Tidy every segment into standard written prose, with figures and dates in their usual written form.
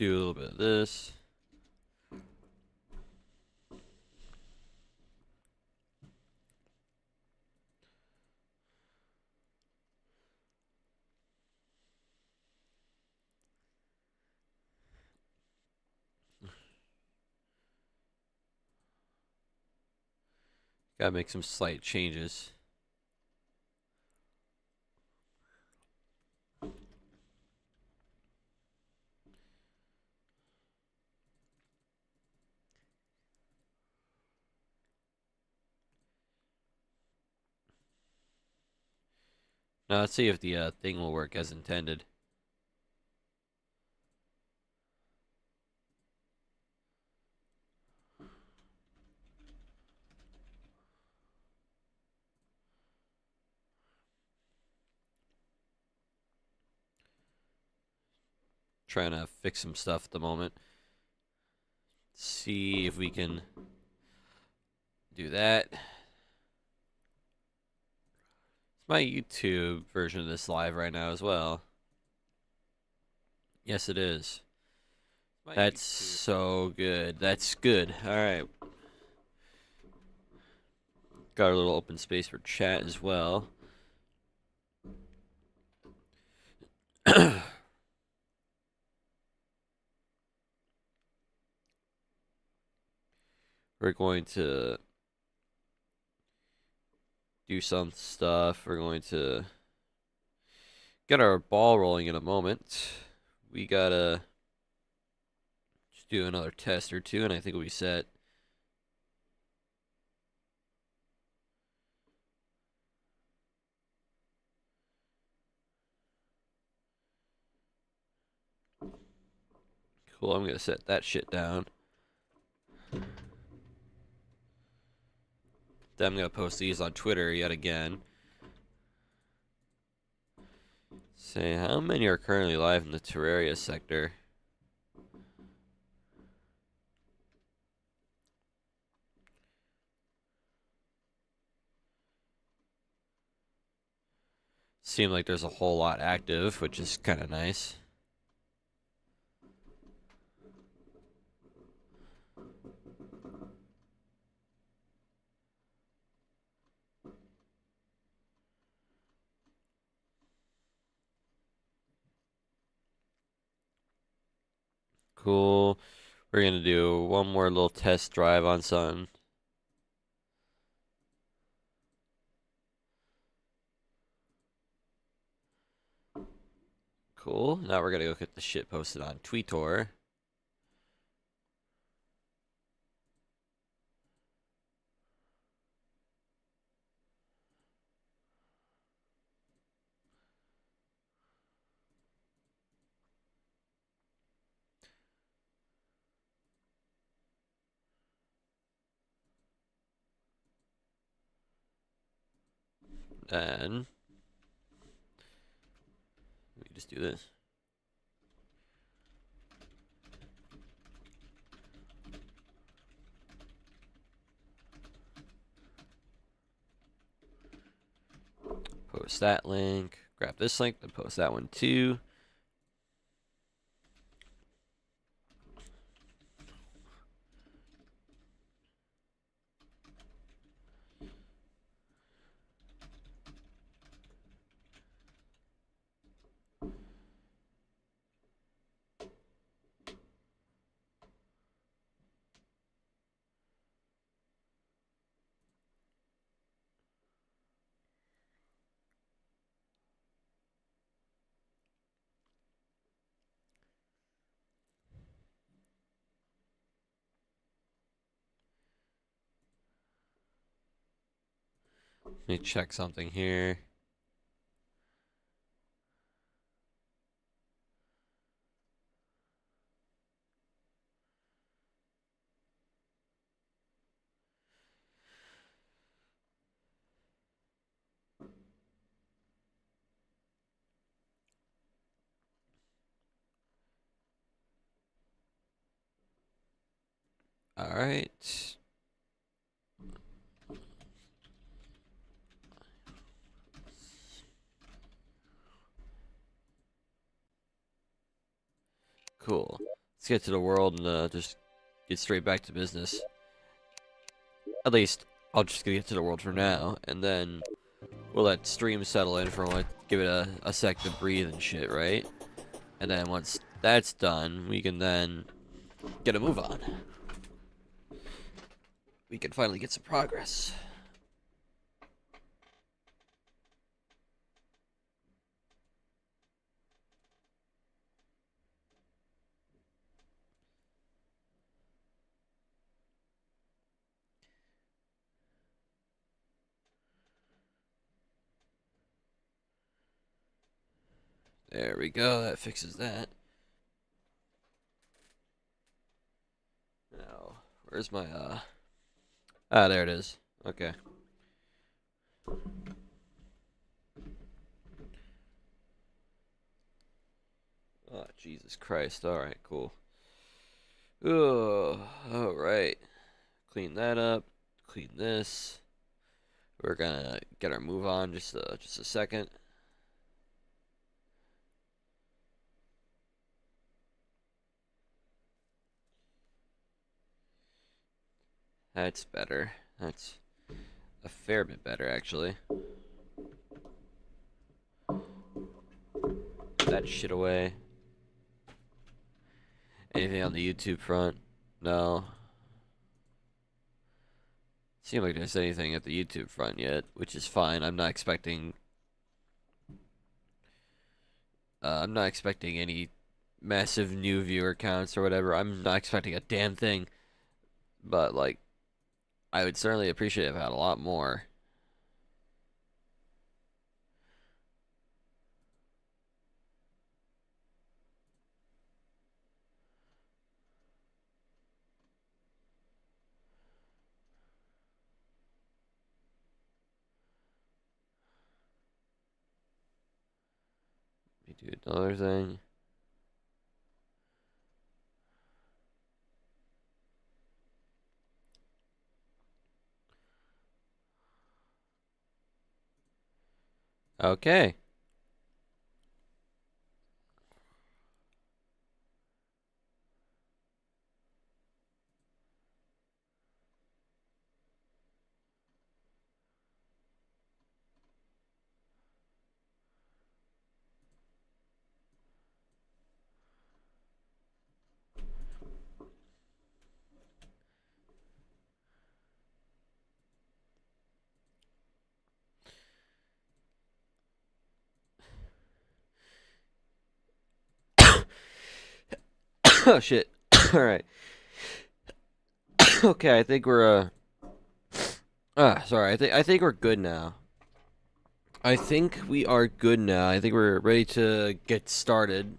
do a little bit of this. Gotta make some slight changes. Now let's see if the thing will work as intended. Trying to fix some stuff at the moment. See if we can do that. It's my YouTube version of this live right now as well. Yes, it is. That's so good. That's good. All right. Got a little open space for chat as well. We're going to do some stuff. We're going to get our ball rolling in a moment. We gotta just do another test or two, and I think we'll be set. Cool, I'm gonna set that shit down. Then I'm gonna post these on Twitter yet again. Say, how many are currently live in the Terraria sector? Seem like there's a whole lot active, which is kind of nice. Cool. We're gonna do one more little test drive on Sun. Cool. Now we're gonna go get the shit posted on Tweetor. Then we just do this. Post that link. Grab this link, then post that one too. Let me check something here. All right. Cool. let's get to the world and just get straight back to business. At least I'll just get to the world for now, and then we'll let stream settle in for like give it a sec to breathe and shit, right? And then once that's done, we can then get a move on. We can finally get some progress. There we go, that fixes that. Now, where's my, ah, there it is. Okay. Oh, Jesus Christ. Alright, cool. Oh, alright. Clean that up. Clean this. We're gonna get our move on just a second. That's better. That's a fair bit better, actually. Put that shit away. Anything on the YouTube front? No. Seems like there's anything at the YouTube front yet, which is fine. I'm not expecting any massive new viewer counts or whatever. I'm not expecting a damn thing. But like, I would certainly appreciate if I had a lot more. Let me do another thing. Okay. Oh shit. Alright. Okay, I think we're sorry, I think we're good now. I think we are good now. I think we're ready to get started.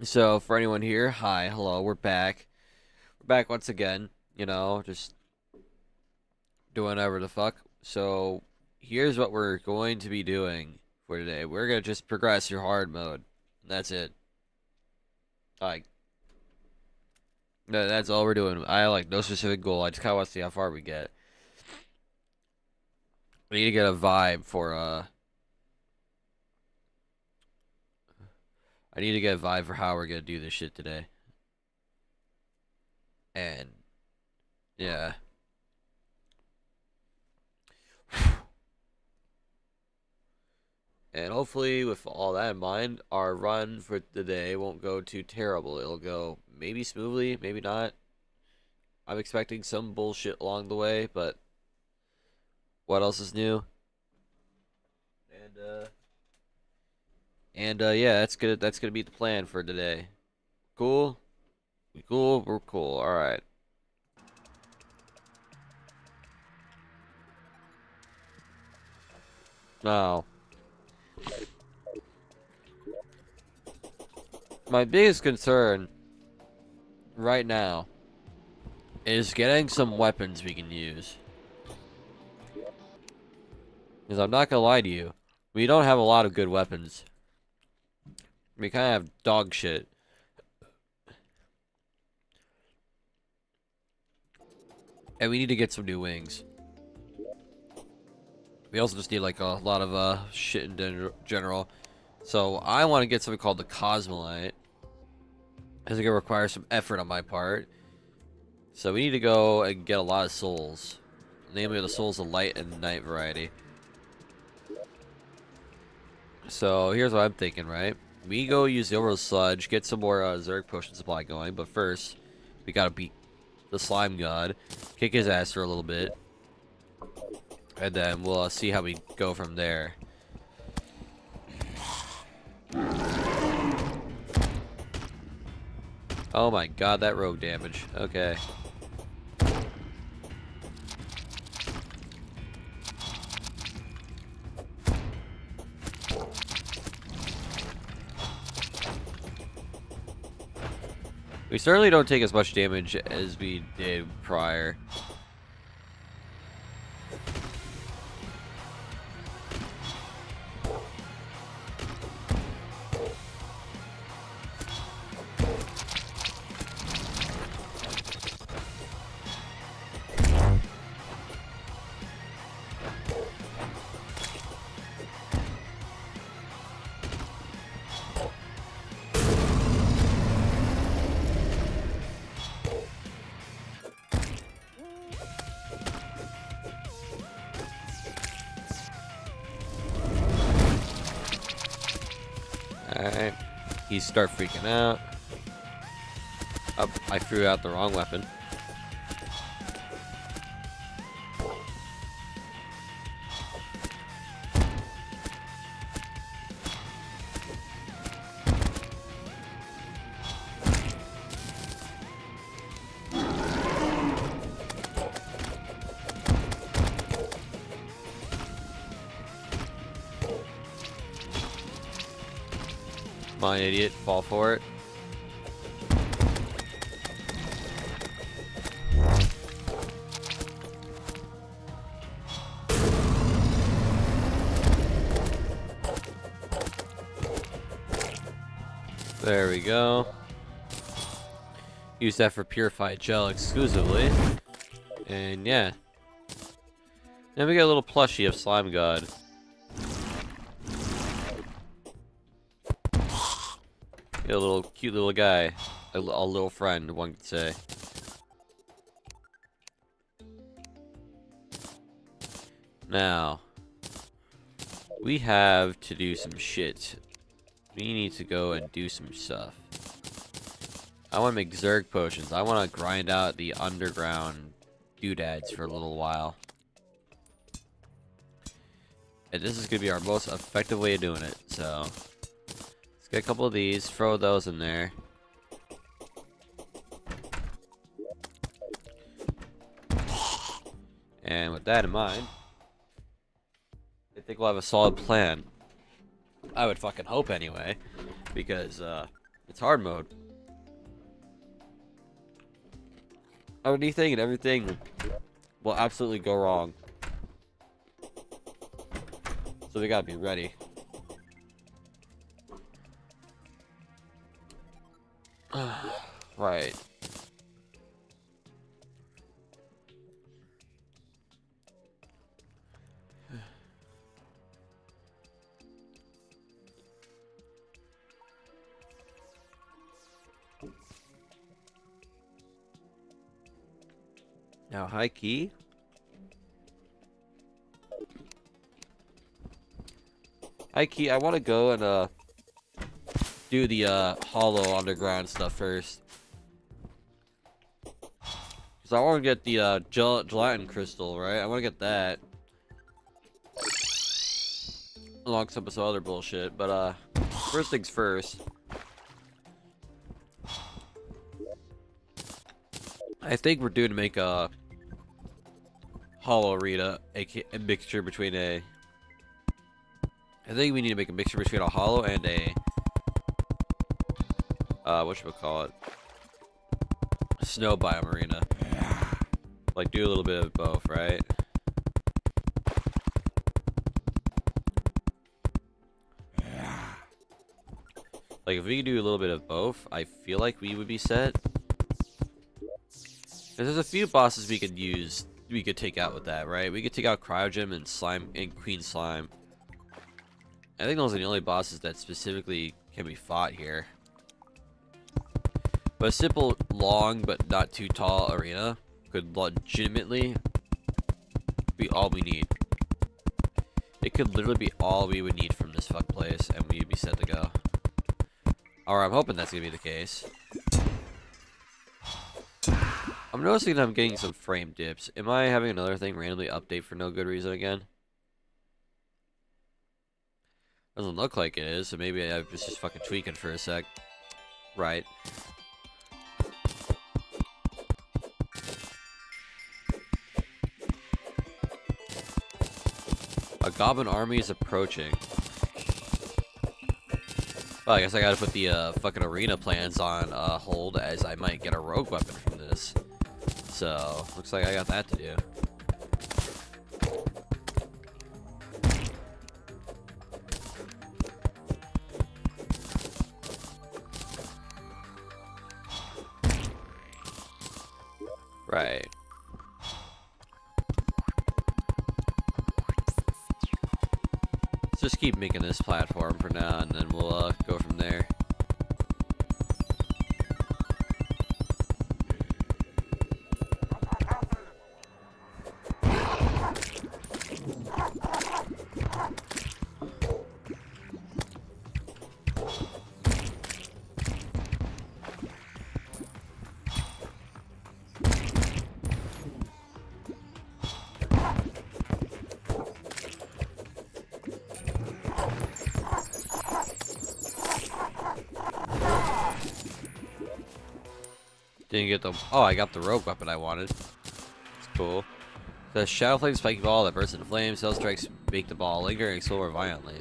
So for anyone here, hi, hello, we're back. We're back once again, you know, just doing whatever the fuck. So here's what we're going to be doing for today. We're gonna just progress your hard mode. That's it. Like, no, that's all we're doing. I like no specific goal. I just kind of want to see how far we get. We need to get a vibe for I need to get a vibe for how we're gonna do this shit today. And yeah. And hopefully, with all that in mind, our run for the day won't go too terrible. It'll go maybe smoothly, maybe not. I'm expecting some bullshit along the way, but what else is new? Yeah, that's gonna be the plan for today. Cool? We cool? We're cool. Alright. Now, my biggest concern right now is getting some weapons we can use. Because I'm not gonna lie to you, we don't have a lot of good weapons. We kind of have dog shit. And we need to get some new wings. We also just need like a lot of shit in general. So I want to get something called the Cosmolite. This is gonna require some effort on my part. So we need to go and get a lot of souls. Namely the souls of light and night variety. So here's what I'm thinking, right? We go use the Overload Sludge, get some more Zerg potion supply going, but first we gotta beat the slime god, kick his ass for a little bit, and then we'll see how we go from there. Oh my god, that rogue damage. Okay. We certainly don't take as much damage as we did prior. Alright. He start freaking out. Oh, I threw out the wrong weapon. Come on, idiot. Fall for it. There we go. Use that for purified gel exclusively. And yeah. Then we get a little plushie of Slime God. Get a little cute little guy. A little friend, one could say. Now, we have to do some shit. We need to go and do some stuff. I want to make Zerg potions. I want to grind out the underground doodads for a little while. And this is going to be our most effective way of doing it. So, let's get a couple of these. Throw those in there. And with that in mind, I think we'll have a solid plan. I would fucking hope anyway, because it's hard mode. Anything and everything will absolutely go wrong. So we gotta be ready. Right. Now, high key. High key, I want to go and do the hollow underground stuff first. Because I want to get the gelatin crystal, right? I want to get that. Alongside with some other bullshit. But first things first. I think we're due to make a hollow arena, a mixture between a. I think we need to make a mixture between a hollow and a. What should we call it? Snow biome arena. Like do a little bit of both, right? Like if we could do a little bit of both, I feel like we would be set. There's a few bosses we could use, we could take out with that, right? We could take out Cryogem and Slime and Queen Slime. I think those are the only bosses that specifically can be fought here. But a simple, long, but not too tall arena could legitimately be all we need. It could literally be all we would need from this fuck place, and we'd be set to go. Or I'm hoping that's gonna be the case. I'm noticing that I'm getting some frame dips. Am I having another thing randomly update for no good reason again? Doesn't look like it is, so maybe I was just fucking tweaking for a sec. Right. A goblin army is approaching. Well, I guess I gotta put the fucking arena plans on hold, as I might get a rogue weapon from this. So, looks like I got that to do. Right. Let's just keep making this platform for now, and then we'll go from there. Didn't get the... Oh, I got the rogue weapon I wanted. It's cool. The Shadow Flame spiky ball that bursts into flames. Cell strikes make the ball linger and explode more violently.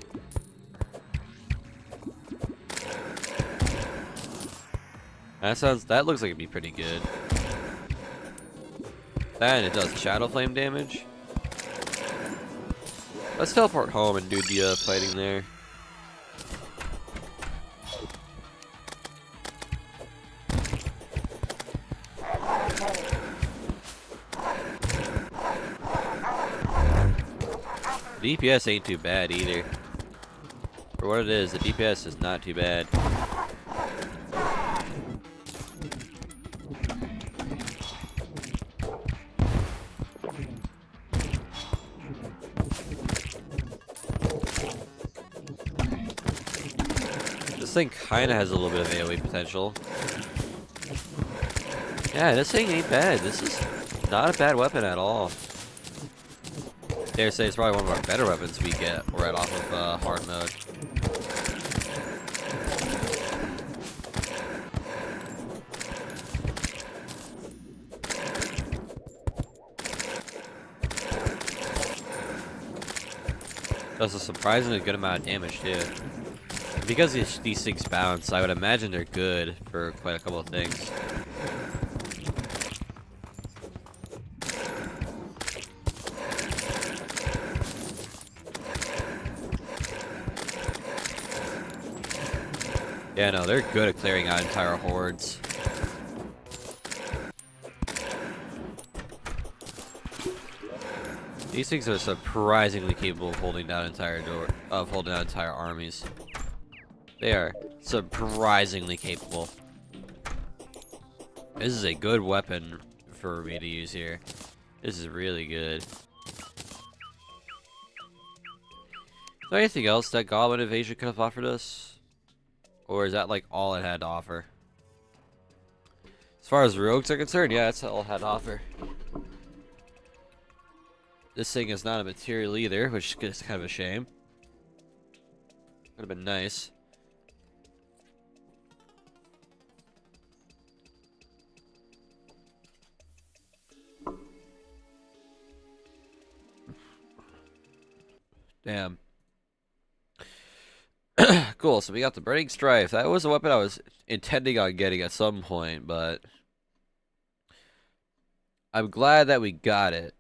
That looks like it'd be pretty good. That and it does Shadow Flame damage. Let's teleport home and do the fighting there. The DPS ain't too bad either. For what it is, the DPS is not too bad. This thing kinda has a little bit of AoE potential. Yeah, this thing ain't bad. This is not a bad weapon at all. Dare say it's probably one of our better weapons we get right off of hard mode. Does a surprisingly good amount of damage too. Because these things bounce, I would imagine they're good for quite a couple of things. Yeah, no, they're good at clearing out entire hordes. These things are surprisingly capable of holding down entire armies. They are surprisingly capable. This is a good weapon for me to use here. This is really good. Is there anything else that Goblin Invasion could have offered us? Or is that like all it had to offer? As far as rogues are concerned, yeah, that's all it had to offer. This thing is not a material either, which is kind of a shame. Would have been nice. Damn. Cool, so we got the Burning Strife. That was a weapon I was intending on getting at some point, but I'm glad that we got it.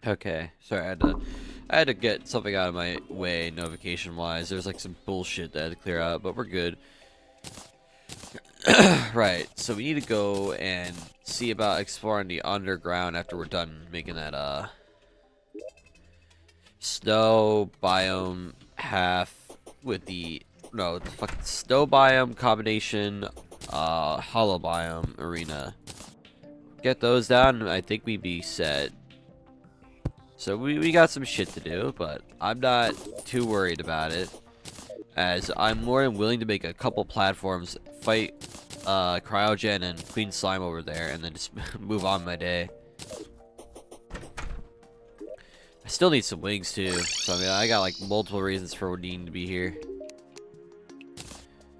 Okay, sorry, I had to get something out of my way notification-wise. There's like some bullshit that I had to clear out, but we're good. Right, so we need to go and see about exploring the underground after we're done making that, snow biome half with the, no, the fucking snow biome combination, hollow biome arena. Get those down, and I think we'd be set. So we got some shit to do, but I'm not too worried about it, as I'm more than willing to make a couple platforms, fight Cryogen and Queen Slime over there, and then just move on my day. I still need some wings too, so I mean I got like multiple reasons for needing to be here.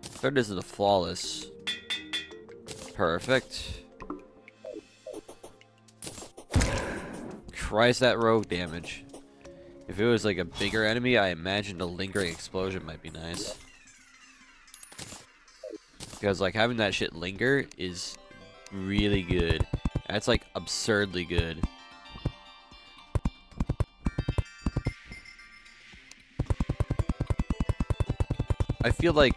Third is the flawless. Perfect. Christ, that rogue damage. If it was like a bigger enemy, I imagine a lingering explosion might be nice. Because like having that shit linger is really good. That's like absurdly good. I feel like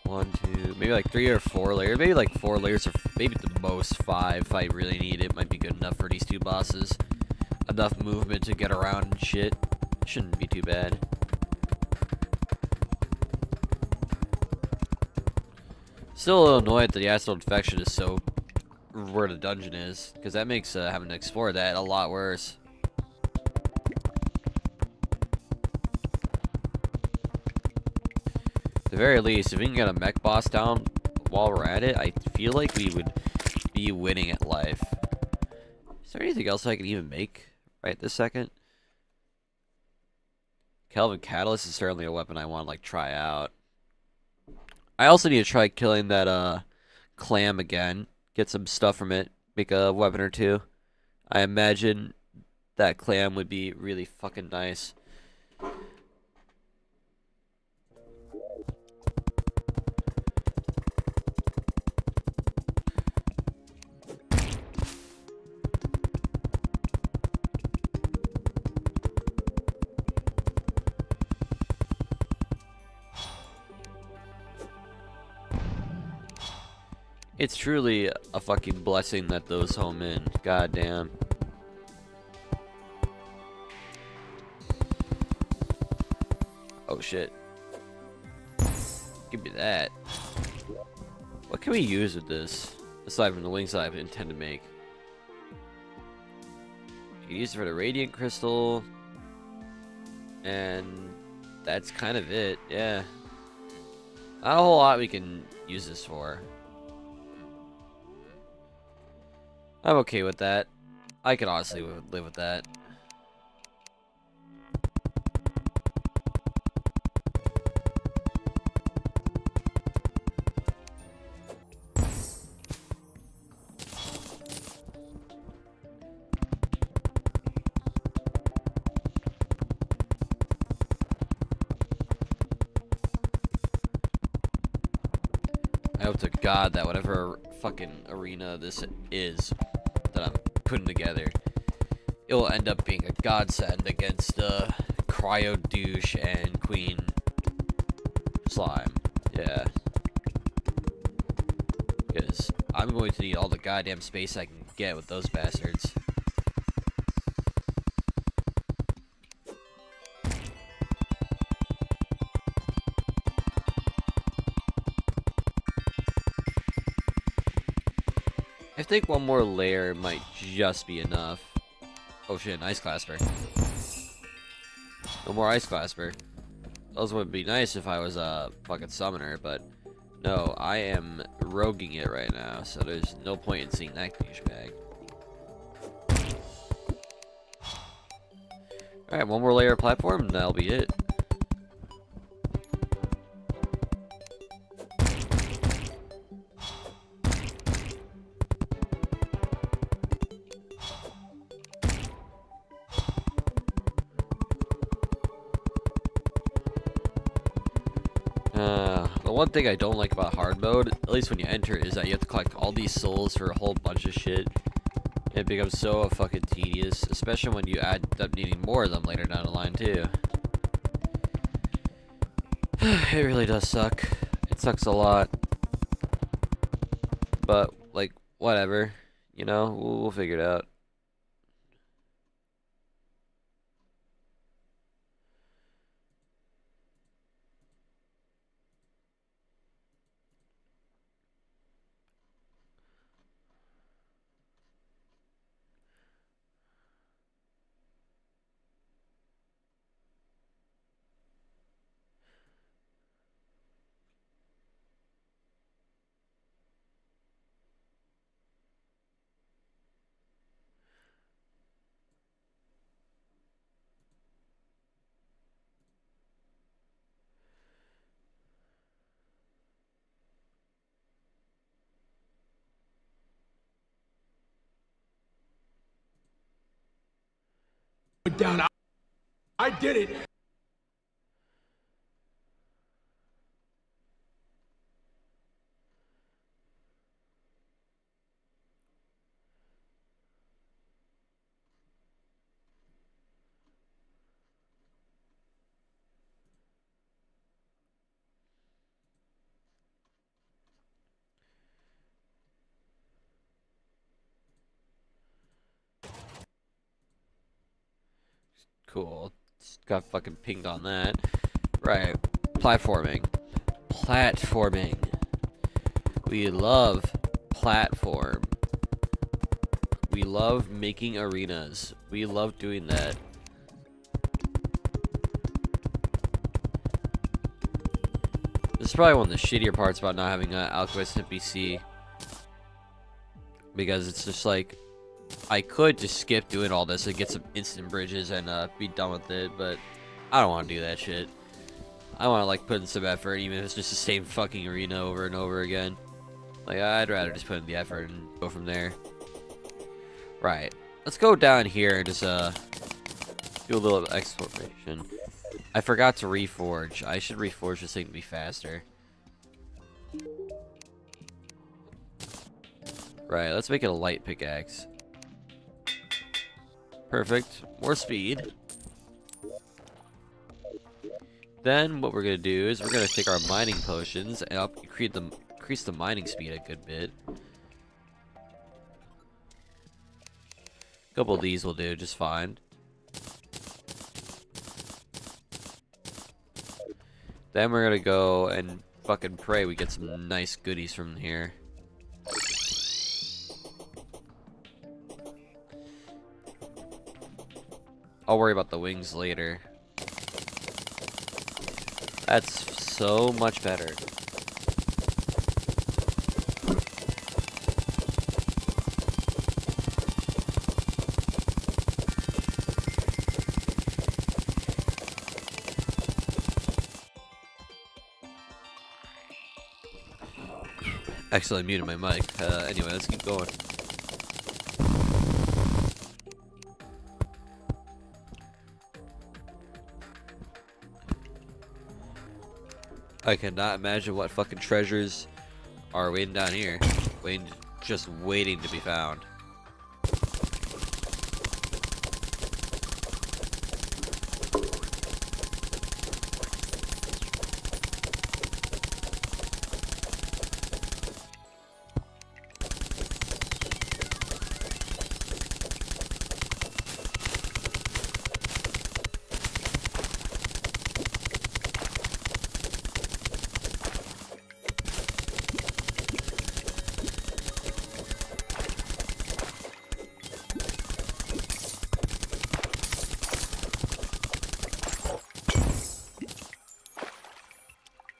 1, 2, maybe like 3 or 4 layers, maybe like 4 layers, or maybe at the most 5 if I really need it. Might be good enough for these two bosses. Enough movement to get around and shit. Shouldn't be too bad. Still a little annoyed that the acid infection is so where the dungeon is, because that makes having to explore that a lot worse. At the very least, if we can get a mech boss down while we're at it, I feel like we would be winning at life. Is there anything else I can even make right this second? Kelvin Catalyst is certainly a weapon I want to like try out. I also need to try killing that clam again. Get some stuff from it. Make a weapon or two. I imagine that clam would be really fucking nice. It's truly a fucking blessing that those home in. God damn. Oh shit. Give me that. What can we use with this? Aside from the wings I intend to make. You can use it for the radiant crystal. And that's kind of it, yeah. Not a whole lot we can use this for. I'm okay with that. I could honestly live with that. I hope to God that whatever fucking arena this is that I'm putting together, it will end up being a godsend against Cryo Douche and Queen Slime. Yeah. Because I'm going to need all the goddamn space I can get with those bastards. I think one more layer might just be enough. Oh shit, an ice clasper. No more ice clasper. Those would be nice if I was a fucking summoner, but no, I am roguing it right now, so there's no point in seeing that douchebag. Alright, one more layer of platform, and that'll be it. The one thing I don't like about hard mode, at least when you enter, is that you have to collect all these souls for a whole bunch of shit. It becomes so fucking tedious, especially when you end up needing more of them later down the line too. It really does suck. It sucks a lot. But, like, whatever. You know, we'll figure it out. Down. I did it. Cool. Just got fucking pinged on that. Right. Platforming. Platforming. We love platform. We love making arenas. We love doing that. This is probably one of the shittier parts about not having an Alchemist NPC. Because it's just like, I could just skip doing all this and get some instant bridges and be done with it, but I don't want to do that shit. I want to like put in some effort, even if it's just the same fucking arena over and over again. Like, I'd rather just put in the effort and go from there. Right. Let's go down here and just do a little exploration. I forgot to reforge. I should reforge this thing to be faster. Right, let's make it a light pickaxe. Perfect. More speed. Then what we're gonna do is we're gonna take our mining potions and increase the mining speed a good bit. A couple of these will do just fine. Then we're gonna go and fucking pray we get some nice goodies from here. I'll worry about the wings later. That's so much better. Actually, I muted my mic. Anyway, let's keep going. I cannot imagine what fucking treasures are waiting down here. Just waiting to be found.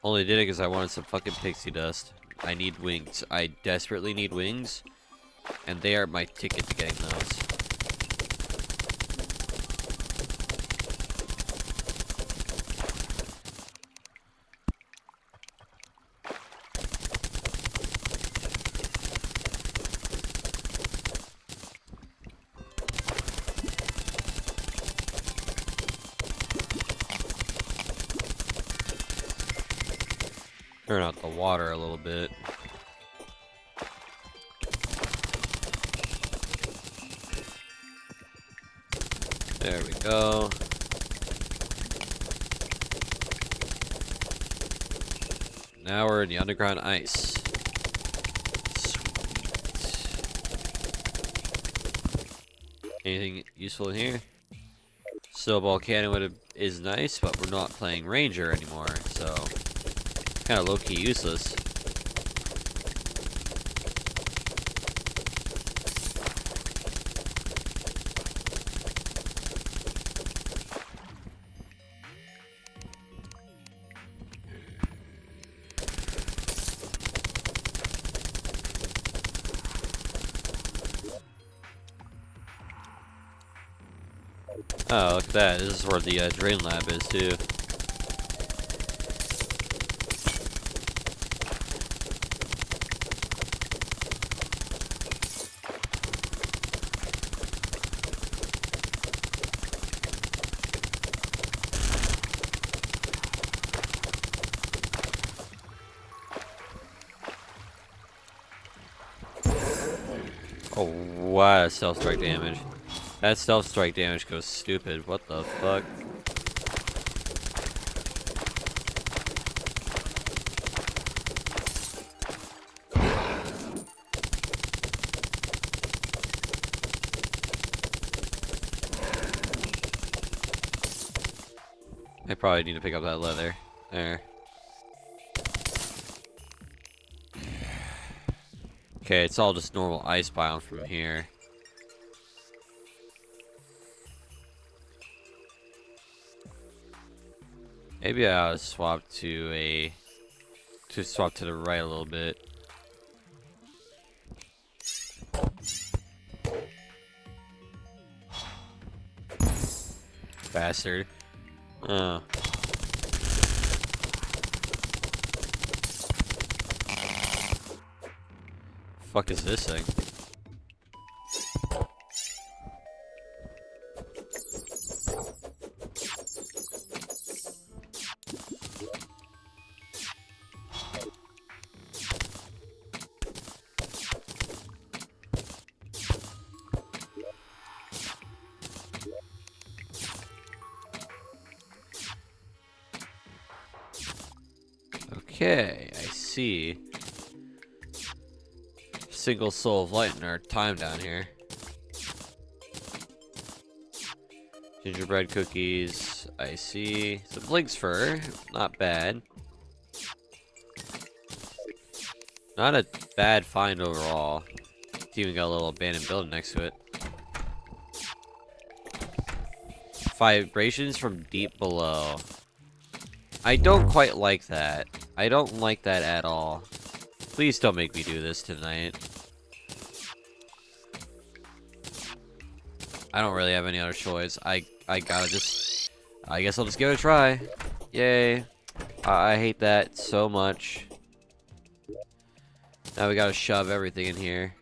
Only did it because I wanted some fucking pixie dust. I need wings. I desperately need wings. And they are my ticket to getting those. Turn out the water a little bit. There we go. Now we're in the underground ice. Sweet. Anything useful in here? Snowball cannon is nice, but we're not playing Ranger anymore, so kind of low-key useless. Oh, look at that. This is where the drain lab is, too. Oh, wow, stealth strike damage. That stealth strike damage goes stupid. What the fuck? I probably need to pick up that leather. There. Okay, it's all just normal ice biome from here. Maybe I'll swap to the right a little bit. Bastard. Oh. Fuck is this thing? Okay, I see. Single soul of light in our time down here. Gingerbread cookies, I see. Some lynx fur, not bad. Not a bad find overall. It's even got a little abandoned building next to it. Vibrations from deep below. I don't quite like that. I don't like that at all. Please don't make me do this tonight. I don't really have any other choice. I gotta just... I guess I'll just give it a try. Yay. I hate that so much. Now we gotta shove everything in here.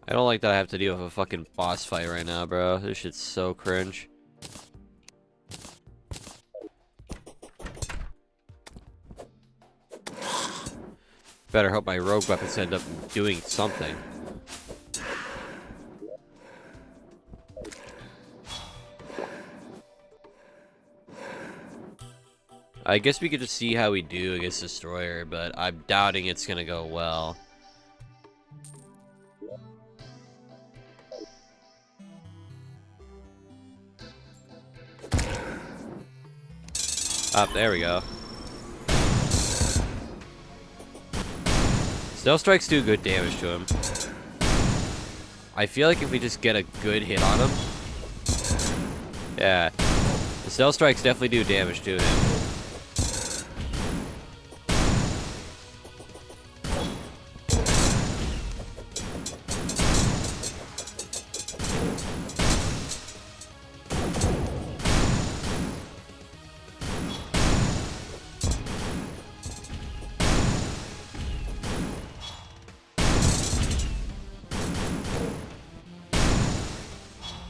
I don't like that I have to deal with a fucking boss fight right now, bro. This shit's so cringe. Better hope my rogue weapons end up doing something. I guess we could just see how we do against Destroyer, but I'm doubting it's gonna go well. Up, there we go. Stealth strikes do good damage to him. I feel like if we just get a good hit on him... Yeah. The stealth strikes definitely do damage to him.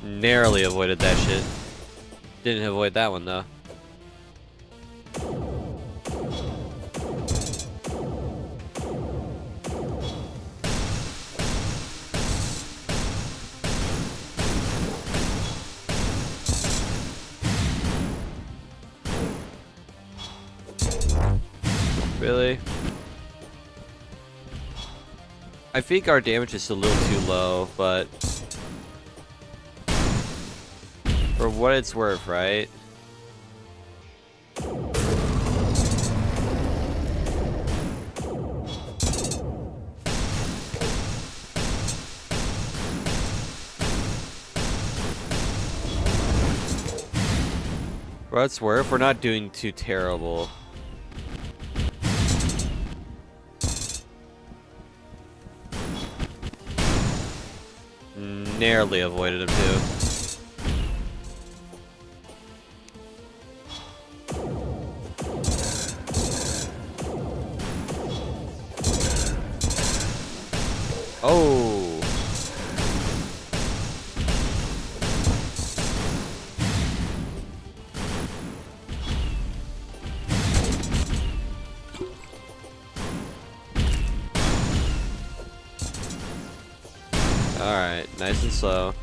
Narrowly avoided that shit. Didn't avoid that one though. Really? I think our damage is a little too low, but for what it's worth, right? For what it's worth, we're not doing too terrible. Narrowly avoided him too. Oh. Alright, nice and slow.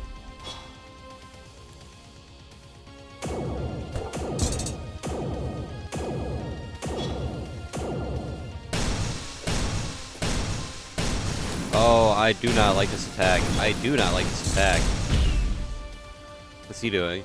Oh, I do not like this attack. I do not like this attack. What's he doing?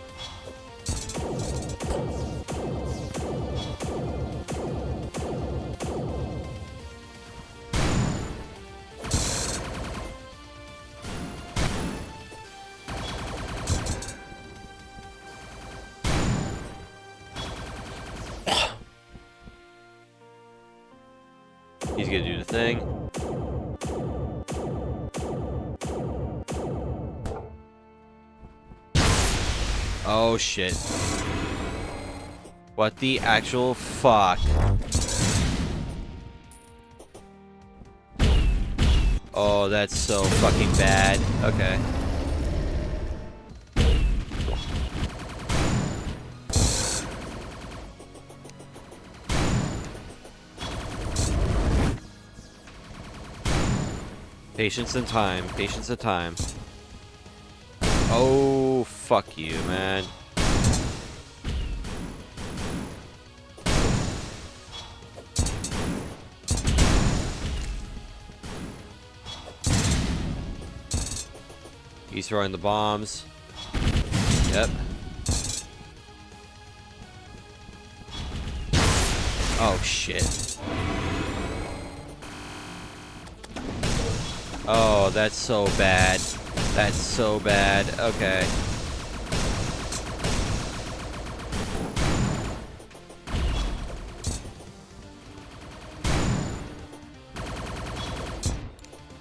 He's gonna do the thing. Oh shit. What the actual fuck? Oh, that's so fucking bad. Okay. Patience and time. Patience and time. Oh, fuck you, man. He's throwing the bombs. Yep. Oh, shit. Oh, that's so bad. That's so bad. Okay.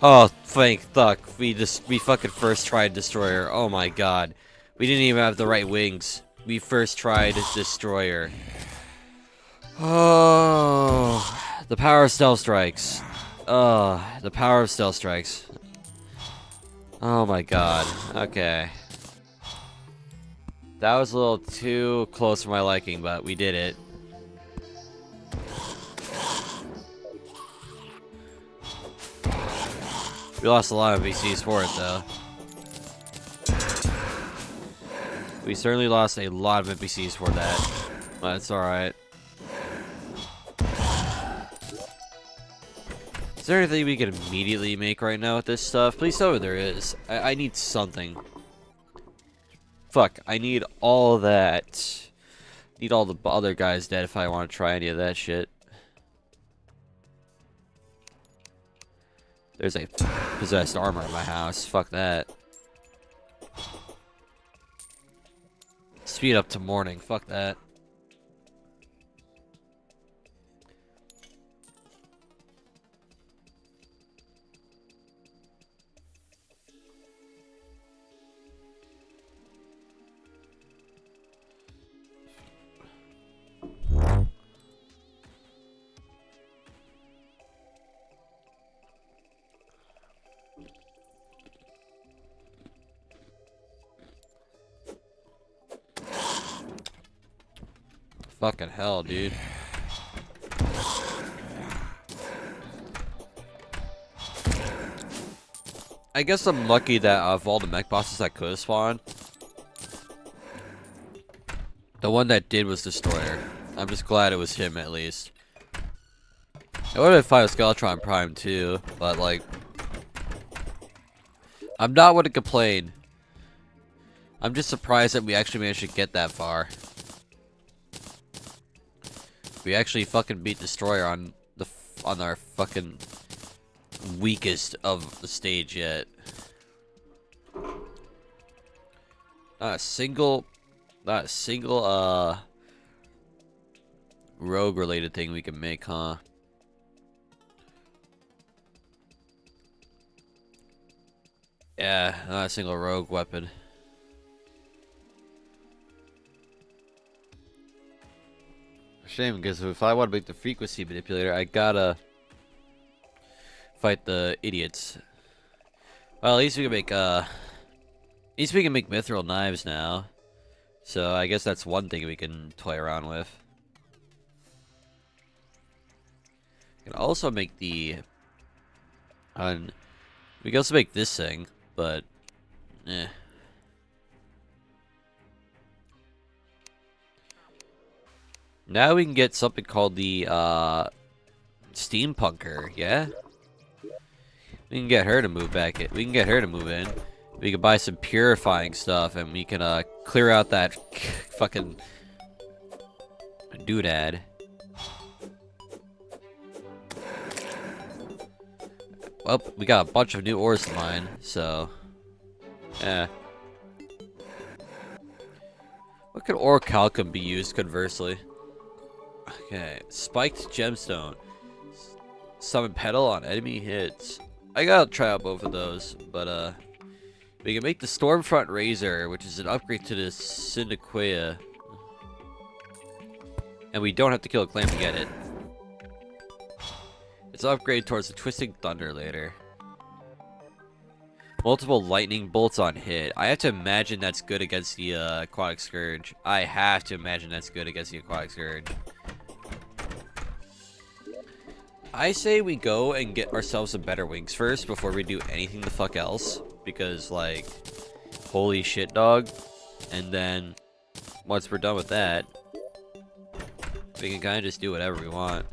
Oh, thank fuck. We fucking first tried Destroyer. Oh my god. We didn't even have the right wings. We first tried Destroyer. Oh, the power of stealth strikes. Oh, the power of stealth strikes. Oh my god. Okay. That was a little too close for my liking, but we did it. We lost a lot of VCs for it, though. We certainly lost a lot of NPCs for that. But it's alright. Is there anything we can immediately make right now with this stuff? Please tell me there is. I need something. Fuck, I need all that. Need all the other guys dead if I want to try any of that shit. There's a possessed armor in my house. Fuck that. Speed up to morning. Fuck that. Fucking hell, dude. I guess I'm lucky that of all the mech bosses I could have spawned, the one that did was Destroyer. I'm just glad it was him at least. I would have fight a Skeletron Prime too, but like, I'm not one to complain. I'm just surprised that we actually managed to get that far. We actually fucking beat Destroyer on our fucking weakest of the stage yet. Not a single rogue related thing we can make, huh? Yeah, not a single rogue weapon. Shame, because if I want to make the frequency manipulator, I gotta fight the idiots. Well, at least we can make mithril knives now. So I guess that's one thing we can toy around with. We can also make we can also make this thing, but eh. Now we can get something called the Steampunker, yeah? We can get her to move back. We can get her to move in. We can buy some purifying stuff, and we can clear out that fucking doodad. Well, we got a bunch of new ores to mine, so yeah. What could orichalcum be used conversely? Okay, spiked gemstone. Summon pedal on enemy hits. I gotta try out both of those, but we can make the Stormfront Razor, which is an upgrade to the Syndiquea. And we don't have to kill a clan to get it. It's an upgrade towards the Twisting Thunder later. Multiple lightning bolts on hit. I have to imagine that's good against the Aquatic Scourge. I have to imagine that's good against the Aquatic Scourge. I say we go and get ourselves some better wings first before we do anything the fuck else. Because, like, holy shit, dog. And then, once we're done with that, we can kind of just do whatever we want.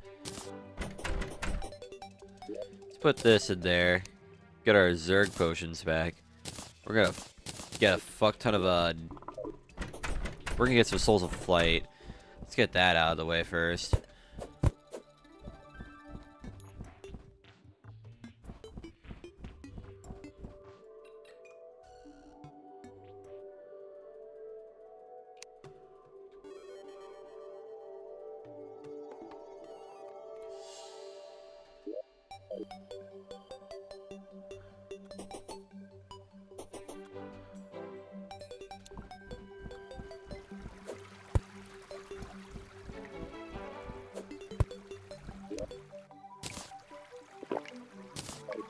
Let's put this in there. Get our Zerg potions back. We're gonna get a fuck ton of, we're gonna get some Souls of Flight. Let's get that out of the way first.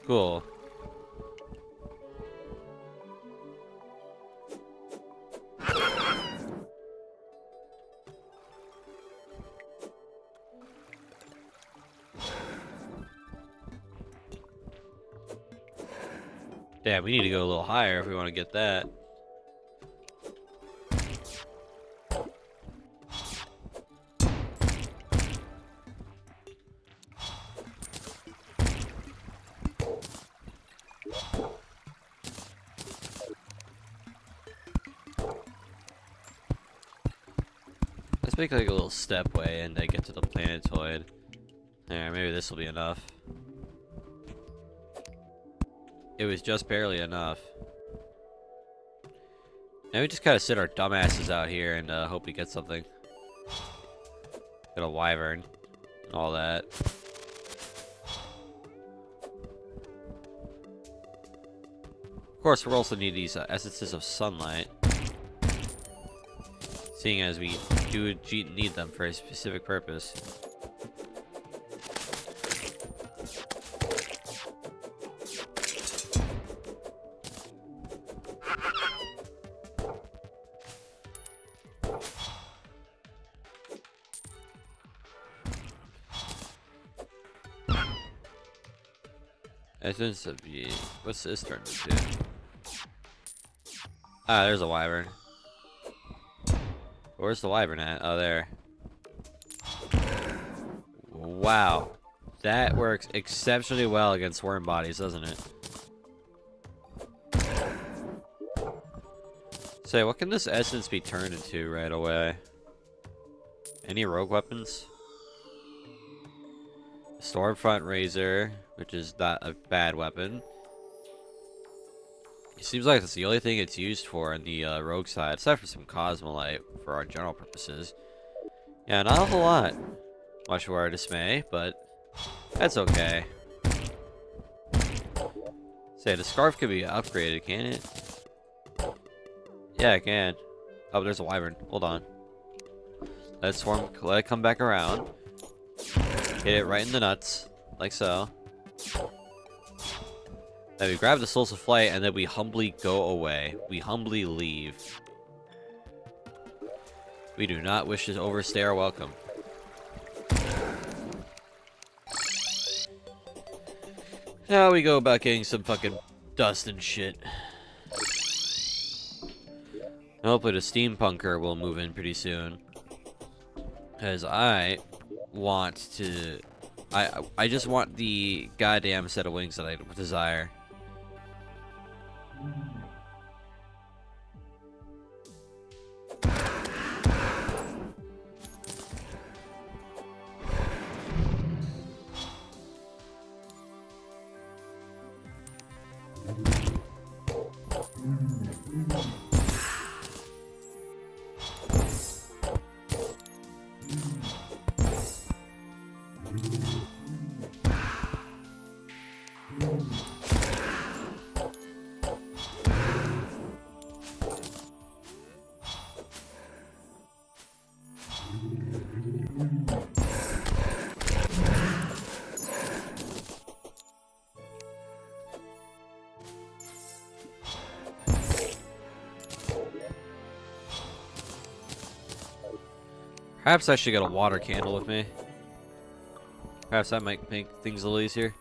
Cool. Damn, we need to go a little higher if we want to get that. Let's make like a little stepway and get to the planetoid. There, maybe this will be enough. It was just barely enough. Now we just kind of sit our dumbasses out here and hope we get something. Get a wyvern. All that. Of course, we'll also need these essences of sunlight. Seeing as we do need them for a specific purpose. Essence of ye. What's this turned into? Ah, there's a wyvern. Where's the wyvern at? Oh, there. Wow. That works exceptionally well against worm bodies, doesn't it? Say, what can this essence be turned into right away? Any rogue weapons? Stormfront Razor, which is not a bad weapon. It seems like that's the only thing it's used for on the rogue side, aside from some Cosmolite for our general purposes. Yeah, not a whole lot. Much to our dismay, but that's okay. Say, the scarf can be upgraded, can it? Yeah, it can. Oh, there's a wyvern. Hold on. Let it come back around. Hit it right in the nuts, like so. Then we grab the Souls of Flight, and then we humbly go away. We humbly leave. We do not wish to overstay our welcome. Now we go about getting some fucking dust and shit. Hopefully the steampunker will move in pretty soon. Because I want to... I just want the goddamn set of wings that I desire. Perhaps I should get a water candle with me. Perhaps that might make things a little easier.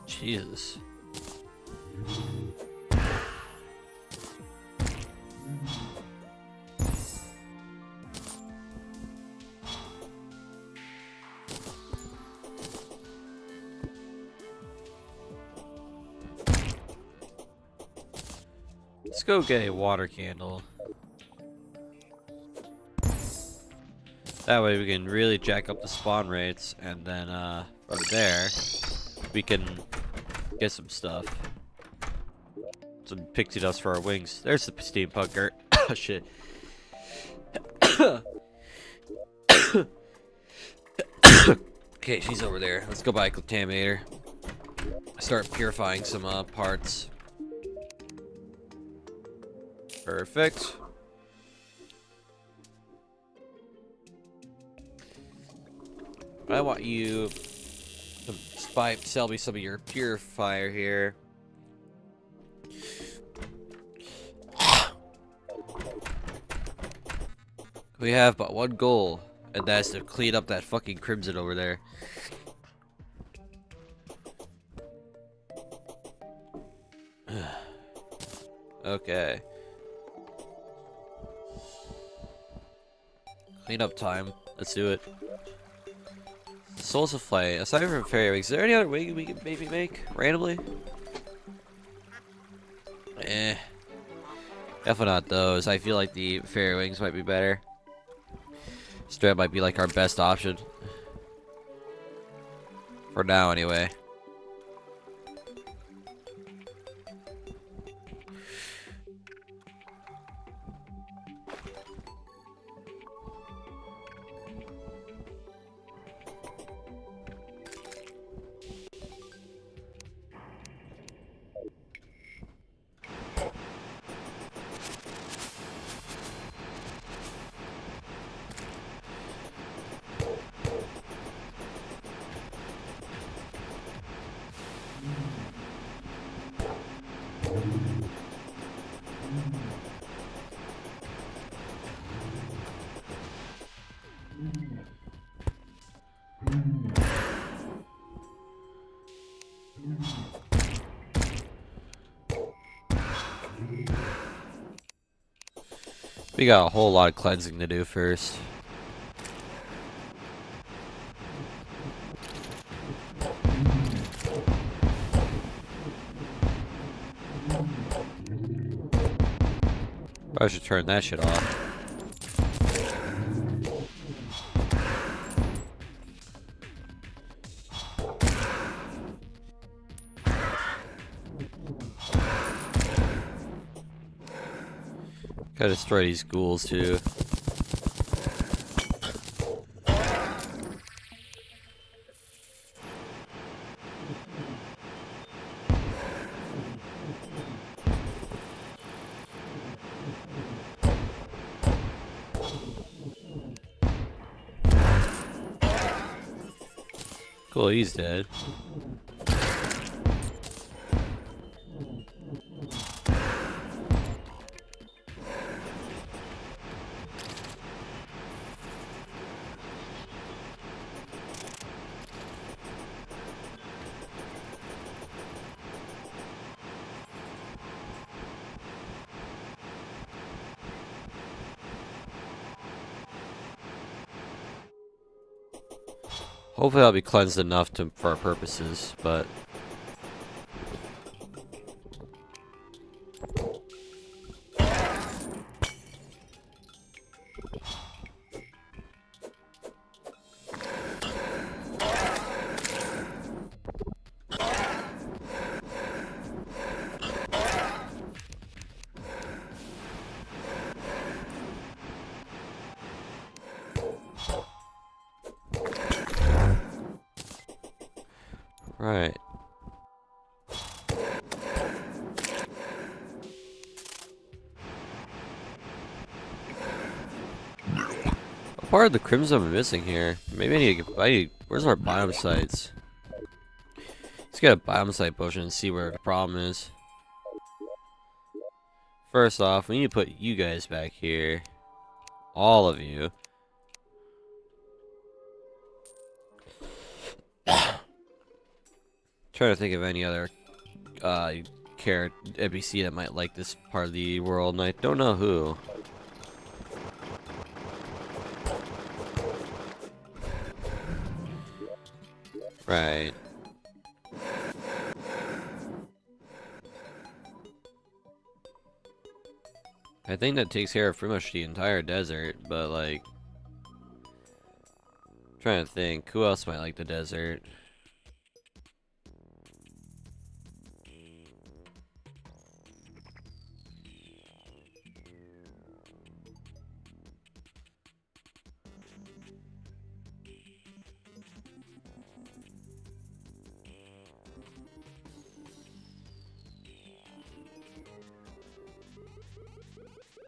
Jesus. Let's go get a water candle. That way we can really jack up the spawn rates, and then from there we can get some stuff. Some pixie dust for our wings. There's the steampunker. Oh shit. Okay, she's over there. Let's go buy a contaminator. Start purifying some parts. Perfect. I want you to sell me some of your purifier here. We have but one goal, and that's to clean up that fucking crimson over there. Okay. Cleanup time. Let's do it. Souls of Flight. Aside from fairy wings, is there any other wing we can maybe make randomly? Definitely not those. I feel like the fairy wings might be better. Strap might be like our best option. For now, anyway. We got a whole lot of cleansing to do first. I should turn that shit off. Gotta destroy these ghouls too. Cool, he's dead. Hopefully I'll be cleansed enough for our purposes, but... Right. What part of the crimson am I missing here? Maybe I need to where's our biome sites? Let's get a biome site potion and see where the problem is. First off, we need to put you guys back here. All of you. Trying to think of any other NPC that might like this part of the world, and I don't know who. Right. I think that takes care of pretty much the entire desert, but like... trying to think, who else might like the desert?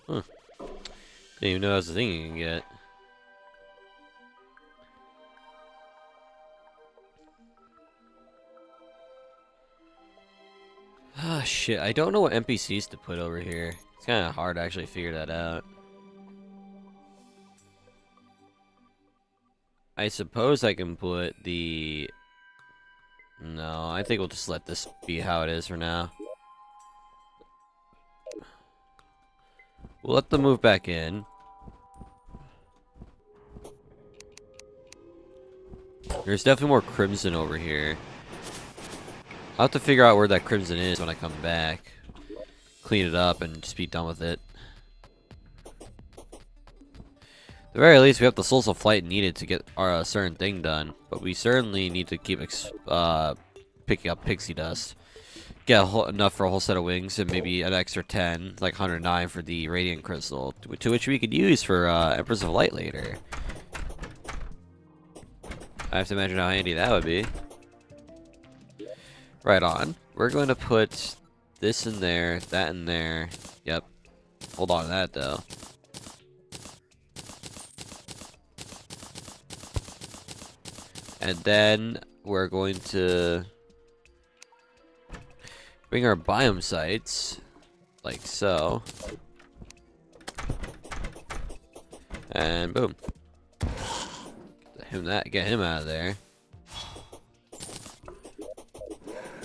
Huh. Didn't even know that was a thing you can get. Ah, shit. I don't know what NPCs to put over here. It's kind of hard to actually figure that out. I suppose I can put the... No, I think we'll just let this be how it is for now. We'll let them move back in. There's definitely more crimson over here. I'll have to figure out where that crimson is when I come back. Clean it up and just be done with it. At the very least, we have the souls of flight needed to get our certain thing done. But we certainly need to keep picking up pixie dust. Get enough for a whole set of wings and maybe an extra 10, like 109 for the radiant crystal, to which we could use for Empress of Light later. I have to imagine how handy that would be. Right on. We're going to put this in there, that in there. Yep. Hold on to that though. And then we're going to Bring our biome sites, like so. And boom. Get him out of there.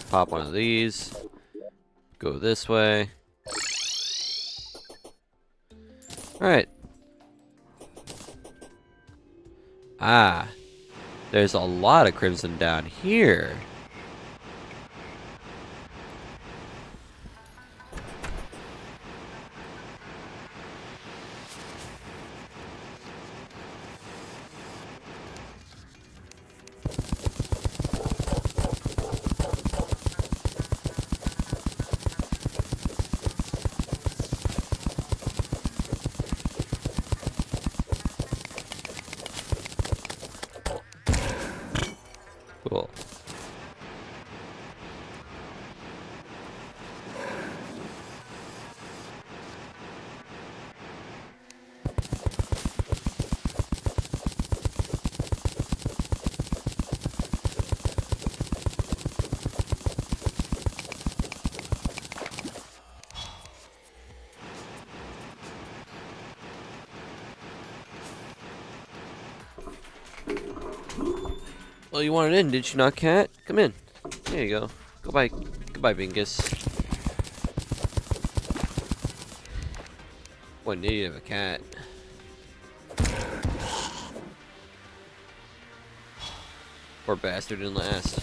Pop one of these. Go this way. Alright. Ah. There's a lot of crimson down here. Cool. Well, you wanted in, did you not, cat? Come in. There you go. Goodbye. Goodbye, Bingus. What an idiot of a cat. Poor bastard didn't last.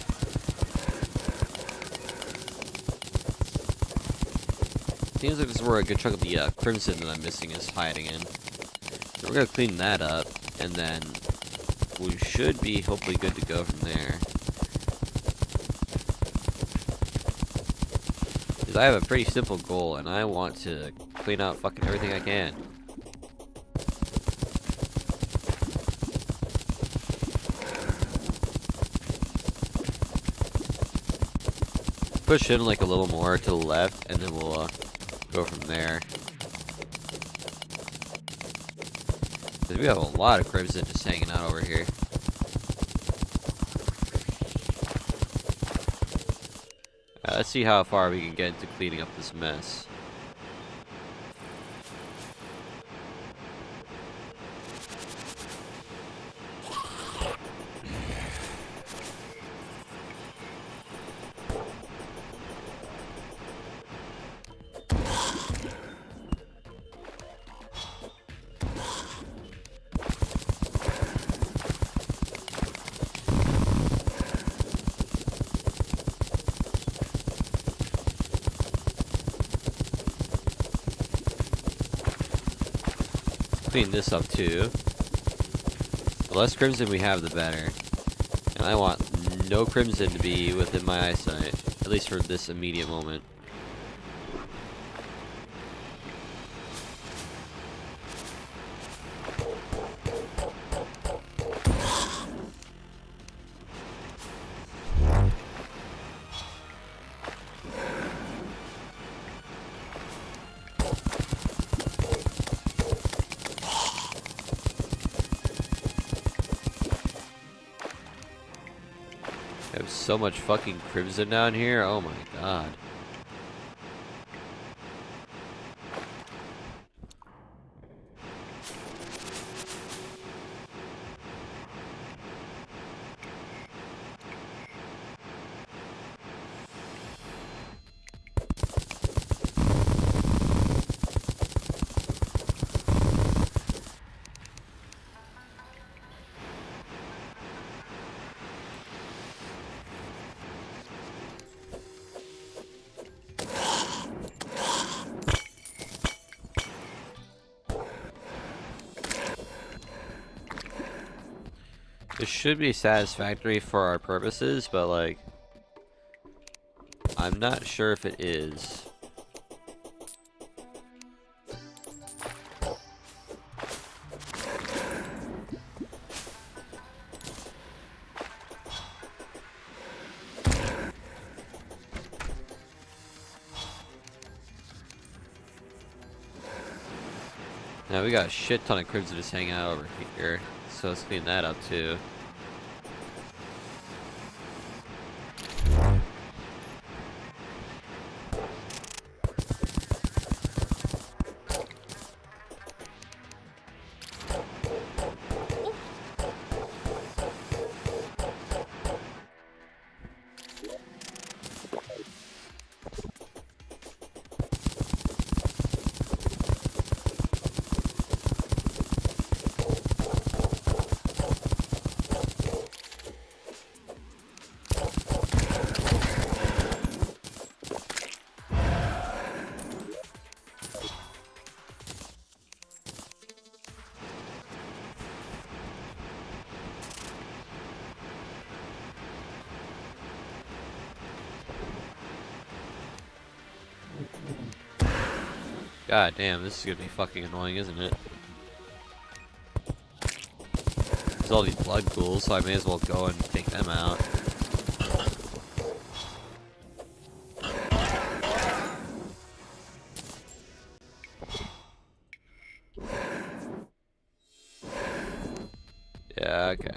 Seems like this is where a good chunk of the crimson that I'm missing is hiding in. So we're gonna clean that up, and then we should be hopefully good to go from there. Because I have a pretty simple goal, and I want to clean out fucking everything I can. Push in like a little more to the left, and then we'll go from there. Because we have a lot of crimson just hanging out over here. Let's see how far we can get into cleaning up this mess. Clean this up too. The less crimson we have, the better. And I want no crimson to be within my eyesight, at least for this immediate moment. I have so much fucking crimson down here. Oh my god. This should be satisfactory for our purposes, but like, I'm not sure if it is. Now we got a shit ton of crimson just hanging out over here, so let's clean that up too. God damn, this is gonna be fucking annoying, isn't it? There's all these blood ghouls, so I may as well go and take them out. Yeah, okay.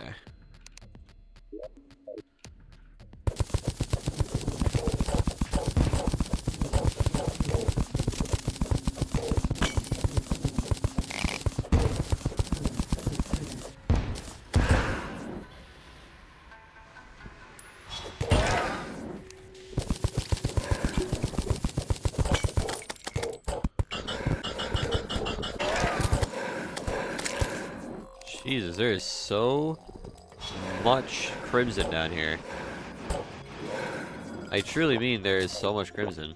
Jesus, there is so much crimson down here. I truly mean there is so much crimson.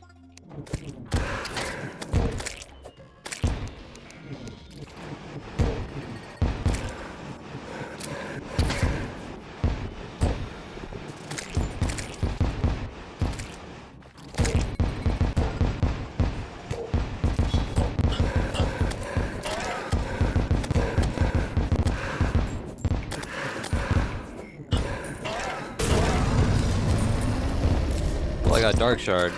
Well, I got Dark Shard.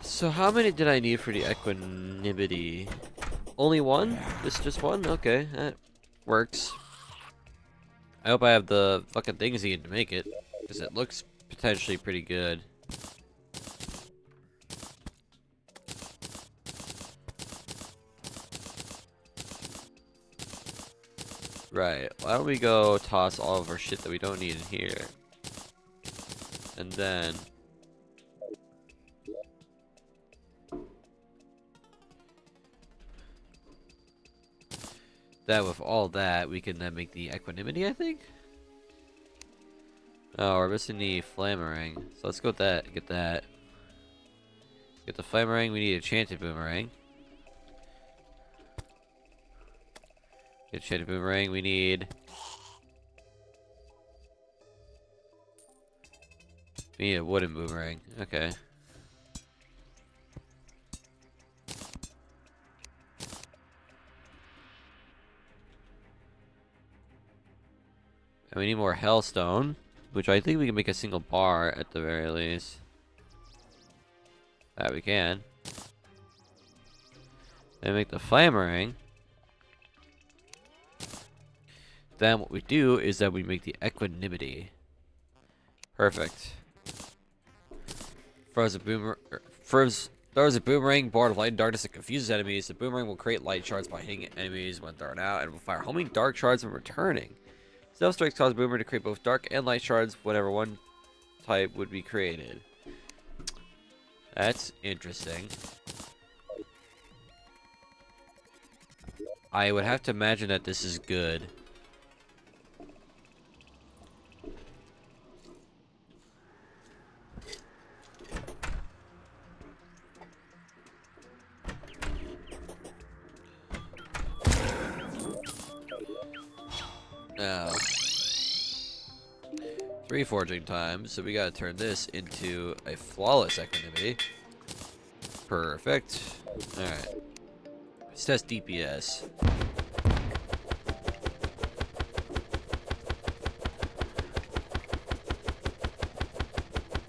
So how many did I need for the equanimity? Only one? Just one? Okay, that works. I hope I have the fucking things needed to make it, because it looks potentially pretty good. Right, why don't we go toss all of our shit that we don't need in here. And then... that with all that, we can then make the equanimity, I think? Oh, we're missing the flammering. So let's go with that, get that. Get the flammering, we need a enchanted boomerang. Get enchanted boomerang, we need... we need a wooden boomerang, okay. And we need more hellstone, which I think we can make a single bar at the very least. That we can. Then make the flammering. Then what we do is that we make the equanimity. Perfect. Throws a boomerang board of light and darkness that confuses enemies. The boomerang will create light shards by hitting enemies when thrown out, and will fire homing dark shards when returning. Stealth strikes cause boomerang to create both dark and light shards whenever one type would be created. That's interesting. I would have to imagine that this is good. Now, 3 forging times, so we gotta turn this into a flawless equanimity. Perfect. Alright. Let's test DPS.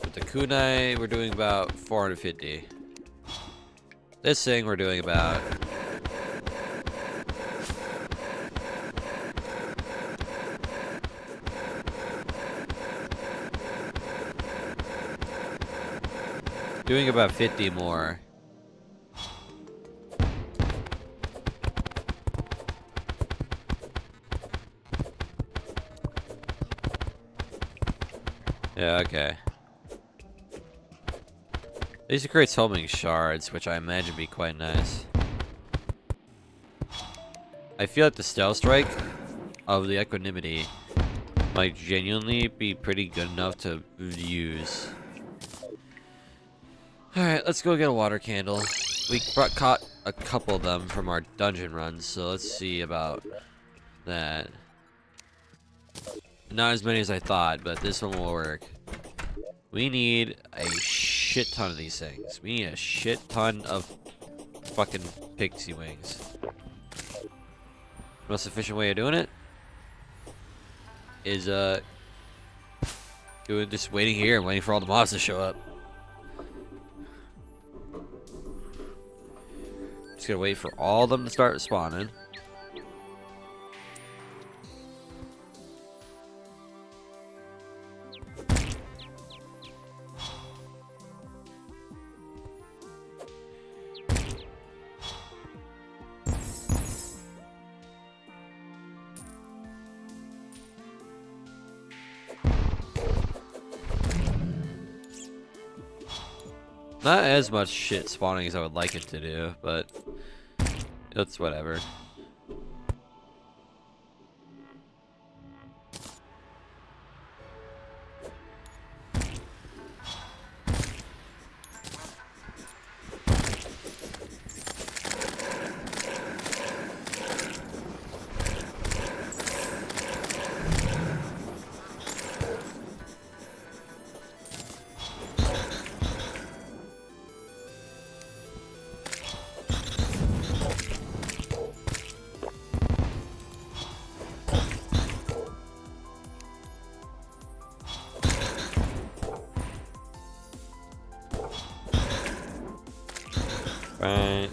With the kunai, we're doing about 450. This thing, we're doing about... doing about 50 more. Yeah, okay. These creates homing shards, which I imagine be quite nice. I feel like the stealth strike of the equanimity might genuinely be pretty good enough to use. Alright, let's go get a water candle. We caught a couple of them from our dungeon runs, so let's see about that. Not as many as I thought, but this one will work. We need a shit ton of these things. We need a shit ton of fucking pixie wings. Most efficient way of doing it is just waiting here and waiting for all the mobs to show up. Just gonna wait for all of them to start spawning. Not as much shit spawning as I would like it to do, but it's whatever. Right.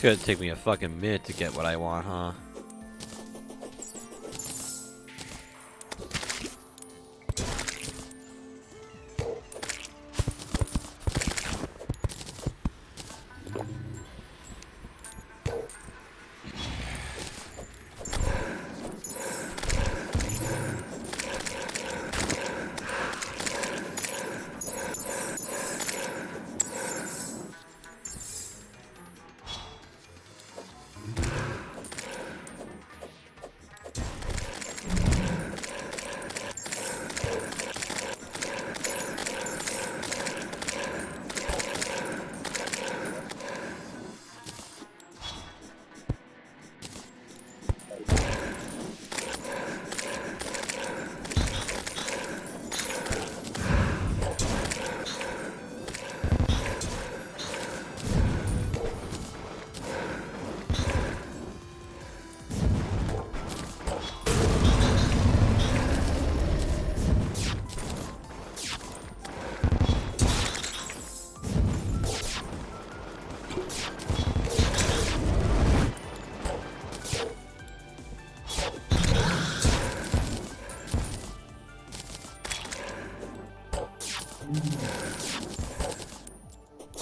It's gonna take me a fucking minute to get what I want, huh?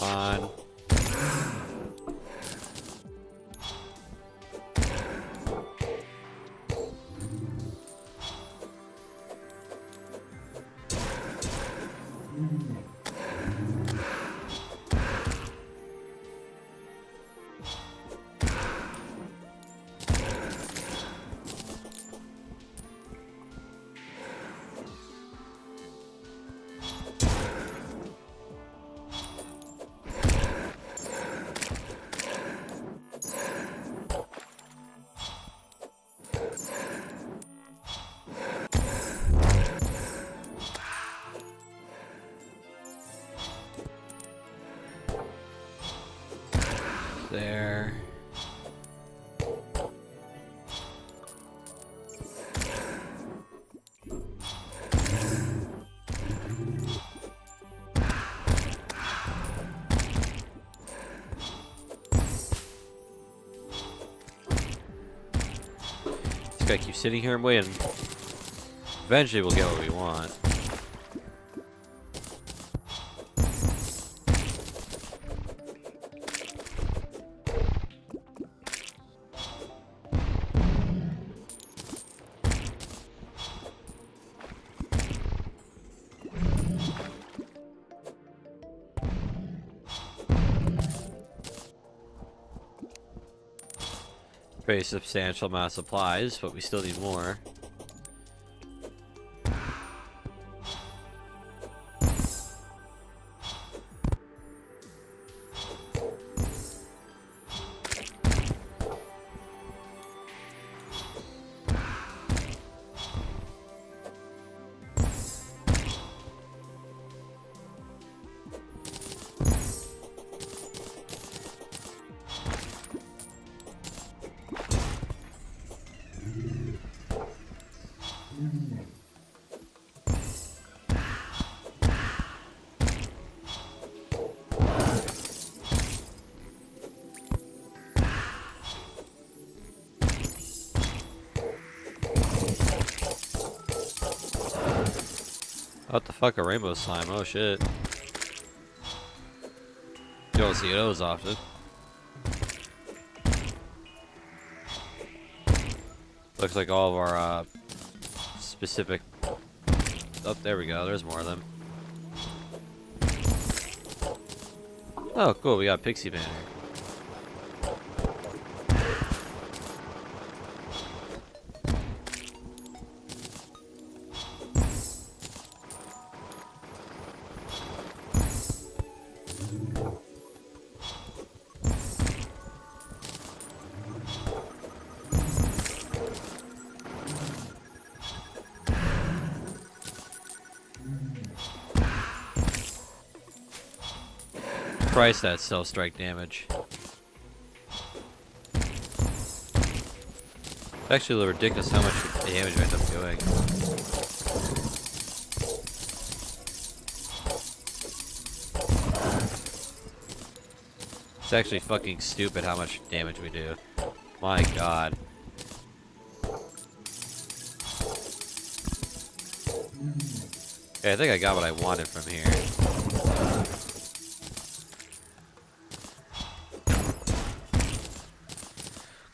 On. There. gotta keep sitting here and waiting. Eventually we'll get what we want. Pretty substantial amount of supplies, but we still need more. What the fuck, a rainbow slime? Oh shit. You don't see those often. Looks like all of our specific... Oh, there we go. There's more of them. Oh, cool. We got Pixie Banner. Price that self-strike damage. It's actually ridiculous how much damage we end up doing. It's actually fucking stupid how much damage we do. My god. Okay, I think I got what I wanted from here.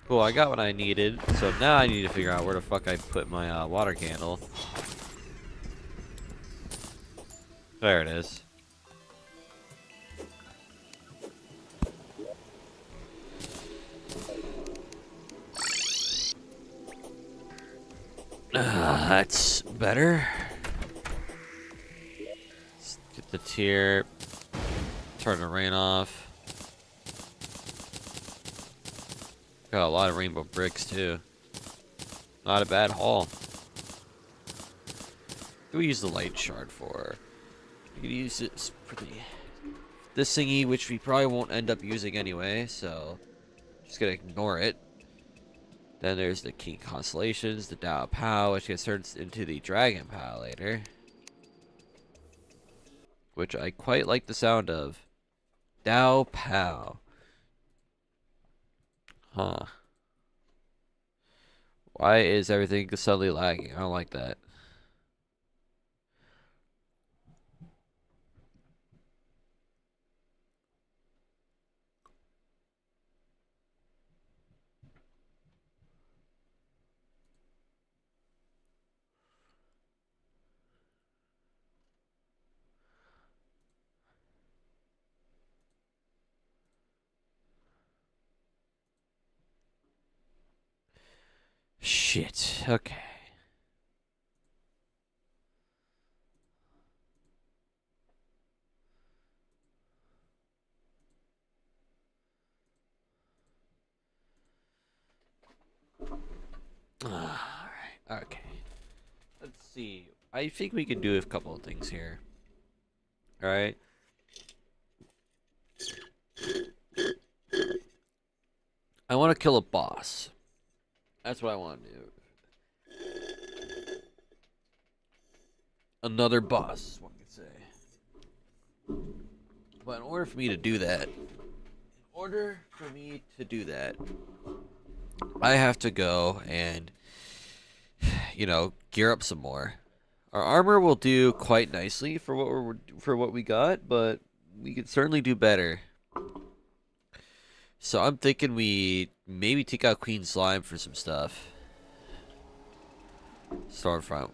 Cool, I got what I needed, so now I need to figure out where the fuck I put my water candle. There it is. That's better. Let's get the tier. Turn the rain off. Got a lot of rainbow bricks too. Not a bad haul. What do we use the light shard for? We could use it for this thingy, which we probably won't end up using anyway, so just gonna ignore it. Then there's the King Constellations, the Dao Pow, which gets turned into the Dragon Pow later. Which I quite like the sound of. Dao Pow. Huh. Why is everything suddenly lagging? I don't like that. Shit. Okay. Alright. Okay. Let's see. I think we can do a couple of things here. Alright. I want to kill a boss. That's what I want to do. Another boss, one could say. But in order for me to do that, I have to go and you know, gear up some more. Our armor will do quite nicely for what we got, but we could certainly do better. So I'm thinking we maybe take out Queen Slime for some stuff. Stormfront.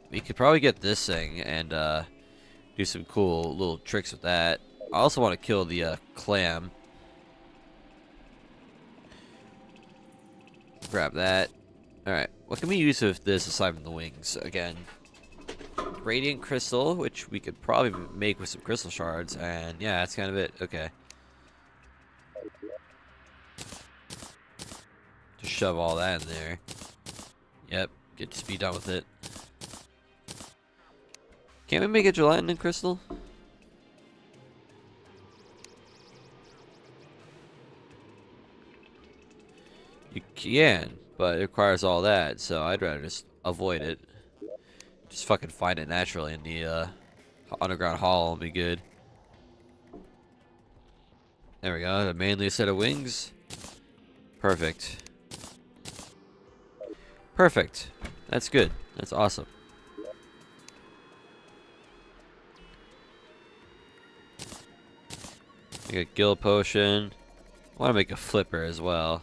We could probably get this thing and do some cool little tricks with that. I also want to kill the clam. Grab that. Alright, what can we use with this aside from the wings? Again, Radiant Crystal, which we could probably make with some crystal shards, and yeah, that's kind of it. Okay. Just shove all that in there. Yep, get to be done with it. Can't we make a gelatin crystal? You can, but it requires all that, so I'd rather just avoid it. Just fucking find it naturally in the underground hall will be good. There we go, mainly a set of wings. Perfect. Perfect. That's good. That's awesome. Make a gill potion. I want to make a flipper as well.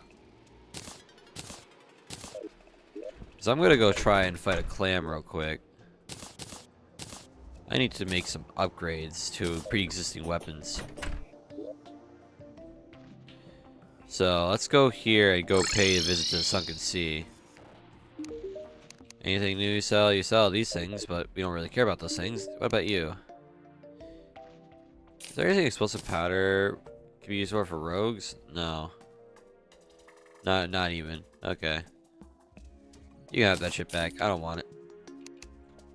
So I'm going to go try and fight a clam real quick. I need to make some upgrades to pre-existing weapons. So let's go here and go pay a visit to the Sunken Sea. Anything new you sell? You sell these things, but we don't really care about those things. What about you? Is there anything explosive powder can be used for rogues? No. Not even. Okay. You can have that shit back. I don't want it.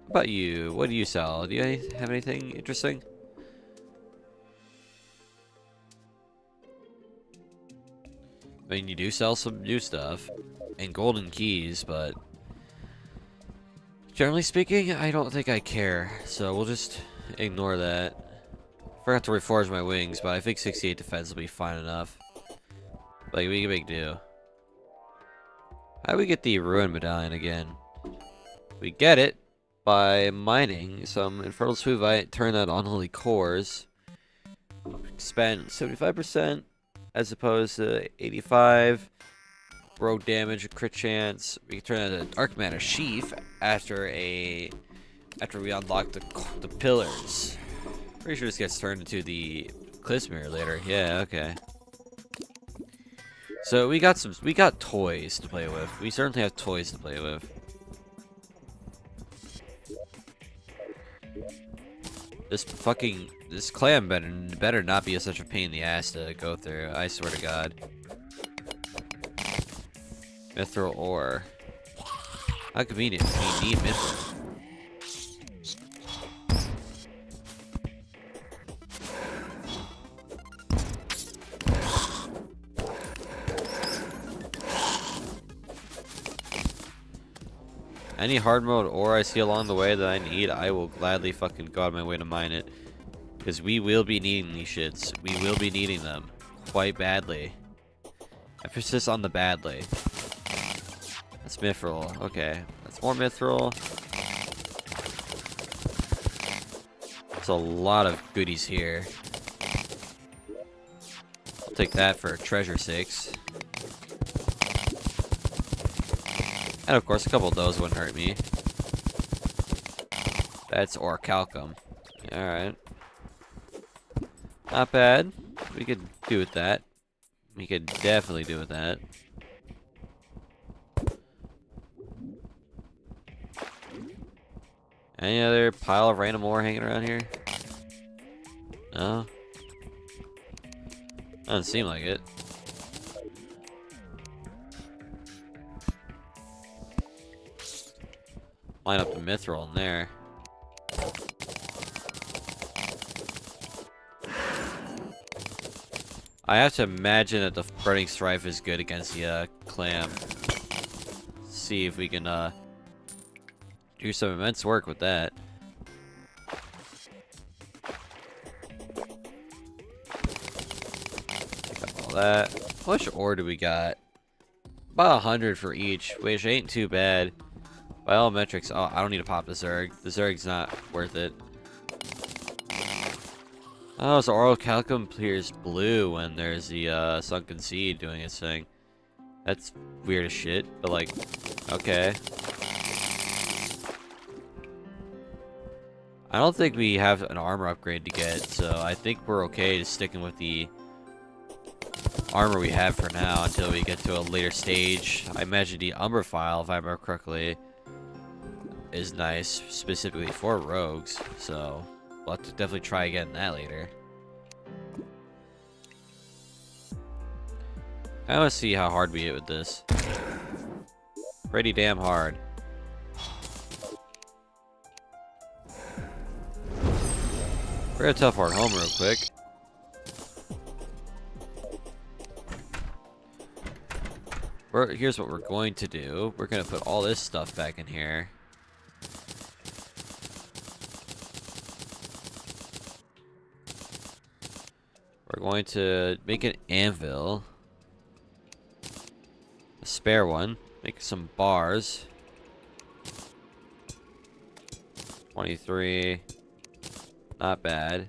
What about you? What do you sell? Do you have anything interesting? I mean, you do sell some new stuff and golden keys, but generally speaking, I don't think I care. So we'll just ignore that. Forgot to reforge my wings, but I think 68 defense will be fine enough. Like, we can make do. How do we get the Ruin Medallion again? We get it by mining some Infernal Smoothite, turn that on Unholy Cores. Spend 75% as opposed to 85. Rogue damage, crit chance. We can turn that into Dark Matter Sheath after we unlock the pillars. Pretty sure this gets turned into the Cliffs Mirror later. Yeah, okay. So we got toys to play with. We certainly have toys to play with. This clam better not be such a pain in the ass to go through. I swear to God. Mithril ore. How convenient. We need mithril. Any hard mode ore I see along the way that I need, I will gladly fucking go out of my way to mine it. Because we will be needing these shits. We will be needing them. Quite badly. Emphasis on the badly. That's mithril. Okay. That's more mithril. There's a lot of goodies here. I'll take that for treasure sakes. And of course, a couple of those wouldn't hurt me. That's orichalcum. Alright. Not bad. We could do with that. We could definitely do with that. Any other pile of random ore hanging around here? No? Doesn't seem like it. Line up the mithril in there. I have to imagine that the Burning Strife is good against the clam. See if we can do some immense work with that. Pick up all that. How much ore do we got? About 100 for each, which ain't too bad. By all metrics, oh, I don't need to pop the Zerg. The Zerg's not worth it. Oh, so Oral Calico appears blue when there's the Sunken Seed doing its thing. That's weird as shit, but like, okay. I don't think we have an armor upgrade to get, so I think we're okay just sticking with the armor we have for now until we get to a later stage. I imagine the Umberfile, if I remember correctly, is nice, specifically for rogues, so we'll have to definitely try getting that later. I want to see how hard we hit with this. Pretty damn hard. We're gonna tough hard home real quick. Here's what we're going to do. We're gonna put all this stuff back in here. We're going to make an anvil. A spare one. Make some bars. 23. Not bad.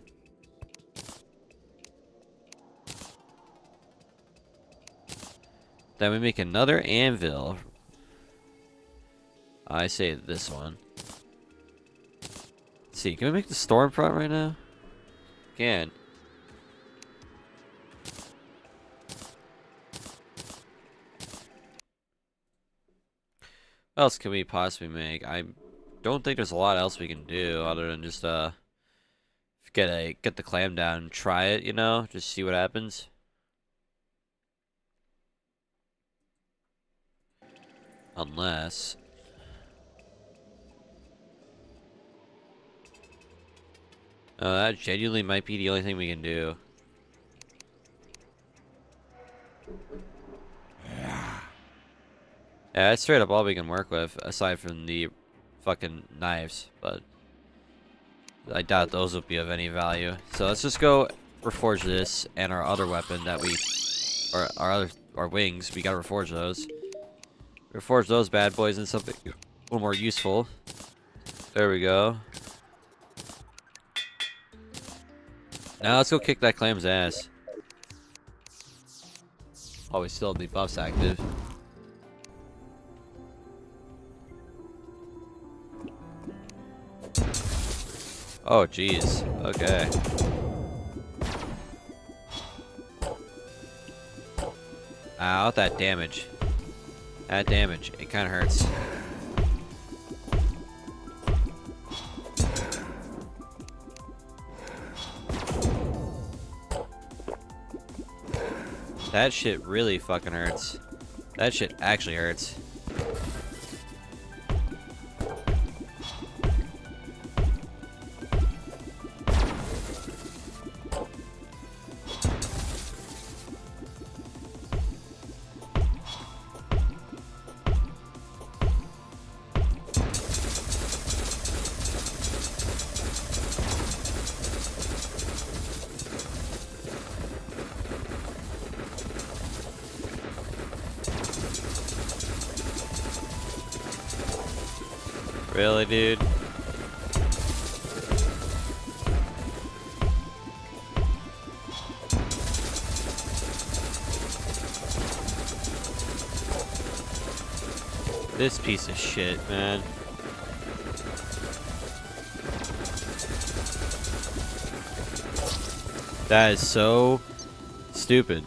Then we make another anvil. I say this one. Let's see, can we make the Stormfront right now? Can. What else can we possibly make? I don't think there's a lot else we can do other than just get the clam down and try it, you know, just see what happens. Unless that genuinely might be the only thing we can do. Yeah, that's straight up all we can work with, aside from the fucking knives, but I doubt those will be of any value. So let's just go reforge this and our other weapon that we, or our wings. We gotta reforge those. Reforge those bad boys into something a little more useful. There we go. Now let's go kick that clam's ass. Oh, we still have the buffs active. Oh, jeez. Okay. Ow, that damage. That damage. It kind of hurts. That shit really fucking hurts. That shit actually hurts. Really, dude? This piece of shit, man. That is so stupid.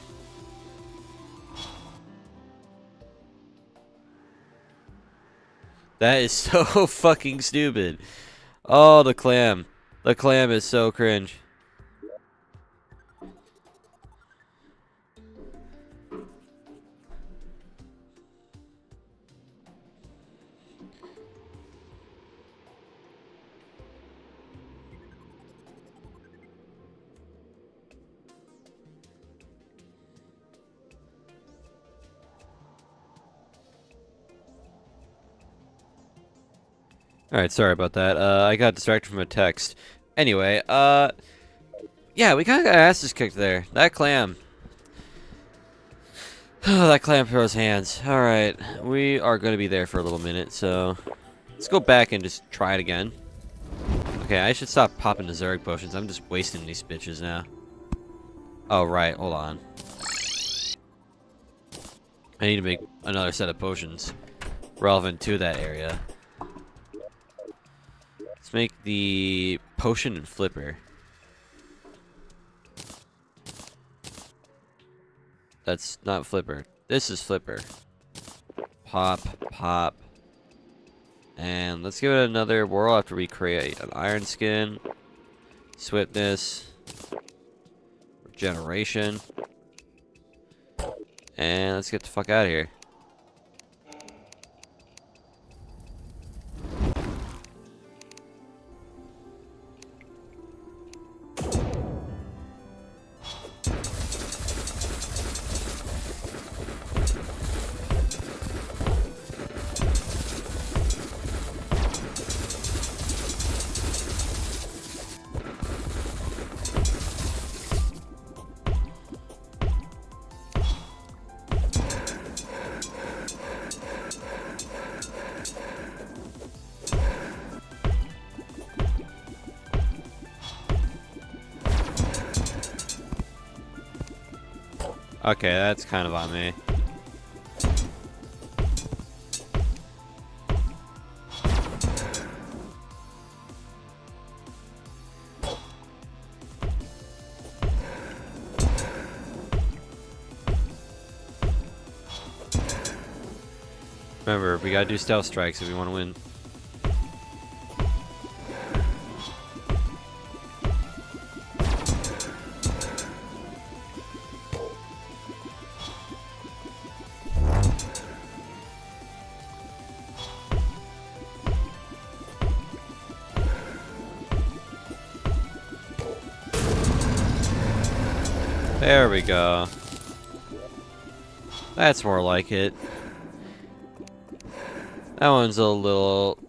That is so fucking stupid. Oh, the clam. The clam is so cringe. Alright, sorry about that. I got distracted from a text. Anyway, yeah, we kinda got our asses kicked there. That clam. Oh, that clam throws hands. Alright, we are gonna be there for a little minute, so Let's go back and just try it again. Okay, I should stop popping the Zerg potions. I'm just wasting these bitches now. Oh, right. Hold on. I need to make another set of potions relevant to that area. Let's make the potion and flipper. That's not flipper. This is flipper. Pop, pop. And let's give it another whirl after we create an iron skin. Swiftness. Regeneration. And let's get the fuck out of here. Okay, that's kind of on me. Remember, we gotta do stealth strikes if we want to win. There we go. That's more like it. That one's a little...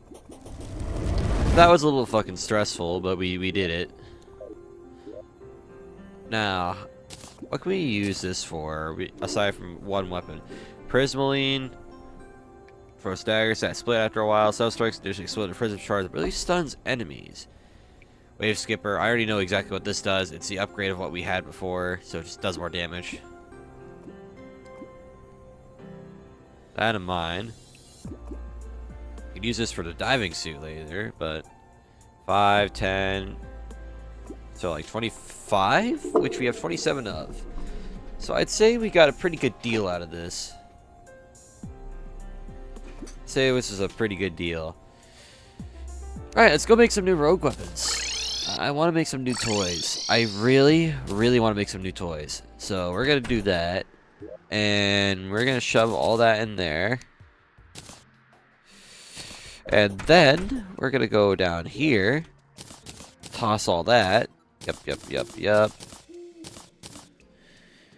That was a little fucking stressful, but we did it. Now, what can we use this for, aside from one weapon? Prismaline. Throw daggers that split after a while. Self strikes additionally explode the prism charge that really stuns enemies. Wave Skipper. I already know exactly what this does. It's the upgrade of what we had before, so it just does more damage. That in mind. You could use this for the diving suit later, but 5, 10, so like 25, which we have 27 of. So I'd say we got a pretty good deal out of this. Say this is a pretty good deal. Alright, let's go make some new rogue weapons. I want to make some new toys. I really, really want to make some new toys. So we're going to do that. And we're going to shove all that in there. And then we're going to go down here. Toss all that. Yep.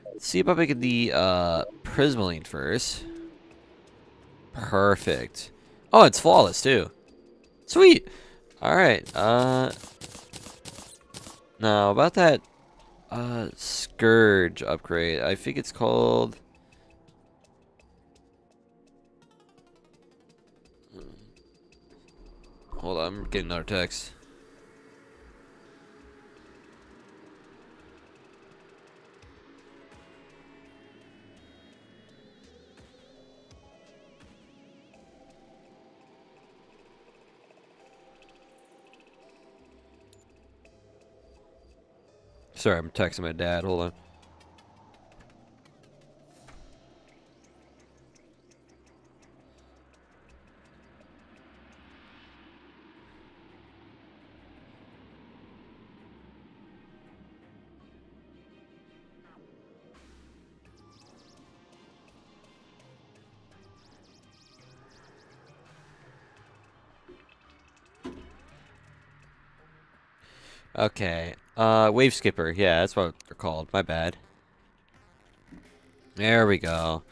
Let's see about making the Prismaline first. Perfect. Oh, it's flawless too. Sweet. Alright. Now about that Scourge upgrade. I think it's called... Hold on, I'm getting another text. Sorry, I'm texting my dad. Hold on. Okay. Wave Skipper. Yeah, that's what they're called. My bad. There we go.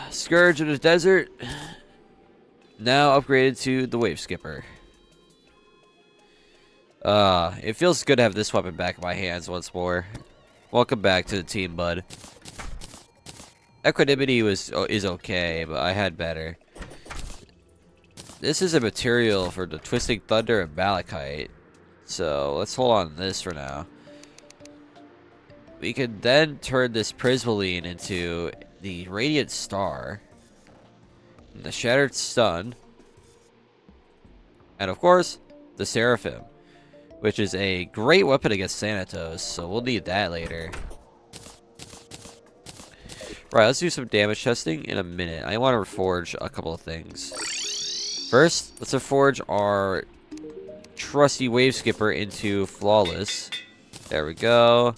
Scourge of the Desert. Now upgraded to the Wave Skipper. It feels good to have this weapon back in my hands once more. Welcome back to the team, bud. Equanimity is okay, but I had better. This is a material for the Twisting Thunder and Malachite. So let's hold on to this for now. We can then turn this Prismaline into the Radiant Star, the Shattered Stun, and of course, the Seraphim, which is a great weapon against Thanatos, so we'll need that later. Right, let's do some damage testing in a minute. I want to reforge a couple of things. First, let's reforge our trusty Wave Skipper into Flawless. There we go.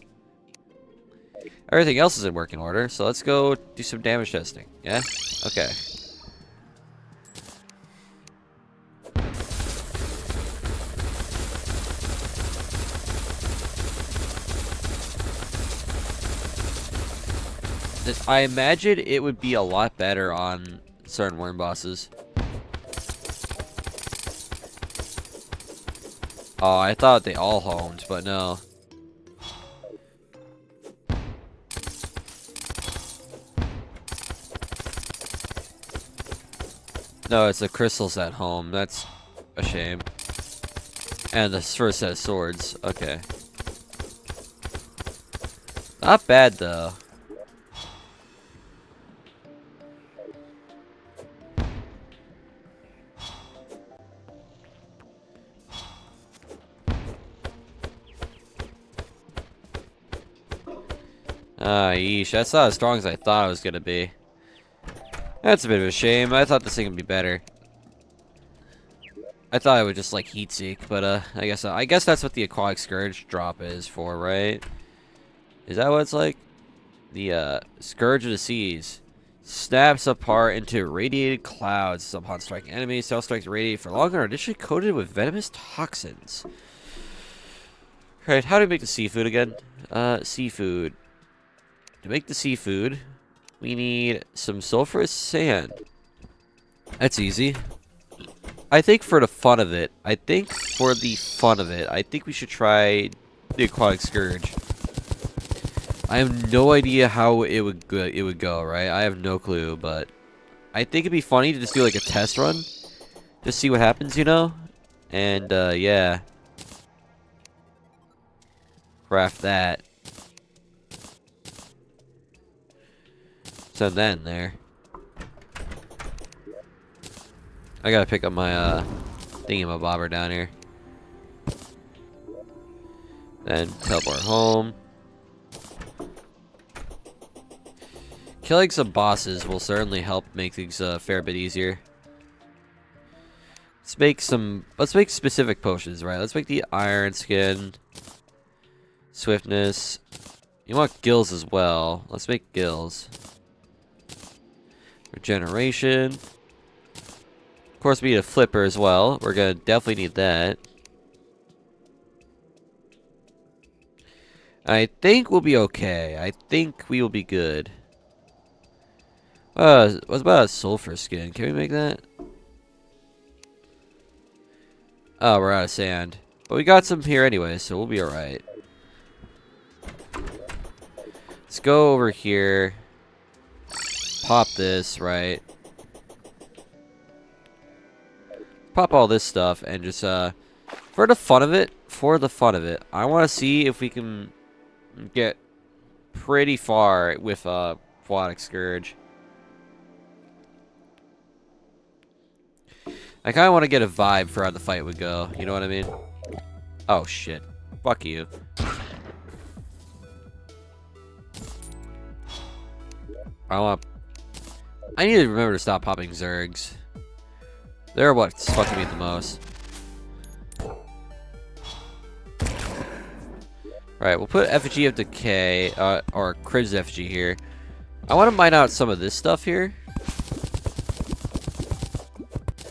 Everything else is in working order, so let's go do some damage testing. Yeah? Okay. I imagine it would be a lot better on certain worm bosses. Oh, I thought they all homed, but no. No, it's the crystals at home. That's a shame. And the first set of swords. Okay. Not bad, though. Ah, yeesh. That's not as strong as I thought it was gonna be. That's a bit of a shame. I thought this thing would be better. I thought it would just like heat seek, but I guess that's what the Aquatic Scourge drop is for, right? Is that what it's like? The Scourge of the Seas snaps apart into radiated clouds upon striking enemies. Self strikes radiate for longer, additionally coated with venomous toxins. Right, how do we make the seafood again? Seafood. To make the seafood, we need some sulfurous sand. That's easy. I think for the fun of it, I think we should try the Aquatic Scourge. I have no idea how it would go, right? I have no clue, but I think it'd be funny to just do like a test run. Just see what happens, you know? And, yeah. Craft that. Send that in there. I gotta pick up my thingamabobber down here. Then teleport home. Killing some bosses will certainly help make things a fair bit easier. Let's make specific potions, right? Let's make the iron skin. Swiftness. You want gills as well. Let's make gills. Regeneration. Of course, we need a flipper as well. We're gonna definitely need that. I think we'll be okay. I think we will be good. What about a sulfur skin? Can we make that? Oh, we're out of sand. But we got some here anyway, so we'll be alright. Let's go over here. Pop this, right? Pop all this stuff and just, for the fun of it, I want to see if we can get pretty far with, Aquatic Scourge. I kind of want to get a vibe for how the fight would go. You know what I mean? Oh, shit. Fuck you. I need to remember to stop popping Zergs. They're what's fucking me the most. Right, we'll put Effigy of Decay, or Crib's Effigy here. I want to mine out some of this stuff here.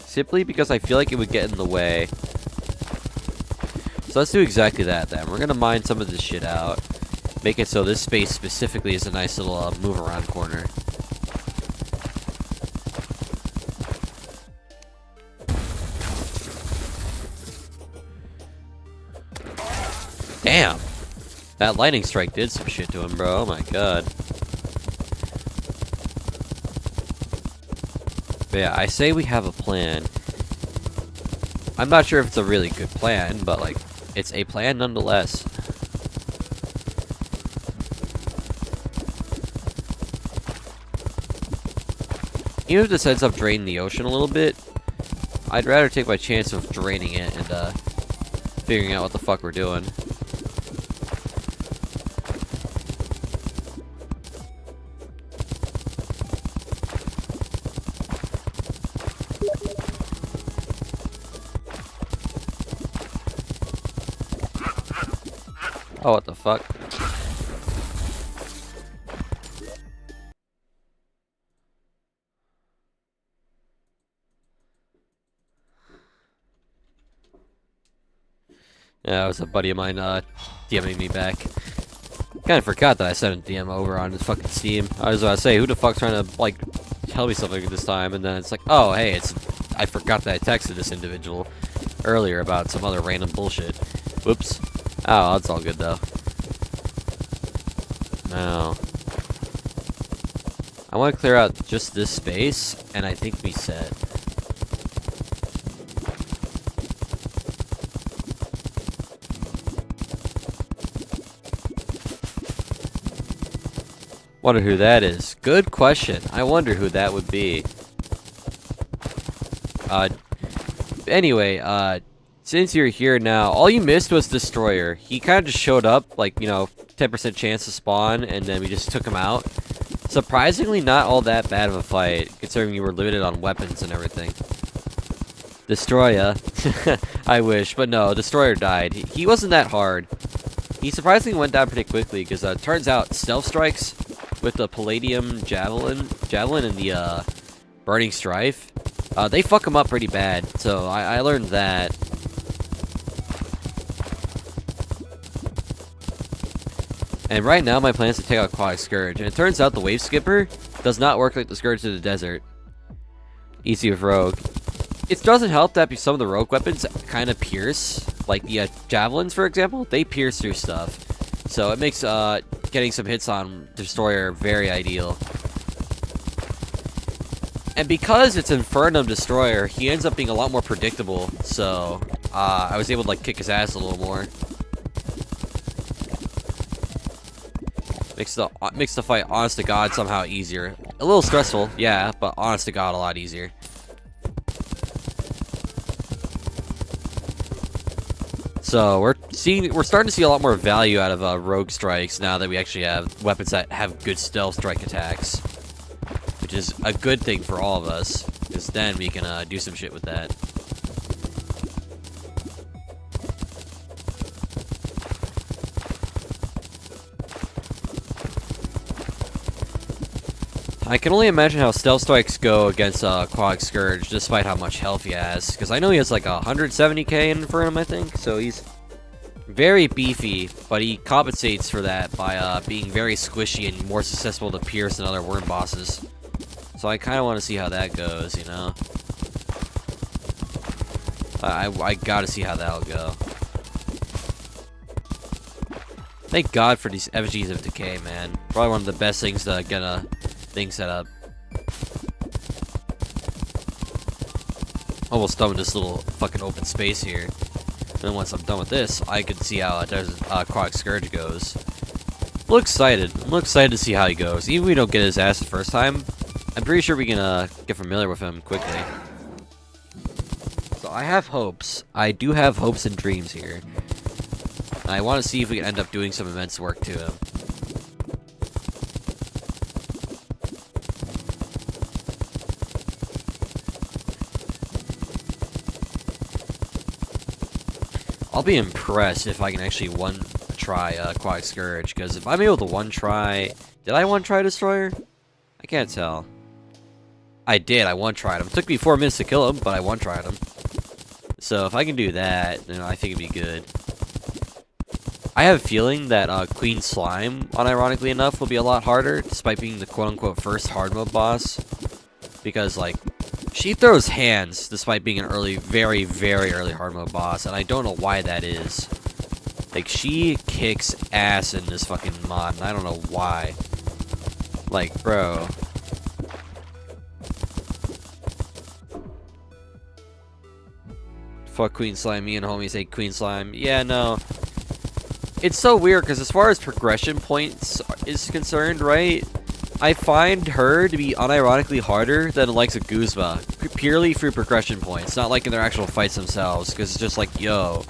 Simply because I feel like it would get in the way. So let's do exactly that then. We're going to mine some of this shit out. Make it so this space specifically is a nice little move around corner. Damn! That lightning strike did some shit to him, bro. Oh my god. But yeah, I say we have a plan. I'm not sure if it's a really good plan, but like, it's a plan nonetheless. Even if this ends up draining the ocean a little bit, I'd rather take my chance of draining it and figuring out what the fuck we're doing. Oh, what the fuck? Yeah, it was a buddy of mine DMing me back. Kinda forgot that I sent a DM over on his fucking Steam. I was about to say, who the fuck's trying to, like, tell me something this time? And then it's like, oh, hey, I forgot that I texted this individual earlier about some other random bullshit. Whoops. Oh, that's all good, though. Now, I want to clear out just this space, and I think we set. Wonder who that is. Good question. I wonder who that would be. Anyway, since you're here now, all you missed was Destroyer. He kind of just showed up, like, 10% chance to spawn, and then we just took him out. Surprisingly, not all that bad of a fight, considering you were limited on weapons and everything. Destroyer. I wish, but no, Destroyer died. He wasn't that hard. He surprisingly went down pretty quickly, because turns out stealth strikes with the Palladium Javelin and the Burning Strife, they fuck him up pretty bad, so I learned that. And right now my plan is to take out Aquatic Scourge, and it turns out the Wave Skipper does not work like the Scourge of the Desert. Easy with Rogue. It doesn't help that some of the Rogue weapons kind of pierce, like the Javelins, for example, they pierce through stuff. So it makes getting some hits on Destroyer very ideal. And because it's Infernum Destroyer, he ends up being a lot more predictable, so I was able to like kick his ass a little more. Makes the fight, honest to God, somehow easier. A little stressful, yeah, but honest to God, a lot easier. So we're starting to see a lot more value out of Rogue Strikes now that we actually have weapons that have good stealth strike attacks, which is a good thing for all of us, because then we can do some shit with that. I can only imagine how stealth strikes go against Aquatic Scourge, despite how much health he has. Because I know he has like 170k in Infernum, I think. So he's very beefy, but he compensates for that by being very squishy and more susceptible to pierce than other worm bosses. So I kind of want to see how that goes, you know? I gotta see how that'll go. Thank God for these effigies of decay, man. Probably one of the best things to get a thing set up. Almost done with this little fucking open space here. And then once I'm done with this, I can see how Aquatic Scourge goes. I'm excited. I'm excited to see how he goes. Even if we don't get his ass the first time, I'm pretty sure we can get familiar with him quickly. So I have hopes. I do have hopes and dreams here. I want to see if we can end up doing some immense work to him. I'll be impressed if I can actually one-try Aquatic Scourge, because if I'm able to one-try... Did I one-try Destroyer? I can't tell. I did, I one-tried him. It took me 4 minutes to kill him, but I one-tried him. So if I can do that, then I think it'd be good. I have a feeling that Queen Slime, unironically enough, will be a lot harder, despite being the quote-unquote first hard mode boss. Because, like, she throws hands, despite being an early, very, very early hard mode boss, and I don't know why that is. Like, she kicks ass in this fucking mod, and I don't know why. Like, bro. Fuck Queen Slime. Me and homies hate Queen Slime. Yeah, no. It's so weird because as far as progression points is concerned, right? I find her to be unironically harder than the likes of Guzma, purely through progression points, not like in their actual fights themselves, because it's just like, yo,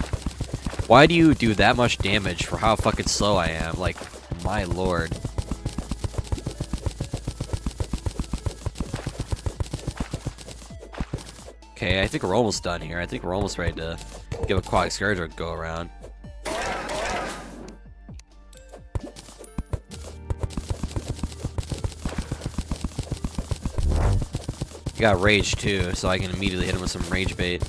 why do you do that much damage for how fucking slow I am? Like, my lord. Okay, I think we're almost done here. I think we're almost ready to give Aquatic Scourge a go around. You got Rage too, so I can immediately hit him with some Rage Bait.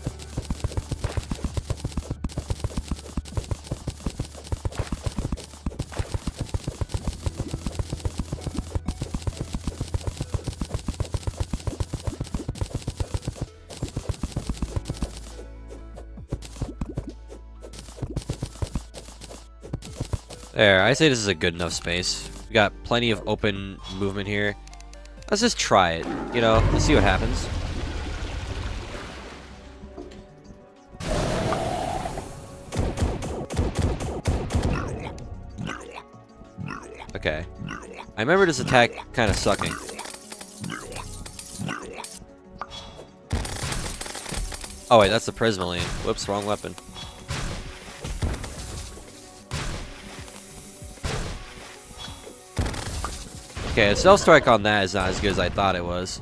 There, I say this is a good enough space. We got plenty of open movement here. Let's just try it, you know, let's see what happens. Okay. I remember this attack kind of sucking. Oh wait, that's the Prismaline. Whoops, wrong weapon. Okay, a Stealth Strike on that is not as good as I thought it was.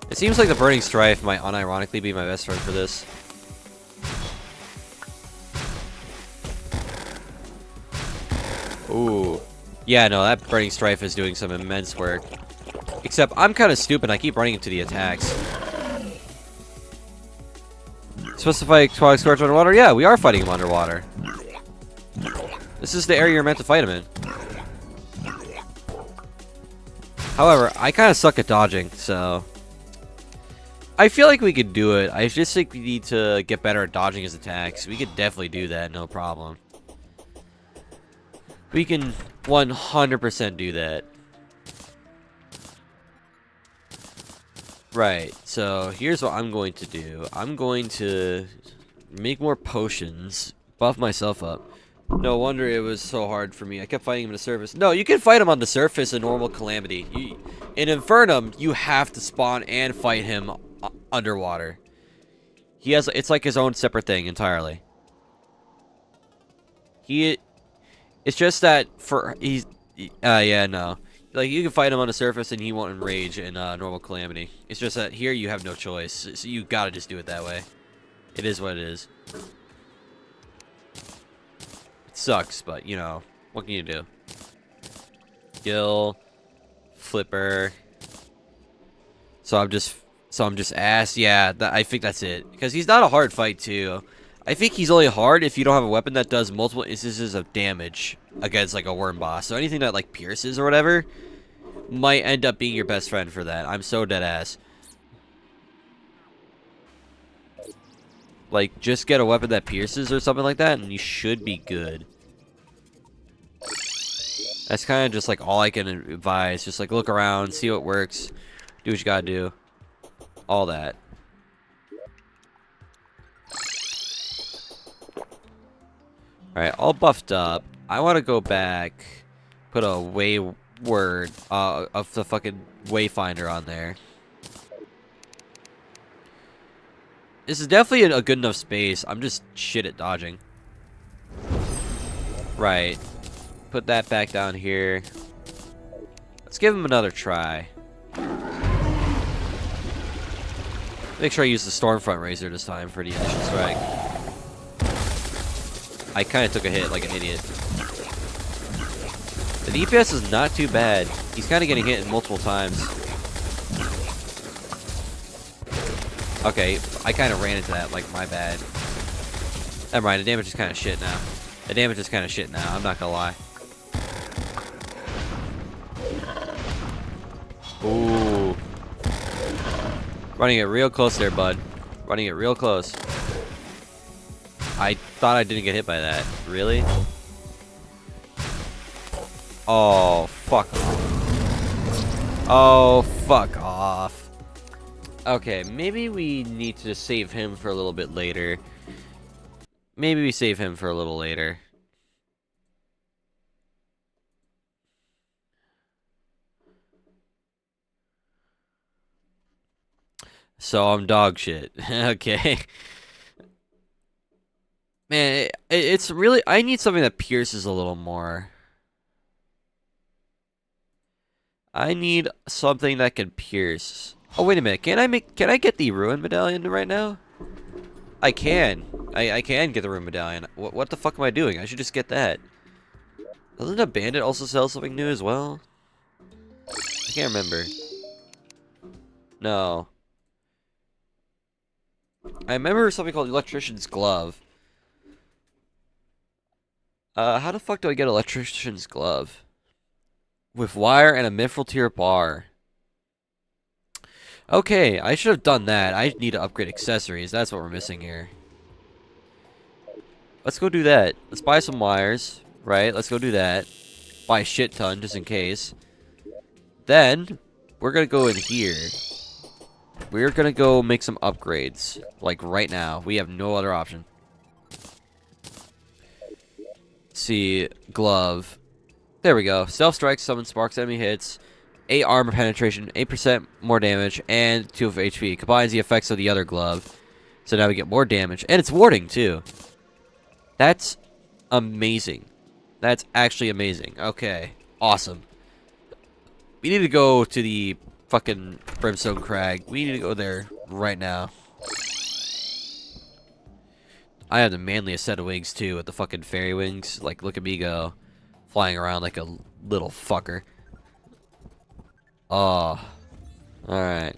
It seems like the Burning Strife might unironically be my best friend for this. Ooh. Yeah, no, that Burning Strife is doing some immense work. Except, I'm kind of stupid, I keep running into the attacks. Specify Aquatic Scourge underwater? Yeah, we are fighting him underwater. This is the area you're meant to fight him in. However, I kind of suck at dodging, so... I feel like we could do it. I just think we need to get better at dodging his attacks. We could definitely do that, no problem. We can 100% do that. Right, so here's what I'm going to do. I'm going to make more potions, buff myself up. No wonder it was so hard for me. I kept fighting him on the surface. No, you can fight him on the surface in normal Calamity. In Infernum, you have to spawn and fight him underwater. He has, it's like his own separate thing entirely. It's just that yeah, no. Like, you can fight him on the surface and he won't enrage in normal Calamity. It's just that here you have no choice. So you gotta just do it that way. It is what it is. Sucks, but you know, what can you do? Gill, Flipper. So I'm just ass. Yeah, I think that's it. Because he's not a hard fight too. I think he's only hard if you don't have a weapon that does multiple instances of damage against like a worm boss. So anything that like pierces or whatever might end up being your best friend for that. I'm so dead ass. Like, just get a weapon that pierces or something like that, and you should be good. That's kind of just, like, all I can advise. Just, like, look around, see what works, do what you gotta do. All that. Alright, all buffed up. I want to go back, put a wayward, of the fucking Wayfinder on there. This is definitely a good enough space. I'm just shit at dodging. Right. Put that back down here. Let's give him another try. Make sure I use the Stormfront Razor this time for the initial strike. I kind of took a hit like an idiot. The DPS is not too bad. He's kind of getting hit multiple times. Okay, I kind of ran into that, like, my bad. Never mind, the damage is kind of shit now. The damage is kind of shit now, I'm not gonna lie. Ooh. Running it real close there, bud. Running it real close. I thought I didn't get hit by that. Really? Oh, fuck off. Oh, fuck off. Okay, maybe we need to save him for a little bit later. Maybe we save him for a little later. So I'm dog shit. Okay. Man, it's really... I need something that pierces a little more. I need something that can pierce. Oh, wait a minute. Can I get the Ruin Medallion right now? I can. I can get the Ruin Medallion. What the fuck am I doing? I should just get that. Doesn't a bandit also sell something new as well? I can't remember. No. I remember something called Electrician's Glove. How the fuck do I get Electrician's Glove? With wire and a mithril tier bar. Okay, I should have done that. I need to upgrade accessories. That's what we're missing here. Let's go do that. Let's buy some wires, right? Let's go do that. Buy a shit ton, just in case. Then, we're gonna go in here. We're gonna go make some upgrades. Like, right now. We have no other option. See, glove. There we go. Self-strike, summon sparks, enemy hits. 8 armor penetration, 8% more damage, and 2 of HP. Combines the effects of the other glove. So now we get more damage. And it's warding, too. That's amazing. That's actually amazing. Okay. Awesome. We need to go to the fucking Brimstone Crag. We need to go there right now. I have the manliest set of wings, too, with the fucking fairy wings. Like, look at me go. Flying around like a little fucker. Oh. Alright.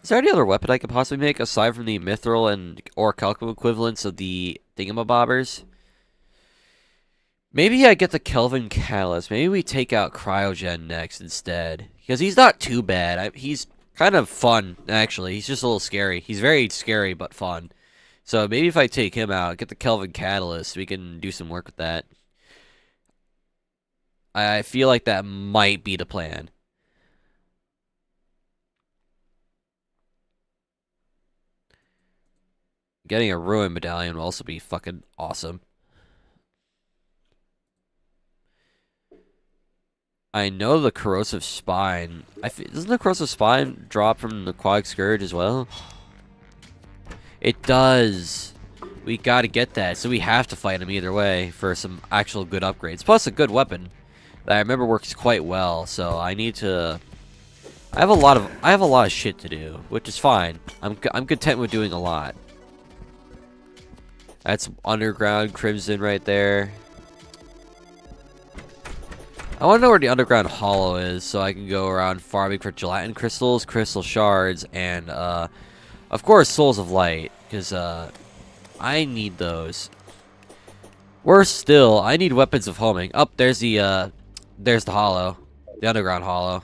Is there any other weapon I could possibly make aside from the mithril and or calculum equivalents of the thingamabobbers? Maybe I get the Kelvin Catalyst. Maybe we take out Cryogen next instead. Because he's not too bad. He's kind of fun, actually. He's just a little scary. He's very scary, but fun. So maybe if I take him out, get the Kelvin Catalyst, we can do some work with that. I feel like that might be the plan. Getting a Ruin Medallion will also be fucking awesome. I know the Corrosive Spine. Doesn't the Corrosive Spine drop from the Quag Scourge as well? It does. We gotta get that, so we have to fight him either way for some actual good upgrades. Plus a good weapon that I remember works quite well, so I need to... I have a lot of shit to do, which is fine. I'm content with doing a lot. That's Underground Crimson right there. I want to know where the Underground Hollow is, so I can go around farming for gelatin crystals, crystal shards, and of course Souls of Light, because I need those. Worse still, I need Weapons of Homing. Oh, there's the Hollow, the Underground Hollow.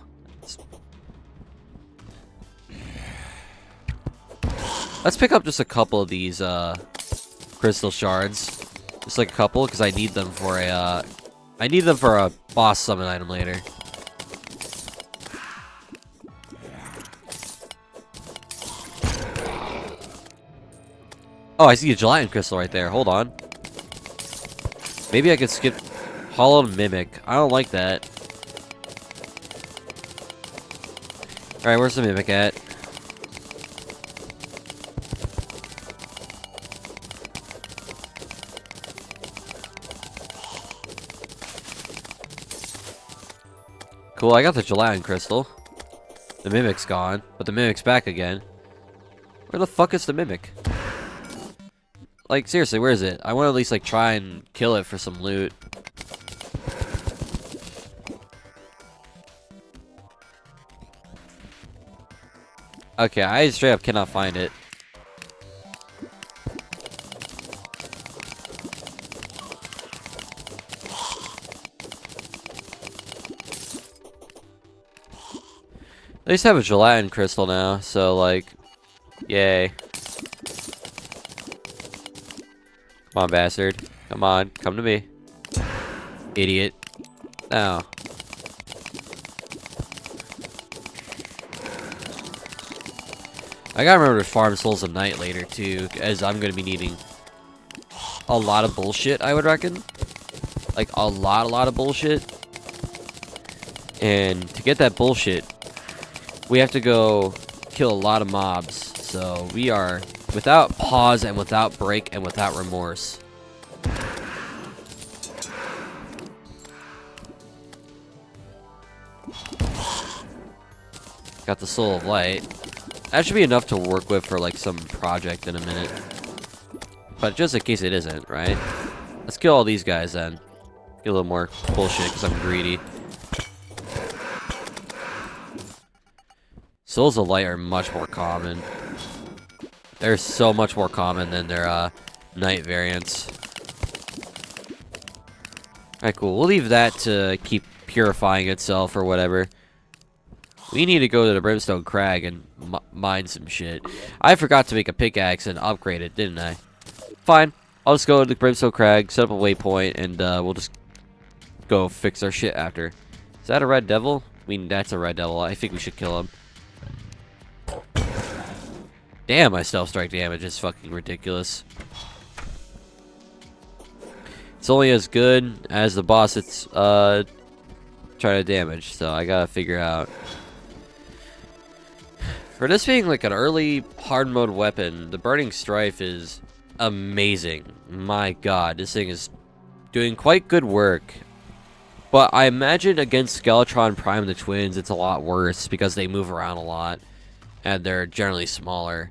Let's pick up just a couple of these crystal shards, just like a couple, because I need them for a boss summon item later. Oh, I see a gelatin crystal right there. Hold on. Maybe I could skip Hollowed Mimic. I don't like that. Alright, where's the Mimic at? Cool, I got the gelatin crystal. The Mimic's gone, but the Mimic's back again. Where the fuck is the Mimic? Like, seriously, where is it? I want to at least, like, try and kill it for some loot. Okay, I straight up cannot find it. At least have a gelatin crystal now, so, like, yay. Come on, bastard. Come on, come to me. Idiot. Now. I gotta remember to farm Souls of Night later too, as I'm gonna be needing a lot of bullshit, I would reckon. Like a lot of bullshit. And to get that bullshit, we have to go kill a lot of mobs. So we are without pause and without break and without remorse. Got the Soul of Light. That should be enough to work with for like some project in a minute. But just in case it isn't, right? Let's kill all these guys then. Get a little more bullshit because I'm greedy. Souls of Light are much more common. They're so much more common than their night variants. Alright, cool. We'll leave that to keep purifying itself or whatever. We need to go to the Brimstone Crag and mine some shit. I forgot to make a pickaxe and upgrade it, didn't I? Fine. I'll just go to the Brimstone Crag, set up a waypoint, and we'll just go fix our shit after. Is that a red devil? I mean, that's a red devil. I think we should kill him. Damn, my stealth strike damage is fucking ridiculous. It's only as good as the boss it's trying to damage, so I gotta figure out. For this being like an early hard mode weapon, the Burning Strife is amazing. My god, this thing is doing quite good work. But I imagine against Skeletron Prime the Twins, it's a lot worse because they move around a lot. And they're generally smaller.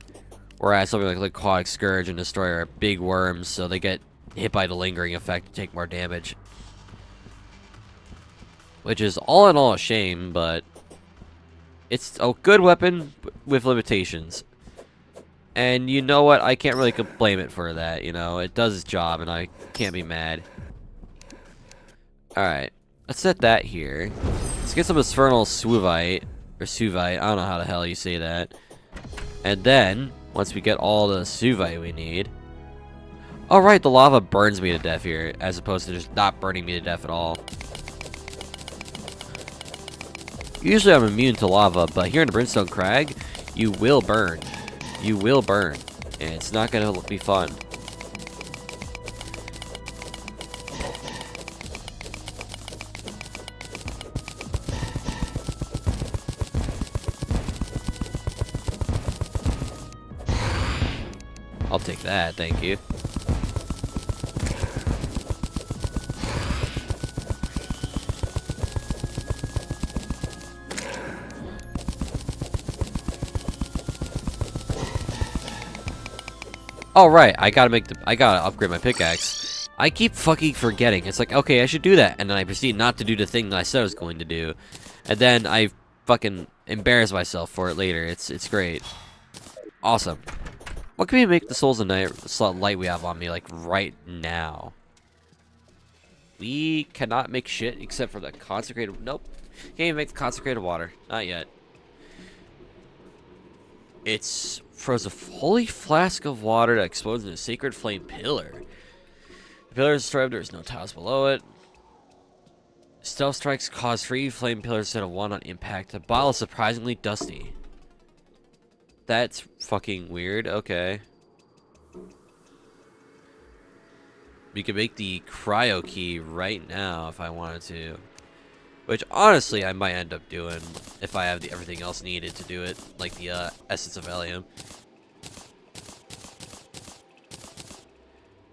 Whereas something like Aquatic Scourge and Destroyer are big worms, so they get hit by the lingering effect and take more damage. Which is all in all a shame, but it's a good weapon with limitations. And you know what? I can't really blame it for that, you know? It does its job, and I can't be mad. Alright. Let's set that here. Let's get some Infernal Swuvite. Or Suvite, I don't know how the hell you say that. And then, once we get all the Suvite we need... Oh right, the lava burns me to death here, as opposed to just not burning me to death at all. Usually I'm immune to lava, but here in the Brimstone Crag, you will burn. You will burn. And it's not gonna be fun. I'll take that, thank you. Oh right, I gotta upgrade my pickaxe. I keep fucking forgetting. It's like, okay, I should do that, and then I proceed not to do the thing that I said I was going to do. And then I fucking embarrass myself for it later. It's great. Awesome. What can we make the Souls of Light we have on me, like, right now? We cannot make shit except for the consecrated... Nope. Can't even make the consecrated water. Not yet. It's froze a holy flask of water that explodes in a sacred flame pillar. The pillar is destroyed, there is no tiles below it. Stealth strikes cause 3 flame pillars instead of 1 on impact. The bottle is surprisingly dusty. That's fucking weird. Okay. We could make the cryo key right now if I wanted to. Which, honestly, I might end up doing if I have everything else needed to do it. Like the Essence of Helium.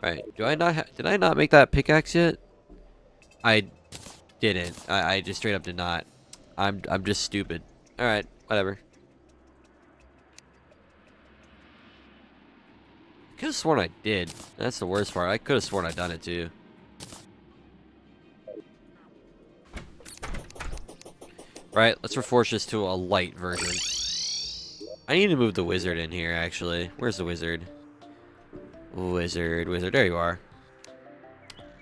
Right. Did I not make that pickaxe yet? I didn't. I just straight up did not. I'm just stupid. Alright, whatever. I could have sworn I did. That's the worst part. I could have sworn I done it too. Right, let's reforge this to a light version. I need to move the wizard in here, actually. Where's the wizard? Wizard. There you are.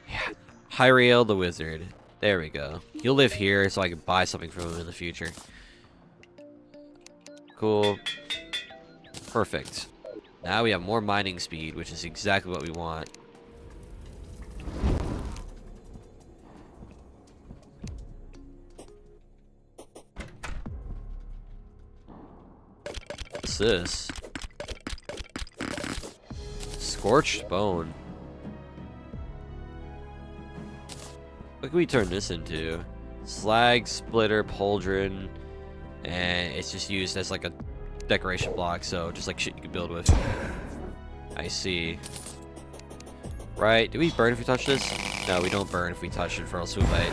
Yeah. Hyrael the wizard. There we go. He'll live here so I can buy something from him in the future. Cool. Perfect. Now we have more mining speed, which is exactly what we want. What's this? Scorched bone. What can we turn this into? Slag, splitter, pauldron, and it's just used as like a decoration block, so just like shit you can build with. I see. Right, do we burn if we touch this? No, we don't burn if we touch it, or else we bite.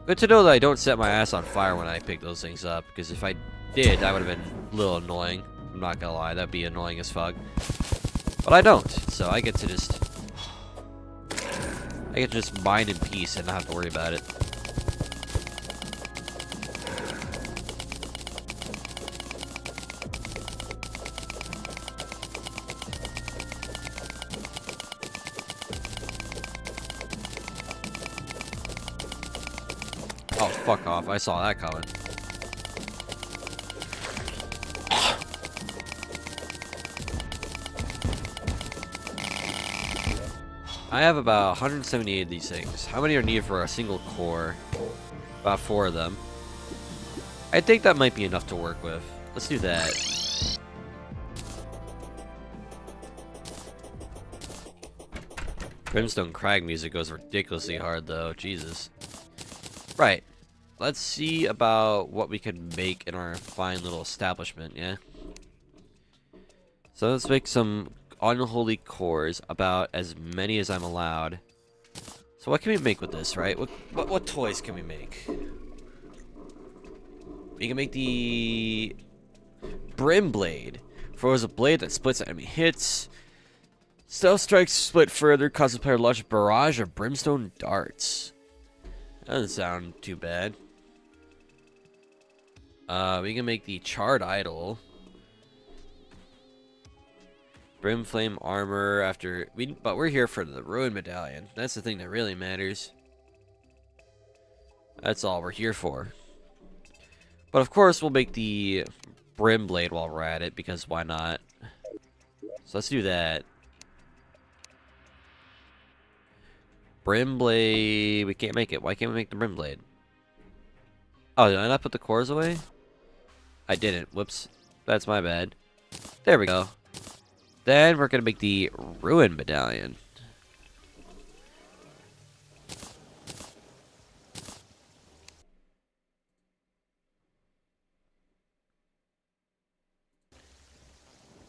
Good to know that I don't set my ass on fire when I pick those things up, because if I did, that would have been a little annoying. I'm not gonna lie, that'd be annoying as fuck. But I don't, so I get to just mine in peace and not have to worry about it. Oh, fuck off. I saw that coming. I have about 178 of these things. How many are needed for a single core? About 4 of them. I think that might be enough to work with. Let's do that. Brimstone Crag music goes ridiculously hard though. Jesus. Right. Let's see about what we can make in our fine little establishment, yeah? So let's make some unholy cores, about as many as I'm allowed. So what can we make with this, right? What toys can we make? We can make the Brim Blade. Throws a blade that splits enemy hits. Stealth strikes split further, causes player to launch a barrage of brimstone darts. That doesn't sound too bad. We can make the Charred Idol. Brimflame armor after but we're here for the Ruin Medallion. That's the thing that really matters. That's all we're here for. But of course we'll make the Brim Blade while we're at it, because why not? So let's do that. Brim Blade, we can't make it. Why can't we make the Brim Blade? Oh, did I not put the cores away? I didn't. Whoops. That's my bad. There we go. Then we're going to make the Ruin Medallion.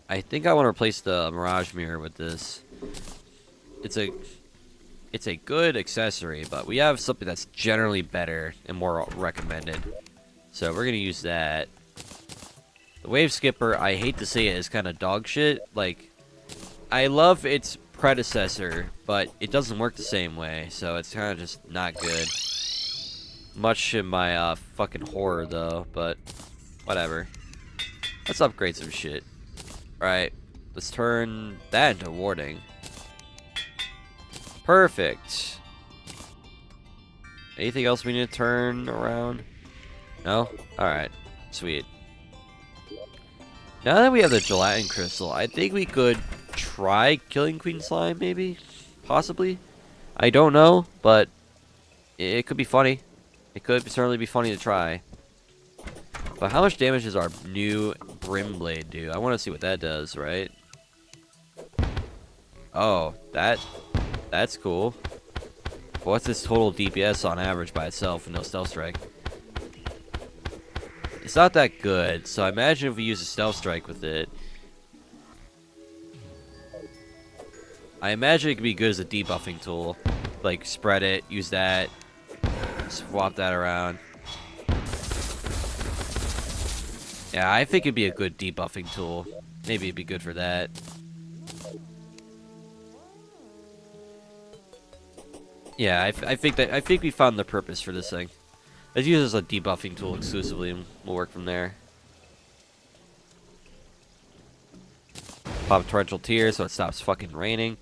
I think I want to replace the Mirage Mirror with this. It's a good accessory, but we have something that's generally better and more recommended. So we're going to use that. The Wave Skipper, I hate to say it, is kind of dog shit. Like, I love its predecessor, but it doesn't work the same way, so it's kind of just not good. Much in my fucking horror, though, but whatever. Let's upgrade some shit. Alright, let's turn that into warding. Perfect. Anything else we need to turn around? No? Alright, sweet. Now that we have the gelatin crystal, I think we could try killing Queen Slime, maybe? Possibly? I don't know, but it could be funny. It could certainly be funny to try. But how much damage does our new Brim Blade do? I want to see what that does, right? Oh, that's cool. What's this total DPS on average by itself with no stealth strike? It's not that good, so I imagine if we use a stealth strike with it, I imagine it could be good as a debuffing tool. Like, spread it, use that, swap that around. Yeah, I think it'd be a good debuffing tool. Maybe it'd be good for that. Yeah, I think we found the purpose for this thing. Let's use it as a debuffing tool exclusively, and we'll work from there. Pop torrential tears so it stops fucking raining.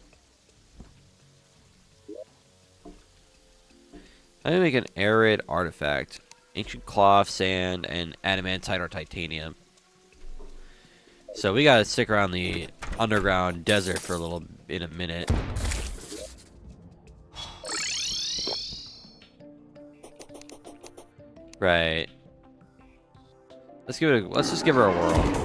I'm gonna make an arid artifact. Ancient cloth, sand, and adamantite or titanium. So we gotta stick around the underground desert for in a minute. Right. Let's just give her a whirl.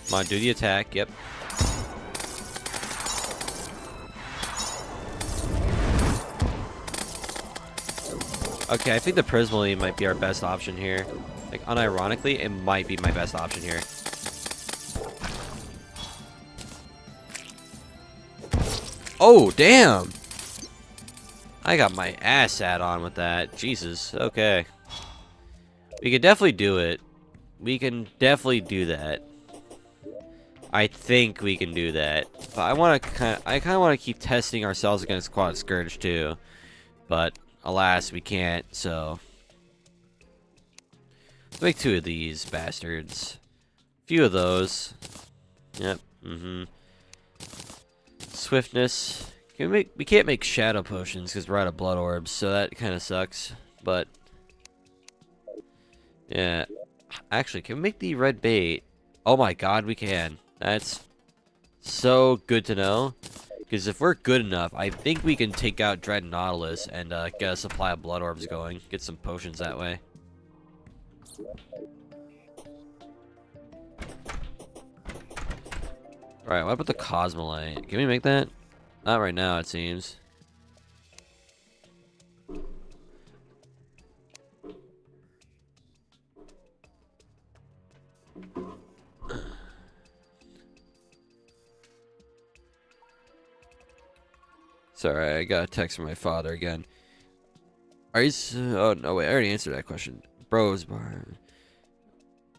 Come on, do the attack. Yep. Okay, I think the Prismally might be our best option here. Like, unironically, it might be my best option here. Oh, damn! I got my ass sat on with that. Jesus. Okay. We can definitely do it. We can definitely do that. I think we can do that. But I kind of want to keep testing ourselves against Quad Scourge too. But alas, we can't. So let's make 2 of these bastards. A few of those. Yep. Swiftness. We can't make shadow potions because we're out of blood orbs, so that kind of sucks. But yeah, actually, can we make the red bait? Oh my god, we can. That's so good to know. Because if we're good enough, I think we can take out Dread Nautilus and get a supply of blood orbs going. Get some potions that way. Alright, what about the Cosmolite? Can we make that? Not right now, it seems. Sorry, I got a text from my father again. Are you... Oh, no, wait, I already answered that question. Bros bar.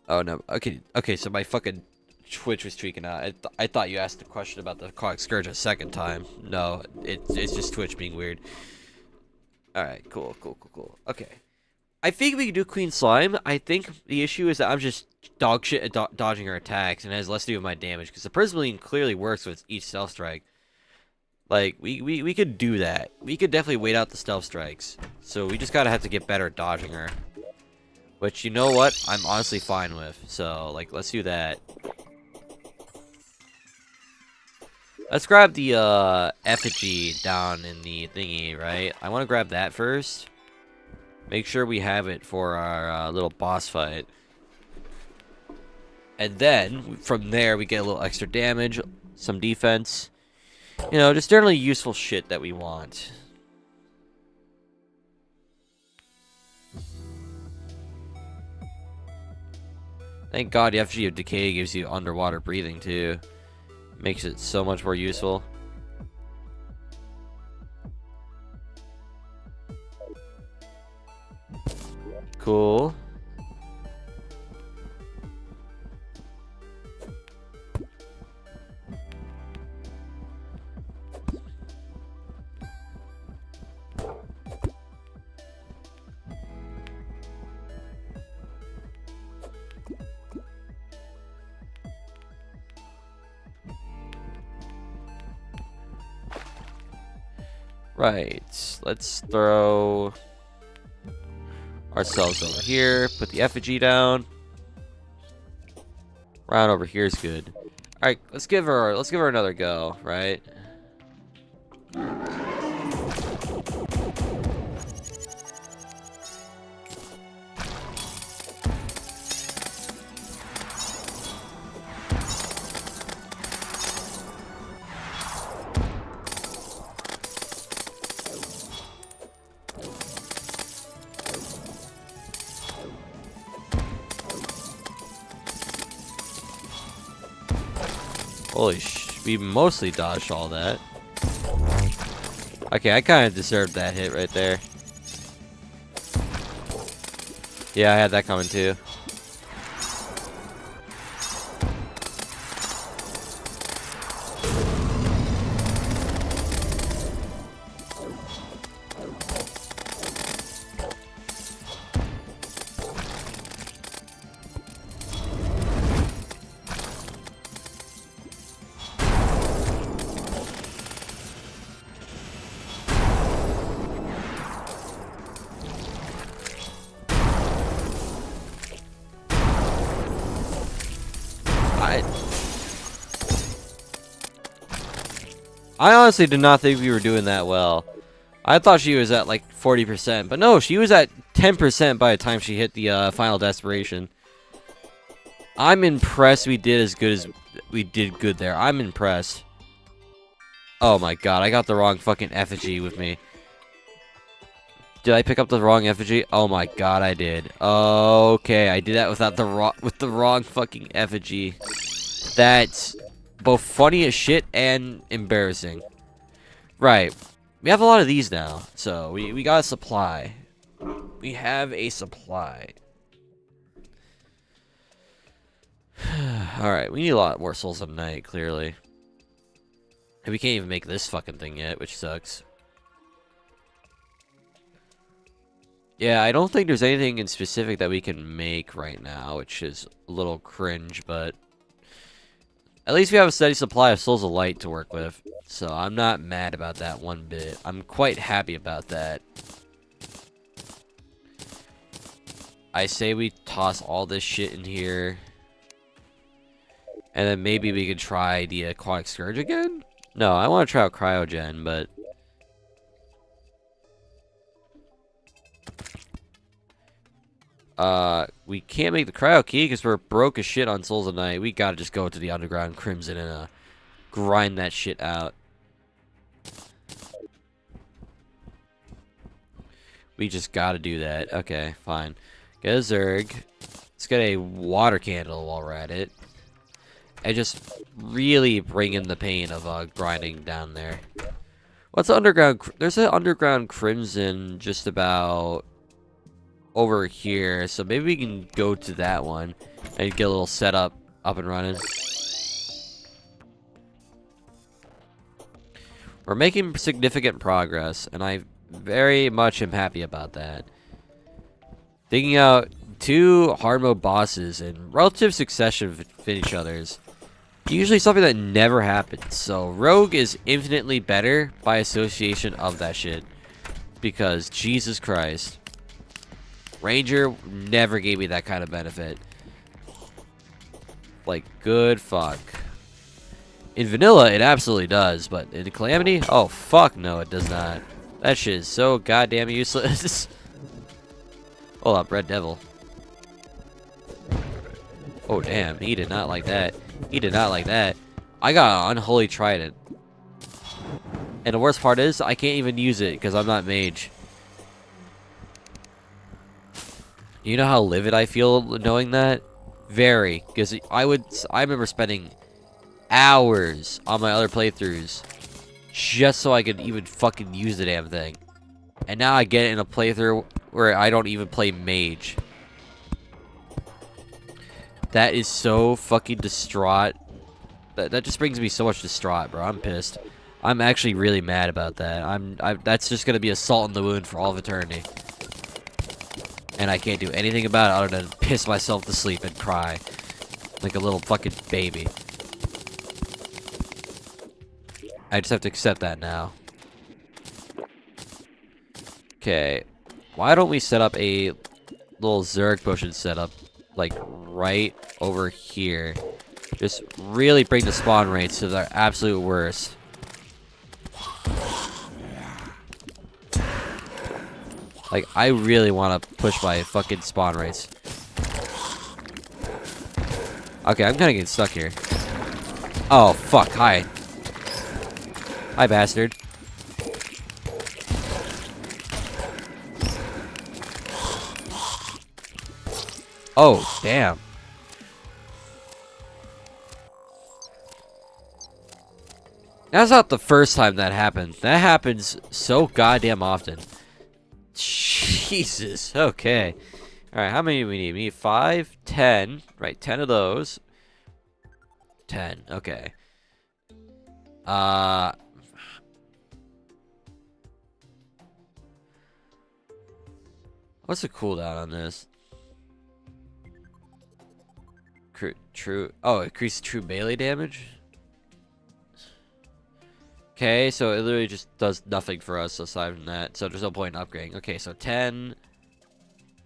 Oh, no. Okay, so my fucking Twitch was tweaking out. I thought you asked the question about the Quad Scourge a second time. No, it's just Twitch being weird. Alright, cool. Okay. I think we can do Queen Slime. I think the issue is that I'm just dog shit at dodging her attacks and it has less to do with my damage. Because the Prismaline clearly works with each Stealth Strike. Like, we could do that. We could definitely wait out the Stealth Strikes. So we just gotta have to get better at dodging her. Which, you know what? I'm honestly fine with. So, like, let's do that. Let's grab the effigy down in the thingy, right? I want to grab that first. Make sure we have it for our little boss fight. And then, from there, we get a little extra damage, some defense. You know, just generally useful shit that we want. Thank God the effigy of decay gives you underwater breathing, too. Makes it so much more useful. Cool. Right, let's throw ourselves over here, put the effigy down. Round over here is good. Alright, let's give her another go, right? Holy we mostly dodged all that. Okay, I kind of deserved that hit right there. Yeah, I had that coming too. I honestly did not think we were doing that well. I thought she was at like 40%, but no, she was at 10% by the time she hit the final desperation. I'm impressed we did as good as we did good there. I'm impressed. Oh my god, I got the wrong fucking effigy with me. Did I pick up the wrong effigy? Oh my god, I did. Okay, I did that without the wrong fucking effigy. That's both funny as shit and embarrassing. Right. We have a lot of these now, so we got a supply. We have a supply. Alright, we need a lot more souls of night, clearly. And we can't even make this fucking thing yet, which sucks. Yeah, I don't think there's anything in specific that we can make right now, which is a little cringe, but at least we have a steady supply of souls of light to work with. So I'm not mad about that one bit. I'm quite happy about that. I say we toss all this shit in here. And then maybe we could try the Aquatic Scourge again? No, I want to try out Cryogen, but... we can't make the Cryo Key because we're broke as shit on Souls of Night. We gotta just go to the Underground Crimson and grind that shit out. We just gotta do that. Okay, fine. Get a Zerg. Let's get a water candle while we're at it. And just really bring in the pain of grinding down there. What's the underground? There's an underground crimson just about over here, so maybe we can go to that one and get a little setup up and running. We're making significant progress, and I very much am happy about that. Digging out 2 hard mode bosses in relative succession fit each other's usually something that never happens. So Rogue is infinitely better by association of that shit, because Jesus Christ, Ranger never gave me that kind of benefit. Like, good fuck. In vanilla, it absolutely does, but in Calamity, oh fuck no, it does not. That shit is so goddamn useless. Hold up, Red Devil. Oh damn, he did not like that. He did not like that. I got an Unholy Trident. And the worst part is, I can't even use it because I'm not mage. You know how livid I feel knowing that? Very. Because I remember spending hours on my other playthroughs just so I could even fucking use the damn thing. And now I get it in a playthrough where I don't even play mage. That is so fucking distraught. That just brings me so much distraught, bro. I'm pissed. I'm actually really mad about that. That's just gonna be a salt in the wound for all of eternity. And I can't do anything about it other than piss myself to sleep and cry. Like a little fucking baby. I just have to accept that now. Okay. Why don't we set up a little Zerg potion setup, like, right over here. Just really bring the spawn rates to their absolute worst. Like, I really want to push my fucking spawn rates. Okay, I'm kind of getting stuck here. Oh, fuck. Hi. Hi, bastard. Oh, damn. That's not the first time that happened. That happens so goddamn often. Jesus. Okay. Alright, how many do we need? We need 5, 10. Right, 10 of those. 10. Okay. What's the cooldown on this? True. Oh, increase true melee damage? Okay, so it literally just does nothing for us aside from that. So there's no point in upgrading. Okay, so 10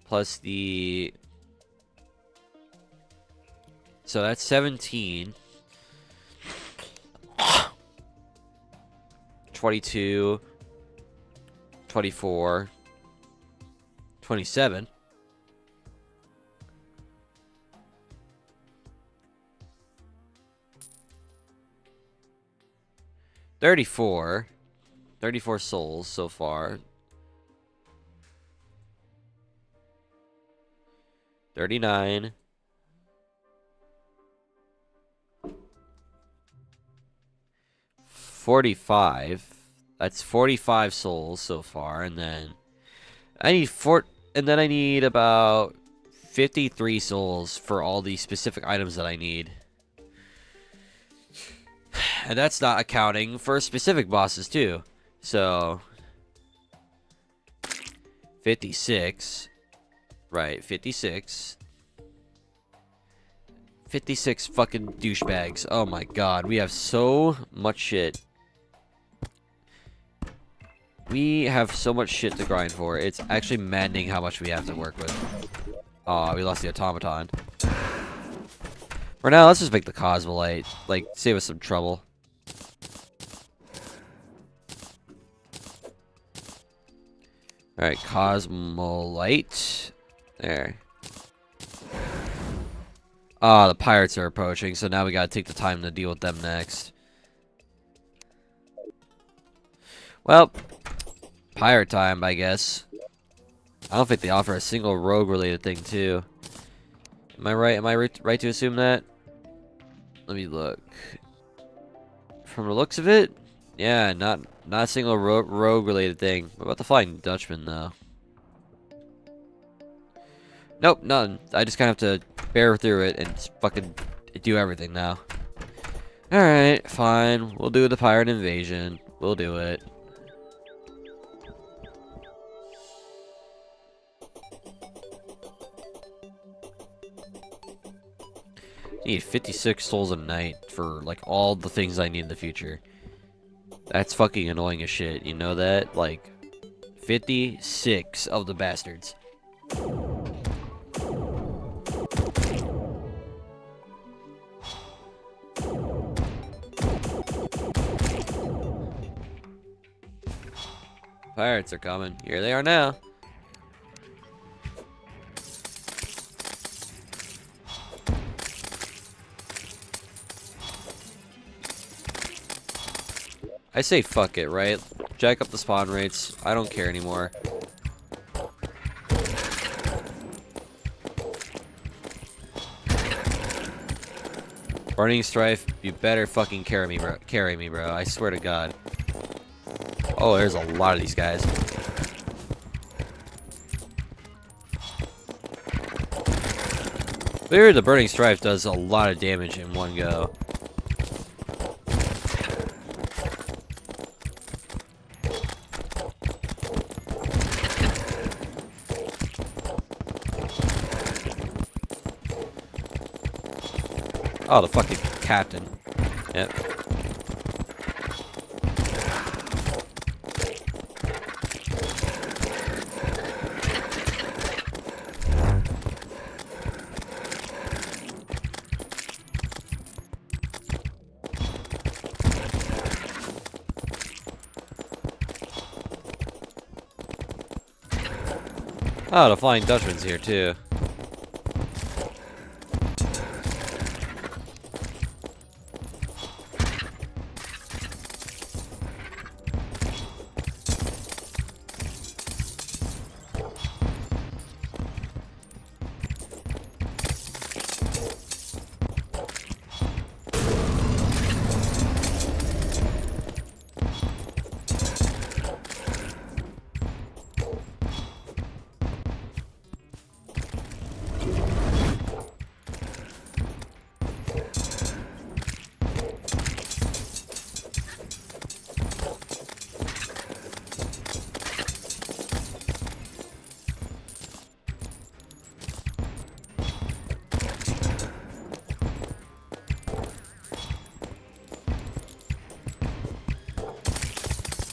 plus the... So that's 17. 22, 24, 27. $34 souls so far. 39. 45. That's 45 souls so far, and then I need about 53 souls for all the specific items that I need. And that's not accounting for specific bosses too. So 56. Right, 56. 56 fucking douchebags. Oh my god, we have so much shit. We have so much shit to grind for. It's actually maddening how much we have to work with. Aw, we lost the automaton. For now, let's just make the Cosmolite. Like, save us some trouble. Alright, Cosmolite. There. Ah, the pirates are approaching, so now we gotta take the time to deal with them next. Well, pirate time, I guess. I don't think they offer a single rogue-related thing, too. Am I right? Am I right to assume that? Let me look. From the looks of it, yeah, not a single rogue-related thing. What about the Flying Dutchman, though? Nope, none. I just kind of have to bear through it and fucking do everything now. Alright, fine. We'll do the pirate invasion. We'll do it. I need 56 souls a night for, like, all the things I need in the future. That's fucking annoying as shit. You know that? Like, 56 of the bastards. Pirates are coming. Here they are now. I say fuck it, right? Jack up the spawn rates. I don't care anymore. Burning Strife, you better fucking carry me, bro. Carry me, bro. I swear to God. Oh, there's a lot of these guys. Clear, the Burning Strife does a lot of damage in one go. Oh, the fucking captain. Yep. Oh, the Flying Dutchman's here too.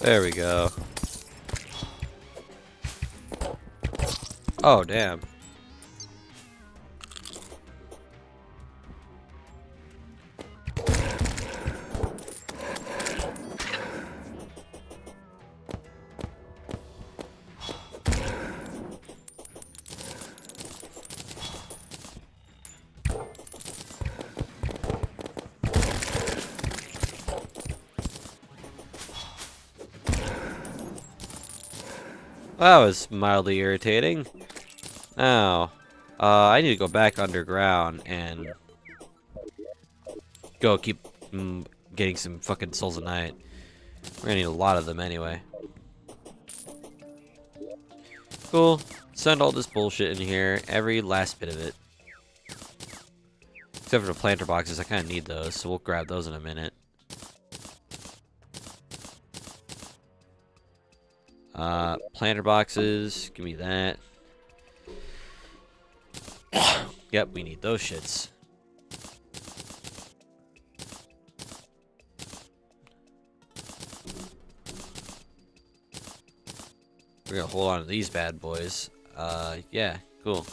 There we go. Oh, damn. That was mildly irritating. Now, I need to go back underground and go keep getting some fucking souls a night. We're gonna need a lot of them anyway. Cool. Send all this bullshit in here. Every last bit of it. Except for the planter boxes. I kind of need those, so we'll grab those in a minute. Planter boxes. Give me that. Yep, we need those shits. We're gonna hold on to these bad boys. Yeah, cool.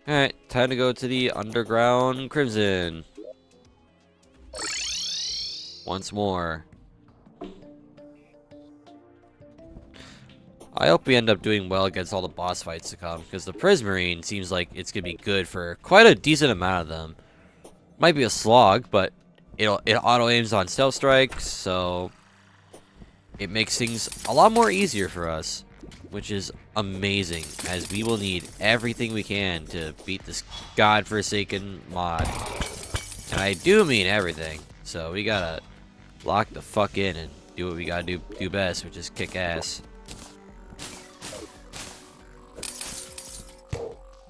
Alright, time to go to the underground Crimson. Once more. I hope we end up doing well against all the boss fights to come, because the Prismarine seems like it's gonna be good for quite a decent amount of them. Might be a slog, but it auto aims on stealth strikes, so it makes things a lot more easier for us, which is amazing, as we will need everything we can to beat this godforsaken mod. And I do mean everything, so we gotta lock the fuck in and do what we gotta do best, which is kick ass.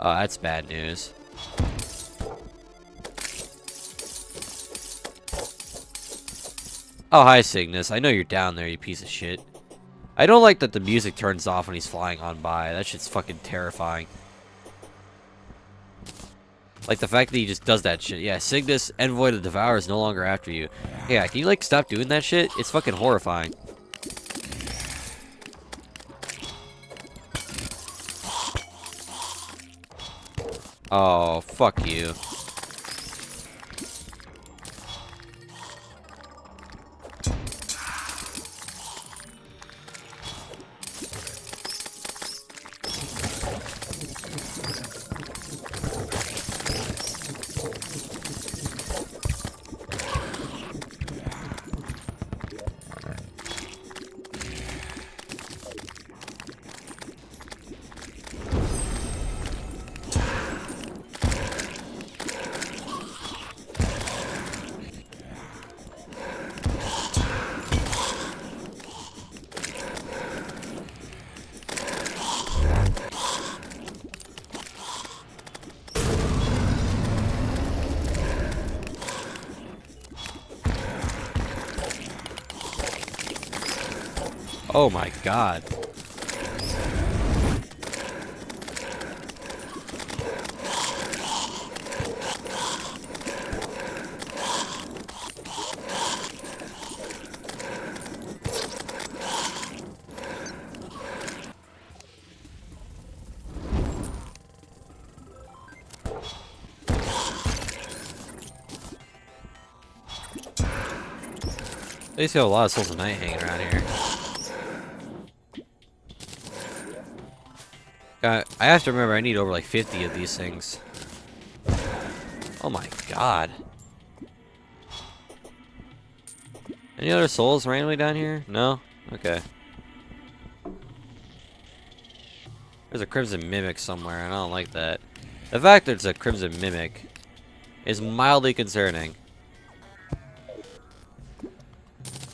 Oh, that's bad news. Oh, hi, Cygnus. I know you're down there, you piece of shit. I don't like that the music turns off when he's flying on by. That shit's fucking terrifying. Like, the fact that he just does that shit. Yeah, Cygnus, Envoy the Devourer is no longer after you. Yeah, can you, like, stop doing that shit? It's fucking horrifying. Oh, fuck you. Oh my god. They used to have a lot of Souls of Night hanging around here. I have to remember I need over like 50 of these things. Oh my god. Any other souls randomly down here? No? Okay. There's a Crimson Mimic somewhere, and I don't like that. The fact that it's a Crimson Mimic is mildly concerning.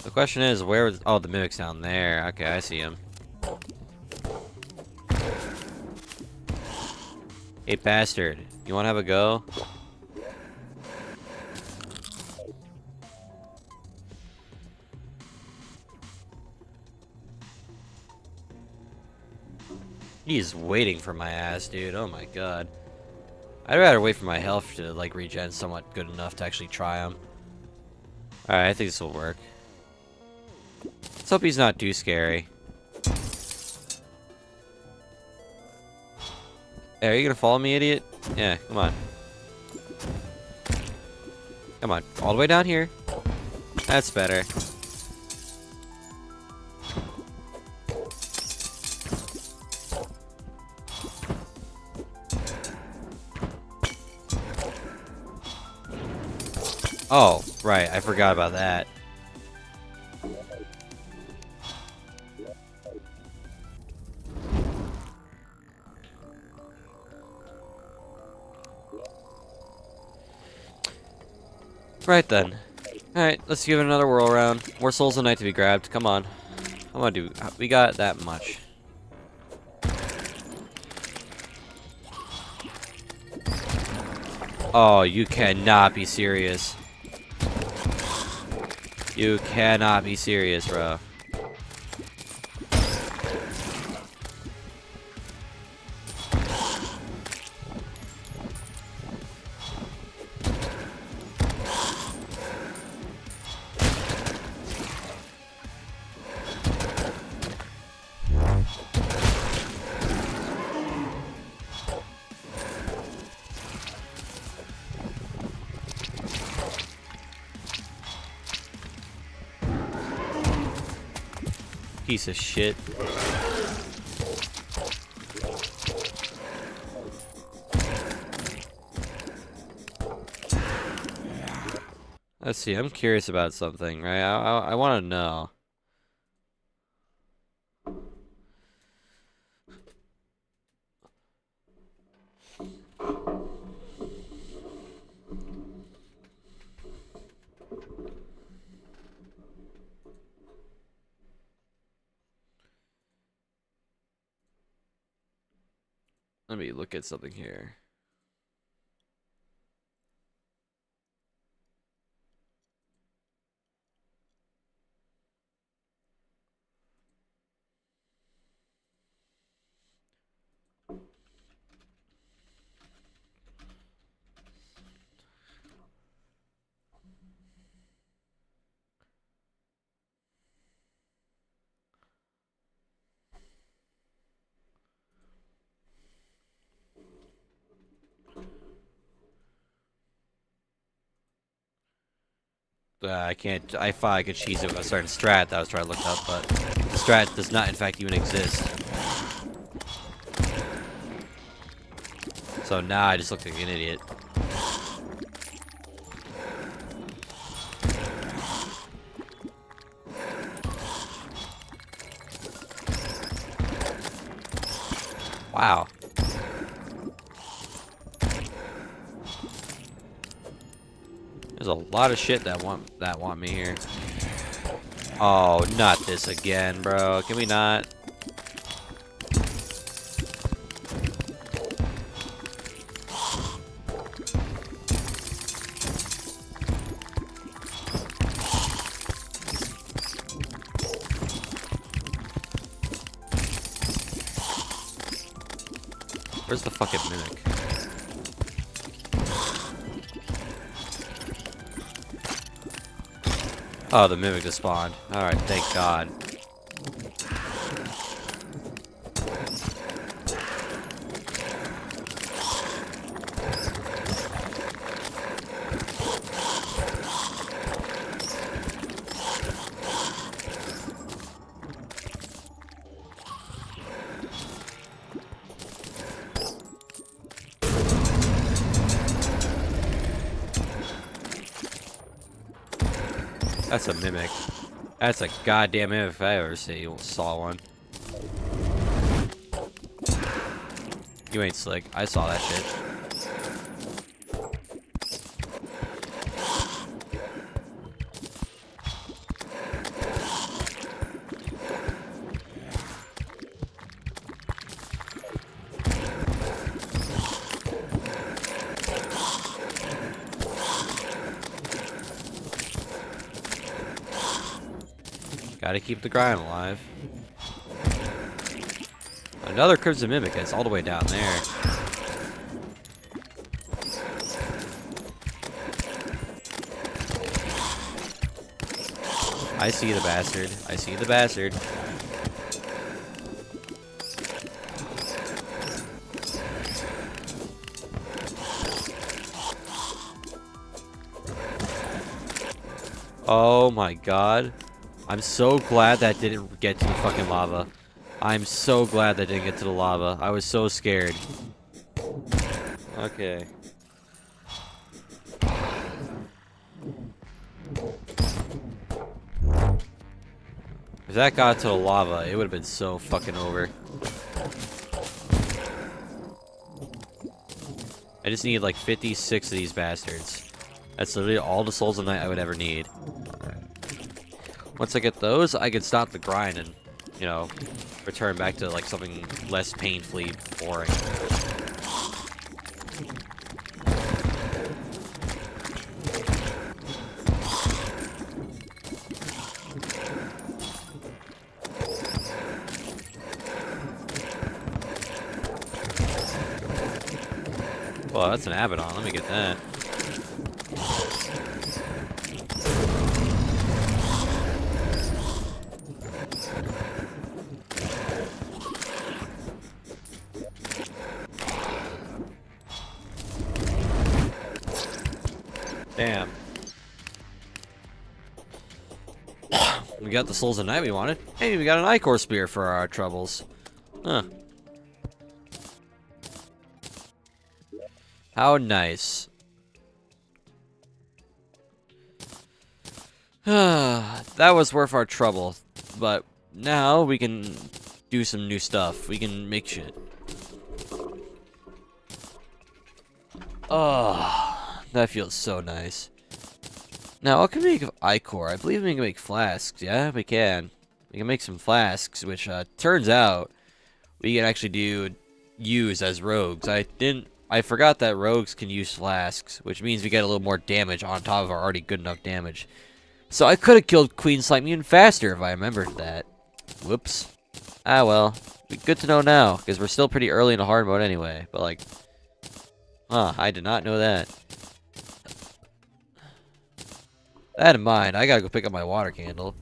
The question is, where was... Oh, the Mimic's down there. Okay, I see him. Hey, bastard. You wanna have a go? He's waiting for my ass, dude. Oh my god. I'd rather wait for my health to, like, regen somewhat good enough to actually try him. Alright, I think this will work. Let's hope he's not too scary. Hey, are you gonna follow me, idiot? Yeah, come on. Come on, all the way down here. That's better. Oh, right, I forgot about that. Right then. Alright, let's give it another whirl around. More souls a night to be grabbed. Come on. Come on, dude. We got that much. Oh, you cannot be serious. You cannot be serious, bro. Piece of shit. Let's see, I'm curious about something, right? I want to know. Let me look at something here. I can't. I thought I could cheese it with a certain strat that I was trying to look up, but the strat does not, in fact, even exist. So now I just look like an idiot. Wow. There's a lot of shit that want me here. Oh, not this again, bro. Can we not? Where's the fucking mimic? Oh, the mimic just spawned. Alright, thank God. That's a mimic. That's a goddamn mimic if I ever saw one. You ain't slick. I saw that shit. Gotta keep the grind alive. Another Crimson Mimic. It's all the way down there. I see the bastard. I see the bastard. Oh my God. I'm so glad that didn't get to the fucking lava. I'm so glad that didn't get to the lava. I was so scared. Okay. If that got to the lava, it would have been so fucking over. I just need like 56 of these bastards. That's literally all the souls of night I would ever need. Once I get those, I can stop the grind and, you know, return back to like something less painfully boring. Well, that's an Abaddon. Let me get that. Damn. We got the souls of night we wanted. Hey, we got an Ichor spear for our troubles. Huh. How nice. That was worth our trouble. But now we can do some new stuff. We can make shit. Oh, that feels so nice. Now, what can we make of Ichor? I believe we can make flasks. Yeah, we can. We can make some flasks, which turns out we can actually use as rogues. I forgot that rogues can use flasks, which means we get a little more damage on top of our already good enough damage. So I could have killed Queen Slime even faster if I remembered that. Whoops. Ah well. Good to know now, because we're still pretty early in the hard mode anyway. But like, I did not know that. That in mind, I gotta go pick up my water candle.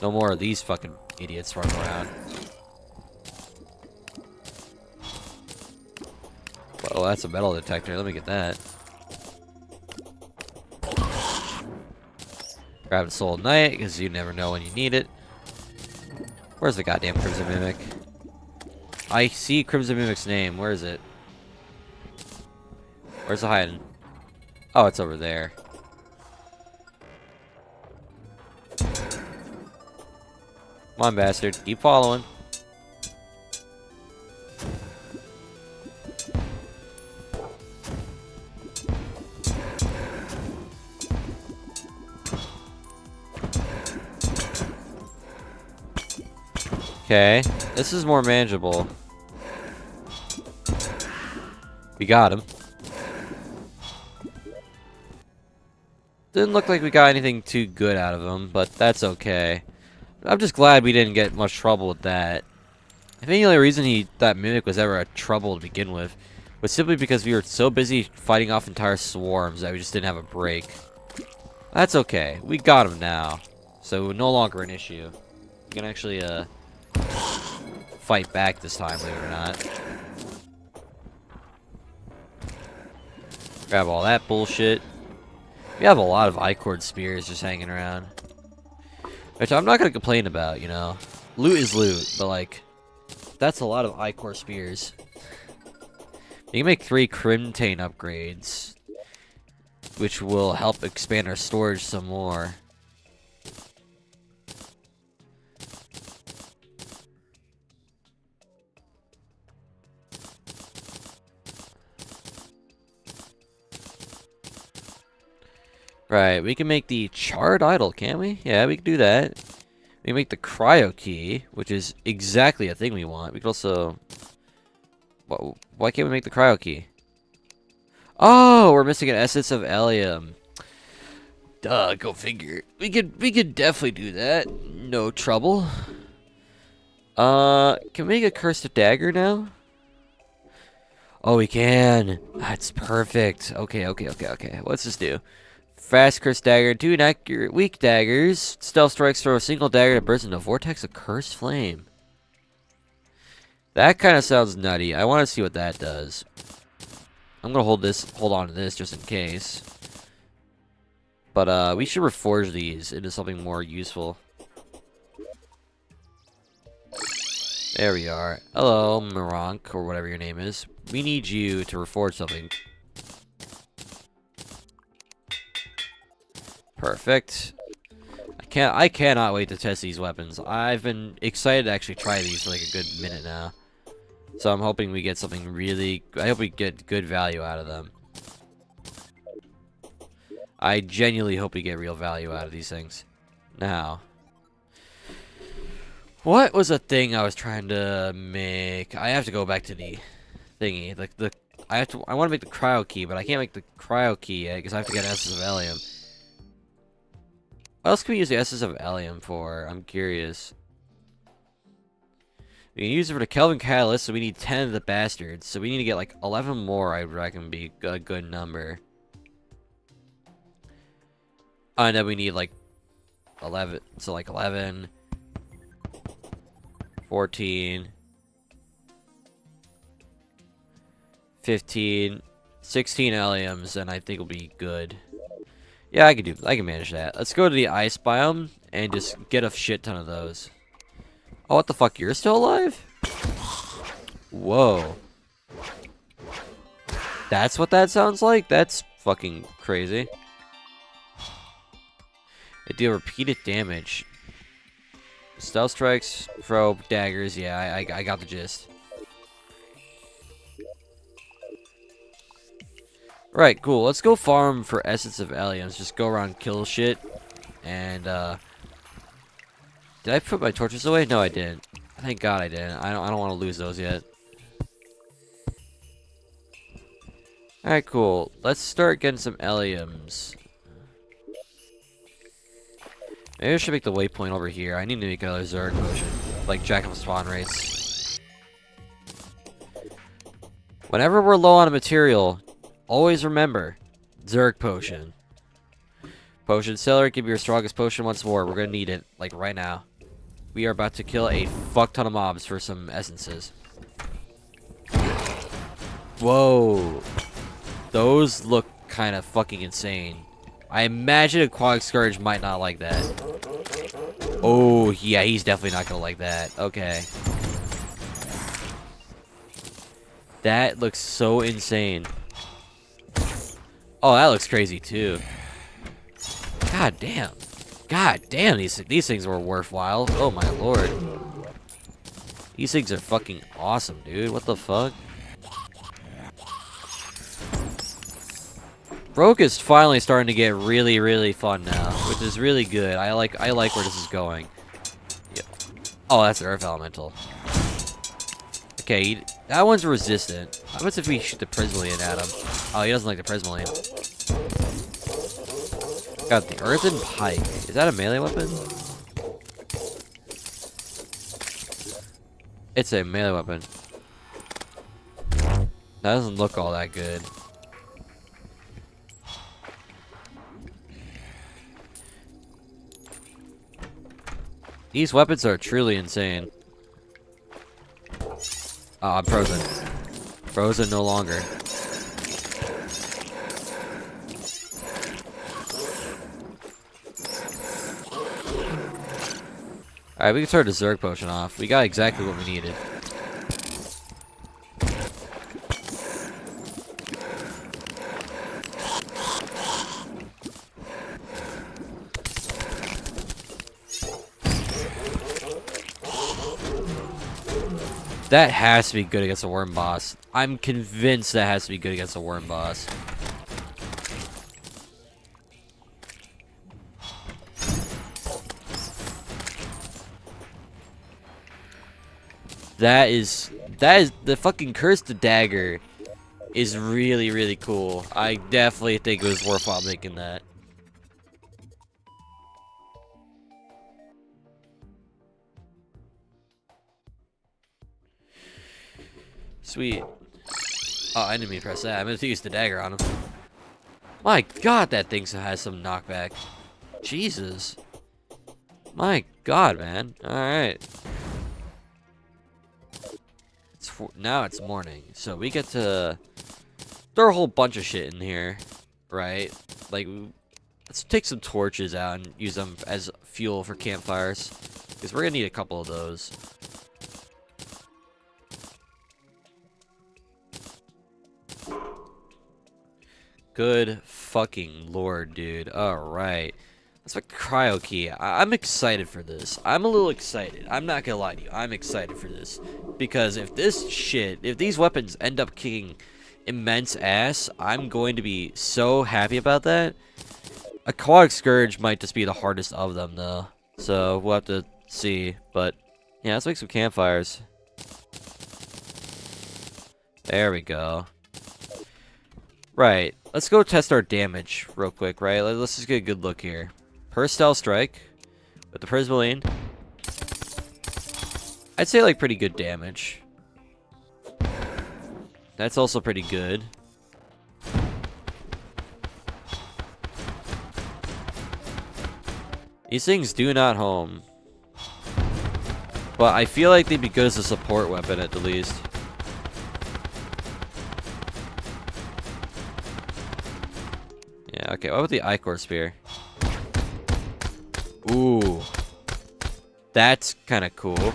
No more of these fucking idiots running around. Oh, that's a metal detector. Let me get that. Grab the Soul of Night, because you never know when you need it. Where's the goddamn Crimson Mimic? I see Crimson Mimic's name. Where is it? Where's it hiding? Oh, it's over there. Come on, bastard. Keep following. Okay, this is more manageable. We got him. Didn't look like we got anything too good out of him, but that's okay. I'm just glad we didn't get much trouble with that. I think the only reason that Mimic was ever a trouble to begin with was simply because we were so busy fighting off entire swarms that we just didn't have a break. That's okay. We got him now. So no longer an issue. We can actually fight back this time, believe it or not. Grab all that bullshit. We have a lot of Ichor spears just hanging around. Which I'm not going to complain about, you know. Loot is loot, but like, that's a lot of Ichor spears. You can make 3 Crimtane upgrades, which will help expand our storage some more. Right, we can make the Charred Idol, can't we? Yeah, we can do that. We can make the Cryo Key, which is exactly a thing we want. We can also... Why can't we make the Cryo Key? Oh, we're missing an Essence of Allium. Duh, go figure. We could definitely do that. No trouble. Can we make a Cursed Dagger now? Oh, we can. That's perfect. Okay. What's this do? Fast Cursed Dagger, 2 inaccurate weak daggers. Stealth strikes throw a single dagger that bursts into a vortex of cursed flame. That kind of sounds nutty. I want to see what that does. I'm gonna hold on to this just in case. But we should reforge these into something more useful. There we are. Hello, Mirank, or whatever your name is. We need you to reforge something. Perfect. I cannot wait to test these weapons. I've been excited to actually try these for like a good minute now. So I'm hoping we get something really... I hope we get good value out of them. I genuinely hope we get real value out of these things. Now, what was a thing I was trying to make? I have to go back to the thingy. I want to make the cryo key, but I can't make the cryo key yet because I have to get Essence of Allium. What else can we use the Essence of Allium for? I'm curious. We can use it for the Kelvin Catalyst, so we need 10 of the bastards. So we need to get like 11 more, I reckon would be a good number. And then we need like 11, so like 11, 14, 15, 16 alliums, and I think we'll be good. Yeah, I can manage that. Let's go to the ice biome and just get a shit ton of those. Oh, what the fuck? You're still alive? Whoa. That's what that sounds like? That's fucking crazy. They deal repeated damage. Stealth strikes, throw, daggers. Yeah, I got the gist. Right, cool. Let's go farm for Essence of Alliums. Just go around, kill shit. And, did I put my torches away? No, I didn't. Thank God I didn't. I don't want to lose those yet. Alright, cool. Let's start getting some Alliums. Maybe I should make the waypoint over here. I need to make another Zerg potion. Like, jack up spawn rates. Whenever we're low on a material, always remember, Zerg potion. Potion seller, give me your strongest potion once more. We're gonna need it, like, right now. We are about to kill a fuck ton of mobs for some essences. Whoa. Those look kind of fucking insane. I imagine a Quag Scourge might not like that. Oh, yeah, he's definitely not gonna like that. Okay. That looks so insane. Oh, that looks crazy, too. God damn. God damn, these things were worthwhile. Oh, my lord. These things are fucking awesome, dude. What the fuck? Rogue is finally starting to get really, really fun now, which is really good. I like where this is going. Yep. Oh, that's the Earth Elemental. Okay, that one's resistant. How about if we shoot the Prismaline at him? Oh, he doesn't like the Prismaline. Got the Earthen Pike. Is that a melee weapon? It's a melee weapon. That doesn't look all that good. These weapons are truly insane. Oh, I'm frozen. Frozen no longer. Alright, we can start the Zerg potion off. We got exactly what we needed. That has to be good against a worm boss. I'm convinced that has to be good against a worm boss. That is the fucking cursed dagger is really, really cool. I definitely think it was worthwhile making that. Sweet. Oh, I didn't mean to press that. I meant to use the dagger on him. My god, that thing has some knockback. Jesus. My god, man. Alright. Now it's morning, so we get to throw a whole bunch of shit in here, right? Like, let's take some torches out and use them as fuel for campfires, because we're gonna need a couple of those. Good fucking lord, dude. Alright. Let's make the cryo key. I'm excited for this. I'm a little excited. I'm not gonna lie to you. I'm excited for this. Because if these weapons end up kicking immense ass, I'm going to be so happy about that. Aquatic Scourge might just be the hardest of them, though. So we'll have to see. But yeah, let's make some campfires. There we go. Right. Let's go test our damage real quick, right? Let's just get a good look here. Per Stealth Strike with the Prismaline. I'd say like pretty good damage. That's also pretty good. These things do not home. But I feel like they'd be good as a support weapon at the least. Yeah, okay, what about the Ichor Spear? Ooh. That's kind of cool.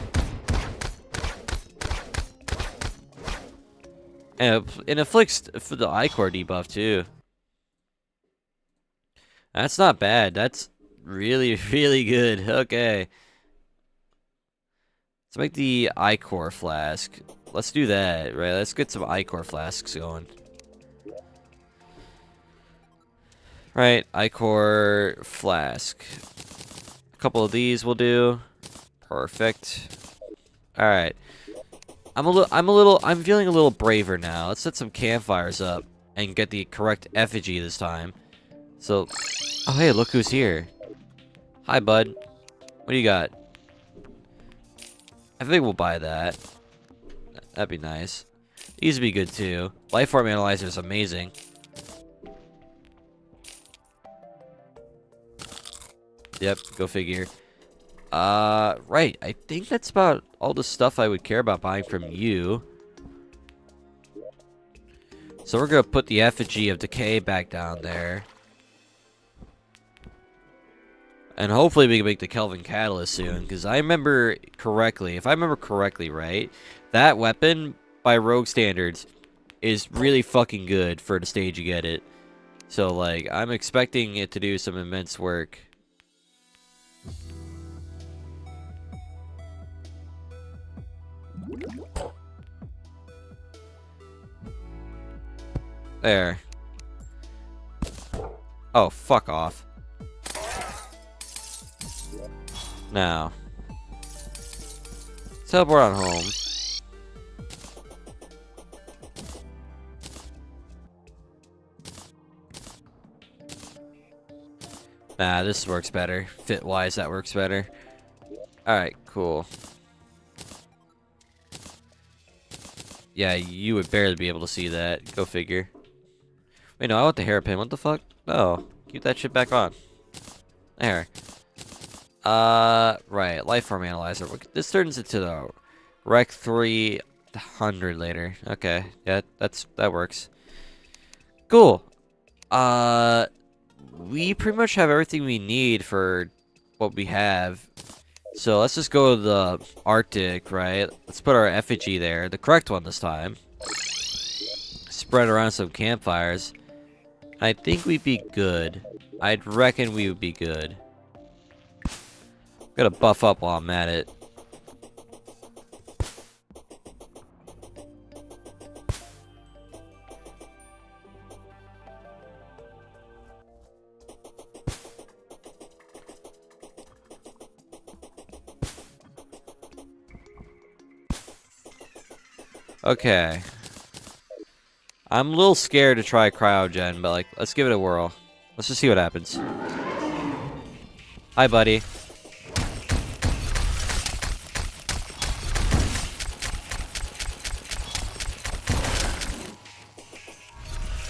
And it inflicts for the Ichor debuff too. That's not bad. That's really, really good. Okay. Let's make the Ichor Flask. Let's do that, right? Let's get some Ichor Flasks going. Right, Ichor Flask. A couple of these will do. Perfect. Alright. I'm feeling a little braver now. Let's set some campfires up and get the correct effigy this time. So, oh hey, look who's here. Hi, bud. What do you got? I think we'll buy that. That'd be nice. These would be good too. Lifeform Analyzer is amazing. Yep, go figure. Right. I think that's about all the stuff I would care about buying from you. So we're gonna put the effigy of decay back down there. And hopefully we can make the Kelvin Catalyst soon, because I remember correctly, if I remember correctly, right, that weapon, by Rogue standards, is really fucking good for the stage you get it. So, like, I'm expecting it to do some immense work. There. Oh, fuck off. Now. Teleport on home. Nah, this works better. Fit-wise, that works better. Alright, cool. Yeah, you would barely be able to see that. Go figure. Wait, no, I want the hairpin. What the fuck? No. Keep that shit back on. There. Right. Lifeform Analyzer. This turns into the Rec 300 later. Okay. Yeah, that works. Cool. We pretty much have everything we need for what we have. So let's just go to the Arctic, right? Let's put our effigy there. The correct one this time. Spread around some campfires. I think we'd be good. I'd reckon we would be good. Gotta buff up while I'm at it. Okay. I'm a little scared to try cryogen, but like, let's give it a whirl. Let's just see what happens. Hi, buddy.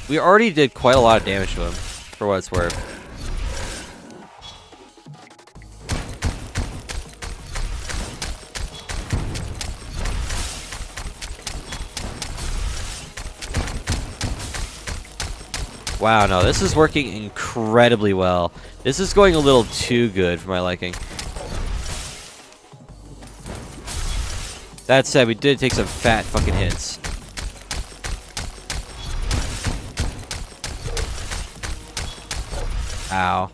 We already did quite a lot of damage to him, for what it's worth. Wow, no, this is working incredibly well. This is going a little too good for my liking. That said, we did take some fat fucking hits. Ow.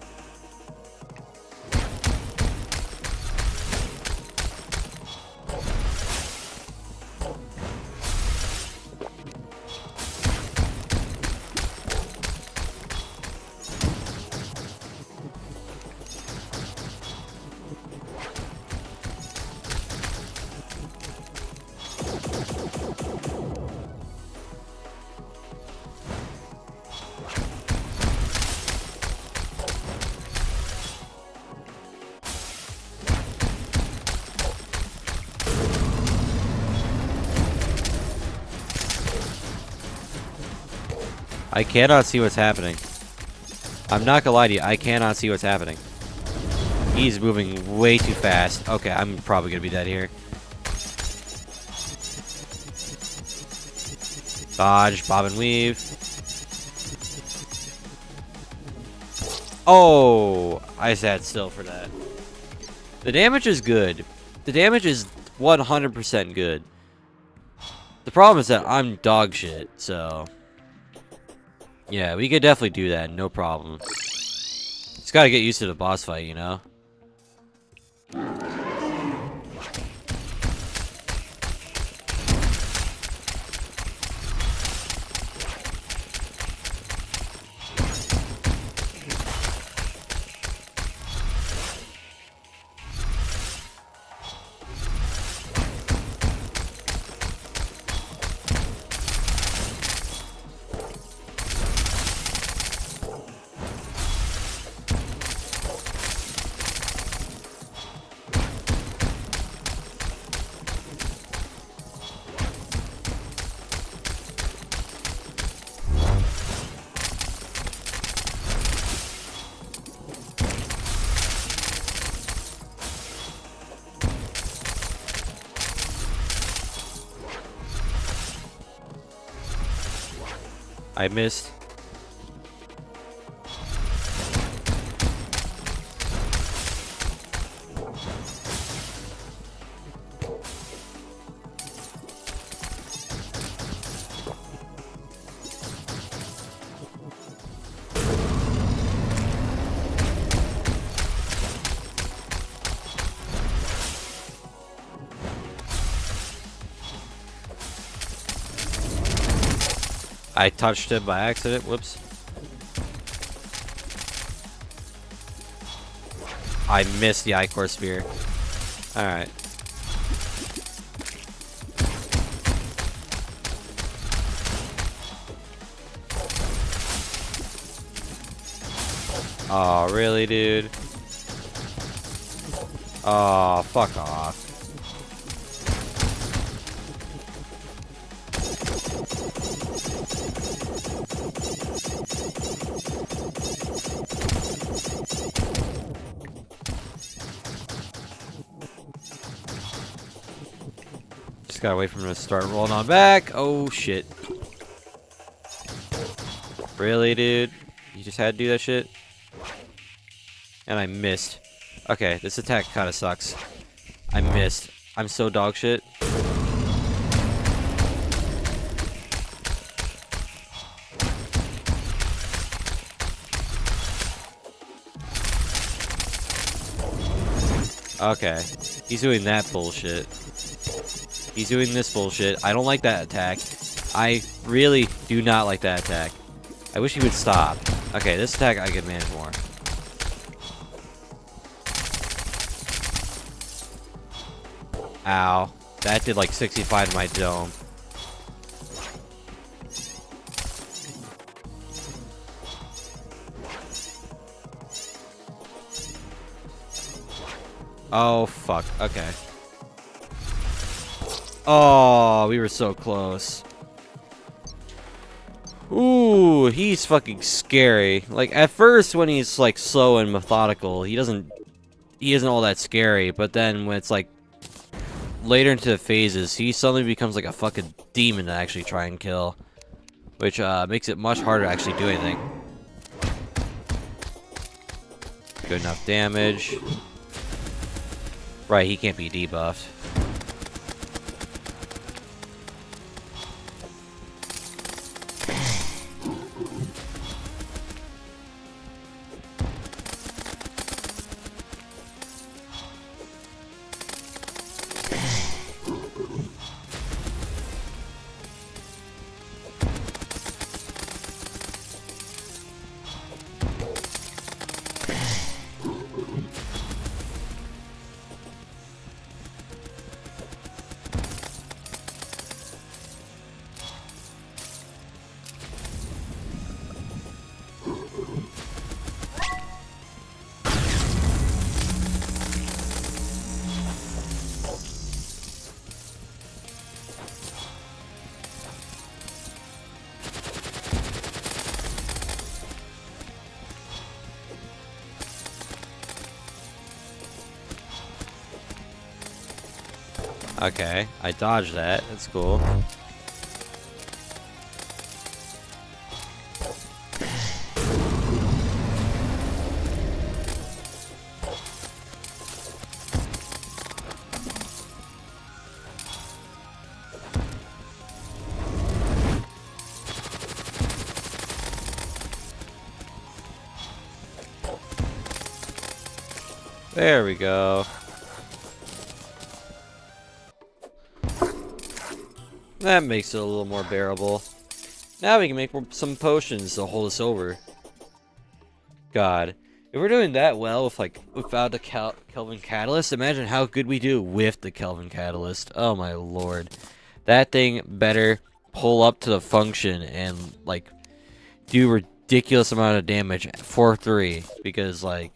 I cannot see what's happening. I'm not gonna lie to you, I cannot see what's happening. He's moving way too fast. Okay, I'm probably gonna be dead here. Dodge, bob and weave. Oh, I sat still for that. The damage is good. The damage is 100% good. The problem is that I'm dog shit, so... Yeah, we could definitely do that, no problem. Just gotta get used to the boss fight, you know? I missed. I touched it by accident. Whoops. I missed the Ichor Spear. Alright. Oh, really, dude? Oh, fuck off. Just gotta wait for him to start rolling on back. Oh, shit. Really, dude? You just had to do that shit? And I missed. Okay, this attack kind of sucks. I missed. I'm so dog shit. Okay. He's doing that bullshit. He's doing this bullshit. I don't like that attack. I really do not like that attack. I wish he would stop. Okay, this attack I can manage more. Ow. That did like 65 to my dome. Oh, fuck. Okay. Oh, we were so close. Ooh, he's fucking scary. Like, at first, when he's, like, slow and methodical, he isn't all that scary. But then, when it's, like, later into the phases, he suddenly becomes, like, a fucking demon to actually try and kill. Which, makes it much harder to actually do anything. Good enough damage. Right, he can't be debuffed. Okay, I dodged that. That's cool. There we go. That makes it a little more bearable. Now we can make some potions to hold us over. God, if we're doing that well with without the Kelvin Catalyst, imagine how good we do with the Kelvin Catalyst. Oh my lord, that thing better pull up to the function and like do ridiculous amount of damage for 3 because like,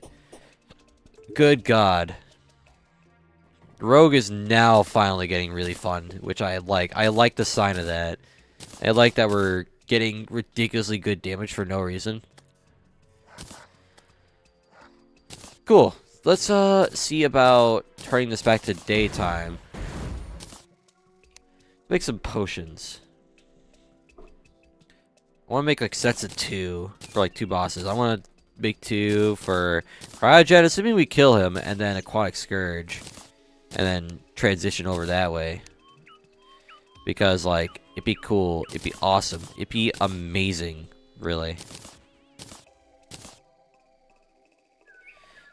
good God. Rogue is now finally getting really fun, which I like. I like the sign of that. I like that we're getting ridiculously good damage for no reason. Cool. Let's see about turning this back to daytime. Make some potions. I want to make like sets of 2 for like 2 bosses. I want to make 2 for Cryogen, assuming we kill him, and then Aquatic Scourge. And then transition over that way. Because, like, it'd be cool. It'd be awesome. It'd be amazing, really.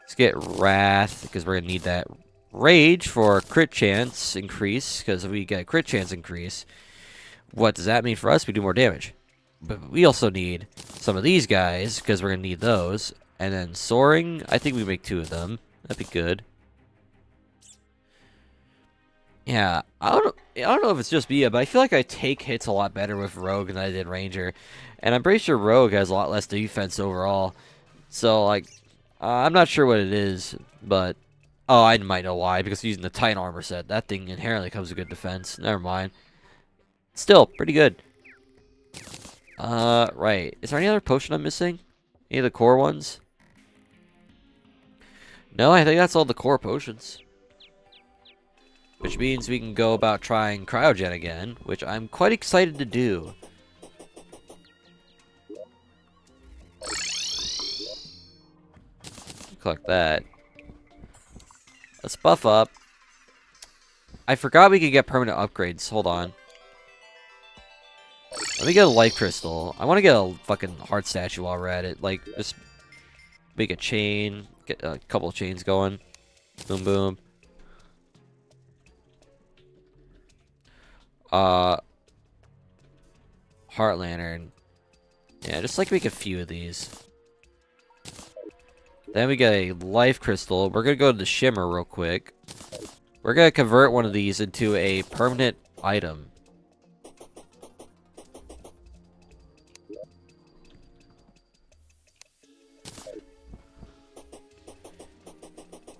Let's get Wrath, because we're going to need that. Rage for crit chance increase, because if we get crit chance increase, what does that mean for us? We do more damage. But we also need some of these guys, because we're going to need those. And then Soaring, I think we make 2 of them. That'd be good. Yeah, I don't know if it's just me, but I feel like I take hits a lot better with Rogue than I did Ranger. And I'm pretty sure Rogue has a lot less defense overall. So, like, I'm not sure what it is, but... Oh, I might know why, because using the Titan armor set. That thing inherently comes with good defense. Never mind. Still, pretty good. Right. Is there any other potion I'm missing? Any of the core ones? No, I think that's all the core potions. Which means we can go about trying Cryogen again, which I'm quite excited to do. Collect that. Let's buff up. I forgot we could get permanent upgrades. Hold on. Let me get a life crystal. I want to get a fucking heart statue while we're at it. Like, just make a chain. Get a couple of chains going. Boom, boom. Heart Lantern. Yeah, just like make a few of these. Then we get a life crystal. We're gonna go to the shimmer real quick. We're gonna convert one of these into a permanent item.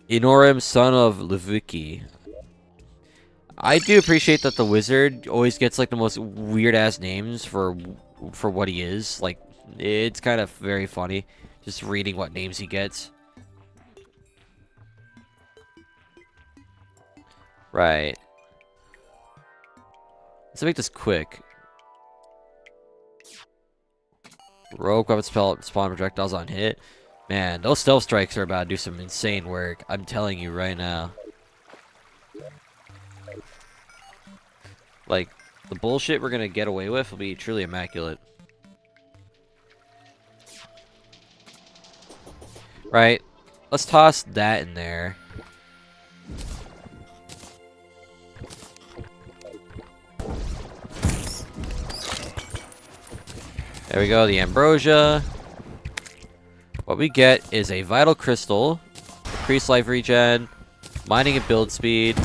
Inorim, son of Levuki. I do appreciate that the wizard always gets like the most weird ass names for what he is. Like, it's kind of very funny just reading what names he gets. Right. Let's make this quick. Rogue weapon spell spawn projectiles on hit. Man, those stealth strikes are about to do some insane work. I'm telling you right now. Like, the bullshit we're gonna get away with will be truly immaculate. Right. Let's toss that in there. There we go, the ambrosia. What we get is a vital crystal, increased life regen, mining and build speed.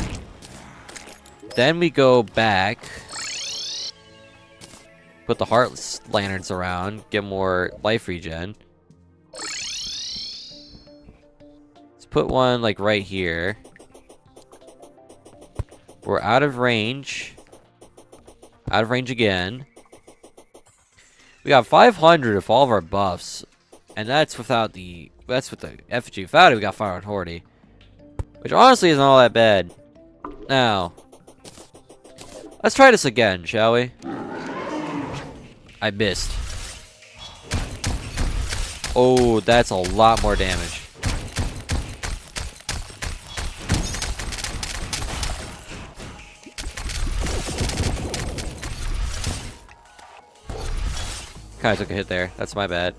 Then we go back, put the heart lanterns around, get more life regen. Let's put one like right here. We're out of range. Out of range again. We got 500 of all of our buffs, and that's without the with the effigy. Without it, we got 540, which honestly isn't all that bad. Now, Let's try this again, shall we? I missed. Oh, that's a lot more damage. Kinda took a hit there. That's my bad.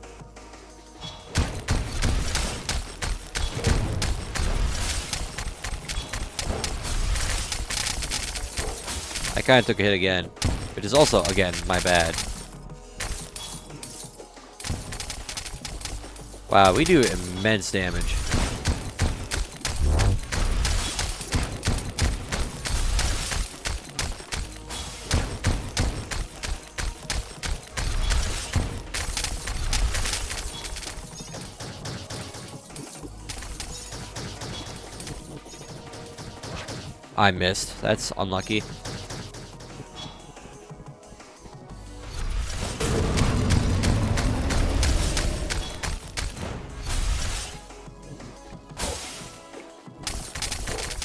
I kinda took a hit again, which is also, again, my bad. Wow, we do immense damage. I missed. That's unlucky.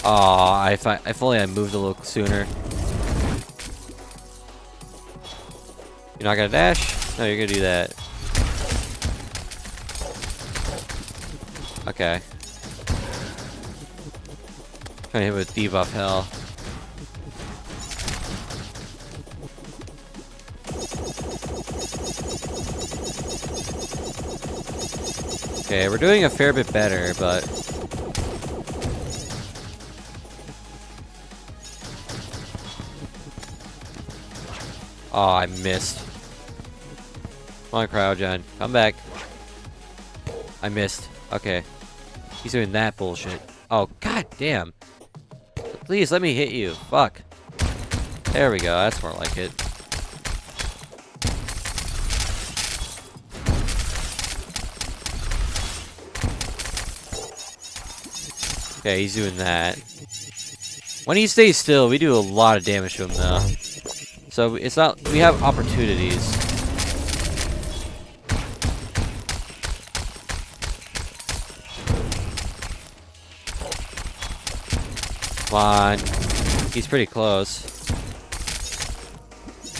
Aw, if only I moved a little sooner. You're not gonna dash? No, you're gonna do that. Okay. Trying to hit with debuff hell. Okay, we're doing a fair bit better, but... Oh, I missed. Come on, Cryogen. Come back. I missed. Okay. He's doing that bullshit. Oh, god damn. Please, let me hit you. Fuck. There we go. That's more like it. Okay, he's doing that. When he stays still, we do a lot of damage to him, though. So, it's not... We have opportunities. Come on. He's pretty close.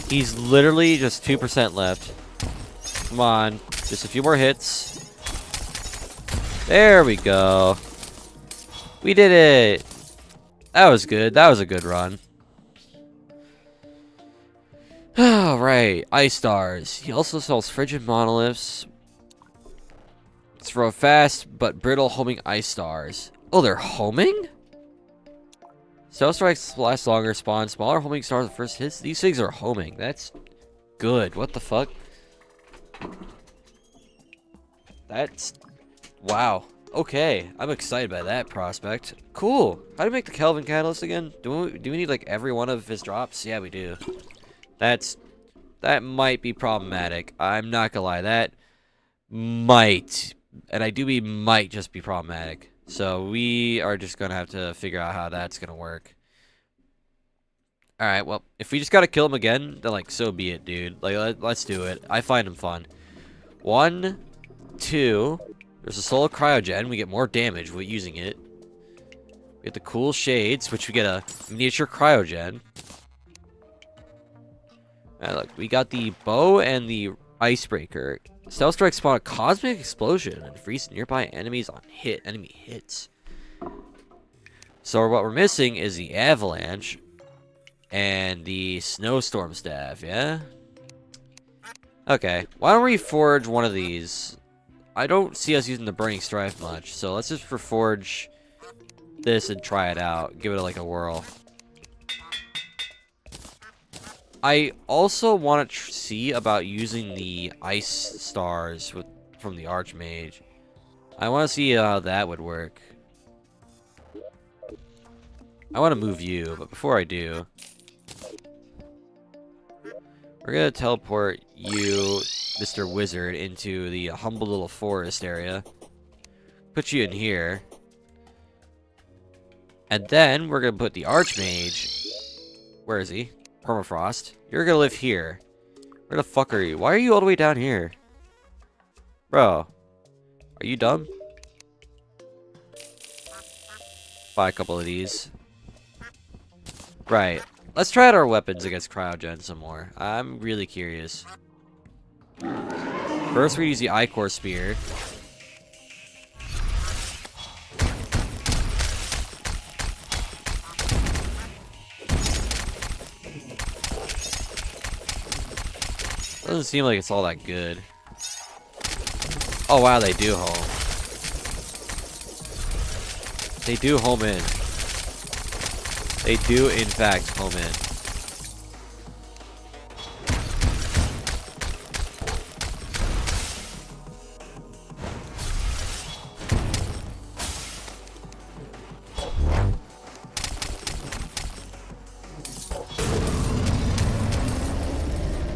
He's literally just 2% left. Come on. Just a few more hits. There we go. We did it. That was good. That was a good run. Alright. Ice Stars. He also sells frigid monoliths. It's for a fast but brittle homing ice stars. Oh, they're homing? Stealth strikes last longer, spawn smaller homing stars at first hits. These things are homing. That's good. What the fuck? That's... Wow. Okay. I'm excited by that prospect. Cool. How do we make the Kelvin Catalyst again? Do we need, like, every one of his drops? Yeah, we do. That might be problematic. I'm not gonna lie. That might, and I do mean might, just be problematic. So we are just gonna have to figure out how that's gonna work. Alright, well, if we just gotta kill him again, then, like, so be it, dude. Like, let's do it. I find him fun. 1, 2. There's a solo cryogen. We get more damage with using it. We get the cool shades, which we get a miniature cryogen. Alright, look, we got the bow and the icebreaker. Stealth strike spawn a cosmic explosion and freeze nearby enemies on enemy hits. So what we're missing is the avalanche and the snowstorm staff, yeah? Okay, why don't we forge one of these? I don't see us using the burning strife much, so let's just forge this and try it out. Give it like a whirl. I also want to see about using the ice stars from the Archmage. I want to see how that would work. I want to move you, but before I do, we're going to teleport you, Mr. Wizard, into the humble little forest area. Put you in here. And then we're going to put the Archmage. Where is he? Permafrost. You're gonna live here. Where the fuck are you? Why are you all the way down here? Bro. Are you dumb? Buy a couple of these. Right. Let's try out our weapons against Cryogen some more. I'm really curious. First, we use the Ichor Spear. Doesn't seem like it's all that good. Oh wow, they do home. They do home in. They do, in fact, home in.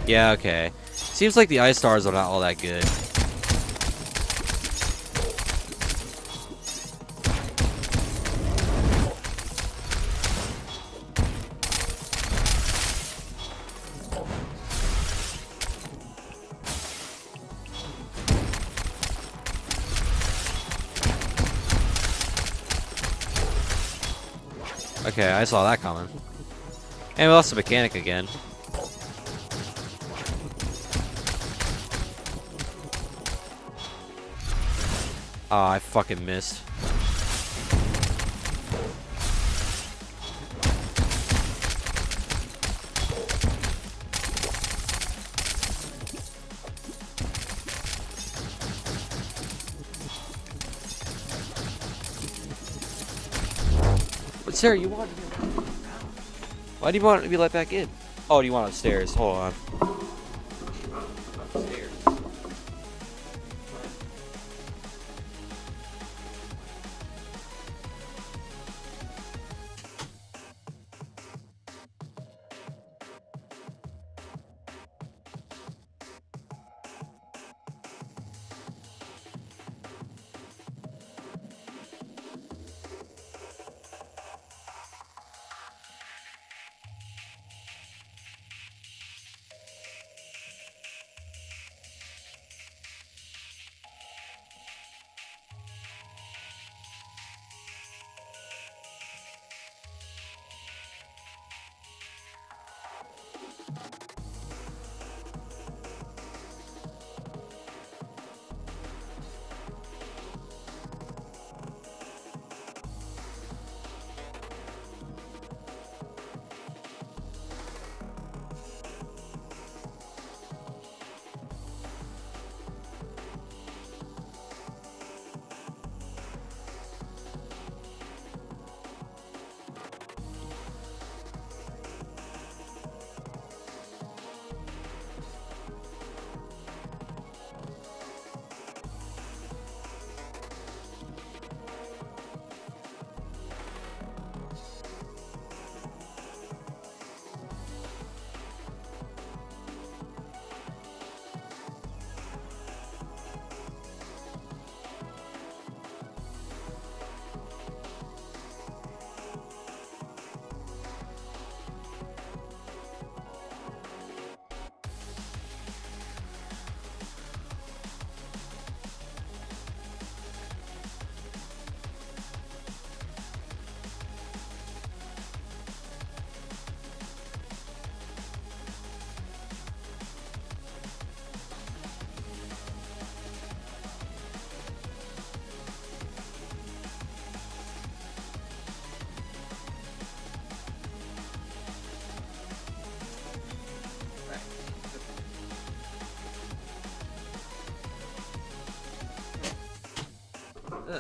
Yeah, okay. Seems like the ice stars are not all that good. Okay, I saw that coming. And we lost the mechanic again. Oh, I fucking missed. But Sarah, you wanted to be let back in. Why do you want to be let back in? Oh, do you want upstairs? Hold on. Upstairs.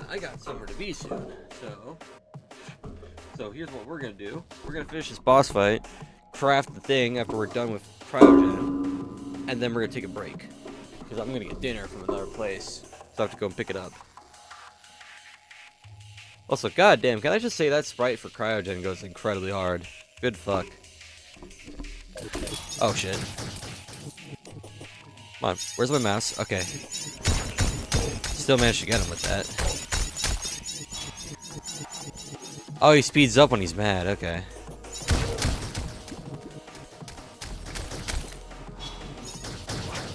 I got somewhere to be soon, so here's what we're gonna do. We're gonna finish this boss fight, craft the thing after we're done with Cryogen, and then we're gonna take a break. Because I'm gonna get dinner from another place, so I have to go and pick it up. Also, goddamn, can I just say that sprite for Cryogen goes incredibly hard. Good fuck. Oh shit. Come on, where's my mouse? Okay. Still managed to get him with that. Oh, he speeds up when he's mad. Okay.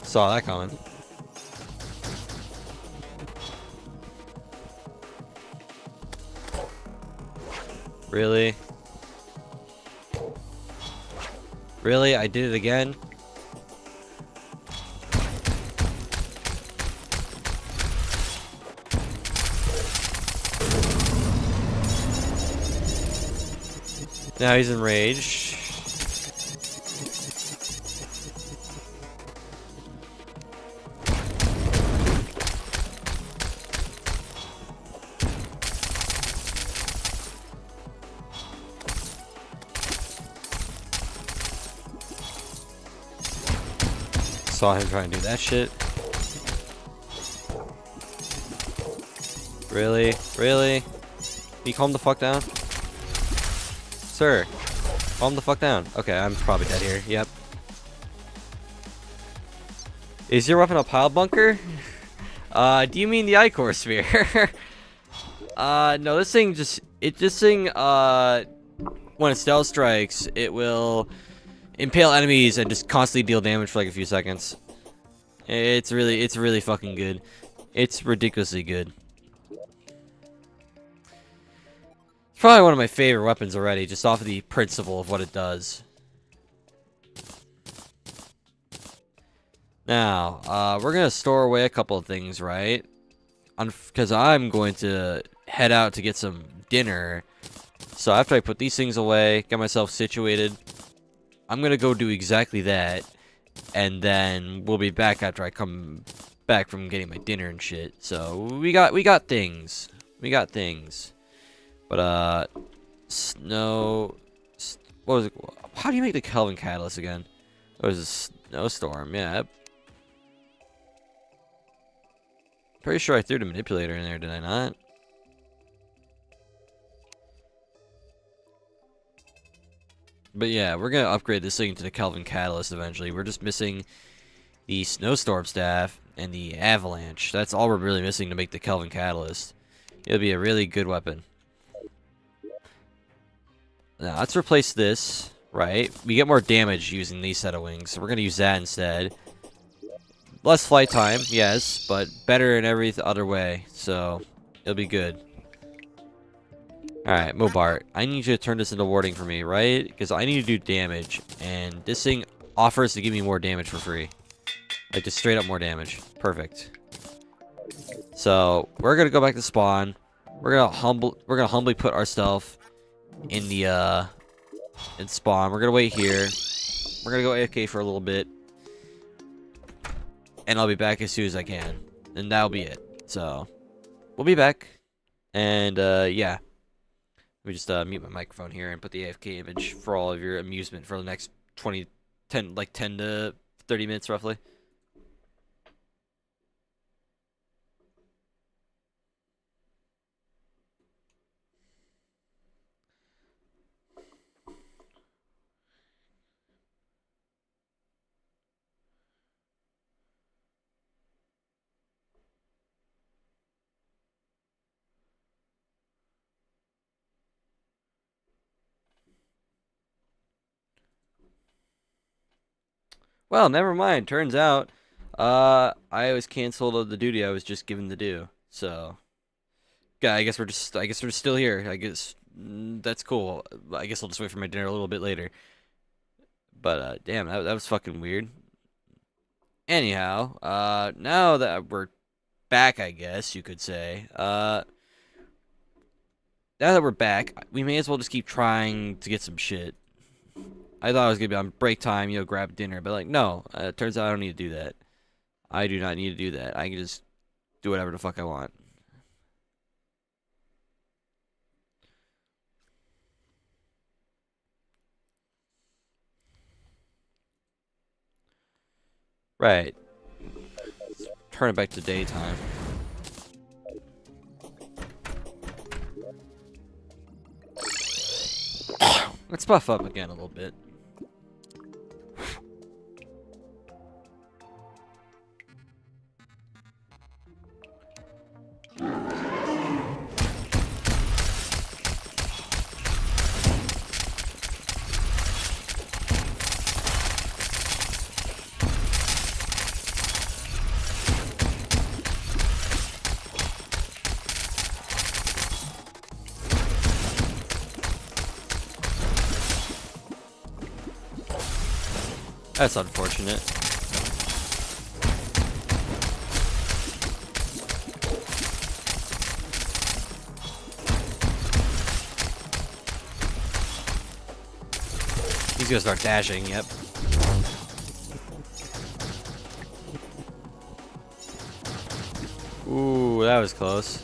Saw that coming. Really? Really? I did it again? Now he's enraged. Saw him trying to do that shit. Really? Really? Can you calm the fuck down? Sir, calm the fuck down. Okay, I'm probably dead here. Yep. Is your weapon a pile bunker? Do you mean the Ichor Sphere? No, this thing when it stealth strikes, it will impale enemies and just constantly deal damage for like a few seconds. It's really fucking good. It's ridiculously good. It's probably one of my favorite weapons already, just off of the principle of what it does. Now, we're gonna store away a couple of things, right? Because I'm going to head out to get some dinner. So after I put these things away, get myself situated, I'm gonna go do exactly that, and then we'll be back after I come back from getting my dinner and shit. So we got things. But what was it? How do you make the Kelvin catalyst again? It was a snowstorm. Yeah. Pretty sure I threw the manipulator in there, did I not? But yeah, we're gonna upgrade this thing to the Kelvin catalyst eventually. We're just missing the snowstorm staff and the avalanche. That's all we're really missing to make the Kelvin catalyst. It'll be a really good weapon. Now let's replace this, right? We get more damage using these set of wings, so we're gonna use that instead. Less flight time, yes, but better in every other way, so it'll be good. Alright, Mobart, I need you to turn this into warding for me, right? Because I need to do damage, and this thing offers to give me more damage for free. Like, just straight up more damage. Perfect. So, we're gonna go back to spawn. We're gonna humbly put ourselves in the in spawn. We're gonna wait here. We're gonna go AFK for a little bit, and I'll be back as soon as I can, and that'll be it. So we'll be back, and yeah, let me just mute my microphone here and put the AFK image for all of your amusement for the next 10 to 30 minutes roughly. Well, never mind. Turns out, I was canceled the duty I was just given to do. So, yeah, I guess we're just still here. I guess that's cool. I guess I'll just wait for my dinner a little bit later. But damn, that was fucking weird. Anyhow, now that we're back, I guess you could say. Now that we're back, we may as well just keep trying to get some shit. I thought I was gonna be on break time, you know, grab dinner, but like, no. It turns out I don't need to do that. I do not need to do that. I can just do whatever the fuck I want. Right. Turn it back to daytime. Let's buff up again a little bit. That's unfortunate. He's gonna start dashing, yep. Ooh, that was close.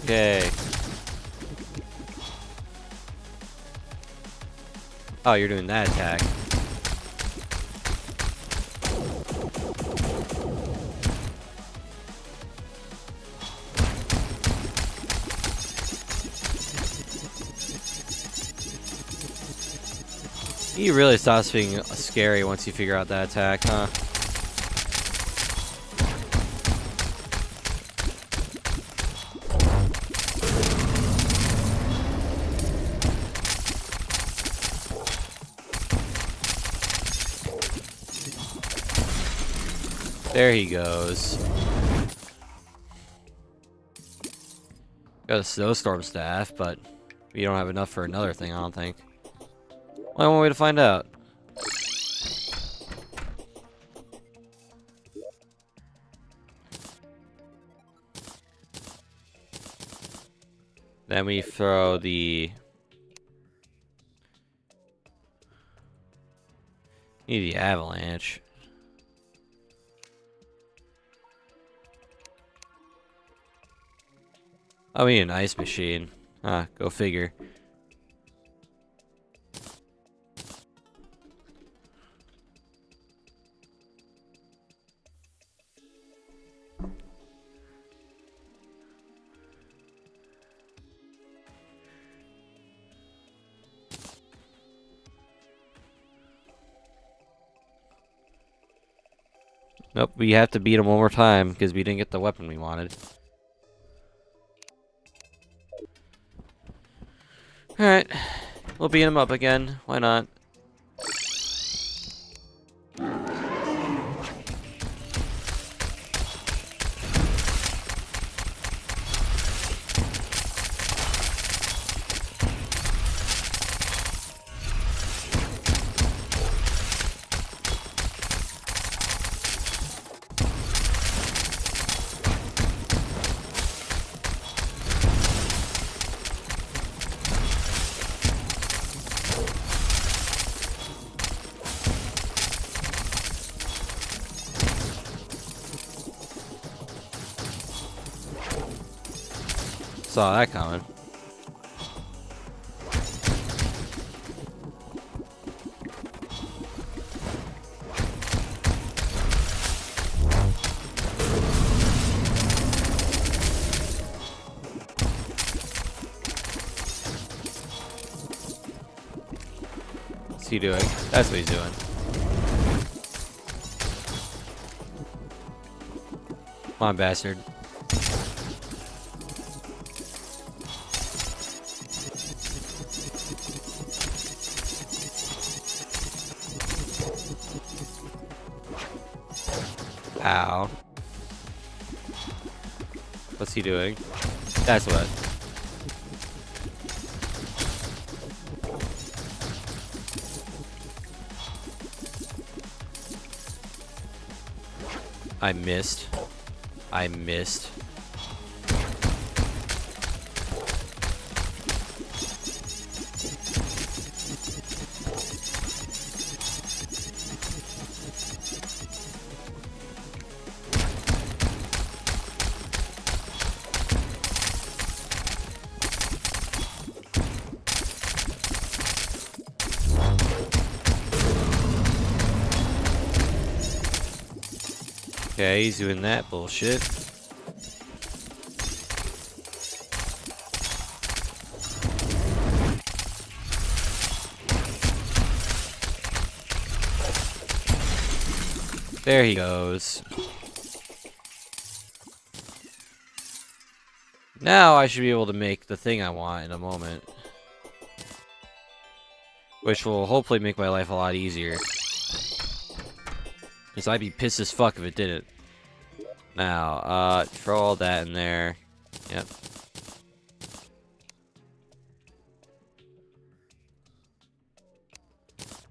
Okay. Oh, you're doing that attack. He really stops being scary once you figure out that attack, huh? There he goes. Got a snowstorm staff, but we don't have enough for another thing, I don't think. Only one way to find out. Then we throw the... Need the avalanche. Oh, we need an ice machine. Ah, go figure. Nope, we have to beat him one more time because we didn't get the weapon we wanted. Alright, we'll beat him up again. Why not? Saw that coming. What's he doing? That's what he's doing. Come on, bastard. Ow. What's he doing? That's what. I missed. I missed. Okay, he's doing that bullshit. There he goes. Now I should be able to make the thing I want in a moment. Which will hopefully make my life a lot easier. Because I'd be pissed as fuck if it didn't. Now, throw all that in there. Yep.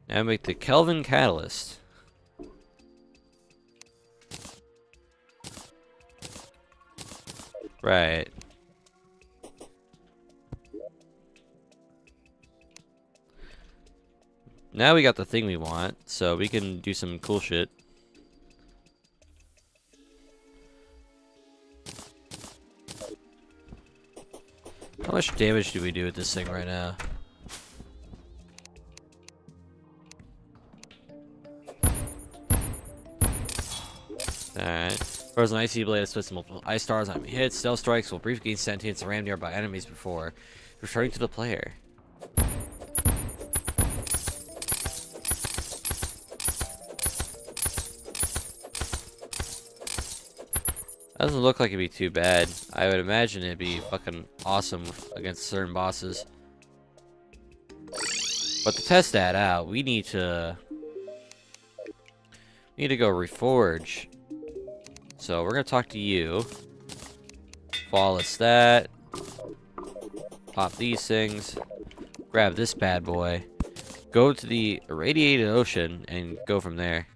Now make the Kelvin Catalyst. Right. Now we got the thing we want, so we can do some cool shit. How much damage do we do with this thing right now? Alright. Frozen Icy Blade splits multiple ice stars on hits. Stealth strikes will briefly gain sentience and ram nearby enemies before returning to the player. Doesn't look like it'd be too bad. I would imagine it'd be fucking awesome against certain bosses. But to test that out, we need to go reforge. So we're gonna talk to you. Flawless that. Pop these things. Grab this bad boy. Go to the irradiated ocean and go from there.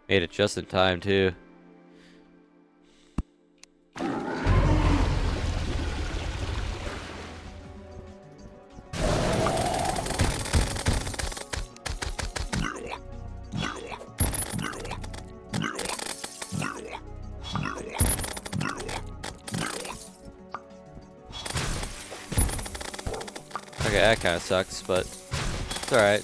Made it just in time, too. Okay, that kind of sucks, but it's alright.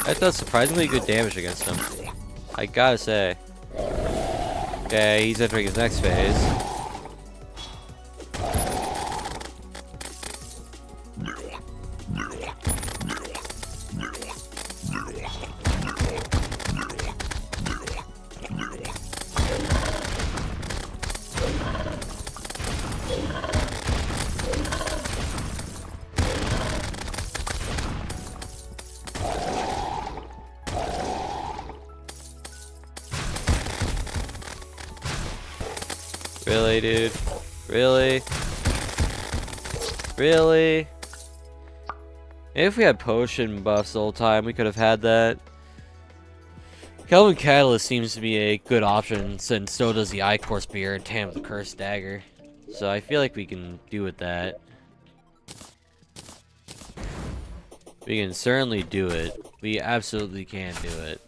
That does surprisingly good damage against him, I gotta say. Okay, he's entering his next phase. Really, dude? Really? Really? If we had potion buffs the whole time, we could have had that. Kelvin Catalyst seems to be a good option, since so does the Ichor Spear and Tam the Cursed Dagger. So I feel like we can do with that. We can certainly do it. We absolutely can do it.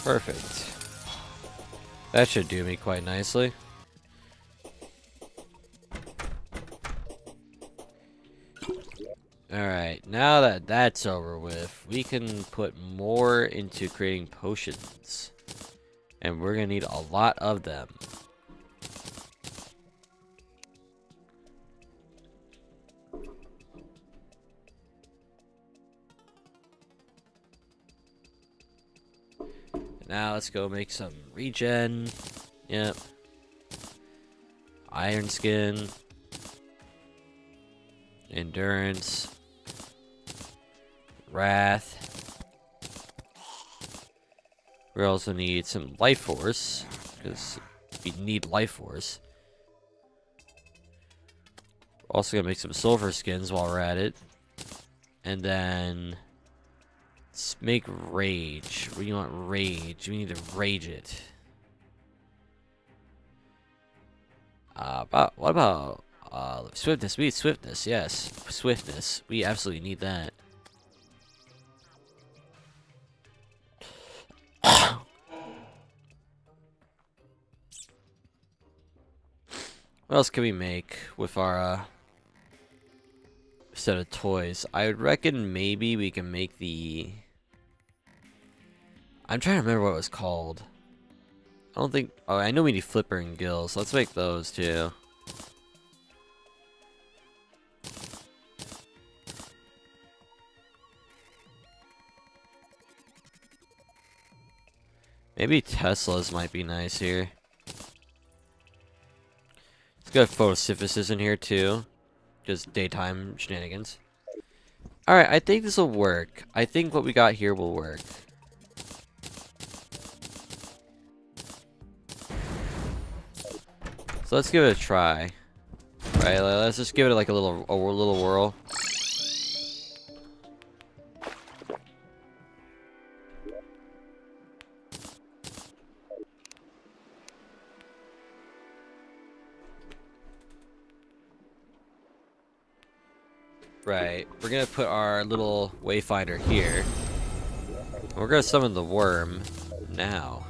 Perfect. That should do me quite nicely. Alright, now that that's over with, we can put more into creating potions. And we're gonna need a lot of them. Now let's go make some regen. Yep. Iron skin. Endurance. Wrath. We also need some life force, because we need life force. We're also gonna make some silver skins while we're at it. And then let's make rage. What do you want? Rage. We need to rage it. What about swiftness? We need swiftness. Yes, swiftness. We absolutely need that. What else can we make with our set of toys? I would reckon maybe we can make the... I'm trying to remember what it was called. I don't think... Oh, I know we need flipper and gills. Let's make those too. Maybe Teslas might be nice here. Let's go photosynthesis in here too. Just daytime shenanigans. Alright, I think this will work. I think what we got here will work. So let's give it a try. Right, let's just give it like a little whirl. Right, we're gonna put our little wayfinder here. We're gonna summon the worm now.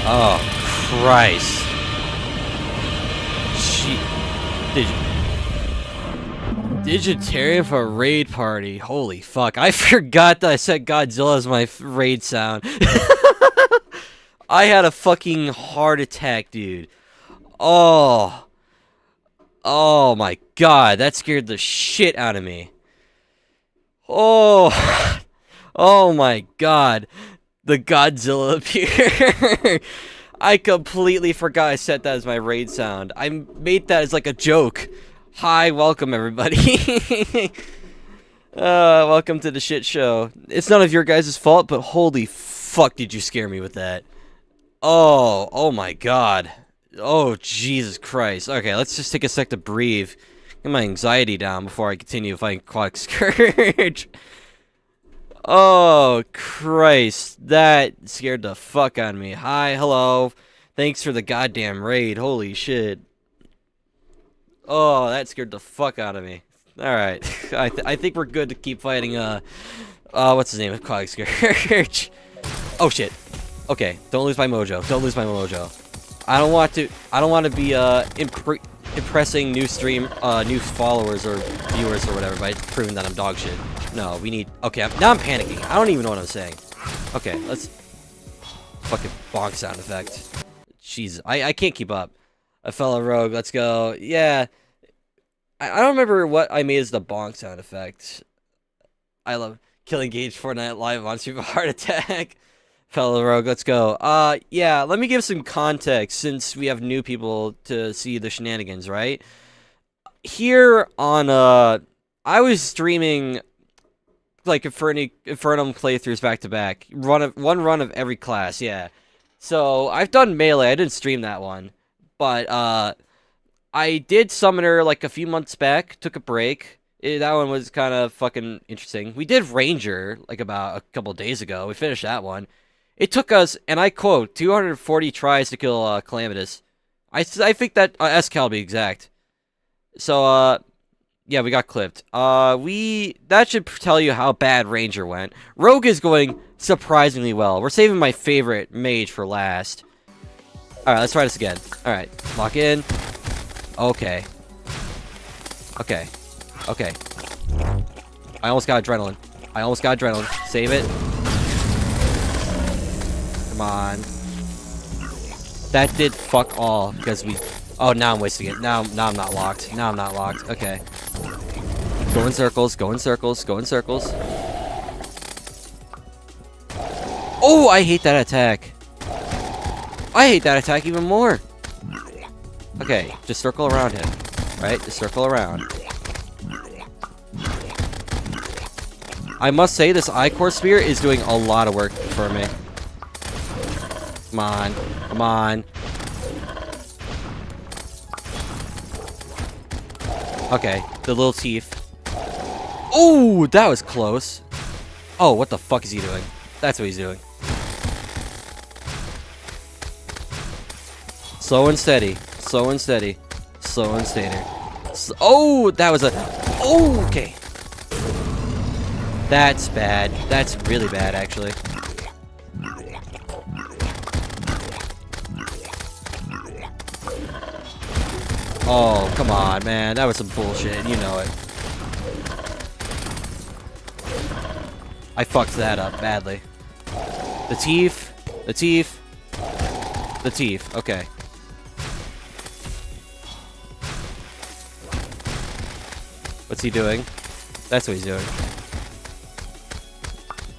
Oh, Christ. Digitarian for a raid party. Holy fuck. I forgot that I set Godzilla as my raid sound. I had a fucking heart attack, dude. Oh. Oh my god. That scared the shit out of me. Oh. Oh my god. The Godzilla appeared. I completely forgot I set that as my raid sound. I made that as like a joke. Hi, welcome everybody. Welcome to the shit show. It's none of your guys' fault, but holy fuck did you scare me with that. Oh my god. Oh, Jesus Christ. Okay, let's just take a sec to breathe. Get my anxiety down before I continue fighting Aquatic Scourge. Oh, Christ. That scared the fuck out of me. Hi, hello. Thanks for the goddamn raid. Holy shit. Oh, that scared the fuck out of me. Alright. I think we're good to keep fighting, what's his name? Aquatic Scourge. Oh, shit. Okay, don't lose my mojo. Don't lose my mojo. I don't want to be, impressing new followers or viewers or whatever by proving that I'm dog shit. No, we need... Okay, now I'm panicking. I don't even know what I'm saying. Okay, let's... Fucking bonk sound effect. Jesus, I can't keep up. A fellow rogue, let's go. Yeah. I don't remember what I made as the bonk sound effect. I love killing Gage Fortnite live monster with a heart attack. Fellow rogue, let's go. Yeah, let me give some context since we have new people to see the shenanigans, right? Here on, I was streaming... like Infernum playthroughs back to back. One run of every class, yeah. So I've done Melee. I didn't stream that one, but I did Summoner like a few months back. Took a break. That one was kind of fucking interesting. We did Ranger like about a couple days ago. We finished that one. It took us, and I quote, 240 tries to kill Calamitous. I think that S-Cal to be exact. So yeah, we got clipped. That should tell you how bad Ranger went. Rogue is going surprisingly well. We're saving my favorite mage for last. All right, let's try this again. All right, lock in. Okay. Okay. Okay. I almost got adrenaline. Save it. Come on. That did fuck all because we. Oh, now I'm wasting it. Now I'm not locked. Okay. Go in circles. Oh, I hate that attack. I hate that attack even more. Okay, just circle around him. Right? Just circle around. I must say, this I-Core Spear is doing a lot of work for me. Come on. Okay, the little teeth. Oh, that was close. Oh, what the fuck is he doing? That's what he's doing. Slow and steady. Oh, that was a... Oh, okay. That's bad. That's really bad, actually. Oh, come on, man. That was some bullshit. You know it. I fucked that up badly. The teeth. Okay. What's he doing? That's what he's doing.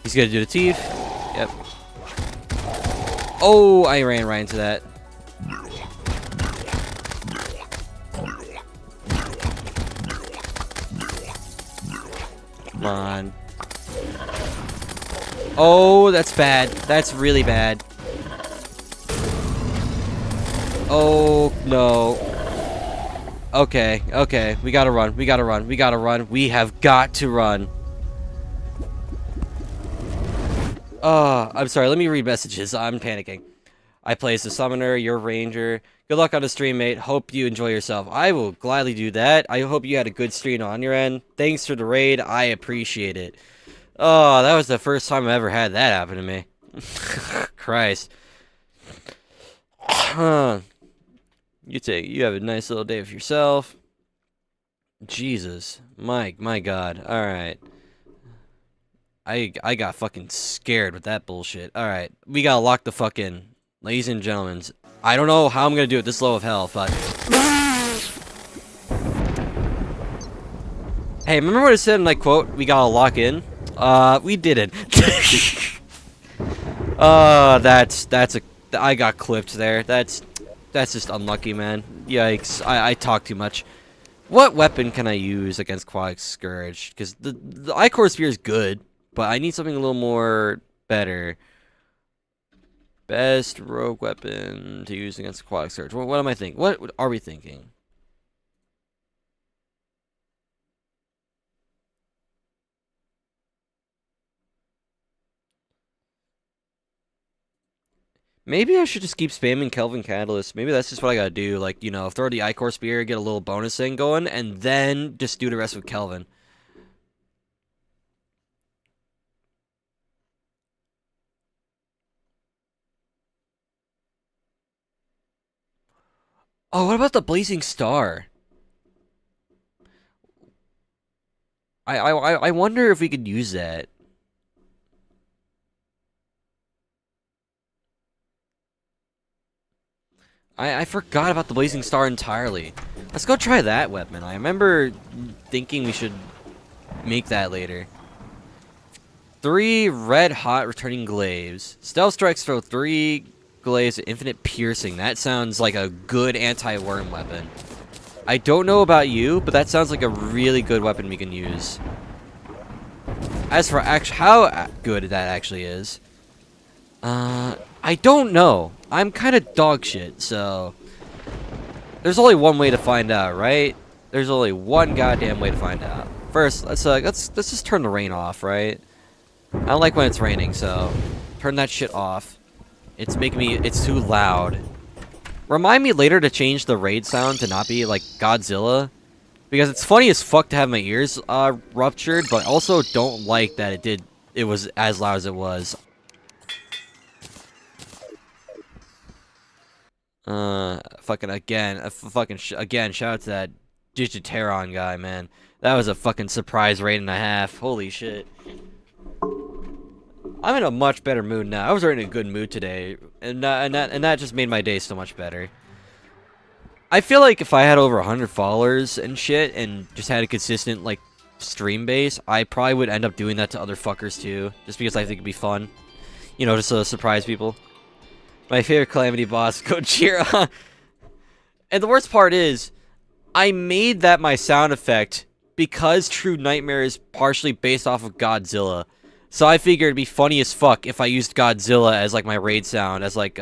He's gonna do the teeth. Yep. Oh, I ran right into that. Come on. Oh, that's bad. That's really bad. Oh, no. Okay. We gotta run. We have got to run. I'm sorry. Let me read messages. I'm panicking. I play as the summoner. You're ranger. Good luck on the stream, mate. Hope you enjoy yourself. I will gladly do that. I hope you had a good stream on your end. Thanks for the raid. I appreciate it. Oh, that was the first time I ever had that happen to me. Christ. You have a nice little day with yourself. Jesus. My God. Alright. I got fucking scared with that bullshit. Alright. We gotta lock the fuck in. Ladies and gentlemen. I don't know how I'm gonna do it this low of hell, but... Hey, remember what it said in my quote? We gotta lock in? We didn't. I got clipped there. That's just unlucky, man. Yikes. I talk too much. What weapon can I use against Quag Scourge? Because the I-Core Spear is good, but I need something a little more better. Best rogue weapon to use against Quag Scourge. What am I thinking? What are we thinking? Maybe I should just keep spamming Kelvin Catalyst. Maybe that's just what I gotta do. Like, you know, throw the I-Core Spear, get a little bonus thing going, and then just do the rest with Kelvin. Oh, what about the Blazing Star? I wonder if we could use that. I forgot about the Blazing Star entirely. Let's go try that weapon. I remember thinking we should make that later. 3 red hot returning glaives. Stealth strikes throw 3 glaives with infinite piercing. That sounds like a good anti-worm weapon. I don't know about you, but that sounds like a really good weapon we can use. As for how good that actually is, I don't know. I'm kind of dog shit, so... There's only one way to find out, right? There's only one goddamn way to find out. first, let's just turn the rain off, right? I don't like when it's raining, so turn that shit off. It's making me, it's too loud. Remind me later to change the raid sound to not be like Godzilla, because it's funny as fuck to have my ears ruptured, but also don't like that it was as loud as it was. Fucking again, again, shout out to that Digiteron guy, man. That was a fucking surprise raid and a half. Holy shit. I'm in a much better mood now. I was already in a good mood today, and that just made my day so much better. I feel like if I had over 100 followers and shit, and just had a consistent like stream base, I probably would end up doing that to other fuckers too, just because I think it'd be fun. You know, just to surprise people. My favorite Calamity boss, Gojira. And the worst part is, I made that my sound effect because True Nightmare is partially based off of Godzilla. So I figured it'd be funny as fuck if I used Godzilla as like my raid sound, as like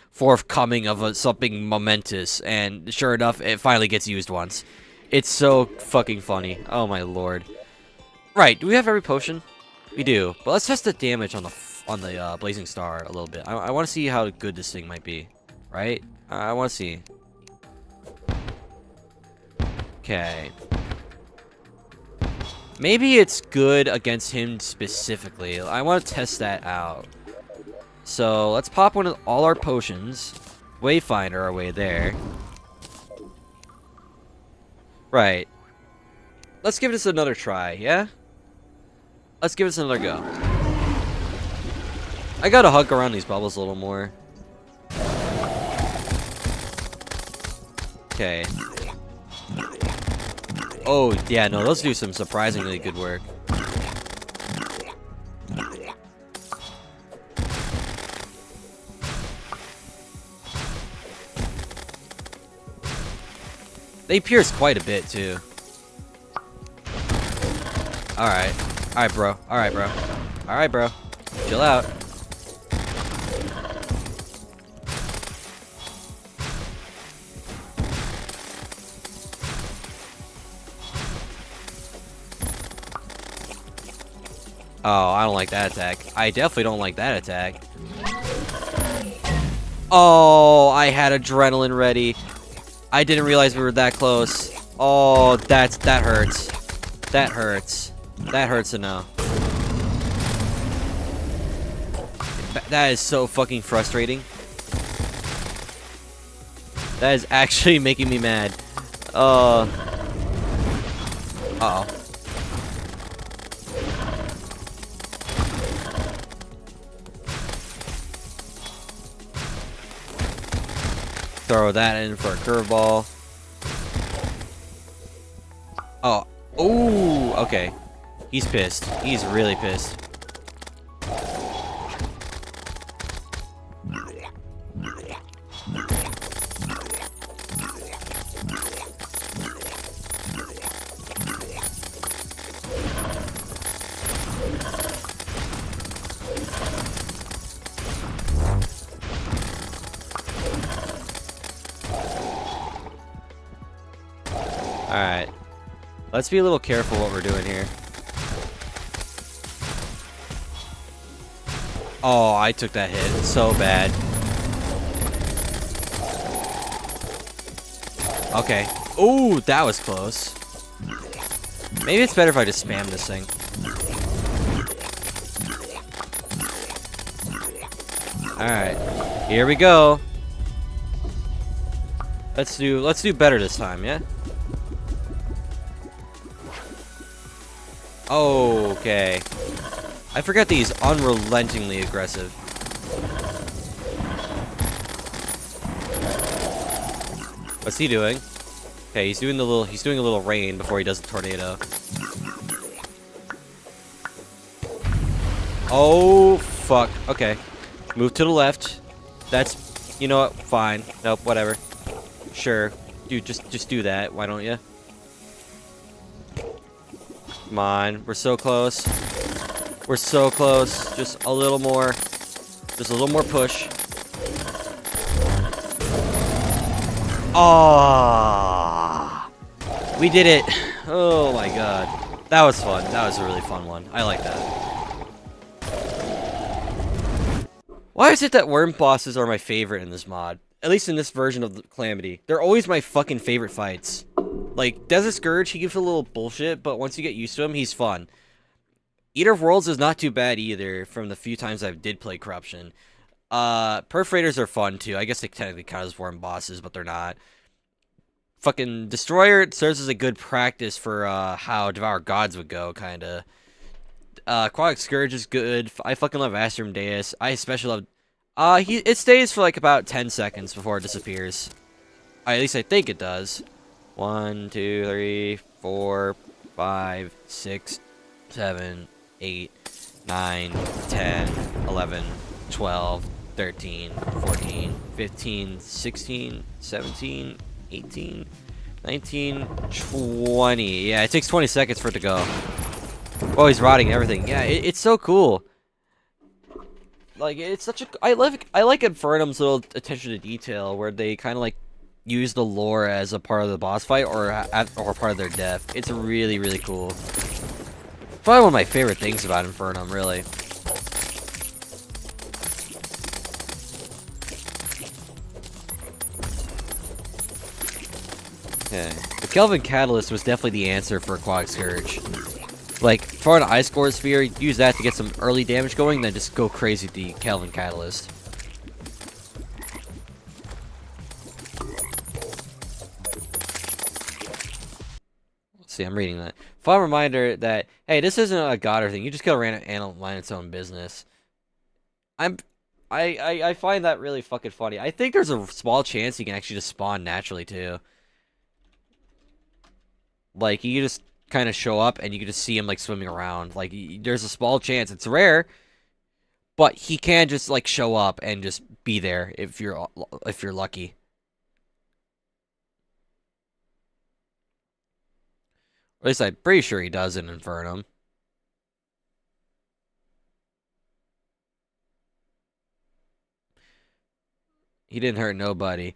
forthcoming of something momentous. And sure enough, it finally gets used once. It's so fucking funny. Oh my lord. Right, do we have every potion? We do. But let's test the damage on the Blazing Star a little bit. I want to see how good this thing might be. Right? I want to see. Okay. Maybe it's good against him specifically. I want to test that out. So let's pop one of all our potions. Wayfinder our way there. Right. Let's give this another try, yeah? Let's give this another go. I gotta hug around these bubbles a little more. Okay. Oh, yeah, no, those do some surprisingly good work. They pierce quite a bit, too. Alright. Alright, bro. Alright, bro. Alright, bro. Chill out. Oh, I don't like that attack. I definitely don't like that attack. Oh, I had adrenaline ready. I didn't realize we were that close. Oh, that hurts. That hurts. That hurts to know. That is so fucking frustrating. That is actually making me mad. Uh-oh. Throw that in for a curveball. Oh. Ooh, okay. He's pissed. He's really pissed. Alright. Let's be a little careful what we're doing here. Oh, I took that hit so bad. Okay. Ooh, that was close. Maybe it's better if I just spam this thing. Alright. Here we go. Let's do better this time, yeah? Okay. I forgot that he's unrelentingly aggressive. What's he doing? Okay, he's doing a little rain before he does the tornado. Oh fuck. Okay. Move to the left. That's, you know what? Fine. Nope, whatever. Sure. Dude, just do that. Why don't you? Come on, we're so close. We're so close. Just a little more. Just a little more push. Ah, we did it. Oh my god. That was fun. That was a really fun one. I like that. Why is it that worm bosses are my favorite in this mod? At least in this version of the Calamity. They're always my fucking favorite fights. Like, Desert Scourge, he gives a little bullshit, but once you get used to him, he's fun. Eater of Worlds is not too bad either, from the few times I did play Corruption. Perforators are fun too. I guess they technically count as worm bosses, but they're not. Fucking Destroyer serves as a good practice for how Devour Gods would go, kinda. Aquatic Scourge is good. I fucking love Astrum Deus. I especially love... it stays for like about 10 seconds before it disappears. At least I think it does. 1, 2, 3, 4, 5, 6, 7, 8, 9, 10, 11, 12, 13, 14, 15, 16, 17, 18, 19, 20. Yeah, it takes 20 seconds for it to go. Oh, he's rotting and everything. Yeah, it's so cool. Like, it's such a... I like Infernum's little attention to detail where they kind of like use the lore as a part of the boss fight or part of their death. It's really, really cool. Probably one of my favorite things about Infernum, really. Okay. The Kelvin Catalyst was definitely the answer for Aquatic Scourge. Like, throw an Ice Core Sphere, use that to get some early damage going, then just go crazy with the Kelvin Catalyst. Let's see, I'm reading that. Fun reminder that, hey, this isn't a god or thing. You just gotta random animal mind its own business. I find that really fucking funny. I think there's a small chance he can actually just spawn naturally, too. Like, you just kind of show up and you can just see him like swimming around. Like, there's a small chance. It's rare, but he can just like show up and just be there if you're lucky. At least I'm pretty sure he does in Infernum. He didn't hurt nobody.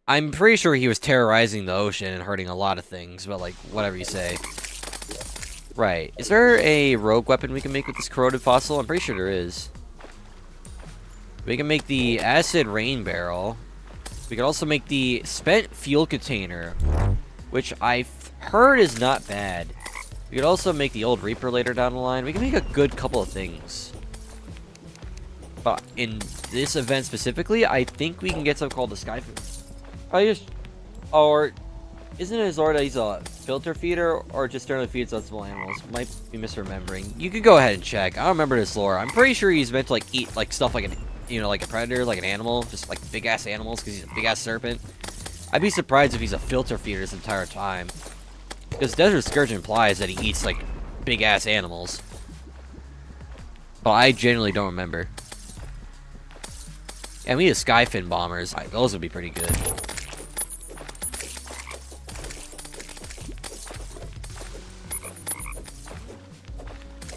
I'm pretty sure he was terrorizing the ocean and hurting a lot of things, but like, whatever you say. Right. Is there a rogue weapon we can make with this corroded fossil? I'm pretty sure there is. We can make the acid rain barrel. We can also make the spent fuel container, which I've heard is not bad. We could also make the old Reaper later down the line. We can make a good couple of things. But in this event specifically, I think we can get something called the Sky... Or... Isn't it Azor that he's a filter feeder, or just generally feeds on small animals? Might be misremembering. You could go ahead and check. I don't remember this lore. I'm pretty sure he's meant to like eat like stuff like an, like a predator, like an animal, just like big ass animals, because he's a big ass serpent. I'd be surprised if he's a filter feeder this entire time, because Desert Scourge implies that he eats like big ass animals. But I genuinely don't remember. And we need Skyfin bombers. Those would be pretty good.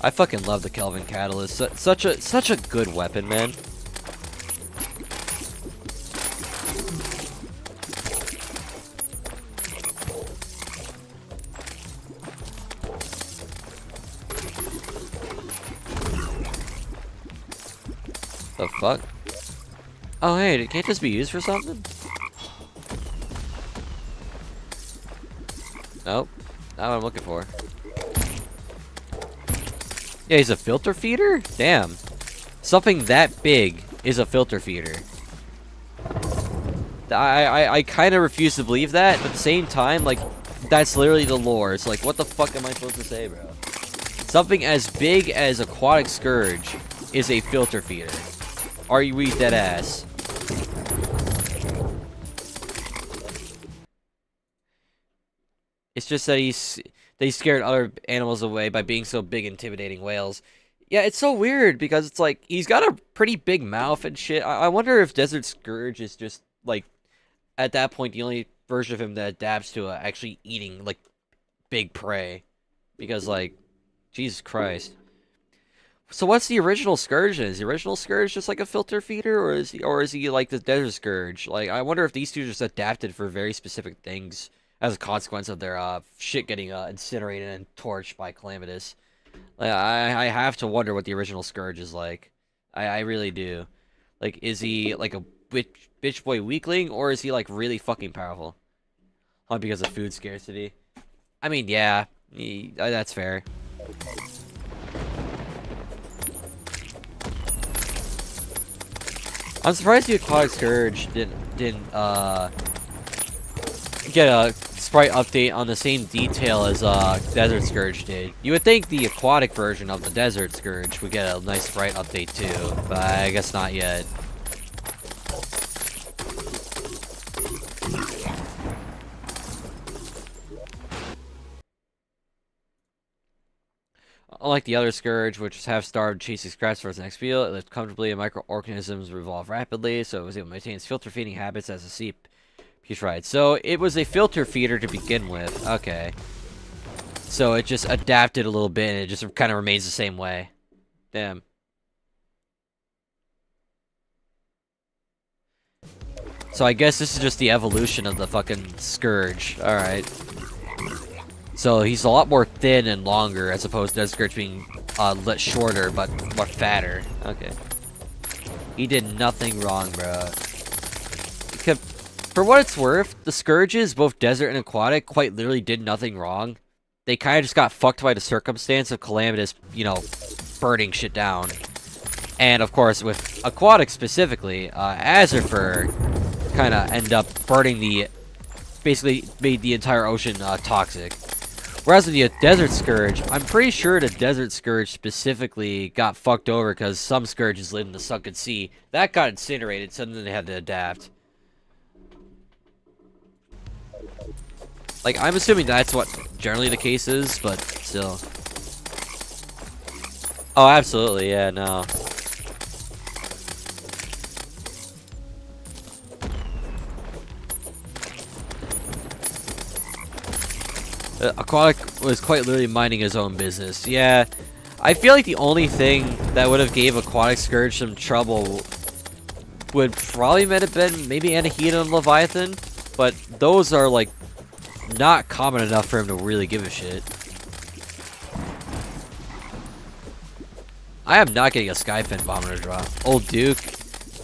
I fucking love the Kelvin Catalyst. Such a good weapon, man. The fuck? Oh, hey, can't this be used for something? Nope. Not what I'm looking for. Yeah, he's a filter feeder? Damn. Something that big is a filter feeder. I kind of refuse to believe that, but at the same time, like, that's literally the lore. It's like, what the fuck am I supposed to say, bro? Something as big as Aquatic Scourge is a filter feeder. Are you dead ass? It's just that they scared other animals away by being so big, intimidating whales. Yeah, it's so weird because it's like he's got a pretty big mouth and shit. I wonder if Desert Scourge is just like at that point the only version of him that adapts to actually eating like big prey, because like Jesus Christ. So what's the original Scourge? Is the original Scourge just like a filter feeder, or is he like the Desert Scourge? Like, I wonder if these two just adapted for very specific things as a consequence of their shit getting incinerated and torched by Calamitous. Like, I have to wonder what the original Scourge is like. I really do. Like, is he like a bitch boy weakling, or is he like really fucking powerful? All because of food scarcity. I mean, yeah, that's fair. I'm surprised the Aquatic Scourge didn't get a sprite update on the same detail as Desert Scourge did. You would think the aquatic version of the Desert Scourge would get a nice sprite update too, but I guess not yet. Unlike the other Scourge, which was half-starved chasing scraps for its next meal, it lived comfortably and microorganisms revolve rapidly, so it was able to maintain its filter feeding habits as a sea peach ride. So it was a filter feeder to begin with. Okay. So it just adapted a little bit and it just kind of remains the same way. Damn. So I guess this is just the evolution of the fucking Scourge. Alright. So he's a lot more thin and longer as opposed to the Scourge being lit shorter but more fatter. Okay. He did nothing wrong, bro. For what it's worth, the Scourges, both desert and aquatic, quite literally did nothing wrong. They kind of just got fucked by the circumstance of Calamitous, you know, burning shit down. And of course, with aquatic specifically, Azurfer kind of ended up burning basically made the entire ocean toxic. Whereas with the Desert Scourge, I'm pretty sure the Desert Scourge specifically got fucked over because some Scourges live in the sunken sea. That got incinerated, so then they had to adapt. Like, I'm assuming that's what generally the case is, but still. Oh, absolutely, yeah, no. Aquatic was quite literally minding his own business. Yeah, I feel like the only thing that would have gave Aquatic Scourge some trouble would probably have been maybe Anahita and Leviathan, but those are like not common enough for him to really give a shit. I am not getting a Skyfin Bomber to drop. Old Duke.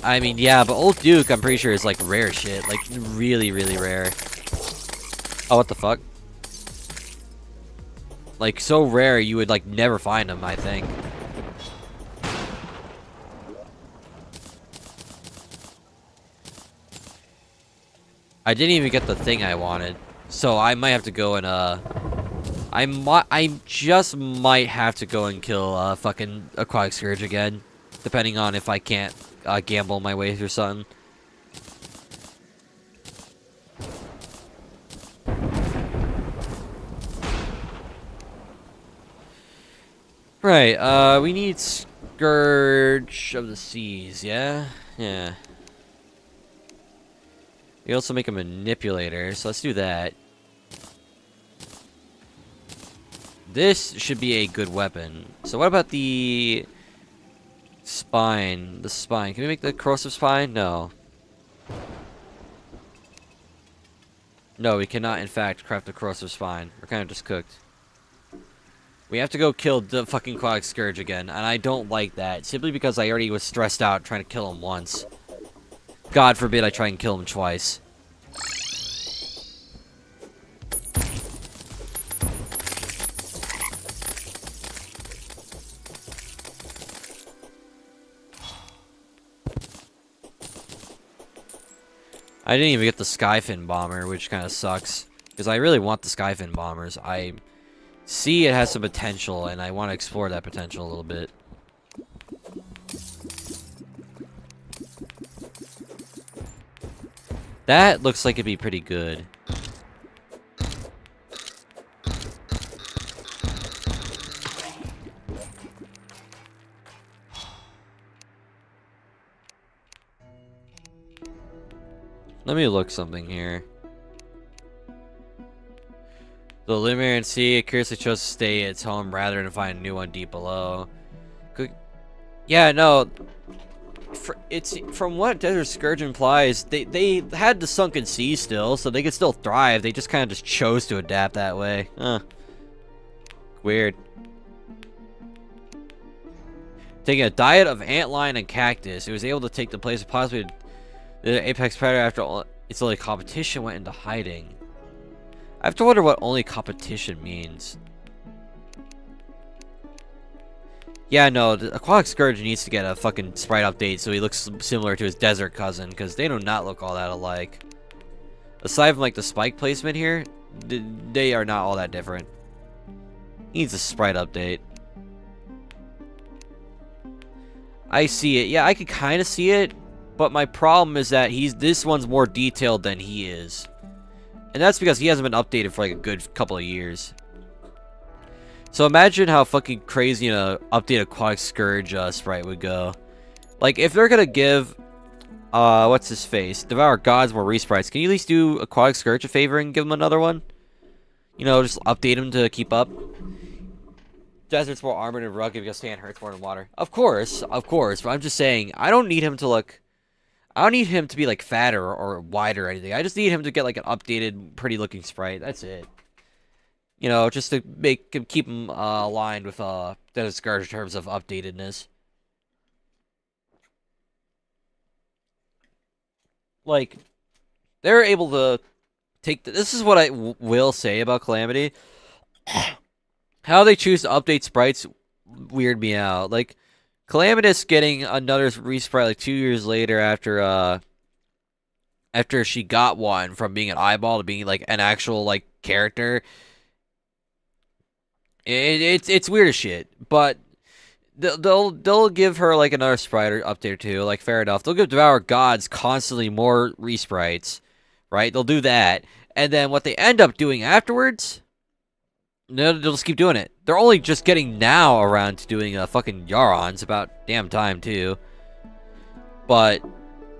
I mean, yeah, but Old Duke I'm pretty sure is like rare shit. Like really, really rare. Oh, what the fuck? Like so rare you would like never find them, I think. I didn't even get the thing I wanted. So I might have to go and I just might have to go and kill fucking Aquatic Scourge again, depending on if I can't gamble my way through something. Right, we need Scourge of the Seas, yeah? Yeah. We also make a manipulator, so let's do that. This should be a good weapon. So what about the spine? The spine. Can we make the corrosive spine? No. No, we cannot, in fact, craft a corrosive spine. We're kind of just cooked. We have to go kill the fucking Aquatic Scourge again, and I don't like that. Simply because I already was stressed out trying to kill him once. God forbid I try and kill him twice. I didn't even get the Skyfin Bomber, which kind of sucks. Because I really want the Skyfin Bombers. I see it has some potential, and I want to explore that potential a little bit. That looks like it'd be pretty good. Let me look something here. The Lemurian Sea curiously chose to stay at its home rather than find a new one deep below. Yeah, no. it's from what Desert Scourge implies, they had the Sunken Sea still, so they could still thrive. They just kind of just chose to adapt that way. Weird. Taking a diet of antlion and cactus, it was able to take the place of possibly the apex predator after its only competition went into hiding. I have to wonder what only competition means. Yeah, no, the Aquatic Scourge needs to get a fucking sprite update so he looks similar to his desert cousin, because they do not look all that alike. Aside from, like, the spike placement here, they are not all that different. He needs a sprite update. I see it. Yeah, I could kind of see it, but my problem is that this one's more detailed than he is. And that's because he hasn't been updated for, like, a good couple of years. So imagine how fucking crazy an updated Aquatic Scourge sprite would go. Like, if they're gonna give, what's his face? Devour Gods more resprites, can you at least do Aquatic Scourge a favor and give him another one? You know, just update him to keep up. Desert's more armored and rugged because sand hurts more than water. Of course, but I'm just saying, I don't need him to be, like, fatter or wider or anything. I just need him to get, like, an updated, pretty-looking sprite. That's it. You know, just to keep him aligned with Desert Scourge in terms of updatedness. Like, they're able to take... This is what I will say about Calamity. How they choose to update sprites weird me out. Like, Calamitous getting another resprite like 2 years later after she got one from being an eyeball to being like an actual like character. It's weird as shit, but they'll give her like another sprite or update or two. Like, fair enough. They'll give Devour Gods constantly more resprites, right? They'll do that, and then what they end up doing afterwards, no, they'll just keep doing it. They're only just getting now around to doing fucking Yarons. About damn time too. But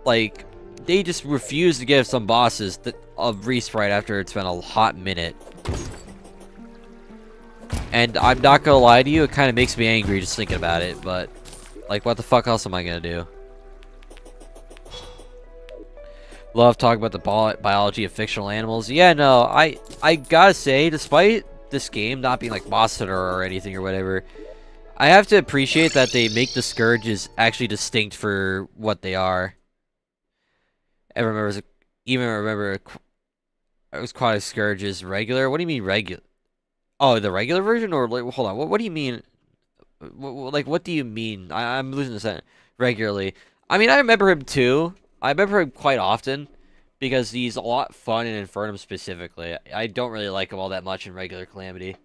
like, they just refuse to give some bosses a resprite after it's been a hot minute. And I'm not gonna lie to you, it kind of makes me angry just thinking about it, but like, what the fuck else am I gonna do? Love talking about the biology of fictional animals. Yeah, no, I gotta say, despite this game not being like Monster or anything or whatever, I have to appreciate that they make the Scourges actually distinct for what they are. I remember it was Aquatic Scourges regular. What do you mean regular? Oh, the regular version, or like, hold on. What do you mean? Like, what do you mean? I'm losing the sentence. Regularly. I mean, I remember him too. I remember him quite often because he's a lot fun in Infernum specifically. I don't really like him all that much in regular Calamity.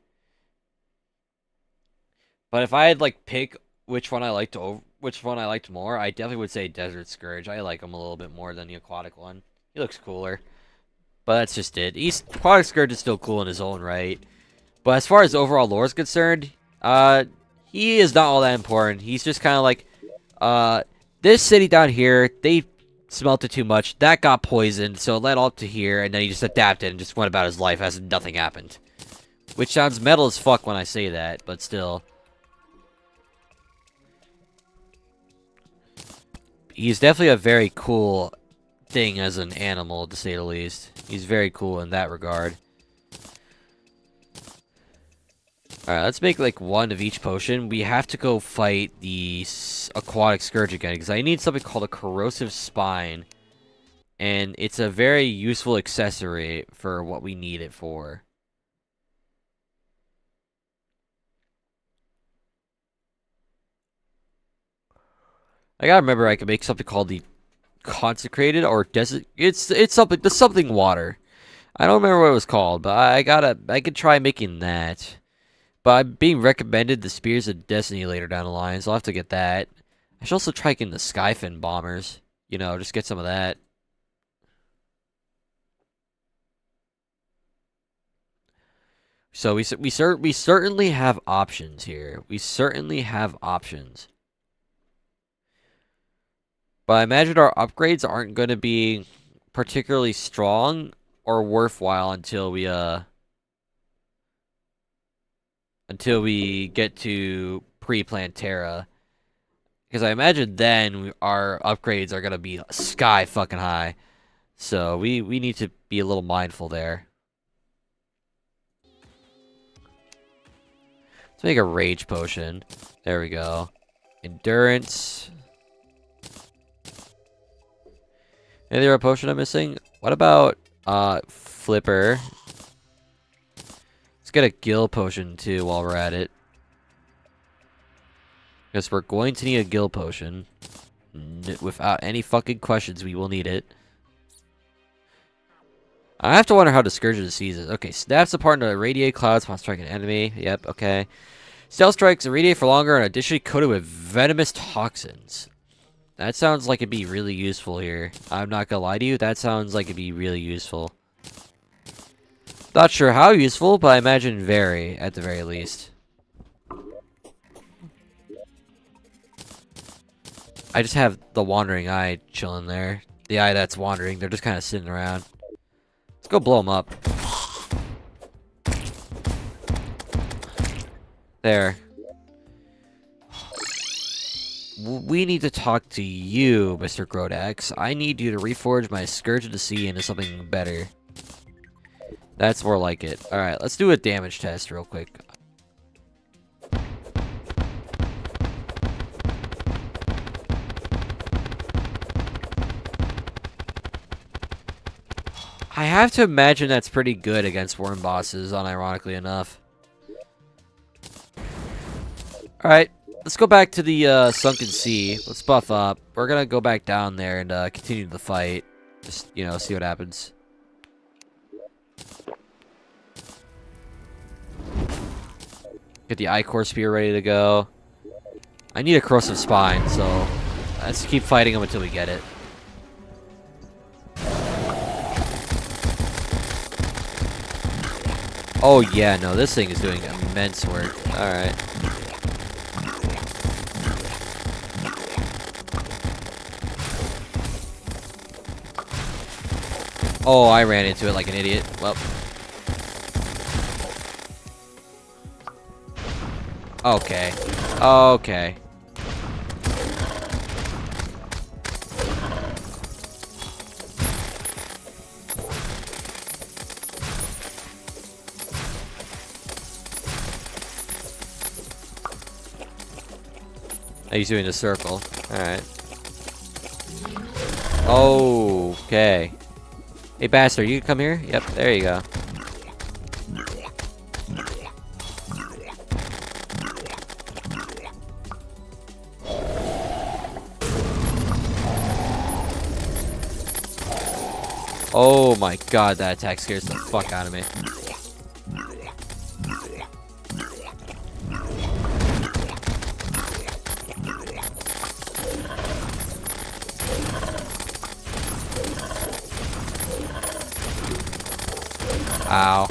But if I had like pick which one I liked more, I definitely would say Desert Scourge. I like him a little bit more than the aquatic one. He looks cooler. But that's just it. Aquatic Scourge is still cool in his own right. But as far as overall lore is concerned, he is not all that important. He's just kind of like, this city down here, they smelted too much. That got poisoned, so it led up to here, and then he just adapted and just went about his life as if nothing happened. Which sounds metal as fuck when I say that, but still. He's definitely a very cool thing as an animal, to say the least. He's very cool in that regard. Alright, let's make like one of each potion. We have to go fight the Aquatic Scourge again, because I need something called a Corrosive Spine. And it's a very useful accessory for what we need it for. I gotta remember I can make something called the Consecrated or Desert. It's something water. I don't remember what it was called, but I could try making that. But I'm being recommended the Spears of Destiny later down the line, so I'll have to get that. I should also try getting the Skyfin Bombers. You know, just get some of that. So we certainly have options here. We certainly have options. But I imagine our upgrades aren't going to be particularly strong or worthwhile until we get to pre-Plantera. Because I imagine then our upgrades are gonna be sky fucking high. So we need to be a little mindful there. Let's make a rage potion. There we go. Endurance. Any other potion I'm missing? What about Flipper? Let's get a gill potion too while we're at it. Because we're going to need a gill potion. Without any fucking questions, we will need it. I have to wonder how the Scourge of Diseases. Okay, snaps apart into radiate clouds upon striking an enemy. Yep, okay. Stealth strikes irradiate for longer and additionally coated with venomous toxins. That sounds like it'd be really useful here. I'm not gonna lie to you, that sounds like it'd be really useful. Not sure how useful, but I imagine very, at the very least. I just have the Wandering Eye chilling there. The eye that's wandering, they're just kind of sitting around. Let's go blow them up. There. We need to talk to you, Mr. Grodax. I need you to reforge my Scourge of the Sea into something better. That's more like it. Alright, let's do a damage test real quick. I have to imagine that's pretty good against worm bosses, unironically enough. Alright, let's go back to the Sunken Sea. Let's buff up. We're gonna go back down there and continue the fight. Just, you know, see what happens. Get the Ichor Spear ready to go. I need a Corrosive Spine, so let's keep fighting him until we get it. Oh yeah, no, this thing is doing immense work. Alright. Oh, I ran into it like an idiot. Well. Okay. Okay. He's doing the circle. Alright. Okay. Hey, bastard, you can come here? Yep, there you go. Oh my god, that attack scares the fuck out of me. Ow.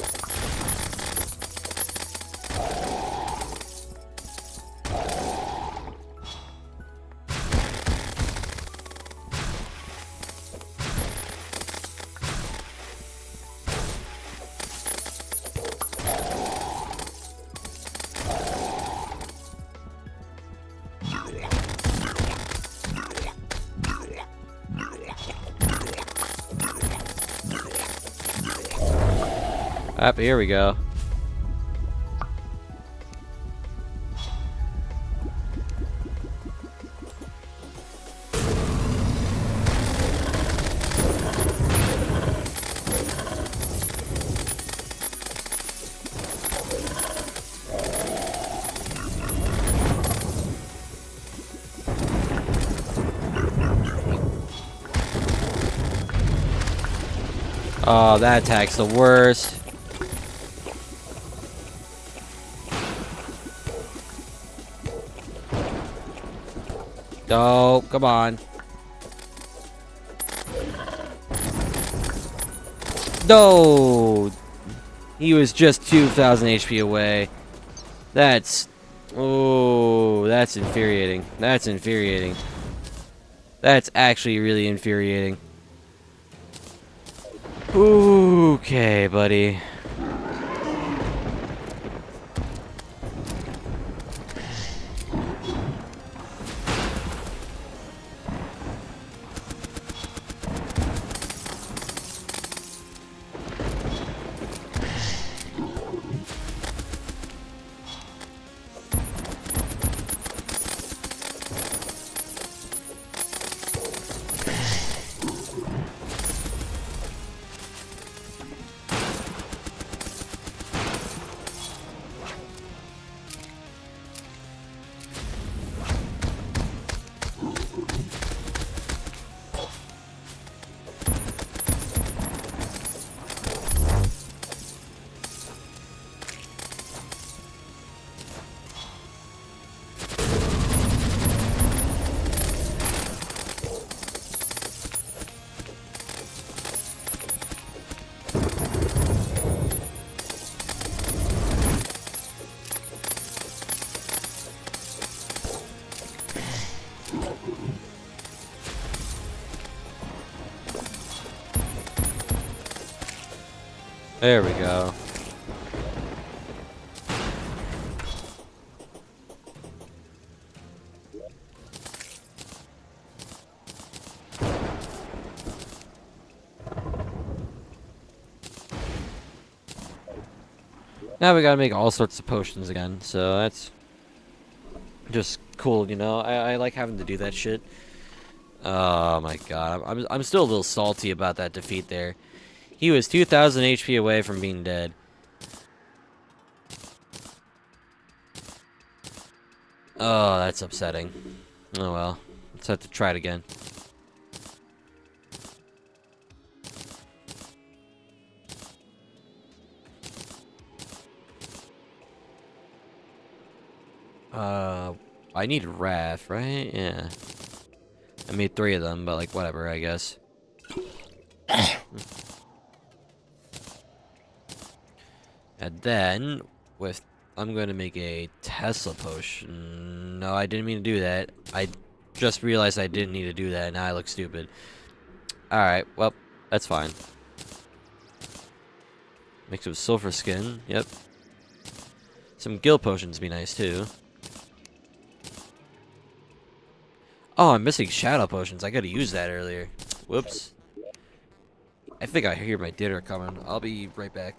Up, here we go. Oh, that attack's the worst. Oh, come on. No! He was just 2,000 HP away. That's... Oh, that's infuriating. That's infuriating. That's actually really infuriating. Okay, buddy. There we go. Now we gotta make all sorts of potions again, so that's just cool, you know? I like having to do that shit. Oh my god, I'm still a little salty about that defeat there. He was 2,000 HP away from being dead. Oh, that's upsetting. Oh well, let's have to try it again. I need Wrath, right? Yeah. I made 3 of them, but like whatever, I guess. And then with I'm going to make a Tesla potion. No, I didn't mean to do that. I just realized I didn't need to do that. Now I look stupid. All right, well, that's fine. Mix it with sulfur skin. Yep. Some guild potions be nice too. Oh, I'm missing shadow potions. I gotta use that earlier. Whoops. I think I hear my dinner coming. I'll be right back.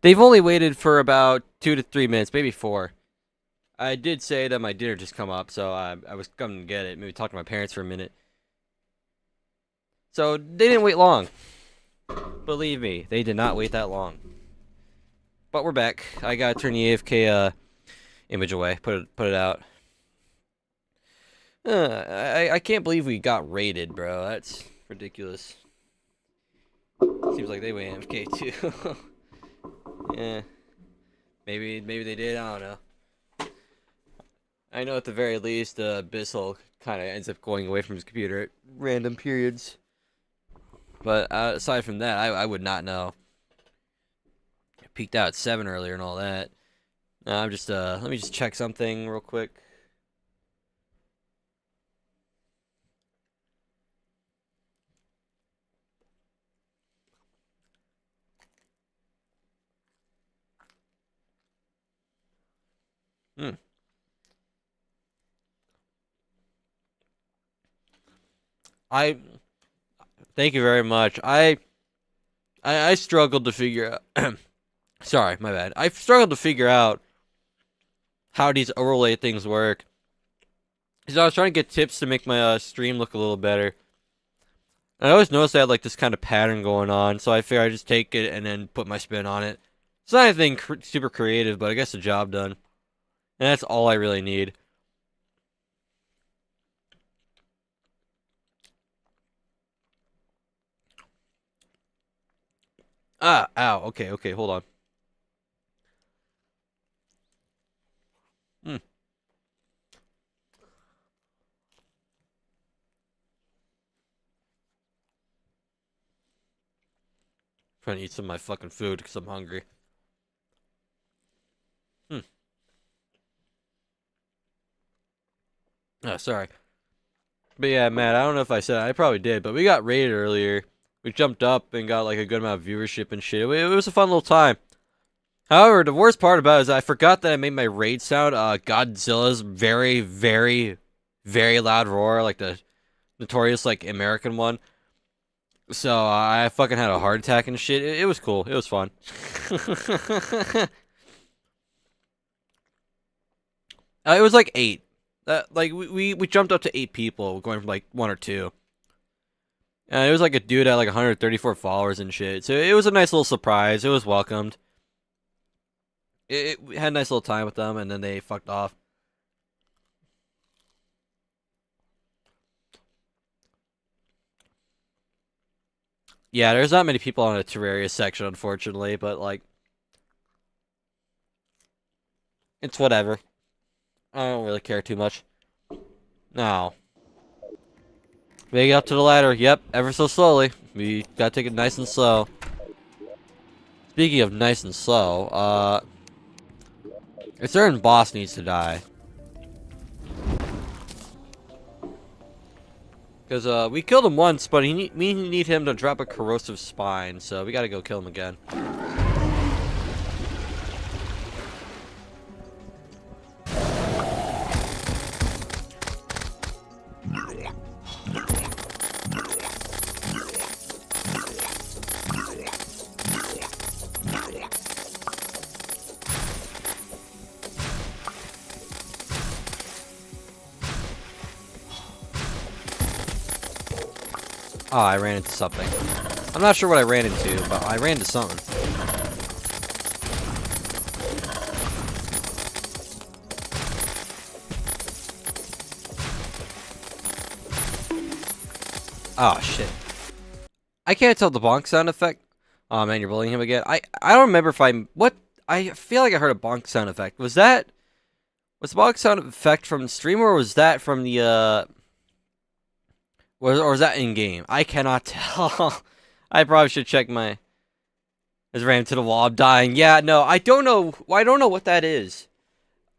They've only waited for about 2 to 3 minutes, maybe 4. I did say that my dinner just come up, so I was coming to get it. Maybe talk to my parents for a minute. So they didn't wait long. Believe me, they did not wait that long. But we're back. I gotta turn the AFK image away. Put it out. I can't believe we got raided, bro. That's ridiculous. Seems like they went AFK too. Yeah. Maybe they did. I don't know. I know at the very least, Bissell kind of ends up going away from his computer at random periods. But aside from that, I would not know. I peeked out at 7 earlier and all that. I'm just let me just check something real quick. Hmm. I thank you very much. I struggled to figure out. Sorry, my bad. I struggled to figure out how these overlay things work. So I was trying to get tips to make my stream look a little better. And I always noticed I had like this kind of pattern going on, so I figured I'd just take it and then put my spin on it. It's not anything super creative, but I guess the job done. And that's all I really need. Ah, ow. Okay, hold on. Hmm. Trying to eat some of my fucking food because I'm hungry. Hmm. Oh, sorry. But yeah, Matt, I don't know if I said it. I probably did, but we got raided earlier. We jumped up and got like a good amount of viewership and shit. It was a fun little time. However, the worst part about it is I forgot that I made my raid sound Godzilla's very, very, very loud roar, like the notorious like American one. So I fucking had a heart attack and shit. It was cool. It was fun. It was like 8. Like we jumped up to 8 people, going from like 1 or 2. It was like a dude at like 134 followers and shit. So it was a nice little surprise. It was welcomed. We had a nice little time with them, and then they fucked off. Yeah, there's not many people on the Terraria section, unfortunately, but like, it's whatever. I don't really care too much. Now, make it up to the ladder. Yep, ever so slowly. We gotta take it nice and slow. Speaking of nice and slow, a certain boss needs to die. Because we killed him once, but we need him to drop a corrosive spine, so we gotta go kill him again. Oh, I ran into something. I'm not sure what I ran into, but I ran into something. Oh, shit. I can't tell the bonk sound effect. Oh, man, you're bullying him again. I don't remember if what? I feel like I heard a bonk sound effect. Was the bonk sound effect from the stream, or was that from the, or was that in-game? I cannot tell. I probably should check my... Just ran to the wall. I'm dying. Yeah, no, I don't know. I don't know what that is.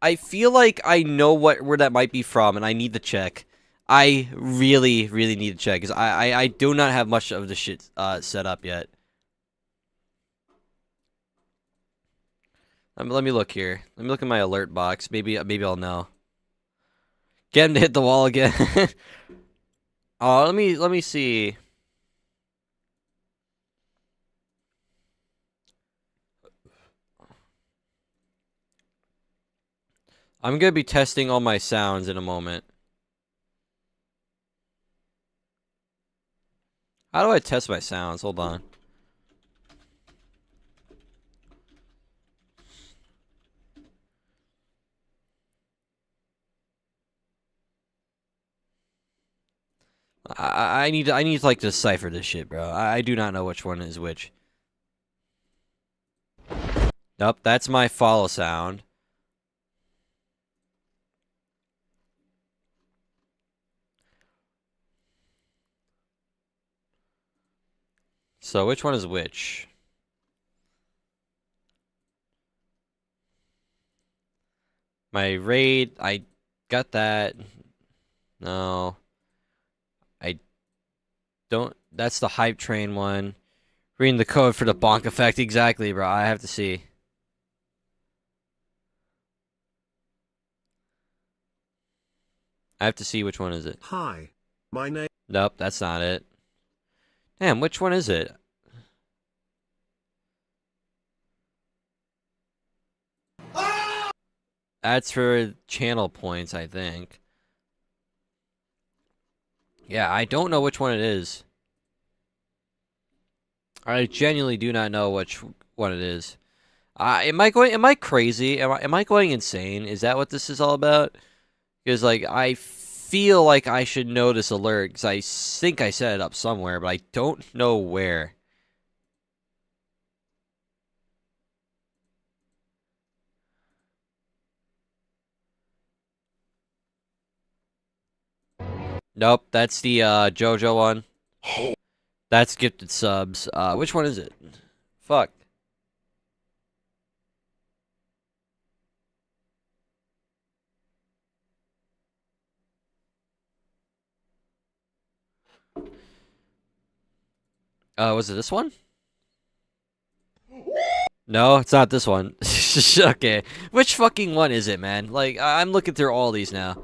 I feel like I know where that might be from, and I need to check. I really, really need to check, because I do not have much of the shit set up yet. Let me look here. Let me look in my alert box. Maybe I'll know. Get him to hit the wall again. Oh, let me see. I'm gonna be testing all my sounds in a moment. How do I test my sounds? Hold on. I need to like decipher this shit, bro. I do not know which one is which. Nope, that's my follow sound. So which one is which? My raid, I got that. No. I don't. That's the hype train one. Reading the code for the bonk effect. Exactly, bro. I have to see. I have to see which one is it. Hi, my name. Nope, that's not it. Damn, which one is it? That's for channel points, I think. Yeah, I don't know which one it is. I genuinely do not know which one it is. Am I crazy? Am I going insane? Is that what this is all about? Because, like, I feel like I should know this alert, because I think I set it up somewhere, but I don't know where. Nope, that's the JoJo one. That's gifted subs. Which one is it? Fuck. Was it this one? No, it's not this one. Okay. Which fucking one is it, man? Like, I'm looking through all these now.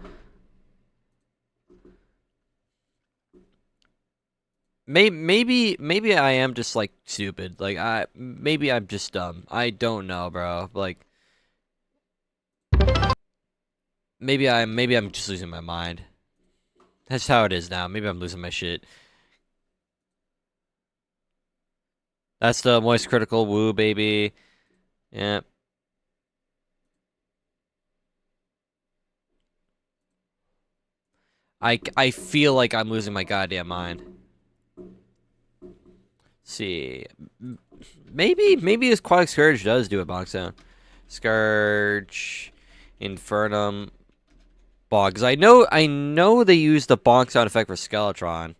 Maybe I am just, like, stupid. Like, maybe I'm just dumb. I don't know, bro. Like, maybe I'm just losing my mind. That's how it is now. Maybe I'm losing my shit. That's the moist critical woo, baby. Yeah. I feel like I'm losing my goddamn mind. See, maybe this Aquatic Scourge does do a bonk sound. Scourge, Infernum, bonk. Because I know they use the bonk sound effect for Skeletron.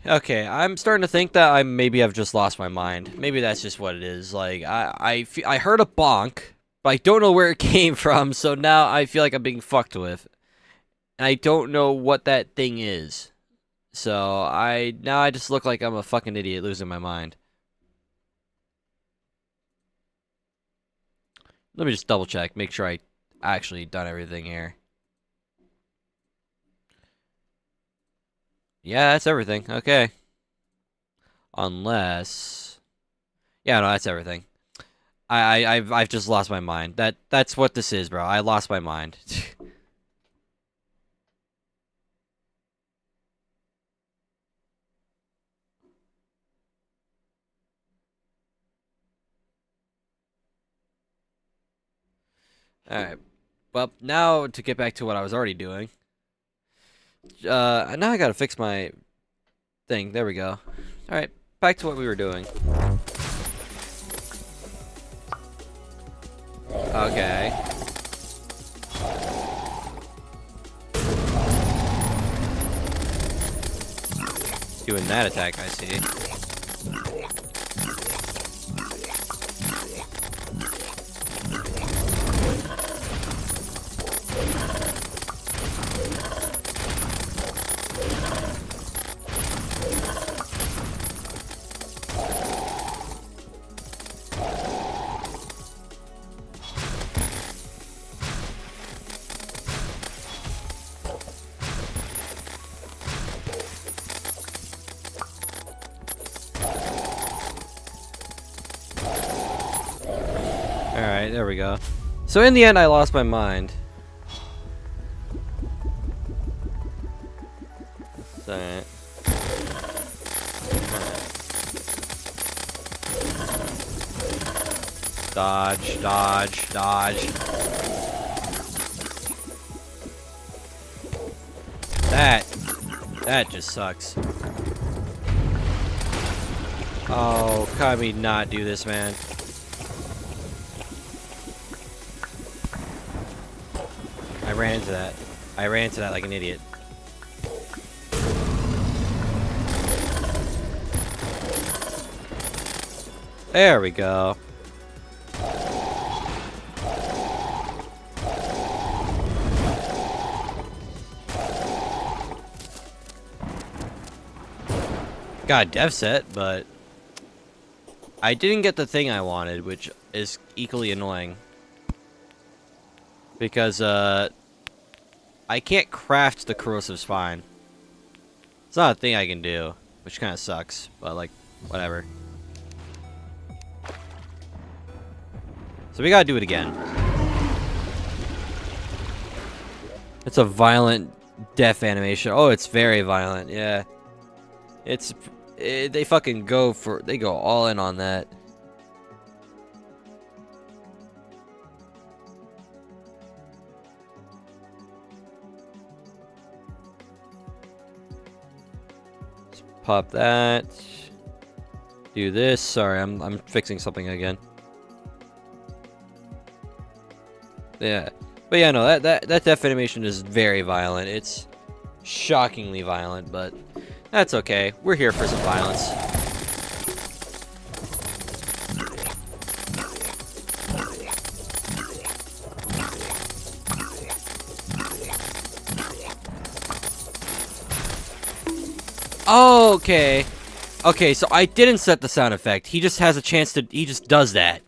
Okay, I'm starting to think that I've just lost my mind. Maybe that's just what it is. Like I heard a bonk, but I don't know where it came from. So now I feel like I'm being fucked with, and I don't know what that thing is. So I just look like I'm a fucking idiot losing my mind. Let me just double check, make sure I actually done everything here. Yeah, that's everything. Okay. Unless, yeah, no, that's everything. I've just lost my mind. That's what this is, bro. I lost my mind. All right. Well, now to get back to what I was already doing. Now I gotta fix my thing. There we go. All right, back to what we were doing. Okay. Doing that attack, I see. Alright, there we go. So in the end, I lost my mind. Alright. Dodge, dodge, dodge. That just sucks. Oh, can we not do this, man? I ran into that. I ran into that like an idiot. There we go. Got a dev set, but I didn't get the thing I wanted, which is equally annoying. Because, I can't craft the corrosive spine. It's not a thing I can do, which kind of sucks, but, like, whatever. So we gotta do it again. It's a violent death animation. Oh, it's very violent, yeah. They fucking they go all in on that. Let's pop that. Do this. Sorry, I'm fixing something again. Yeah. But yeah, no, that death animation is very violent. It's shockingly violent, but that's okay. We're here for some violence. Oh, okay. Okay, so I didn't set the sound effect. He just has a chance to... He just does that.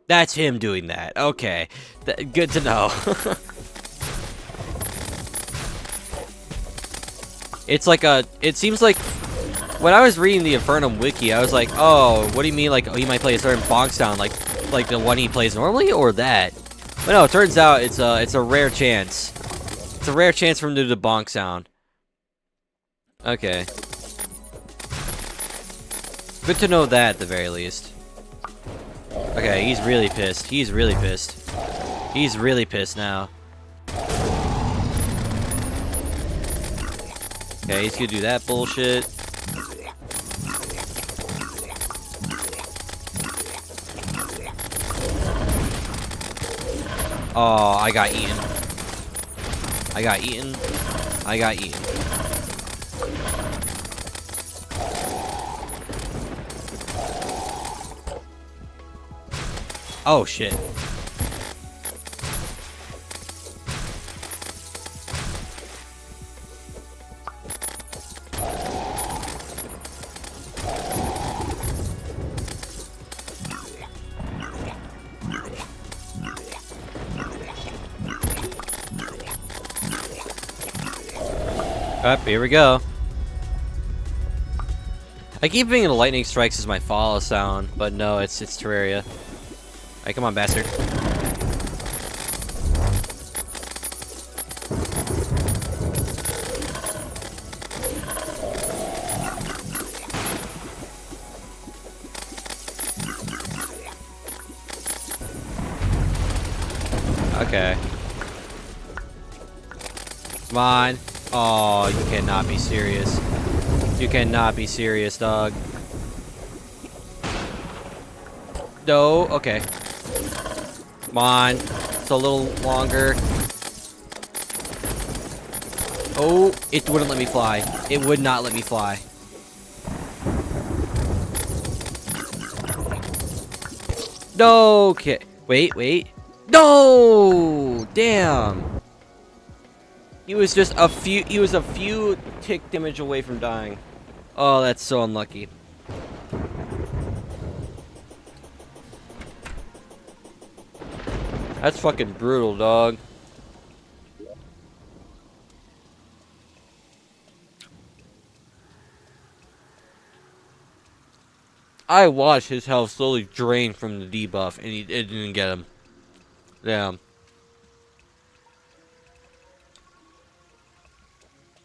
That's him doing that. Okay. Good to know. It's like a... It seems like... When I was reading the Infernum wiki, I was like, oh, what do you mean, like, oh, he might play a certain bonk sound, like the one he plays normally, or that? But no, it turns out it's a rare chance. It's a rare chance for him to do the bonk sound. Okay. Good to know that, at the very least. Okay, he's really pissed. He's really pissed. He's really pissed now. Okay, he's gonna do that bullshit. Oh, I got eaten. I got eaten. I got eaten. Oh, shit. Up, here we go. I keep thinking the lightning strikes is my follow sound, but no, it's Terraria. Alright, come on, bastard. Okay. Come on. Oh, you cannot be serious. You cannot be serious, dog. No, okay. Come on. It's a little longer. Oh, it wouldn't let me fly. It would not let me fly. No, okay. Wait. No! Damn. He was just a few tick damage away from dying. Oh, that's so unlucky. That's fucking brutal, dog. I watched his health slowly drain from the debuff, and it didn't get him. Damn.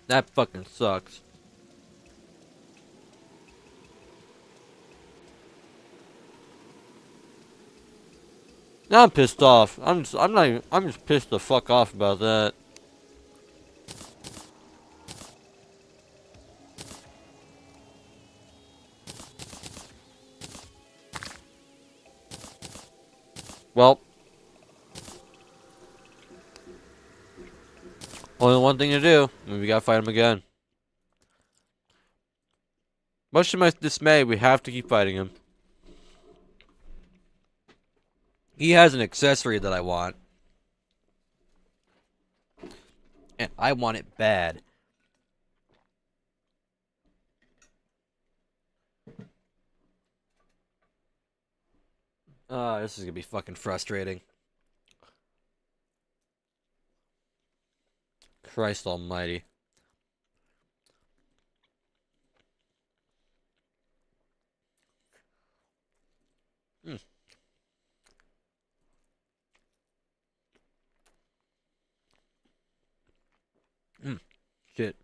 That fucking sucks. Now I'm pissed off. I'm just pissed the fuck off about that. Well, only one thing to do. We gotta fight him again. Much to my dismay, we have to keep fighting him. He has an accessory that I want. And I want it bad. This is gonna be fucking frustrating. Christ almighty. Hmm. Shit.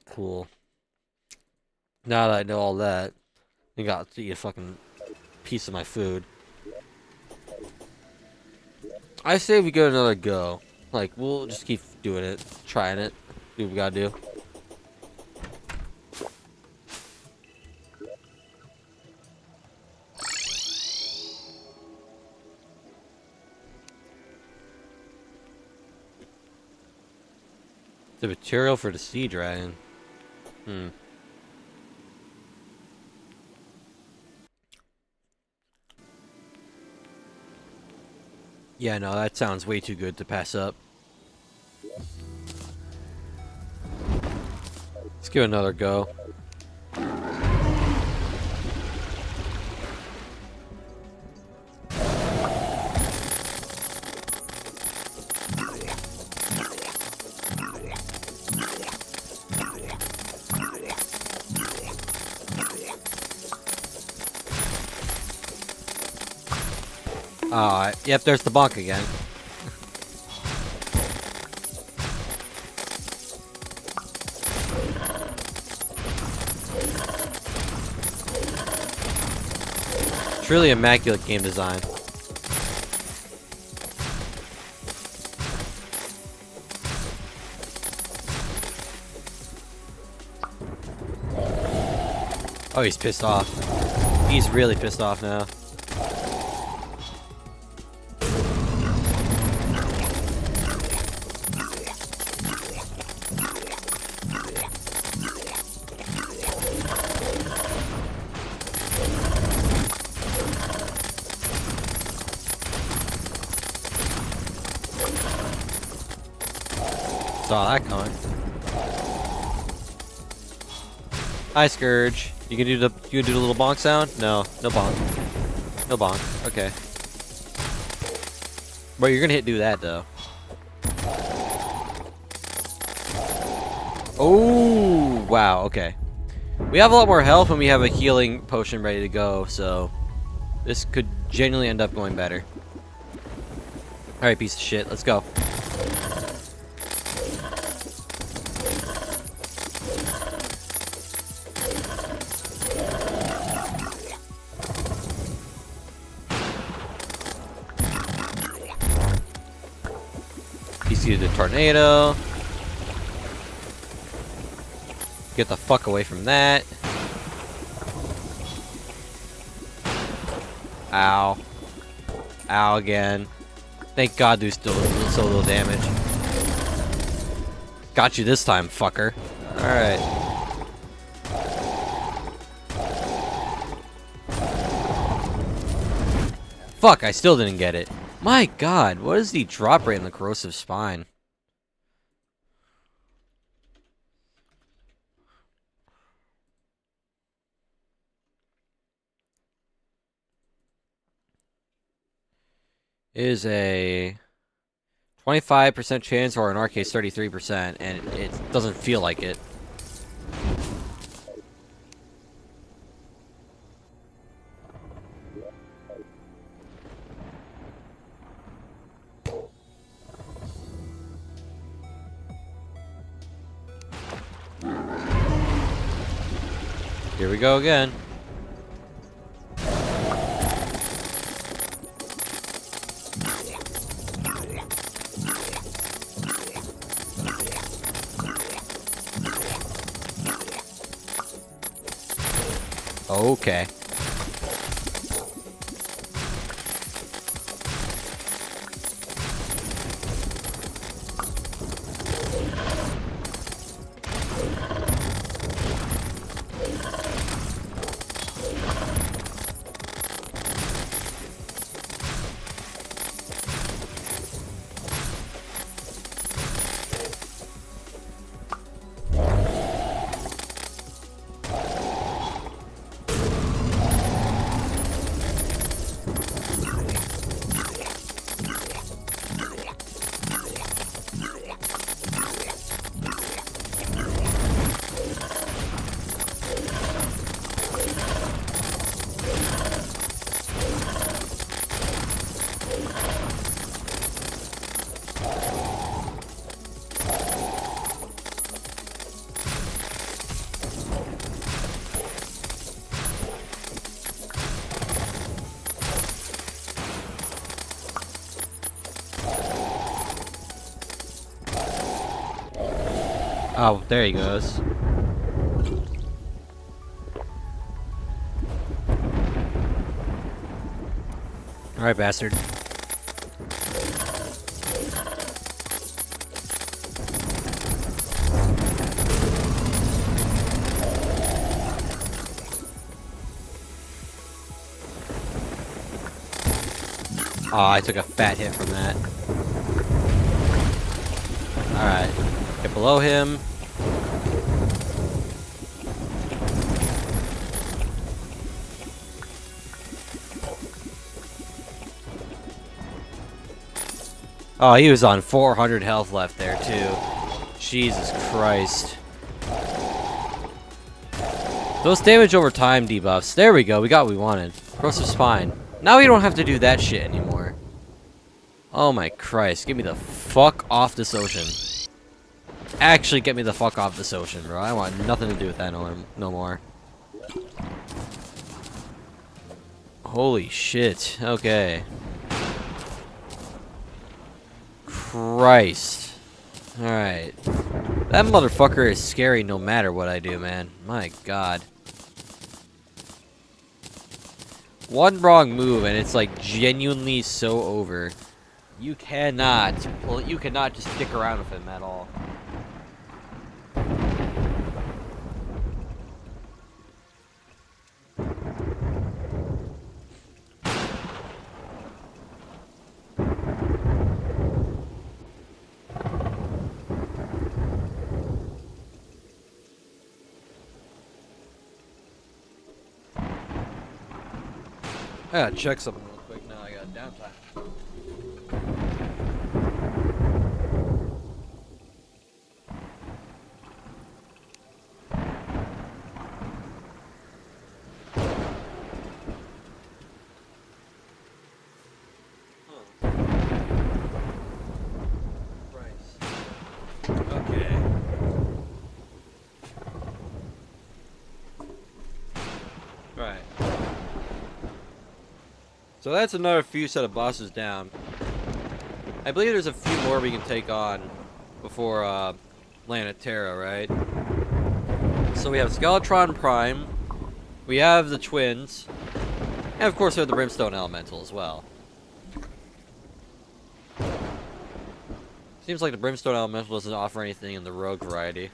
Cool. Now that I know all that, I got to eat a fucking piece of my food. I say we give it another go. Like, we'll just keep doing it, trying it, do what we gotta do. The material for the sea dragon. Yeah, no, that sounds way too good to pass up. Let's give it another go. Yep, there's the bonk again. It's really immaculate game design. Oh, he's pissed off. He's really pissed off now. Saw that coming. Hi, Scourge. You can do the little bonk sound? No, no bonk. No bonk. Okay. But you're gonna do that though. Oh wow. Okay. We have a lot more health and we have a healing potion ready to go, so this could genuinely end up going better. All right, piece of shit. Let's go. execute the tornado. Get the fuck away from that. Ow. Ow again. Thank God do still so little damage. Got you this time, fucker. Alright. Fuck, I still didn't get it. My God, what is the drop rate in the corrosive spine? Is a 25% chance, or in our case 33%, and it doesn't feel like it. Here we go again. Okay. Oh, there he goes. Alright, bastard. Oh, I took a fat hit from that. Alright. Get below him. Oh, he was on 400 health left there, too. Jesus Christ. Those damage over time debuffs. There we go. We got what we wanted. Corrosive spine. Now we don't have to do that shit anymore. Oh my Christ. Get me the fuck off this ocean. Actually, get me the fuck off this ocean, bro. I want nothing to do with that no more. Holy shit. Okay. Christ. Alright. That motherfucker is scary no matter what I do, man. My God. One wrong move and it's like genuinely so over. You cannot just stick around with him at all. I gotta check something real quick now. I got downtime. Okay. Right. So that's another few set of bosses down. I believe there's a few more we can take on before Land at Terra, right? So we have Skeletron Prime, we have the twins, and of course we have the Brimstone Elemental as well. Seems like the Brimstone Elemental doesn't offer anything in the Rogue variety.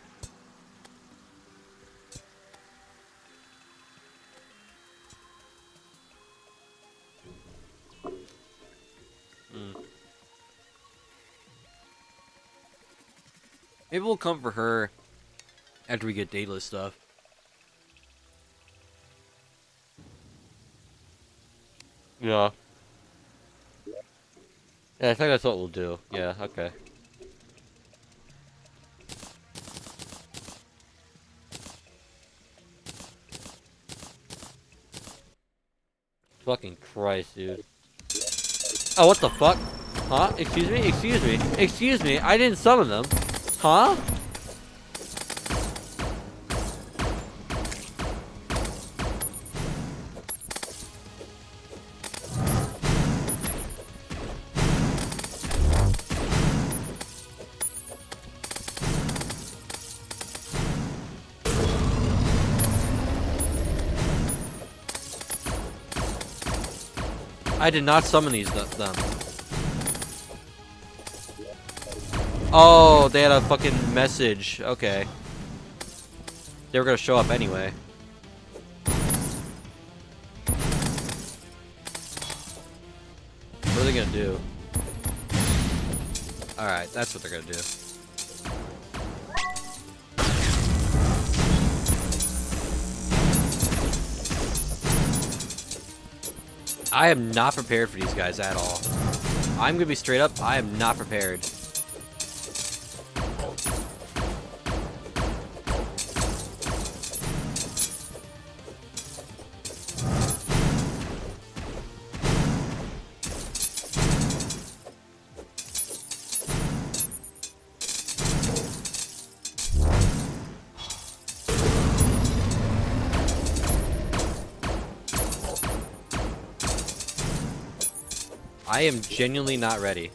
Maybe we'll come for her after we get Daedalus stuff. Yeah. Yeah, I think that's what we'll do. Yeah, okay. Fucking Christ, dude. Oh, what the fuck? Huh? Excuse me? Excuse me? Excuse me? I didn't summon them. Huh? I did not summon them. Oh, they had a fucking message. Okay. They were gonna show up anyway. What are they gonna do? Alright, that's what they're gonna do. I am not prepared for these guys at all. I'm gonna be straight up, I am not prepared. I am genuinely not ready.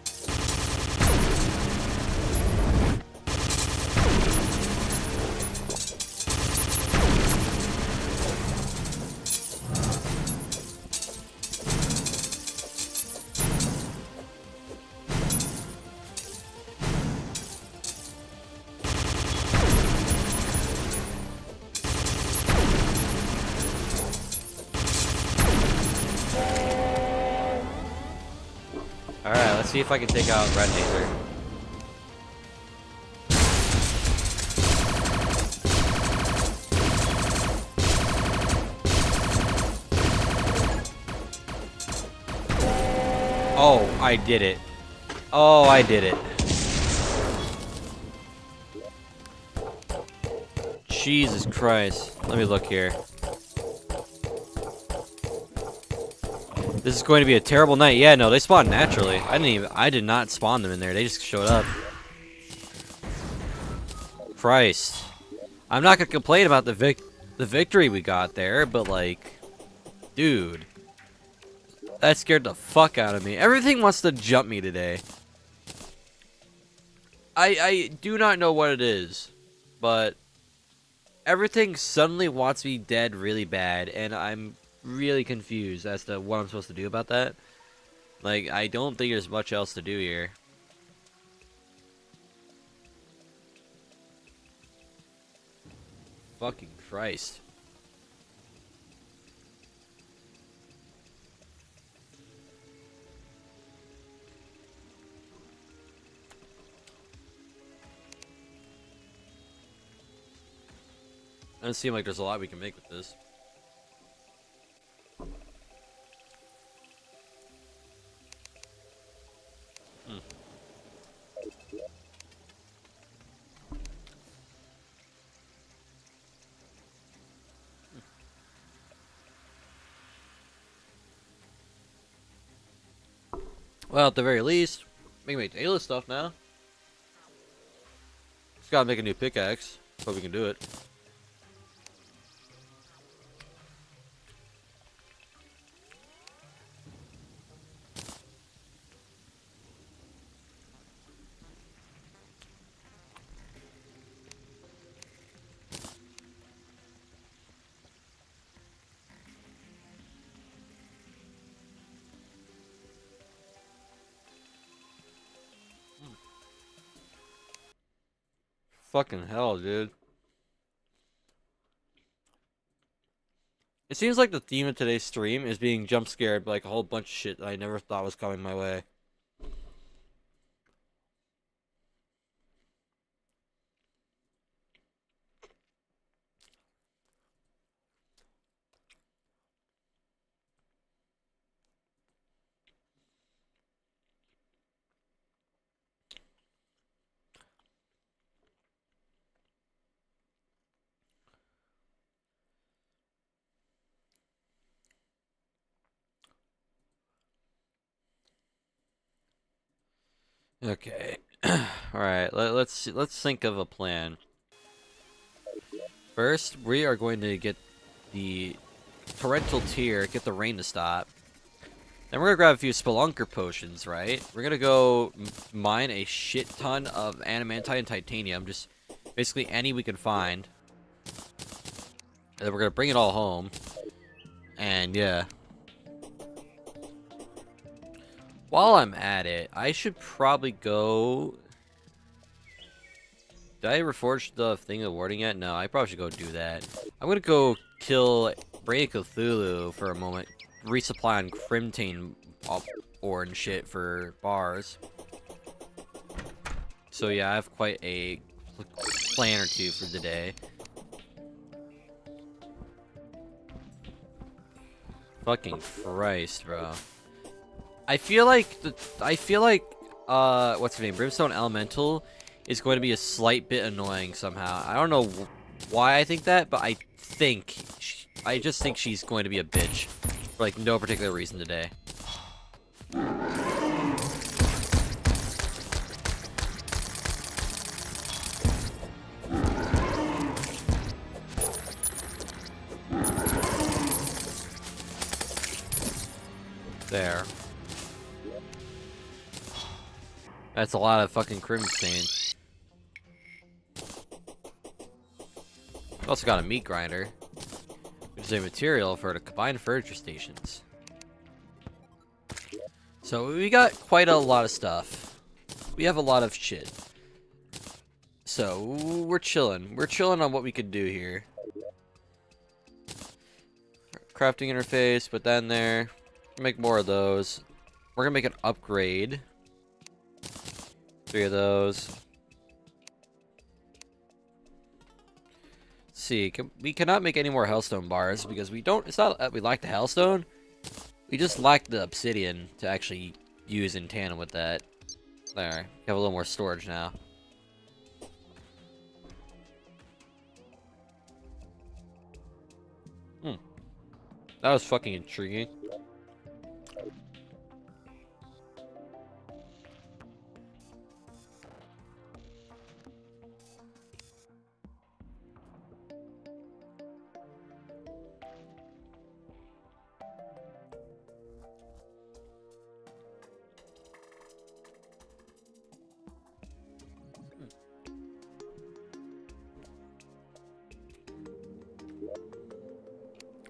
Alright, let's see if I can take out Red Laser. Oh, I did it. Oh, I did it. Jesus Christ. Let me look here. This is going to be a terrible night. Yeah, no, they spawned naturally. I did not spawn them in there. They just showed up. Christ. I'm not gonna complain about the victory we got there, but like, dude, that scared the fuck out of me. Everything wants to jump me today. I do not know what it is, but everything suddenly wants me dead really bad, and I'm really confused as to what I'm supposed to do about that. Like, I don't think there's much else to do here. Fucking Christ. Doesn't seem like there's a lot we can make with this. Well, at the very least, we can make Daedalus stuff now. Just gotta make a new pickaxe. Hope we can do it. Fucking hell, dude. It seems like the theme of today's stream is being jump scared by like a whole bunch of shit that I never thought was coming my way. Okay. All right. Let's think of a plan. First, we are going to get the torrential tear, get the rain to stop. Then we're gonna grab a few spelunker potions, right? We're gonna go mine a shit ton of adamantite and titanium, just basically any we can find. And then we're gonna bring it all home. And yeah. While I'm at it, I should probably go... Did I reforge the thing of warding yet? No, I probably should go do that. I'm gonna go kill Brain Cthulhu for a moment. Resupply on Crimtane ore and shit for bars. So yeah, I have quite a plan or two for the day. Fucking Christ, bro. I feel like what's her name? Brimstone Elemental is going to be a slight bit annoying somehow. I don't know why I think that, but I just think she's going to be a bitch for like no particular reason today. There. That's a lot of fucking crimson. We also got a meat grinder, which is a material for the combined furniture stations. So we got quite a lot of stuff. We have a lot of shit. So we're chilling. We're chilling on what we could do here. Crafting interface, put that in there. Make more of those. We're gonna make an upgrade. 3 of those. Let's see, we cannot make any more hellstone bars because we don't. It's not that we lack the hellstone. We just lack the obsidian to actually use in tandem with that. There, we have a little more storage now. That was fucking intriguing.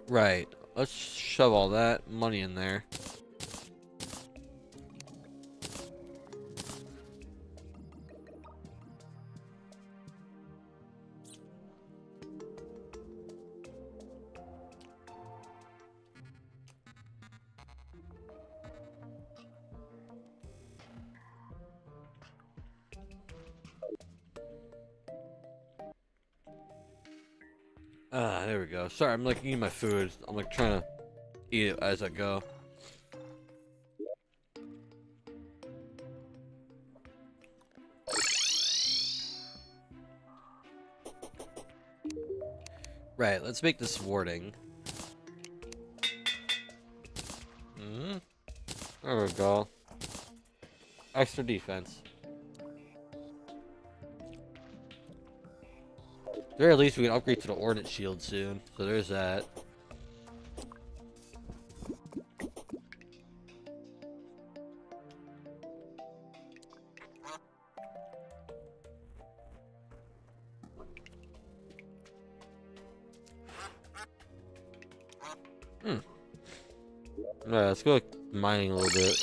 Right. Let's shove all that money in there. Ah, there we go. Sorry, I'm like eating my food. I'm like trying to eat it as I go. Right, let's make this warding. There we go. Extra defense. There, at least we can upgrade to the Ordnance Shield soon. So there's that. Alright, let's go mining a little bit.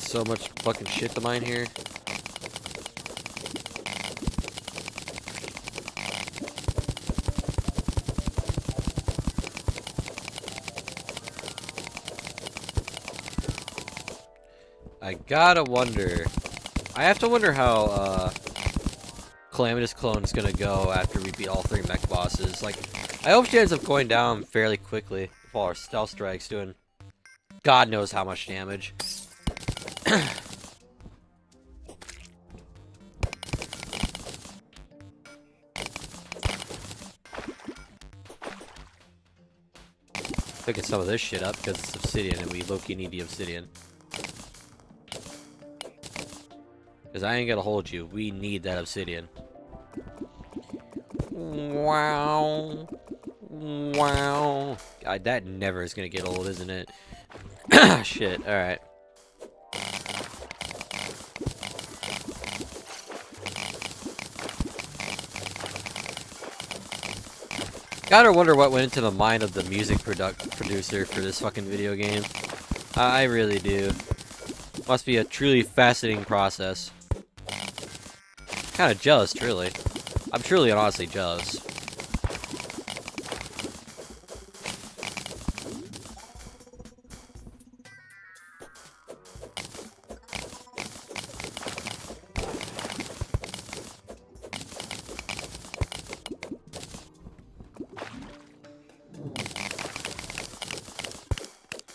so much fucking shit to mine here. I gotta wonder. I have to wonder how Calamitous Clone's gonna go after we beat all 3 mech bosses. Like, I hope she ends up going down fairly quickly while our stealth strike's doing God knows how much damage. Picking some of this shit up because it's obsidian and we low-key need the obsidian. Because I ain't gonna hold you. We need that obsidian. Wow. Wow. God, that never is gonna get old, isn't it? Shit, alright. Gotta wonder what went into the mind of the music producer for this fucking video game. I really do. Must be a truly fascinating process. Kinda jealous, really. I'm truly and honestly jealous.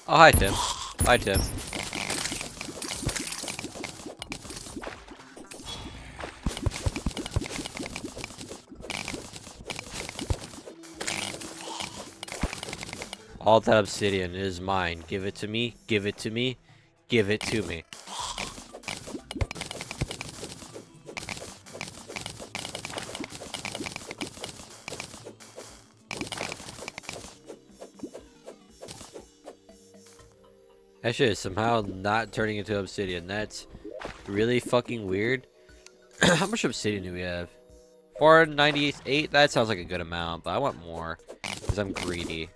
Oh, hi, Tim. Hi, Tim. All that obsidian is mine. Give it to me. Give it to me. Give it to me. That shit is somehow not turning into obsidian. That's really fucking weird. How much obsidian do we have? 498? That sounds like a good amount, but I want more. Because I'm greedy.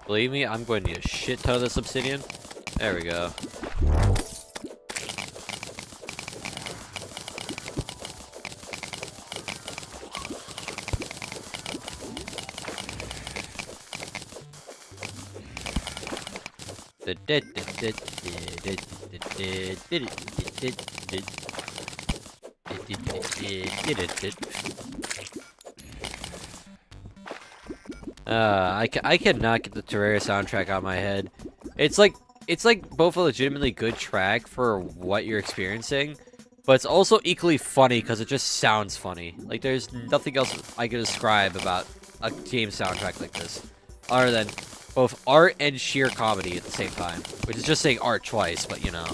Believe me, I'm going to need a shit ton of this obsidian. There we go. I cannot get the Terraria soundtrack out of my head. It's like both a legitimately good track for what you're experiencing, but it's also equally funny because it just sounds funny. Like there's nothing else I can describe about a game soundtrack like this, other than both art and sheer comedy at the same time. Which is just saying art twice, but you know.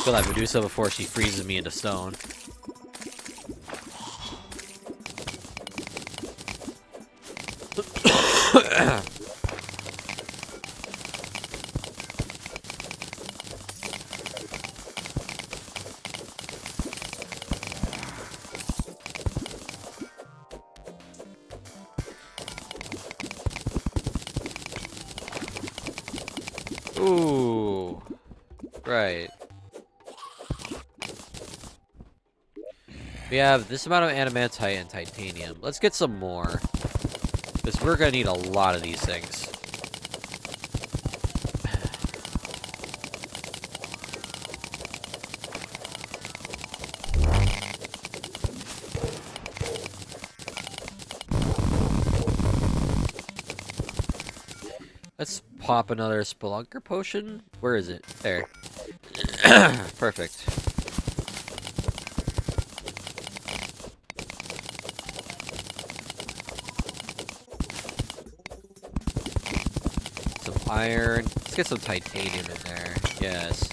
Kill that Medusa before she freezes me into stone. Ooh. Right. We have this amount of adamantite and titanium. Let's get some more. Because we're going to need a lot of these things. Let's pop another Spelunker potion. Where is it? There. Perfect. Some iron. Let's get some titanium in there. Yes.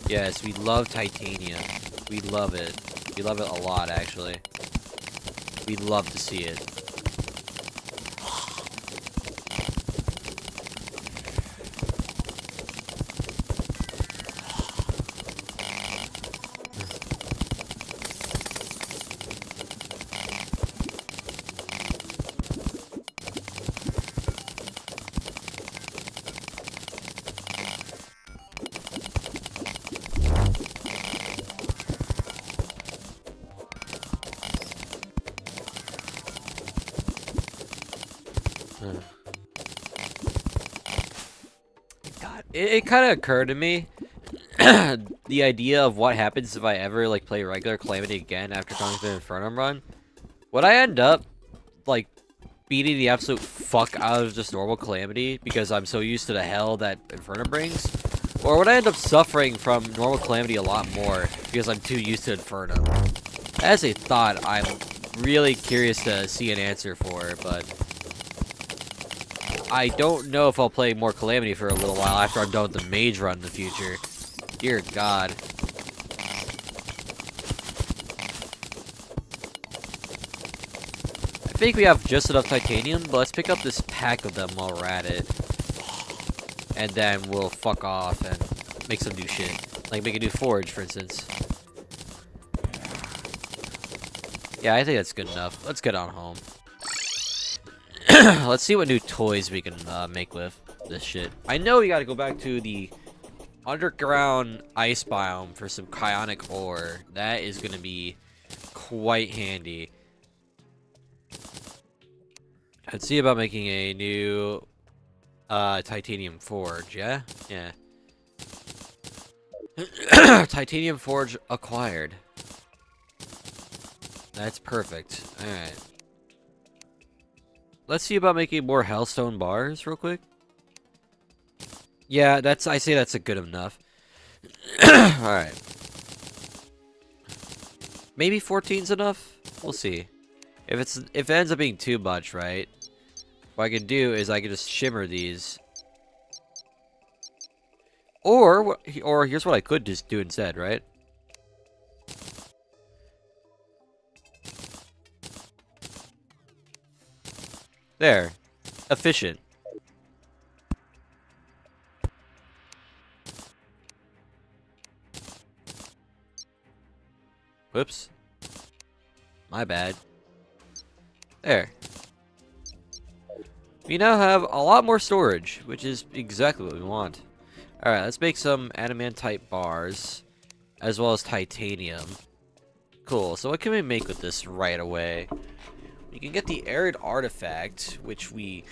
Yes, we love titanium. We love it. We love it a lot, actually. We'd love to see it. God, it kind of occurred to me the idea of what happens if I ever like play regular Calamity again after coming through the Infernum run. Would I end up like beating the absolute fuck out of just normal Calamity because I'm so used to the hell that Infernum brings? Or would I end up suffering from normal Calamity a lot more because I'm too used to Infernum? That's a thought I'm really curious to see an answer for, but I don't know if I'll play more Calamity for a little while after I'm done with the Mage run in the future. Dear God. I think we have just enough titanium, but let's pick up this pack of them while we're at it. And then we'll fuck off and make some new shit. Like make a new forge, for instance. Yeah, I think that's good enough. Let's get on home. Let's see what new toys we can make with this shit. I know we gotta go back to the underground ice biome for some cryonic ore. That is gonna be quite handy. Let's see about making a new titanium forge, yeah? Yeah. Titanium forge acquired. That's perfect. Alright. Let's see about making more hellstone bars real quick. Yeah, I say that's a good enough. Alright. Maybe 14's enough? We'll see. If it ends up being too much, right? What I can do is I can just shimmer these. Or here's what I could just do instead, right? There. Efficient. Whoops. My bad. There. We now have a lot more storage, which is exactly what we want. Alright, let's make some adamantite bars, as well as titanium. Cool, so what can we make with this right away? We can get the arid artifact, which we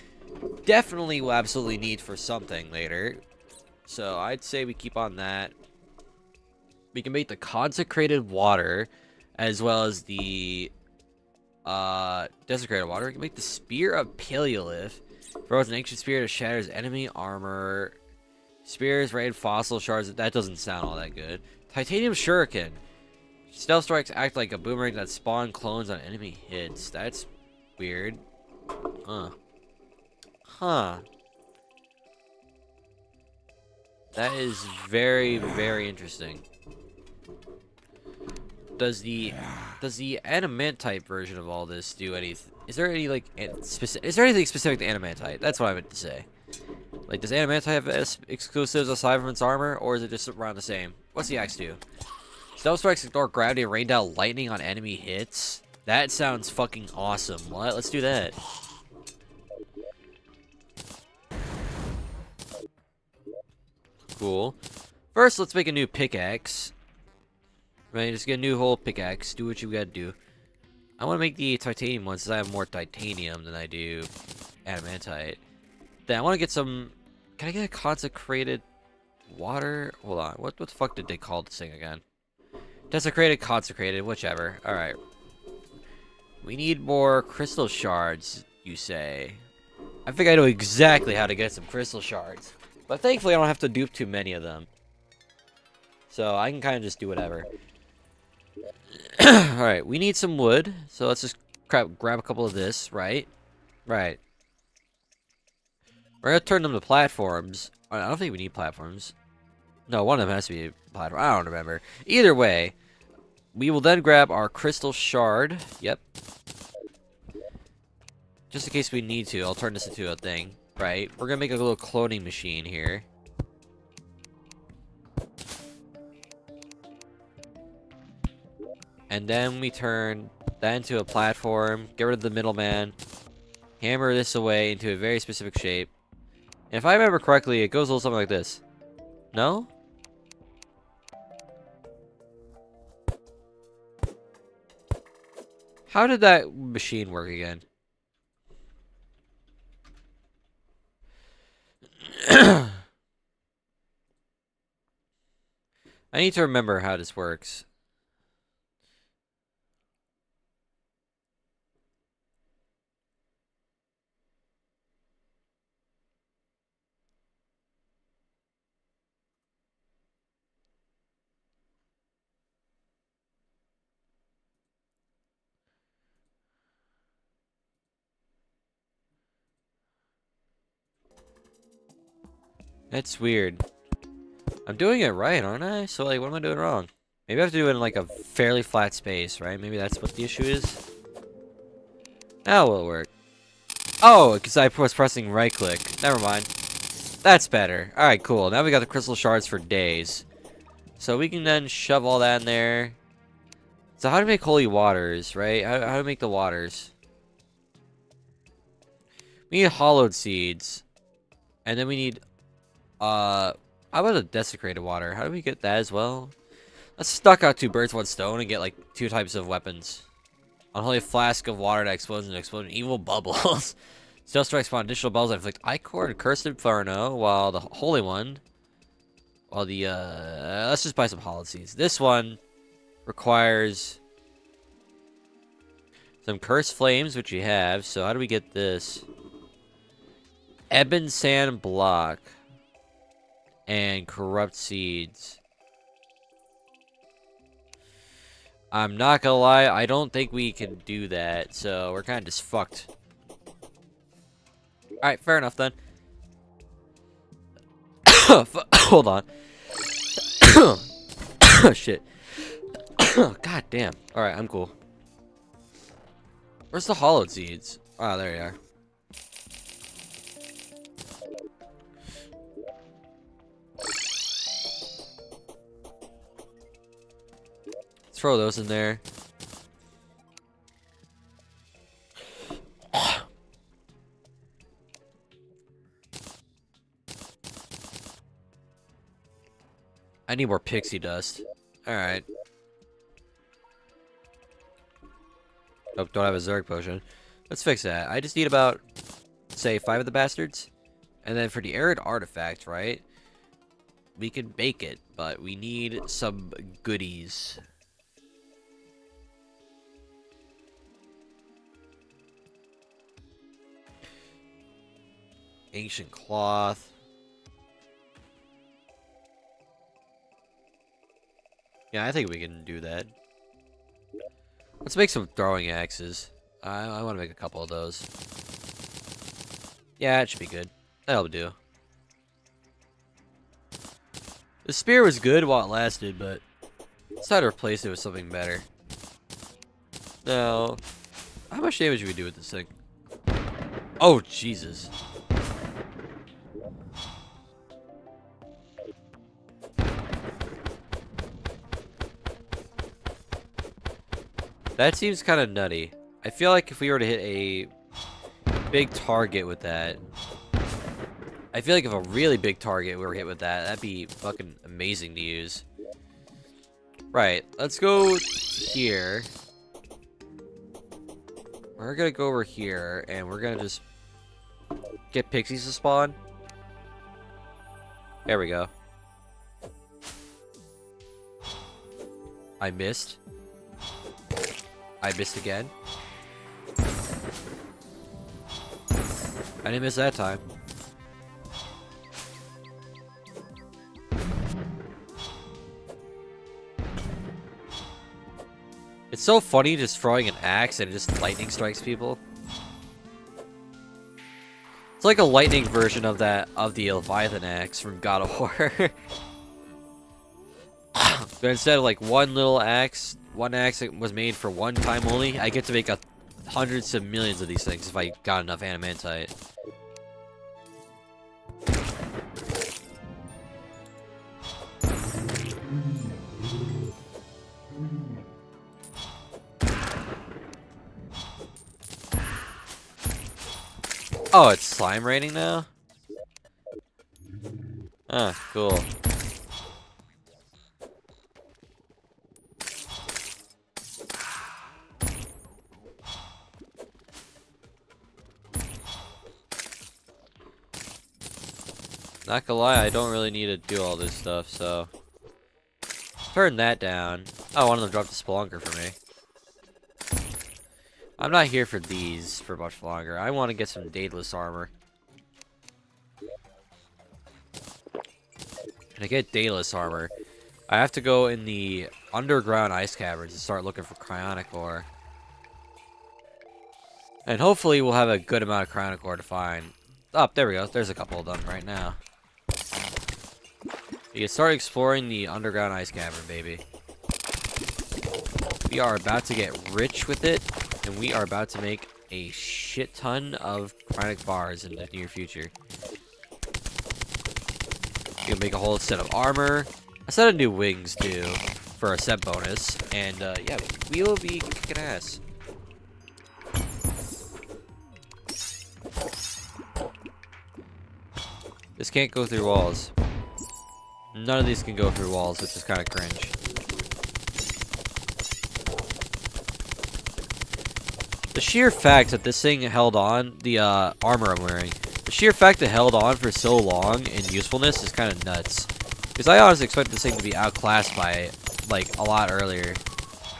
definitely will absolutely need for something later. So I'd say we keep on that. We can make the consecrated water, as well as the desecrated water. We can make the spear of Paleolith. Throws an ancient spear that shatters enemy armor. Spears raid fossil shards. That doesn't sound all that good. Titanium shuriken. Stealth strikes act like a boomerang that spawn clones on enemy hits. That's weird. Huh. That is very, very interesting. Does the adamantite version of all this do anything? Is there any like is there anything specific to adamantite? That's what I meant to say. Like, does adamantite have exclusives aside from its armor, or is it just around the same? What's the axe do? Stealth strikes ignore gravity and rain down lightning on enemy hits. That sounds fucking awesome. What? Let's do that. Cool. First, let's make a new pickaxe. Right, just get a new whole pickaxe. Do what you gotta do. I want to make the titanium one since I have more titanium than I do adamantite. Then I want to get some... Can I get a consecrated water? Hold on. What the fuck did they call this thing again? Desecrated, consecrated, whichever. Alright. We need more crystal shards, you say. I think I know exactly how to get some crystal shards. But thankfully I don't have to dupe too many of them. So I can kind of just do whatever. Alright, we need some wood. So let's just grab a couple of this, right? Right. We're gonna turn them to platforms. I don't think we need platforms. No, one of them has to be a platform. I don't remember. Either way, We will then grab our crystal shard. Yep. Just in case we need to, I'll turn this into a thing. Right? We're gonna make a little cloning machine here. And then we turn that into a platform, get rid of the middleman, hammer this away into a very specific shape. And if I remember correctly, it goes a little something like this. No? How did that machine work again? I need to remember how this works. That's weird. I'm doing it right, aren't I? So, like, what am I doing wrong? Maybe I have to do it in, like, a fairly flat space, right? Maybe that's what the issue is. Now will it work? Oh, because I was pressing right-click. Never mind. That's better. Alright, cool. Now we got the crystal shards for days. So we can then shove all that in there. So how to make holy waters, right? How to make the waters? We need hollowed seeds. And then we need... How about a desecrated water? How do we get that as well? Let's stock out 2 birds, 1 stone, and get like 2 types of weapons. Unholy flask of water that explodes into exploding evil bubbles. Still strikes spawn additional bubbles that inflict ichor and cursed inferno, while the holy one... While the, let's just buy some hollowed seeds. This one requires some cursed flames, which you have. So how do we get this? Ebon sand block. And corrupt seeds. I'm not gonna lie, I don't think we can do that, so we're kind of just fucked. Alright, fair enough then. Hold on. Shit. God damn. Alright, I'm cool. Where's the hollowed seeds? Oh, there you are. Throw those in there. I need more pixie dust. Alright. Nope, don't have a Zerg potion. Let's fix that. I just need about, say, 5 of the bastards. And then for the arid artifact, right? We can bake it, but we need some goodies. Ancient cloth. Yeah, I think we can do that. Let's make some throwing axes. I want to make a couple of those. Yeah, it should be good. That'll do. The spear was good while it lasted, but let's try to replace it with something better. Now, how much damage do we do with this thing? Oh, Jesus. That seems kind of nutty. I feel like if we were to hit a big target with that... I feel like if a really big target were hit with that, that'd be fucking amazing to use. Right, let's go here. We're gonna go over here, and we're gonna just get pixies to spawn. There we go. I missed. I missed again. I didn't miss that time. It's so funny just throwing an axe and it just lightning strikes people. It's like a lightning version of that, of the Leviathan axe from God of War. But instead of like one little axe one axe that was made for one time only. I get to make hundreds of millions of these things if I got enough adamantite. Oh, it's slime raining now? Ah, cool. Not gonna lie, I don't really need to do all this stuff, so... Turn that down. Oh, one of them dropped a spelunker for me. I'm not here for these for much longer. I want to get some dateless armor. And to get dateless armor, I have to go in the underground ice caverns and start looking for cryonic ore. And hopefully we'll have a good amount of cryonic ore to find. Oh, there we go. There's a couple of them right now. You can start exploring the underground ice cavern, baby. We are about to get rich with it, and we are about to make a shit ton of cryonic bars in the near future. You can make a whole set of armor, a set of new wings too, for a set bonus, and yeah, we will be kicking ass. This can't go through walls. None of these can go through walls, which is kind of cringe. The sheer fact that this thing held on, the armor I'm wearing, the sheer fact it held on for so long in usefulness is kind of nuts. Because I honestly expect this thing to be outclassed by, like, a lot earlier.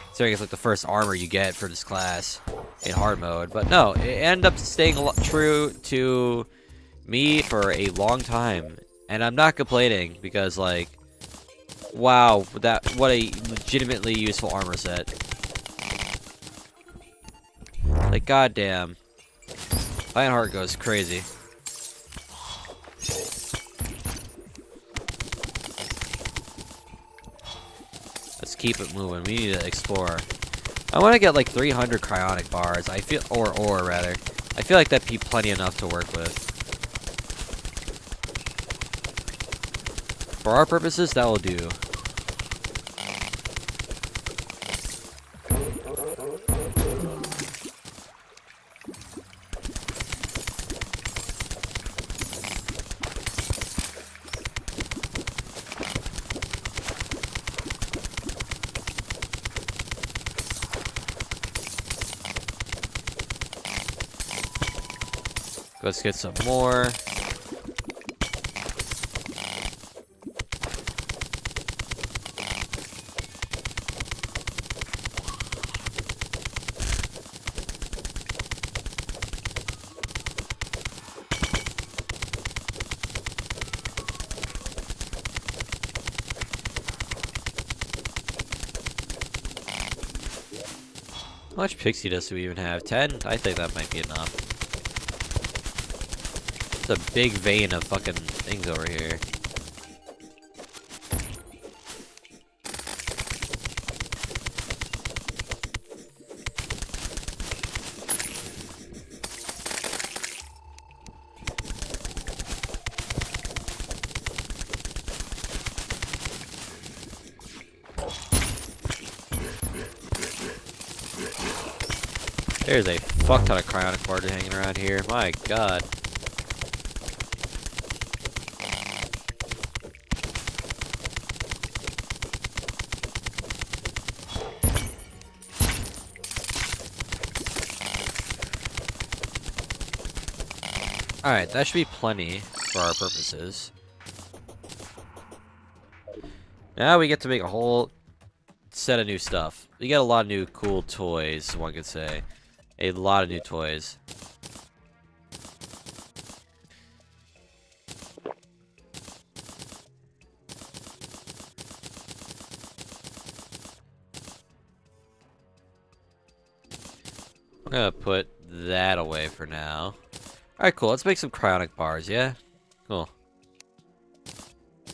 Considering it's like the first armor you get for this class in hard mode. But no, it ended up staying true to me for a long time. And I'm not complaining because, like, wow, what a legitimately useful armor set. Like, goddamn. Lionheart goes crazy. Let's keep it moving. We need to explore. I want to get like 300 cryonic bars. I feel, or rather, I feel like that'd be plenty enough to work with. For our purposes, that will do. Let's get some more. How much pixie dust do we even have? 10? I think that might be enough. It's a big vein of fucking things over here. There's a fuck ton of cryonic ore hanging around here. My god. Alright, that should be plenty for our purposes. Now we get to make a whole set of new stuff. We got a lot of new cool toys, one could say. A lot of new toys. I'm gonna put that away for now. Alright, cool. Let's make some cryonic bars, yeah? Cool.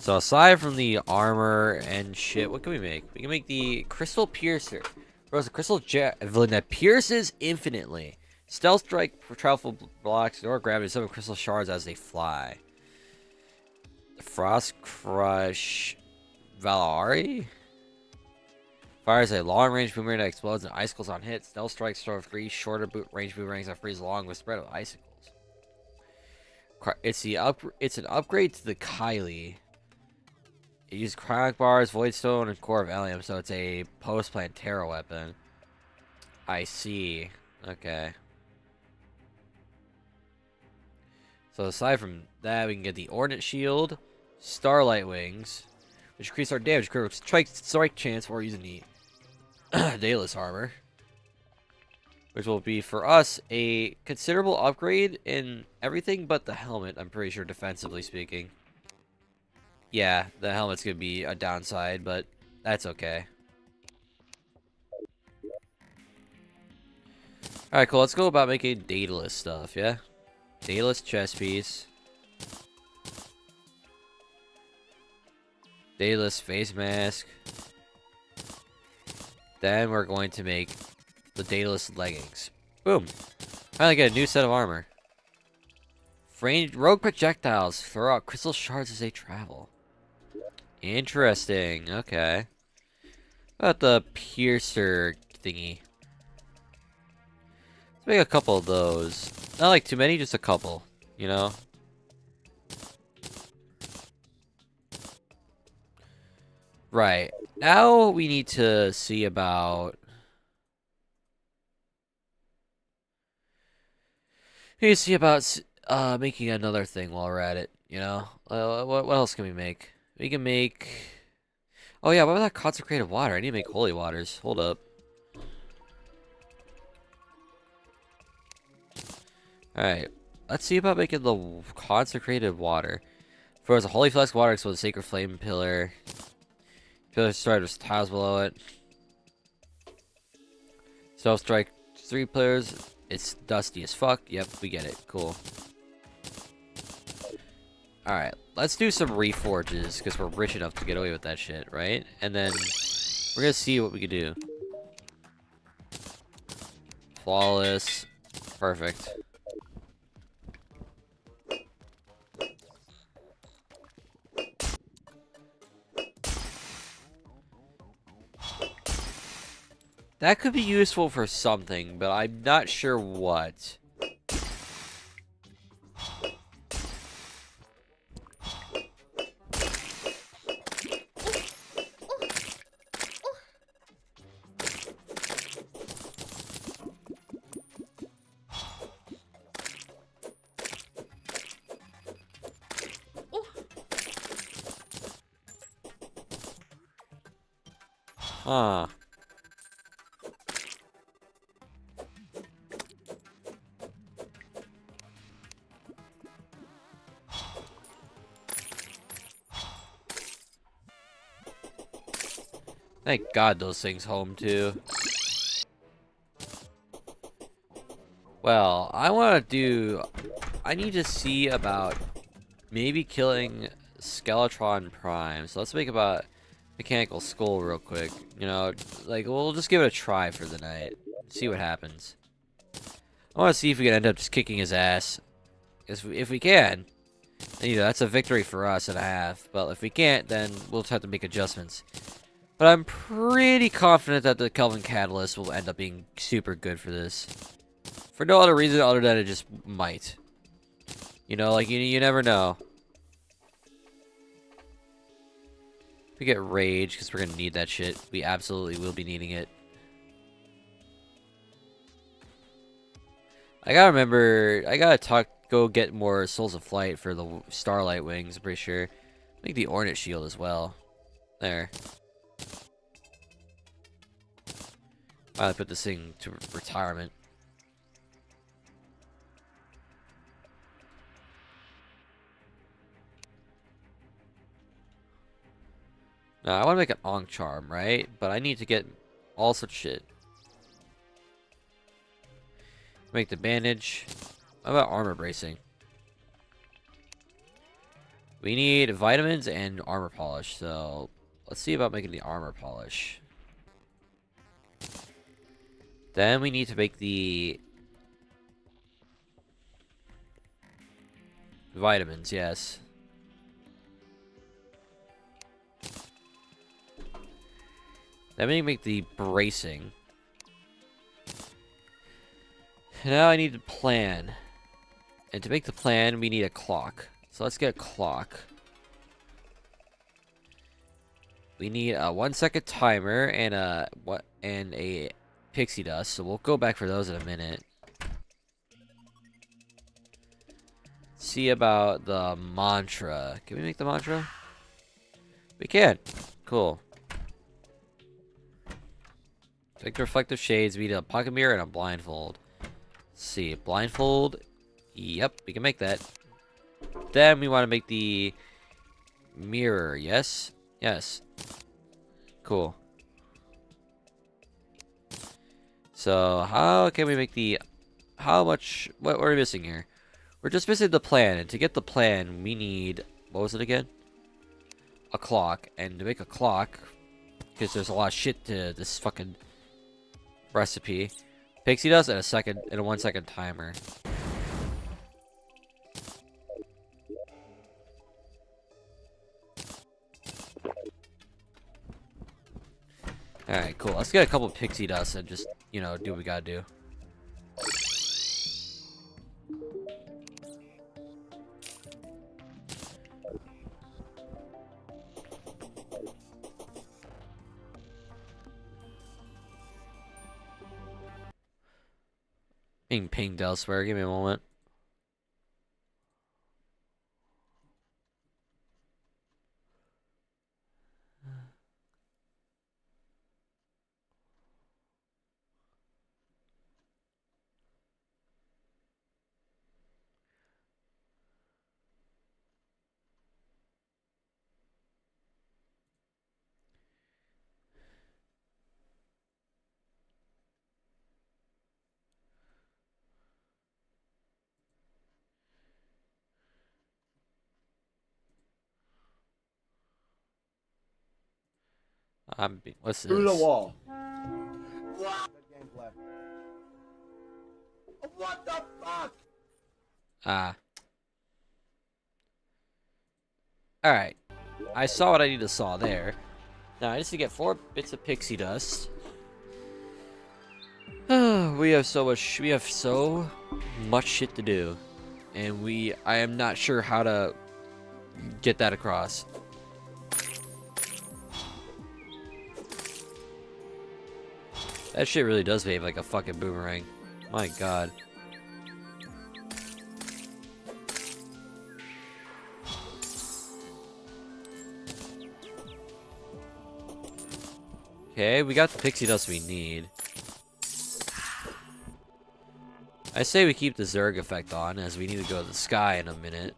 So aside from the armor and shit, what can we make? We can make the Crystal Piercer. Bro, a crystal javelin that pierces infinitely. Stealth strike for travel blocks or gravity summon crystal shards as they fly. Frost Crush Valari fires a long-range boomerang that explodes and icicles on hit. Stealth strikes throw 3 shorter range boomerangs that freeze along with spread of icicles. It's an upgrade to the Kylie. It uses cryonic bars, voidstone, and core of Ellium, so it's a post-Plantera weapon. I see. Okay. So aside from that, we can get the Ordnance Shield, Starlight Wings, which increase our damage, critical strike chance for using the Daedalus armor, which will be for us a considerable upgrade in everything but the helmet. I'm pretty sure, defensively speaking. Yeah, the helmet's gonna be a downside, but that's okay. Alright, cool. Let's go about making Daedalus stuff, yeah? Daedalus chest piece. Daedalus face mask. Then we're going to make the Daedalus leggings. Boom. Finally get a new set of armor. Rogue projectiles throw out crystal shards as they travel. Interesting. Okay. What about the piercer thingy? Let's make a couple of those. Not like too many, just a couple. You know? Right. Now we need to see about... We need to see about making another thing while we're at it, you know? What else can we make? We can make... Oh yeah, what about that consecrated water? I need to make holy waters. Hold up. Alright. Let's see about making the consecrated water. First, a holy flask of water explodes a sacred flame pillar. Pillar started with tiles below it. Stealth strike 3 players. It's dusty as fuck. Yep, we get it. Cool. Alright, let's do some reforges, because we're rich enough to get away with that shit, right? And then we're gonna see what we can do. Flawless. Perfect. That could be useful for something, but I'm not sure what. Huh. Thank God those things home too. Well, I need to see about maybe killing Skeletron Prime. So let's make about Mechanical Skull real quick. You know, like, we'll just give it a try for the night. See what happens. I want to see if we can end up just kicking his ass. If we can, then, you know, that's a victory for us and a half. But if we can't, then we'll just have to make adjustments. But I'm pretty confident that the Kelvin Catalyst will end up being super good for this. For no other reason other than it just might. You know, like, you never know. We get Rage, because we're going to need that shit. We absolutely will be needing it. I gotta remember, I gotta go get more Souls of Flight for the Starlight Wings, I'm pretty sure. Make the Ornate Shield as well. There. Finally put this thing to retirement. Now, I want to make an Ankh Charm, right? But I need to get all sorts of shit. Make the bandage. How about armor bracing? We need vitamins and armor polish, so let's see about making the armor polish. Then we need to make the vitamins, yes. Then we make the bracing. Now I need to plan. And to make the plan, we need a clock. So let's get a clock. We need a 1-second timer and a pixie dust. So we'll go back for those in a minute. See about the mantra. Can we make the mantra? We can. Cool. Take the reflective shades. We need a pocket mirror and a blindfold. Let's see, blindfold. Yep, we can make that. Then we want to make the mirror. Yes? Yes. Cool. So, how can we make the... How much... What are we missing here? We're just missing the plan. And to get the plan, we need... What was it again? A clock. And to make a clock... Because there's a lot of shit to this fucking recipe. Pixie dust and a 1-second timer. Alright, cool. Let's get a couple of pixie dust and just, you know, do what we gotta do. Being pinged elsewhere. Give me a moment. What's Through the this? wall. What the fuck? Ah. Alright. I saw what I need to saw there. Now I just need to get 4 bits of pixie dust. We have so much shit to do. And I am not sure how to get that across. That shit really does behave like a fucking boomerang. My god. Okay, we got the pixie dust we need. I say we keep the Zerg effect on, as we need to go to the sky in a minute.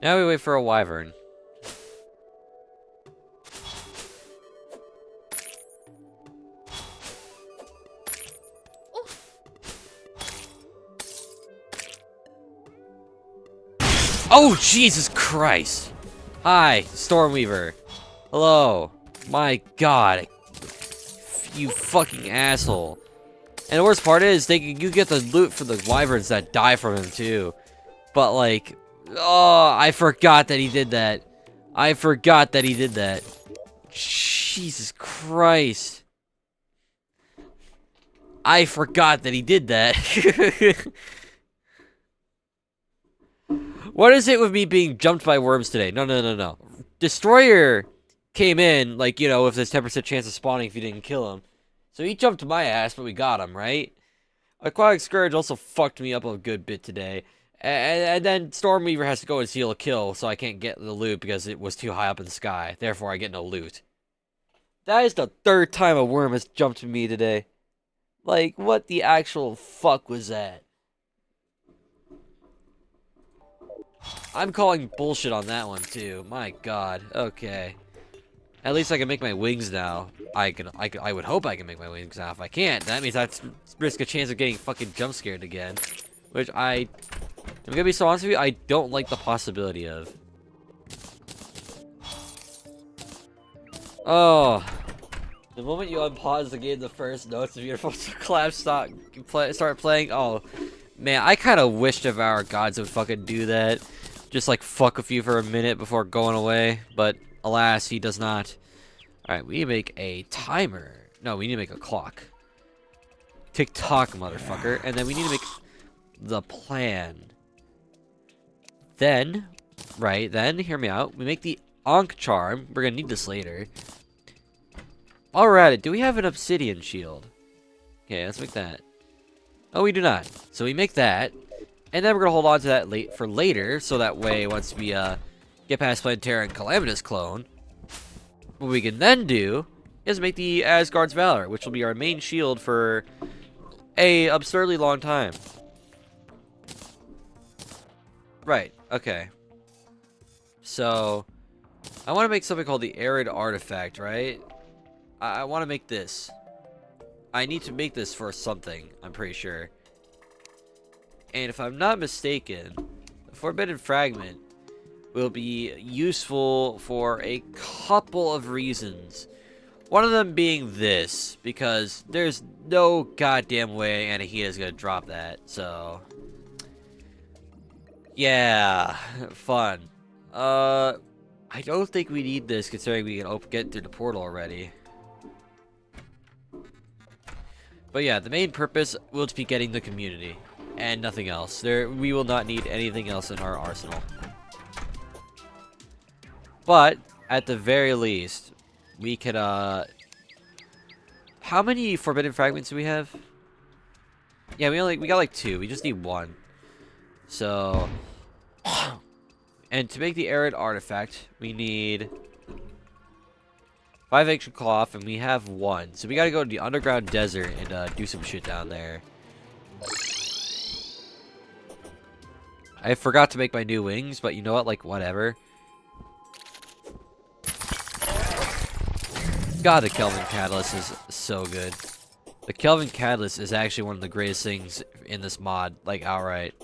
Now we wait for a wyvern. Oh, Jesus Christ! Hi, Stormweaver. Hello. My god. You fucking asshole. And the worst part is, you get the loot for the wyverns that die from him, too. But, like... Oh, I forgot that he did that. I forgot that he did that. Jesus Christ. I forgot that he did that. What is it with me being jumped by worms today? No. Destroyer came in, like, you know, with this 10% chance of spawning if you didn't kill him. So he jumped my ass, but we got him, right? Aquatic Scourge also fucked me up a good bit today. And then Stormweaver has to go and steal a kill, so I can't get the loot because it was too high up in the sky. Therefore, I get no loot. That is the 3rd time a worm has jumped me today. Like, what the actual fuck was that? I'm calling bullshit on that one too. My god. Okay. At least I can make my wings now. I would hope I can make my wings now. If I can't, that means I risk a chance of getting fucking jump scared again. Which I'm gonna be so honest with you, I don't like the possibility of. Oh. The moment you unpause the game, the first notes of your collapse start playing. Oh, man, I kind of wish Devour Gods would fucking do that. Just like fuck with you for a minute before going away. But alas, he does not. Alright, we need to make a timer. No, we need to make a clock. Tick-tock, motherfucker. And then we need to make the plan. Then, then, hear me out. We make the Ankh Charm. We're gonna need this later. While we're at it, do we have an obsidian shield? Okay, let's make that. Oh, we do not. So we make that. And then we're gonna hold on to that for later. So that way, once we get past Planetara and Calamitous Clone, what we can then do is make the Asgard's Valor, which will be our main shield for a absurdly long time. Right, okay. So, I want to make something called the Arid Artifact, right? I want to make this. I need to make this for something, I'm pretty sure. And if I'm not mistaken, the Forbidden Fragment will be useful for a couple of reasons. One of them being this, because there's no goddamn way Anahita is going to drop that, so... Yeah, fun. I don't think we need this, considering we can get through the portal already. But yeah, the main purpose will just be getting the community, and nothing else. We will not need anything else in our arsenal. But, at the very least, we could, how many Forbidden Fragments do we have? Yeah, we got like 2. We just need 1. So, and to make the Arid Artifact, we need 5 ancient cloth, and we have 1. So we gotta go to the underground desert and do some shit down there. I forgot to make my new wings, but you know what? Like, whatever. God, the Kelvin Catalyst is so good. The Kelvin Catalyst is actually one of the greatest things in this mod, like, outright.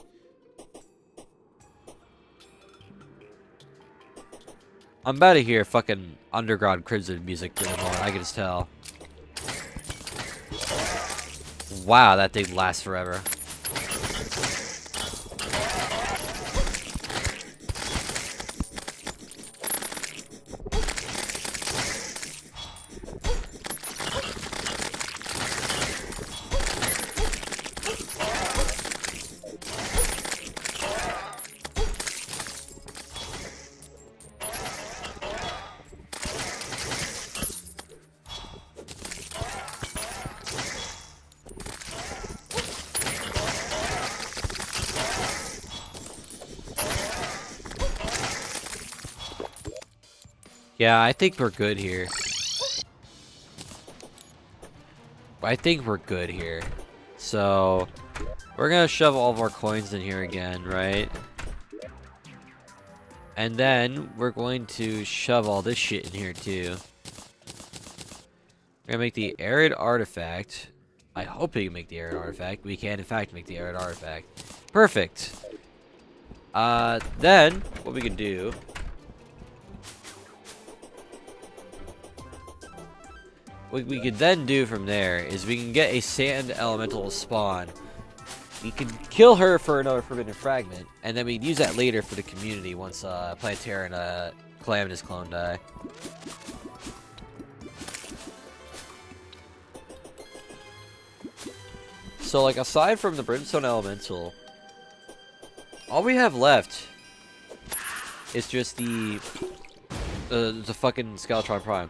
I'm about to hear fucking underground Crimson music in a moment, I can just tell. Wow, that thing lasts forever. Yeah, I think we're good here. I think we're good here. So, we're gonna shove all of our coins in here again, right? And then, we're going to shove all this shit in here too. We're gonna make the Arid Artifact. I hope we can make the Arid Artifact. We can, in fact, make the Arid Artifact. Perfect! Then, what we can do... What we could then do from there is we can get a sand elemental spawn. We can kill her for another Forbidden Fragment, and then we can use that later for the community once Planetara and Calamitous Clone die. So, like, aside from the Brimstone Elemental, all we have left is just the fucking Skeletron Prime.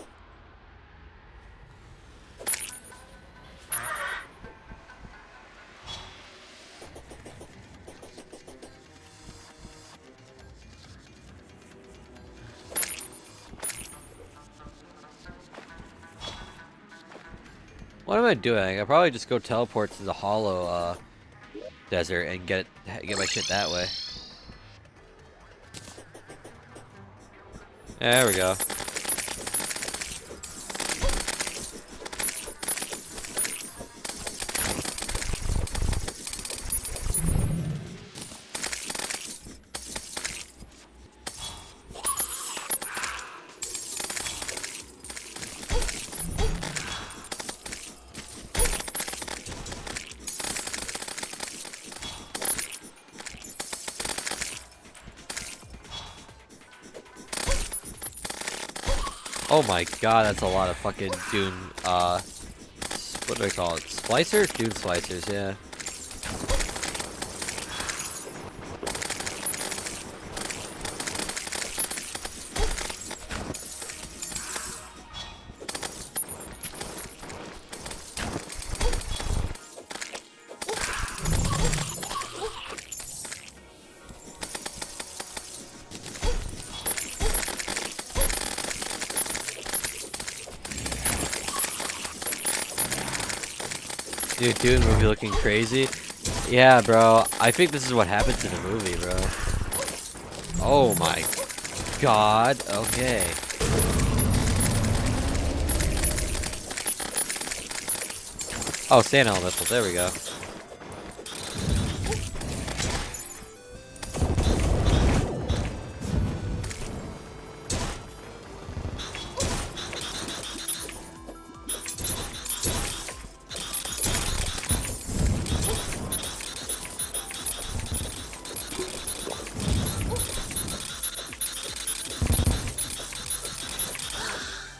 What am I doing? I probably just go teleport to the Hollow Desert and get my shit that way. There we go. Oh my god, that's a lot of fucking dune, what do I call it? Splicers? Dune splicers, yeah. Dude, Dune movie looking crazy. Yeah, bro. I think this is what happens in the movie, bro. Oh my god. Okay. Oh, sand elemental. There we go.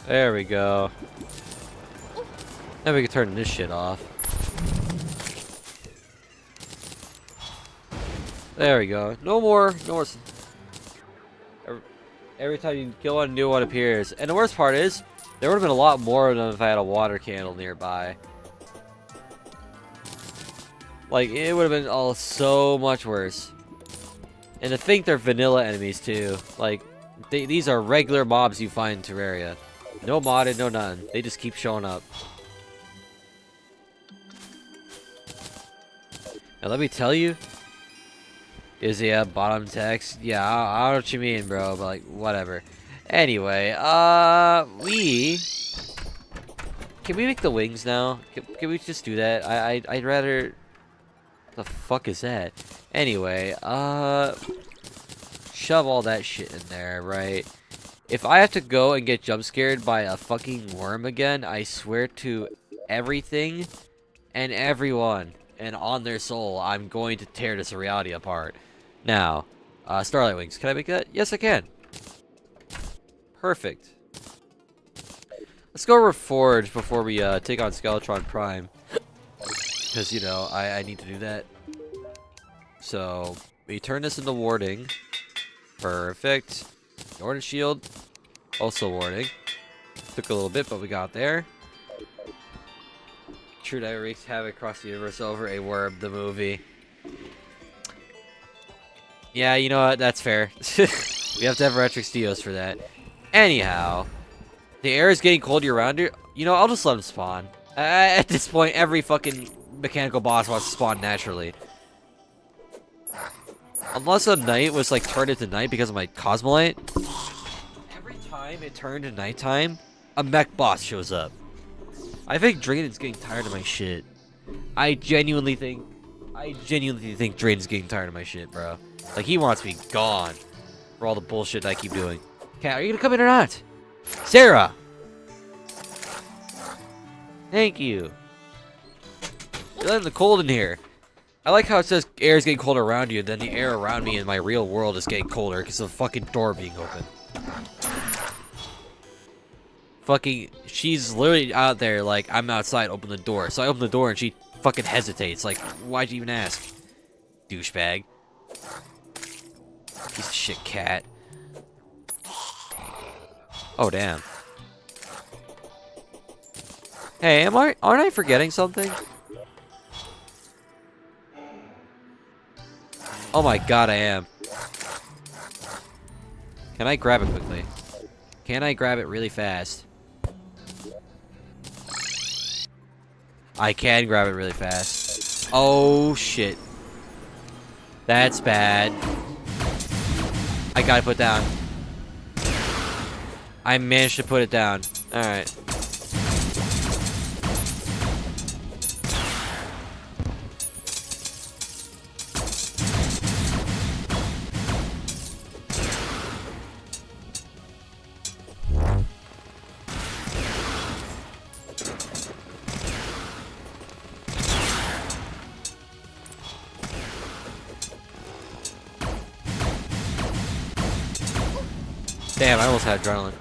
There we go. Now we can turn this shit off. There we go. No more. Every time you kill one, a new one appears. And the worst part is, there would have been a lot more of them if I had a water candle nearby. Like, it would have been all so much worse. And to think they're vanilla enemies too. Like, these are regular mobs you find in Terraria. No modded, no none. They just keep showing up. Now let me tell you. Yeah, bottom text. Yeah, I don't know what you mean, bro, but like, whatever. Anyway, can we make the wings now? Can we just do that? I'd rather... The fuck is that? Anyway, shove all that shit in there, right? If I have to go and get jump scared by a fucking worm again, I swear to everything and everyone and on their soul, I'm going to tear this reality apart. Now, Starlight Wings. Can I make that? Yes, I can. Perfect. Let's go reforge before we take on Skeletron Prime. Because, you know, I need to do that. So, we turn this into warding. Perfect. Warding shield. Also warding. Took a little bit, but we got there. True Diver wreaks havoc across the universe over a worm, the movie. Yeah, you know what? That's fair. We have to have Retrix Dios for that. Anyhow, the air is getting cold around here. You know, I'll just let him spawn. At this point, every fucking mechanical boss wants to spawn naturally. Unless a night was like turned into night because of my Cosmolite. Every time it turned to nighttime, a mech boss shows up. I think Draden's getting tired of my shit. I genuinely think Draden's getting tired of my shit, bro. Like, he wants me gone for all the bullshit I keep doing. Cat, are you gonna come in or not? Sarah! Thank you. You're letting the cold in here. I like how it says air is getting colder around you, then the air around me in my real world is getting colder because of the fucking door being open. Fucking, she's literally out there like, I'm outside, open the door. So I open the door and she fucking hesitates. Like, why'd you even ask? Douchebag. Piece of shit cat. Oh, damn. Hey, aren't I forgetting something? Oh my god, I am. Can I grab it quickly? Can I grab it really fast? I can grab it really fast. Oh, shit. That's bad. I gotta put down. I managed to put it down. Alright. Damn, I almost had adrenaline.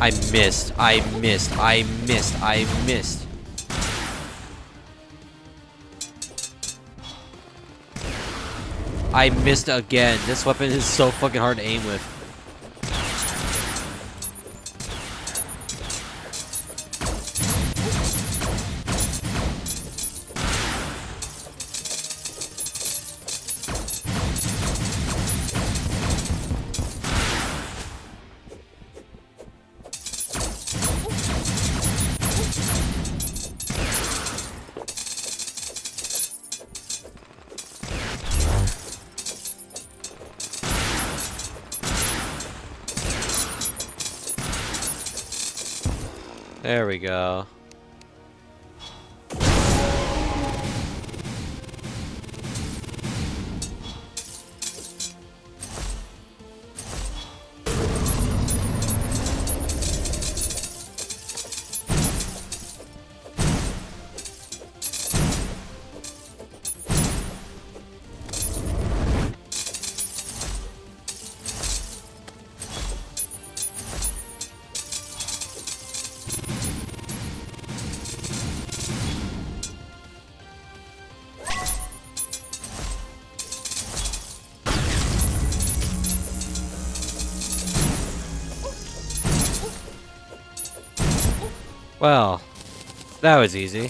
I missed. I missed. I missed. I missed. I missed again. This weapon is so fucking hard to aim with. There we go. Well, that was easy.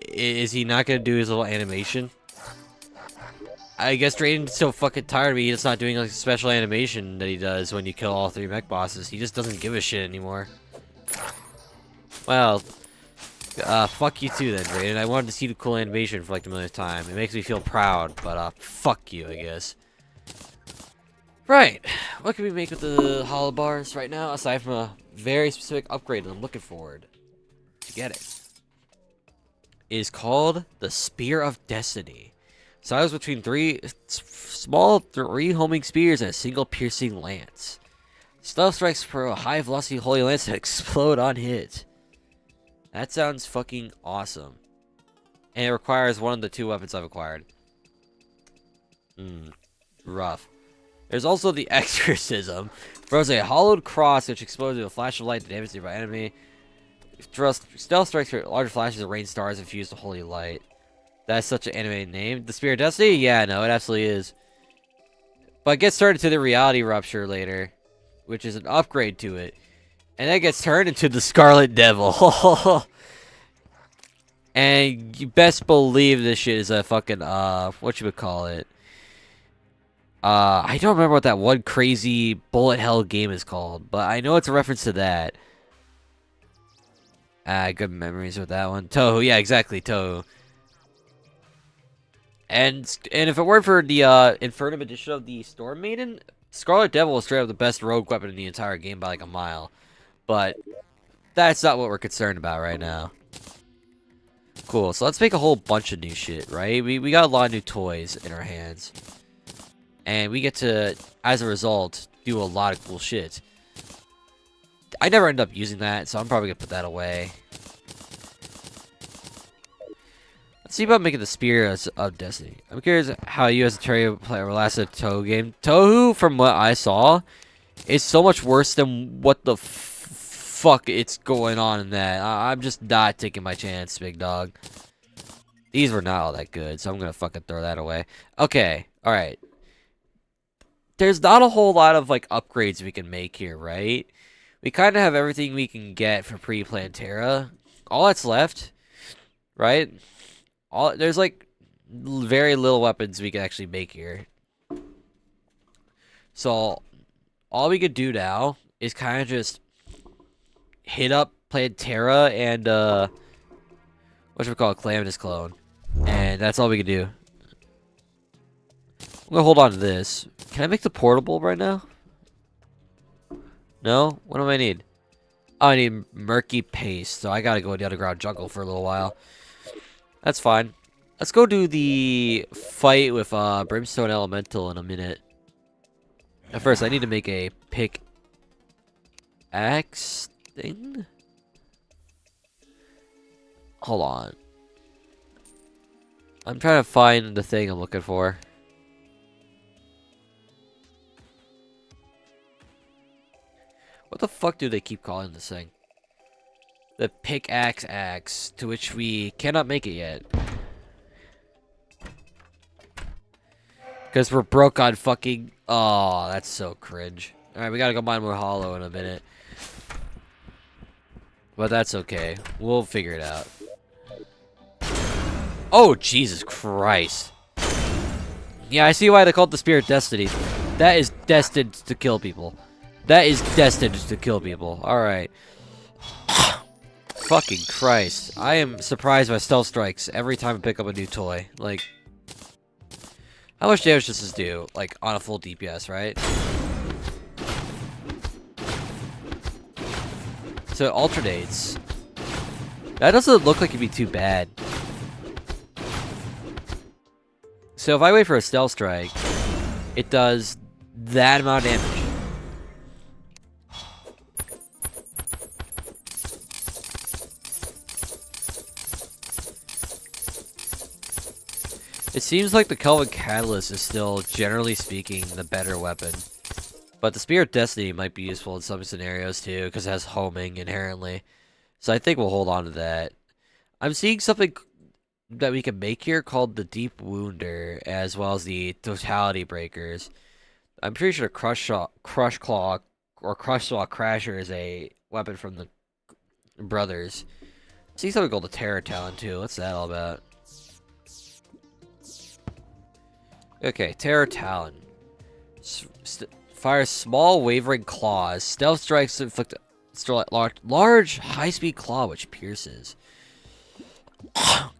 Is he not gonna do his little animation? I guess Drayden's so fucking tired of me, he's not doing like a special animation that he does when you kill all 3 mech bosses. He just doesn't give a shit anymore. Well, fuck you too then, Drayden. I wanted to see the cool animation for like the millionth time. It makes me feel proud, but fuck you, I guess. Right, what can we make with the hollow bars right now, aside from a very specific upgrade that I'm looking forward to get it? It is called the Spear of Destiny. Size between 3 homing spears and a single piercing lance. Stealth strikes for a high velocity holy lance that explode on hit. That sounds fucking awesome. And it requires one of the 2 weapons I've acquired. Rough. There's also the Exorcism. Throws a hollowed cross which explodes with a flash of light to damage nearby enemy. Stealth strikes for larger flashes of rain stars infused with holy light. That's such an animated name. The Spear of Destiny? Yeah, no, it absolutely is. But it gets turned into the Reality Rupture later, which is an upgrade to it. And that gets turned into the Scarlet Devil. And you best believe this shit is a fucking, whatchamacallit. I don't remember what that one crazy bullet hell game is called, but I know it's a reference to that. Good memories with that one. Touhou, yeah, exactly, Touhou. And if it weren't for the Infernum edition of the Storm Maiden, Scarlet Devil is straight up the best rogue weapon in the entire game by like a mile. But that's not what we're concerned about right now. Cool, so let's make a whole bunch of new shit, right? We got a lot of new toys in our hands. And we get to, as a result, do a lot of cool shit. I never end up using that, so I'm probably going to put that away. Let's see about making the Spear of Destiny. I'm curious how you as a Terraria player will last a Touhou game. Touhou, from what I saw, is so much worse than what the fuck it's going on in that. I'm just not taking my chance, big dog. These were not all that good, so I'm going to fucking throw that away. Okay, alright. There's not a whole lot of like upgrades we can make here, right? We kind of have everything we can get for pre-Plantera. All that's left, right? There's like very little weapons we can actually make here. So all we could do now is kind of just hit up played Terra and whatchamacallit, Calamitous Clone. And that's all we can do. I'm gonna hold on to this. Can I make the portable right now? No? What do I need? Oh, I need murky paste, so I gotta go in the underground jungle for a little while. That's fine. Let's go do the fight with Brimstone Elemental in a minute. At first, I need to make a pickaxe thing. Hold on. I'm trying to find the thing I'm looking for. What the fuck do they keep calling this thing? The pickaxe axe, to which we cannot make it yet. Because we're broke on fucking... Oh, that's so cringe. Alright, we gotta go mine more hollow in a minute. But that's okay. We'll figure it out. Oh, Jesus Christ. Yeah, I see why they call it the Spirit Destiny. That is destined to kill people. That is destined to kill people. Alright. Fucking Christ. I am surprised by stealth strikes every time I pick up a new toy. Like, how much damage does this do? Like, on a full DPS, right? So it alternates. That doesn't look like it'd be too bad. So if I wait for a stealth strike, it does that amount of damage. It seems like the Kelvin Catalyst is still, generally speaking, the better weapon. But the Spirit Destiny might be useful in some scenarios too, because it has homing inherently. So I think we'll hold on to that. I'm seeing something that we can make here called the Deep Wounder, as well as the Totality Breakers. I'm pretty sure Crush Claw or Crush Saw Crasher is a weapon from the brothers. I see something called the Terror Talon too. What's that all about? Okay, Terror Talon. Fires small wavering claws. Stealth strikes inflict large high-speed claw which pierces.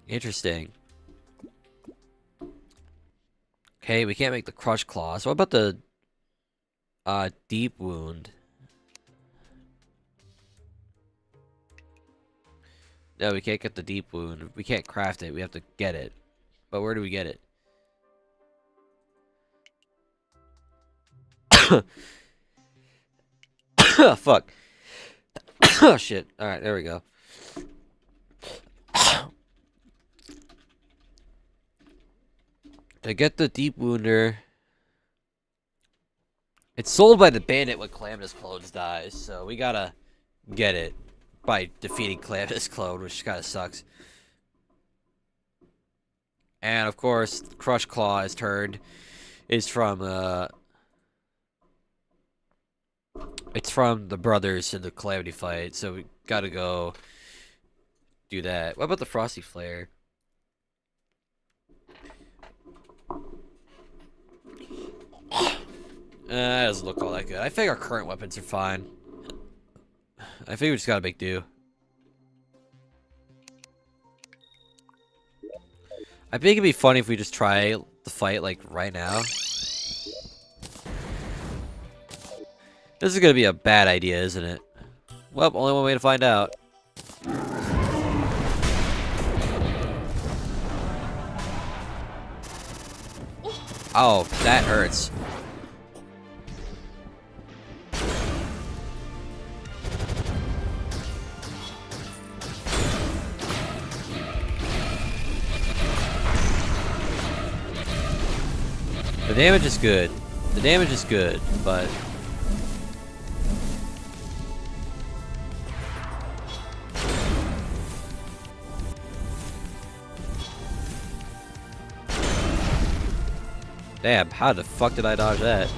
Interesting. Okay, we can't make the crush claw. So what about the deep wound? No, we can't get the deep wound. We can't craft it. We have to get it. But where do we get it? Fuck. Oh, shit. Alright, there we go. To get the deep wounder, it's sold by the bandit when Calamitous Clones dies, so we gotta get it by defeating Calamitous Clone, which kinda sucks. And of course, Crush Claw is from it's from the brothers in the Calamity fight, so we gotta go do that. What about the Frosty Flare? That doesn't look all that good. I think our current weapons are fine. I think we just gotta make do. I think it'd be funny if we just try the fight, like, right now. This is gonna be a bad idea, isn't it? Well, only one way to find out. Oh, that hurts. The damage is good. The damage is good, but... Damn, how the fuck did I dodge that?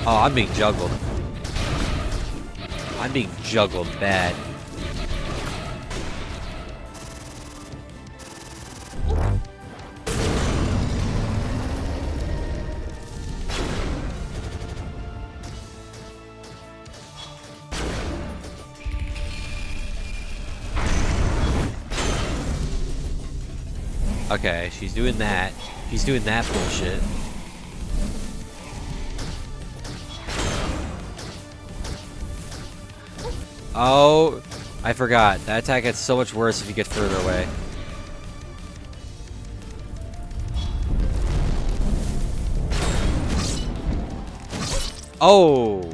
Oh, I'm being juggled. I'm being juggled bad. Okay, she's doing that. She's doing that bullshit. Oh, I forgot. That attack gets so much worse if you get further away. Oh,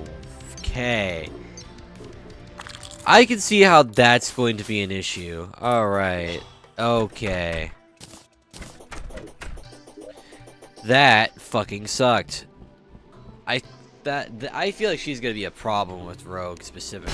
okay. I can see how that's going to be an issue. Alright. Okay. That fucking sucked. I feel like she's gonna be a problem with Rogue specifically.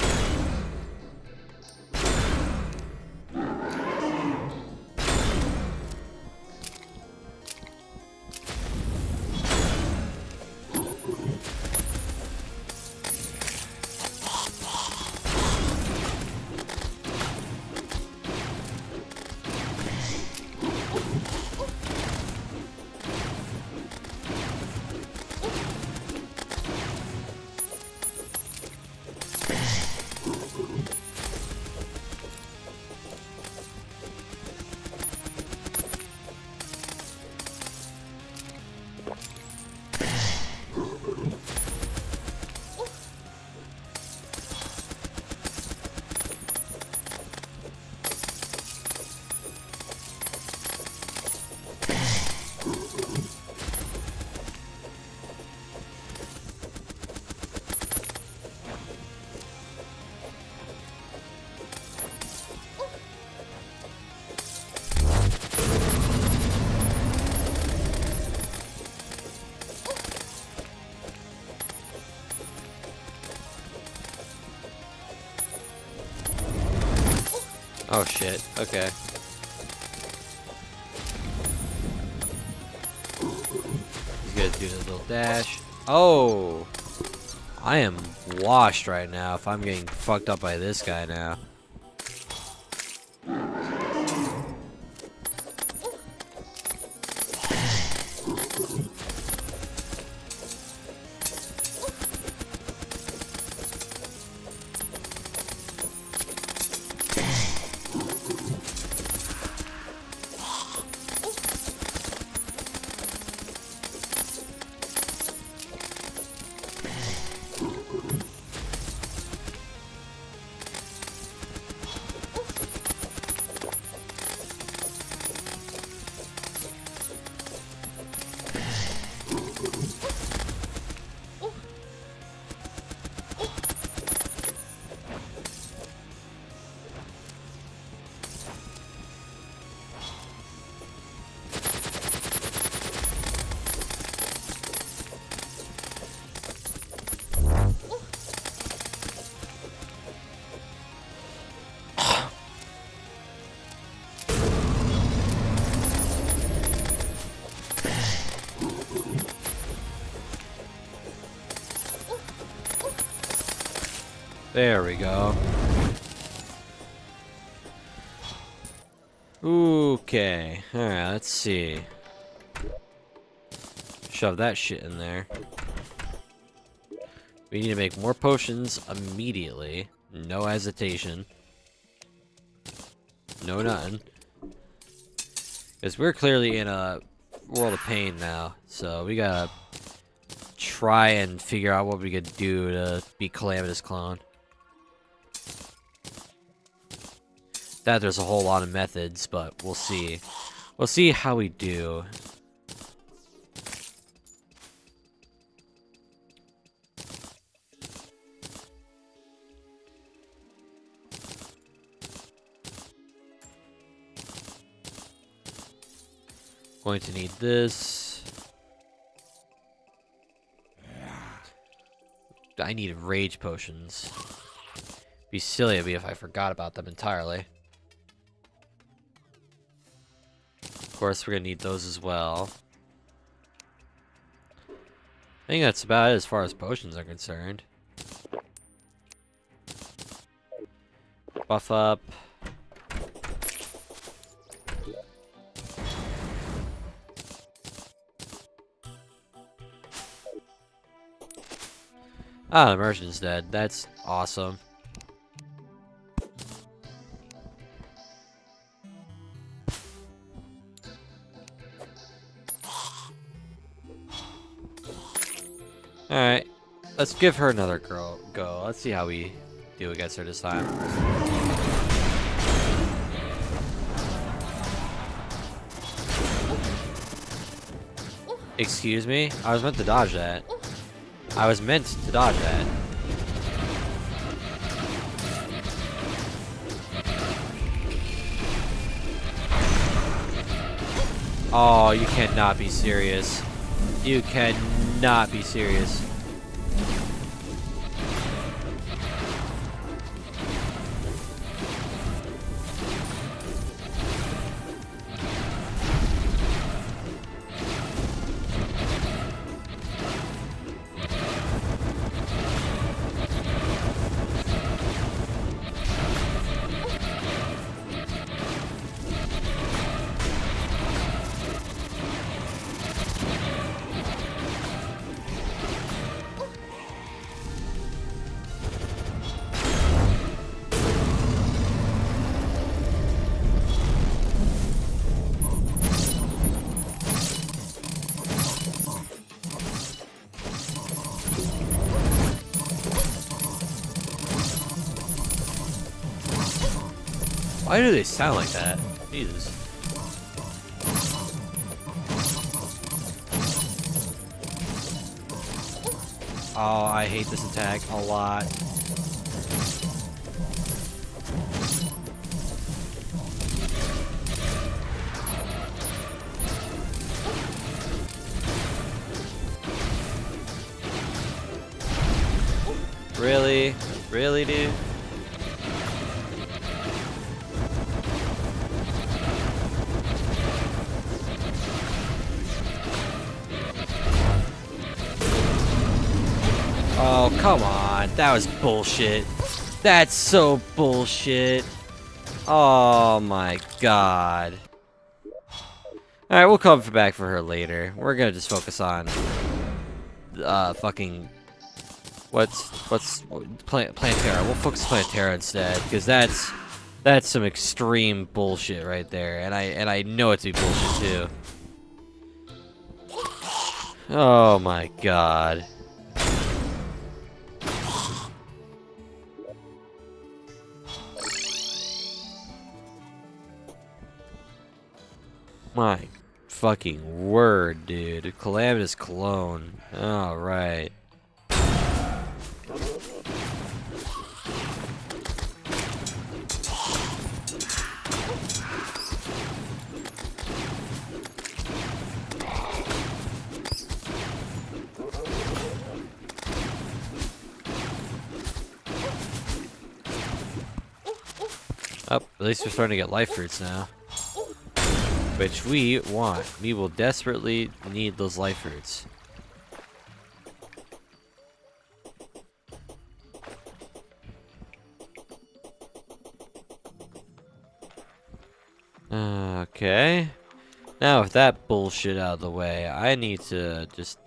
Oh shit, okay. He's gonna do his little dash. Oh! I am washed right now if I'm getting fucked up by this guy now. There we go. Okay. Alright, let's see. Shove that shit in there. We need to make more potions immediately. No hesitation. No nothing. Because we're clearly in a world of pain now. So we gotta try and figure out what we could do to be Calamitous Clone. That there's a whole lot of methods, but we'll see. We'll see how we do. Going to need this. I need rage potions. Be silly of me if I forgot about them entirely. Of course, we're gonna need those as well. I think that's about it as far as potions are concerned. Buff up. Ah, Immersion's dead. That's awesome. Alright, let's give her another go. Let's see how we do against her this time. Excuse me? I was meant to dodge that. I was meant to dodge that. Oh, you cannot be serious. You cannot be serious. Why do they sound like that? Jesus. Oh, I hate this attack a lot. Really? Really, dude? Oh, come on. That was bullshit. That's so bullshit. Oh my god. Alright, we'll come back for her later. We're gonna just focus on fucking Plantera. We'll focus Plantera instead, because that's some extreme bullshit right there. And I know it to be bullshit too. Oh my god. My fucking word, dude. Calamitous Cologne. Alright. Oh, at least we're starting to get life fruits now. Which we want. We will desperately need those life fruits. Okay. Now with that bullshit out of the way, I need to just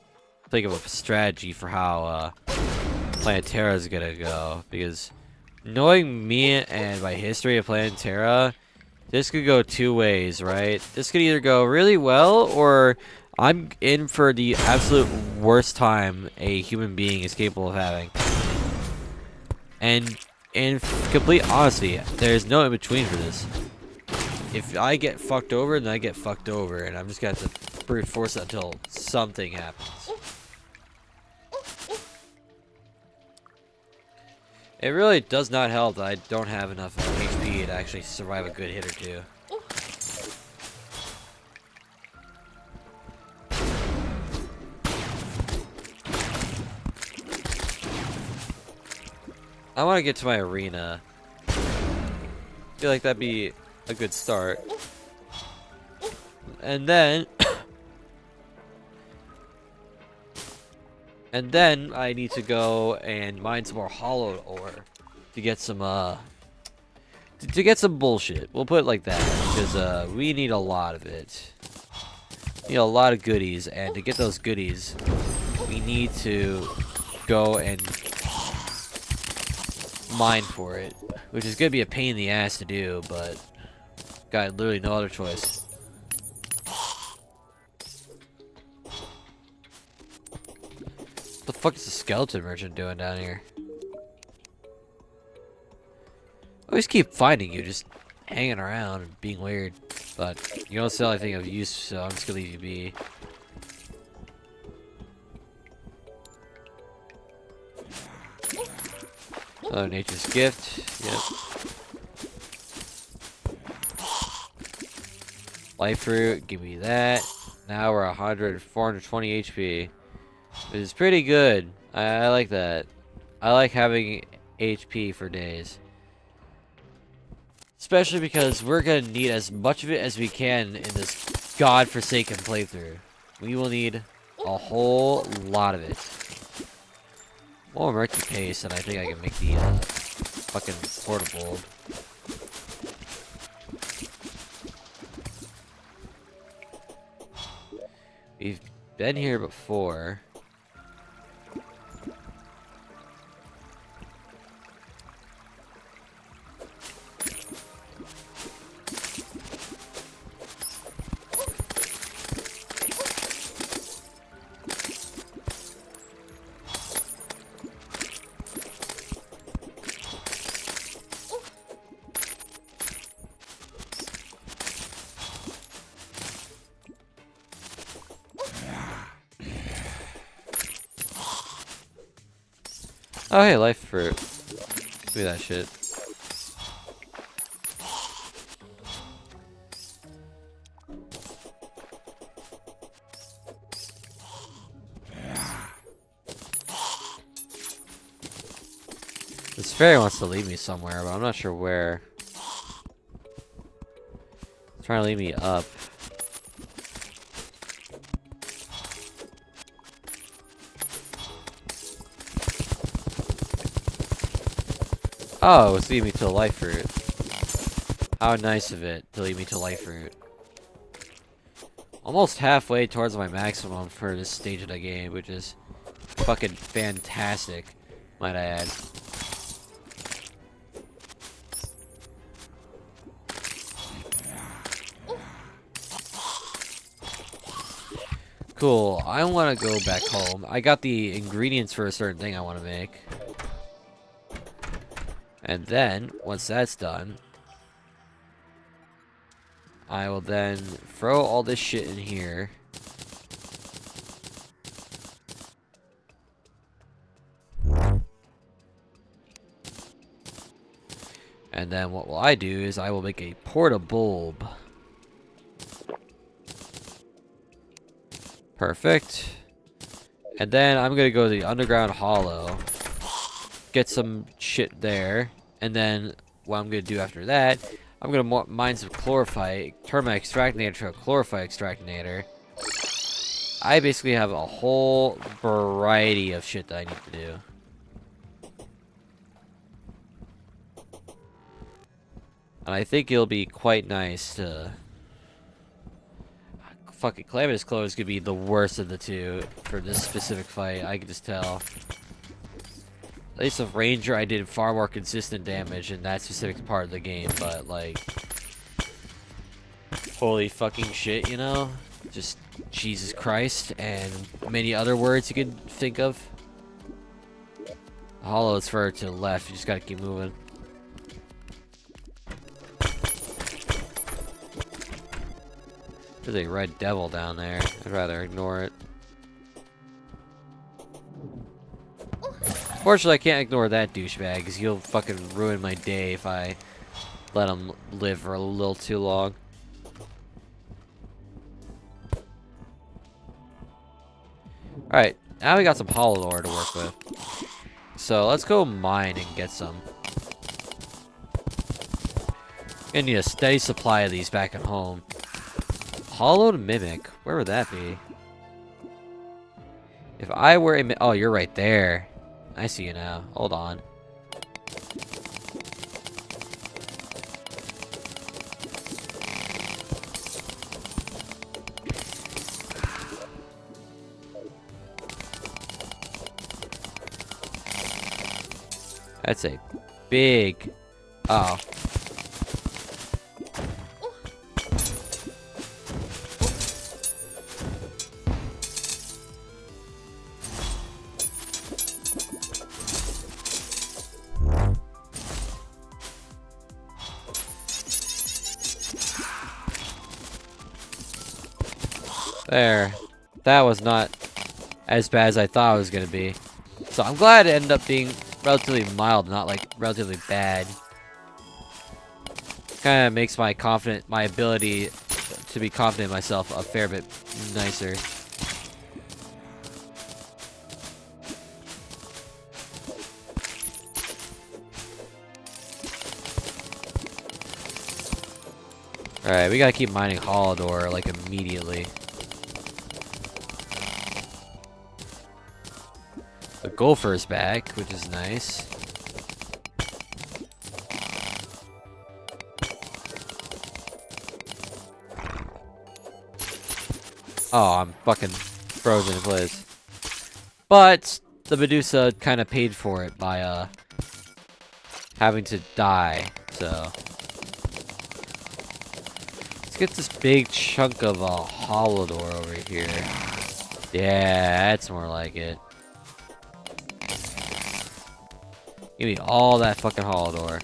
think of a strategy for how Plantera is gonna go. Because knowing me and my history of Plantera, this could go two ways, right? This could either go really well, or I'm in for the absolute worst time a human being is capable of having. And in complete honesty, there's no in between for this. If I get fucked over, then I get fucked over, and I'm just gonna have to brute force it until something happens. It really does not help that I don't have enough HP to actually survive a good hit or two. I want to get to my arena. I feel like that'd be a good start. And then... And then I need to go and mine some more hollowed ore to get some to get some bullshit. We'll put it like that, because we need a lot of it. We need a lot of goodies, and to get those goodies, we need to go and mine for it, which is gonna be a pain in the ass to do, but got literally no other choice. The fuck is the skeleton merchant doing down here? I always keep finding you just hanging around and being weird. But you don't sell anything of use, so I'm just gonna leave you be. Another nature's gift. Yep. Life fruit, give me that. Now we're 420 HP. Which is pretty good. I like that. I like having HP for days. Especially because we're gonna need as much of it as we can in this godforsaken playthrough. We will need a whole lot of it. More murky paste, and I think I can make the fucking portable. We've been here before. Oh hey, life fruit. Give me that shit. This fairy wants to lead me somewhere, but I'm not sure where. It's trying to lead me up. Oh, it's leading me to a life fruit. How nice of it to lead me to life fruit. Almost halfway towards my maximum for this stage of the game, which is fucking fantastic, might I add. Cool, I want to go back home. I got the ingredients for a certain thing I want to make. And then, once that's done, I will then throw all this shit in here. And then what will I do is I will make a portable bulb. Perfect. And then I'm gonna go to the underground hollow, get some shit there, and then what I'm gonna do after that, I'm gonna mine some chlorophyte, turn my extractinator to a chlorophyte extractinator. I basically have a whole variety of shit that I need to do. And I think it'll be quite nice to... Fucking Calamitous Claw is gonna be the worst of the two for this specific fight, I can just tell. At least with Ranger, I did far more consistent damage in that specific part of the game, but like... Holy fucking shit, you know? Just Jesus Christ, and many other words you can think of. Hollow is further to the left, you just gotta keep moving. There's a red devil down there. I'd rather ignore it. Fortunately, I can't ignore that douchebag, because he'll fucking ruin my day if I let him live for a little too long. Alright, now we got some hollow ore to work with. So, let's go mine and get some. Gonna need a steady supply of these back at home. Hollowed Mimic, where would that be? If I were a oh, you're right there. I see you now. Hold on. That's a big... Oh. There. That was not as bad as I thought it was gonna be. So I'm glad it ended up being relatively mild, not like relatively bad. Kind of makes my ability to be confident in myself a fair bit nicer. Alright, we gotta keep mining Holodor, like, immediately. The Gopher is back, which is nice. Oh, I'm fucking frozen in place. But the Medusa kind of paid for it by, having to die, so... Let's get this big chunk of a Holodor over here. Yeah, that's more like it. Give me all that fucking Holodor.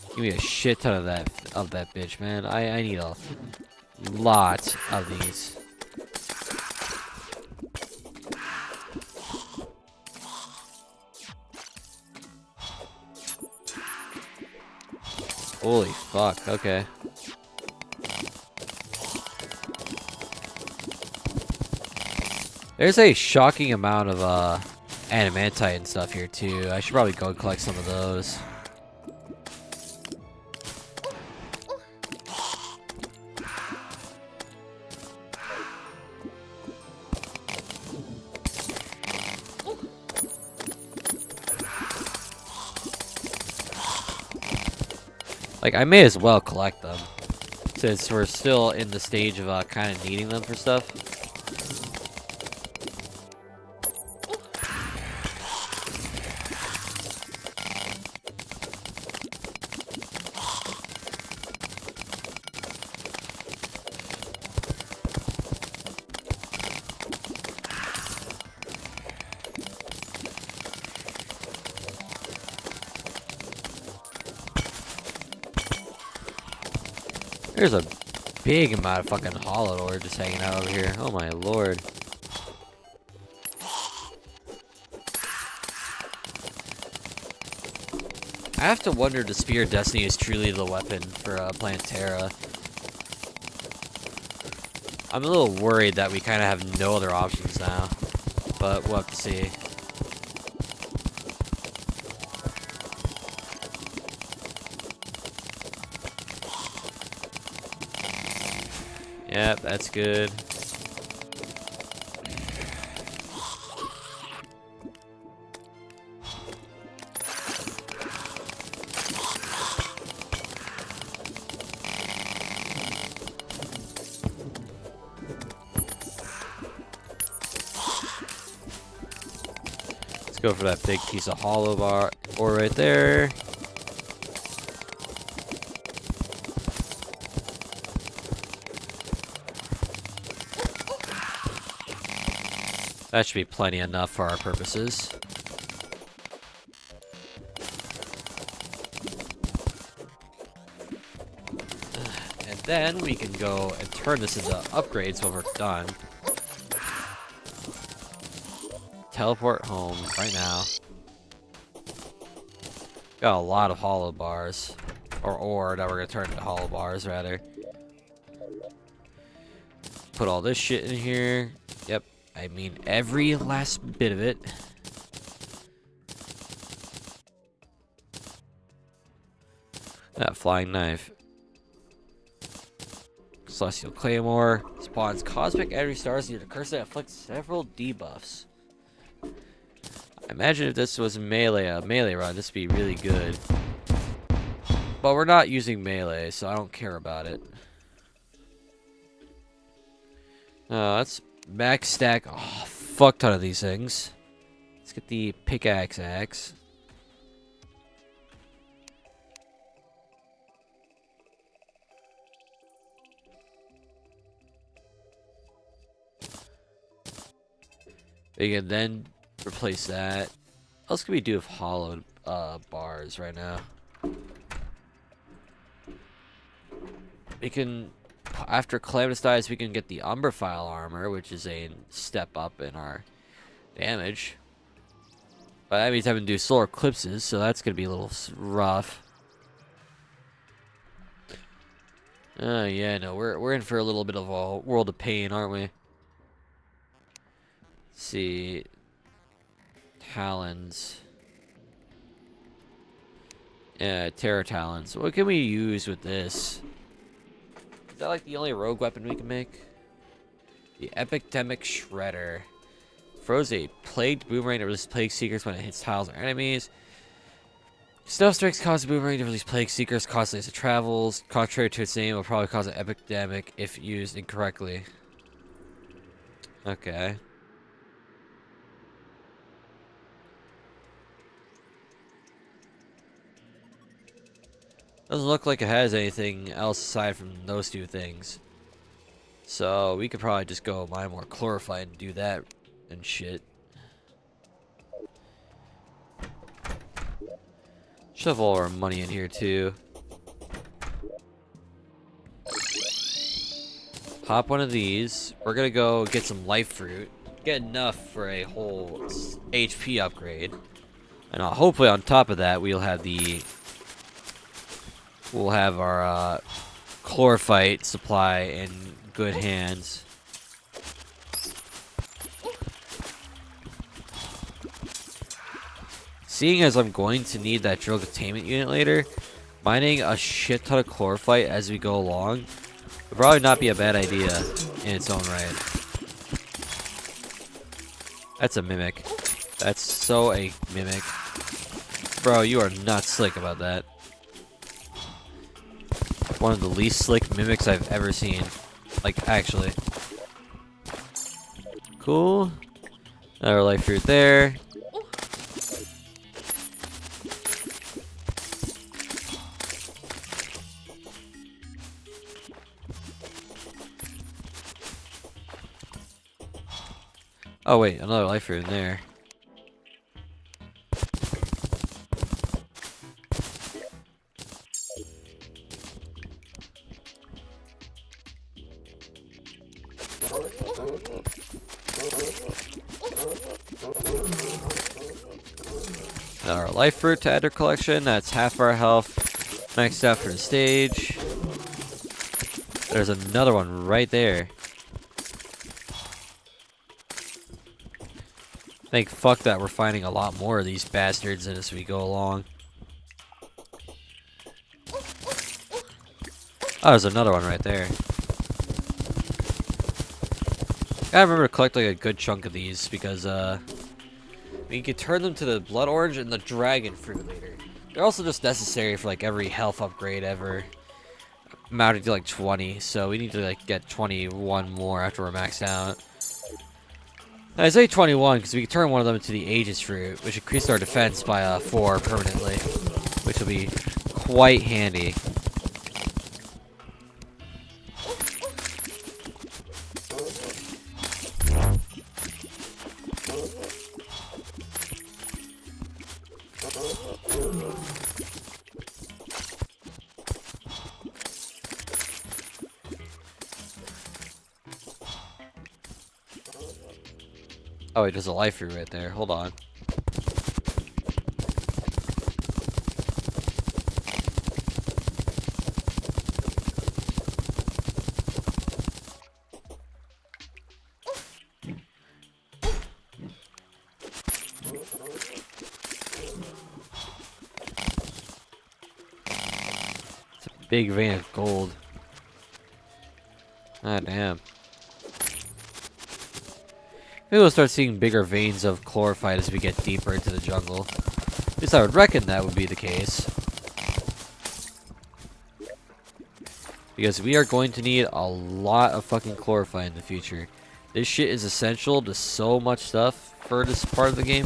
Give me a shit ton of that bitch, man. I need a lot of these. Holy fuck, okay. There's a shocking amount of adamantite and stuff here too. I should probably go and collect some of those. Like, I may as well collect them, since we're still in the stage of kind of needing them for stuff. There's a big amount of fucking Holodor just hanging out over here. Oh my lord. I have to wonder if the Spear of Destiny is truly the weapon for Plantera. I'm a little worried that we kind of have no other options now, but we'll have to see. Yep, that's good. Let's go for that big piece of hollow bar ore right there. That should be plenty enough for our purposes. And then we can go and turn this into upgrades when we're done. Teleport home right now. Got a lot of hollow bars. Or ore that we're gonna turn into hollow bars, rather. Put all this shit in here. Yep. I mean, every last bit of it. That flying knife. Celestial Claymore. Spawns cosmic energy stars near the curse that afflicts several debuffs. I imagine if this was a melee run, this would be really good. But we're not using melee, so I don't care about it. Let's max stack a fuck ton of these things. Let's get the pickaxe axe. We can then replace that. What else can we do with hollowed bars right now? we can, after Calamitous dies, we can get the Umberfile armor, which is a step up in our damage. But that means having to do solar eclipses, so that's gonna be a little rough. Yeah, no, we're in for a little bit of a world of pain, aren't we? Let's see, talons. Yeah, Terror Talons. What can we use with this? Is that like the only rogue weapon we can make? The Epidemic Shredder. Throws a plagued boomerang to release plague seekers when it hits tiles or enemies. Stealth strikes cause a boomerang to release plague seekers constantly as it travels. Contrary to its name, will probably cause an epidemic if used incorrectly. Okay. Doesn't look like it has anything else aside from those two things. So we could probably just go buy more chlorophyte and do that and shit. Shove all our money in here too. Pop one of these. We're gonna go get some life fruit. Get enough for a whole HP upgrade. And hopefully on top of that we'll have our chlorophyte supply in good hands. Seeing as I'm going to need that drill containment unit later, mining a shit ton of chlorophyte as we go along would probably not be a bad idea in its own right. That's a mimic. That's so a mimic. Bro, you are not slick about that. One of the least slick mimics I've ever seen. Like, actually. Cool. Another life fruit there. Oh wait, another life fruit in there. Another life fruit to add to our collection. That's half our health. Maxed out for the stage. There's another one right there. Thank fuck that we're finding a lot more of these bastards as we go along. Oh, there's another one right there. Gotta remember to collect like a good chunk of these because you can turn them to the blood orange and the dragon fruit later. They're also just necessary for like every health upgrade ever, amounting to like 20. So we need to like get 21 more after we're maxed out. I say 21 because we can turn one of them into the Aegis fruit, which increases our defense by 4 permanently, which will be quite handy. Oh wait, there's a life fruit right there. Hold on. It's a big vein of gold. Ah, damn. Maybe we'll start seeing bigger veins of chlorophyte as we get deeper into the jungle. At least I would reckon that would be the case. Because we are going to need a lot of fucking chlorophyte in the future. This shit is essential to so much stuff for this part of the game.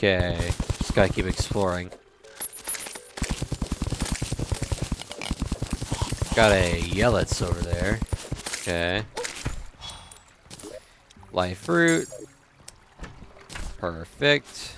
Okay, just gotta keep exploring. Got a Yellets over there. Okay. Life fruit. Perfect.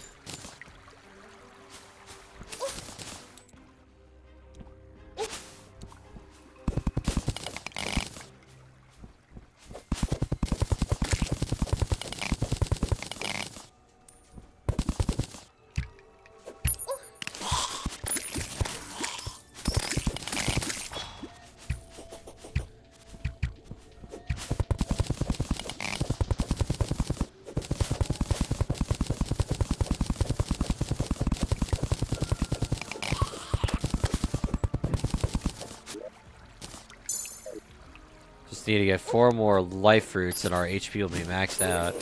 Just need to get 4 more life fruits and our HP will be maxed out.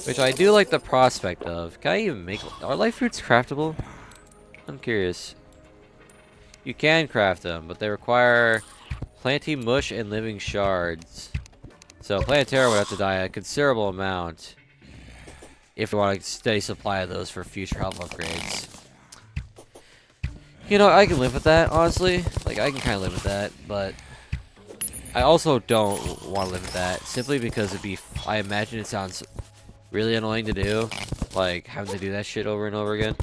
Which I do like the prospect of. Can I even make... Are life fruits craftable? I'm curious. You can craft them, but they require planty mush and living shards. So Planetara would have to die a considerable amount if we want a steady supply of those for future health upgrades. You know, I can live with that, honestly. Like, I can kind of live with that, but I also don't want to live with that, simply because it'd be... I imagine it sounds really annoying to do, like, having to do that shit over and over again.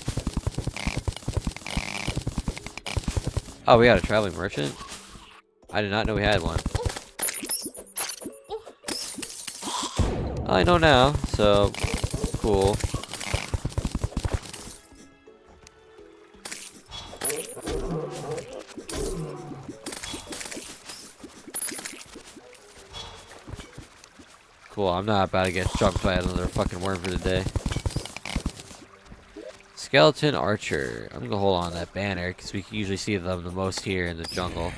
Oh, we got a traveling merchant? I did not know we had one. I know now, so cool. Cool, I'm not about to get jumped by another fucking worm for the day. Skeleton Archer. I'm gonna hold on to that banner, because we usually see them the most here in the jungle.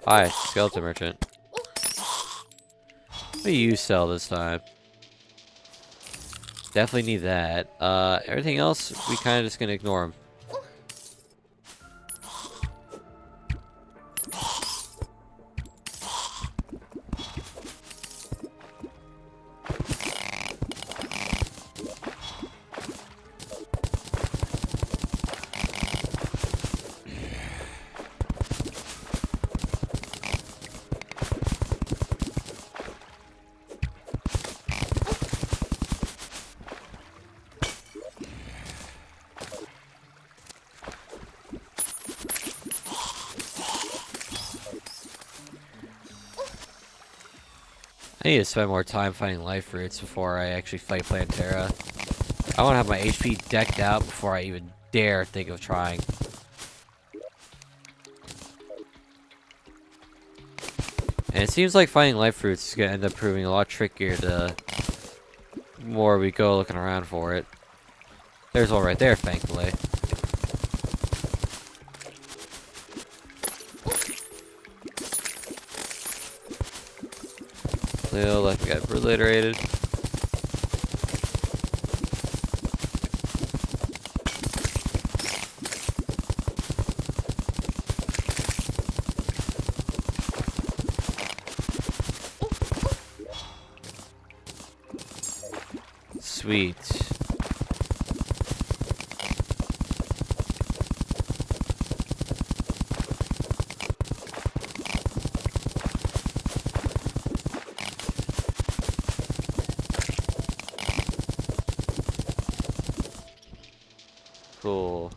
Hi, Skeleton Merchant. What do you sell this time? Definitely need that. Everything else, we kind of just gonna ignore them. I need to spend more time finding life roots before I actually fight Planetara. I want to have my HP decked out before I even dare think of trying. And it seems like finding life roots is going to end up proving a lot trickier the more we go looking around for it. There's one right there, thankfully. Still, like we got obliterated. Sweet. Cool.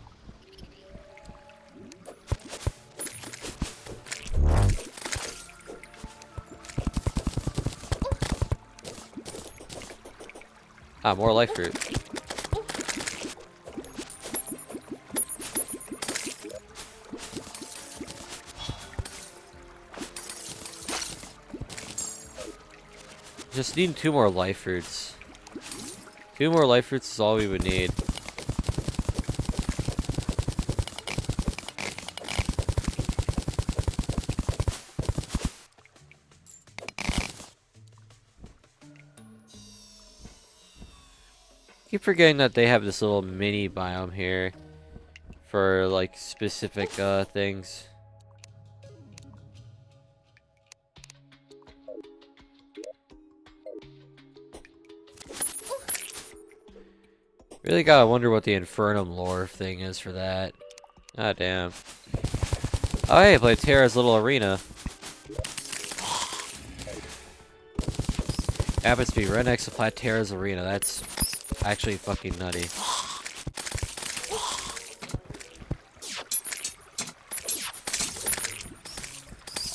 Ah, more life fruit. Just need 2 more life fruits. 2 more life fruits is all we would need. keep forgetting that they have this little mini biome here for like specific things. Really gotta wonder what the Infernum lore thing is for that. God damn. Oh hey, play Terra's little arena. Happens to be right next to Platerra's arena. That's actually fucking nutty.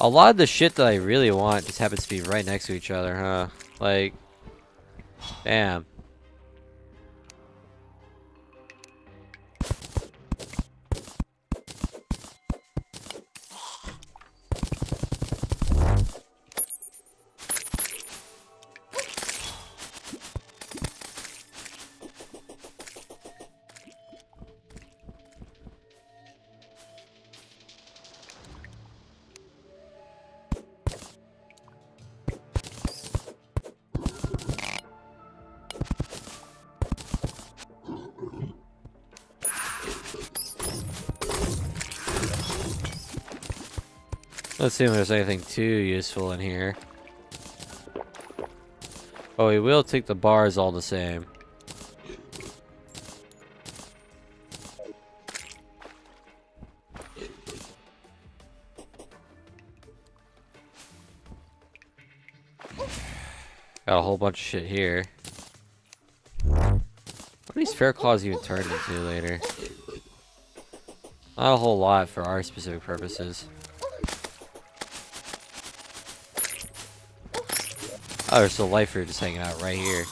A lot of the shit that I really want just happens to be right next to each other, huh? Like, damn. Let's see if there's anything too useful in here. Oh, we will take the bars all the same. Got a whole bunch of shit here. What do these fair claws even turn into later? Not a whole lot for our specific purposes. Oh, there's still life here just hanging out right here.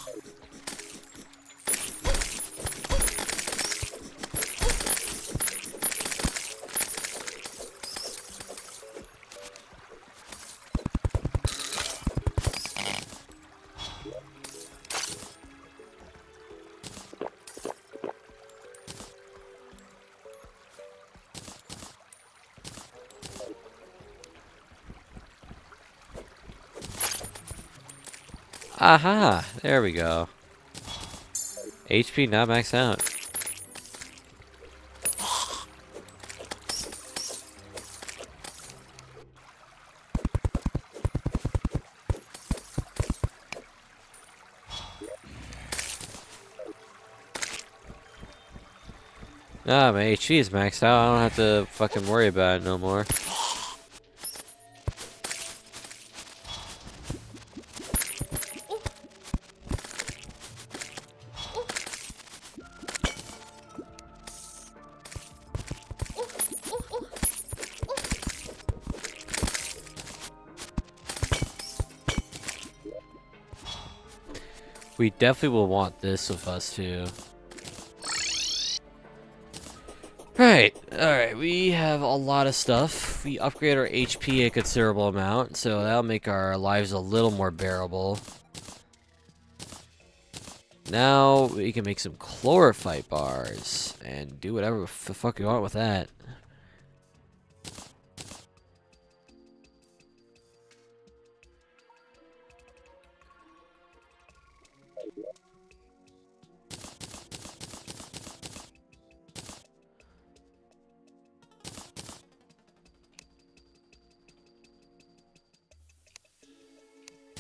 Aha! There we go. HP not maxed out. Ah, my HP is maxed out. I don't have to fucking worry about it no more. We definitely will want this with us too. Alright, we have a lot of stuff. We upgrade our HP a considerable amount, so that'll make our lives a little more bearable. Now we can make some chlorophyte bars and do whatever the fuck you want with that.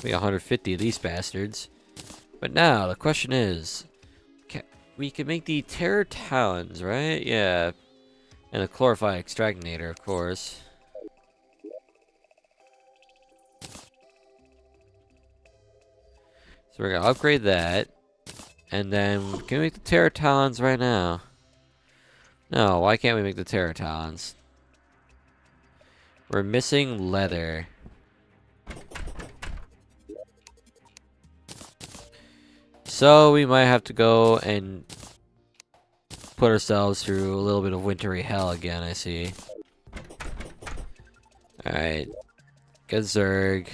We 150 of these bastards. But now, the question is... we can make the Terror Talons, right? Yeah. And the Chlorophyte Extractinator, of course. So we're gonna upgrade that. And then, can we make the Terror Talons right now? No, why can't we make the Terror Talons? We're missing leather. So we might have to go and put ourselves through a little bit of wintry hell again, I see. Alright. Get Zerg.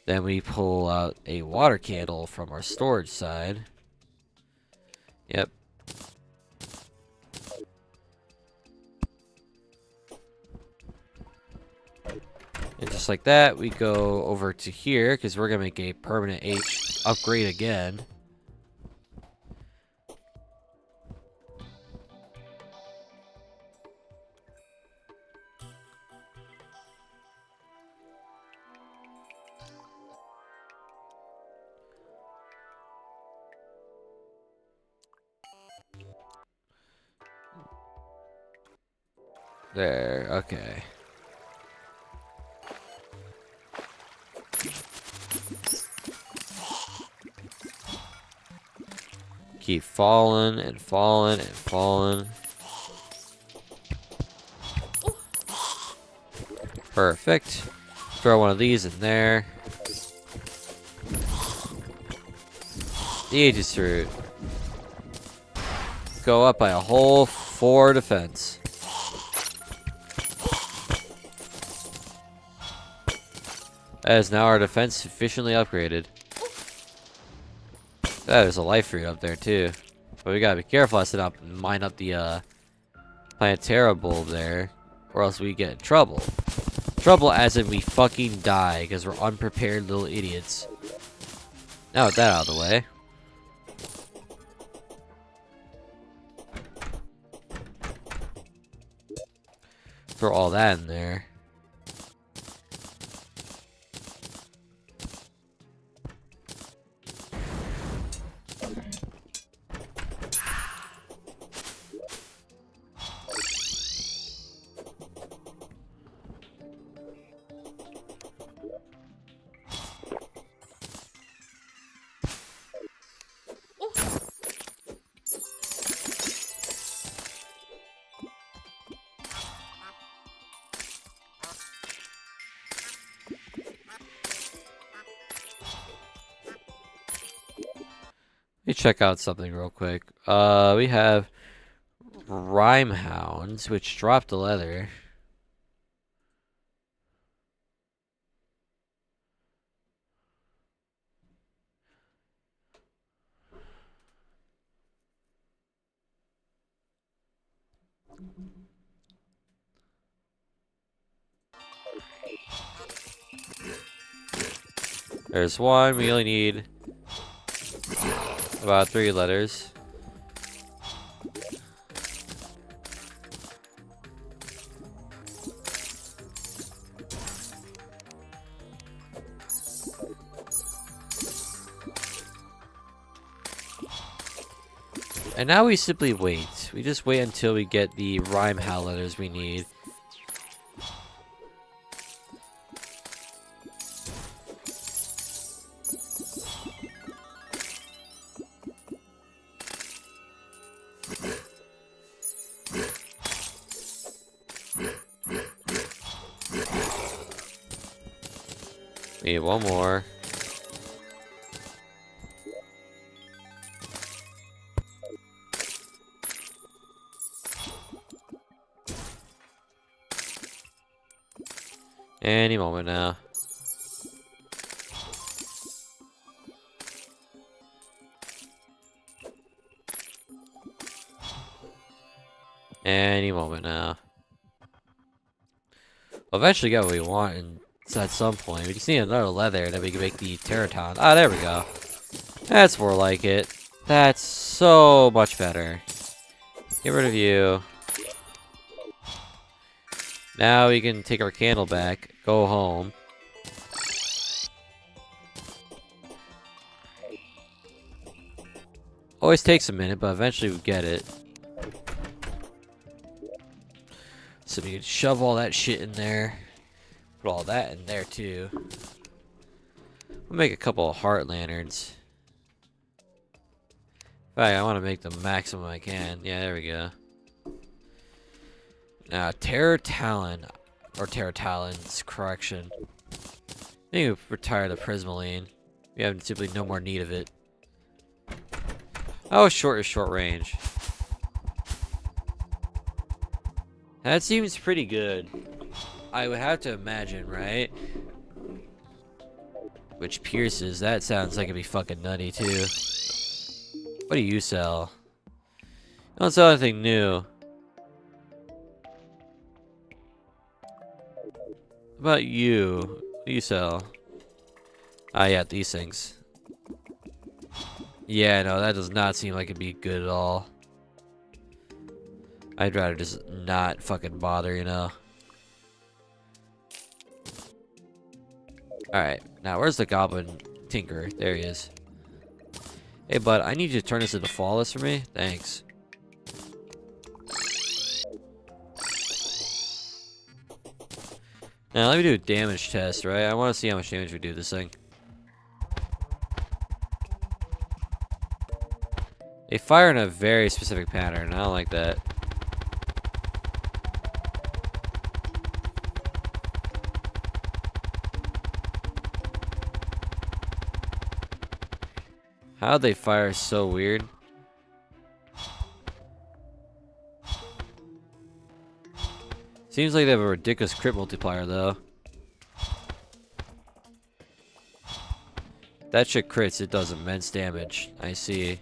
Then we pull out a water candle from our storage side. Yep. And just just like that, we go over to here because we're gonna make a permanent H upgrade again. There, okay. Keep falling and falling and falling. Perfect. Throw one of these in there. The Aegis root. Go up by a whole 4 defense. That is now our defense sufficiently upgraded. There's a life root up there too. But we gotta be careful as to not mine up the Planetara bulb there, or else we get in trouble. Trouble as in we fucking die because we're unprepared little idiots. Now with that out of the way. Throw all that in there. Let me check out something real quick. We have Rhyme Hounds, which drop the leather. There's one. We only need about 3 letters. And now we simply wait. We just wait until we get the rhyme howl letters we need. Need one more. Any moment now. Any moment now. We'll eventually get what we want, and at some point. We just need another leather, and then we can make the Terraton. Ah, there we go. That's more like it. That's so much better. Get rid of you. Now we can take our candle back, go home. Always takes a minute, but eventually we get it. So we can shove all that shit in there. Put all that in there too. We'll make a couple of heart lanterns. In fact, I want to make the maximum I can. Yeah, there we go. Now, Terror Talon. Or Terror Talons, correction. I think we retire the Prismaline. We have simply no more need of it. How short is short range? That seems pretty good. I would have to imagine, right? Which pierces. That sounds like it'd be fucking nutty, too. What do you sell? You don't sell anything new. about you? What do you sell? Ah, yeah, these things. Yeah, no, that does not seem like it'd be good at all. I'd rather just not fucking bother, you know? Alright, now where's the goblin tinker? There he is. Hey, bud, I need you to turn this into flawless for me. Thanks. Now, let me do a damage test, right? I want to see how much damage we do this thing. They fire in a very specific pattern. I don't like that. How'd they fire so weird? Seems like they have a ridiculous crit multiplier, though. That shit crits, it does immense damage. I see.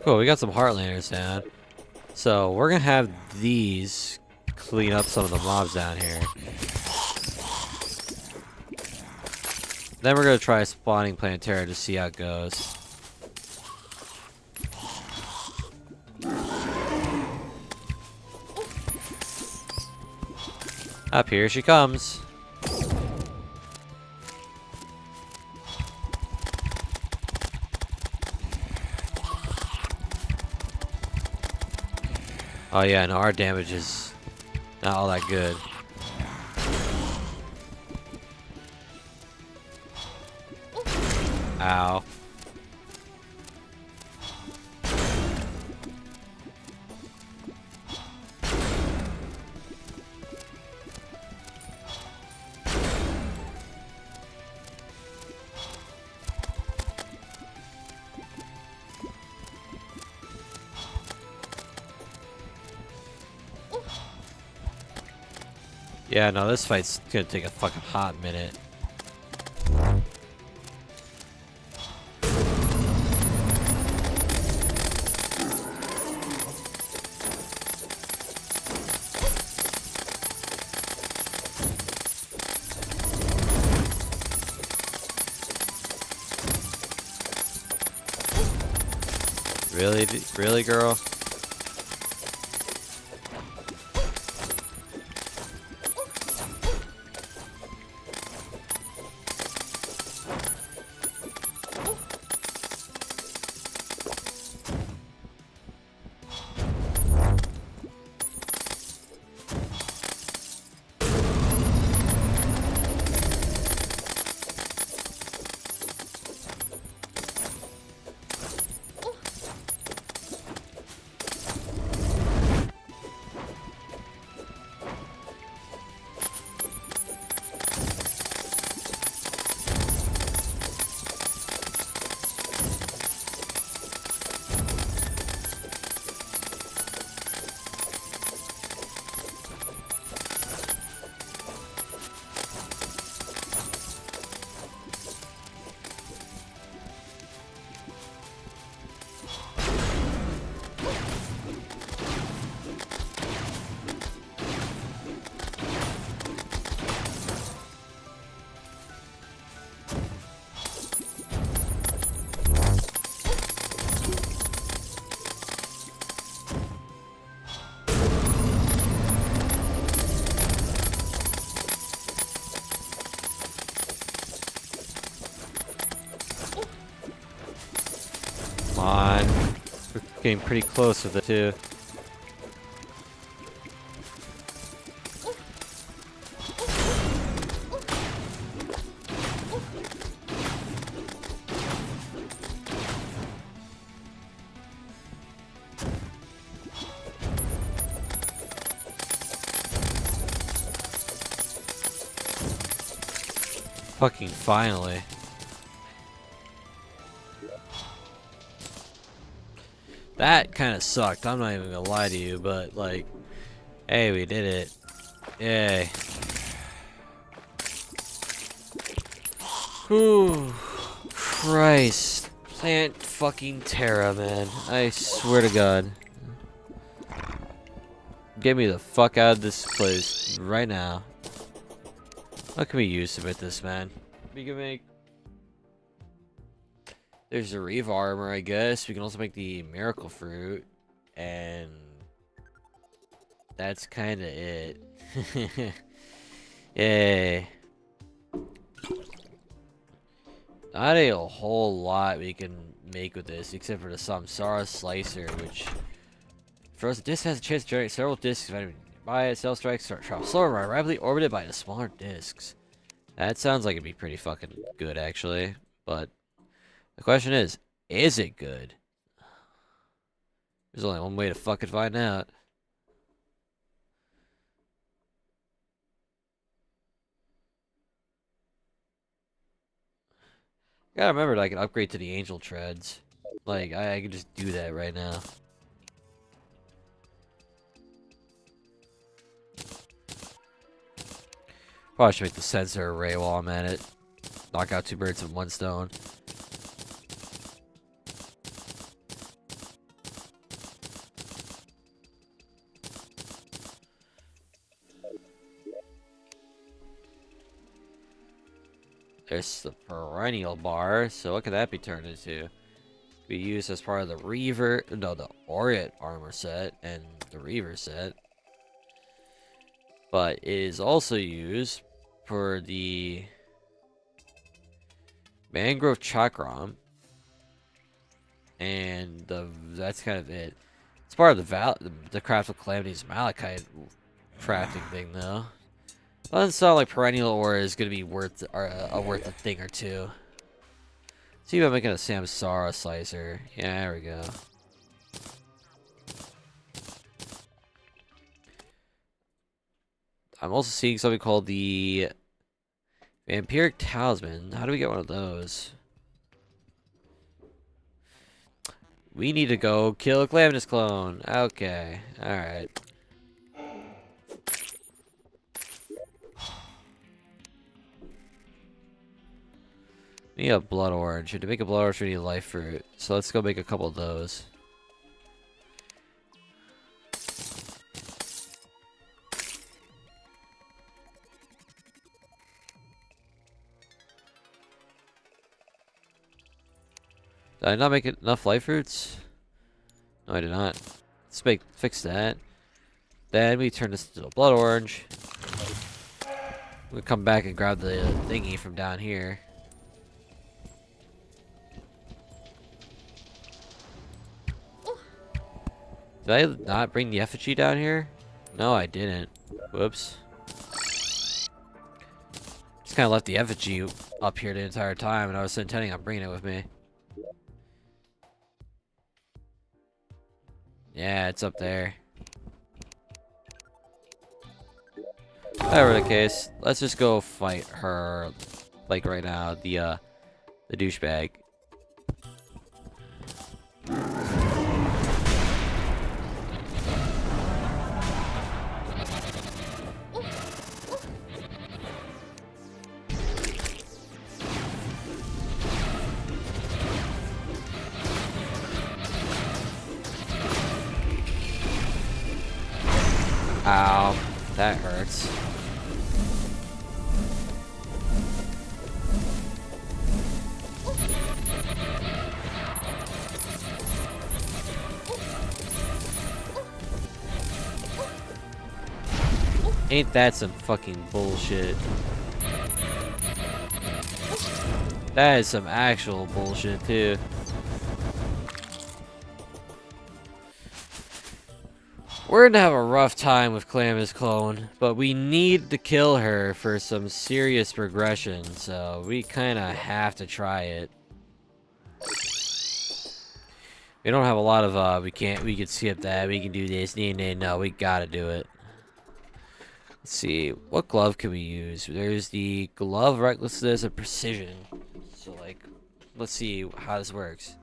Cool, we got some Heartlanders down. So, we're gonna have these clean up some of the mobs down here. Then we're gonna try spawning Plantera to see how it goes. Up here she comes. Oh yeah, no, our damage is not all that good. Ow. Yeah, no, this fight's gonna take a fucking hot minute. Really? Really, girl? Come on. We're getting pretty close with it too. Fucking finally. That kind of sucked. I'm not even gonna lie to you, but like, hey, we did it. Yay. Whew. Christ. Plant fucking Terra, man. I swear to God. Get me the fuck out of this place right now. What can we use to make this, man? We can make... There's the Reeve armor, I guess. We can also make the Miracle Fruit. And... that's kinda it. Yay. Not a whole lot we can make with this, except for the Samsara Slicer, which... First, the disc has a chance to generate several discs by itself. Strikes travel slower and rapidly orbited by the smaller discs. That sounds like it'd be pretty fucking good, actually. But the question is it good? There's only one way to fucking find out. Gotta remember that I can upgrade to the Angel Treads. Like, I can just do that right now. Probably should make the sensor array while I'm at it. Knock out 2 birds with 1 stone. There's the perennial bar. So what could that be turned into? Be used as part of the the Aureate armor set and the Reaver set. But it is also used for the Mangrove Chakram, and that's kind of it. It's part of the Craft of Calamity's Malachite crafting thing, though. Doesn't sound like perennial ore is gonna be worth a thing or two. See about making a Samsara Slicer. Yeah, there we go. I'm also seeing something called the Vampiric Talisman. How do we get one of those? We need to go kill a Calamitous clone. Okay, alright. We need a blood orange. To make a blood orange, we need a life fruit. So let's go make a couple of those. Did I not make enough life fruits? No, I did not. Let's fix that. Then we turn this into a blood orange. We'll come back and grab the thingy from down here. Did I not bring the effigy down here? No, I didn't. Whoops. Just kind of left the effigy up here the entire time, and I was intending on bringing it with me. Yeah, it's up there. Whatever the case, let's just go fight her, like right now, the douchebag. Ow, that hurts. Ain't that some fucking bullshit? That is some actual bullshit too. We're gonna have a rough time with Calamitous clone, but we need to kill her for some serious progression, so we kinda have to try it. We don't have a lot of we can skip that, we can do this, no, we gotta do it. Let's see, what glove can we use? There's the glove recklessness and precision. So like, let's see how this works.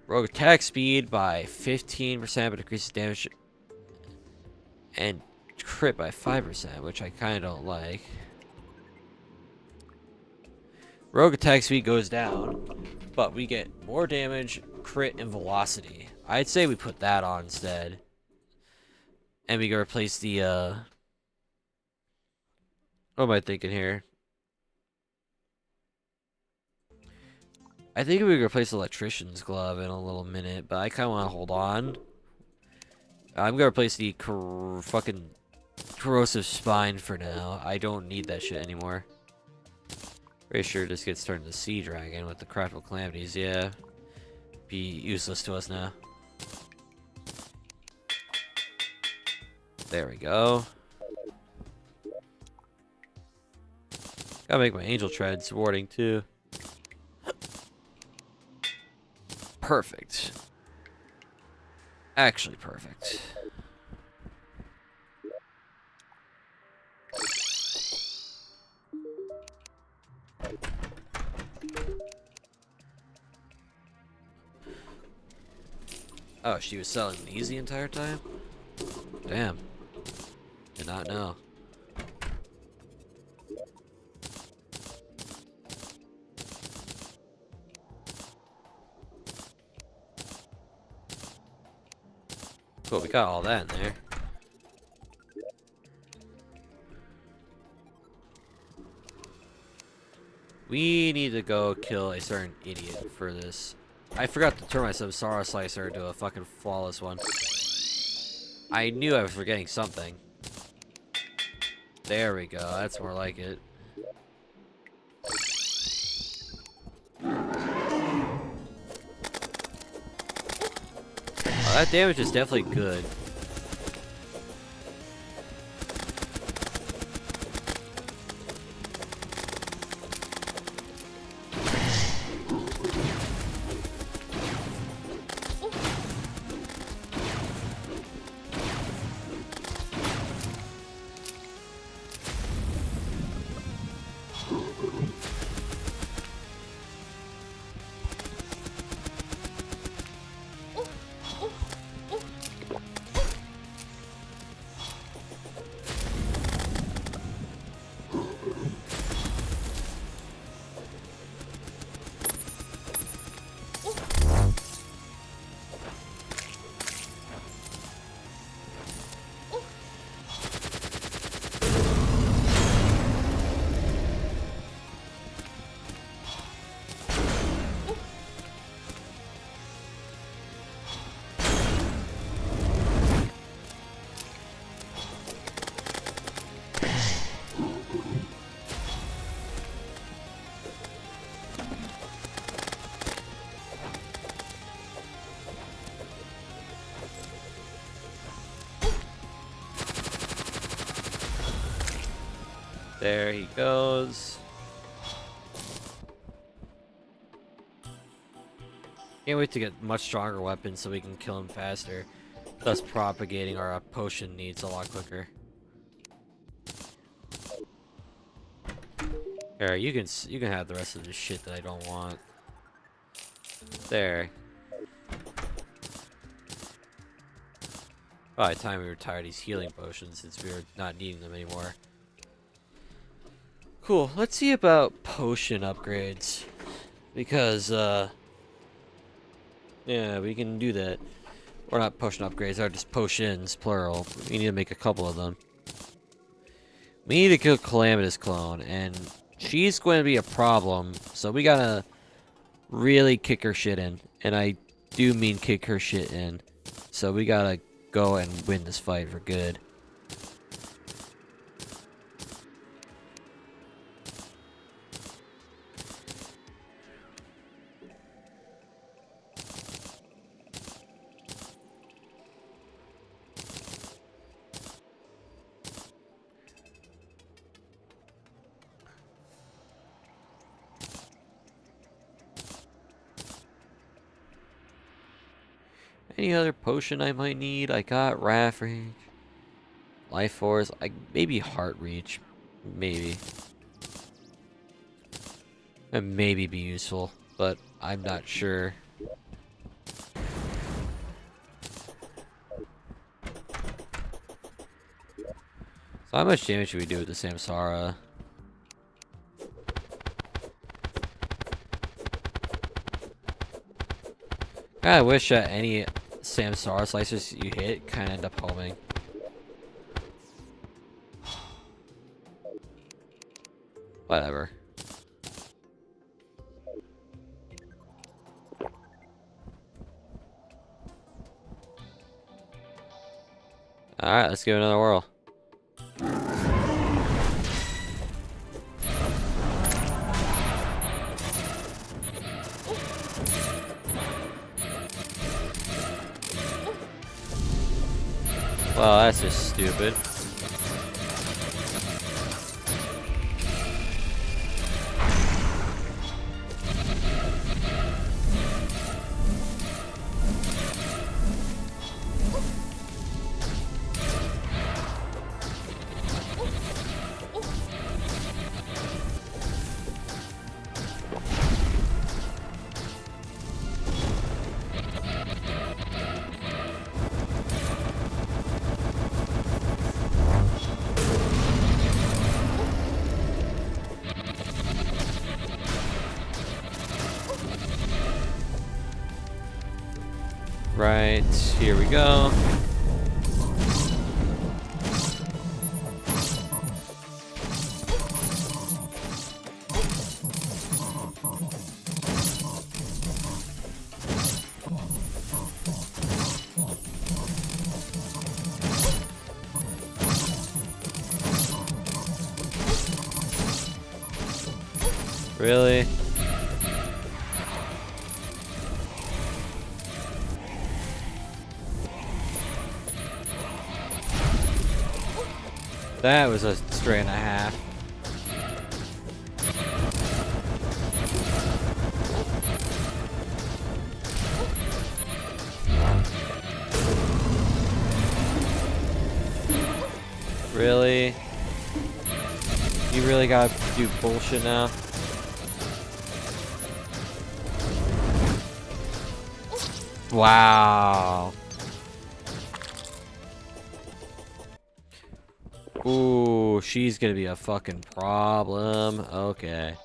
Rogue attack speed by 15%, but increases damage and crit by 5%, which I kind of don't like. Rogue attack speed goes down, but we get more damage, crit, and velocity. I'd say we put that on instead. And we can replace the, what am I thinking here? I think we could replace the electrician's glove in a little minute, but I kind of want to hold on. I'm gonna replace the fucking corrosive spine for now. I don't need that shit anymore. Pretty sure this gets turned into Sea Dragon with the craftable calamities. Yeah, be useless to us now. There we go. Gotta make my angel treads warding too. Perfect. Actually perfect. Oh, she was selling these the entire time? Damn. Did not know. Cool, we got all that in there. We need to go kill a certain idiot for this. I forgot to turn my Samsara Slicer into a fucking flawless one. I knew I was forgetting something. There we go, that's more like it. Oh, that damage is definitely good. There he goes. Can't wait to get much stronger weapons so we can kill him faster, thus propagating our potion needs a lot quicker. Here, you can have the rest of this shit that I don't want. There. Probably time we retire these healing potions since we're not needing them anymore. Cool, let's see about potion upgrades. Because, yeah, we can do that. Or not potion upgrades, they're just potions, plural. We need to make a couple of them. We need to kill Calamitous Clone, and she's going to be a problem, so we gotta really kick her shit in. And I do mean kick her shit in. So we gotta go and win this fight for good. Any other potion I might need? I got Raffing. Life Force, maybe Heart Reach, maybe. And maybe be useful, but I'm not sure. So how much damage should we do with the Samsara? I wish any Samsara slicers you hit kind of end up homing. Whatever. Alright, let's give it another whirl. Well, that's just stupid. Right, here we go. Really? That was a stray and a half. Really? You really gotta do bullshit now? Wow. Ooh, she's gonna be a fucking problem. Okay.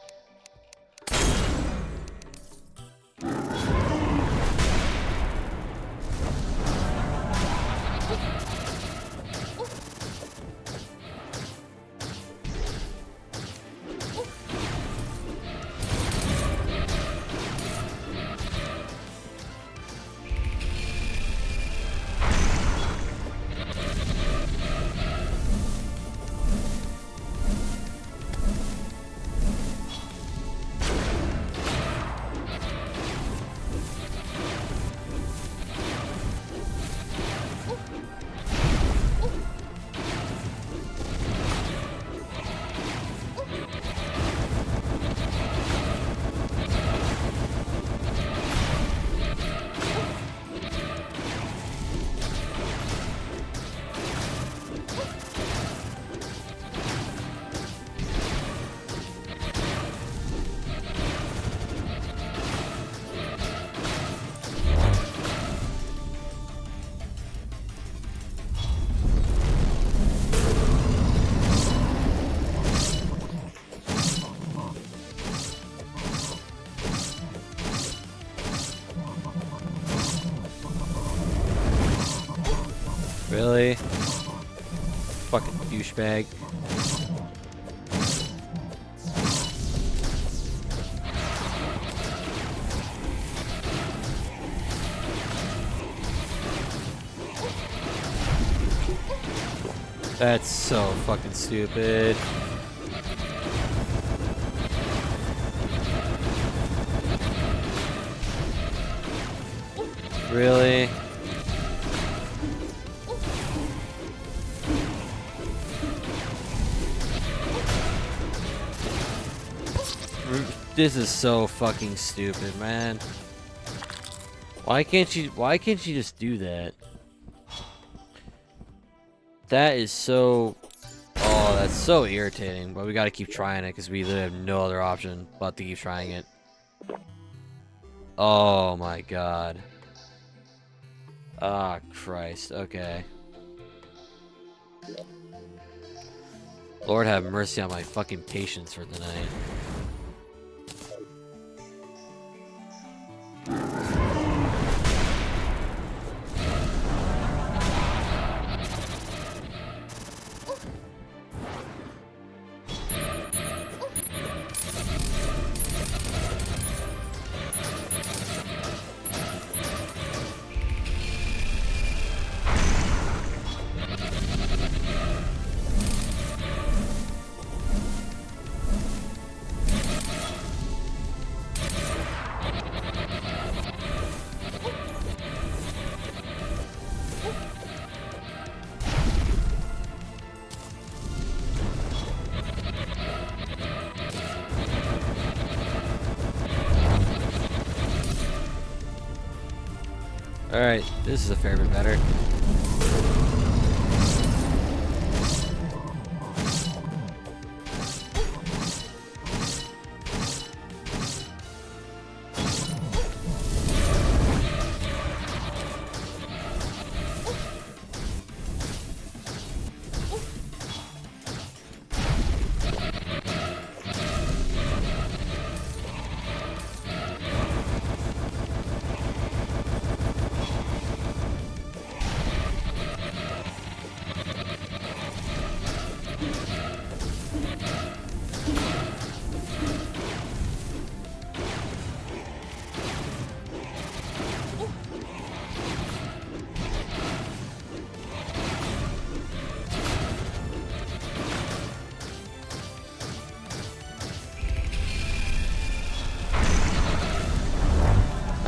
Really? Fucking douchebag. That's so fucking stupid. Really? This is so fucking stupid, man. Why can't you just do that? That is so... Oh, that's so irritating, but we gotta keep trying it because we literally have no other option but to keep trying it. Oh my god. Ah, Christ. Okay. Lord have mercy on my fucking patience for tonight. Alright, this is a fair bit better.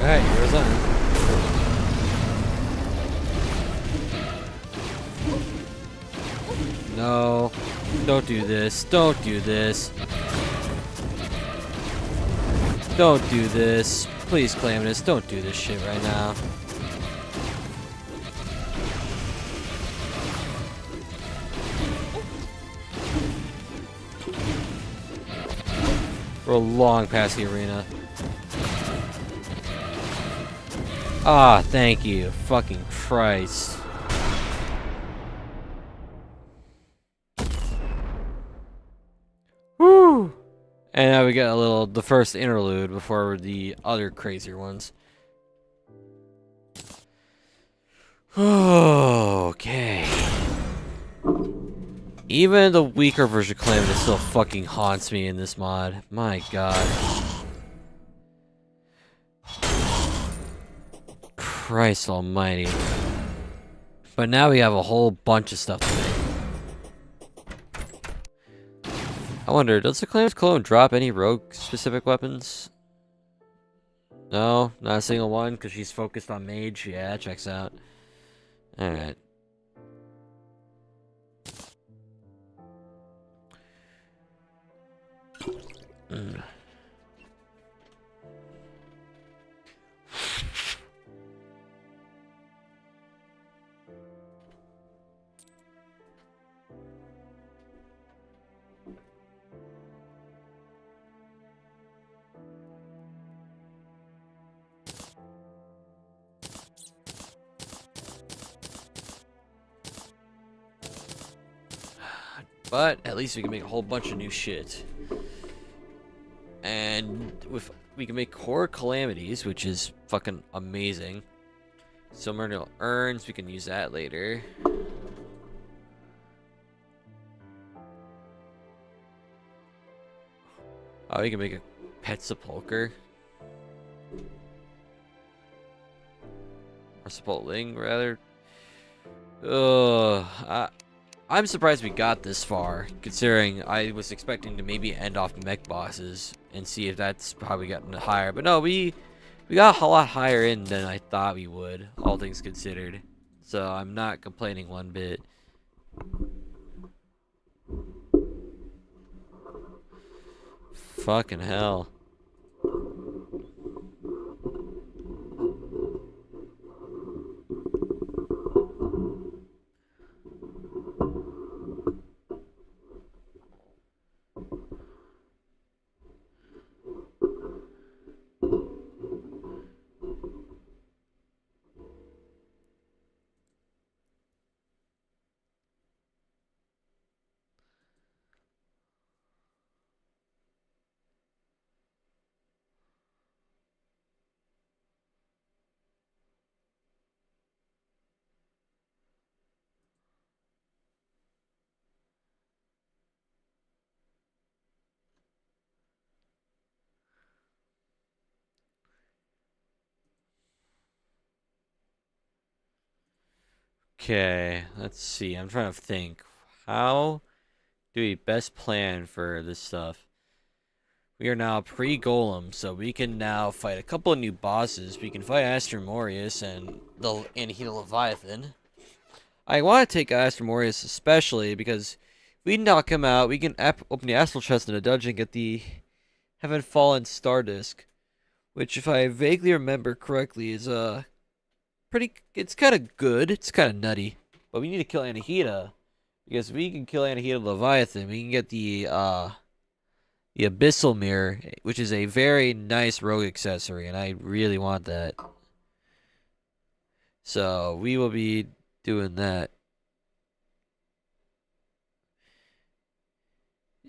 Alright, here's on. No. Don't do this. Don't do this. Don't do this. Please, Calamitous, don't do this shit right now. We're long past the arena. Ah, thank you. Fucking Christ. Woo! And now we got the first interlude before the other crazier ones. Okay. Even the weaker version of Calamitous still fucking haunts me in this mod. My god. Christ almighty. But now we have a whole bunch of stuff to make. I wonder, does the Calamitous clone drop any rogue specific weapons? No, not a single one, because she's focused on mage. Yeah, that checks out. Alright. But at least we can make a whole bunch of new shit. And we can make core calamities, which is fucking amazing. Silmaril urns, we can use that later. Oh, we can make a pet sepulcher. Or sepulchring, rather. I'm surprised we got this far, considering I was expecting to maybe end off mech bosses and see if that's probably gotten higher. But no, we got a lot higher in than I thought we would, all things considered. So I'm not complaining one bit. Fucking hell. Okay, let's see. I'm trying to think. How do we best plan for this stuff? We are now pre-golem, so we can now fight a couple of new bosses. We can fight Astromorius and the Anahita Leviathan. I want to take Astromorius especially because if we knock him out, we can open the Astral Chest in a dungeon and get the Heaven Fallen Star Disc, which, if I vaguely remember correctly, is pretty. It's kind of good. It's kind of nutty, but we need to kill Anahita because if we can kill Anahita Leviathan, we can get the Abyssal Mirror, which is a very nice rogue accessory, and I really want that. So we will be doing that.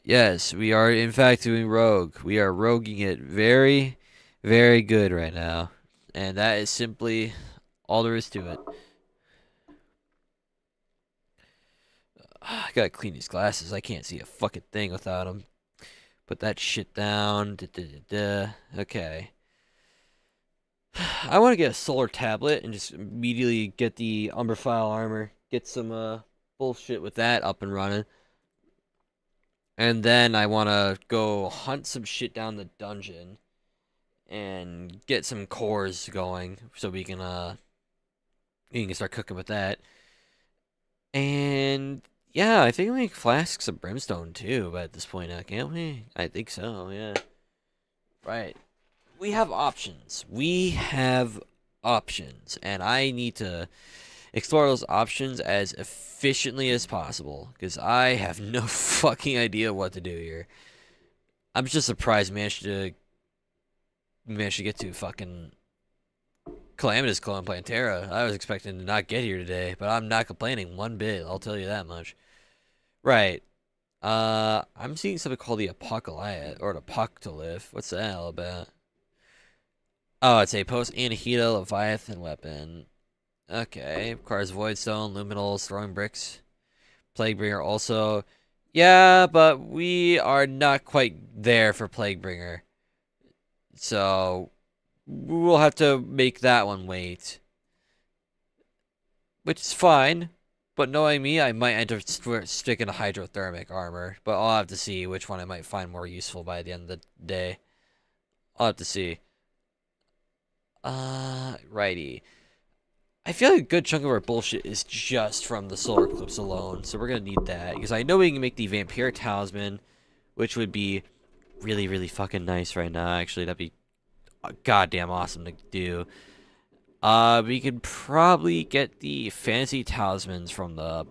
Yes, we are in fact doing rogue. We are roguing it very, very good right now. And that is simply all there is to it. I gotta clean these glasses. I can't see a fucking thing without them. Put that shit down. Okay. I want to get a solar tablet and just immediately get the Umberfile armor. Get some bullshit with that up and running. And then I want to go hunt some shit down the dungeon and get some cores going so we can start cooking with that. And yeah, I think we make flasks of brimstone too, but at this point now, can't we? I think so, yeah. Right. We have options. We have options, and I need to explore those options as efficiently as possible because I have no fucking idea what to do here. I'm just surprised I managed to get to fucking Calamitous Claw and Plantera. I was expecting to not get here today, but I'm not complaining one bit, I'll tell you that much. Right. I'm seeing something called the Apocalypse, or the Apocalypse. What's that all about? Oh, it's a post-Anahita Leviathan weapon. Okay, requires Voidstone, Luminals, Throwing Bricks. Plaguebringer also. Yeah, but we are not quite there for Plaguebringer. So, we'll have to make that one wait. Which is fine. But knowing me, I might end up sticking to Hydrothermic armor. But I'll have to see which one I might find more useful by the end of the day. I'll have to see. Righty. I feel like a good chunk of our bullshit is just from the solar eclipse alone, so we're gonna need that. Because I know we can make the Vampire Talisman, which would be really, really fucking nice right now. Actually, that'd be goddamn awesome to do. We could probably get the Fantasy Talismans from the...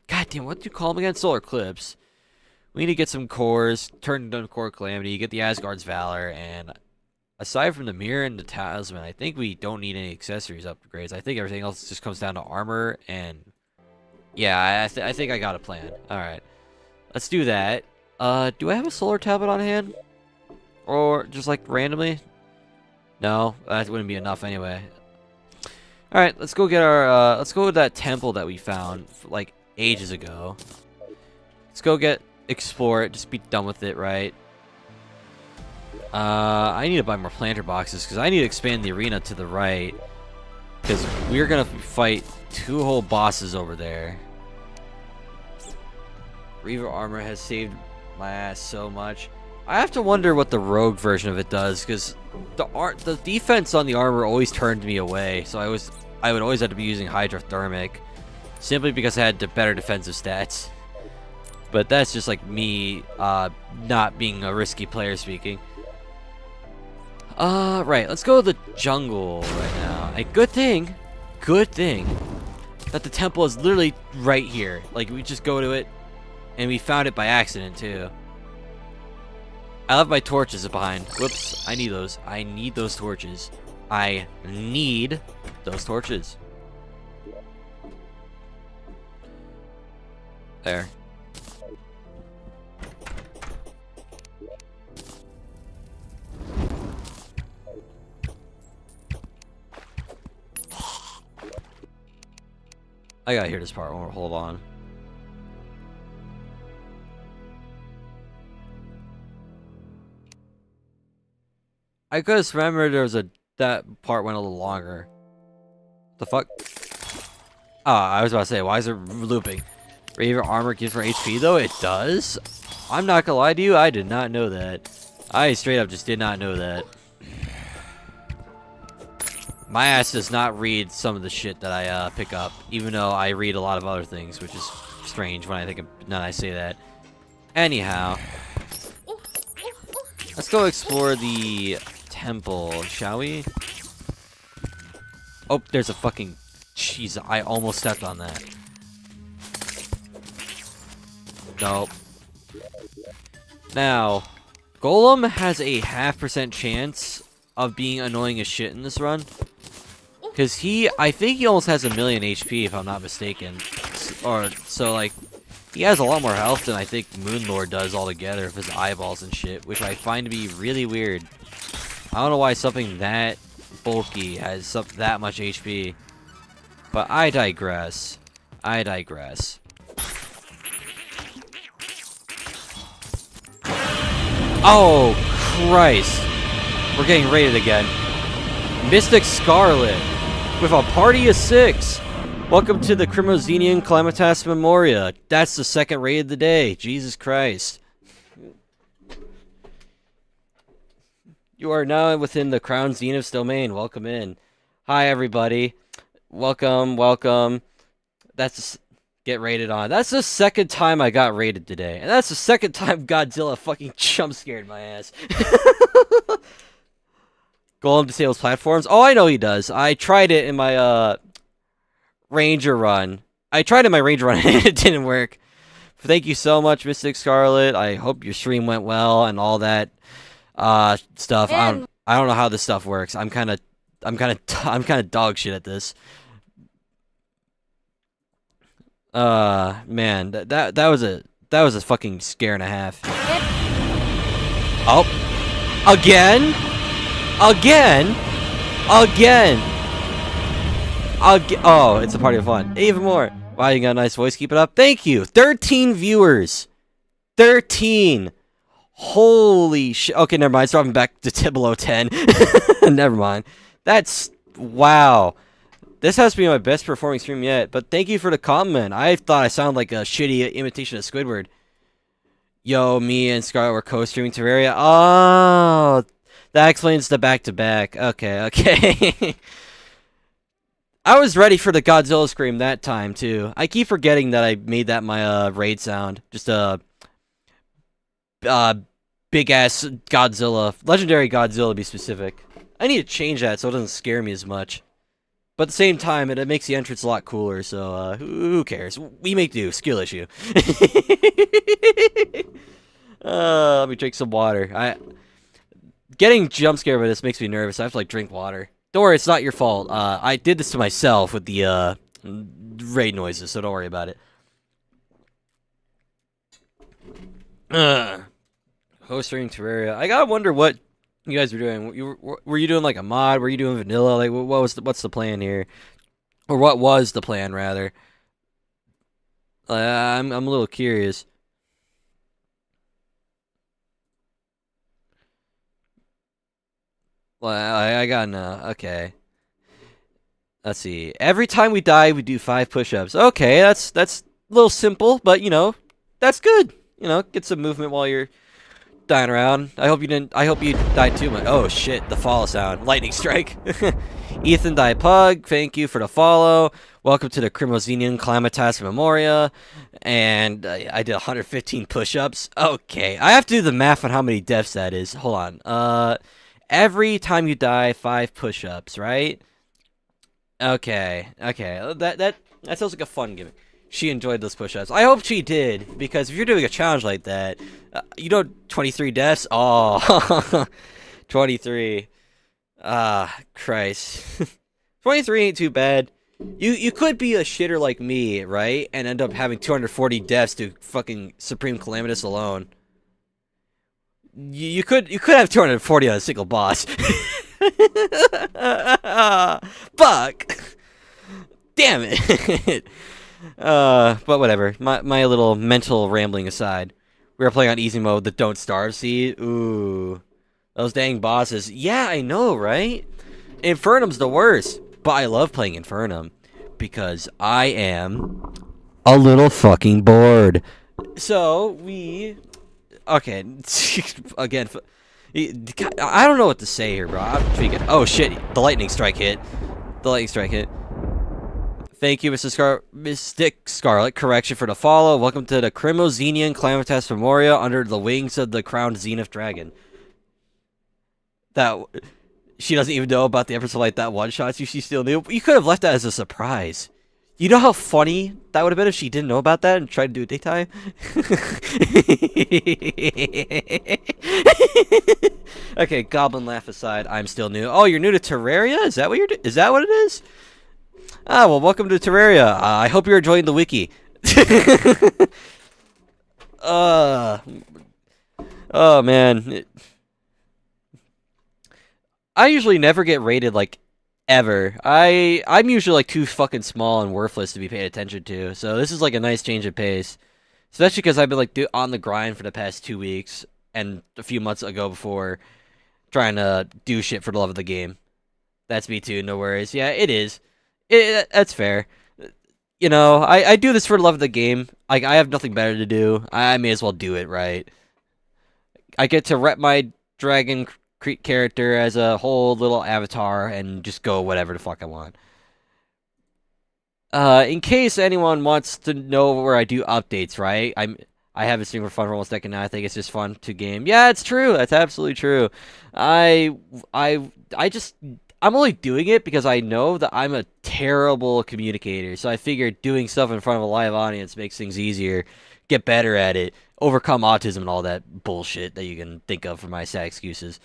Goddamn, what do you call them again? Solar Eclipse. We need to get some cores, turn into Core Calamity, get the Asgard's Valor, and... Aside from the mirror and the talisman, I think we don't need any accessories upgrades. I think everything else just comes down to armor and... Yeah, I think I got a plan. Alright. Let's do that. Do I have a solar tablet on hand? Or just like randomly? No, that wouldn't be enough anyway. Alright, let's go get our, let's go to that temple that we found, like, ages ago. Let's go explore it, just be done with it, right? I need to buy more planter boxes because I need to expand the arena to the right because we're gonna fight 2 whole bosses over there. Reaver armor has saved my ass so much. I have to wonder what the rogue version of it does because the defense on the armor always turned me away, so I would always have to be using Hydrothermic simply because I had the better defensive stats. But that's just like me not being a risky player speaking. Right, let's go to the jungle right now. A good thing that the temple is literally right here. Like, we just go to it, and we found it by accident, too. I left my torches behind. Whoops, I need those. I need those torches. I need those torches. There. I gotta hear this part. Hold on. I could have remembered there was that part went a little longer. The fuck? I was about to say, why is it looping? Raver armor gives more HP though? It does? I'm not gonna lie to you, I did not know that. I straight up just did not know that. My ass does not read some of the shit that I pick up, even though I read a lot of other things, which is strange when I think now I say that. Anyhow, let's go explore the temple, shall we? Oh, there's a fucking... Jeez, I almost stepped on that. Nope. Now, Golem has a 0.5% chance of being annoying as shit in this run. Because I think he almost has 1,000,000 HP if I'm not mistaken. So like, he has a lot more health than I think Moonlord does altogether with his eyeballs and shit, which I find to be really weird. I don't know why something that bulky has that much HP. But I digress. I digress. Oh, Christ. We're getting raided again. Mystic Scarlet with a party of 6. Welcome to the Crimozenian Calamitas Memoria. That's the second raid of the day. Jesus Christ. You are now within the Crown Zenith's domain. Welcome in. Hi, everybody. Welcome, welcome. Get raided on. That's the second time I got raided today. And that's the second time Godzilla fucking jump scared my ass. Golem disables platforms. Oh, I know he does. I tried it in my Ranger run. And it didn't work. Thank you so much, Mystic Scarlet. I hope your stream went well and all that stuff. I don't know how this stuff works. I'm kind of dog shit at this. Man, that was a fucking scare and a half. Oh, again. Oh, it's a party of fun. Even more. Wow, you got a nice voice. Keep it up. Thank you. 13 viewers. 13. Holy shit. Okay, never mind. It's dropping back to below 10. Never mind. That's... Wow. This has to be my best performing stream yet. But thank you for the comment. I thought I sounded like a shitty imitation of Squidward. Yo, me and Scarlet were co-streaming Terraria. Oh, that explains the back-to-back. Okay. I was ready for the Godzilla scream that time, too. I keep forgetting that I made that my raid sound. Just a... big-ass Godzilla. Legendary Godzilla, to be specific. I need to change that so it doesn't scare me as much. But at the same time, it makes the entrance a lot cooler, so who cares? We make do. Skill issue. Let me drink some water. Getting jump scared by this makes me nervous. I have to, like, drink water. Don't worry, it's not your fault. I did this to myself with the raid noises, so don't worry about it. Hosting Terraria. I gotta wonder what you guys were doing. Were you doing like a mod? Were you doing vanilla? Like, what's the plan here? Or what was the plan, rather? I'm a little curious. Well, I gotta know. Okay. Let's see. Every time we die, we do 5 push-ups. Okay, that's a little simple, but you know, that's good. You know, get some movement while you're dying around. I hope you died too much. Oh shit, the follow sound. Lightning strike. Ethan Pug, thank you for the follow. Welcome to the Crimozenian Calamitas Memoria. And I did 115 push-ups. Okay, I have to do the math on how many deaths that is. Hold on. Every time you die, 5 push-ups, right? Okay. That sounds like a fun gimmick. She enjoyed those push-ups. I hope she did, because if you're doing a challenge like that, you know, 23 deaths? Oh, 23. Christ. 23 ain't too bad. You could be a shitter like me, right? And end up having 240 deaths to fucking Supreme Calamitous alone. You could have 240 on a single boss. Fuck. Damn it. But whatever. My little mental rambling aside. We were playing on easy mode, the Don't Starve seed. Ooh. Those dang bosses. Yeah, I know, right? Infernum's the worst. But I love playing Infernum. because I am a little fucking bored. So we, okay, again, I don't know what to say here, bro. I'm tweaking. Oh shit, the lightning strike hit. The lightning strike hit. Thank you, Mystic Scarlet. Correction for the follow. Welcome to the Crimozenian Calamitous Memoria under the wings of the crowned Zenith Dragon. That she doesn't even know about the Empress of Light that one shot. She still knew. You could have left that as a surprise. You know how funny that would have been if she didn't know about that and tried to do it daytime? Okay, goblin laugh aside, I'm still new. Oh, you're new to Terraria? Is that what is that what it is? Ah, well, welcome to Terraria. I hope you're enjoying the wiki. Oh man. I usually never get rated like ever. I'm usually like too fucking small and worthless to be paid attention to. So this is like a nice change of pace, especially because I've been like on the grind for the past 2 weeks and a few months ago before, trying to do shit for the love of the game. That's me too. No worries. Yeah, it is. That's fair. You know, I do this for the love of the game. Like I have nothing better to do. I may as well do it right. I get to rep my dragon character as a whole little avatar and just go whatever the fuck I want. In case anyone wants to know where I do updates, right? I have it stream for fun for almost a second now. I think it's just fun to game. Yeah, it's true. That's absolutely true. I'm only doing it because I know that I'm a terrible communicator. So I figured doing stuff in front of a live audience makes things easier, get better at it, overcome autism and all that bullshit that you can think of for my sad excuses.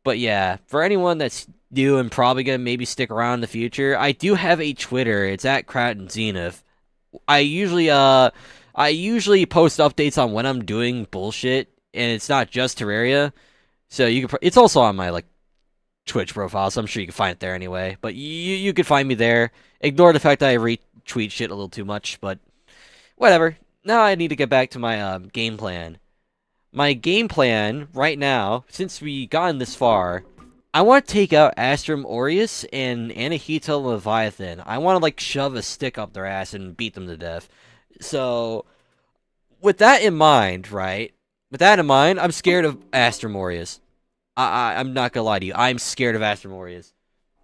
But yeah, for anyone that's new and probably gonna maybe stick around in the future, I do have a Twitter. It's at Kraton Zenith. I usually post updates on when I'm doing bullshit, and it's not just Terraria. So you can. It's also on my like Twitch profile, so I'm sure you can find it there anyway. But you could find me there. Ignore the fact that I retweet shit a little too much, but whatever. Now I need to get back to my game plan. My game plan right now, since we gotten this far, I want to take out Astrum Aureus and Anahita Leviathan. I want to like shove a stick up their ass and beat them to death. So, with that in mind, right? With that in mind, I'm scared of Astrum Aureus. I'm not gonna lie to you. I'm scared of Astrum Aureus.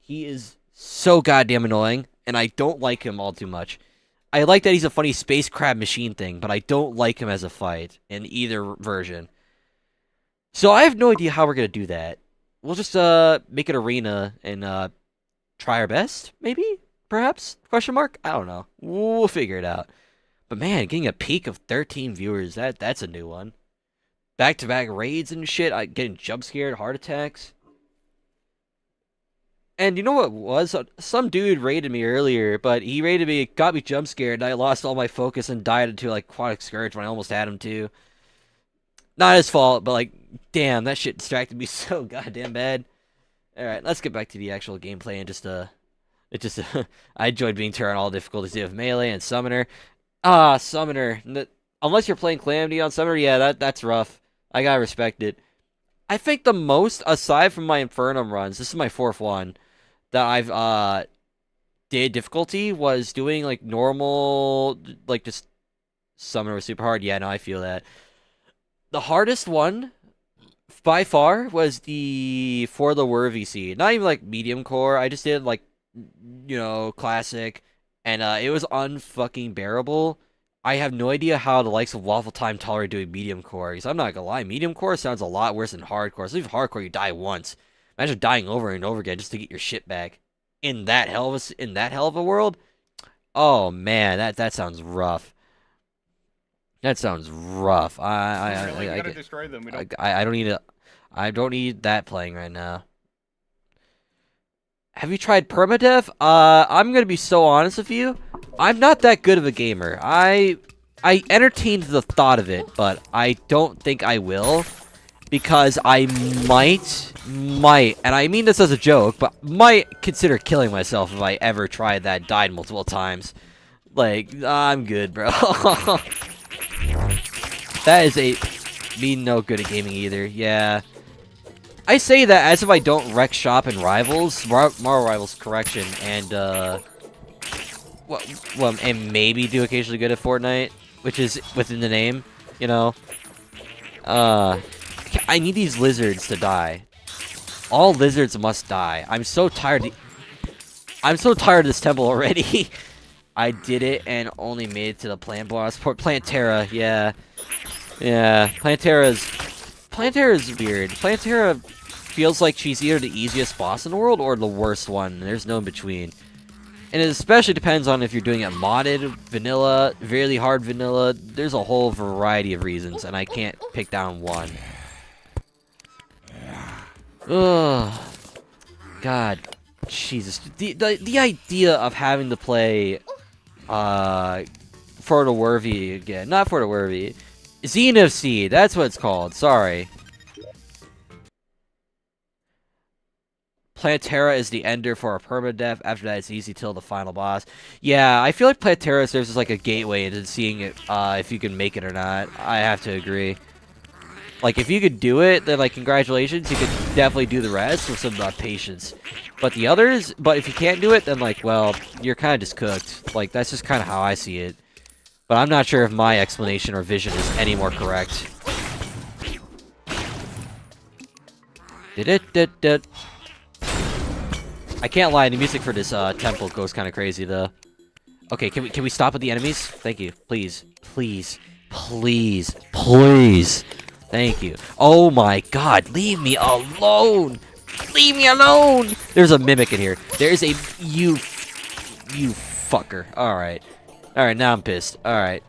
He is so goddamn annoying, and I don't like him all too much. I like that he's a funny space crab machine thing, but I don't like him as a fight in either version. So I have no idea how we're gonna do that. We'll just make an arena and try our best, maybe? Perhaps? Question mark? I don't know. We'll figure it out. But man, getting a peak of 13 viewers, that's a new one. Back-to-back raids and shit, getting jump scared, heart attacks. And you know what was? Some dude raided me earlier, but he raided me, got me jump scared, and I lost all my focus and died into like Aquatic Scourge when I almost had him too. Not his fault, but like, damn, that shit distracted me so goddamn bad. Alright, let's get back to the actual gameplay and I enjoyed being turned on all difficulties of Melee and Summoner. Summoner. Unless you're playing Calamity on Summoner, yeah, that's rough. I gotta respect it. I think the most, aside from my Infernum runs, this is my 4th one, that I've did difficulty was doing like normal, like just Summoner was super hard. Yeah, no, I feel that. The hardest one by far was the For the Worthy Seed. Not even like medium core. I just did like, you know, classic, and it was unfucking bearable. I have no idea how the likes of Waffle Time tolerate doing medium core. Because I'm not gonna lie, medium core sounds a lot worse than hardcore. So even hardcore, you die once. Imagine dying over and over again just to get your shit back in that hell of a world. Oh man, that sounds rough. That sounds rough. I gotta destroy them. I don't need that playing right now. Have you tried permadeath? I'm gonna be so honest with you. I'm not that good of a gamer. I entertained the thought of it, but I don't think I will, because I might, and I mean this as a joke, but might consider killing myself if I ever tried that, died multiple times. Like, I'm good, bro. That is me no good at gaming either. Yeah. I say that as if I don't wreck shop in Rivals, Marvel Rivals, correction, and well, and maybe do occasionally good at Fortnite, which is within the name, you know. I need these lizards to die. All lizards must die. I'm so tired. I'm so tired of this temple already. I did it and only made it to the plant boss. Poor Plantera, yeah. Yeah, Plantera is weird. Plantera feels like she's either the easiest boss in the world or the worst one. There's no in between. And it especially depends on if you're doing it modded, vanilla, really hard vanilla. There's a whole variety of reasons, and I can't pick down one. Ugh. God. Jesus. The idea of having to play For the Worthy again. Not For the Worthy. Xenoseed, that's what it's called. Sorry. Plantera is the ender for a permadeath. After that, it's easy till the final boss. Yeah, I feel like Plantera serves as like a gateway into seeing it, if you can make it or not. I have to agree. Like, if you could do it, then, like, congratulations. You could definitely do the rest with some patience. But the others, but if you can't do it, then, like, well, you're kind of just cooked. Like, that's just kind of how I see it. But I'm not sure if my explanation or vision is any more correct. I can't lie, the music for this temple goes kind of crazy, though. Okay, can we stop with the enemies? Thank you. Please. Please. Please. Please. Thank you. Oh my god, leave me alone! Leave me alone! There's a mimic in here. There's a... You fucker. Alright. Alright, now I'm pissed. Alright.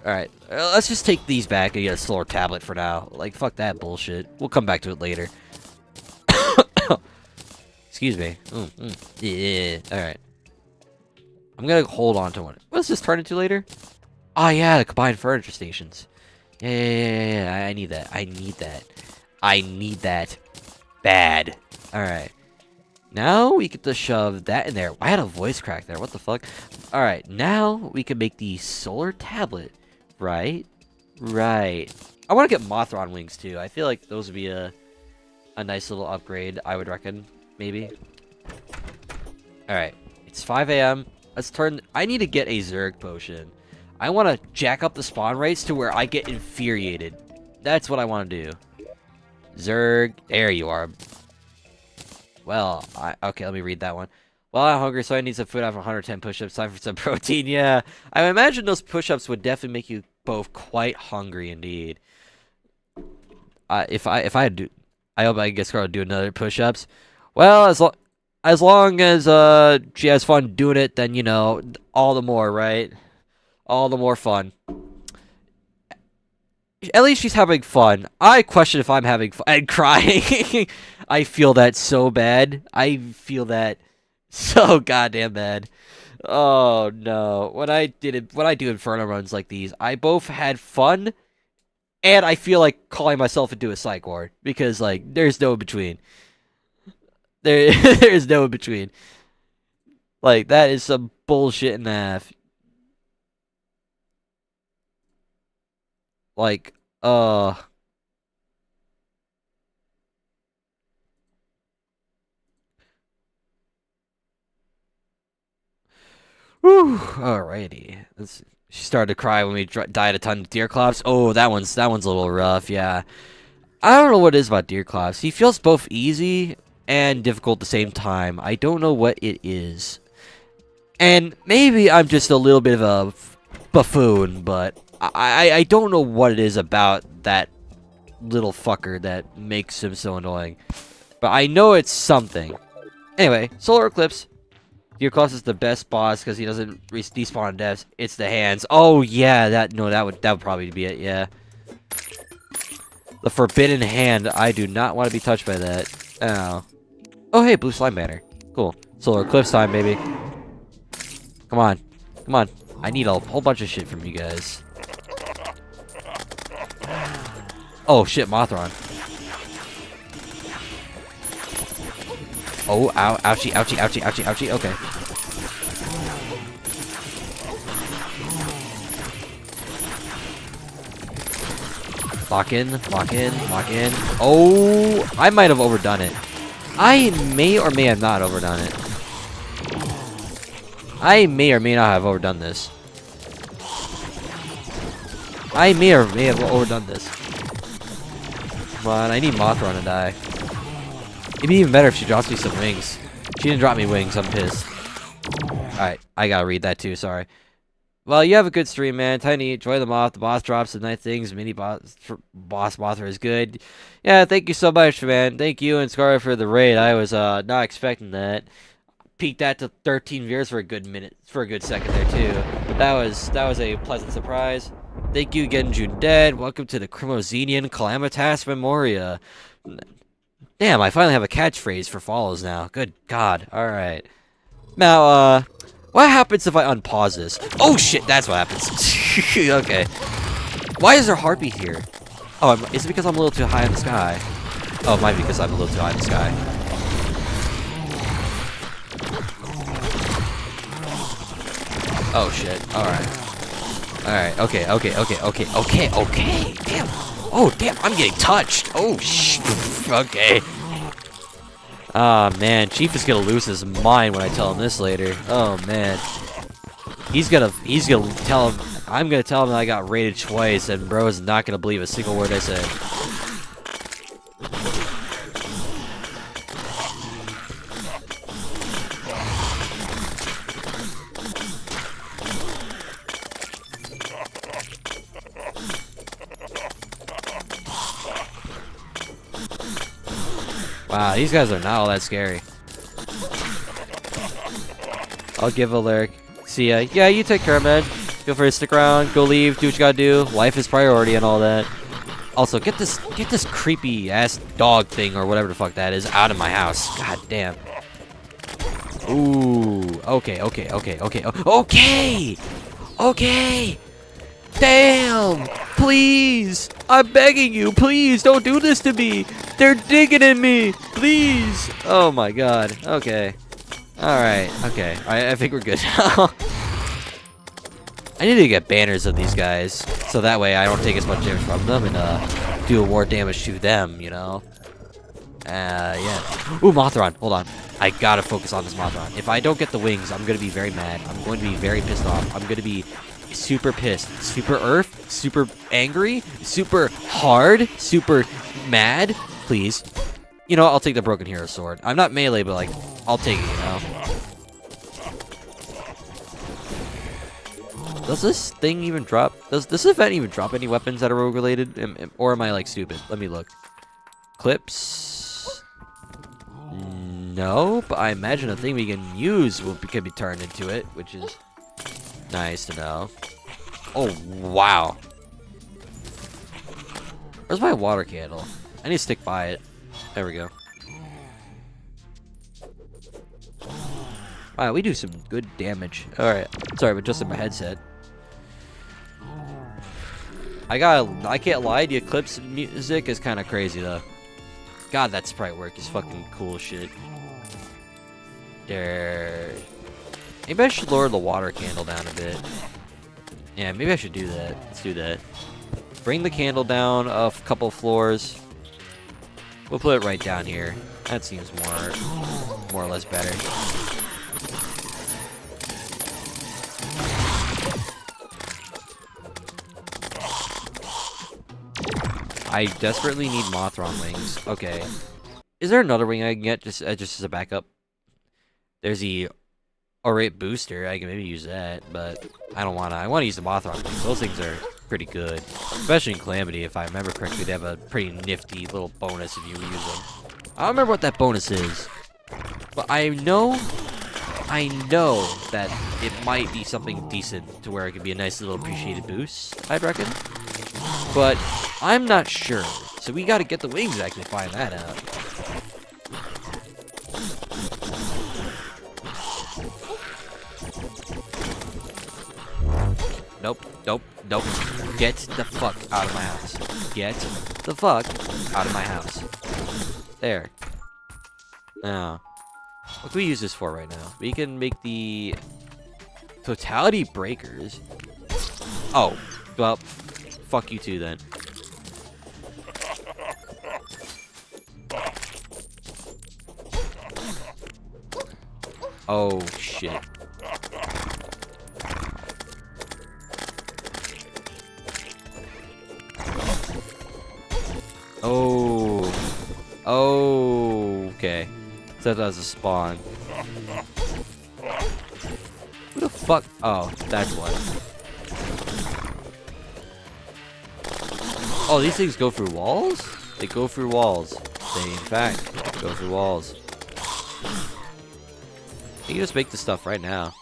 Let's just take these back and get a slower tablet for now. Like, fuck that bullshit. We'll come back to it later. Excuse me. Yeah. Alright. I'm gonna hold on to one. What does this turn into later? Oh yeah, the combined furniture stations. Yeah. I need that. I need that. Bad. Alright. Now we get to shove that in there. I had a voice crack there. What the fuck? Alright. Now we can make the solar tablet. Right? Right. I want to get Mothron wings too. I feel like those would be a nice little upgrade, I would reckon. Maybe. Alright. It's 5 a.m. Let's turn... I need to get a Zerg potion. I want to jack up the spawn rates to where I get infuriated. That's what I want to do. Zerg. There you are. Well, okay, let me read that one. Well, I'm hungry, so I need some food after 110 push-ups. Time for some protein. Yeah. I imagine those push-ups would definitely make you both quite hungry indeed. If I had to... I hope I get Scarlet to do another push-ups. Well, as long as she has fun doing it, then, you know, all the more, right? All the more fun. At least she's having fun. I question if I'm having fun. And crying. I feel that so bad. I feel that so goddamn bad. Oh, no. When I do Infernum runs like these, I both had fun, and I feel like calling myself into a psych ward. Because, like, there's no in between. There's no in between. Like, that is some bullshit and a half. Like, whew, alrighty. She started to cry when we died a ton of Deerclops. Oh, that one's a little rough, yeah. I don't know what it is about Deerclops. He feels both easy and difficult at the same time. I don't know what it is. And maybe I'm just a little bit of a buffoon, but I don't know what it is about that little fucker that makes him so annoying. But I know it's something. Anyway, Solar Eclipse. Deerclops is the best boss because he doesn't despawn in deaths. It's the hands. Oh yeah, that would probably be it, yeah. The Forbidden Hand. I do not want to be touched by that. Oh hey, blue slime banner. Cool. Solar Eclipse time, baby. Come on. Come on. I need a whole bunch of shit from you guys. Oh shit, Mothron. Oh, ow, ouchie, ouchie, ouchie, ouchie, ouchie, okay. Lock in, lock in, lock in. Oh, I might have overdone it. I may or may have not overdone it. I may or may not have overdone this. I may or may have overdone this. Come on, I need Mothron to die. It'd be even better if she drops me some wings. She didn't drop me wings, I'm pissed. Alright, I gotta read that too, sorry. Well, you have a good stream, man. Tiny, enjoy the moth. The boss drops some nice things. Mini boss Mothra is good. Yeah, thank you so much, man. Thank you and Scar for the raid. I was not expecting that. Peaked that to 13 viewers for a good minute, for a good second there too. That was a pleasant surprise. Thank you again, June Dead. Welcome to the Crimozenian Calamitas Memoria. Damn, I finally have a catchphrase for follows now. Good God. All right. Now, what happens if I unpause this? Oh shit, that's what happens. Okay. Why is there heartbeat here? Oh, is it because I'm a little too high in the sky? Oh, it might be because I'm a little too high in the sky. Oh shit. Alright. Okay. Damn. Oh, damn, I'm getting touched. Oh, okay. Ah, man, Chief is gonna lose his mind when I tell him this later. Oh, man. He's gonna tell him, I'm gonna tell him that I got raided twice, and bro is not gonna believe a single word I said. Wow, these guys are not all that scary. I'll give a lyric. See ya. Yeah, you take care, man. Feel free to stick around, go leave, do what you gotta do. Life is priority and all that. Also, get this creepy ass dog thing or whatever the fuck that is out of my house. God damn. Ooh. Okay. Okay. Damn. Please. I'm begging you. Please don't do this to me. They're digging in me. Please. Oh my god. Okay. Alright. Okay. I think we're good now. I need to get banners of these guys, so that way I don't take as much damage from them and do more damage to them, you know? Yeah. Ooh, Mothron. Hold on. I gotta focus on this Mothron. If I don't get the wings, I'm gonna be very mad. I'm going to be very pissed off. I'm gonna be super pissed. Super earth. Super angry. Super hard. Super mad. Please. You know, I'll take the Broken Hero Sword. I'm not melee, but, like, I'll take it, you know? Does this thing even drop? Does this event even drop any weapons that are rogue related? Or am I, like, stupid? Let me look. Clips? No, but I imagine a thing we can use can be turned into it, which is nice to know. Oh, wow. Where's my water candle? I need to stick by it. There we go. Wow, we do some good damage. Alright. Sorry, but just in my headset. I can't lie, the Eclipse music is kind of crazy, though. God, that sprite work is fucking cool shit. There. Maybe I should lower the water candle down a bit. Yeah, maybe I should do that. Let's do that. Bring the candle down a couple floors. We'll put it right down here. That seems more or less better. I desperately need Mothron wings. Okay. Is there another wing I can get just as a backup? There's the Orate booster. I can maybe use that, but I don't wanna. I wanna use the Mothron wings. Those things are pretty good. Especially in Calamity, if I remember correctly, they have a pretty nifty little bonus if you use them. I don't remember what that bonus is. But I know that it might be something decent to where it could be a nice little appreciated boost, I'd reckon. But I'm not sure. So we gotta get the wings to actually find that out. Nope. Get the fuck out of my house. Get the fuck out of my house. There. Now, what can we use this for right now? We can make the Totality Breakers. Oh, well, fuck you too then. Oh, shit. Oh, okay. So that was a spawn. Who the fuck? Oh, that's what. Oh, these things go through walls? They go through walls. They, in fact, go through walls. You can just make this stuff right now.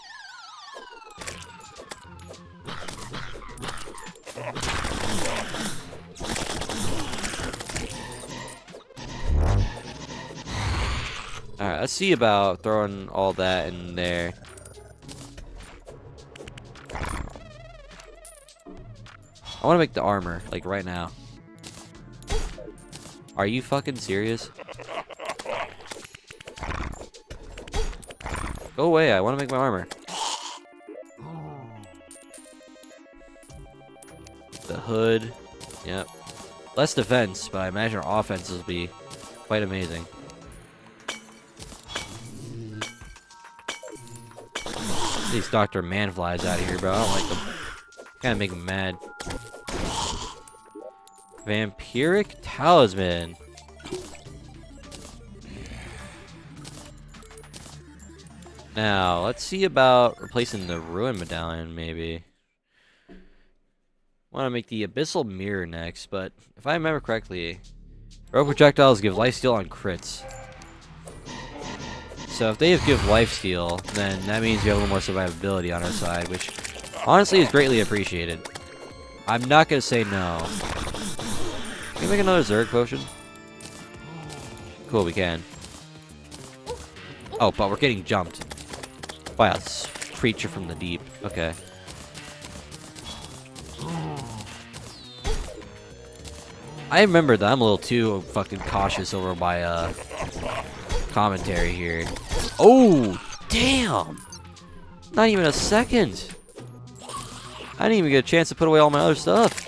Alright, let's see about throwing all that in there. I want to make the armor, like right now. Are you fucking serious? Go away, I want to make my armor. The hood. Yep. Less defense, but I imagine our offense will be quite amazing. These Dr. Manflies out of here, bro. I don't like them. Kinda make them mad. Vampiric Talisman. Now, let's see about replacing the Ruin Medallion, maybe. Want to make the Abyssal Mirror next, but if I remember correctly, rogue projectiles give lifesteal on crits. So if they give lifesteal, then that means we have a little more survivability on our side, which honestly is greatly appreciated. I'm not going to say no. Can we make another Zerg potion? Cool, we can. Oh, but we're getting jumped by a creature from the deep. Okay. I remember that I'm a little too fucking cautious over my commentary here. Oh, damn! Not even a second. I didn't even get a chance to put away all my other stuff.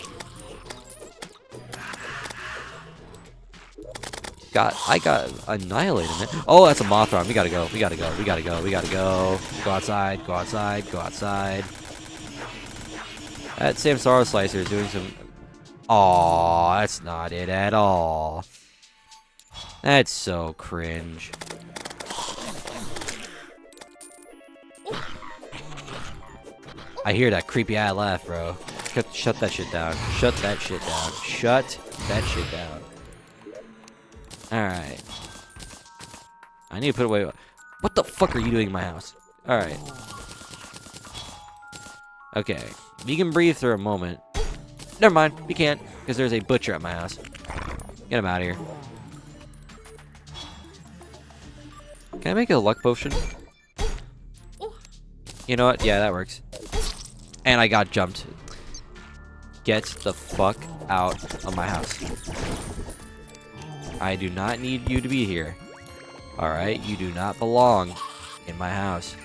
I got annihilated, man. Oh, that's a Mothron. We gotta go. We gotta go. We gotta go. We gotta go. Go outside. Go outside. Go outside. That Samsara Slicer is doing some... Aw, that's not it at all. That's so cringe. I hear that creepy eye laugh, bro. Shut that shit down. Shut that shit down. Shut that shit down. Alright. I need to put away... What the fuck are you doing in my house? Alright. Okay. We can breathe for a moment. Never mind. We can't. Because there's a butcher at my house. Get him out of here. Can I make a luck potion? You know what? Yeah, that works. And I got jumped. Get the fuck out of my house. I do not need you to be here. Alright? You do not belong in my house.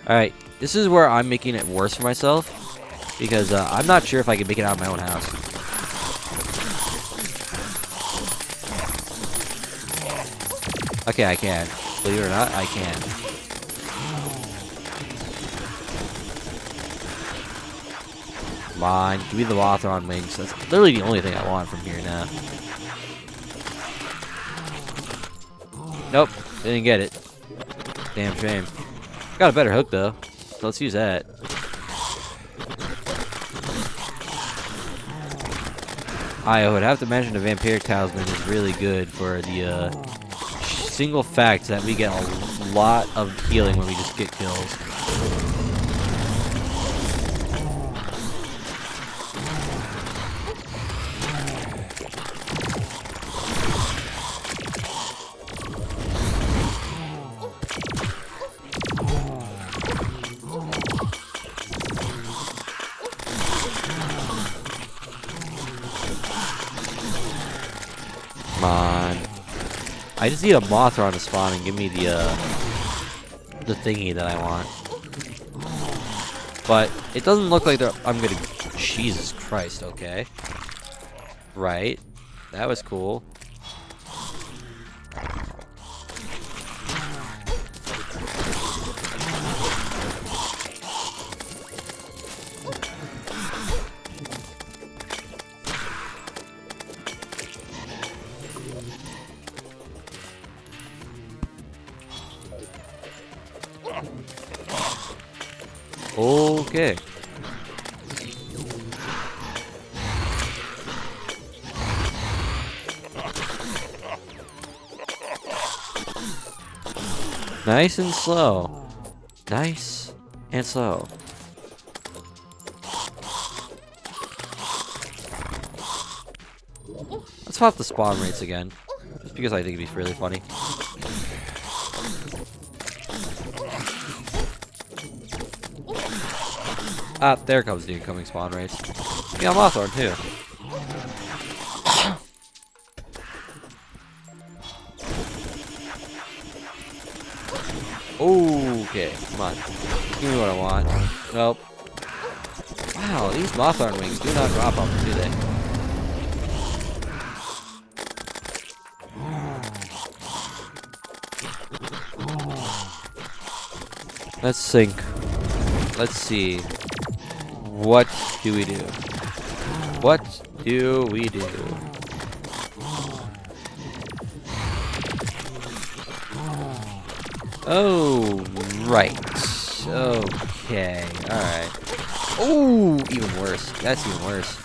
Alright. This is where I'm making it worse for myself. Because I'm not sure if I can make it out of my own house. Okay, I can. Believe it or not, I can. Come on, give me the Mothron wings. That's literally the only thing I want from here now. Nope, didn't get it. Damn shame. Got a better hook though. So let's use that. I would have to mention the Vampiric Talisman is really good for the single fact that we get a lot of healing when we just get kills. Come on. I just need a Mothron to spawn and give me the thingy that I want. But it doesn't look like I'm gonna... Jesus Christ, okay. Right. That was cool. Okay. Nice and slow. Nice and slow. Let's pop the spawn rates again. Just because I think it'd be really funny. Ah, there comes the incoming spawn rates. Yeah, Mothorn too. Okay, come on. Give me what I want. Nope. Wow, these Mothorn wings do not drop off, do they? Let's sync. Let's see. What do we do? What do we do? Oh, right. Okay, alright. Oh, even worse. That's even worse.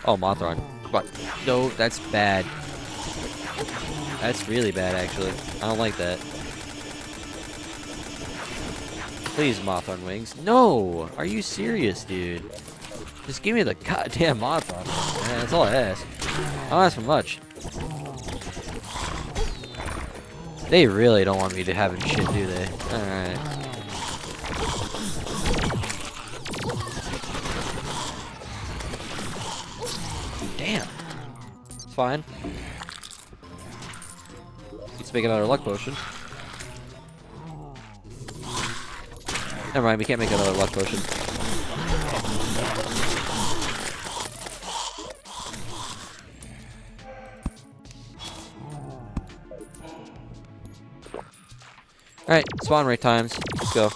Oh, Mothron. But no, that's bad. That's really bad, actually. I don't like that. Please, Mothron wings. No! Are you serious, dude? Just give me the goddamn Mothron. Man, that's all I ask. I don't ask for much. They really don't want me to have shit, do they? Alright. Damn. It's fine. Let's make another luck potion. Never mind, we can't make another luck potion. Alright, spawn rate times. Let's go.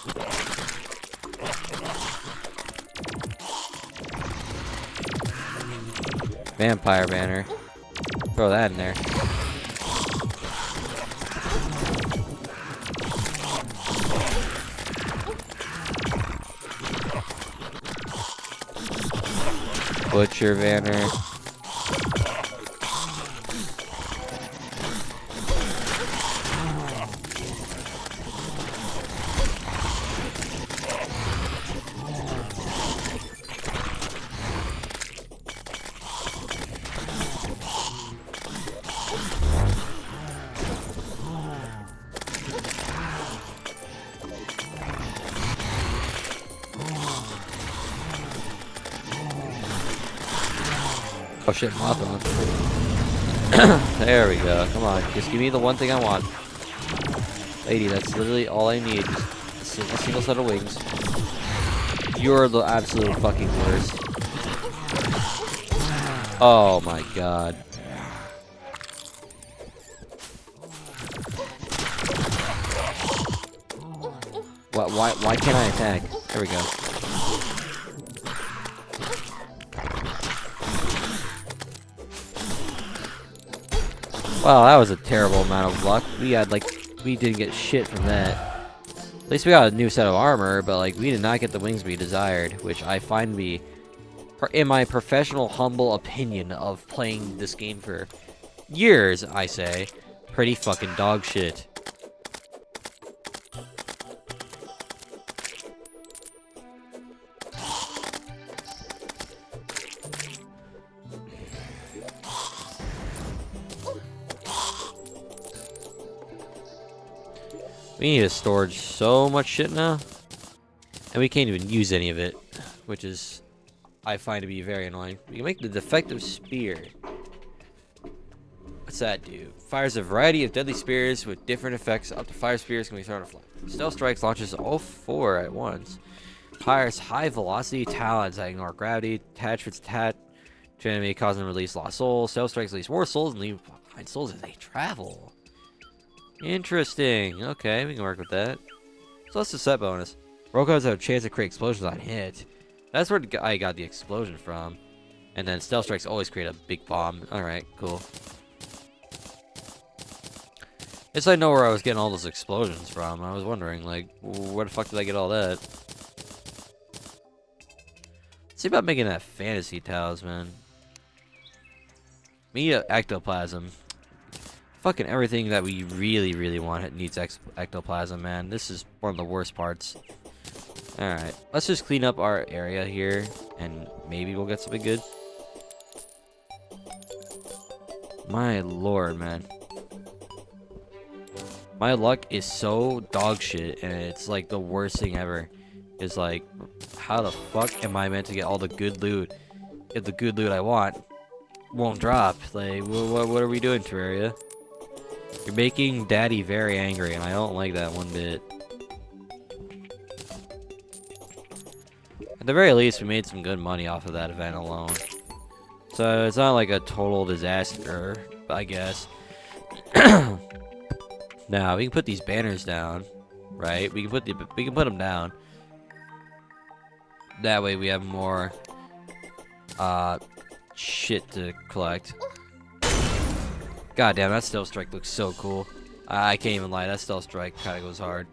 Vampire banner. Throw that in there. Butcher banner. Oh shit, Mothra. There we go. Come on, just give me the one thing I want. Lady, that's literally all I need. Just a single set of wings. You're the absolute fucking worst. Oh my god. Why can't I attack? There we go. Wow, that was a terrible amount of luck. We didn't get shit from that. At least we got a new set of armor, but like we did not get the wings we desired, which I find to be, in my professional, humble opinion of playing this game for years, I say, pretty fucking dog shit. We need to storage so much shit now, and we can't even use any of it, which is, I find to be very annoying. We can make the defective spear. What's that do? Fires a variety of deadly spears with different effects. Up to 5 spears can be thrown to fly. Stealth strikes launches all 4 at once. Fires high velocity talons that ignore gravity. Attachments attach to enemy, causing them to release lost souls. Stealth strikes release more souls and leave behind souls as they travel. Interesting. Okay, we can work with that. So that's the set bonus. Rogue has a chance to create explosions on hit. That's where I got the explosion from. And then stealth strikes always create a big bomb. Alright, cool. Guess I know where I was getting all those explosions from. I was wondering, like, where the fuck did I get all that? See about making that fantasy talisman. Me ectoplasm. Fucking everything that we really want needs ectoplasm, man. This is one of the worst parts. Alright, let's just clean up our area here, and maybe we'll get something good. My lord, man. My luck is so dog shit, and it's like the worst thing ever. It's like, how the fuck am I meant to get all the good loot if the good loot I want won't drop? Like, what are we doing, Terraria? You're making Daddy very angry, and I don't like that one bit. At the very least, we made some good money off of that event alone. So it's not like a total disaster, I guess. Now we can put these banners down, right? We can put them down. That way we have more shit to collect. God damn, that stealth strike looks so cool. I can't even lie, that stealth strike kind of goes hard.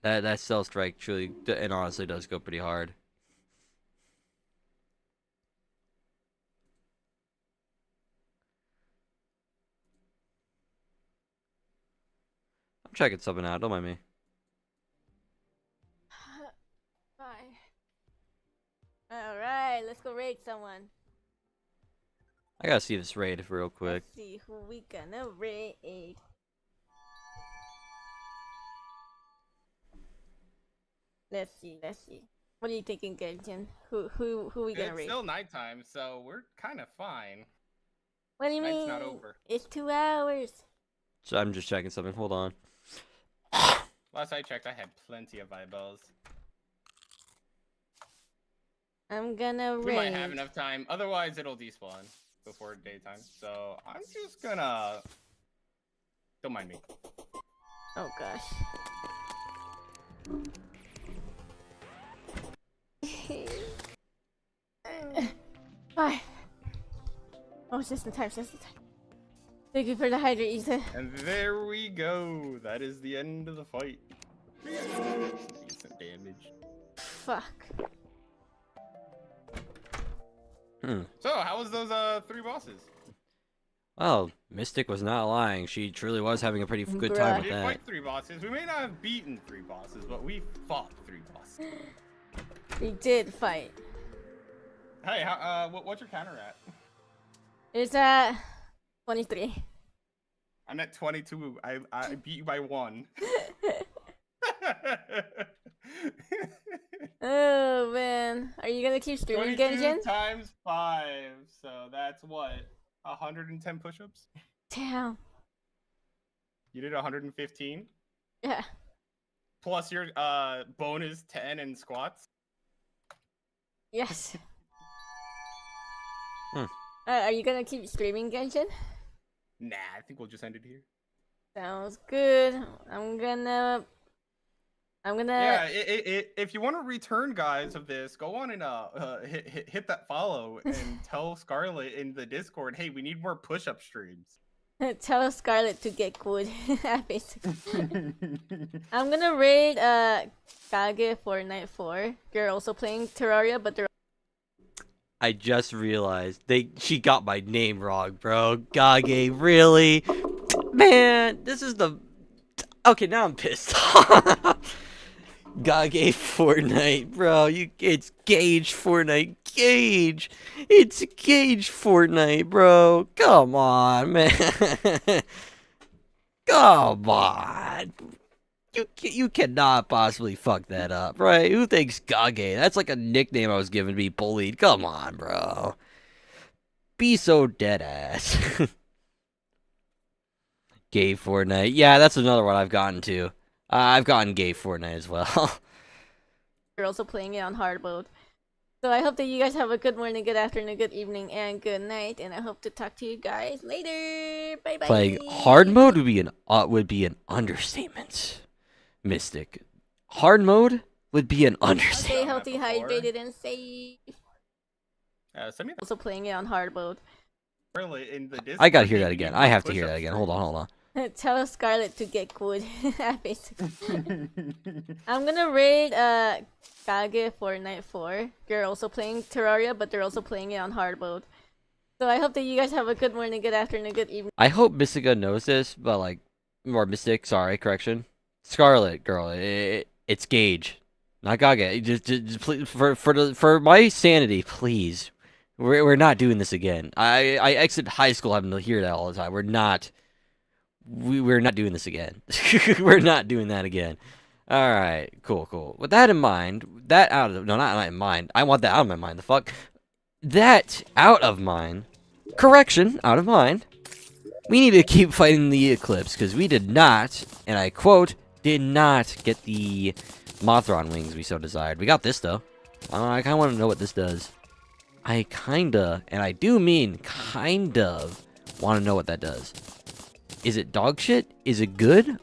That stealth strike truly and honestly does go pretty hard. I'm checking something out, don't mind me. Bye. Alright, let's go raid someone. I gotta see this raid real quick. Let's see who we gonna raid. Let's see. What are you thinking, Genshin? Who we gonna raid? It's still nighttime, so we're kind of fine. What do you Night's mean? not over. It's 2 hours. So I'm just checking something, hold on. Last I checked, I had plenty of eyeballs. I'm gonna raid. We might have enough time. Otherwise, it'll despawn before daytime. So I'm just gonna. Don't mind me. Oh gosh. Bye. Oh, it's just the time. Thank you for the hydrate, Ethan. And there we go. That is the end of the fight. Decent damage. Fuck. So, how was those 3 bosses? Well, Mystic was not lying. She truly was having a pretty good time We with did that. fight 3 bosses. We may not have beaten 3 bosses, but we fought 3 bosses. We did fight. Hey, what's your counter at? It's at 23. I'm at 22. I beat you by 1. Oh man, are you gonna keep streaming, 22 Genshin? times 5, so that's what? 110 push-ups? Damn. You did 115? Yeah. Plus your bonus 10 in squats? Yes. Hmm. Are you gonna keep streaming, Genshin? Nah, I think we'll just end it here. Sounds good. I'm gonna. Yeah, if you want to return, guys, of this, go on and hit that follow and tell Scarlet in the Discord, hey, we need more push-up streams. Tell Scarlet to get good. Basically. I'm gonna raid Kage Fortnite 4. You're also playing Terraria, but they're. I just realized she got my name wrong, bro. Gage, really? Man, this is the... Okay, now I'm pissed. Gage Fortnite, bro. It's Gage Fortnite. Gage. It's Gage Fortnite, bro. Come on, man. Come on. You cannot possibly fuck that up, right? Who thinks Gage? That's like a nickname I was given to be bullied. Come on, bro. Be so dead ass. Gay Fortnite. Yeah, that's another one I've gotten to. I've gotten gay Fortnite as well. You're also playing it on hard mode. So I hope that you guys have a good morning, good afternoon, good evening, and good night. And I hope to talk to you guys later. Bye bye. Playing hard mode would be an understatement. Mystic. Hard mode would be an Stay understatement. healthy, hydrated, and safe. Send me Also playing it on hard mode. the in the Discord. I gotta hear hey, that we again. need I more have to hear push-up that again. streams. Hold on. Tell Scarlet to get good. Basically. I'm gonna raid Kage for night 4. They're also playing Terraria, but they're also playing it on hard mode. So I hope that you guys have a good morning, good afternoon, good evening. I hope Mystica knows this, but like, or Mystic, sorry, correction. Scarlet, girl, it's Gage, not Gage. Just please, for my sanity, please. We're not doing this again. I exit high school having to hear that all the time. We're not doing this again. We're not doing that again. All right, cool. With that in mind, not in mind. I want that out of my mind. The fuck, that out of mind. Correction, out of mind. We need to keep fighting the Eclipse because we did not, and I quote, did not get the Mothron wings we so desired. We got this though. I kind of want to know what this does. I kinda, and I do mean kind of, want to know what that does. Is it dog shit? Is it good?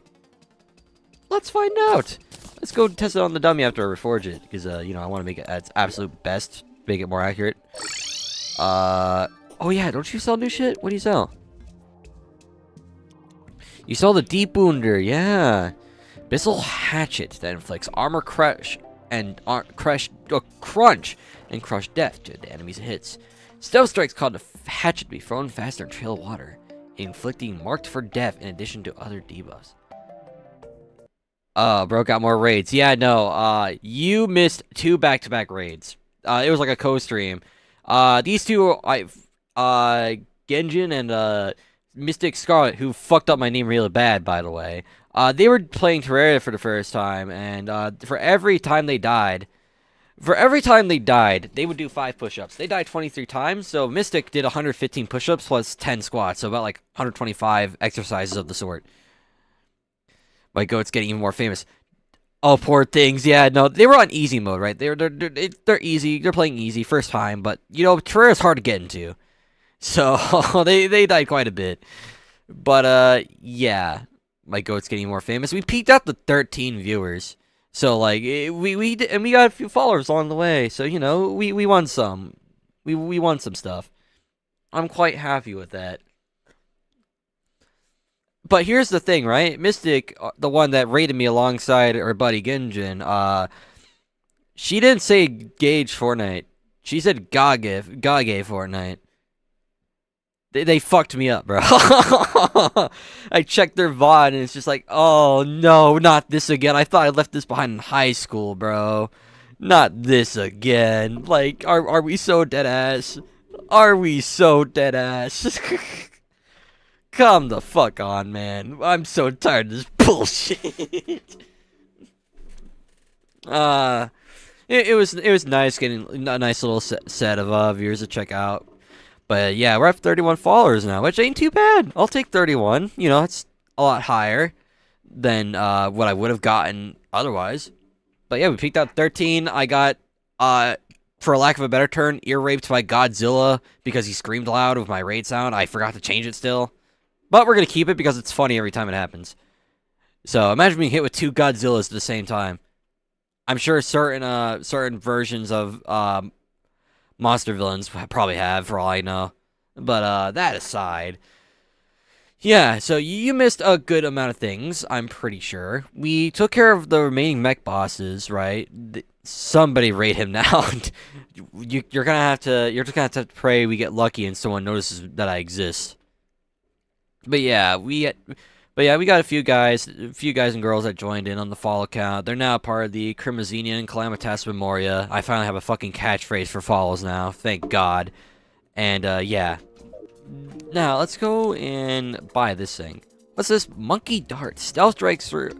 Let's find out. Let's go test it on the dummy after I reforge it, because you know, I want to make it at its absolute best, make it more accurate. Oh yeah, don't you sell new shit? What do you sell? You sell the Deep Wounder, yeah. Abyssal Hatchet that inflicts armor crush and crunch and crush death to the enemies it hits. Stealth strikes cause the hatchet to be thrown faster and trail water, inflicting marked for death in addition to other debuffs. Bro got more raids. Yeah, no, you missed 2 back-to-back raids. It was like a co-stream. These two, Genjin and, Mystic Scarlet, who fucked up my name really bad, by the way. They were playing Terraria for the first time, and, for every time they died, they would do 5 push-ups. They died 23 times, so Mystic did 115 push-ups plus 10 squats, so about like 125 exercises of the sort. My goat's getting even more famous. Oh, poor things. Yeah, no, they were on easy mode, right? They're easy. They're playing easy first time, but you know, Terraria's hard to get into, so they died quite a bit. But yeah, my goat's getting more famous. We peaked out to 13 viewers, so like we got a few followers along the way. So you know, we won some. We won some stuff. I'm quite happy with that. But here's the thing, right? Mystic, the one that raided me alongside her buddy Genjin, she didn't say Gage Fortnite. She said Gage Fortnite. They fucked me up, bro. I checked their VOD and it's just like, oh no, not this again. I thought I left this behind in high school, bro. Not this again. Like, are we so dead ass? Are we so dead ass? Come the fuck on, man. I'm so tired of this bullshit. It was nice getting a nice little set of viewers to check out. But yeah, we're at 31 followers now, which ain't too bad. I'll take 31. You know, it's a lot higher than what I would have gotten otherwise. But yeah, we peaked out 13. I got, for lack of a better term, ear raped by Godzilla because he screamed loud with my raid sound. I forgot to change it still. But we're going to keep it because it's funny every time it happens. So imagine being hit with 2 Godzillas at the same time. I'm sure certain versions of monster villains probably have, for all I know. But that aside, yeah, so you missed a good amount of things, I'm pretty sure. We took care of the remaining mech bosses, right? Somebody raid him now. You're just gonna have to pray we get lucky and someone notices that I exist. But yeah, we got a few guys and girls that joined in on the follow count. They're now part of the Crimazenian Calamitas Memoria. I finally have a fucking catchphrase for follows now, thank God. And yeah. Now let's go and buy this thing. What's this? Monkey Dart. Stealth strikes through.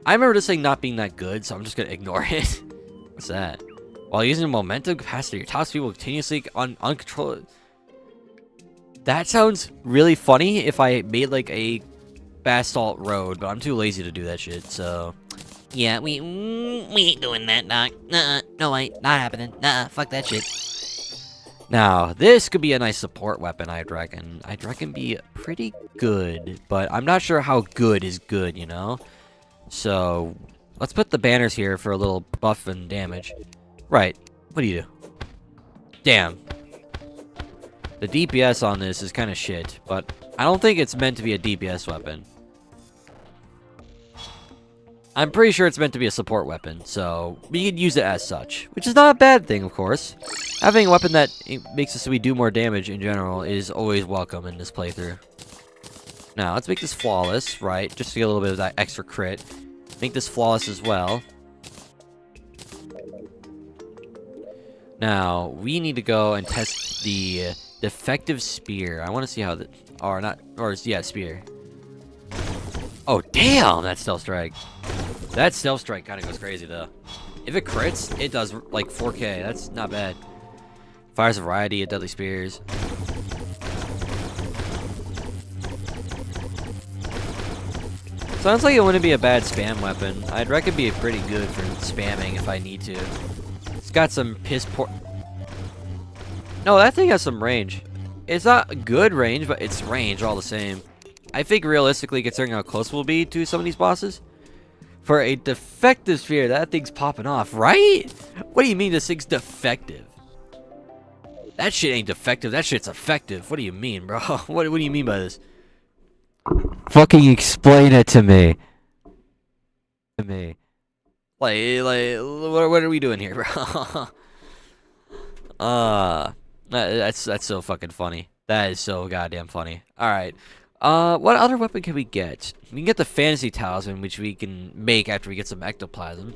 I remember this thing not being that good, so I'm just gonna ignore it. What's that? While using momentum capacity, your top speed will continuously uncontrolled. That sounds really funny if I made like a basalt road, but I'm too lazy to do that shit, so yeah, we ain't doing that, Doc. No, wait, not happening. Fuck that shit. Now, this could be a nice support weapon, I'd reckon. I'd reckon be pretty good, but I'm not sure how good is good, you know? So, let's put the banners here for a little buff and damage. Right, what do you do? Damn. The DPS on this is kind of shit, but I don't think it's meant to be a DPS weapon. I'm pretty sure it's meant to be a support weapon, so we could use it as such, which is not a bad thing, of course. Having a weapon that makes us so we do more damage in general is always welcome in this playthrough. Now, let's make this flawless, right? Just to get a little bit of that extra crit. Make this flawless as well. Now, we need to go and test the defective spear. I want to see how the... Or not... Or, yeah, spear. Oh, damn! That stealth strike. That stealth strike kind of goes crazy, though. If it crits, it does, like, 4K. That's not bad. Fires a variety of deadly spears. Sounds like it wouldn't be a bad spam weapon. I'd reckon it'd be pretty good for spamming if I need to. It's got some piss poor... No, that thing has some range. It's not good range, but it's range all the same. I think realistically, considering how close we'll be to some of these bosses, for a defective sphere, that thing's popping off, right? What do you mean this thing's defective? That shit ain't defective, that shit's effective. What do you mean, bro? What do you mean by this? Fucking explain it to me. Like, what are we doing here, bro? That's so fucking funny. That is so goddamn funny. Alright. What other weapon can we get? We can get the fantasy talisman, which we can make after we get some ectoplasm.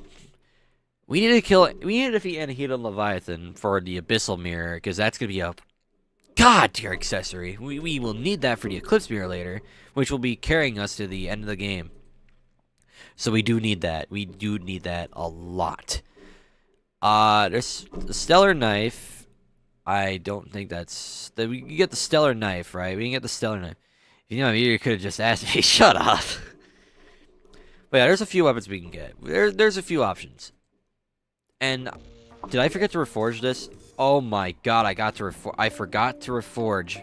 We need to defeat Anahita Leviathan for the abyssal mirror, because that's gonna be a god tier accessory. We will need that for the eclipse mirror later, which will be carrying us to the end of the game. So we do need that. We do need that a lot. There's the stellar knife. I don't think that's... We can get the stellar knife, right? We can get the stellar knife. You know, you could have just asked me. Shut up. But yeah, there's a few weapons we can get. There's a few options. And did I forget to reforge this? Oh my god, I forgot to reforge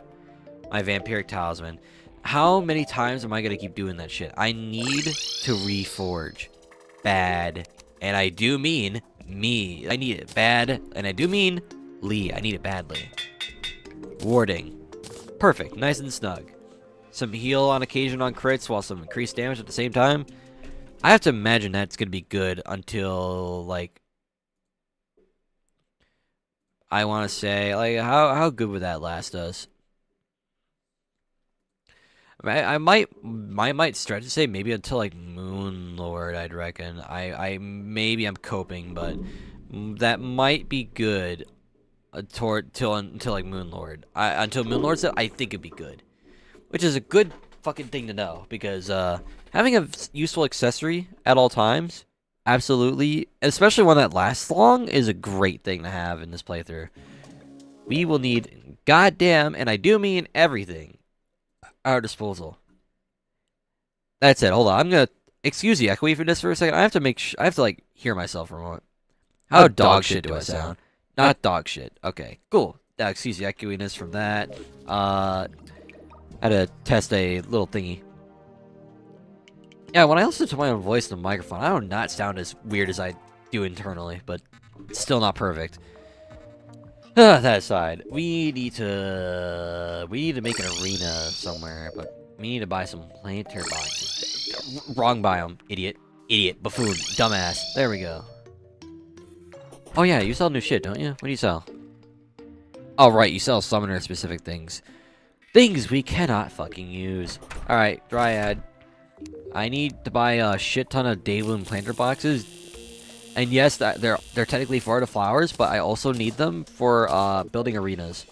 my vampiric talisman. How many times am I gonna keep doing that shit? I need to reforge. Bad. And I do mean me. I need it bad. And I do mean Lee. I need it badly. Warding. Perfect. Nice and snug. Some heal on occasion on crits while some increased damage at the same time. I have to imagine that's gonna be good until, like... I want to say, like, how good would that last us? I might stretch to say maybe until like Moon Lord. I'd reckon. Maybe I'm coping, but that might be good until like Moon Lord. Until Moon Lord's up, I think it'd be good, which is a good fucking thing to know, because having a useful accessory at all times, absolutely, especially one that lasts long, is a great thing to have in this playthrough. We will need goddamn, and I do mean everything, at our disposal. That's it. Hold on. I'm gonna excuse the echoey for this for a second. I have to like hear myself for a moment. How dog shit do I sound? Not dog shit. Okay, cool. Excuse the echoiness from that. I had to test a little thingy. Yeah, when I listen to my own voice in the microphone, I do not sound as weird as I do internally, but it's still not perfect. That aside, we need to make an arena somewhere, but we need to buy some planter boxes. Wrong biome, idiot, buffoon, dumbass. There we go. Oh yeah, you sell new shit, don't you? What do you sell? Oh right, you sell summoner specific things. Things we cannot fucking use. Alright, Dryad. I need to buy a shit ton of Daybloom planter boxes. And yes, they're technically for the flowers, but I also need them for building arenas.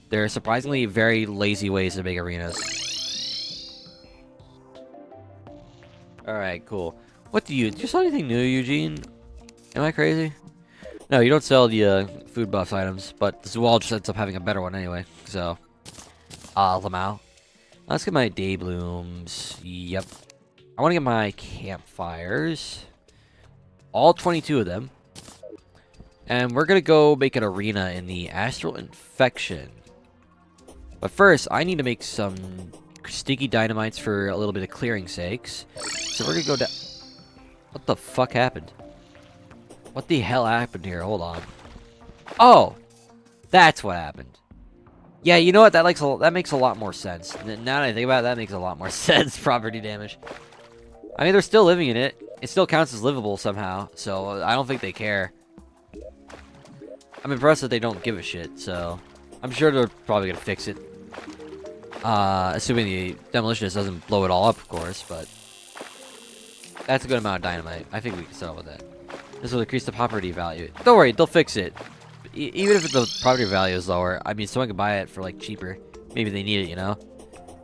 They're surprisingly very lazy ways to make arenas. Alright, cool. What do you sell anything new, Eugene? Am I crazy? No, you don't sell the food buff items, but the Zool just ends up having a better one anyway, so. Lamau. Let's get my Dayblooms. Yep. I want to get my campfires. All 22 of them. And we're going to go make an arena in the Astral Infection. But first, I need to make some sticky dynamites for a little bit of clearing sakes. So we're going to go down... What the fuck happened? What the hell happened here? Hold on. Oh! That's what happened. Yeah, you know what? That makes a lot more sense. Now that I think about it, that makes a lot more sense. Property damage. I mean, they're still living in it. it still counts as livable somehow. So I don't think they care. I'm impressed that they don't give a shit. So I'm sure they're probably gonna fix it. Assuming the demolitionist doesn't blow it all up, of course. But that's a good amount of dynamite. I think we can settle with that. This will increase the property value. Don't worry, they'll fix it. Even if the property value is lower, I mean, someone can buy it for like cheaper. Maybe they need it, you know.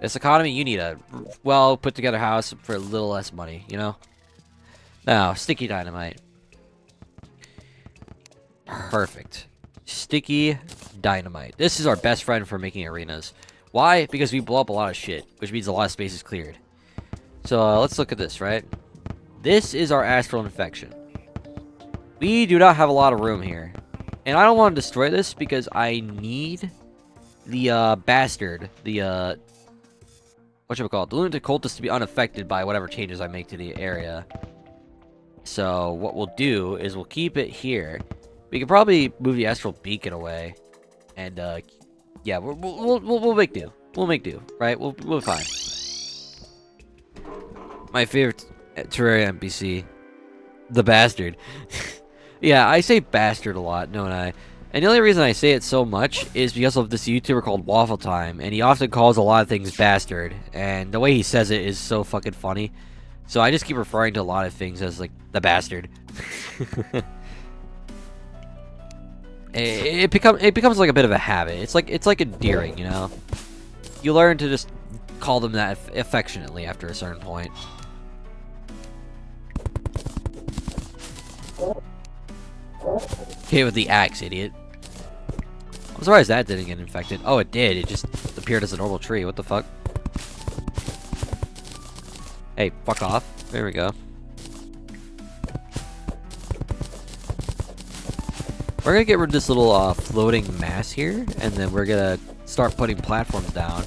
This economy, you need a well put together house for a little less money, you know. Now, sticky dynamite. Perfect. Sticky dynamite. This is our best friend for making arenas. Why? Because we blow up a lot of shit, which means a lot of space is cleared. So let's look at this, right? This is our astral infection. We do not have a lot of room here. And I don't want to destroy this because I need the bastard, the whatchamacallit, the lunatic cultist to be unaffected by whatever changes I make to the area. So what we'll do is we'll keep it here. We can probably move the astral beacon away, and yeah, we'll make do. We'll make do, right? We'll be fine. My favorite Terraria NPC, the bastard. Yeah, I say bastard a lot, don't I? And the only reason I say it so much is because of this YouTuber called Waffle Time, and he often calls a lot of things bastard, and the way he says it is so fucking funny. So I just keep referring to a lot of things as like the bastard. it becomes like a bit of a habit. It's like endearing, you know. You learn to just call them that affectionately after a certain point. Okay, with the axe, idiot. I'm surprised that didn't get infected. Oh, it did. It just appeared as a normal tree. What the fuck? Hey, fuck off. There we go. We're gonna get rid of this little floating mass here, and then we're gonna start putting platforms down.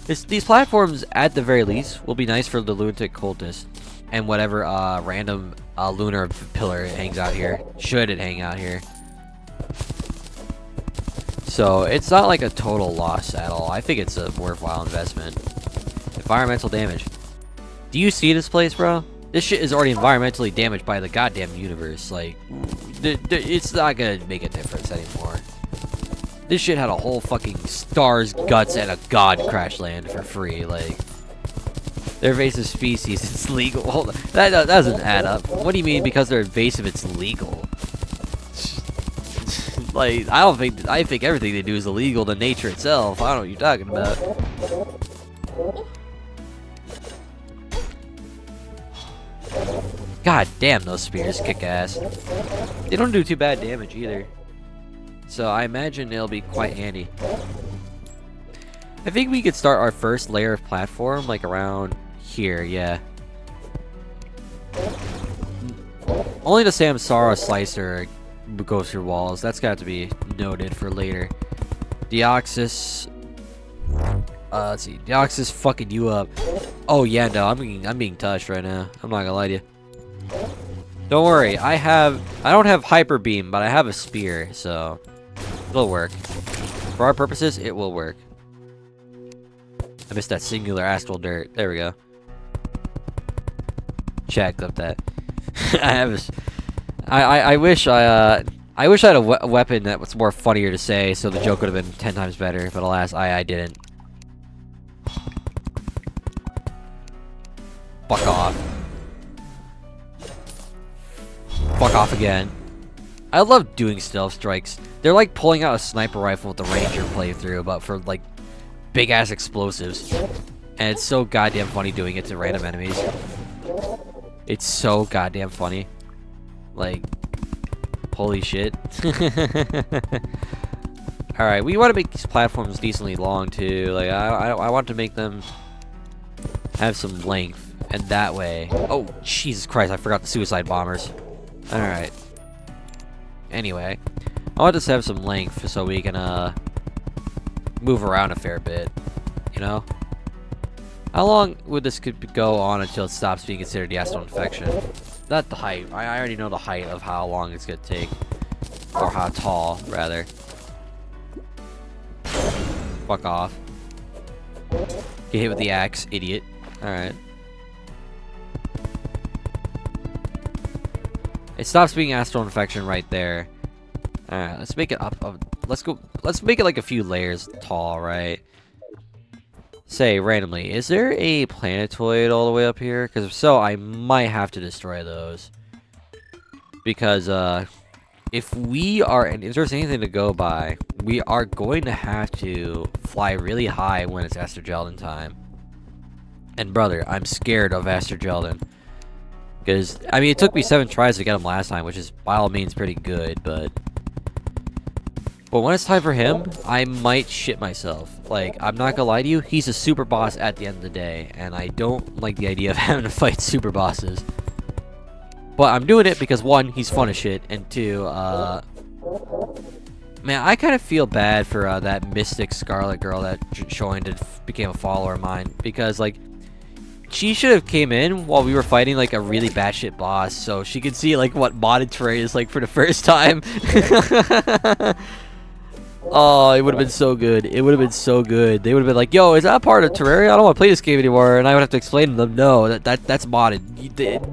These platforms, at the very least, will be nice for the lunatic cultist and whatever random lunar pillar hangs out here. Should it hang out here? So it's not like a total loss at all. I think it's a worthwhile investment. Environmental damage. Do you see this place, bro? This shit is already environmentally damaged by the goddamn universe. Like, it's not gonna make a difference anymore. This shit had a whole fucking star's guts and a god crash land for free. Like, they're invasive species. It's legal. Hold on. That doesn't add up. What do you mean because they're invasive? It's legal. Like, I think everything they do is illegal to nature itself. I don't know what you're talking about. God damn, those spears kick ass. They don't do too bad damage either. So I imagine they'll be quite handy. I think we could start our first layer of platform like around here, yeah. Only the Samsara slicer goes through walls. That's got to be noted for later. Deoxys. Let's see. Deoxys fucking you up. Oh yeah, no, I'm being touched right now. I'm not gonna lie to you. Don't worry, I don't have hyper beam, but I have a spear, so it'll work. For our purposes, it will work. I missed that singular astral dirt. There we go. Checked up that. I wish I had a weapon that was more funnier to say, so the joke would have been 10 times better. But alas, I didn't. Fuck off. Fuck off again. I love doing stealth strikes. They're like pulling out a sniper rifle with the ranger playthrough, but for like big ass explosives. And it's so goddamn funny doing it to random enemies. It's so goddamn funny. Like, holy shit. Alright, we want to make these platforms decently long too. Like, I want to make them have some length. And that way... Oh, Jesus Christ, I forgot the suicide bombers. Alright. Anyway, I want this to have some length so we can move around a fair bit. You know? How long would this could go on until it stops being considered the astral infection? Not the height. I already know the height of how long it's gonna take. Or how tall, rather. Fuck off. Get hit with the axe, idiot. Alright. It stops being astral infection right there. Alright, let's make it up. Let's make it like a few layers tall, right? Say, randomly, is there a planetoid all the way up here? Because if so, I might have to destroy those. Because, if we are, and if there's anything to go by, we are going to have to fly really high when it's Aster Geldon time. And brother, I'm scared of Aster Geldon. Because, I mean, it took me 7 tries to get him last time, which is by all means pretty good, but when it's time for him, I might shit myself. Like, I'm not gonna lie to you, he's a super boss at the end of the day, and I don't like the idea of having to fight super bosses. But I'm doing it because 1, he's fun as shit, and 2, man, I kind of feel bad for that Mystic Scarlet girl that joined and became a follower of mine, because, like, she should have came in while we were fighting, like, a really batshit boss, so she could see, like, what modded terrain is like for the first time. Oh, it would have been so good. It would have been so good. They would have been like, yo, is that part of Terraria? I don't want to play this game anymore. And I would have to explain to them, no, that's modded.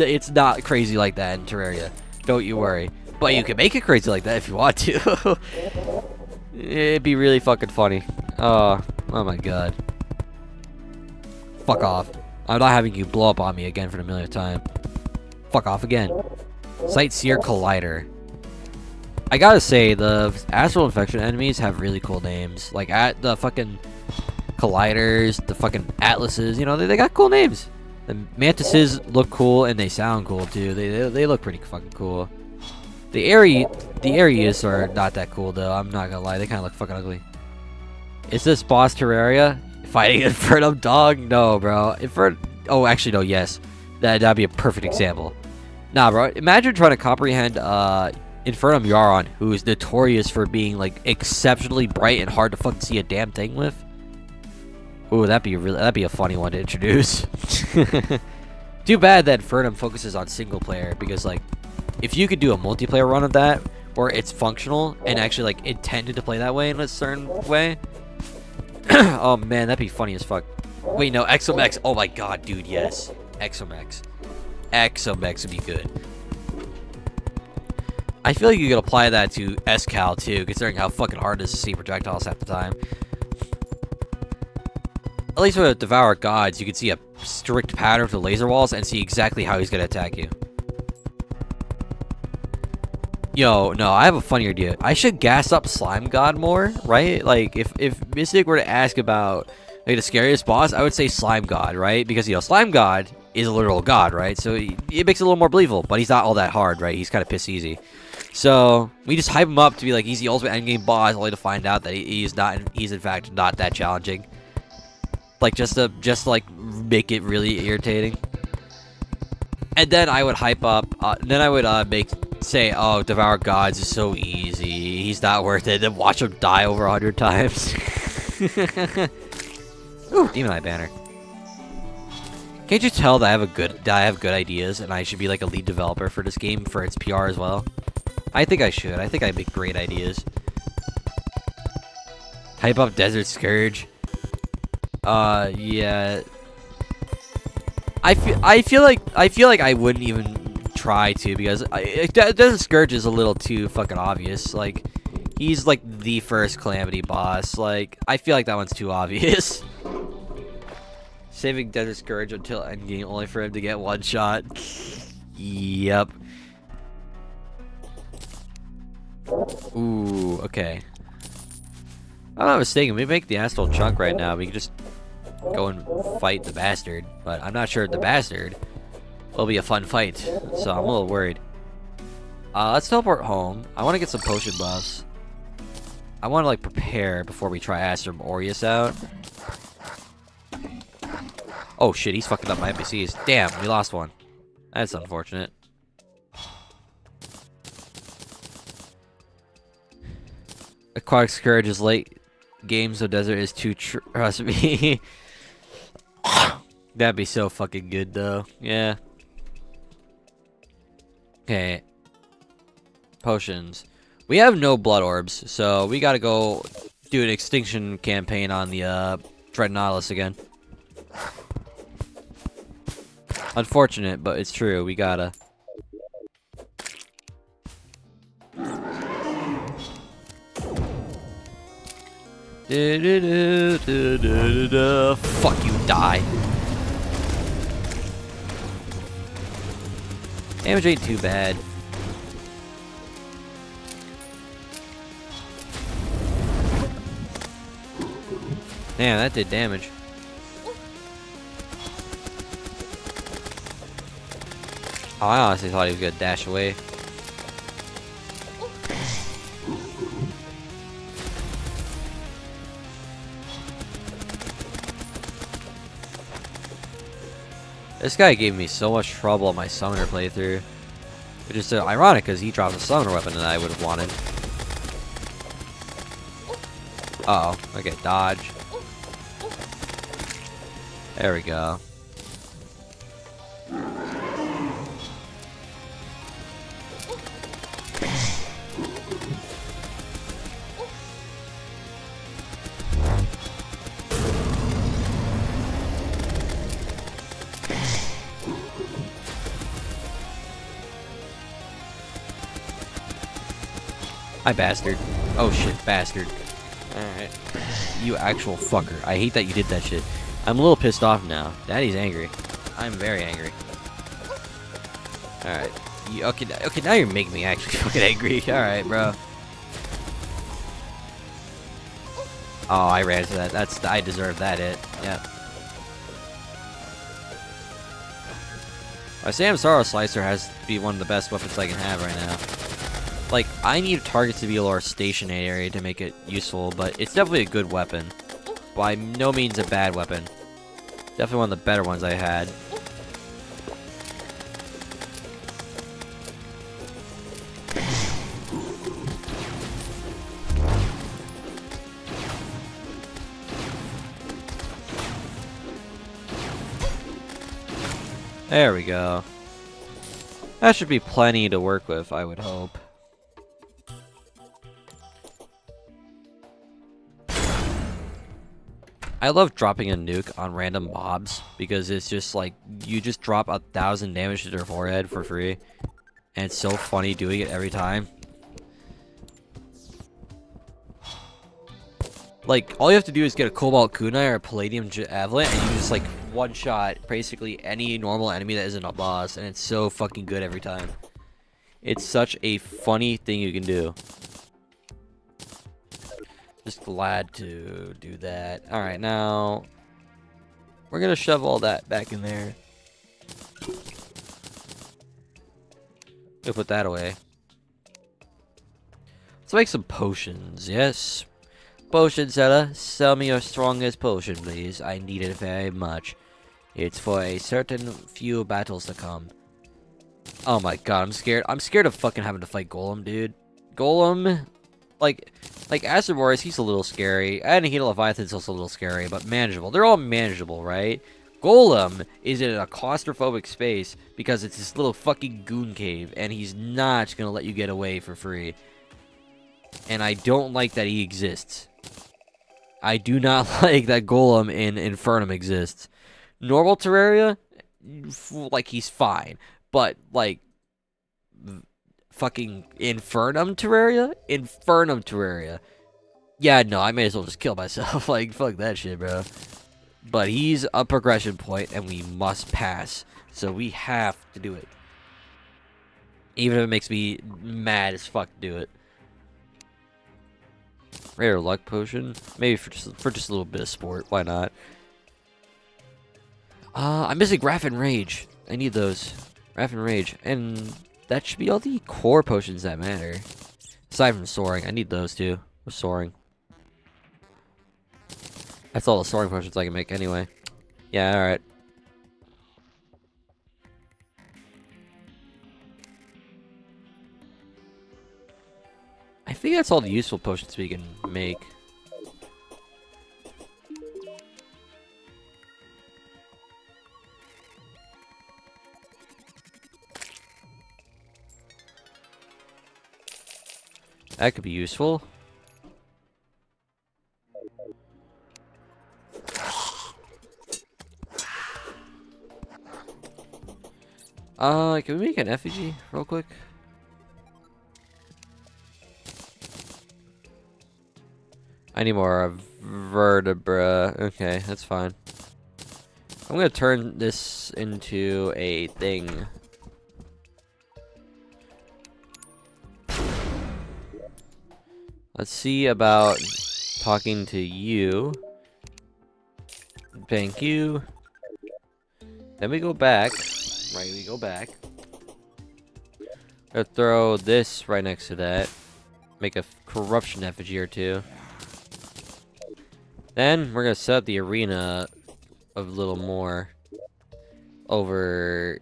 It's not crazy like that in Terraria. Don't you worry. But you can make it crazy like that if you want to. It'd be really fucking funny. Oh my god. Fuck off. I'm not having you blow up on me again for the millionth time. Fuck off again. Sightseer Collider. I gotta say, the Astral Infection enemies have really cool names. Like, at the fucking Colliders, the fucking Atlases, you know, they got cool names. The Mantises look cool, and they sound cool, too. They look pretty fucking cool. The Aries are not that cool, though. I'm not gonna lie, they kind of look fucking ugly. Is this boss Terraria? Fighting Infernum Dog? No, bro. Oh, actually, no, yes. That'd be a perfect example. Nah, bro. Imagine trying to comprehend, Infernum Yaron, who is notorious for being, like, exceptionally bright and hard to fucking see a damn thing with. Ooh, that'd be a funny one to introduce. Too bad that Infernum focuses on single player, because, like, if you could do a multiplayer run of that, where it's functional and actually, like, intended to play that way in a certain way, oh man, that'd be funny as fuck. Wait, no, Exomex. Oh my god, dude, yes. Exomex. Exomex would be good. I feel like you could apply that to S-Cal too, considering how fucking hard it is to see projectiles half the time. At least with Devour Gods, you can see a strict pattern for the laser walls and see exactly how he's gonna attack you. Yo, no, I have a funny idea. I should gas up Slime God more, right? Like, if Mystic were to ask about, like, the scariest boss, I would say Slime God, right? Because, you know, Slime God is a literal god, right? So it makes it a little more believable, but he's not all that hard, right? He's kind of piss easy. So we just hype him up to be like he's the ultimate endgame boss, only to find out that he's in fact not that challenging. Like, just to like make it really irritating. And then I would hype up, then I would say, oh, Devour Gods is so easy, he's not worth it, then watch him die over 100 times. Ooh, Demon Eye banner. Can't you tell that I have good ideas and I should be like a lead developer for this game for its PR as well? I think I should. I think I make great ideas. Hype up Desert Scourge. Yeah. I feel like I wouldn't even try to, because Desert Scourge is a little too fucking obvious. Like, he's like the first Calamity boss. Like, I feel like that one's too obvious. Saving Desert Scourge until endgame only for him to get one shot. Yep. Ooh, okay. I'm not mistaken, we make the Astral Chunk right now. We can just go and fight the bastard. But I'm not sure if the bastard will be a fun fight. So I'm a little worried. Let's teleport home. I want to get some potion buffs. I want to, like, prepare before we try Astrum Aureus out. Oh shit, he's fucking up my NPCs. Damn, we lost one. That's unfortunate. Aquatic Scourge is late game, so Desert is too trust me. That'd be so fucking good though. Yeah. Okay. Potions. We have no blood orbs, so we gotta go do an extinction campaign on the Dread Nautilus again. Unfortunate, but it's true. We gotta. Fuck you, die. Damage ain't too bad. Damn, that did damage. Oh, I honestly thought he was gonna dash away. This guy gave me so much trouble on my summoner playthrough. Which is so ironic because he dropped a summoner weapon that I would have wanted. Uh oh, okay, dodge. There we go. Hi, bastard. Oh shit, bastard. Alright. You actual fucker. I hate that you did that shit. I'm a little pissed off now. Daddy's angry. I'm very angry. Alright. Okay, now you're making me actually fucking angry. Alright, bro. Oh, I ran into that. I deserve that hit. Yeah. My Sam Sorrow Slicer has to be one of the best weapons I can have right now. Like, I need targets to be a little stationary to make it useful, but it's definitely a good weapon. By no means a bad weapon. Definitely one of the better ones I had. There we go. That should be plenty to work with, I would hope. I love dropping a nuke on random mobs because it's just like you just drop 1,000 damage to their forehead for free, and it's so funny doing it every time. Like, all you have to do is get a Cobalt Kunai or a Palladium Javelin, and you just like one-shot basically any normal enemy that isn't a boss, and it's so fucking good every time. It's such a funny thing you can do. Just glad to do that. Alright, now we're gonna shove all that back in there. We'll put that away. Let's make some potions, yes. Potion seller, sell me your strongest potion, please. I need it very much. It's for a certain few battles to come. Oh my god, I'm scared. I'm scared of fucking having to fight Golem, dude. Golem, like Acid Warriors, he's a little scary. And Hela Leviathan's also a little scary, but manageable. They're all manageable, right? Golem is in a claustrophobic space because it's this little fucking goon cave, and he's not gonna let you get away for free. And I don't like that he exists. I do not like that Golem in Infernum exists. Normal Terraria, like, he's fine. But, like, fucking Infernum Terraria? Yeah, no, I may as well just kill myself. Like, fuck that shit, bro. But he's a progression point, and we must pass. So we have to do it. Even if it makes me mad as fuck to do it. Rare luck potion, maybe for just a little bit of sport. Why not? I'm missing Wrath and Rage. I need those. Wrath and Rage, and that should be all the core potions that matter. Aside from soaring, I need those too. With soaring, that's all the soaring potions I can make anyway. Yeah, all right. I think that's all the useful potions we can make. That could be useful. Can we make an effigy real quick? I need more vertebra. Okay, that's fine. I'm gonna turn this into a thing. Let's see about talking to you. Thank you. Then we go back. Right, we go back. Gonna throw this right next to that. Make a corruption effigy or two. Then we're gonna set up the arena a little more over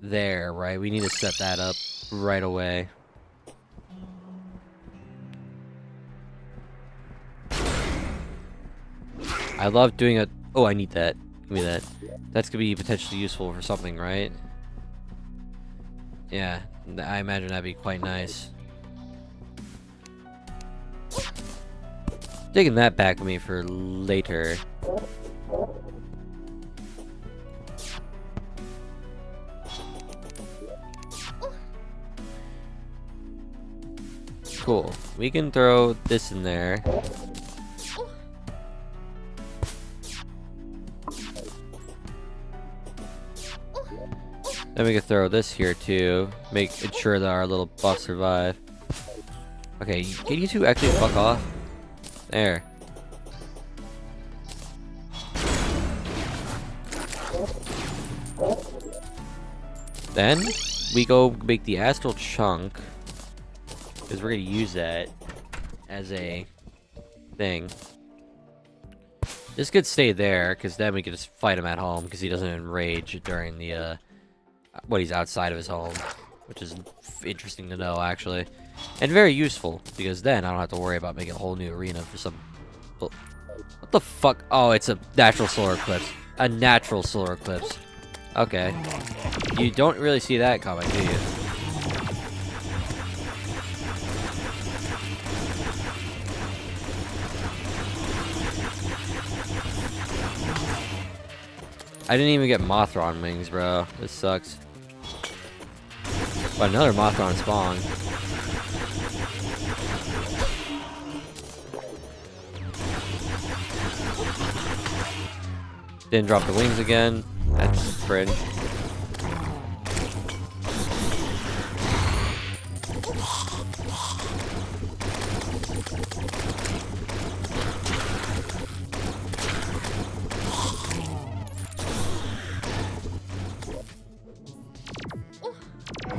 there, right? We need to set that up right away. I love doing a... Oh, I need that. Give me that. That's gonna be potentially useful for something, right? Yeah, I imagine that'd be quite nice. Taking that back with me for later. Cool. We can throw this in there. Then we can throw this here too. Ensure that our little buffs survive. Okay, can you two actually fuck off? There. Then we go make the astral chunk, because we're gonna use that as a thing. This could stay there, because then we can just fight him at home, because he doesn't enrage during the when he's outside of his home, which is interesting to know actually, and very useful, because then I don't have to worry about making a whole new arena for some... What the fuck? Oh, it's a natural solar eclipse. A natural solar eclipse. Okay. You don't really see that coming, do you? I didn't even get Mothron wings, bro. This sucks. But another Mothron spawn. Didn't drop the wings again. That's cringe.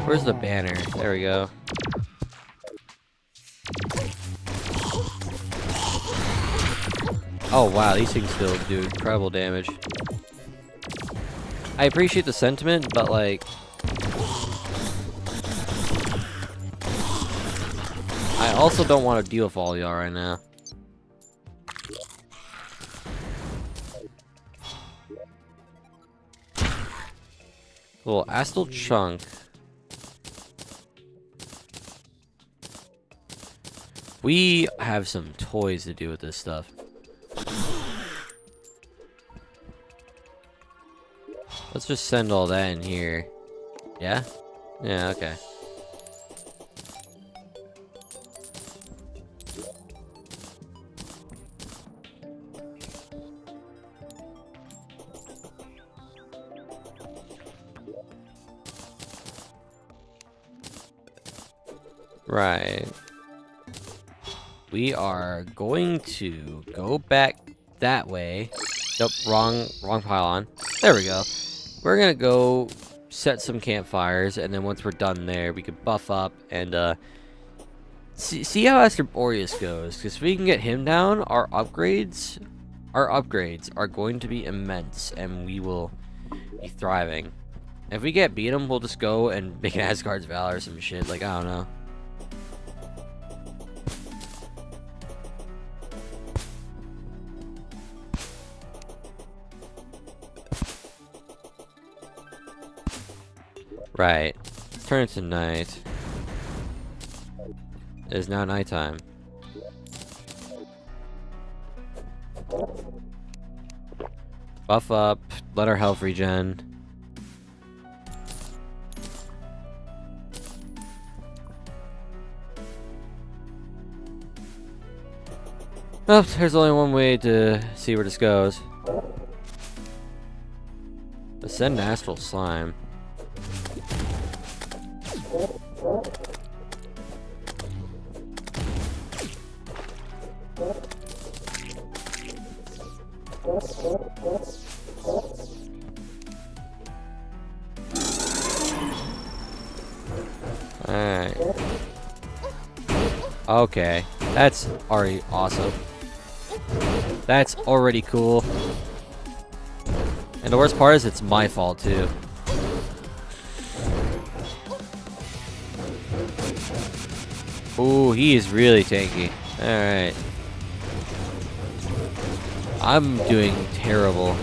Where's the banner? There we go. Oh wow, these things still do incredible damage. I appreciate the sentiment, but like... I also don't want to deal with all y'all right now. Cool, Astral Chunk. We have some toys to do with this stuff. Let's just send all that in here. Yeah? Yeah, okay. Right. We are going to go back that way. Nope, wrong pylon. There we go. We're gonna go set some campfires, and then once we're done there, we can buff up and see how Aster Boreas goes. Because if we can get him down, our upgrades are going to be immense, and we will be thriving. If we get beat him, we'll just go and make an Asgard's Valor or some shit. Like, I don't know. Right. Let's turn it to night. It is now nighttime. Buff up. Let our health regen. Oh, there's only one way to see where this goes. Ascend Astral Slime. Alright. Okay. That's already awesome. That's already cool. And the worst part is it's my fault too. Ooh, he is really tanky. Alright. I'm doing terrible.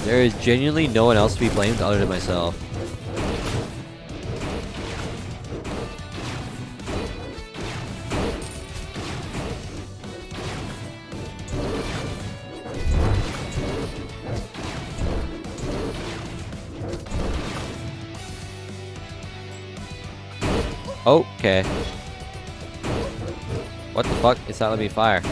There is genuinely no one else to be blamed other than myself. Okay. What the fuck? It's not letting me fire.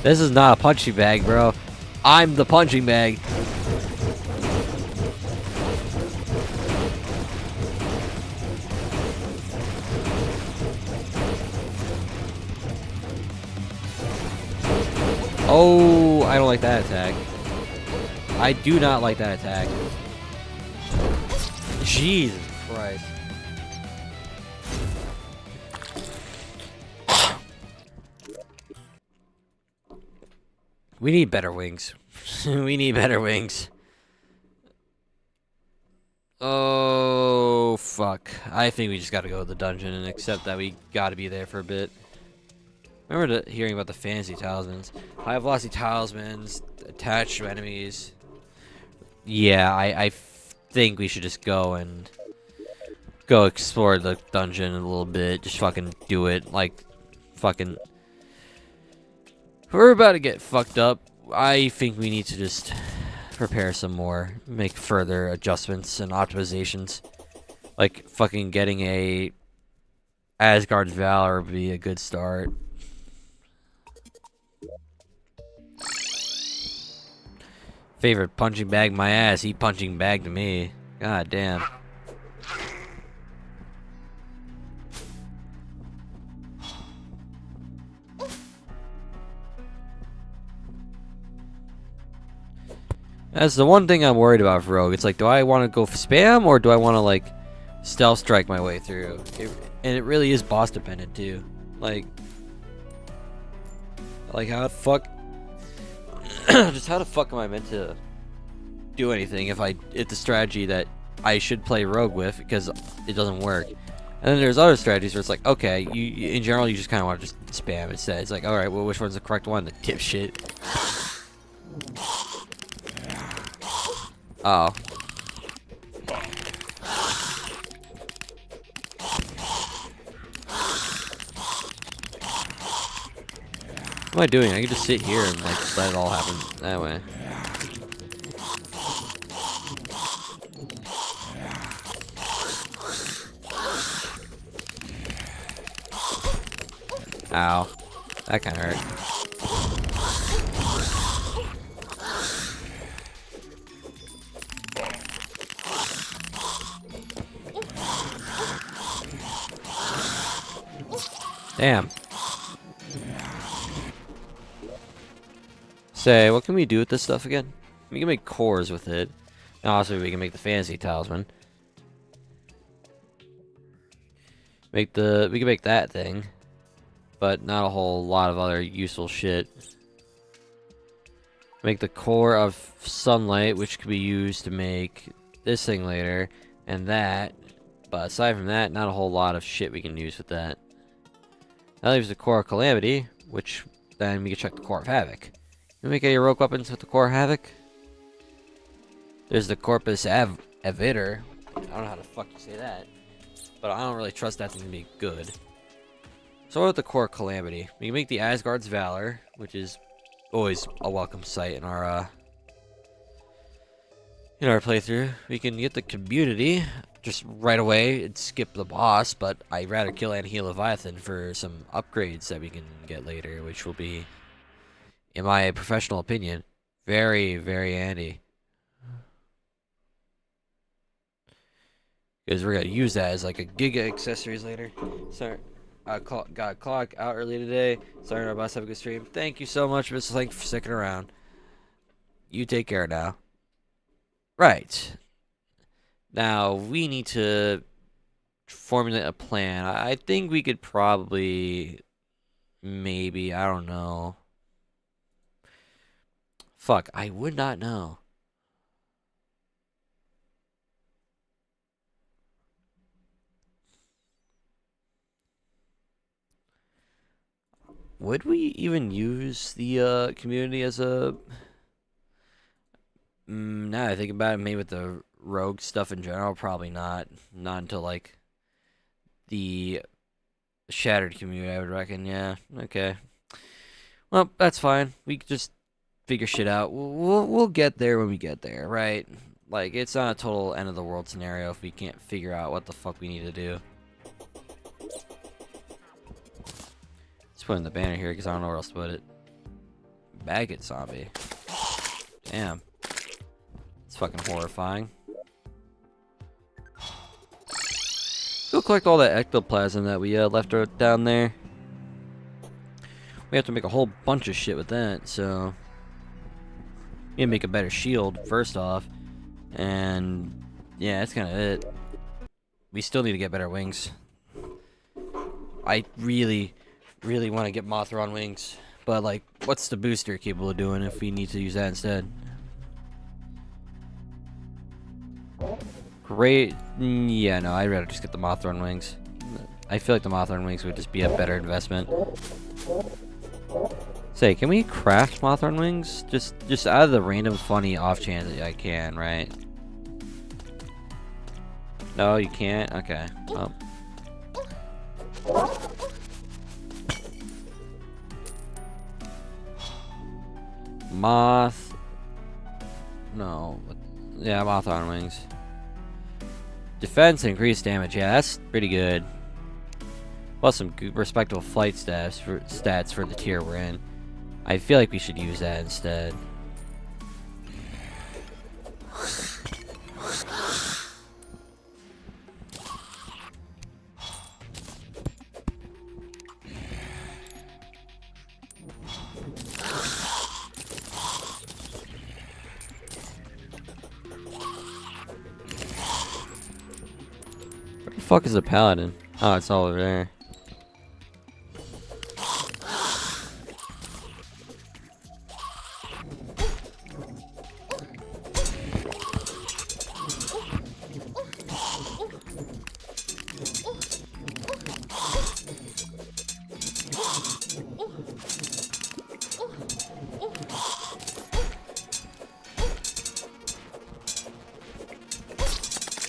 This is not a punching bag, bro. I'm the punching bag. Oh, I don't like that attack. I do not like that attack. Jesus Christ. We need better wings. We need better wings. Oh, fuck. I think we just gotta go to the dungeon and accept that we gotta be there for a bit. Remember hearing about the fantasy talismans. High velocity talismans attached to enemies. Yeah, I think we should just go and go explore the dungeon a little bit. Just fucking do it. Like, fucking... We're about to get fucked up. I think we need to just prepare some more. Make further adjustments and optimizations. Like, fucking getting a Asgard's Valor would be a good start. Favorite punching bag my ass. He punching bag to me. God damn. That's the one thing I'm worried about for Rogue. It's like, do I want to go spam or do I want to like stealth strike my way through? And it really is boss dependent too. Like how the fuck? Just how the fuck am I meant to do anything if it's a strategy that I should play Rogue with because it doesn't work? And then there's other strategies where it's like, okay, you in general you just kind of want to just spam instead. It's like, all right, well, which one's the correct one? The dipshit. Oh. What am I doing? I can just sit here and like let it all happen that way. Ow. That kind of hurt. Damn. Say, what can we do with this stuff again? We can make cores with it. And also, we can make the fantasy talisman. We can make that thing. But not a whole lot of other useful shit. Make the core of sunlight, which could be used to make this thing later. And that. But aside from that, not a whole lot of shit we can use with that. That leaves the core of calamity, which then we can check the core of havoc. You make any rogue weapons with the core havoc? There's the corpus avitor. I don't know how the fuck you say that, but I don't really trust that thing to be good. So what with the core calamity? We can make the Asgard's Valor, which is always a welcome sight in our playthrough. We can get the community just right away and skip the boss, but I'd rather kill and heal Leviathan for some upgrades that we can get later, which will be, in my professional opinion, very, very handy. Because we're gonna use that as like a giga accessories later. Sorry, got a clock out early today. Sorry, our boss have a good stream. Thank you so much, Mr. Link, for sticking around. You take care now. Right. Now we need to formulate a plan. I think we could probably, maybe, I don't know. Fuck, I would not know. Would we even use the community as a... now I think about it, maybe with the rogue stuff in general, probably not. Not until, like, the shattered community, I would reckon. Yeah, okay. Well, that's fine. We could just figure shit out. We'll get there when we get there, right? Like, it's not a total end of the world scenario if we can't figure out what the fuck we need to do. Let's put in the banner here because I don't know where else to put it. Maggot zombie. Damn. It's fucking horrifying. Go collect all that ectoplasm that we left down there. We have to make a whole bunch of shit with that, so... we need to make a better shield, first off. And... yeah, that's kind of it. We still need to get better wings. I really want to get Mothron wings. But, like, what's the booster capable of doing if we need to use that instead? Great. Yeah, no, I'd rather just get the Mothron wings. I feel like the Mothron wings would just be a better investment. Say, can we craft Mothron wings? Just out of the random funny off chance that I can, right? No, you can't? Okay. Well. Moth. No. Yeah, Mothron wings. Defense and increased damage. Yeah, that's pretty good. Plus some respectable flight stats for the tier we're in. I feel like we should use that instead. Where the fuck is the paladin? Oh, it's all over there.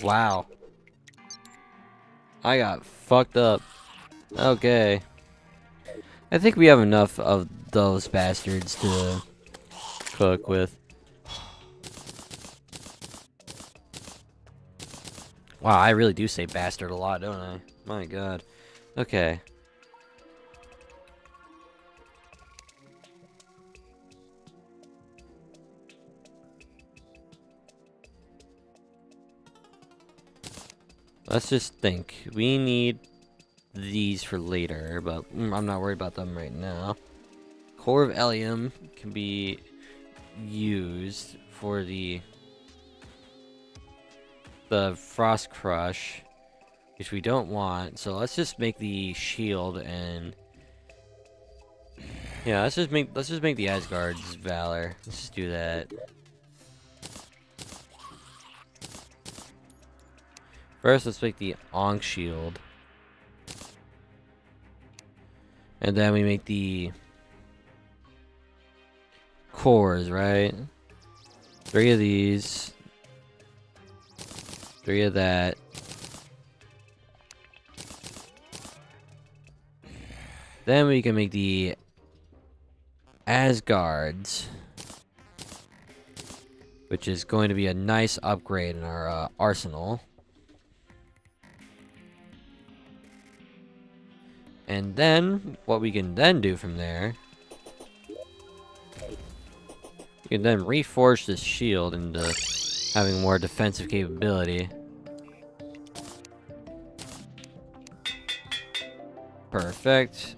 Wow. I got fucked up. Okay. I think we have enough of those bastards to cook with. Wow, I really do say bastard a lot, don't I? My god. Okay. Let's just think. We need these for later, but I'm not worried about them right now. Core of Elium can be used for the Frost Crush, which we don't want. So let's just make the shield and yeah, let's just make the Asgard's Valor. Let's just do that. First, let's make the Ankh Shield. And then we make the cores, right? 3 of these. 3 of that. Then we can make the Asgards, which is going to be a nice upgrade in our arsenal. And then, what we can then do from there, we can then reforge this shield into having more defensive capability. Perfect.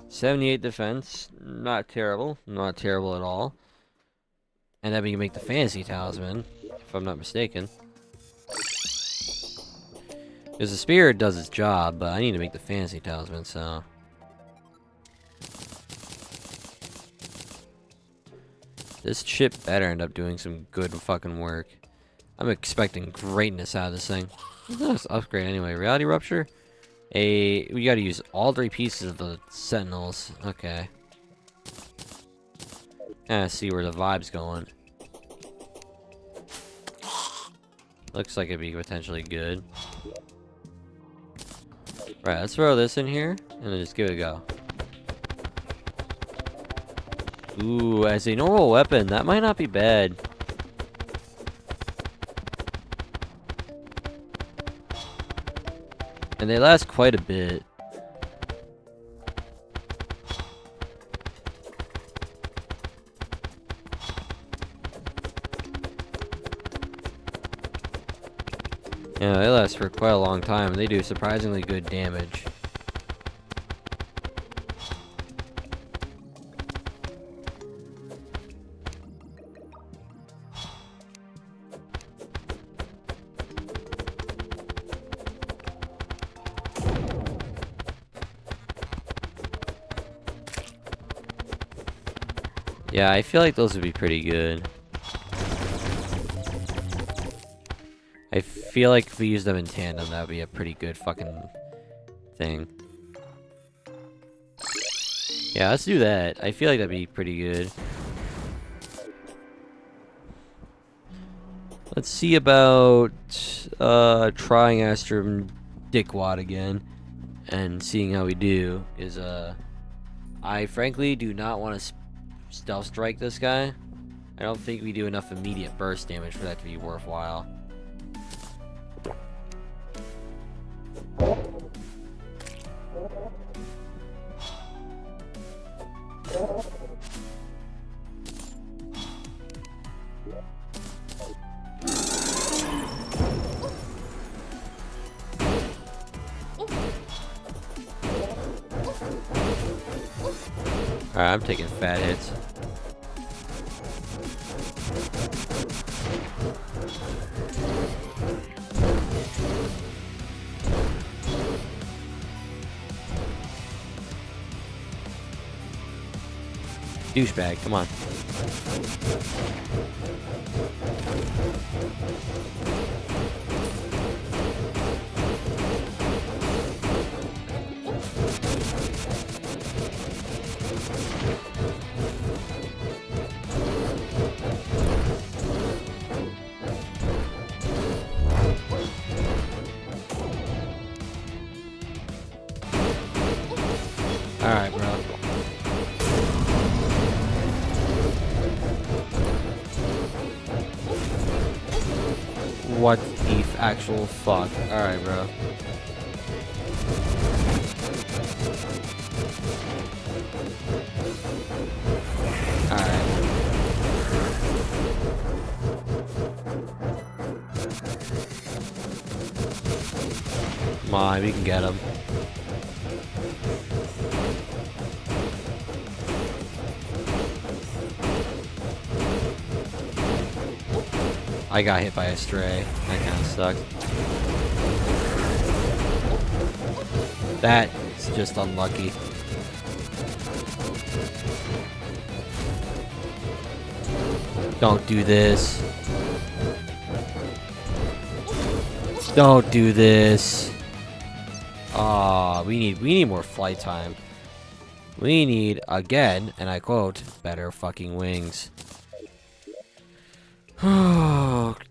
78 defense, not terrible, not terrible at all. And then we can make the fantasy talisman, if I'm not mistaken. Because the spear does its job, but I need to make the fantasy talisman, so... This ship better end up doing some good fucking work. I'm expecting greatness out of this thing. Let's upgrade anyway. Reality Rupture? We gotta use all 3 pieces of the Sentinels. Okay. See where the vibe's going. Looks like it'd be potentially good. Right, let's throw this in here, and then just give it a go. Ooh, as a normal weapon, that might not be bad. And they last quite a bit. Yeah, they last for quite a long time. They do surprisingly good damage. Yeah, I feel like those would be pretty good. I feel like if we use them in tandem, that would be a pretty good fucking thing. Yeah, let's do that. I feel like that'd be pretty good. Let's see about trying Astrum Dickwad again and seeing how we do. I frankly do not want to stealth strike this guy. I don't think we do enough immediate burst damage for that to be worthwhile. Alright, I'm taking fat hits. Douchebag, come on. Alright, bro. What the actual fuck? Alright, bro. Alright. Come on, we can get him. I got hit by a stray. That kind of sucked. That is just unlucky. Don't do this. Don't do this. Ah, we need more flight time. We need, again, and I quote, better fucking wings.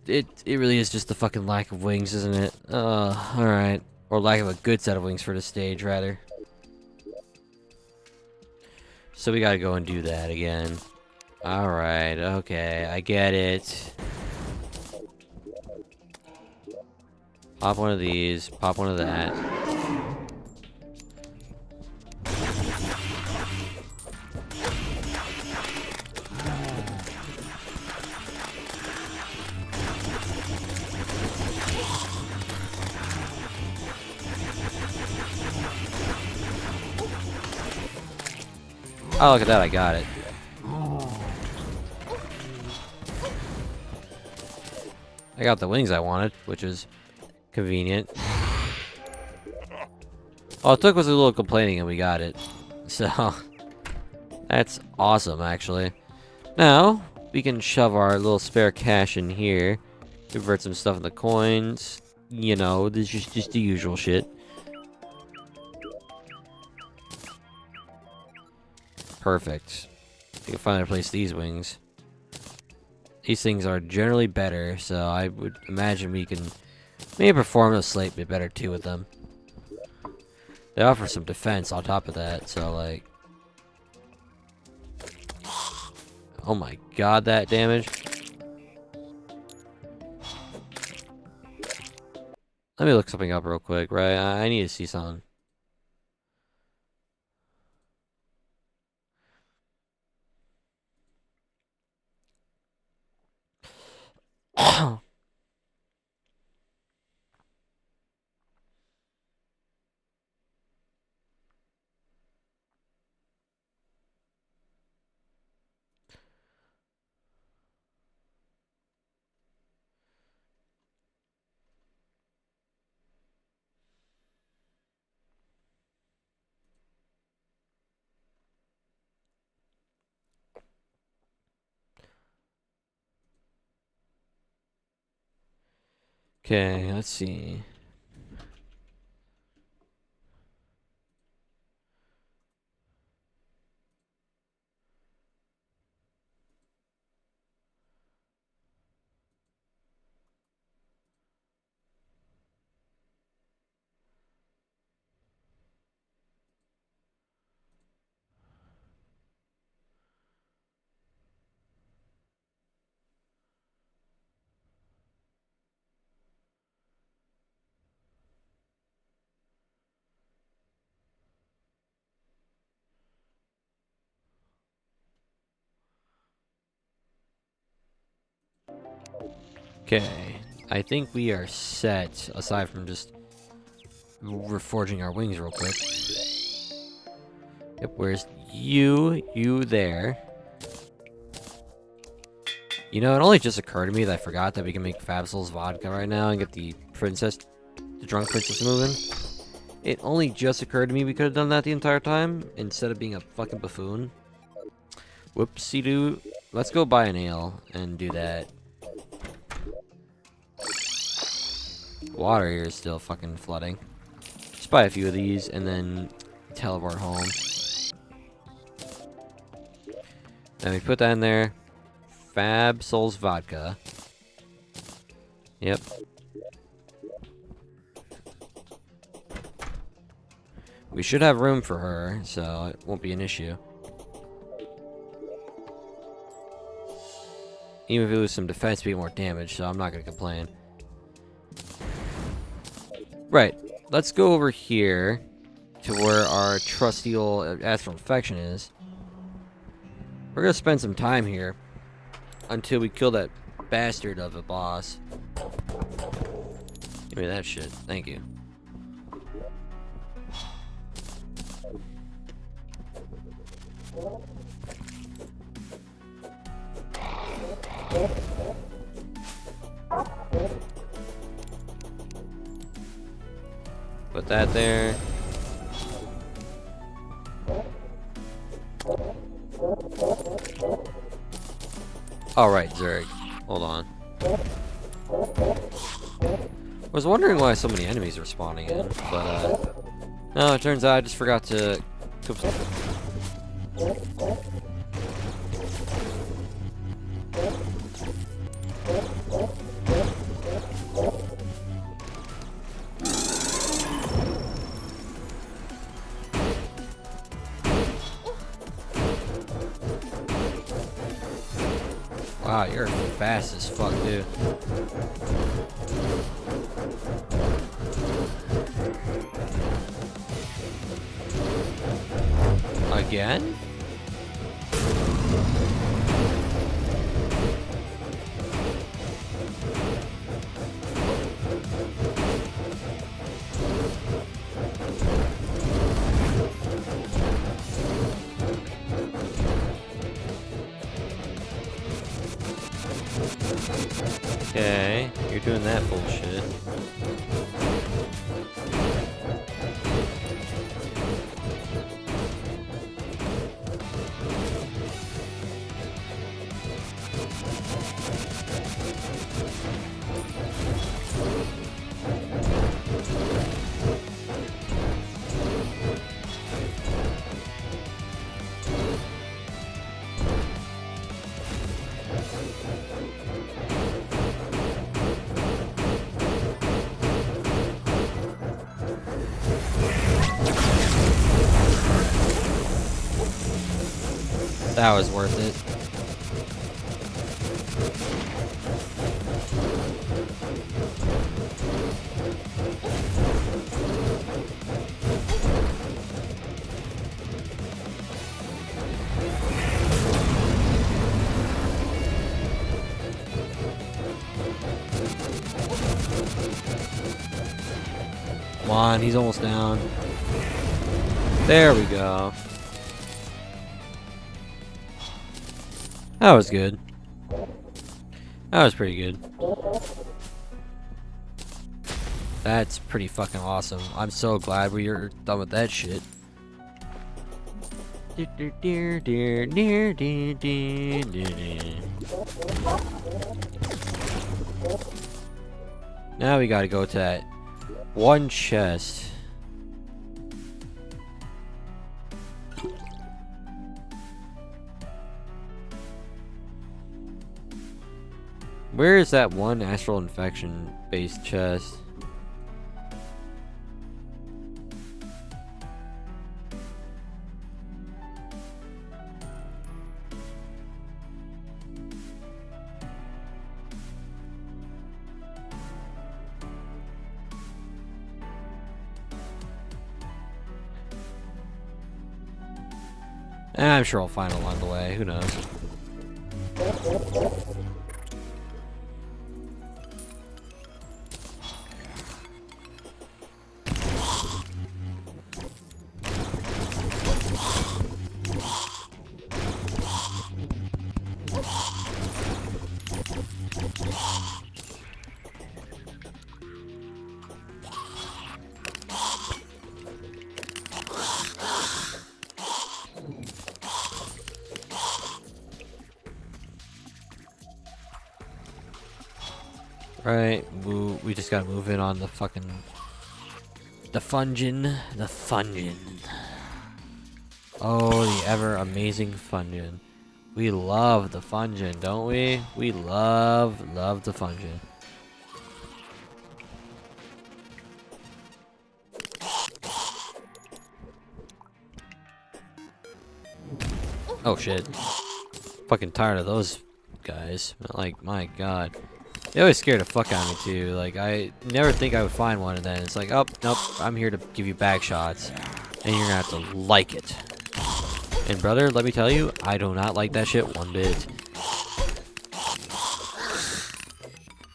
it really is just the fucking lack of wings, isn't it? Alright. Or lack of a good set of wings for the stage, rather. So we gotta go and do that again. Alright, okay, I get it. Pop one of these, pop one of that. Oh, look at that, I got it. I got the wings I wanted, which is convenient. All it took was a little complaining and we got it. So, that's awesome, actually. Now, we can shove our little spare cash in here. Convert some stuff into coins. You know, this is just the usual shit. Perfect. We can finally replace these wings. These things are generally better, so I would imagine we can maybe perform a slightly better too with them. They offer some defense on top of that, so like... Oh my god, that damage. Let me look something up real quick, right? I need to see something. Okay, let's see. Okay, I think we are set, aside from just reforging our wings real quick. Yep, where's you? You there. You know, it only just occurred to me that I forgot that we can make Fabsol's vodka right now and get the drunk princess moving. It only just occurred to me we could have done that the entire time, instead of being a fucking buffoon. Whoopsie-doo. Let's go buy an ale and do that. Water here is still fucking flooding. Just buy a few of these and then teleport home. Then we put that in there. Fab Souls vodka. Yep. We should have room for her, so it won't be an issue. Even if we lose some defense, we get more damage, so I'm not gonna complain. Right, let's go over here to where our trusty old Astral Infection is. We're gonna spend some time here until we kill that bastard of a boss. Give me that shit, thank you. Put that there. Alright, Zerg. Hold on. I was wondering why so many enemies are spawning in, but no, it turns out I just forgot to Wow, you're fast as fuck, dude. Again? Okay, you're doing that bullshit. That was worth it. Come on, he's almost down. There we go. That was good. That was pretty good. That's pretty fucking awesome. I'm so glad we're done with that shit. Now we gotta go to that one chest. Where is that one astral infection based chest? I'm sure I'll find it along the way. Who knows? Right, we just gotta move in on the fucking... The Fungin. Oh, the ever amazing Fungin. We love the Fungin, don't we? We love the Fungin. Oh shit. Fucking tired of those guys. Like, my god. They always scare the fuck out of me too. Like, I never think I would find one, and then it's like, oh, nope, I'm here to give you back shots. And you're gonna have to like it. And brother, let me tell you, I do not like that shit one bit.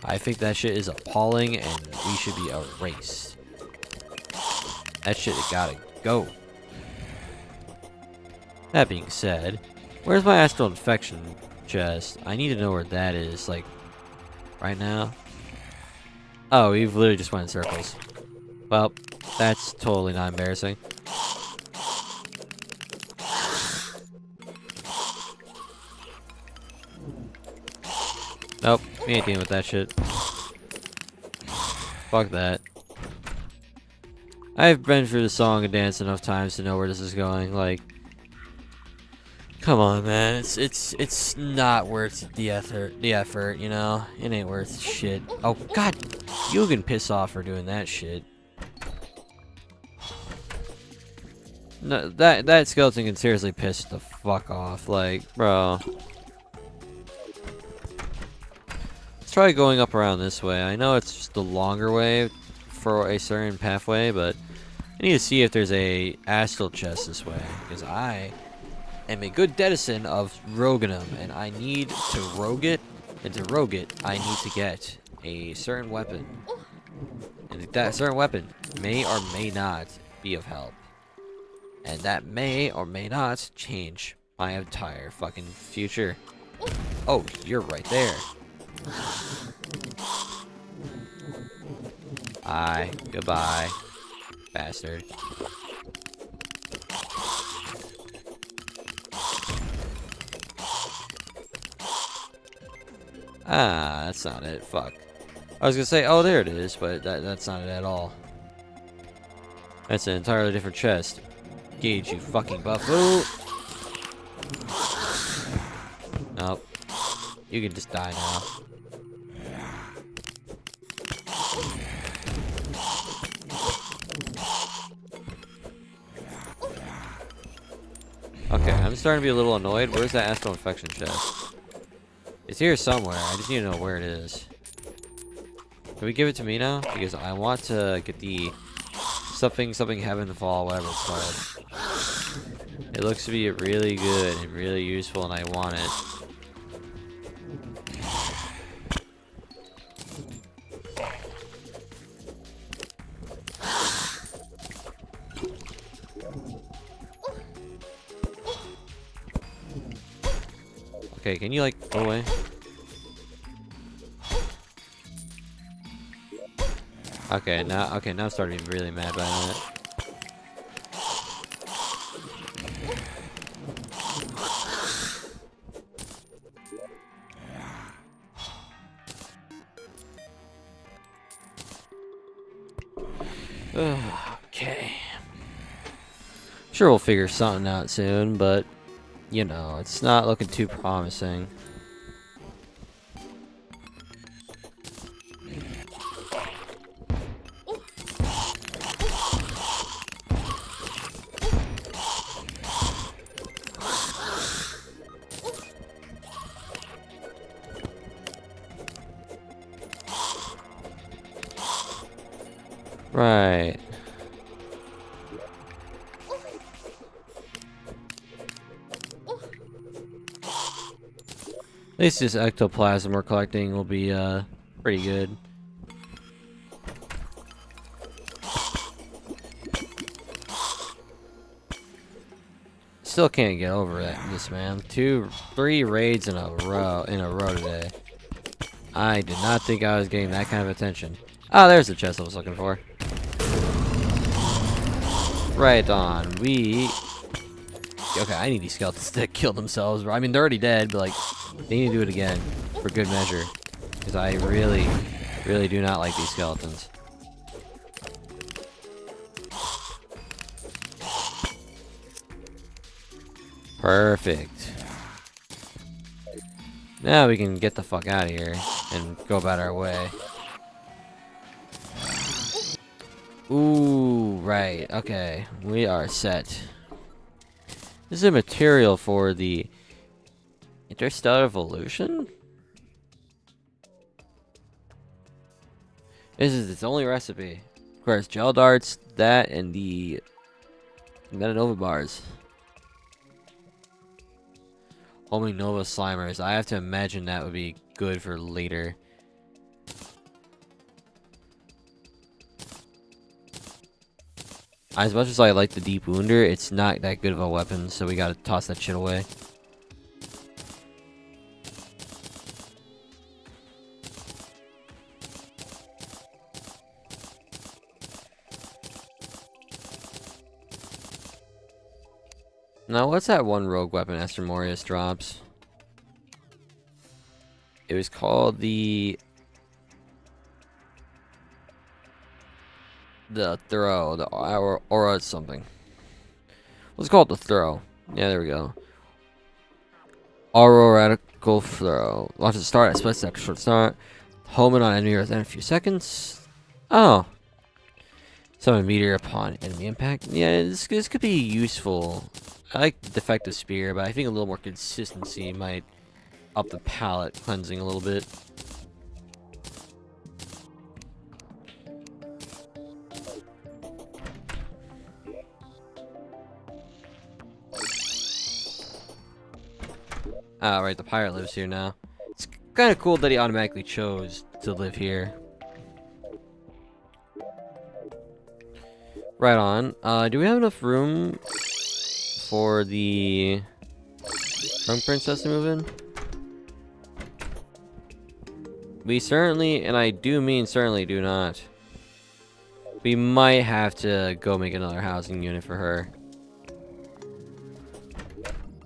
I think that shit is appalling, and we should be erased. That shit gotta go. That being said, where's my astral infection chest? I need to know where that is, like, right now. Oh, we've literally just went in circles. Well, that's totally not embarrassing. Nope, we ain't dealing with that shit. Fuck that. I've been through the song and dance enough times to know where this is going, like... Come on, man. It's not worth the effort, you know? It ain't worth shit. Oh god, you can piss off for doing that shit. No, that skeleton can seriously piss the fuck off. Like, bro. Let's try going up around this way. I know it's just the longer way for a certain pathway, but I need to see if there's a astral chest this way, because I am a good denizen of Roganum, and I need to rogue it, and to rogue it, I need to get a certain weapon. And that certain weapon may or may not be of help. And that may or may not change my entire fucking future. Oh, you're right there. Bye. Goodbye. Bastard. Ah, that's not it. Fuck. I was gonna say, oh, there it is, but that's not it at all. That's an entirely different chest. Gauge, you fucking buffalo. Nope. You can just die now. Okay, I'm starting to be a little annoyed. Where's that astral infection chest? It's here somewhere. I just need to know where it is. Can we give it to me now? Because I want to get the something heaven fall, whatever it's called. It looks to be really good and really useful, and I want it. Okay, can you like go away? Okay, now I'm starting to be really mad by that. Okay. Sure, we'll figure something out soon, but you know, it's not looking too promising. Right. At least this ectoplasm we're collecting will be pretty good. Still can't get over this, man. 3 raids in a row today. I did not think I was getting that kind of attention. Ah, there's the chest I was looking for. Right on. Okay, I need these skeletons to kill themselves. I mean, they're already dead, but like, they need to do it again for good measure. Because I really, really do not like these skeletons. Perfect. Now we can get the fuck out of here and go about our way. Ooh, right. Okay, we are set. This is a material for the interstellar evolution? This is its only recipe. Of course, gel darts, that, and the Metanova bars. Homing Nova Slimers. I have to imagine that would be good for later. As much as I like the Deep Wounder, it's not that good of a weapon, so we gotta toss that shit away. Now, what's that one rogue weapon Esther Morius drops? It was called the throw, the aura something. Let's call it the throw. Yeah, there we go. Auro radical throw. Launches start at split second short start. Homing on enemy within a few seconds. Oh. Summon meteor upon enemy impact. Yeah, this could be useful. I like defective spear, but I think a little more consistency might up the palette cleansing a little bit. Ah, right, the pirate lives here now. It's kind of cool that he automatically chose to live here. Right on. Do we have enough room for the Drunk Princess to move in? We certainly, and I do mean certainly do not. We might have to go make another housing unit for her.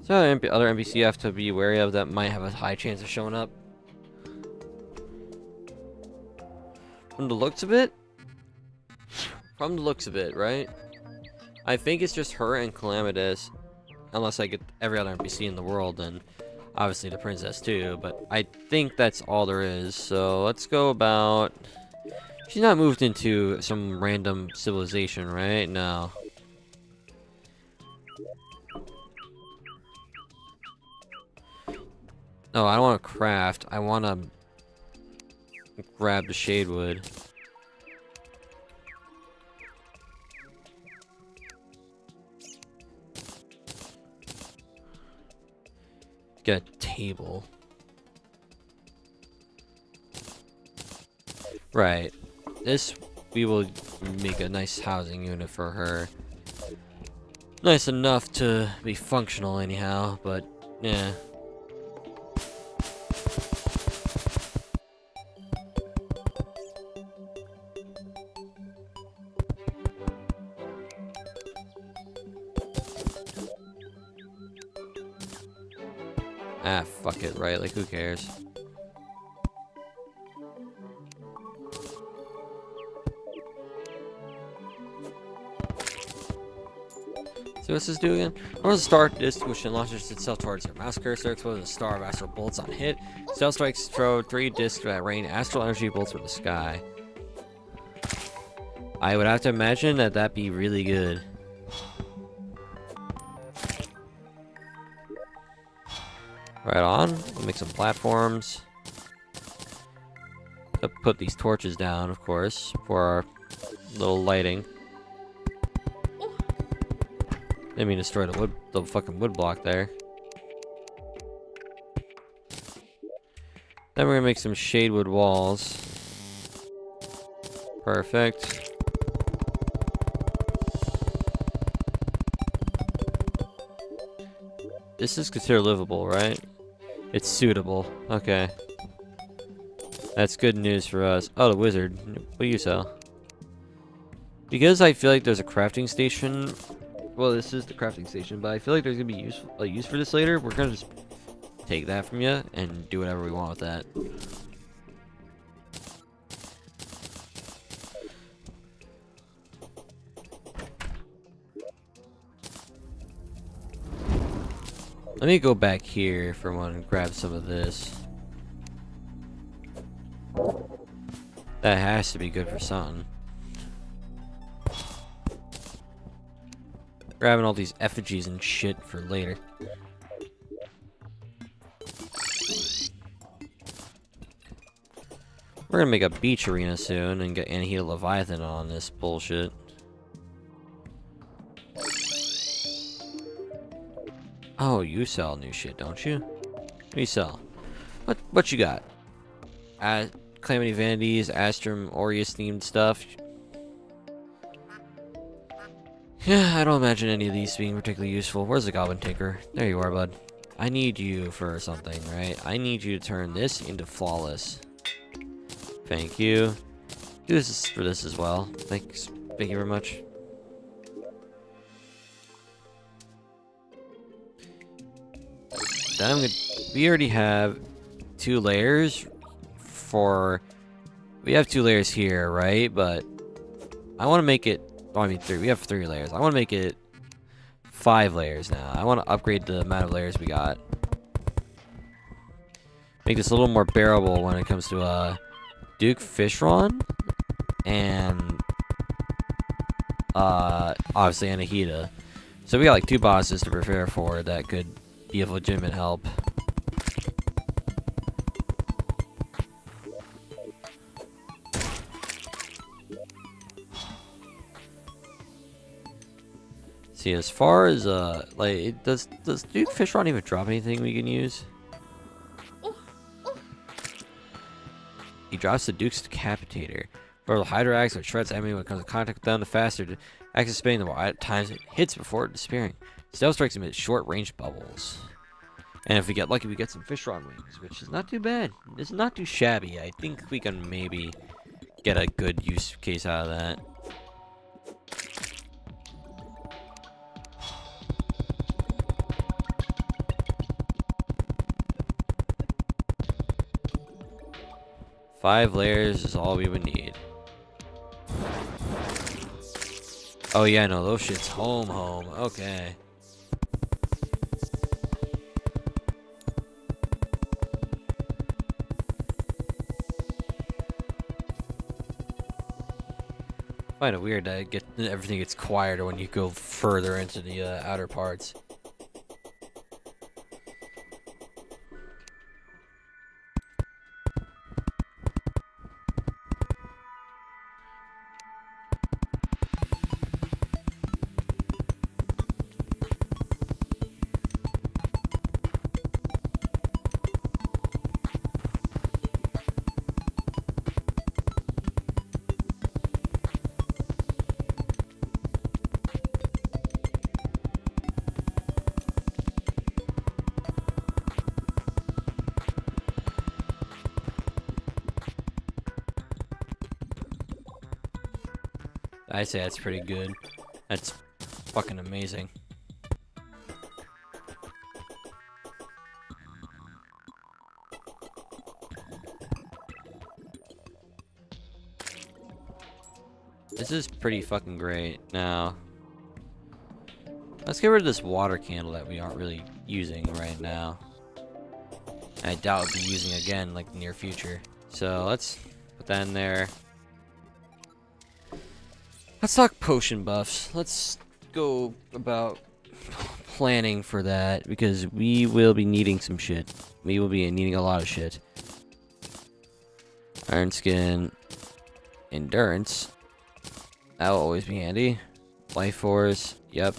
So other NPC you have to be wary of that might have a high chance of showing up. From the looks of it, right? I think it's just her and Calamitous, unless I get every other NPC in the world, and obviously the princess too, but I think that's all there is. So let's go about... She's not moved into some random civilization, right? No. No, I don't want to craft. I want to grab the shade wood. Get a table. Right. This, we will make a nice housing unit for her. Nice enough to be functional anyhow, but yeah. Ah, fuck it, right? Like, who cares? So what's this do again? Or the star disc, which launches itself towards your mouse cursor, explodes a star of astral bolts on hit. Stealth strikes throw 3 discs that rain astral energy bolts from the sky. I would have to imagine that that'd be really good. Right on. We'll make some platforms. I'll put these torches down, of course, for our little lighting. Didn't mean to destroy the fucking wood block there. Then we're gonna make some shade wood walls. Perfect. This is considered livable, right? It's suitable. Okay. That's good news for us. Oh, the wizard. What do you sell? Because I feel like there's a crafting station. Well, this is the crafting station, but I feel like there's gonna be use for this later. We're gonna just take that from you and do whatever we want with that. Let me go back here for one and grab some of this. That has to be good for something. Grabbing all these effigies and shit for later. We're gonna make a beach arena soon and get Anahita Leviathan on this bullshit. Oh, you sell new shit, don't you? What do you sell? What you got? Calamity Vanities, Astrum Aureus themed stuff. Yeah, I don't imagine any of these being particularly useful. Where's the Goblin Tinker? There you are, bud. I need you for something, right? I need you to turn this into flawless. Thank you. Do this for this as well. Thanks. Thank you very much. Then I'm gonna, we already have 2 layers for... We have 2 layers here, right? But I want to make it... Oh, I mean 3. We have 3 layers. I want to make it 5 layers now. I want to upgrade the amount of layers we got. make this a little more bearable when it comes to Duke Fishron and obviously Anahita. So we got like 2 bosses to prepare for that could be of legitimate help. See, as far as like, does Duke Fishron even drop anything we can use? He drops the Duke's Decapitator. For the Hydra Axe, which shreds enemy when it comes in contact with them, the faster the axe is spinning, the more times it hits before disappearing. Stealth strikes emit short-range bubbles. And if we get lucky, we get some Fishron wings, which is not too bad. It's not too shabby. I think we can maybe get a good use case out of that. Five layers is all we would need. Oh yeah, no, those shit's home. Okay. Find it weird that everything gets quieter when you go further into the outer parts. I say that's pretty good. That's fucking amazing. This is pretty fucking great. Now, let's get rid of this water candle that we aren't really using right now. I doubt we'll be using again like near future. So let's put that in there. Let's talk potion buffs. Let's go about planning for that because we will be needing some shit. We will be needing a lot of shit. Iron Skin, Endurance. That will always be handy. Life Force, yep.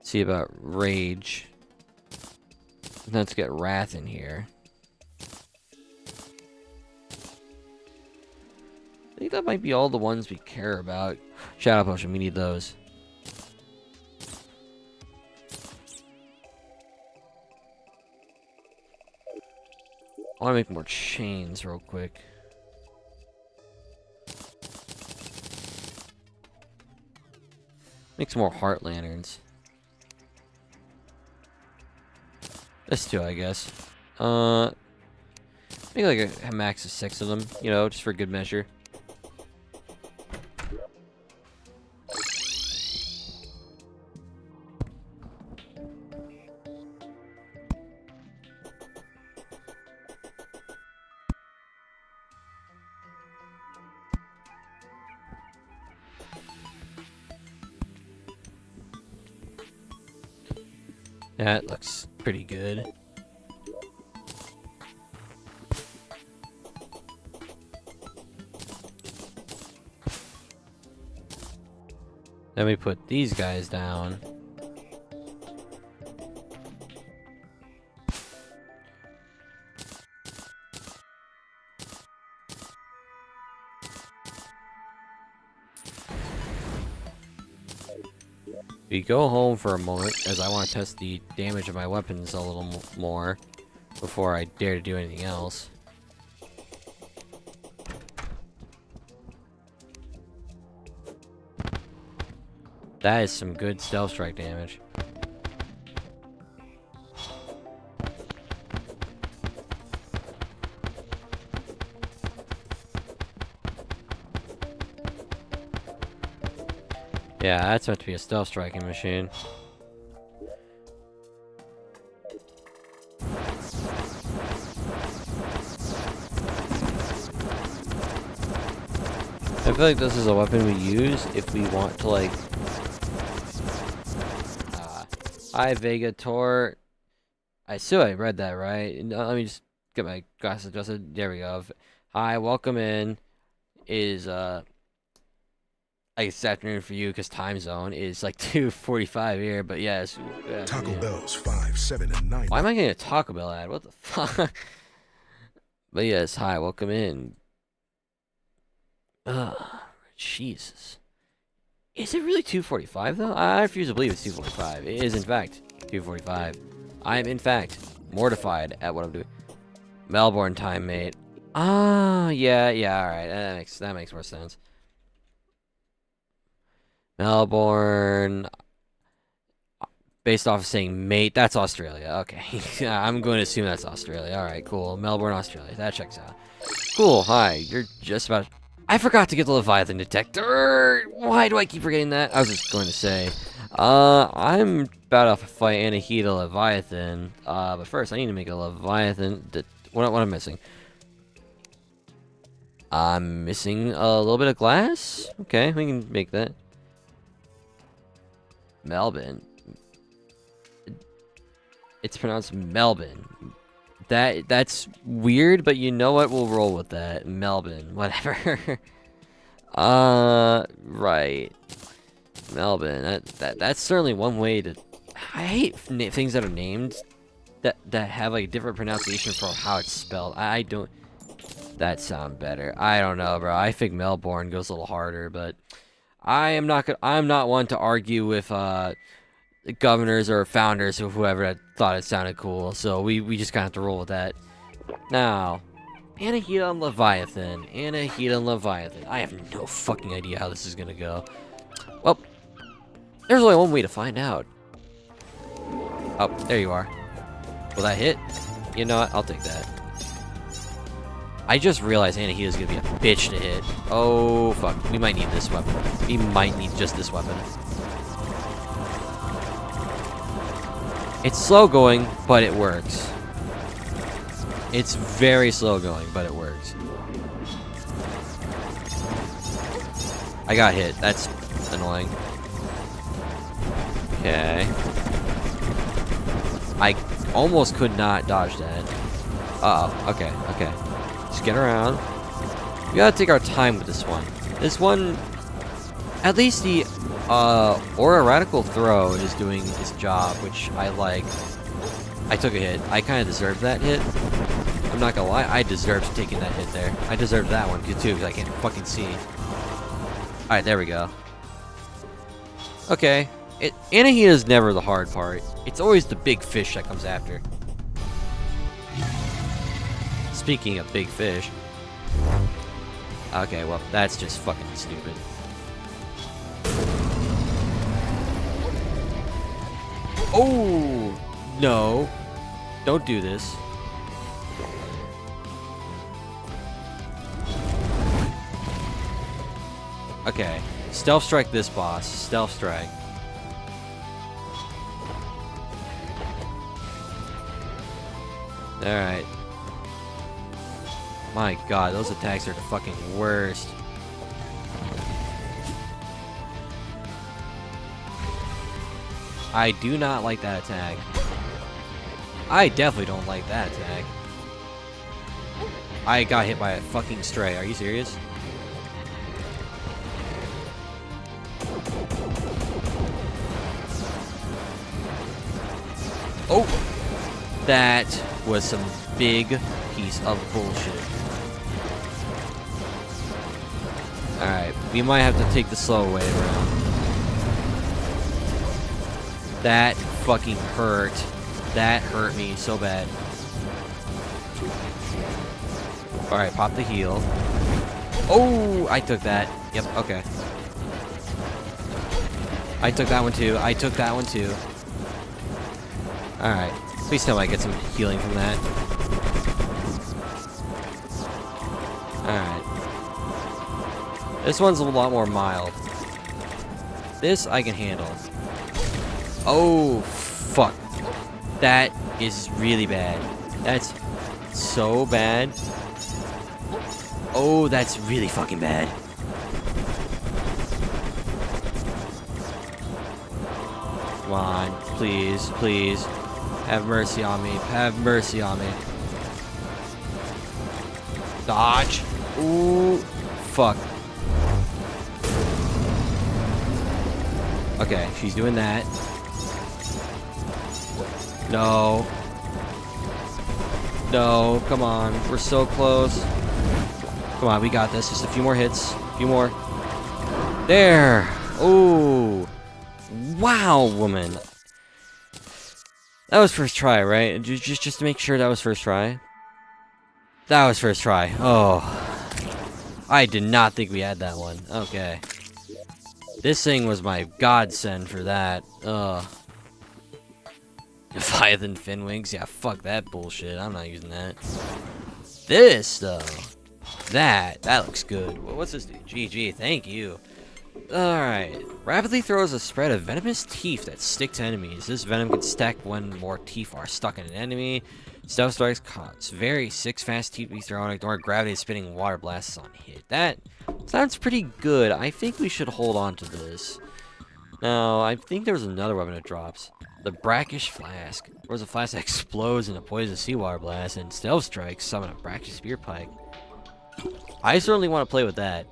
See about Rage. Let's get Wrath in here. I think that might be all the ones we care about. Shadow Potion, we need those. I want to make more chains real quick. Make some more heart lanterns. This too, I guess. Make like a max of 6 of them, you know, just for good measure. That looks pretty good. Then we put these guys down. We go home for a moment as I want to test the damage of my weapons a little more before I dare to do anything else. That is some good stealth strike damage. Yeah, that's meant to be a stealth striking machine. feel like this is a weapon we use if we want to, like... Hi, Vega Tor. I assume I read that right. Let me just get my glasses adjusted. There we go. Hi, welcome in. Is, I guess it's afternoon for you because time zone is like 2:45 here, but yes. Taco Bell's 5, 7, and 9. Why am I getting a Taco Bell ad? What the fuck? But yes, hi, welcome in. Jesus. Is it really 2:45 though? I refuse to believe it's 2:45. It is in fact 2:45. I am in fact mortified at what I'm doing. Melbourne time, mate. Yeah, all right. That makes more sense. Melbourne, based off of saying mate, that's Australia. Okay, I'm going to assume that's Australia. All right, cool. Melbourne, Australia. That checks out. Cool. Hi, you're just about. I forgot to get the Leviathan detector. Why do I keep forgetting that? I was just going to say, I'm about to fight Anahita Leviathan. But first I need to make a Leviathan. What am I missing? I'm missing a little bit of glass. Okay, we can make that. Melbourne. It's pronounced Melbourne. That's weird, but you know what? We'll roll with that. Melbourne, whatever. Right. Melbourne. That's certainly one way to. I hate things that are named that have like a different pronunciation for how it's spelled. I don't. That sound better. I don't know, bro. I think Melbourne goes a little harder, but I'm not one to argue with governors or founders or whoever that thought it sounded cool. So we just kind of have to roll with that. Now, Anahita and Leviathan. Anahita and Leviathan. I have no fucking idea how this is gonna go. Well, there's only one way to find out. Oh, there you are. Will that hit? You know what? I'll take that. I just realized Anahita's gonna be a bitch to hit. Oh, fuck. We might need this weapon. We might need just this weapon. It's slow going, but it works. It's very slow going, but it works. I got hit. That's annoying. Okay. I almost could not dodge that. Uh-oh. Okay, okay. Just get around. We gotta take our time with this one. This one, at least the Aura Radical Throw is doing its job, which I like. I took a hit. I kind of deserved that hit. I'm not gonna lie, I deserved taking that hit there. I deserved that one too, because I can't fucking see. Alright, there we go. Okay. Anahita is never the hard part. It's always the big fish that comes after. Speaking of big fish. Okay, well, that's just fucking stupid. Oh! No. Don't do this. Okay. Stealth strike this boss. Stealth strike. Alright. My god, those attacks are the fucking worst. I do not like that attack. I definitely don't like that attack. I got hit by a fucking stray. Are you serious? Oh! That was some big piece of bullshit. Alright, we might have to take the slow way around. That fucking hurt. That hurt me so bad. Alright, pop the heal. Oh, I took that. Yep, okay. I took that one too. I took that one too. Alright. Please tell me I get some healing from that. Alright. This one's a lot more mild. This I can handle. Oh, fuck. That is really bad. That's so bad. Oh, that's really fucking bad. Come on, please, please. Have mercy on me. Have mercy on me. Dodge. Ooh. Fuck. Okay, she's doing that. No. No, come on. We're so close. Come on, we got this. Just a few more hits. A few more. There. Ooh. Wow, woman. That was first try, right? Just to make sure that was first try. That was first try. Oh. I did not think we had that one. Okay. This thing was my godsend for that. Ugh. Leviathan fin wings? Yeah, fuck that bullshit. I'm not using that. This, though. That looks good. What's this do? GG, thank you. Alright. Rapidly throws a spread of venomous teeth that stick to enemies. This venom can stack when more teeth are stuck in an enemy. Stealth strikes costs. Very 6 fast teeth be thrown. Ignore gravity spinning water blasts on hit. That sounds pretty good. I think we should hold on to this. Now, I think there was another weapon that drops. The brackish flask. Whereas a flask that explodes in a poisonous seawater blast, and stealth strikes summon a brackish spear pike. I certainly want to play with that.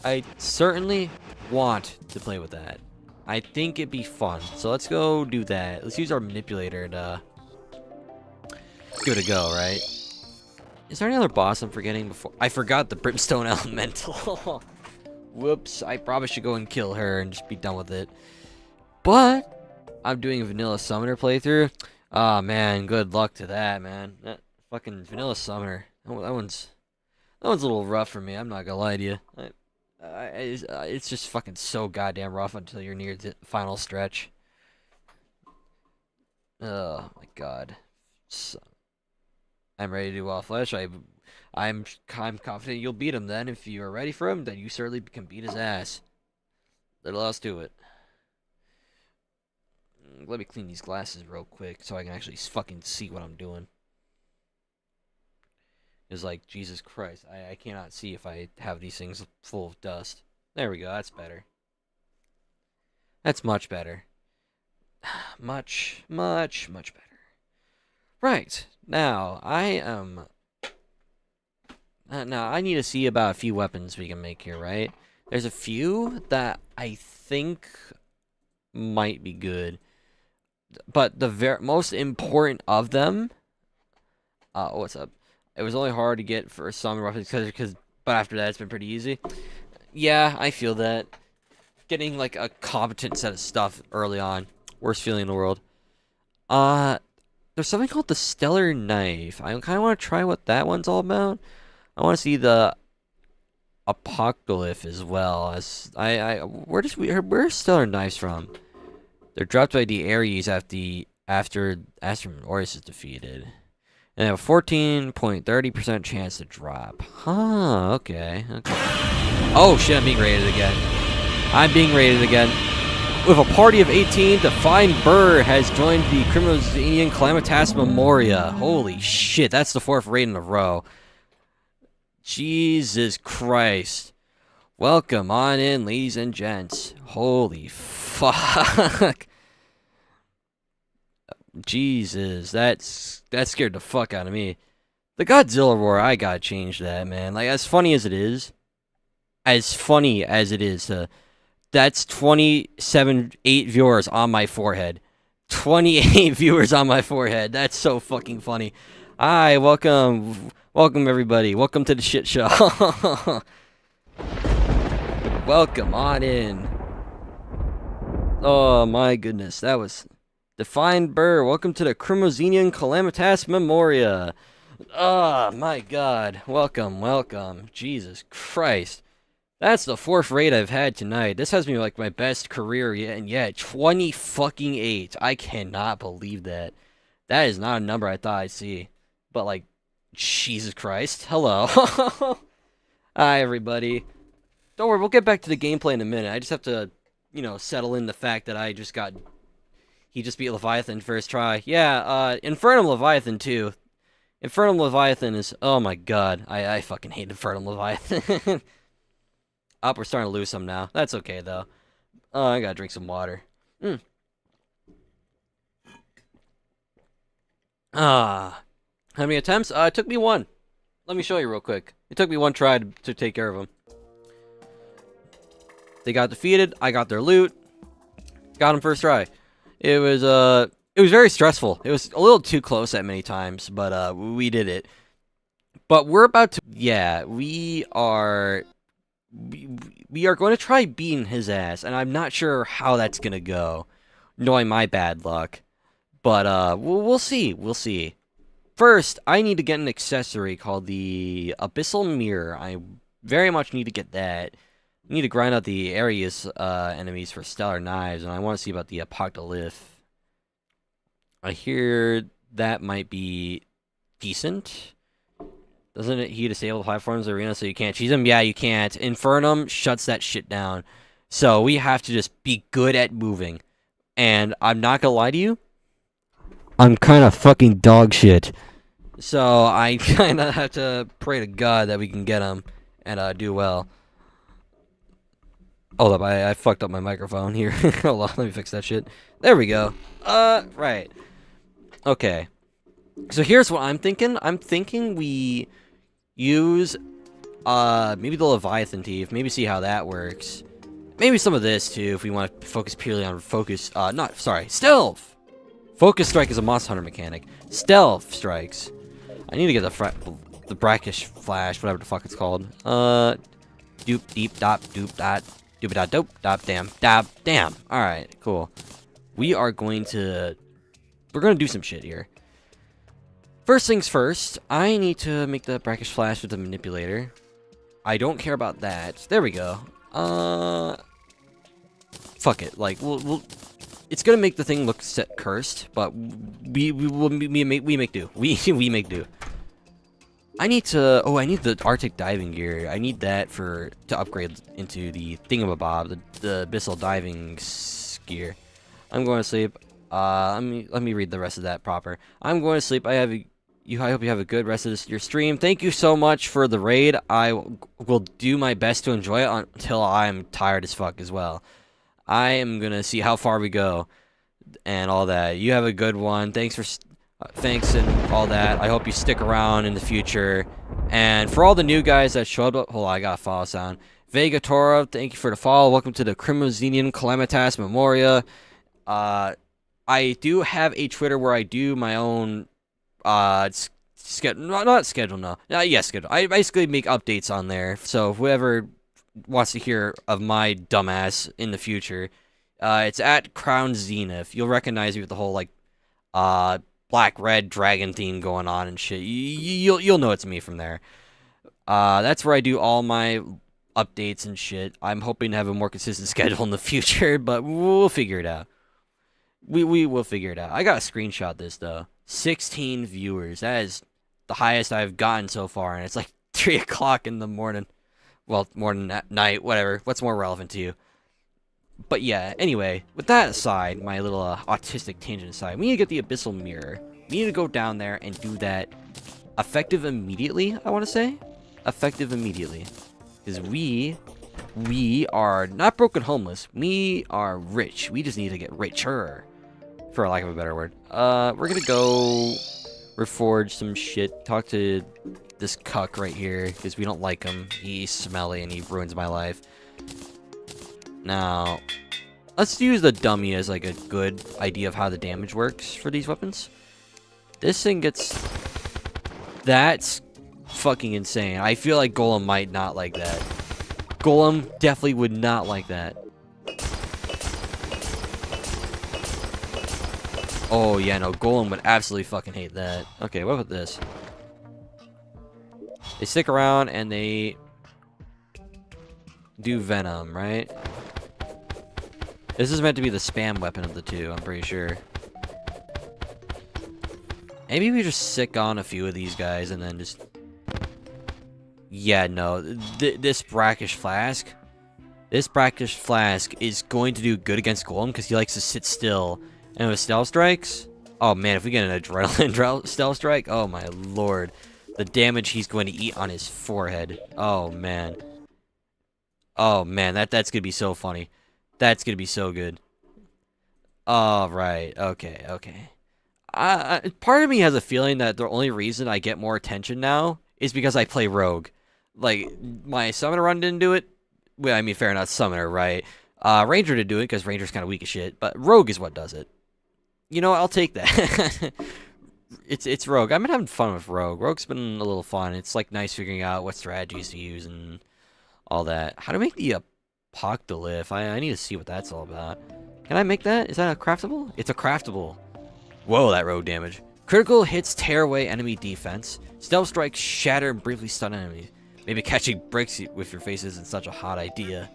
I certainly want to play with that. I think it'd be fun. So let's go do that. Let's use our manipulator and give it a go, right? Is there any other boss I'm forgetting before? I forgot the Brimstone Elemental. Whoops, I probably should go and kill her and just be done with it. But I'm doing a vanilla summoner playthrough. Oh man, good luck to that, man. That fucking vanilla summoner. That one's a little rough for me. I'm not gonna lie to you. It's just fucking so goddamn rough until you're near the final stretch. Oh my god. So, I'm ready to do Wild Flesh. I'm confident you'll beat him then. If you are ready for him, then you certainly can beat his ass. Little else to it. Let me clean these glasses real quick so I can actually fucking see what I'm doing. It's like, Jesus Christ, I cannot see if I have these things full of dust. There we go, that's better. That's much better. Much, much, much better. Right, now, now, I need to see about a few weapons we can make here, right? There's a few that I think might be good. But the most important of them... what's up? It was only hard to get for some weapons, but after that, it's been pretty easy. Yeah, I feel that. Getting, like, a competent set of stuff early on. Worst feeling in the world. There's something called the Stellar Knife. I kind of want to try what that one's all about. I want to see the Apocalypse as well. As where's Stellar Knives from? They're dropped by the Ares after Astromoris is defeated. And they have a 14.30% chance to drop. Huh, okay. Oh shit, I'm being raided again. I'm being raided again. With a party of 18, Defined Burr has joined the Crimozanian Calamitas Memoria. Holy shit, that's the 4th raid in a row. Jesus Christ. Welcome on in, ladies and gents. Holy fuck. Jesus, that scared the fuck out of me. The Godzilla roar, I gotta change that, man. Like, as funny as it is, that's 8 viewers on my forehead. 28 viewers on my forehead. That's so fucking funny. Hi, welcome everybody. Welcome to the shit show. Welcome on in. Oh my goodness, that was Defined Burr. Welcome to the Crimozanian Calamitas Memoria. Oh my god. Welcome. Jesus Christ. That's the 4th raid I've had tonight. This has been like my best career yet, and yet 20 fucking 8. I cannot believe that. That is not a number I thought I'd see. But like, Jesus Christ. Hello. Hi everybody. Don't worry, we'll get back to the gameplay in a minute. I just have to, settle in the fact that he just beat Leviathan first try. Yeah, Infernum Leviathan too. Infernum Leviathan is, oh my god. I fucking hate Infernum Leviathan. We're starting to lose some now. That's okay, though. I gotta drink some water. How many attempts? It took me one. Let me show you real quick. It took me one try to take care of them. They got defeated. I got their loot. Got them first try. It was very stressful. It was a little too close at many times, but we did it. But we're about to, yeah, we are going to try beating his ass, and I'm not sure how that's gonna go, knowing my bad luck. But we'll see. We'll see. First, I need to get an accessory called the Abyssal Mirror. I very much need to get that. I need to grind out the Ares enemies for Stellar Knives, and I want to see about the Apocalypse. I hear that might be decent. Doesn't he disable platforms in the arena so you can't cheese them? Yeah, you can't. Infernum shuts that shit down. So we have to just be good at moving. And I'm not gonna lie to you, I'm kind of fucking dog shit. So I kind of have to pray to God that we can get him and do well. Hold up, I fucked up my microphone here. Hold on, let me fix that shit. There we go. Right. Okay. So here's what I'm thinking. I'm thinking we use maybe the Leviathan Thief. Maybe see how that works. Maybe some of this too if we want to focus purely on stealth. Focus strike is a monster hunter mechanic. Stealth strikes. I need to get the brackish flash, whatever the fuck it's called. Doop deep dop doop dot doop dot dope dop damn. Alright, cool. We're going to do some shit here. First things first, I need to make the brackish flash with the manipulator. I don't care about that. There we go. Fuck it. Like we'll it's gonna make the thing look cursed, but we make do. We make do. I need the Arctic diving gear. I need that to upgrade into the thingamabob, the abyssal diving gear. I'm going to sleep. Let me read the rest of that proper. I'm going to sleep. I hope you have a good rest of your stream. Thank you so much for the raid. I will do my best to enjoy it until I'm tired as fuck as well. I am gonna see how far we go and all that. You have a good one. Thanks and all that. I hope you stick around in the future. And for all the new guys that showed up, hold on, I got a follow sound. Vega Tora, thank you for the follow. Welcome to the Crimozenian Calamitas Memoria. I do have a Twitter where I do my own schedule. Not schedule, no. Yes, schedule. I basically make updates on there. So whoever wants to hear of my dumbass in the future, it's at Crown Zenith. You'll recognize me with the whole like black red dragon theme going on and shit. You'll know it's me from there. That's where I do all my updates and shit. I'm hoping to have a more consistent schedule in the future, but we'll figure it out. We will figure it out. I gotta screenshot this though. 16 viewers. That is the highest I've gotten so far, and it's like 3 o'clock in the morning. Well, morning, night, whatever. What's more relevant to you? But yeah, anyway, with that aside, my little autistic tangent aside, we need to get the Abyssal Mirror. We need to go down there and do that effective immediately, I want to say. Effective immediately. Because we are not broken homeless. We are rich. We just need to get richer, for lack of a better word. We're going to go reforge some shit. Talk to this cuck right here, because we don't like him. He's smelly and he ruins my life. Now, let's use the dummy as like a good idea of how the damage works for these weapons. This thing gets... That's fucking insane. I feel like Golem might not like that. Golem definitely would not like that. Oh yeah, no, Golem would absolutely fucking hate that. Okay, what about this? They stick around and they do venom, right? This is meant to be the spam weapon of the two, I'm pretty sure. Maybe we just sick on a few of these guys and then just... Yeah, no. This brackish flask is going to do good against Golem because he likes to sit still. And with stealth strikes... Oh man, if we get an adrenaline stealth strike, oh my lord. The damage he's going to eat on his forehead. Oh man. Oh man, that's gonna be so funny. That's gonna be so good. Alright, okay. Part of me has a feeling that the only reason I get more attention now is because I play Rogue. Like, my Summoner run didn't do it. Well, I mean, fair enough, Summoner, right? Ranger did do it because Ranger's kind of weak as shit, but Rogue is what does it. You know, I'll take that. It's Rogue. I've been having fun with Rogue. Rogue's been a little fun. It's like nice figuring out what strategies to use and all that. How to make the Apocalypse? I need to see what that's all about. Can I make that? Is that a craftable? It's a craftable. Whoa, that rogue damage. Critical hits tear away enemy defense. Stealth strikes shatter and briefly stun enemies. Maybe catching bricks with your face isn't such a hot idea.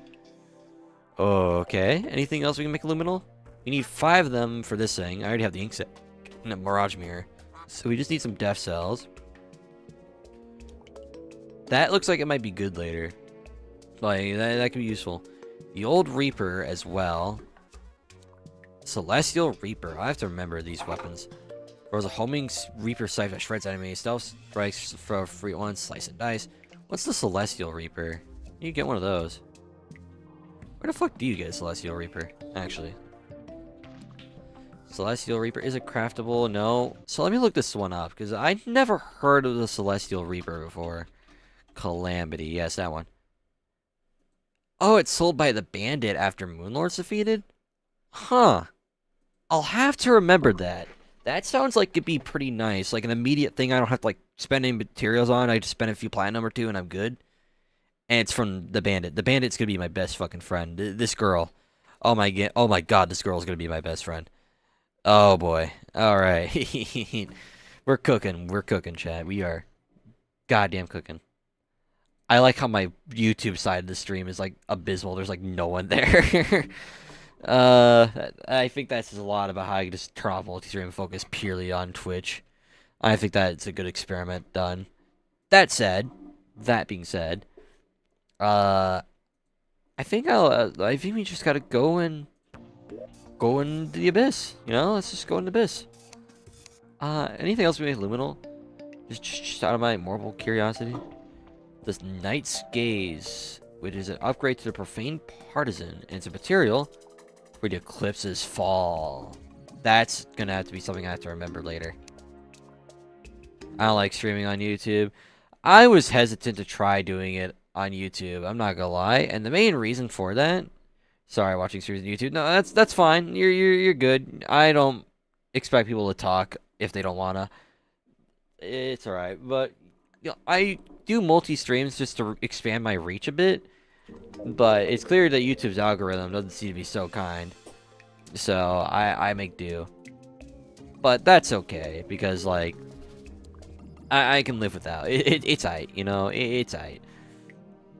Okay. Anything else we can make luminal? We need 5 of them for this thing. I already have the ink set and a mirage mirror. So we just need some death cells. That looks like it might be good later. Like, that could be useful. The old Reaper as well. Celestial Reaper. I have to remember these weapons. There was a homing Reaper scythe that shreds enemies. Stealth strikes for free once. Slice and dice. What's the Celestial Reaper? You get one of those. Where the fuck do you get a Celestial Reaper? Actually. Celestial Reaper. Is it craftable? No. So let me look this one up. Because I never heard of the Celestial Reaper before. Calamity. Yes, that one. Oh, it's sold by the bandit after Moonlord's defeated? Huh. I'll have to remember that. That sounds like it'd be pretty nice. Like an immediate thing I don't have to like spend any materials on. I just spend a few platinum or 2 and I'm good. And it's from the bandit. The bandit's gonna be my best fucking friend. This girl. Oh my god, this girl's gonna be my best friend. Oh boy. Alright. We're cooking, chat. We are goddamn cooking. I like how my YouTube side of the stream is like abysmal. There's like no one there. I think that says a lot about how I can just turn off multi-stream and focus purely on Twitch. I think that's a good experiment done. That being said, I think we just gotta go in the abyss. You know, let's just go in the abyss. Anything else we make luminal? Just out of my morbid curiosity. This Knight's Gaze, which is an upgrade to the Profane Partisan, and it's a material for the Eclipse's Fall. That's gonna have to be something I have to remember later. I don't like streaming on YouTube. I was hesitant to try doing it on YouTube, I'm not gonna lie, and the main reason for that... Sorry, watching streams on YouTube. No, that's fine. You're good. I don't expect people to talk if they don't wanna. It's alright, but you know, I do multi-streams just to expand my reach a bit, but it's clear that YouTube's algorithm doesn't seem to be so kind, so I make do. But that's okay, because like I can live without it's aight, you know, it's aight.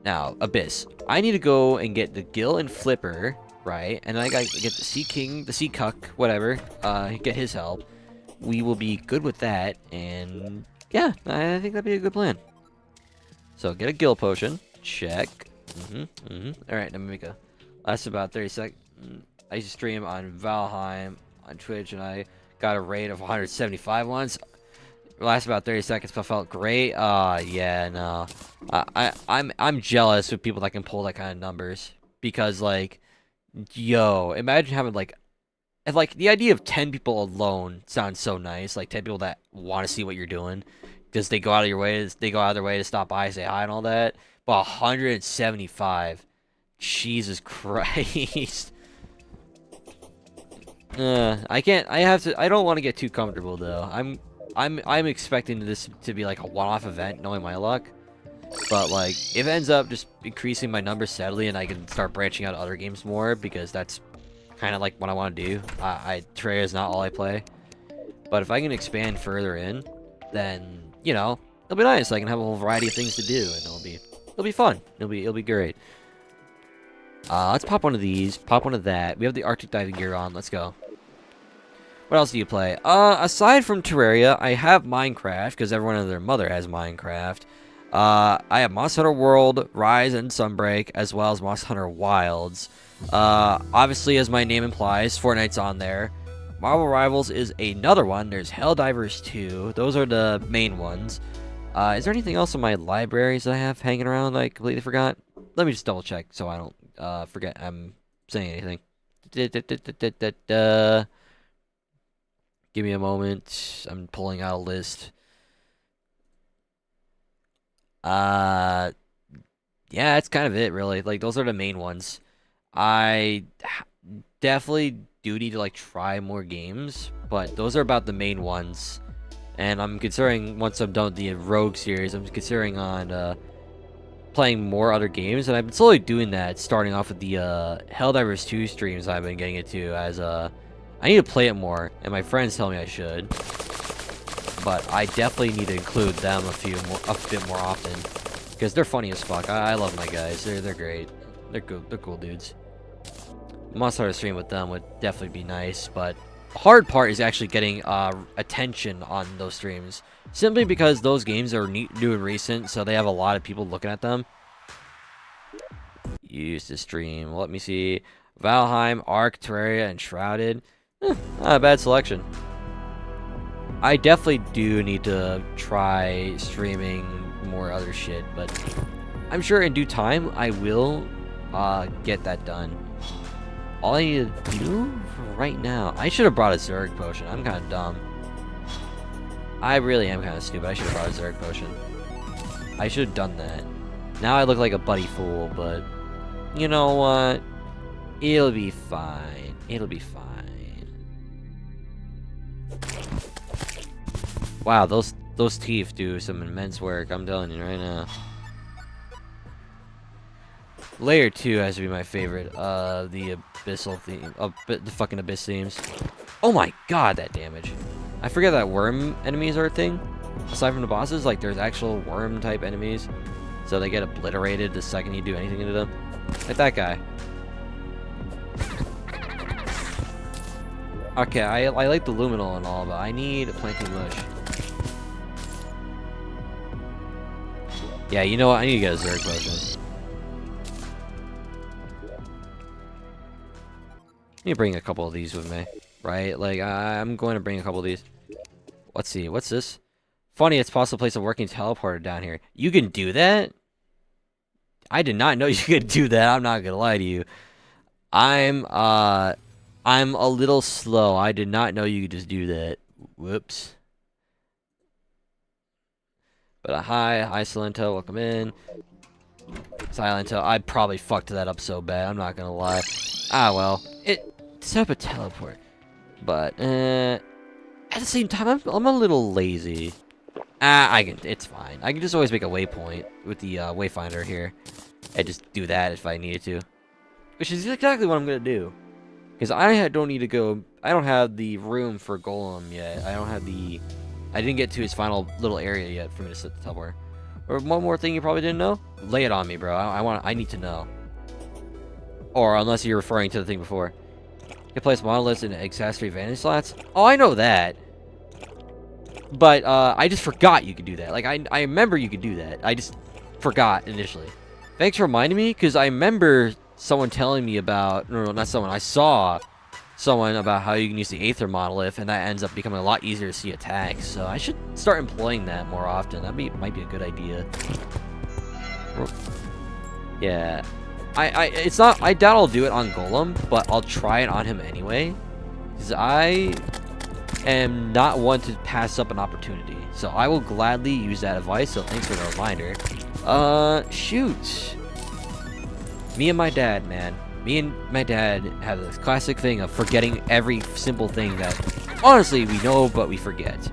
Now Abyss, I need to go and get the Gil and Flipper, right, and I gotta get the Sea King, the Sea Cuck, whatever, get his help. We will be good with that, and yeah, I think that'd be a good plan. So get a Gil potion. Check. Alright, let me make a... Lasts about 30 seconds. I used to stream on Valheim on Twitch, and I got a rate of 175 once. Lasts about 30 seconds, but felt great. Yeah, no. I'm jealous of people that can pull that kind of numbers. Because, like, yo, imagine having, like... If, like, the idea of 10 people alone sounds so nice. Like, 10 people that want to see what you're doing. Because they go out of their way to stop by, say hi and all that. But 175. Jesus Christ. I can't. I don't want to get too comfortable though. I'm expecting this to be like a one-off event, knowing my luck. But like, if it ends up just increasing my numbers steadily, and I can start branching out to other games more, because that's kind of like what I want to do. Terraria is not all I play. But if I can expand further in, then you know, it'll be nice. I can have a whole variety of things to do, and it'll be fun. It'll be great. Let's pop one of these. Pop one of that. We have the Arctic diving gear on. Let's go. What else do you play? Aside from Terraria, I have Minecraft, because everyone and their mother has Minecraft. I have Monster Hunter World, Rise, and Sunbreak, as well as Monster Hunter Wilds. Obviously, as my name implies, Fortnite's on there. Marvel Rivals is another one. There's Helldivers 2. Those are the main ones. Is there anything else in my libraries that I have hanging around that I completely forgot? Let me just double check so I don't forget I'm saying anything. Give me a moment. I'm pulling out a list. Yeah, that's kind of it, really. Like, those are the main ones. I definitely do need to, like, try more games, but those are about the main ones. And I'm considering, once I'm done with the Rogue series, I'm considering on playing more other games, and I've been slowly doing that, starting off with the Helldivers 2 streams I've been getting into, as I need to play it more, and my friends tell me I should. But I definitely need to include them a bit more often, because they're funny as fuck. I love my guys. They're great. They're cool dudes. Must start a stream with them would definitely be nice, but the hard part is actually getting attention on those streams. Simply because those games are new and recent, so they have a lot of people looking at them. Used to stream. Let me see. Valheim, Ark, Terraria, and Shrouded. Not a bad selection. I definitely do need to try streaming more other shit, but I'm sure in due time I will get that done. All I need to do right now... I should have brought a Zerg potion. I'm kind of dumb. I really am kind of stupid. I should have brought a Zerg potion. I should have done that. Now I look like a buddy fool, but... You know what? It'll be fine. It'll be fine. Wow, those teeth do some immense work. I'm telling you right now. Layer 2 has to be my favorite of the Abyssal theme. The fucking Abyss themes. Oh my god, that damage. I forget that worm enemies are a thing. Aside from the bosses, like, there's actual worm type enemies. So they get obliterated the second you do anything into them. Like that guy. Okay, I like the luminol and all, but I need a planting mush. Yeah, you know what? I need to get a Zerg potion. I need to bring a couple of these with me, right? Like, I'm going to bring a couple of these. Let's see, what's this? Funny, it's possible to place a working teleporter down here. You can do that? I did not know you could do that. I'm not gonna lie to you. I'm a little slow. I did not know you could just do that. Whoops. But hi Silento, welcome in. Silento, I probably fucked that up so bad. I'm not gonna lie. Ah well, set up a teleport. But at the same time, I'm a little lazy. It's fine. I can just always make a waypoint with the wayfinder here, and just do that if I needed to. Which is exactly what I'm gonna do. Because I don't need to go. I don't have the room for Golem yet. I didn't get to his final little area yet for me to set the teleport. Or one more thing you probably didn't know. Lay it on me, bro. I need to know. Or unless you're referring to the thing before. You can place monoliths in accessory vantage slots. Oh, I know that. But I just forgot you could do that. Like I remember you could do that. I just forgot initially. Thanks for reminding me, because I remember someone telling me about, no, not someone, I saw someone about how you can use the Aether monolith, and that ends up becoming a lot easier to see attacks. So I should start employing that more often. That might be a good idea. Yeah. I doubt I'll do it on Golem, but I'll try it on him anyway. Because I am not one to pass up an opportunity. So I will gladly use that advice, so thanks for the reminder. Shoot. Me and my dad, man. Me and my dad have this classic thing of forgetting every simple thing that, honestly, we know, but we forget.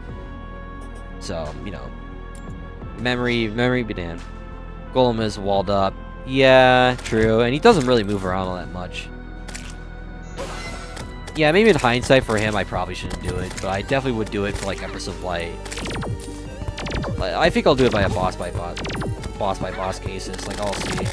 So, you know. Memory be damned. Golem is walled up. Yeah, true. And he doesn't really move around all that much. Yeah, maybe in hindsight for him, I probably shouldn't do it. But I definitely would do it for, like, Empress of Light. I think I'll do it by a boss by boss cases. Like, I'll see.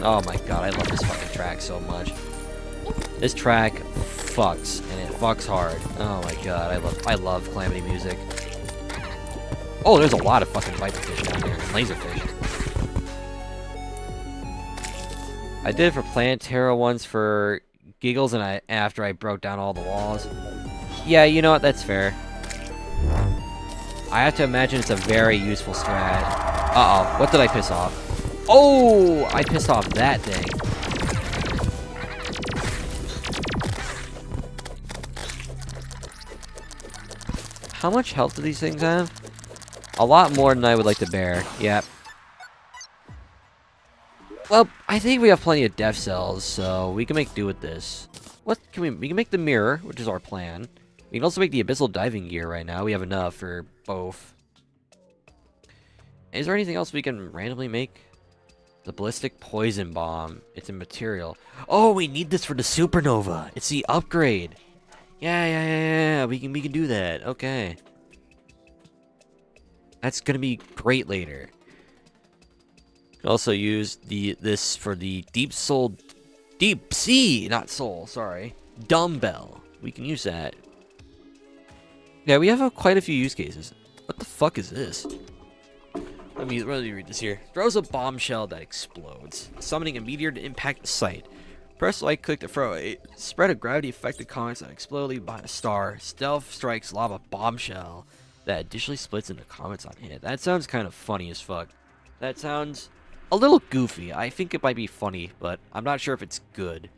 Oh my god, I love this fucking track so much. This track fucks, and it fucks hard. Oh my god, I love Calamity music. Oh, there's a lot of fucking viperfish down here, and laserfish. I did it for Planetara once for giggles, and after I broke down all the walls. Yeah, you know what? That's fair. I have to imagine it's a very useful strat. Uh-oh, what did I piss off? Oh, I pissed off that thing. How much health do these things have? A lot more than I would like to bear. Yep. Well, I think we have plenty of death cells, so we can make do with this. What can we can make the mirror, which is our plan. We can also make the abyssal diving gear right now. We have enough for both. Is there anything else we can randomly make? The ballistic poison bomb. It's a material. Oh, we need this for the supernova. It's the upgrade. Yeah. We can do that. Okay. That's gonna be great later. Can also use this for the deep sea, not soul, sorry. Dumbbell. We can use that. Yeah, we have quite a few use cases. What the fuck is this? Let me read this here. Throws a bombshell that explodes, summoning a meteor to impact the site. Press right click to throw a spread of gravity affected comets that explode leaving behind a star. Stealth strikes lava bombshell that additionally splits into comets on hit. That sounds kind of funny as fuck. That sounds a little goofy. I think it might be funny, but I'm not sure if it's good.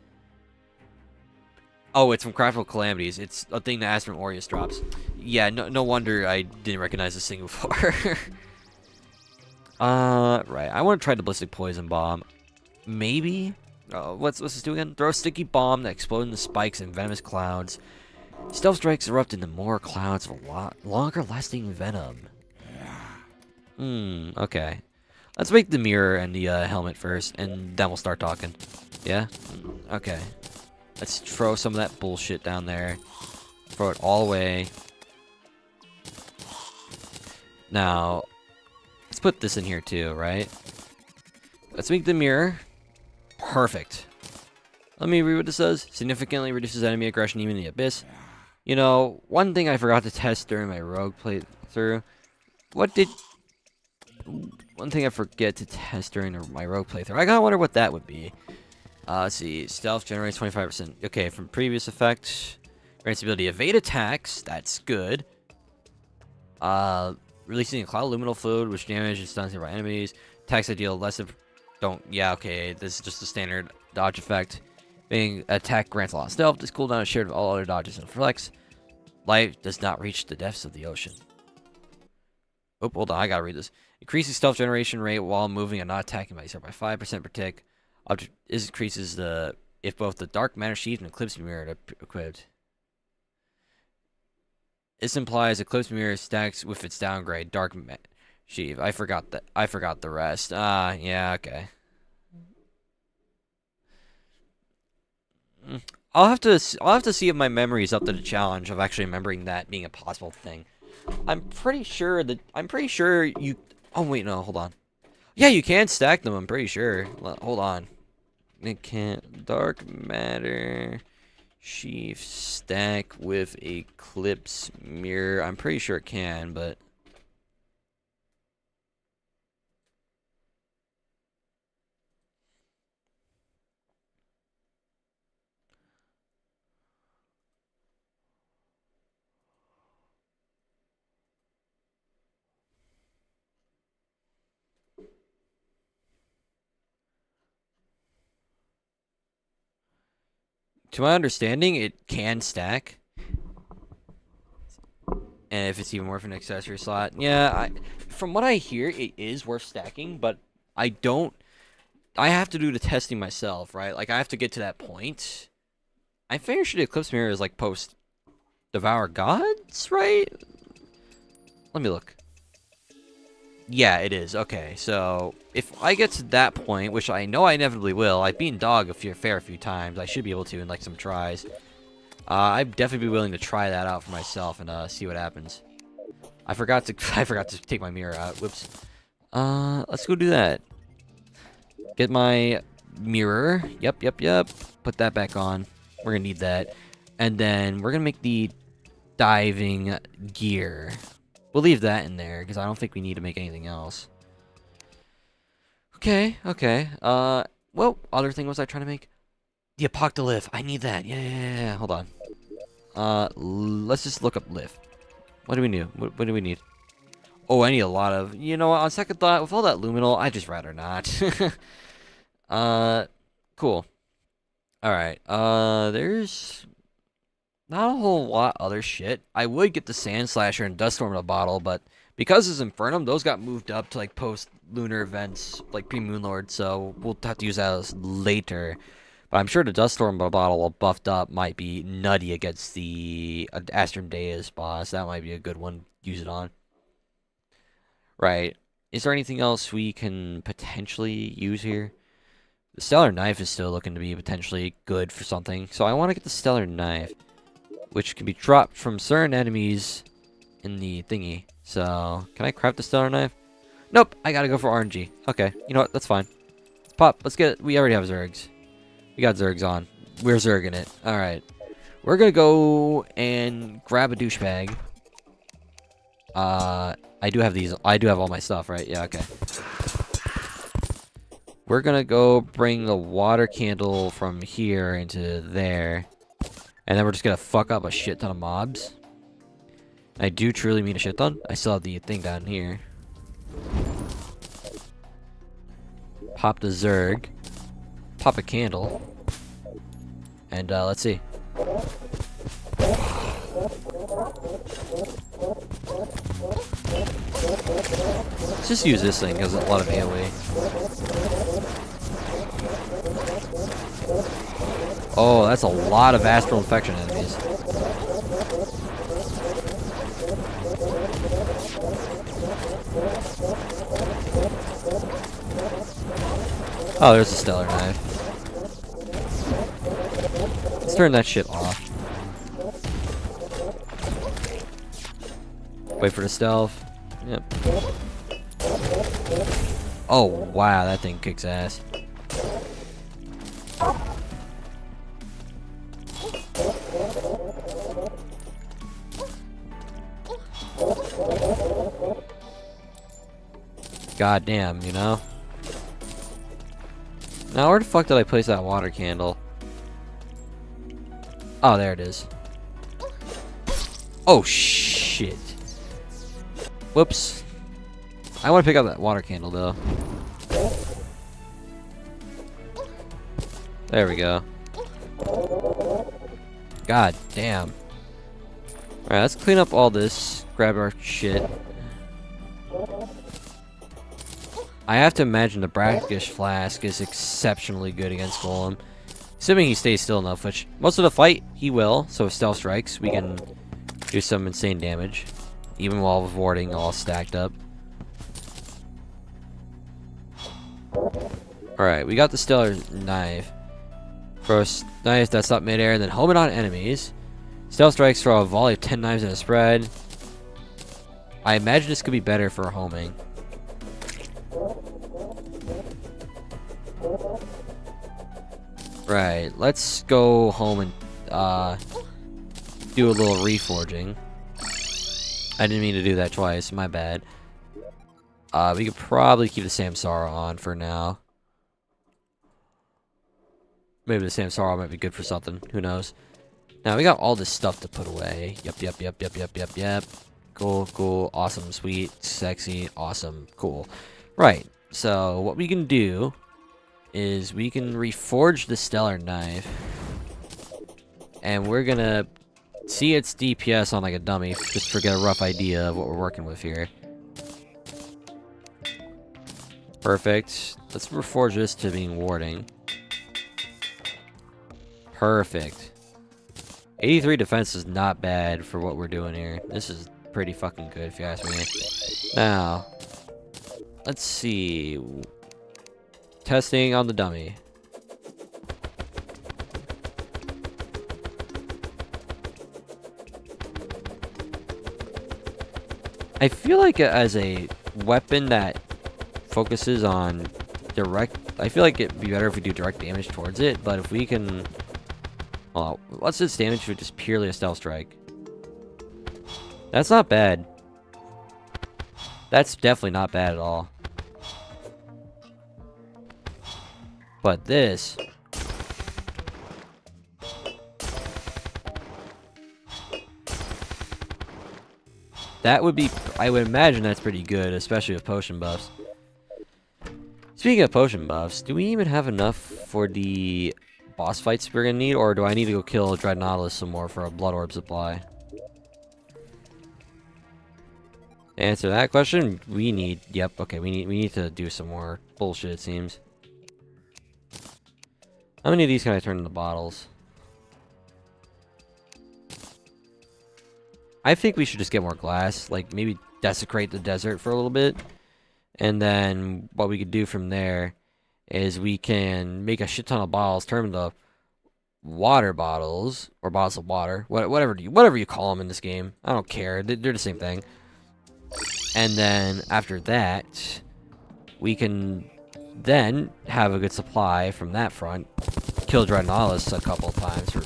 Oh, it's from Craftful Calamities. It's a thing that Astrum Aureus drops. Yeah, no wonder I didn't recognize this thing before. Right. I want to try the ballistic poison bomb. Maybe? What's this do again? Throw a sticky bomb that explodes into spikes and venomous clouds. Stealth strikes erupt into more clouds of a lot longer lasting venom. Okay. Let's make the mirror and the helmet first, and then we'll start talking. Yeah? Okay. Let's throw some of that bullshit down there. Throw it all away. Now, let's put this in here too, right? Let's make the mirror. Perfect. Let me read what this says. Significantly reduces enemy aggression even in the abyss. You know, one thing I forgot to test during my rogue playthrough. One thing I forget to test during my rogue playthrough. I gotta wonder what that would be. Let's see. Stealth generates 25%. Okay, from previous effect. Grants the ability to evade attacks. That's good. Releasing a cloud of luminal fluid, which damages stuns nearby enemies. Attacks that deal less of... Yeah, okay. This is just a standard dodge effect. Being attack grants a lot of stealth. This cooldown is shared with all other dodges and flex. Life does not reach the depths of the ocean. Oh, hold on. I gotta read this. Increases stealth generation rate while moving and not attacking by 5% per tick. This increases the... if both the dark matter sheath and eclipse mirror are equipped. This implies Eclipse Mirror stacks with its downgrade, Dark Sheath. I forgot the rest. Yeah, okay. I'll have to see if my memory is up to the challenge of actually remembering that being a possible thing. I'm pretty sure you... Oh, wait, no, hold on. Yeah, you can stack them, I'm pretty sure. Hold on. It can't... Dark Matter... Sheath stack with Eclipse Mirror. I'm pretty sure it can, but... To my understanding, it can stack. And if it's even worth an accessory slot. Yeah, from what I hear, it is worth stacking, but I have to do the testing myself, right? Like, I have to get to that point. I'm fairly sure the Eclipse Mirror is, like, post Devour Gods, right? Let me look. Yeah, it is. Okay, so if I get to that point, which I know I inevitably will, I've beaten Dog a fair few times. I should be able to in like some tries. I'd definitely be willing to try that out for myself and see what happens. I forgot to take my mirror out. Whoops. Let's go do that. Get my mirror. Yep. Put that back on. We're gonna need that, and then we're gonna make the diving gear. We'll leave that in there, because I don't think we need to make anything else. Okay. Well, other thing was I trying to make? The Apocalypse. I need that. Yeah. Hold on. Let's just look up lift. What do we need? What do we need? Oh, I need a lot of... You know what, on second thought, with all that luminol, I'd just rather not. Cool. Alright, there's... not a whole lot other shit. I would get the Sand Slasher and Dust Storm in a bottle, but because it's Infernum, those got moved up to like post-lunar events, like pre-Moonlord, so we'll have to use those later. But I'm sure the Dust Storm bottle, while buffed up, might be nutty against the Astrum Deus boss. That might be a good one to use it on. Right. Is there anything else we can potentially use here? The Stellar Knife is still looking to be potentially good for something, so I want to get the Stellar Knife, which can be dropped from certain enemies in the thingy. So, can I craft the Stellar Knife? Nope, I gotta go for RNG. Okay, you know what, that's fine. Let's pop, let's get it. We already have Zergs. We got Zergs on. We're Zerging it. Alright. We're gonna go and grab a douchebag. I do have these. I do have all my stuff, right? Yeah, okay. We're gonna go bring the water candle from here into there. And then we're just gonna fuck up a shit ton of mobs. I do truly mean a shit ton. I still have the thing down here. Pop the Zerg. Pop a candle. And let's see. Let's just use this thing because it's a lot of AoE. Oh, that's a lot of Astral Infection enemies. Oh, there's a Stellar Knife. Let's turn that shit off. Wait for the stealth. Yep. Oh, wow, that thing kicks ass. God damn, you know? Now, where the fuck did I place that water candle? Oh, there it is. Oh, shit. Whoops. I want to pick up that water candle, though. There we go. God damn. Alright, let's clean up all this. Grab our shit. I have to imagine the brackish flask is exceptionally good against Golem. Assuming he stays still enough, which most of the fight he will, so if stealth strikes, we can do some insane damage. Even while avoiding all stacked up. Alright, we got the Stellar Knife. First knife that's up midair, and then home it on enemies. Stealth strikes throw a volley of 10 knives in a spread. I imagine this could be better for homing. Right, let's go home and do a little reforging. I didn't mean to do that twice, my bad. We could probably keep the Samsara on for now. Maybe the Samsara might be good for something, who knows. Now, we got all this stuff to put away. Yep. Cool, cool, awesome, sweet, sexy, awesome, cool. Right, so what we can do is we can reforge the Stellar Knife. And we're gonna see its DPS on like a dummy, just to get a rough idea of what we're working with here. Perfect. Let's reforge this to being warding. Perfect. 83 defense is not bad for what we're doing here. This is pretty fucking good if you ask me. Now, let's see. Testing on the dummy. I feel like as a weapon that focuses on direct, I feel like it'd be better if we do direct damage towards it, but if we can, well, what's its damage for just purely a stealth strike? That's not bad. That's definitely not bad at all. But this, That would be, I would imagine that's pretty good, especially with potion buffs. Speaking of potion buffs, do we even have enough for the boss fights we're gonna need, or do I need to go kill Dread Nautilus some more for a blood orb supply? To answer that question, we need, yep, okay, we need to do some more bullshit, it seems. How many of these can I turn into bottles? I think we should just get more glass, like maybe desecrate the desert for a little bit. And then what we could do from there is we can make a shit ton of bottles, turn them into water bottles, or bottles of water, whatever you call them in this game. I don't care, they're the same thing. And then after that, we can then have a good supply from that front. Kill Dread Nautilus a couple of times for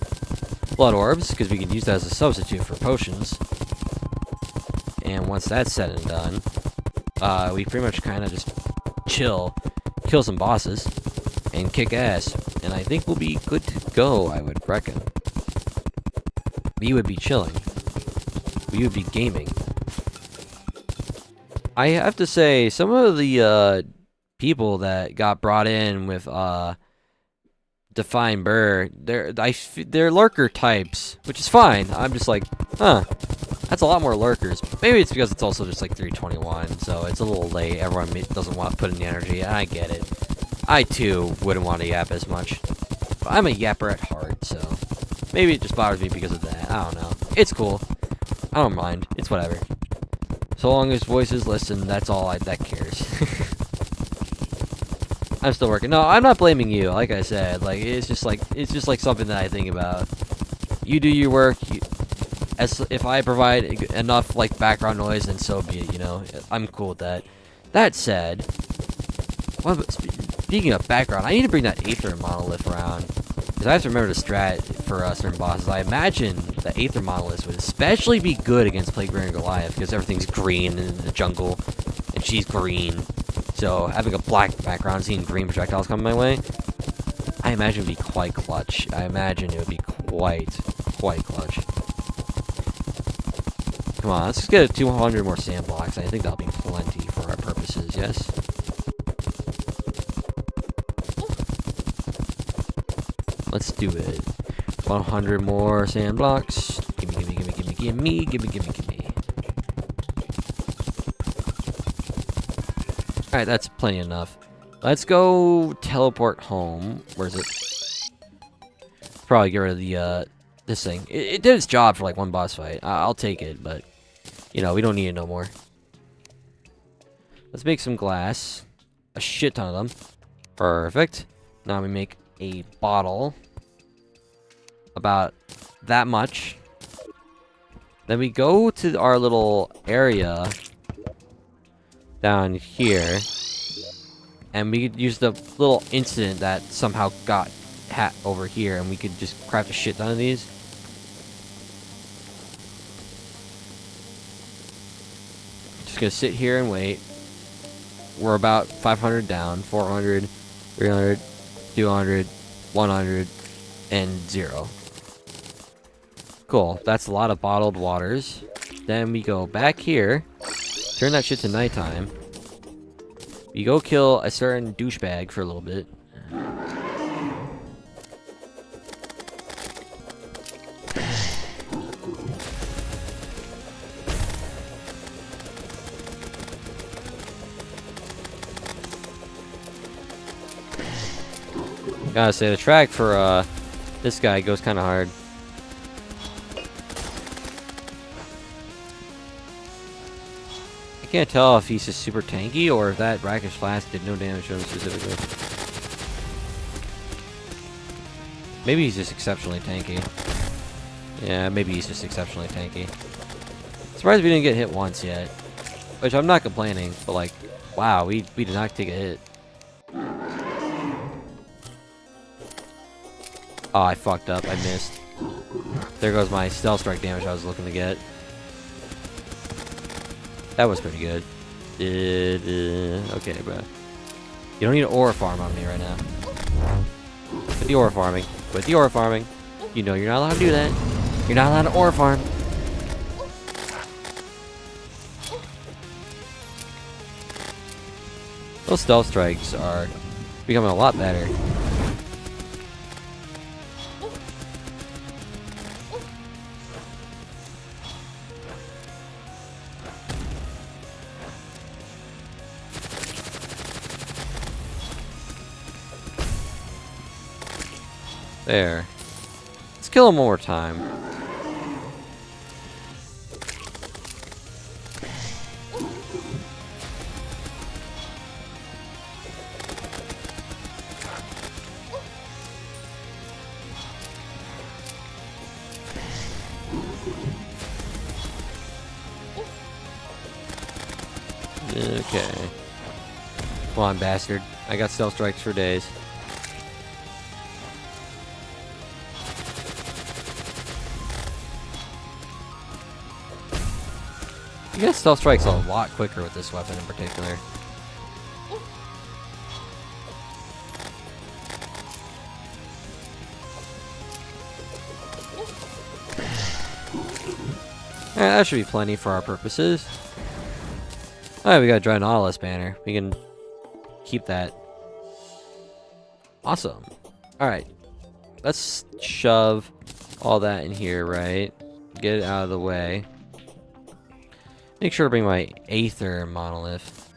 blood orbs, because we can use that as a substitute for potions. And once that's said and done, we pretty much kind of just chill, kill some bosses, and kick ass. And I think we'll be good to go, I would reckon. We would be chilling. We would be gaming. I have to say, some of the people that got brought in with Define Burr, they're lurker types, which is fine. I'm just like, huh, that's a lot more lurkers. Maybe it's because it's also just like 3:21, so it's a little late. Everyone doesn't want to put in the energy, and I get it. I too wouldn't want to yap as much. But I'm a yapper at heart, so maybe it just bothers me because of that. I don't know. It's cool. I don't mind. It's whatever. So long as voices listen, that's all that cares. I'm still working. No, I'm not blaming you. Like I said, like it's just like something that I think about. You do your work. If I provide enough like background noise, then so be it. You know, I'm cool with that. That said, speaking of background, I need to bring that Aether Monolith around, because I have to remember the strat for certain bosses. I imagine the Aether Monolith would especially be good against Plague Bearer and Goliath, because everything's green in the jungle, and she's green. So having a black background, seeing green projectiles come my way, I imagine it would be quite clutch. I imagine it would be quite clutch. Come on, let's just get 200 more sand blocks. I think that'll be plenty for our purposes, yes? Let's do it. 100 more sand blocks. Gimme. Alright, that's plenty enough. Let's go teleport home. Where is it? Probably get rid of the, this thing. It did its job for like one boss fight. I'll take it, but, you know, we don't need it no more. Let's make some glass. A shit ton of them. Perfect. Now we make a bottle. About that much. Then we go to our little area down here, and we could use the little incident that somehow got over here, and we could just craft a shit ton of these. Just gonna sit here and wait. We're about 500 down, 400, 300, 200, 100, and 0. Cool, that's a lot of bottled waters. Then we go back here, turn that shit to nighttime. We go kill a certain douchebag for a little bit. Gotta say, the track for this guy goes kind of hard. I can't tell if he's just super tanky or if that brackish flask did no damage to him specifically. Maybe he's just exceptionally tanky. Yeah, maybe he's just exceptionally tanky. Surprised we didn't get hit once yet. Which I'm not complaining, but like, wow, we did not take a hit. Oh, I fucked up. I missed. There goes my stealth strike damage I was looking to get. That was pretty good. Okay, bro. You don't need an ore farm on me right now. Quit the ore farming. Quit the ore farming. You know you're not allowed to do that. You're not allowed to ore farm. Those stealth strikes are becoming a lot better. There. Let's kill him one more time. Okay. Come on, bastard. I got stealth strikes for days. You get stealth strikes a lot quicker with this weapon in particular. Alright, that should be plenty for our purposes. Alright, we got a Dry Nautilus banner. We can keep that. Awesome. Alright. Let's shove all that in here, right? Get it out of the way. Make sure to bring my Aether monolith.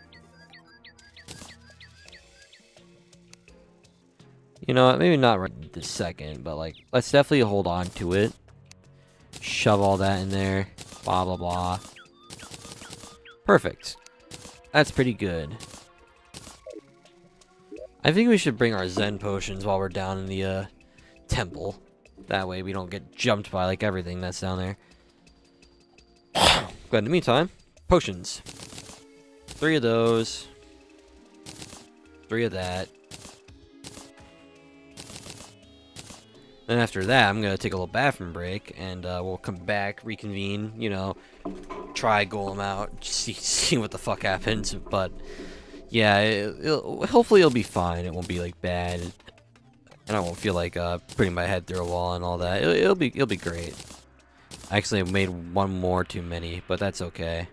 You know what? Maybe not right this second, but like, let's definitely hold on to it. Shove all that in there. Blah, blah, blah. Perfect. That's pretty good. I think we should bring our Zen potions while we're down in the temple. That way we don't get jumped by like everything that's down there. But in the meantime, potions. 3 of those. 3 of that. Then after that, I'm going to take a little bathroom break, and we'll come back, reconvene, you know, try Golem out, see what the fuck happens. But, yeah, hopefully it'll be fine. It won't be, like, bad. And I won't feel like putting my head through a wall and all that. It'll be great. I actually made one more too many, but that's okay.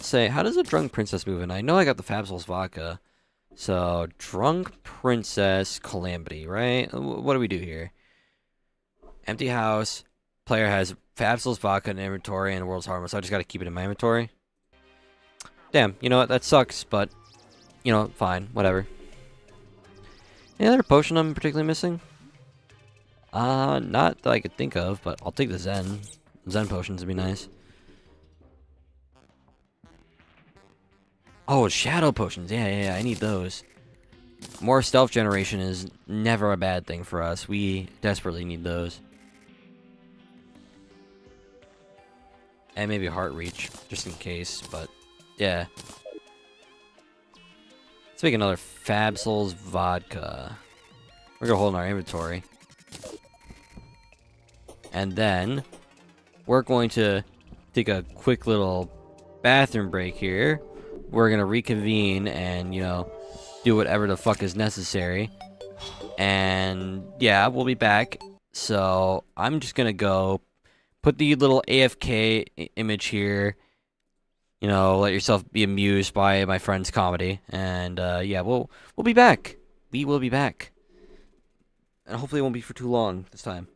Say, how does a drunk princess move? And I know I got the Fabsol's vodka. So, drunk princess calamity, right? What do we do here? Empty house. Player has Fabsol's vodka in inventory and world's hardmode, so I just gotta keep it in my inventory. Damn, you know what? That sucks, but you know, fine, whatever. Any other potion I'm particularly missing? Not that I could think of, but I'll take the Zen. Zen potions would be nice. Oh, shadow potions. Yeah, I need those. More stealth generation is never a bad thing for us. We desperately need those. And maybe heart reach, just in case, but yeah. Let's make another Fab Souls vodka. We're gonna hold in our inventory. And then we're going to take a quick little bathroom break here. We're gonna reconvene and, you know, do whatever the fuck is necessary. And yeah, we'll be back. So I'm just gonna go put the little AFK image here. You know, let yourself be amused by my friend's comedy. And yeah, we'll be back. We will be back. And hopefully it won't be for too long this time.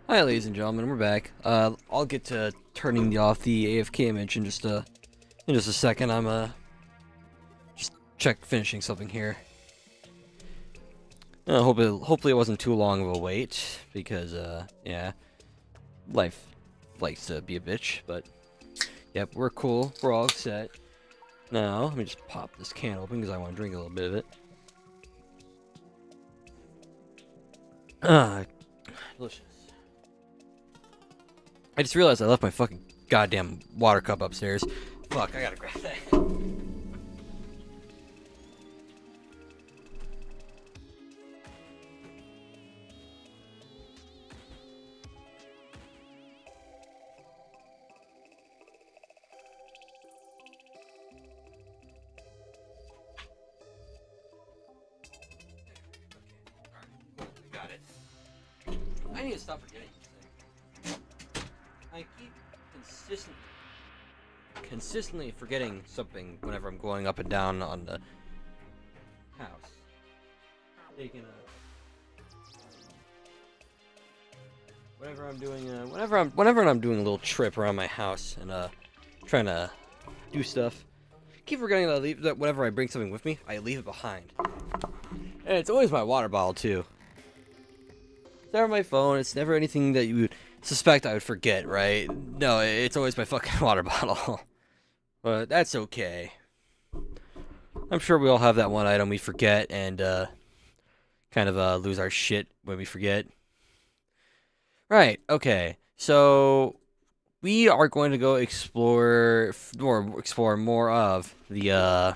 Hi, ladies and gentlemen, we're back. I'll get to turning off the AFK image in just a second. I'm just finishing something here. Hopefully it wasn't too long of a wait because yeah, life likes to be a bitch. But yep, we're cool. We're all set. Now let me just pop this can open because I want to drink a little bit of it. Delicious. I just realized I left my fucking goddamn water cup upstairs. Fuck, I gotta grab that. Got it. I need to stop forgetting this thing. I keep consistently forgetting something whenever I'm going up and down on the house. Taking whenever I'm doing whenever I'm doing a little trip around my house and trying to do stuff. Keep forgetting that whenever I bring something with me, I leave it behind. And it's always my water bottle too. It's never my phone. It's never anything that you would suspect I would forget, right? No, it's always my fucking water bottle. But that's okay. I'm sure we all have that one item we forget and kind of lose our shit when we forget. Right, okay. So we are going to go explore more of the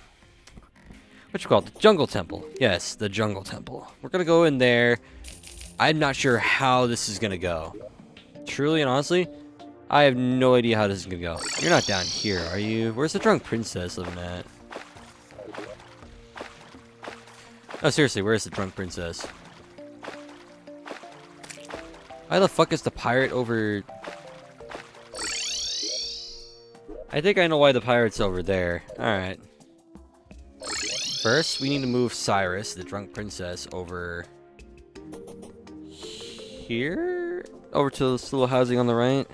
what you call it? The jungle temple. Yes, the jungle temple. We're gonna go in there. I'm not sure how this is gonna go. Truly and honestly, I have no idea how this is gonna go. You're not down here, are you? Where's the drunk princess living at? Oh, seriously, where's the drunk princess? Why the fuck is the pirate over... I think I know why the pirate's over there. Alright. First, we need to move Cyrus, the drunk princess, over... here? Over to this little housing on the right.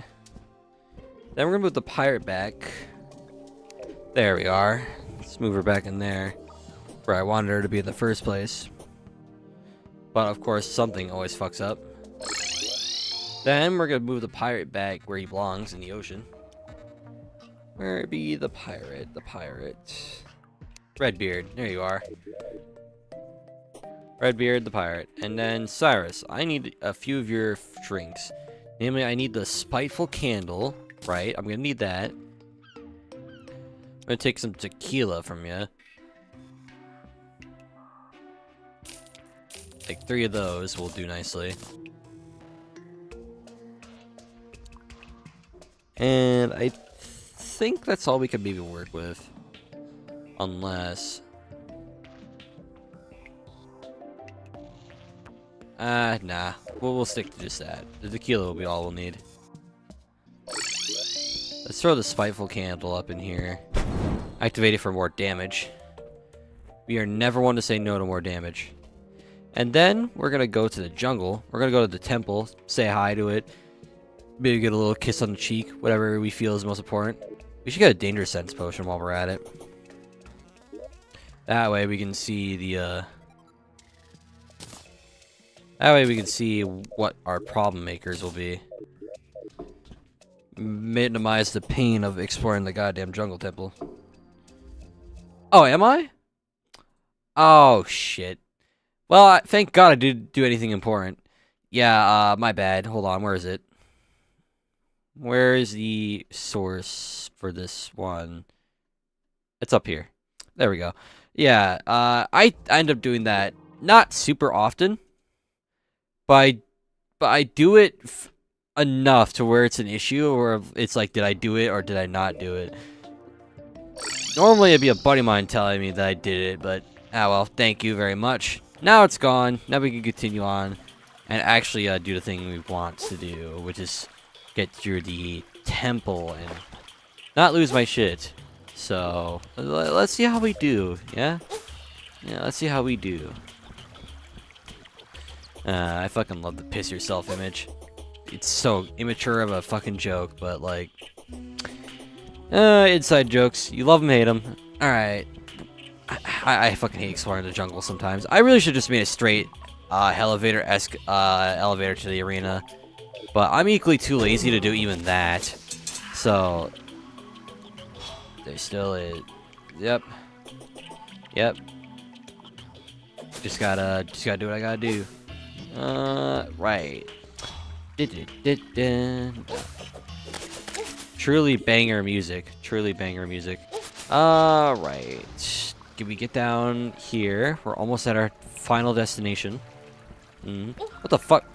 Then we're gonna move the pirate back. There we are. Let's move her back in there, where I wanted her to be in the first place. But of course, something always fucks up. Then we're gonna move the pirate back where he belongs, in the ocean. Where be the pirate? The pirate. Redbeard, there you are. Redbeard, the pirate. And then Cyrus, I need a few of your drinks. Namely, I need the spiteful candle. Right, I'm gonna need that. I'm gonna take some tequila from you. Like 3 of those will do nicely. And I think that's all we can maybe work with. Unless... nah. We'll stick to just that. The tequila will be all we'll need. Let's throw the spiteful candle up in here. Activate it for more damage. We are never one to say no to more damage. And then we're gonna go to the jungle. We're gonna go to the temple, say hi to it. Maybe get a little kiss on the cheek, whatever we feel is most important. We should get a danger sense potion while we're at it. That way we can see the that way we can see what our problem makers will be. Minimize the pain of exploring the goddamn jungle temple. Oh, am I? Oh, shit. Well, thank God I didn't do anything important. Yeah, my bad. Hold on, where is it? Where is the source for this one? It's up here. There we go. Yeah, I end up doing that not super often, but I do it enough to where it's an issue, or it's like, did I do it or did I not do it? Normally it'd be a buddy of mine telling me that I did it, but ah well, thank you very much. Now it's gone. Now we can continue on and actually do the thing we want to do, which is get through the temple and not lose my shit. So let's see how we do. Yeah, let's see how we do. I fucking love the piss yourself image. it's so immature of a fucking joke, but like, inside jokes. You love them, hate them. All right. I fucking hate exploring the jungle sometimes. I really should just made a straight elevator-esque elevator to the arena, but I'm equally too lazy to do even that. So there still is. Yep. Yep. Just gotta do what I gotta do. Right. Truly banger music. Truly banger music. Right. Can we get down here? We're almost at our final destination. What the fuck?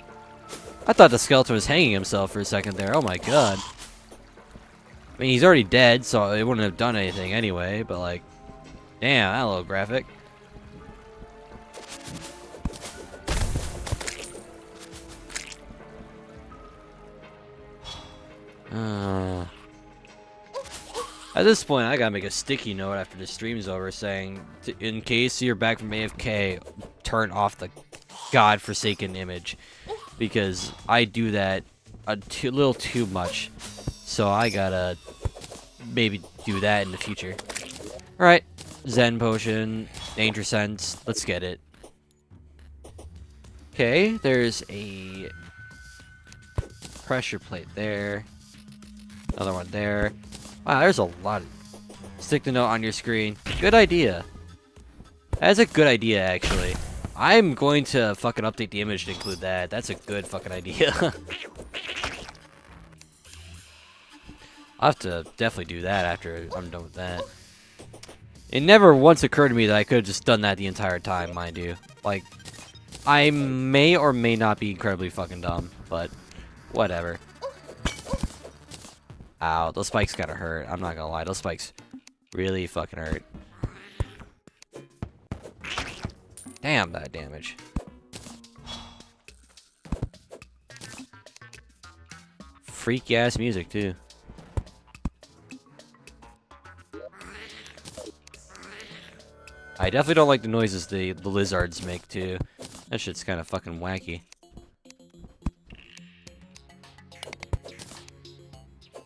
I thought the skeleton was hanging himself for a second there. Oh my god. I mean, he's already dead, so it wouldn't have done anything anyway, but like, damn, that little graphic. At this point, I gotta make a sticky note after the stream's over saying, in case you're back from AFK, turn off the godforsaken image. Because I do that a little too much. So I gotta maybe do that in the future. Alright, Zen Potion, Danger Sense, let's get it. Okay, there's a pressure plate there. Another one there. Wow, there's a lot. Stick the note on your screen. Good idea. That's a good idea, actually. I'm going to fucking update the image to include that. That's a good fucking idea. I'll have to definitely do that after I'm done with that. It never once occurred to me that I could have just done that the entire time, mind you. Like, I may or may not be incredibly fucking dumb, but whatever. Ow, those spikes gotta hurt. I'm not gonna lie, those spikes really fucking hurt. Damn, that damage. Freaky ass music, too. I definitely don't like the noises the lizards make, too. That shit's kind of fucking wacky.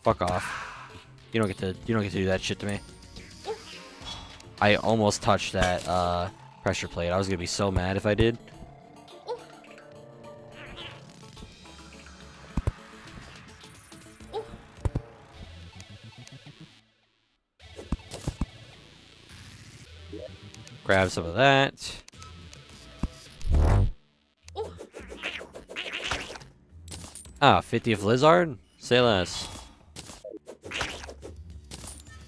Fuck off. You don't get to do that shit to me. I almost touched that pressure plate. I was gonna be so mad if I did. Grab some of that. Ah, 50th lizard? Say less.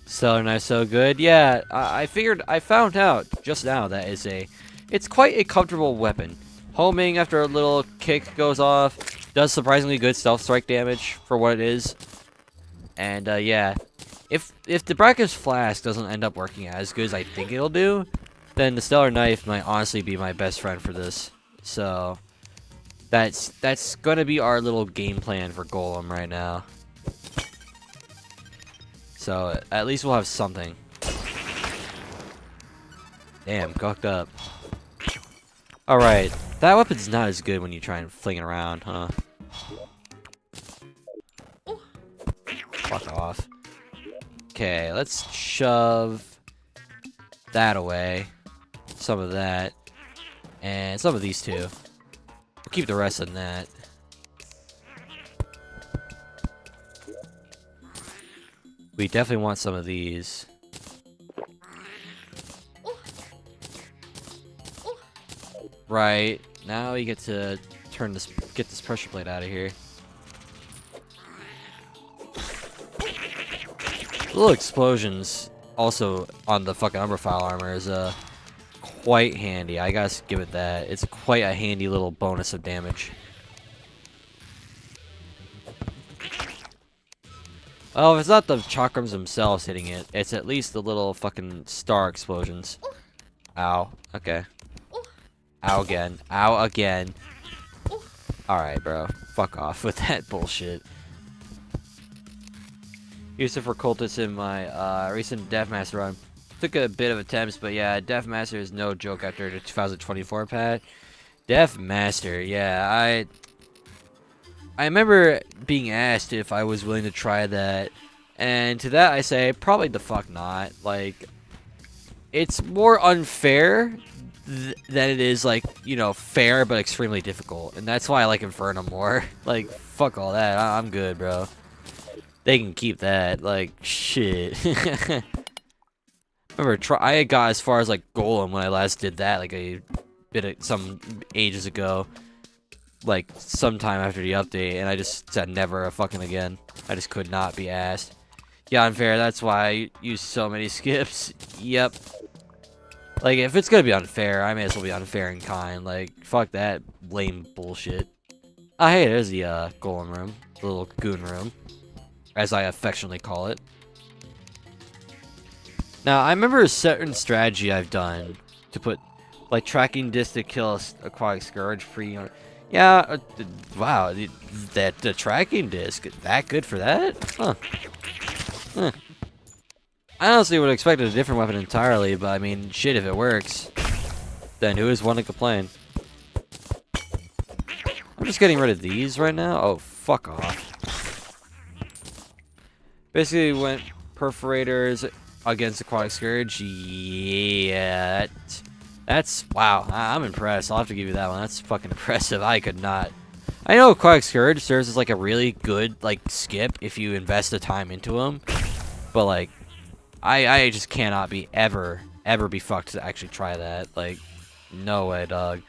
Stellar Knife's so good. Yeah, I found out just now that it's quite a comfortable weapon. Homing after a little kick goes off, does surprisingly good stealth strike damage for what it is. And yeah, if the Brackus Flask doesn't end up working as good as I think it'll do, then the Stellar Knife might honestly be my best friend for this. So that's gonna be our little game plan for Golem right now. So at least we'll have something. Damn, cocked up. Alright, that weapon's not as good when you try and fling it around, huh? Fuck off. Okay, let's shove that away. Some of that. And some of these two. We'll keep the rest in that. We definitely want some of these. Right. Now we get to get this pressure plate out of here. Little explosions also on the fucking Umberfile armor is quite handy. I gotta give it that. It's quite a handy little bonus of damage. Well, if it's not the chakrams themselves hitting it, it's at least the little fucking star explosions. Ow. Okay. Ow again. Ow again. Alright, bro. Fuck off with that bullshit. Used it for cultists in my recent Deathmaster run. Took a bit of attempts, but yeah, Deathmaster is no joke after the 2024 patch. Deathmaster, yeah, I remember being asked if I was willing to try that, and to that I say probably the fuck not. Like, it's more unfair than it is, like, you know, fair but extremely difficult, and that's why I like Infernum more. Like, fuck all that. I'm good, bro. They can keep that. Like, shit. Remember, I got as far as like Golem when I last did that, like a bit of some ages ago. Like, sometime after the update, and I just said never fucking again. I just could not be asked. Yeah, unfair, that's why I use so many skips. Yep. Like, if it's gonna be unfair, I may as well be unfair in kind. Like, fuck that lame bullshit. Oh, hey, there's the golem room. The little goon room, as I affectionately call it. Now, I remember a certain strategy I've done to put, like, tracking disc to kill aquatic scourge free on. Yeah, wow, the tracking disc, that good for that? Huh. Huh. I honestly would have expected a different weapon entirely, but I mean, shit, if it works, then who is one to complain? I'm just getting rid of these right now? Oh, fuck off. Basically went perforators against aquatic scourge. Yeah, that's wow. I'm impressed. I'll have to give you that one. That's fucking impressive. I could not. I know aquatic scourge serves as like a really good like skip if you invest the time into them, but like I just cannot be ever be fucked to actually try that. Like, no way, dog.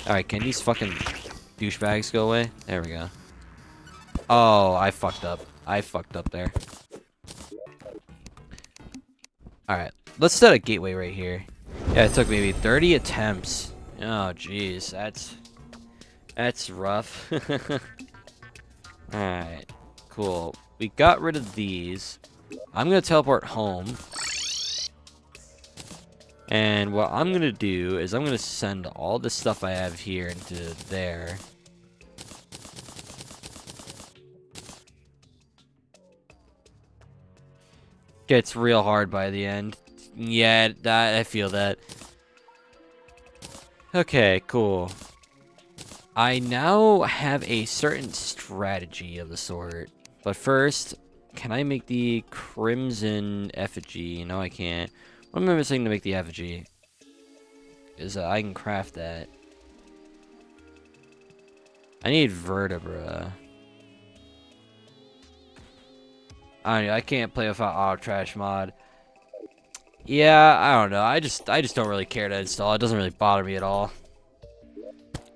Alright, can these fucking douchebags go away? There we go. Oh, I fucked up. I fucked up there. Alright, let's set a gateway right here. Yeah, it took maybe 30 attempts. Oh, jeez, that's rough. Alright, cool. We got rid of these. I'm gonna teleport home. And what I'm gonna do is I'm gonna send all the stuff I have here into there. Gets real hard by the end. Yeah, I feel that. Okay, cool. I now have a certain strategy of the sort. But first, can I make the crimson effigy? No, I can't. What am I missing to make the effigy? Is I can craft that. I need vertebra. I can't play without auto trash mod. Yeah, I don't know. I just don't really care to install. It doesn't really bother me at all.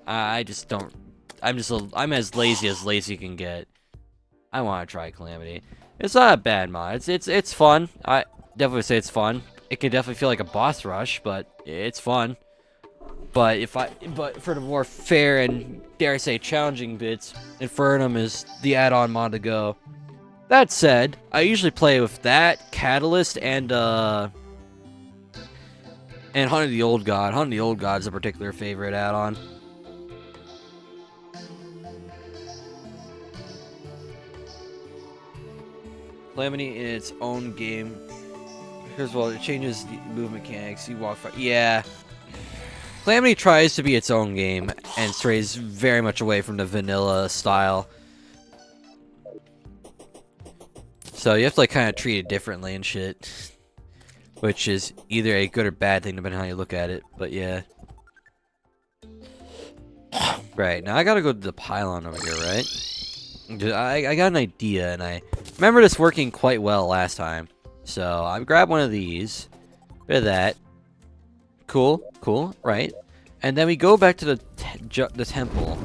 I just don't. I'm as lazy can get. I want to try Calamity. It's not a bad mod. It's fun. I definitely say it's fun. It can definitely feel like a boss rush, but it's fun. But for the more fair and dare I say challenging bits, Infernum is the add-on mod to go. That said, I usually play with that, Catalyst, and Hunt of the Old God. Hunt of the Old God is a particular favorite add-on. Calamity in its own game. First of all, it changes the move mechanics. You walk far. Yeah. Calamity tries to be its own game and strays very much away from the vanilla style. So you have to like kind of treat it differently and shit. Which is either a good or bad thing depending on how you look at it. But yeah. Right, now I gotta go to the pylon over here, right? I got an idea, and I remember this working quite well last time. So I grabbed one of these. Bit of that. Cool, cool, right. And then we go back to the temple.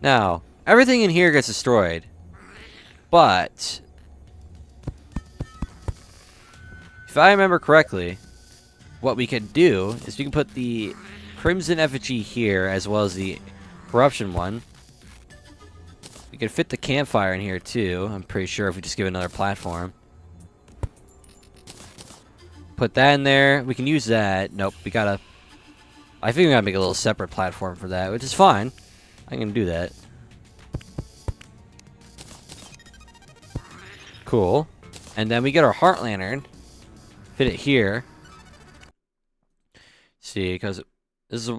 Now, everything in here gets destroyed. But if I remember correctly, what we can do is we can put the Crimson Effigy here as well as the Corruption one. We can fit the campfire in here too, I'm pretty sure, if we just give it another platform. Put that in there. We can use that. Nope, we gotta... I think we gotta make a little separate platform for that, which is fine. I can do that. Cool. And then we get our Heart Lantern. fit it here. See, because this is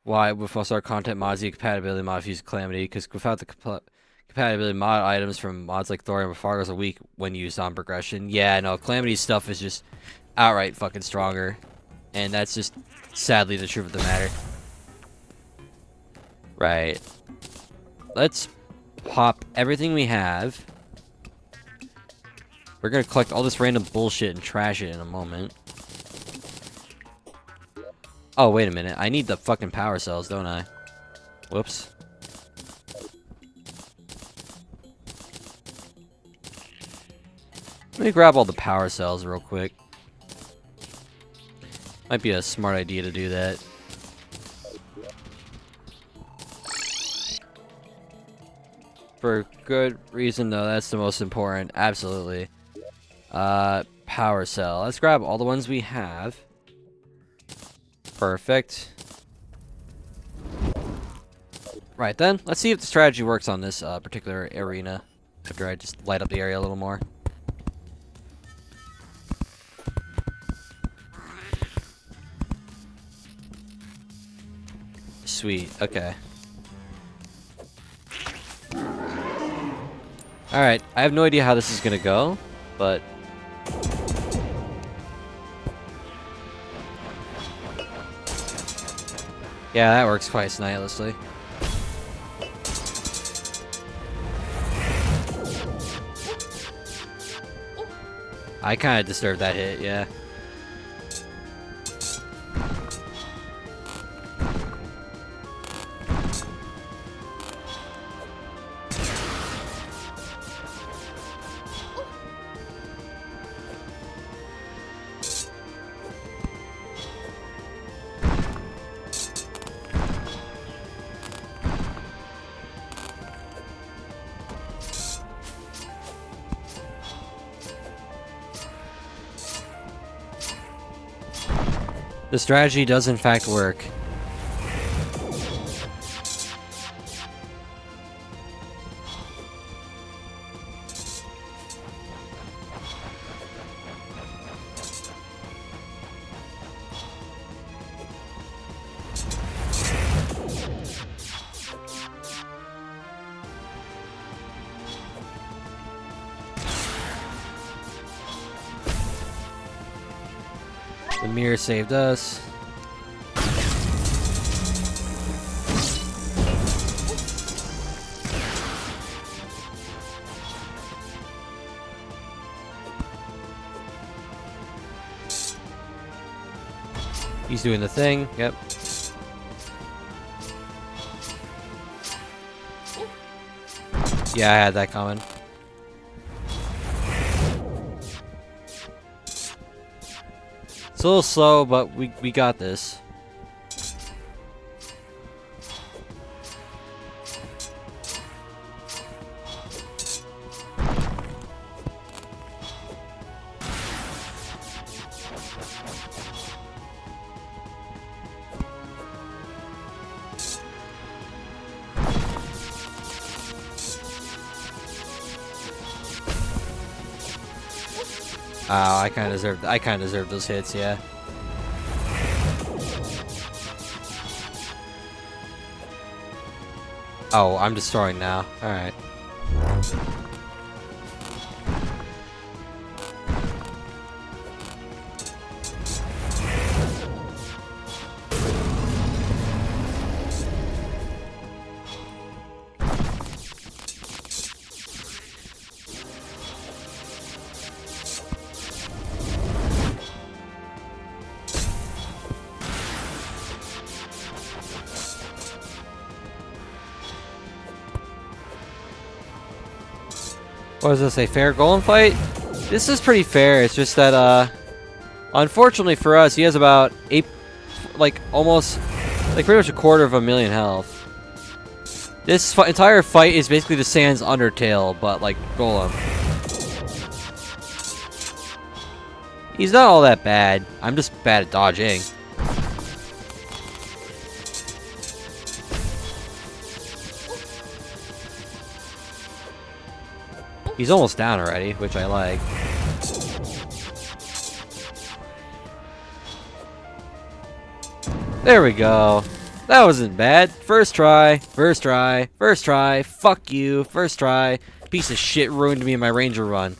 why with most our content mods, the compatibility mod use Calamity, because without the compatibility mod items from mods like Thorium or Fargo's are weak when used on progression. Yeah, no, Calamity stuff is just outright fucking stronger. And that's just sadly the truth of the matter. Right. Let's pop everything we have. We're gonna collect all this random bullshit and trash it in a moment. Oh, wait a minute. I need the fucking power cells, don't I? Whoops. Let me grab all the power cells real quick. Might be a smart idea to do that. For good reason, though. That's the most important. Absolutely. Power cell. Let's grab all the ones we have. Perfect. Right then, let's see if the strategy works on this particular arena. After I just light up the area a little more. Sweet, okay. Alright, I have no idea how this is gonna go, but... yeah, that works quite stylistically. I kinda deserved that hit, yeah. The strategy does in fact work. The mirror saved us. He's doing the thing, yep. Yeah, I had that coming. It's a little slow, but we got this. Oh, I kind of deserved those hits, yeah. Oh, I'm destroying now. All right. What does this say? Fair golem fight? This is pretty fair. It's just that, unfortunately for us, he has about almost pretty much 250,000 health. This entire fight is basically the Sans Undertale, but like golem. He's not all that bad. I'm just bad at dodging. He's almost down already, which I like. There we go. That wasn't bad. First try. First try. First try. Fuck you. First try. Piece of shit ruined me in my ranger run.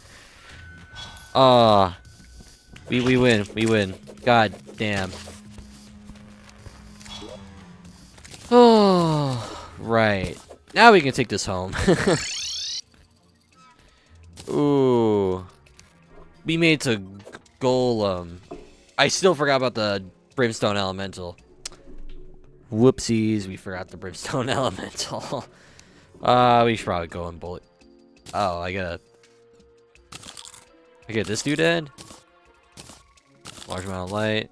We win. We win. God damn. Oh, right. Now we can take this home. Ooh. We made to golem. I still forgot about the brimstone elemental. Whoopsies, we forgot the brimstone elemental. We should probably go and bullet. Oh, I get this dude dead. Large amount of light.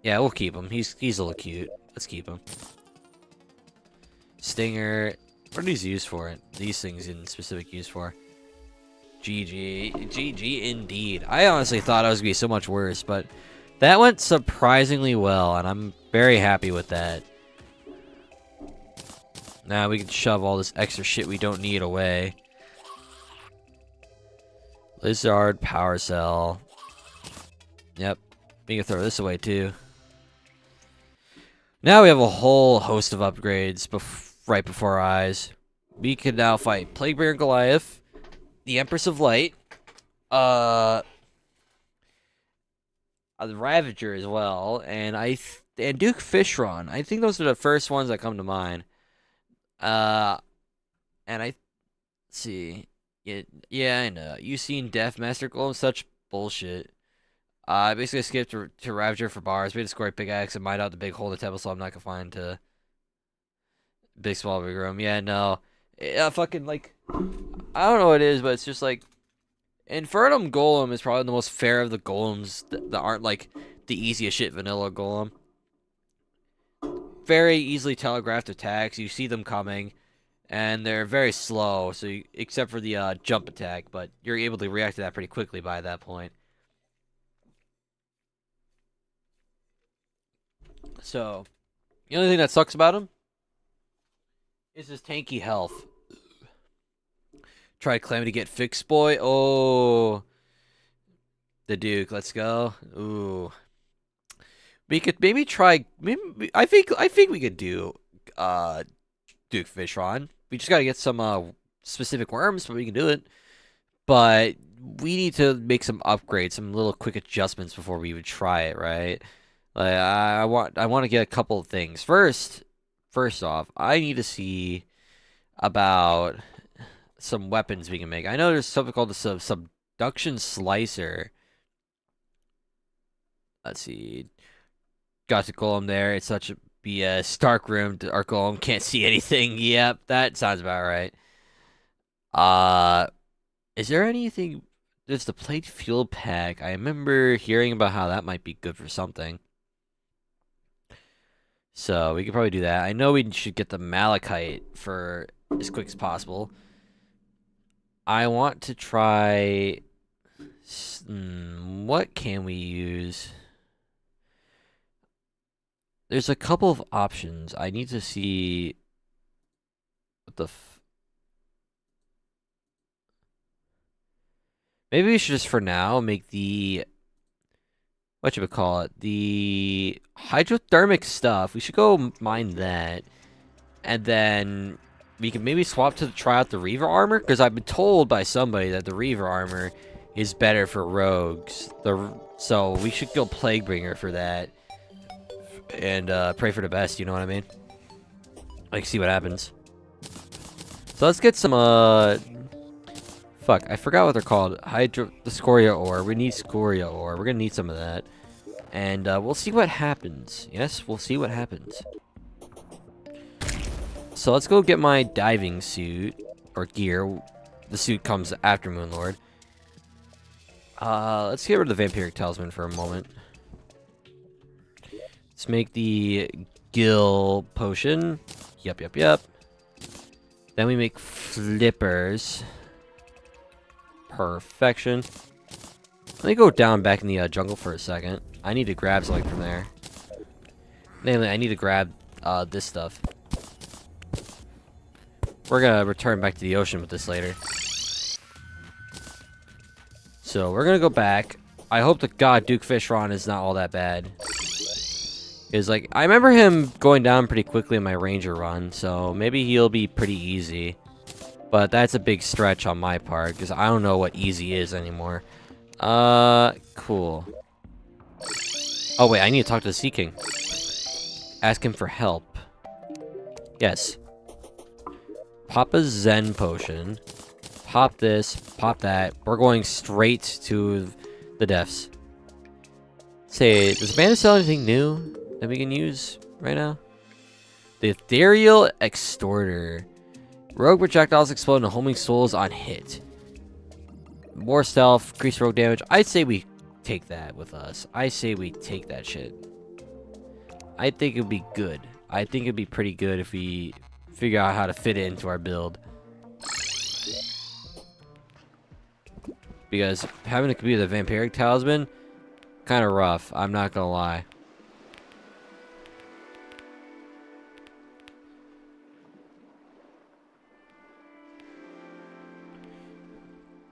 Yeah, we'll keep him. He's a little cute. Let's keep him. Stinger. What are these used for? These things in specific use for. GG indeed. I honestly thought I was gonna be so much worse, but that went surprisingly well, and I'm very happy with that. Now we can shove all this extra shit we don't need away. Lizard, power cell. Yep. We can throw this away too. Now we have a whole host of upgrades right before our eyes. We can now fight Plaguebearer Goliath, the Empress of Light, the Ravager as well, and Duke Fishron. I think those are the first ones that come to mind. And let's see. Yeah, I know. You seen Death Master Golem? Such bullshit. I basically skipped to Ravager for bars. We had to score a big axe and mine out the big hole in the temple, so I'm not confined to big, small, big room. Yeah, no. Fucking, like, I don't know what it is, but it's just like, Infernum Golem is probably the most fair of the golems that aren't, like, the easiest shit vanilla golem. Very easily telegraphed attacks. You see them coming, and they're very slow, so except for the jump attack, but you're able to react to that pretty quickly by that point. So, the only thing that sucks about him is his tanky health. Tried claiming to get fixed, boy. Oh, the Duke. Let's go. Ooh, we could maybe try. I think we could do Duke Fishron. We just gotta get some specific worms, but we can do it. But we need to make some upgrades, some little quick adjustments before we even try it, right? Like I want to get a couple of things. First off, I need to see about some weapons we can make. I know there's something called the subduction slicer. Let's see. Got the golem there. It's such a BS. Dark room. Our golem can't see anything. Yep, that sounds about right. Is there anything? There's the plate fuel pack. I remember hearing about how that might be good for something. So we could probably do that. I know we should get the malachite for as quick as possible. I want to try. What can we use? There's a couple of options. I need to see what the. Maybe we should just for now make the. What should we call it? The hydrothermic stuff. We should go mine that. And then we can maybe swap to try out the Reaver armor. Because I've been told by somebody that the Reaver armor is better for rogues. So we should go Plaguebringer for that. And pray for the best, you know what I mean? Like, see what happens. So let's get some, fuck, I forgot what they're called. The Scoria ore. We need Scoria ore. We're gonna need some of that. And we'll see what happens. Yes, we'll see what happens. So let's go get my diving suit. Or gear. The suit comes after Moonlord. Let's get rid of the Vampiric Talisman for a moment. Let's make the Gill Potion. Yep. Then we make Flippers. Perfection. Let me go down back in the jungle for a second. I need to grab something from there. Namely, I need to grab this stuff. We're gonna return back to the ocean with this later. So we're gonna go back. I hope to God Duke Fishron is not all that bad. Is like, I remember him going down pretty quickly in my Ranger run, so maybe he'll be pretty easy. But that's a big stretch on my part, because I don't know what easy is anymore. Cool. Oh wait, I need to talk to the Sea King. Ask him for help. Yes. Pop a Zen potion. Pop this, pop that. We're going straight to the depths. Say, does Bandit sell anything new that we can use right now? The Ethereal Extorter. Rogue projectiles explode into homing souls on hit. More stealth, increase rogue damage. I'd say we take that with us. I say we take that shit. I think it'd be good. I think it'd be pretty good if we figure out how to fit it into our build. Because having it be the Vampiric Talisman, kind of rough. I'm not gonna lie.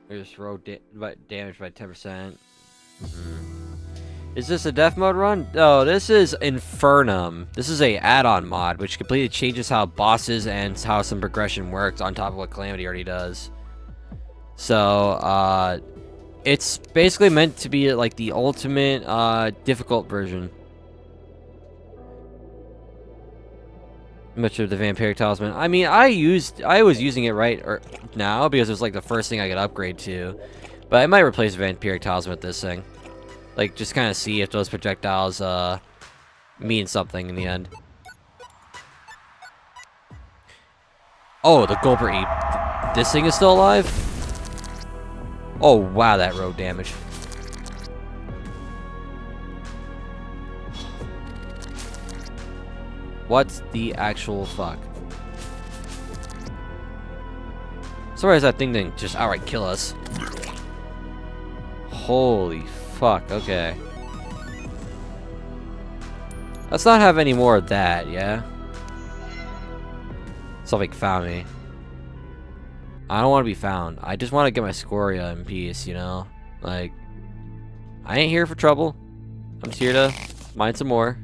There's rogue damage by 10%. Is this a death mode run? No, this is Infernum. This is a add-on mod, which completely changes how bosses and how some progression works on top of what Calamity already does. So, it's basically meant to be like the ultimate, difficult version. Much of the Vampiric Talisman. I mean, I was using it right now because it was like the first thing I could upgrade to. But I might replace Vampiric Talisman with this thing. Like, just kind of see if those projectiles, mean something in the end. Oh, the Gulper Ape. This thing is still alive? Oh, wow, that rogue damage. What the actual fuck? Sorry, that thing didn't just outright kill us. Holy fuck, okay. Let's not have any more of that, yeah? Something found me. I don't want to be found. I just want to get my Scoria in peace, you know? Like, I ain't here for trouble. I'm just here to mine some more.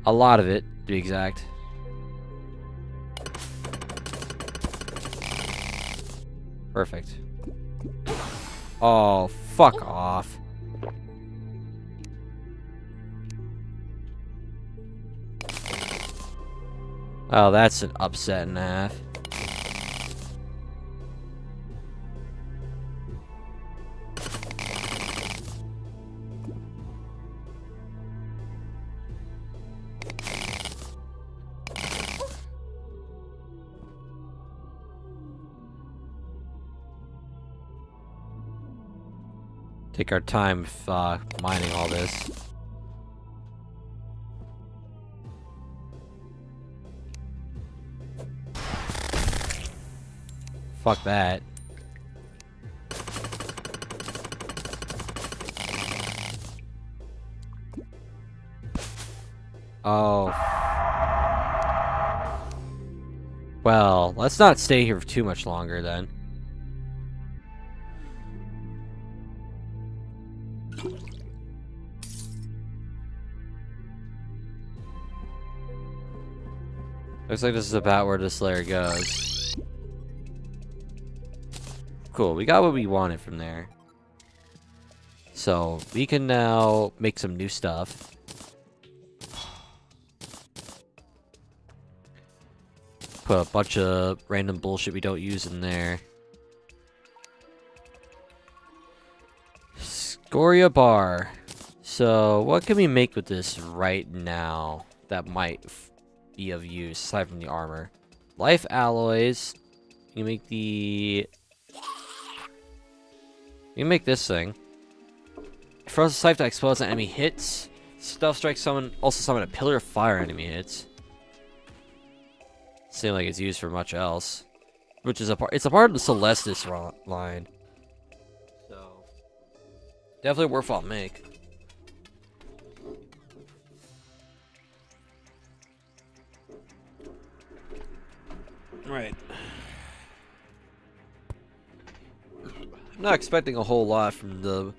A lot of it, to be exact. Perfect. Oh, fuck off. Oh, that's an upset and a half. Take our time with, mining all this. Fuck that. Oh. Well, let's not stay here for too much longer then. Looks like this is about where this layer goes. Cool, we got what we wanted from there. So, we can now make some new stuff. Put a bunch of random bullshit we don't use in there. Scoria bar. So, what can we make with this right now that might be of use aside from the armor? Life alloys. You can make the... You can make this thing. Frozen Scythe that explodes an enemy hits. Stealth Strike also summon a Pillar of Fire enemy hits. Seems like it's used for much else. Which is it's a part of the Celestis line. So definitely worthwhile make. Right. I'm not expecting a whole lot from the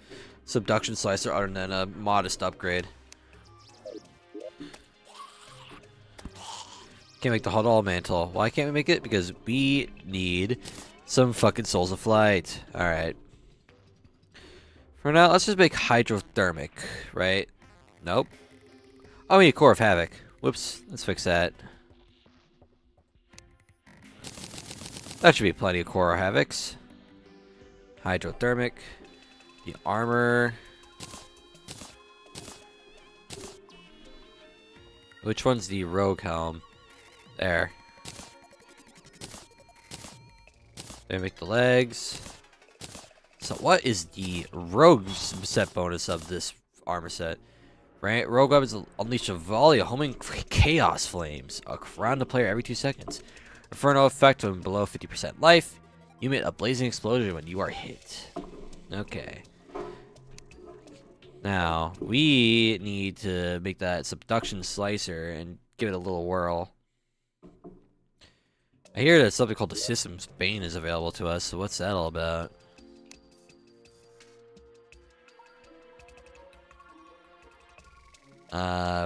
Subduction Slicer other than a modest upgrade. Can't make the Hadal mantle. Why can't we make it? Because we need some fucking Souls of Flight. Alright. For now, let's just make hydrothermic, right? Nope. Oh, we need Core of Havoc. Whoops. Let's fix that. That should be plenty of Core of Havocs. Hydrothermic. The armor. Which one's the Rogue helm? There. Then make the legs. So what is the Rogue set bonus of this armor set? Right? Rogue weapons unleash a volley of homing chaos flames around the player every 2 seconds. Inferno effect when below 50% life. You emit a blazing explosion when you are hit. Okay. Now, we need to make that subduction slicer and give it a little whirl. I hear that something called the System's Bane is available to us, so what's that all about?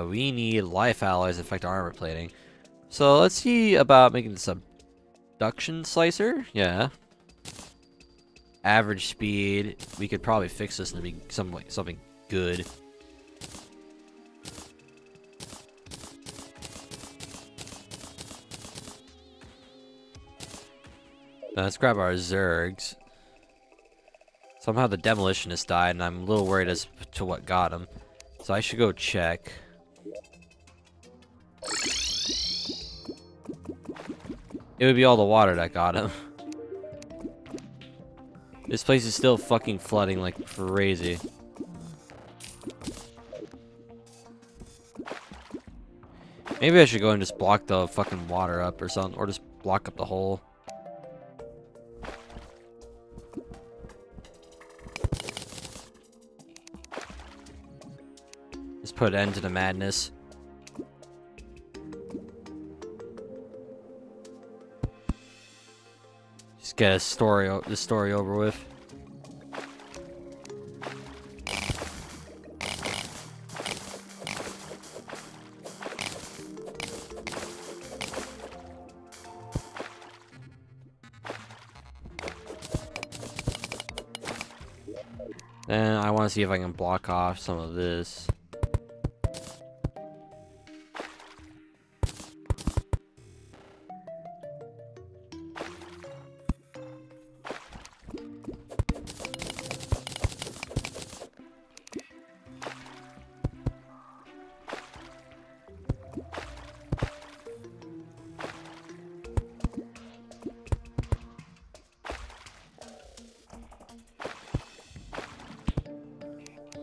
We need life alloys that affect armor plating. So let's see about making the subduction slicer. Yeah. Average speed. We could probably fix this to be something good. Now let's grab our Zergs. Somehow the Demolitionist died, and I'm a little worried as to what got him. So I should go check. It would be all the water that got him. This place is still fucking flooding like crazy. Maybe I should go and just block the fucking water up or something, or just block up the hole. Just put an end to the madness. Just get this story over with. Then I want to see if I can block off some of this.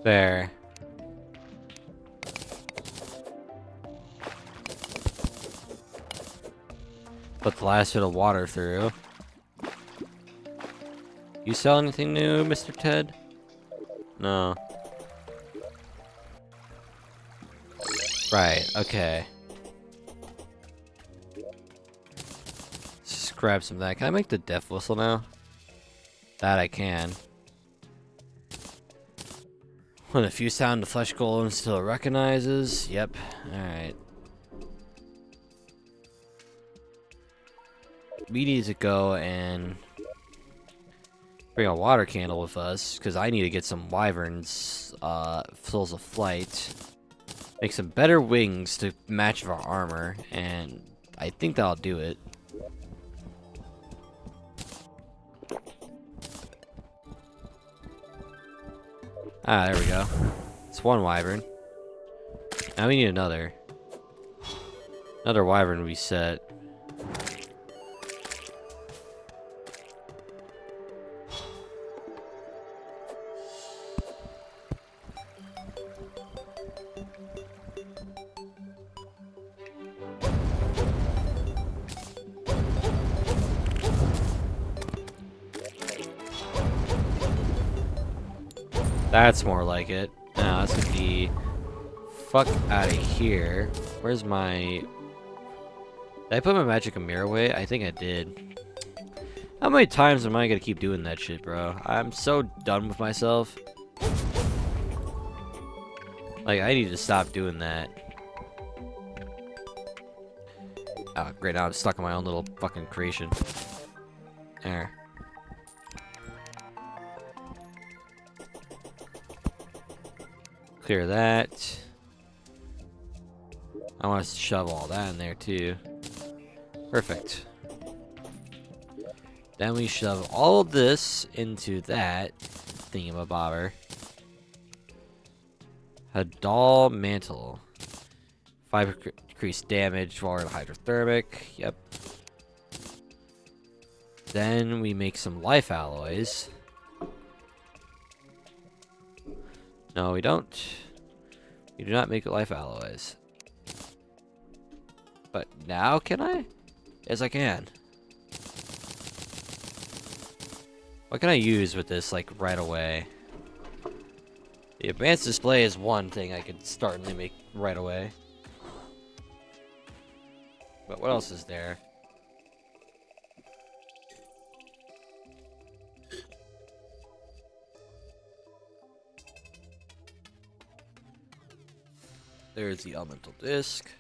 There. Put the last bit of water through. You sell anything new, Mr. Ted? No. Right, okay. Let's just grab some of that. Can I make the death whistle now? That I can. When a few sound the flesh golem still recognizes. Yep. Alright. We need to go and bring a water candle with us, because I need to get some wyverns, Souls of Flight. Make some better wings to match our armor, and I think that'll do it. Ah, there we go. It's one wyvern. Now we need another. Another wyvern we set. That's more like it. Now let's get the fuck out of here. Where's my... Did I put my magic mirror away? I think I did. How many times am I gonna keep doing that shit, bro? I'm so done with myself. Like, I need to stop doing that. Oh, great, now I'm stuck in my own little fucking creation. There. Clear that. I want to shove all that in there too. Perfect. Then we shove all of this into that thingamabobber. Hadal mantle. 5 increased damage while in hydrothermic. Yep. Then we make some life alloys. No, we don't. We do not make life alloys. But now can I? Yes, I can. What can I use with this, like, right away? The advanced display is one thing I could start and make right away. But what else is there? There's the elemental disc.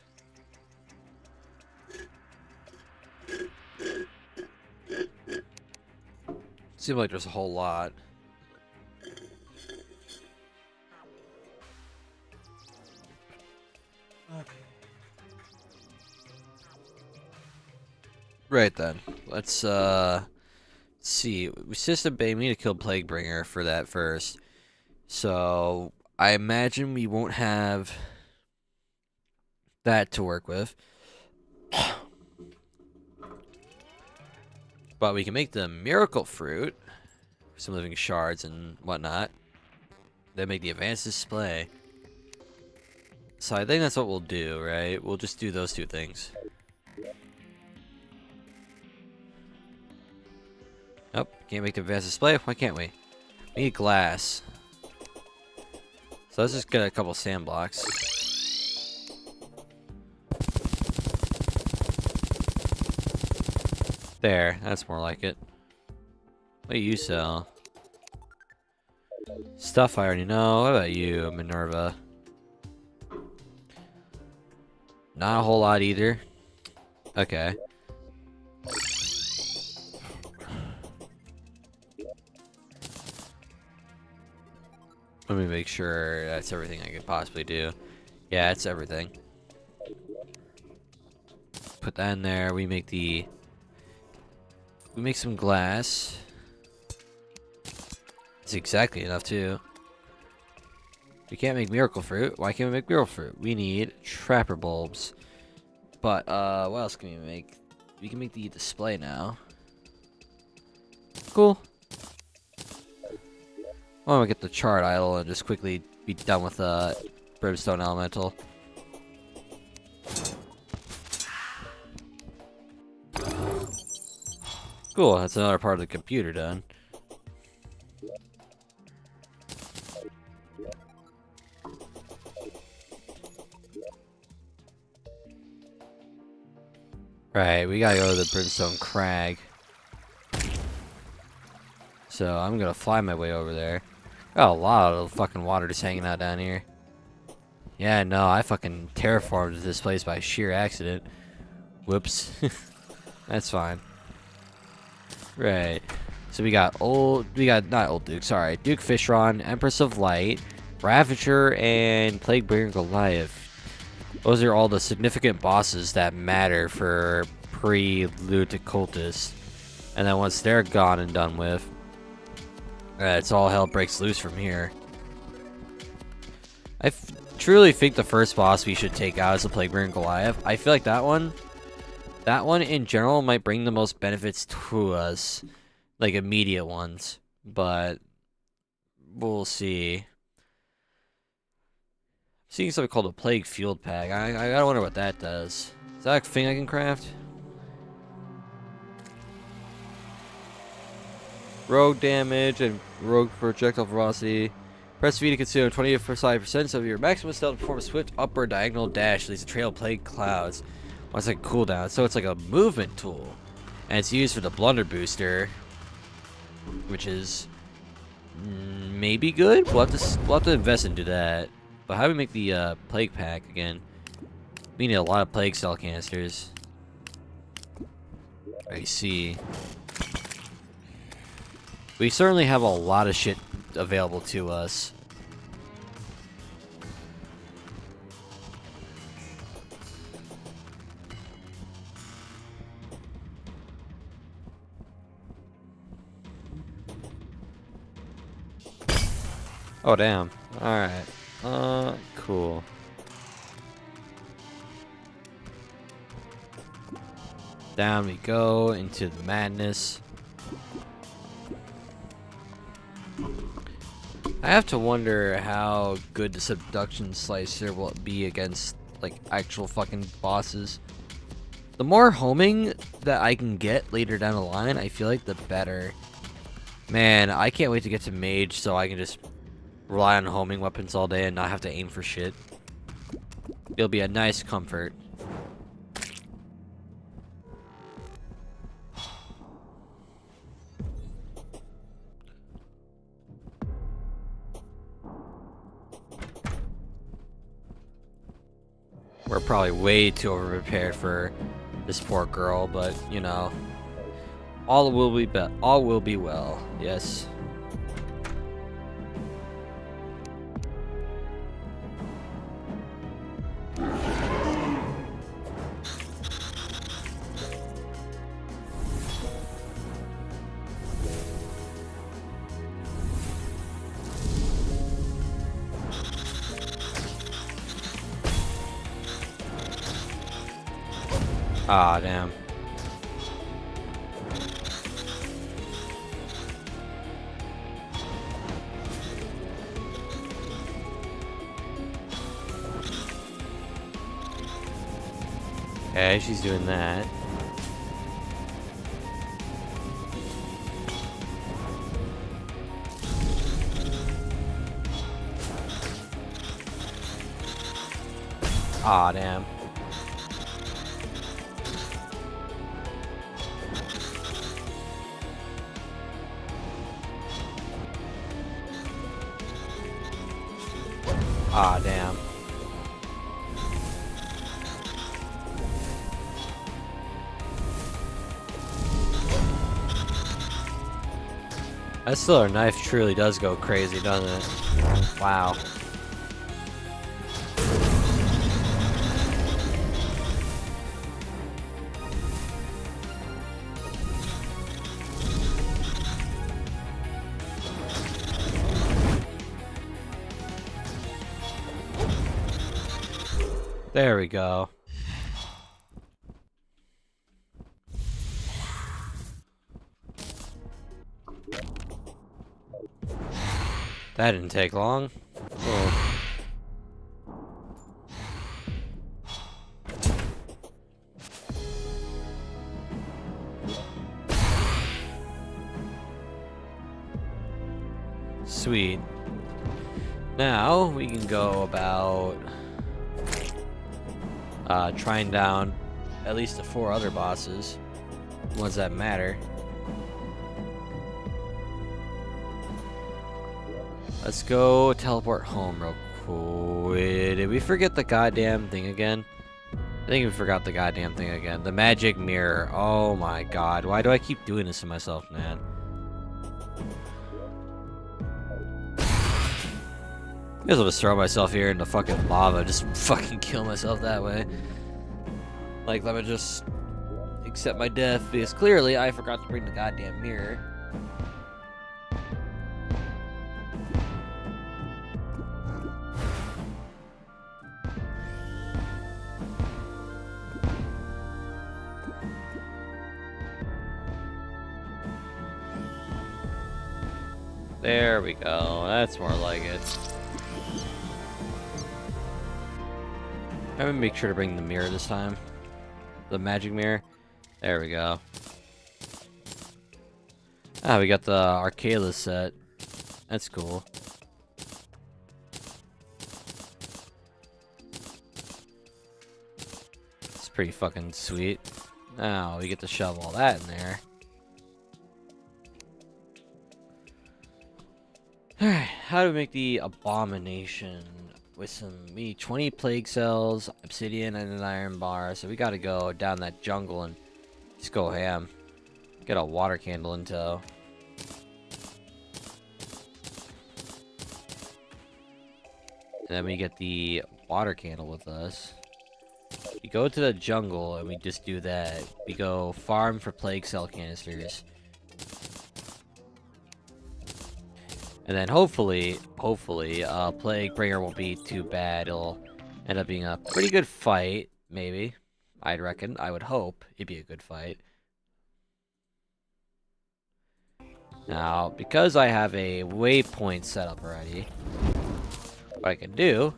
Seems like there's a whole lot. Right then. Let's see. System Bay, we need to kill Plaguebringer for that first. So I imagine we won't have that to work with. But we can make the miracle fruit, some living shards and whatnot. Then make the advanced display. So I think that's what we'll do, right? We'll just do those two things. Nope, can't make the advanced display. Why can't we? We need glass. So let's just get a couple sand blocks. There, that's more like it. What do you sell? Stuff I already know. What about you, Minerva? Not a whole lot either. Okay. Let me make sure that's everything I could possibly do. Yeah, it's everything. Put that in there. We make some glass. It's exactly enough too. We can't make miracle fruit. Why can't we make miracle fruit? We need trapper bulbs. But what else can we make? We can make the display now. Cool. I want to get the chart idle and just quickly be done with brimstone elemental. Cool, that's another part of the computer done. Right, we gotta go to the Brimstone Crag. So I'm gonna fly my way over there. Got a lot of fucking water just hanging out down here. Yeah, no, I fucking terraformed this place by sheer accident. Whoops. That's fine. Right. So we got not Old Duke, sorry. Duke Fishron, Empress of Light, Ravager, and Plaguebringer Goliath. Those are all the significant bosses that matter for pre-loot cultists. And then once they're gone and done with, it's all hell breaks loose from here. I truly think the first boss we should take out is the Plaguebringer Goliath. I feel like that one in general might bring the most benefits to us, like immediate ones, but we'll see. I'm seeing something called a Plague Field Pack. I gotta wonder what that does. Is that a thing I can craft? Rogue damage and rogue projectile velocity. Press V to consume 25% of your maximum stealth to perform a swift upward diagonal dash. Leaves a trail of plague clouds. Well, it's like cooldown, so it's like a movement tool, and it's used for the blunder booster, which is maybe good. We'll have to invest into that. But how do we make the plague pack again? We need a lot of plague cell canisters. I see. We certainly have a lot of shit available to us. Oh, damn. Alright. Cool. Down we go into the madness. I have to wonder how good the subduction slicer will be against, like, actual fucking bosses. The more homing that I can get later down the line, I feel like the better. Man, I can't wait to get to mage so I can just rely on homing weapons all day and not have to aim for shit. It'll be a nice comfort. We're probably way too overprepared for this poor girl, but you know, all will be well. Yes. Ah, damn. Okay, she's doing that. Ah, damn. Ah, damn. That Sliller knife truly does go crazy, doesn't it? Wow. There we go. That didn't take long. Oh. Sweet. Now we can go about trying down at least the 4 other bosses, ones that matter. Let's go teleport home real quick. Did we forget the goddamn thing again? I think we forgot the goddamn thing again. The magic mirror. Oh my god. Why do I keep doing this to myself, man? I guess I'll just throw myself here into fucking lava. Just fucking kill myself that way. Like, let me just accept my death. Because clearly I forgot to bring the goddamn mirror. There we go. That's more like it. I'm gonna make sure to bring the mirror this time. The magic mirror. There we go. Ah, we got the Arcala set. That's cool. It's pretty fucking sweet. Now we get to shove all that in there. Alright, how do we make the abomination? With some 20 plague cells, obsidian, and an iron bar. So we gotta go down that jungle and just go ham. Get a water candle in tow. And then we get the water candle with us. We go to the jungle and we just do that. We go farm for plague cell canisters. And then hopefully, Plague Bringer won't be too bad. It'll end up being a pretty good fight, maybe. I'd reckon. I would hope it'd be a good fight. Now, because I have a waypoint set up already, what I can do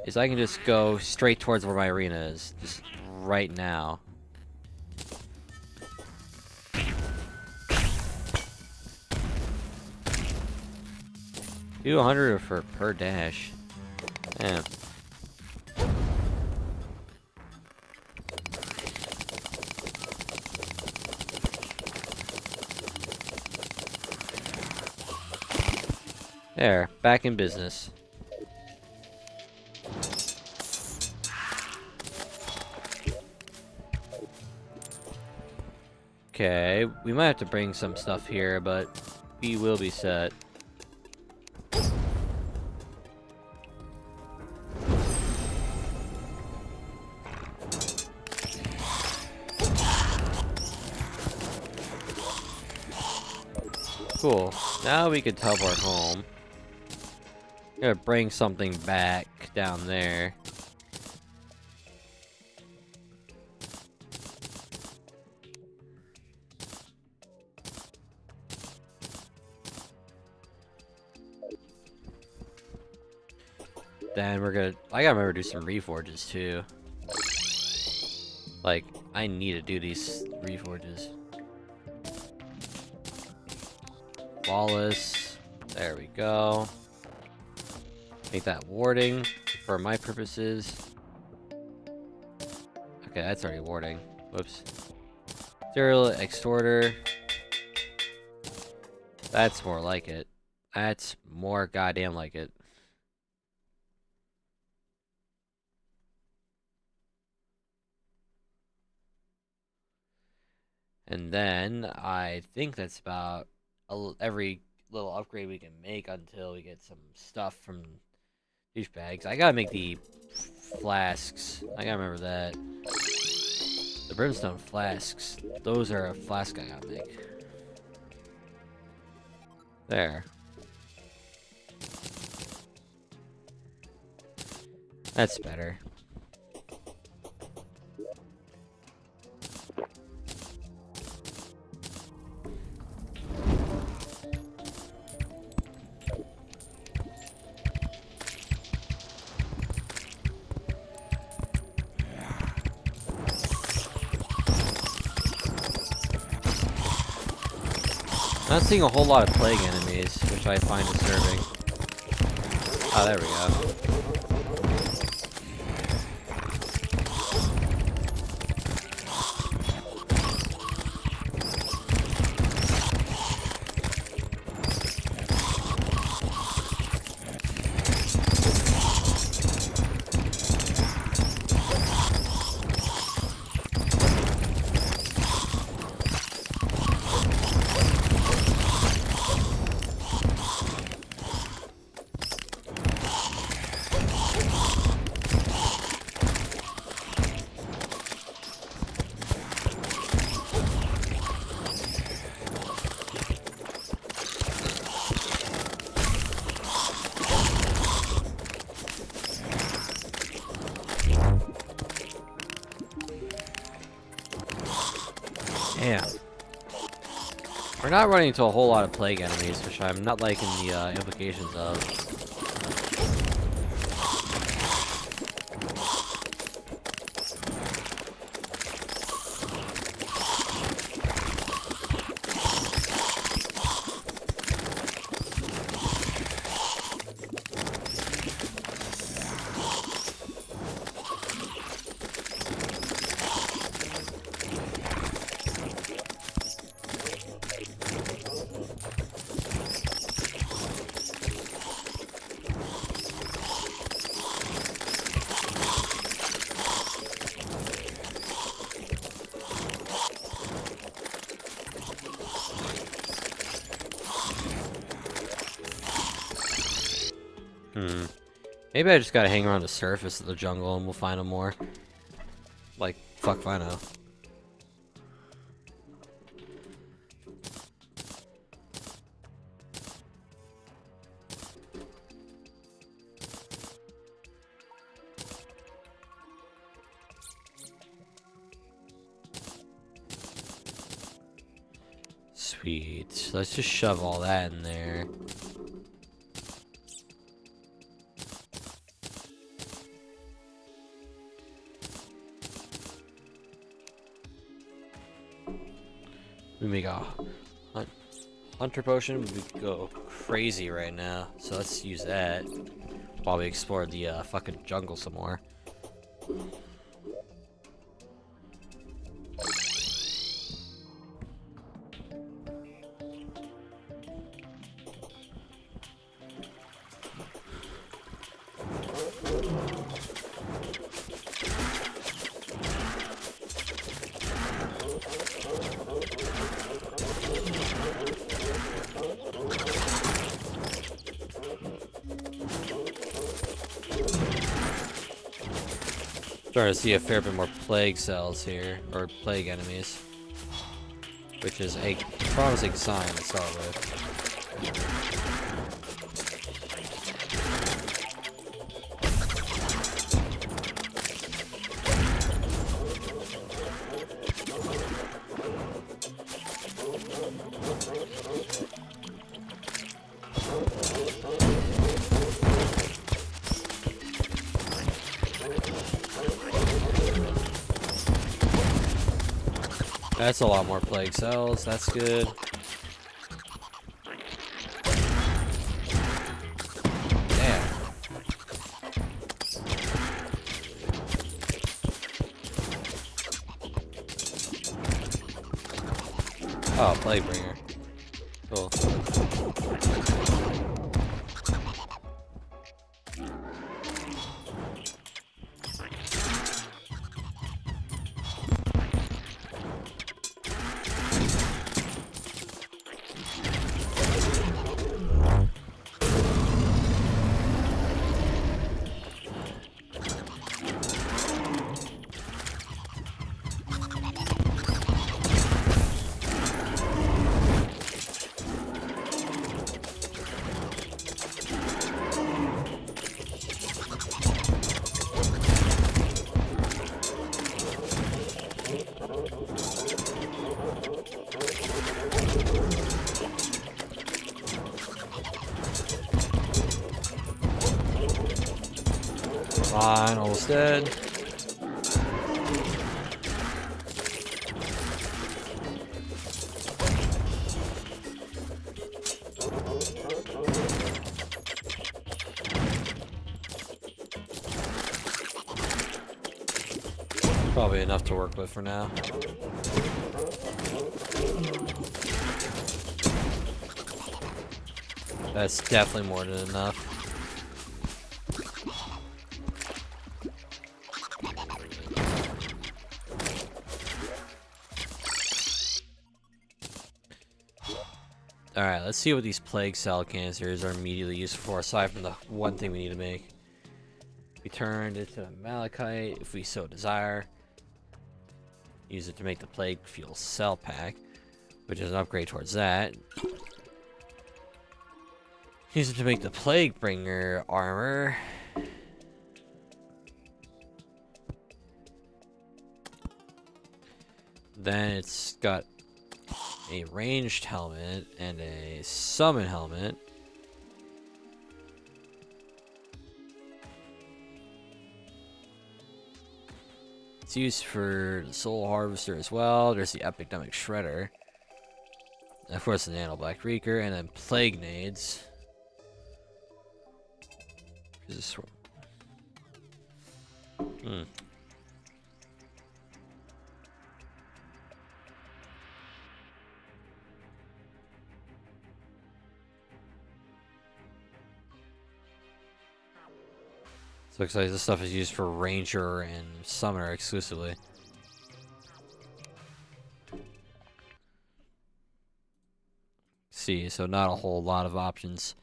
is I can just go straight towards where my arena is, just right now. 200 for per dash. Damn. There, back in business. Okay, we might have to bring some stuff here, but we will be set. Cool. Now we can teleport home. Gotta bring something back down there. Then we're gonna... I gotta remember to do some reforges too. Like, I need to do these reforges. Flawless. There we go. Make that warding for my purposes. Okay, that's already warding. Whoops. Serial extorter. That's more like it. That's more goddamn like it. And then I think that's about every little upgrade we can make until we get some stuff from douchebags. I gotta make the flasks. I gotta remember that. The brimstone flasks. Those are a flask I gotta make. There. That's better. Not seeing a whole lot of plague enemies, which I find disturbing. Oh, there we go. Damn. We're not running into a whole lot of plague enemies, which I'm not liking the implications of. Maybe I just gotta hang around the surface of the jungle and we'll find them more. Like, fuck if I know. Sweet. Let's just shove all that in there. We make a hunter potion. We go crazy right now, so let's use that while we explore the fucking jungle some more. Starting to see a fair bit more plague cells here, or plague enemies, which is a promising sign to start with. That's a lot more plague cells. That's good. Damn. Oh, plague bringer. Cool. Fine, almost dead. Probably enough to work with for now. That's definitely more than enough. Alright, let's see what these plague cell cancers are immediately used for, aside from the one thing we need to make. We turned into malachite if we so desire. Use it to make the plague fuel cell pack, which is an upgrade towards that. Use it to make the plague bringer armor. Then it's got a ranged helmet and a summon helmet. It's used for the soul harvester as well. There's the epidemic shredder. And of course the nano black reeker, and then plague nades. Is this So looks like this stuff is used for ranger and summoner exclusively. See, so not a whole lot of options.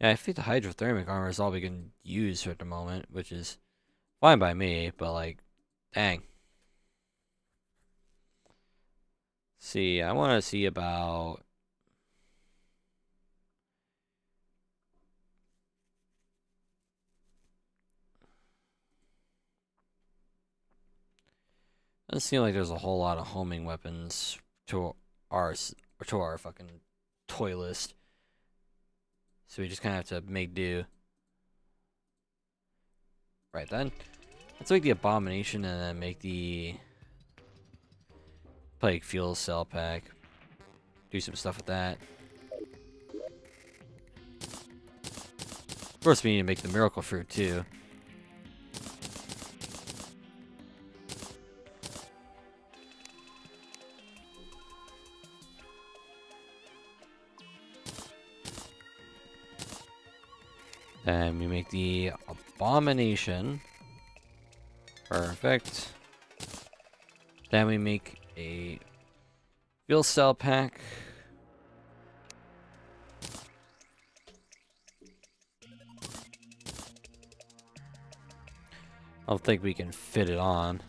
Yeah, I think the hydrothermic armor is all we can use at the moment, which is fine by me, but like, dang. See, I want to see about... Doesn't seem like there's a whole lot of homing weapons to our fucking toy list. So we just kind of have to make do. Right then. Let's make the abomination and then make the plague fuel cell pack. Do some stuff with that. Of course we need to make the miracle fruit too. And we make the abomination. Perfect. Then we make a fuel cell pack. I don't think we can fit it on.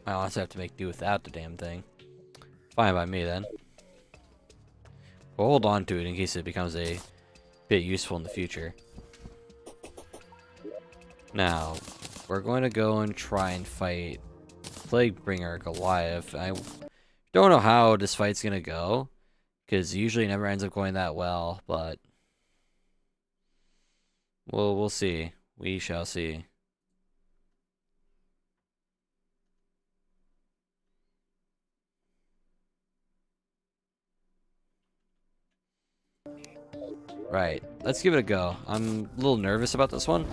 I honestly have to make do without the damn thing. Fine by me then. We'll hold on to it in case it becomes a bit useful in the future. Now, we're going to go and try and fight Plaguebringer Goliath. I don't know how this fight's going to go, because usually it never ends up going that well, but we'll see. We shall see. Right, let's give it a go. I'm a little nervous about this one.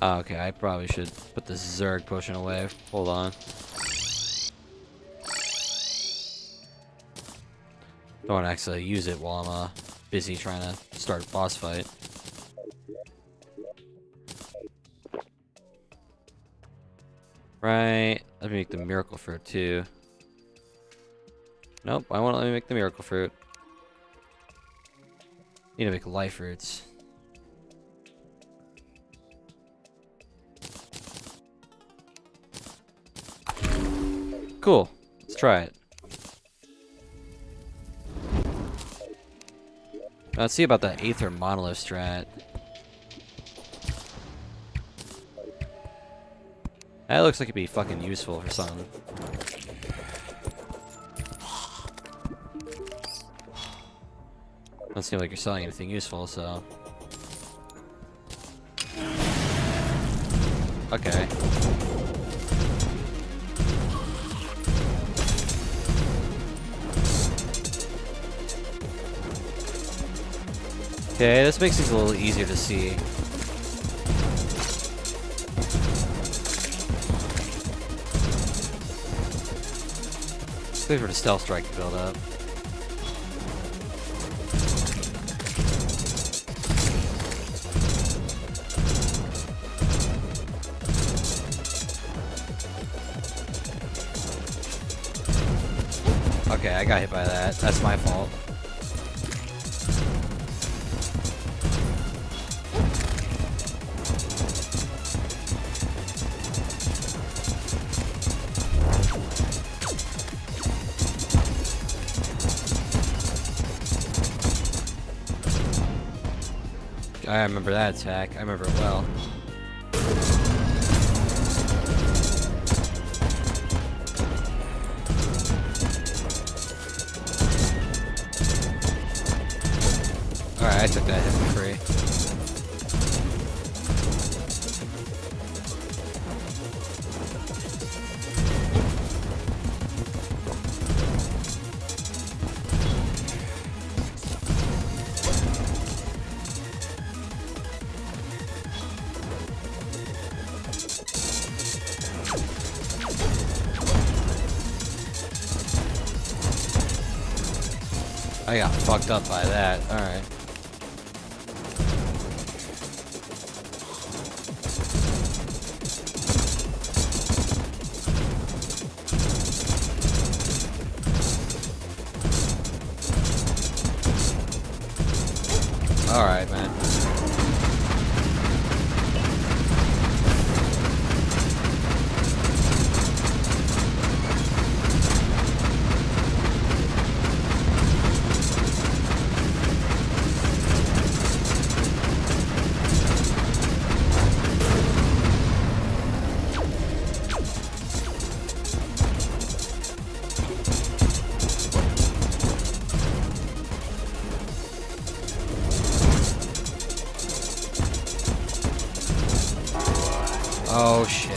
Oh, okay, I probably should put the Zerg potion away. Hold on. Don't want to actually use it while I'm busy trying to start a boss fight. Right, let me make the miracle fruit too. Nope, I won't let me make the miracle fruit. Need to make life roots. Cool. Let's try it. Let's see about that Aether Monolith strat. That looks like it'd be fucking useful for something. Doesn't seem like you're selling anything useful, so... Okay. Okay, this makes things a little easier to see. Just wait for the stealth strike to build up. Okay, I got hit by that. That's my fault. I remember that attack. I remember it well. Alright, I took that hit for free. I got fucked up by that. Alright. Alright, man. Oh shit.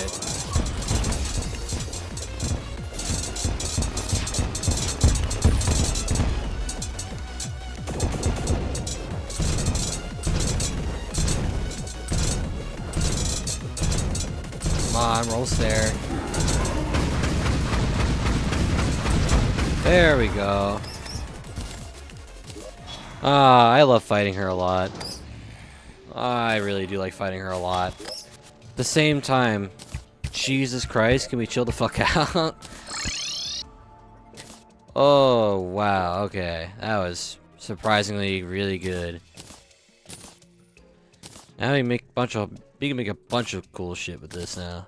Come on, roll there. There we go. Ah, I love fighting her a lot. I really do like fighting her a lot. At the same time, Jesus Christ, can we chill the fuck out? Oh, wow, okay. That was surprisingly really good. Now we can make a bunch of cool shit with this now.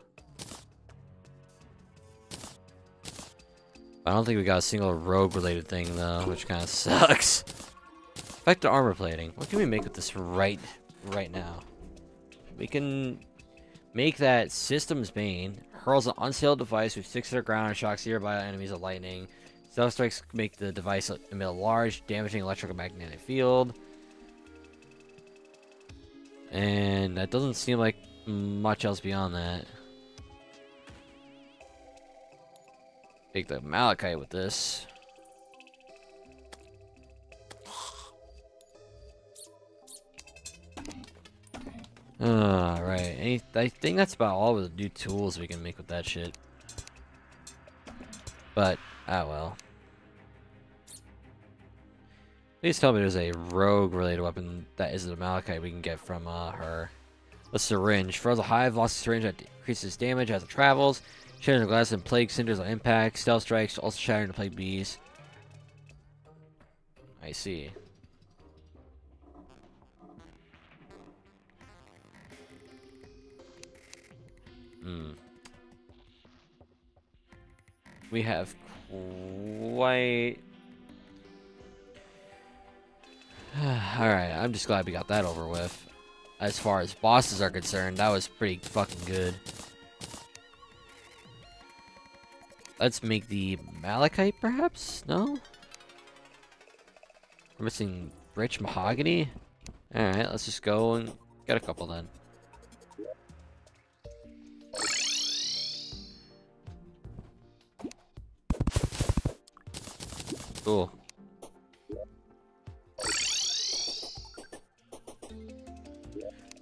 I don't think we got a single rogue related thing though, which kind of sucks. Back to armor plating. What can we make with this right now? We can make that System's Bane. Hurls an unstable device with 6 to the ground and shocks nearby enemies with lightning. Stealth strikes make the device emit a large, damaging electromagnetic field. And that doesn't seem like much else beyond that. Take the Malachite with this. Alright, I think that's about all of the new tools we can make with that shit. But, ah well. Please tell me there's a rogue related weapon that isn't a Malachite we can get from her. A syringe. Throws a high velocity syringe that increases damage as it travels. Shattering the glass and plague cinders on impact. Stealth strikes, also shattering the plague bees. I see. We have quite... Alright, I'm just glad we got that over with. As far as bosses are concerned, that was pretty fucking good. Let's make the Malachite, perhaps? No? We're missing rich mahogany? Alright, let's just go and get a couple then. Cool.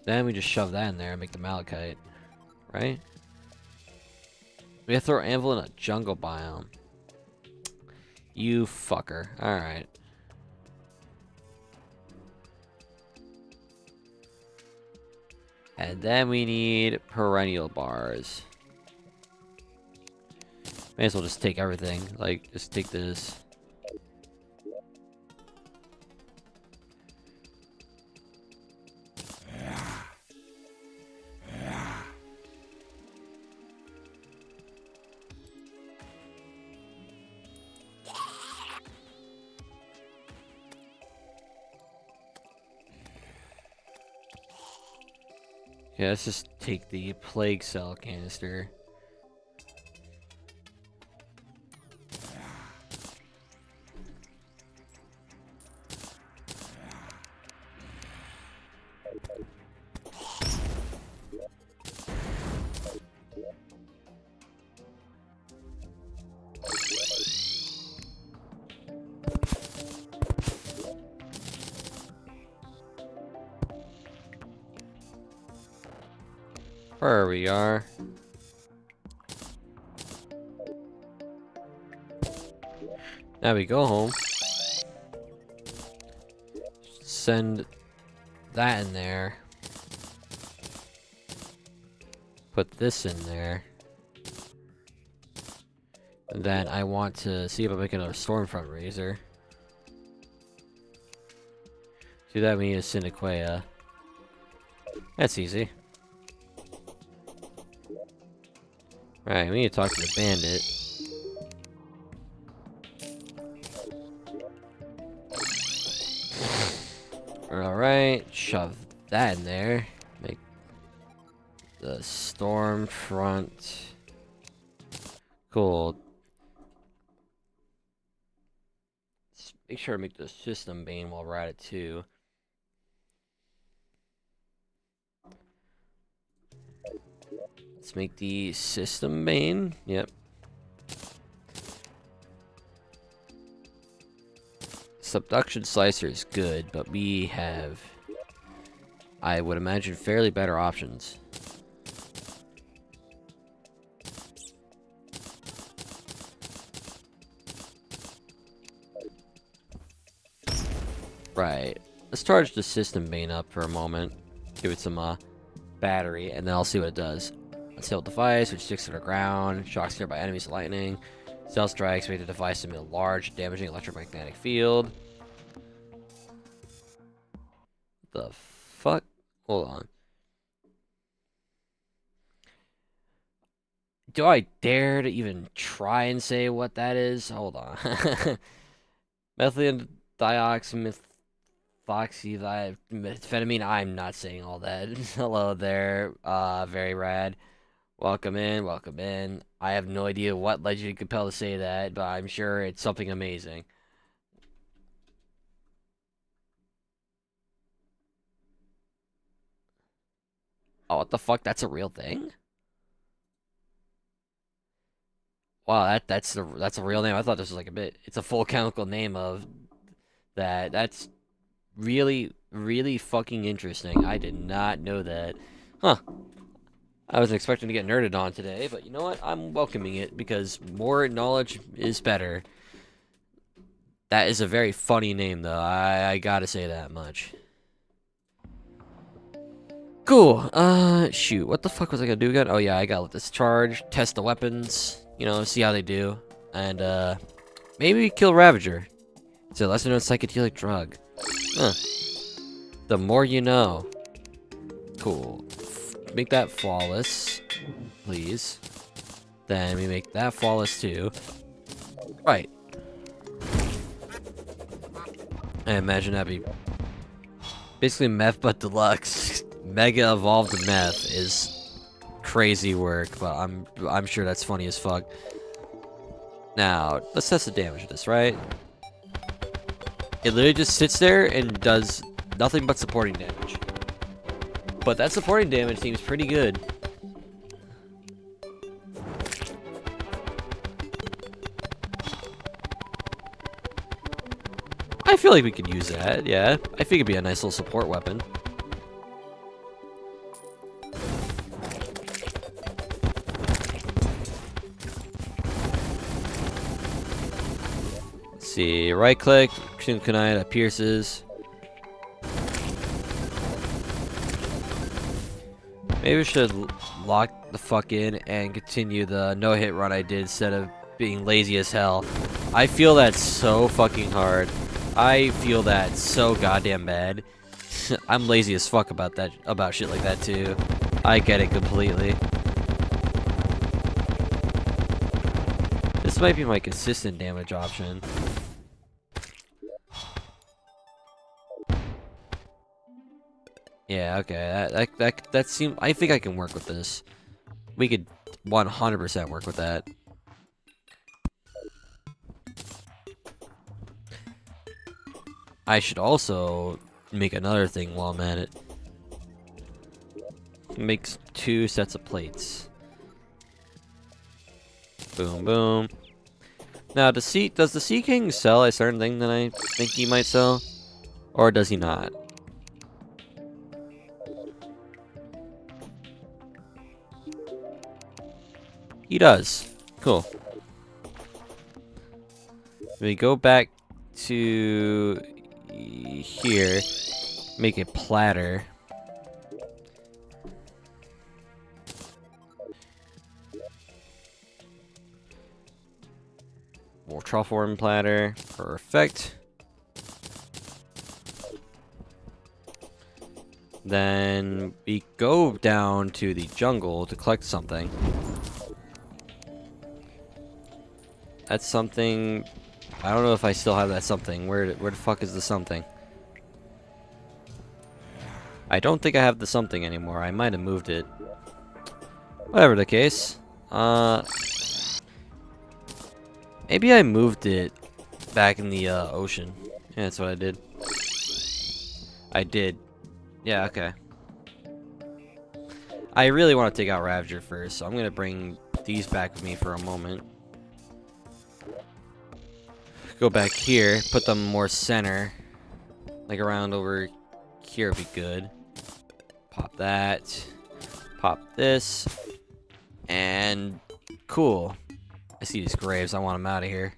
Then we just shove that in there and make the Malachite. Right? We have to throw anvil in a jungle biome. You fucker. Alright. And then we need perennial bars. May as well just take everything. Like, just take this. Yeah, let's just take the plague cell canister. There we are. Now we go home. Send that in there. Put this in there. And then I want to see if I make another Stormfront Razor. Do that, we need a Sinaquea. That's easy. Right, we need to talk to the bandit. Alright, shove that in there. Make the storm front. Cool. Let's make sure to make the system bane while we're at it too. Let's make the system bane. Yep. Subduction slicer is good, but we have, I would imagine, fairly better options. Right. Let's charge the system bane up for a moment. Give it some battery, and then I'll see what it does. Unsealed device, which sticks to the ground. Shocks nearby enemies with lightning. Cell strikes make the device emit a large, damaging electromagnetic field. The fuck? Hold on. Do I dare to even try and say what that is? Hold on. Methylene dioxymethamphetamine. I'm not saying all that. Hello there. Very rad. Welcome in, welcome in. I have no idea what led you to compel to say that, but I'm sure it's something amazing. Oh, what the fuck? That's a real thing? Wow, that's a real name. I thought this was like a bit. It's a full chemical name of that. That's really, really fucking interesting. I did not know that. Huh. I wasn't expecting to get nerded on today, but you know what? I'm welcoming it because more knowledge is better. That is a very funny name, though. I gotta say that much. Cool. Shoot. What the fuck was I gonna do again? Oh, yeah, I gotta let this charge, test the weapons, you know, see how they do, and, maybe kill Ravager. It's a lesser known psychedelic drug. Huh. The more you know. Cool. Make that flawless, please. Then we make that flawless too. Right. I imagine that'd be basically meth but deluxe. Mega evolved meth is crazy work, but I'm sure that's funny as fuck. Now, let's test the damage of this, right? It literally just sits there and does nothing but supporting damage. But that supporting damage seems pretty good. I feel like we could use that, yeah. I think it'd be a nice little support weapon. Let's see, right click, kunai that pierces. Maybe we should lock the fuck in and continue the no-hit run I did instead of being lazy as hell. I feel that's so fucking hard. I feel that so goddamn bad. I'm lazy as fuck about that, about shit like that too. I get it completely. This might be my consistent damage option. Yeah, okay, that seems. I think I can work with this. We could 100% work with that. I should also make another thing while I'm at it. Makes 2 sets of plates. Boom, boom. Now, does the Sea King sell a certain thing that I think he might sell, or does he not? He does. Cool. We go back to here, make a platter. More truffle worm platter. Perfect. Then we go down to the jungle to collect something. That's something. I don't know if I still have that something. Where the fuck is the something? I don't think I have the something anymore. I might have moved it. Whatever the case. Maybe I moved it back in the ocean. Yeah, that's what I did. I did. Yeah, okay. I really want to take out Ravager first, so I'm gonna bring these back with me for a moment. Go back here, put them more center. Like around over here would be good. Pop that. Pop this. And cool. I see these graves, I want them out of here.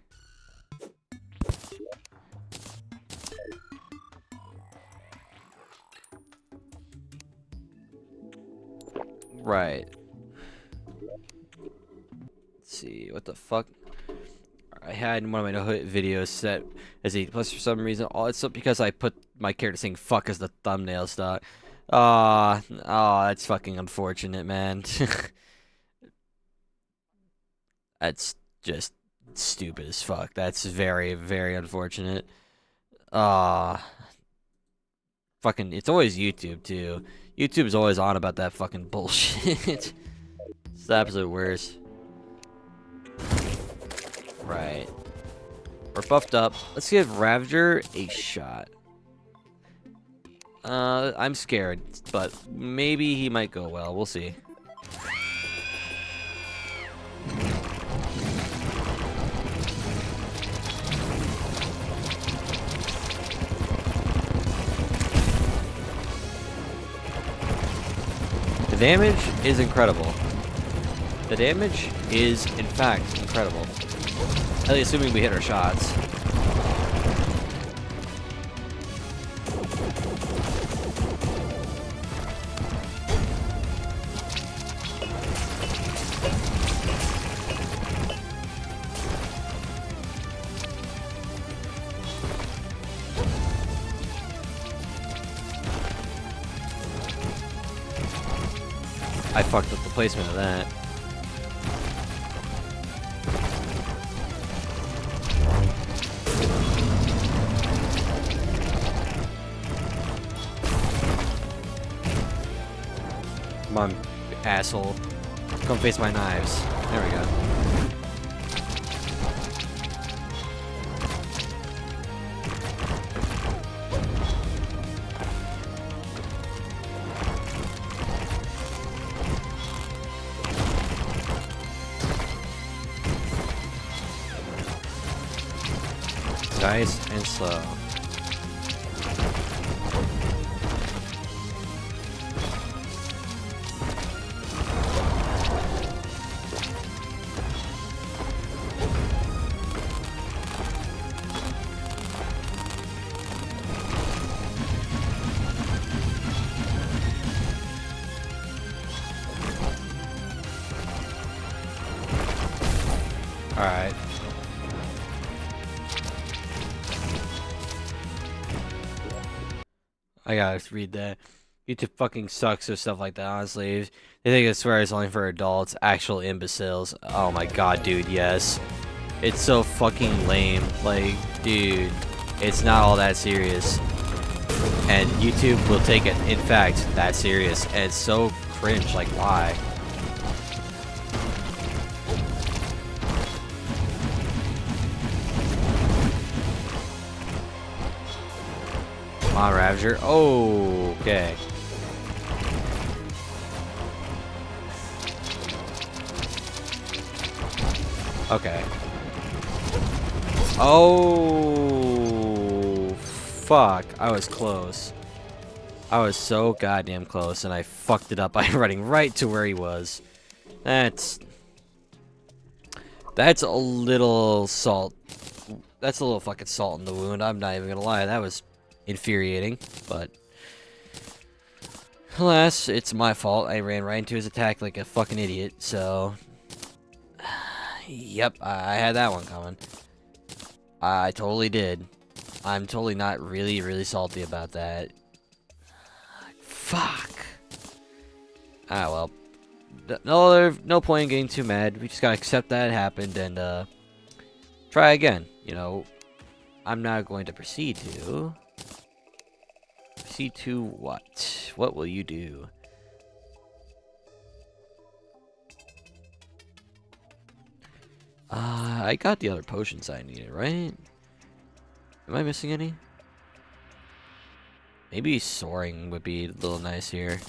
Right. Let's see, what the fuck? I had one of my no-hit videos set as a plus for some reason. Oh, it's because I put my character saying fuck as the thumbnail stock. Oh, that's fucking unfortunate, man. That's just stupid as fuck. That's very, very unfortunate. Fucking, it's always YouTube, too. YouTube's always on about that fucking bullshit. It's the absolute worst. Right. We're buffed up. Let's give Ravager a shot. I'm scared, but maybe he might go well. We'll see. The damage is incredible. The damage is, in fact, incredible. At least assuming we hit our shots. I fucked up the placement of that. Come on, asshole. Come face my knives. There we go. Nice and slow. All right. I gotta read that. YouTube fucking sucks or stuff like that, honestly. They think I swear it's only for adults. Actual imbeciles. Oh my god, dude, yes. It's so fucking lame. Like, dude, it's not all that serious. And YouTube will take it, in fact, that serious. And it's so cringe, like, why? Come on, Ravager. Oh, okay. Okay. Oh, fuck. I was close. I was so goddamn close, and I fucked it up by running right to where he was. That's a little salt. That's a little fucking salt in the wound. I'm not even gonna lie. That was infuriating, but alas, it's my fault. I ran right into his attack like a fucking idiot, so yep, I had that one coming. I totally did. I'm totally not really salty about that. Fuck. Ah, well. No point in getting too mad. We just gotta accept that it happened and try again. You know, I'm not going to proceed to. Proceed to what? What will you do? I got the other potions I needed, right? Am I missing any? Maybe soaring would be a little nice here.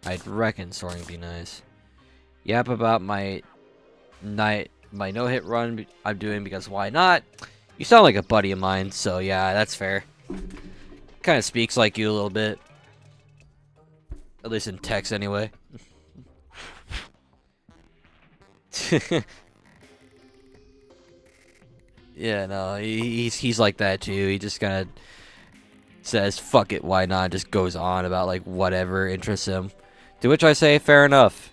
I'd reckon soaring would be nice. Yap about my no-hit run I'm doing because why not? You sound like a buddy of mine, so yeah, that's fair. Kind of speaks like you a little bit. At least in text anyway. Yeah, no, he's like that too. He just kind of says, fuck it, why not? Just goes on about like whatever interests him. To which I say, fair enough.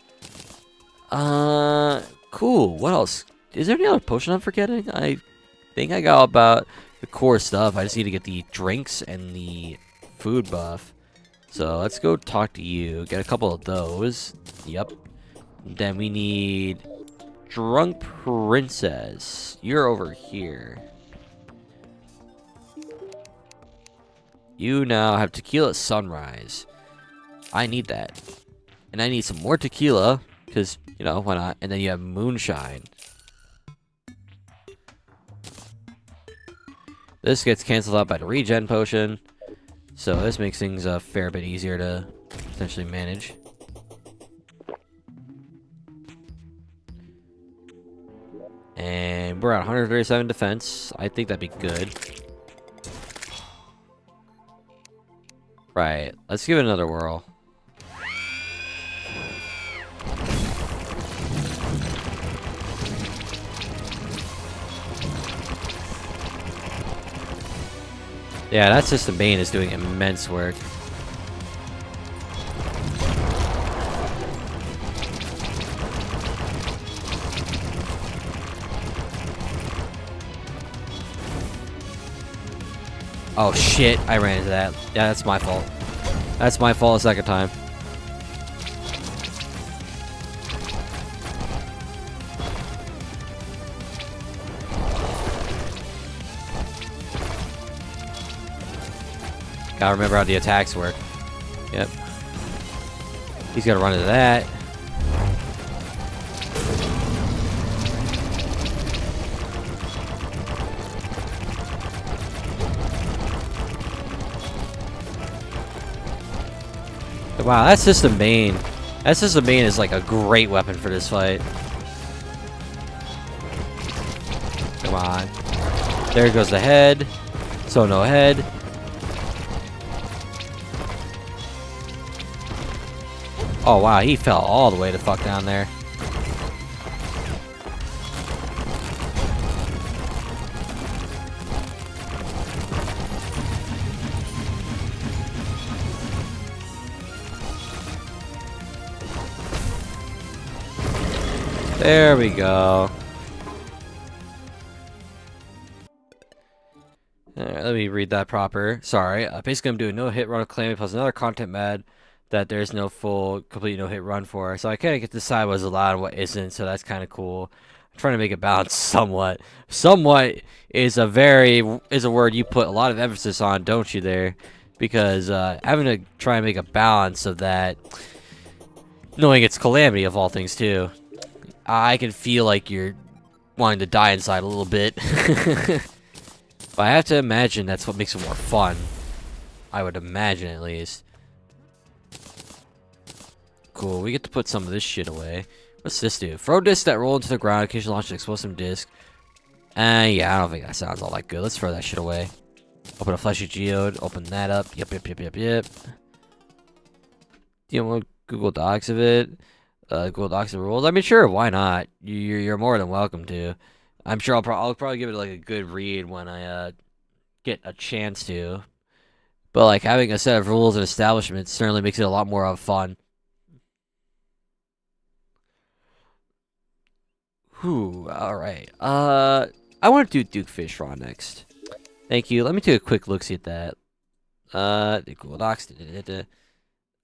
Cool. What else? Is there any other potion I'm forgetting? I think I got about the core stuff. I just need to get the drinks and the food buff. So let's go talk to you. Get a couple of those. Yep. Then we need Drunk Princess. You're over here. You now have Tequila Sunrise. I need that. And I need some more tequila. Because, you know, why not? And then you have Moonshine. This gets canceled out by the regen potion. So this makes things a fair bit easier to potentially manage. And we're at 137 defense. I think that'd be good. Right. Let's give it another whirl. Yeah, that System Bane is doing immense work. Oh shit, I ran into that. Yeah, that's my fault. That's my fault a second time. Gotta remember how the attacks work. Yep. He's gonna run into that. Wow, that System Bane. That System Bane is like a great weapon for this fight. Come on. There goes the head. So no head. Oh wow, he fell all the way the fuck down there. There we go. Alright, let me read that proper. Sorry. Basically, I'm doing no hit run of Calamity plus another content mad that there's no full, complete no hit run for. So I kind of get to decide what's allowed and what isn't, so that's kind of cool. I'm trying to make it balance somewhat. Somewhat is a word you put a lot of emphasis on, don't you there? Because having to try and make a balance of that, knowing it's Calamity of all things too. I can feel like you're wanting to die inside a little bit. But I have to imagine that's what makes it more fun. I would imagine, at least. Cool, we get to put some of this shit away. What's this do? Throw discs that roll into the ground, occasionally launch an explosive disc. Yeah, I don't think that sounds all that good. Let's throw that shit away. Open a fleshy geode, open that up. Yep. Do you want Google Docs of it? Google Docs and rules? I mean, sure, why not? You're more than welcome to. I'm sure I'll probably give it like a good read when I get a chance to. But like having a set of rules and establishments certainly makes it a lot more fun. Whew, alright. I want to do Duke Fishraw next. Thank you. Let me take a quick look see at that. The Google Docs.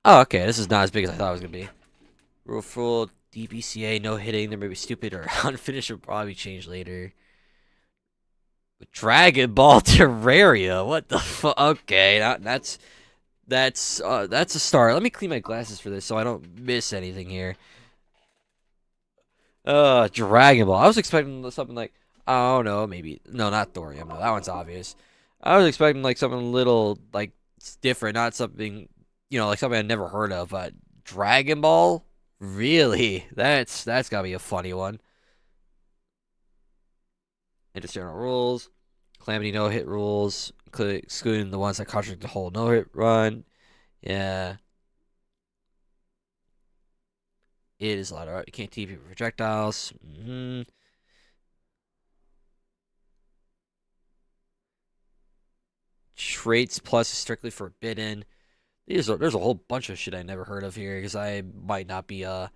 Oh, okay. This is not as big as I thought it was gonna be. Rule full DBCA, no hitting. There may be stupid or unfinished will probably change later. Dragon Ball Terraria. What the fuck? Okay, that's a start. Let me clean my glasses for this so I don't miss anything here. Dragon Ball. I was expecting something like, I don't know, maybe no, not Thorium. No, that one's obvious. I was expecting like something a little like different, not something, like something I never heard of. But Dragon Ball, really? That's gotta be a funny one. Interstitial rules, Calamity no hit rules, excluding the ones that contradict the whole no hit run. Yeah. It is a lot of art. You can't TP projectiles. Traits plus is strictly forbidden. There's a whole bunch of shit I never heard of here because I might not be a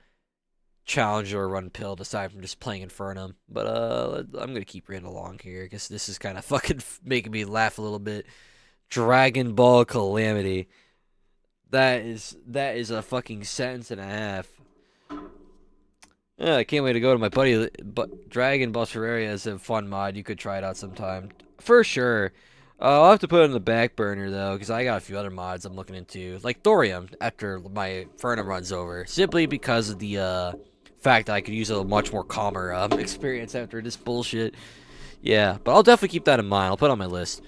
challenger or run pilled aside from just playing Infernum. But I'm gonna keep reading along here because this is kind of fucking making me laugh a little bit. Dragon Ball Calamity. That is a fucking sentence and a half. Yeah, I can't wait to go to my buddy. But Dragon Ball Terraria is a fun mod. You could try it out sometime for sure. I'll have to put it on the back burner though, because I got a few other mods I'm looking into, like Thorium. After my Infernum runs over, simply because of the fact that I could use a much more calmer experience after this bullshit. Yeah, but I'll definitely keep that in mind. I'll put it on my list.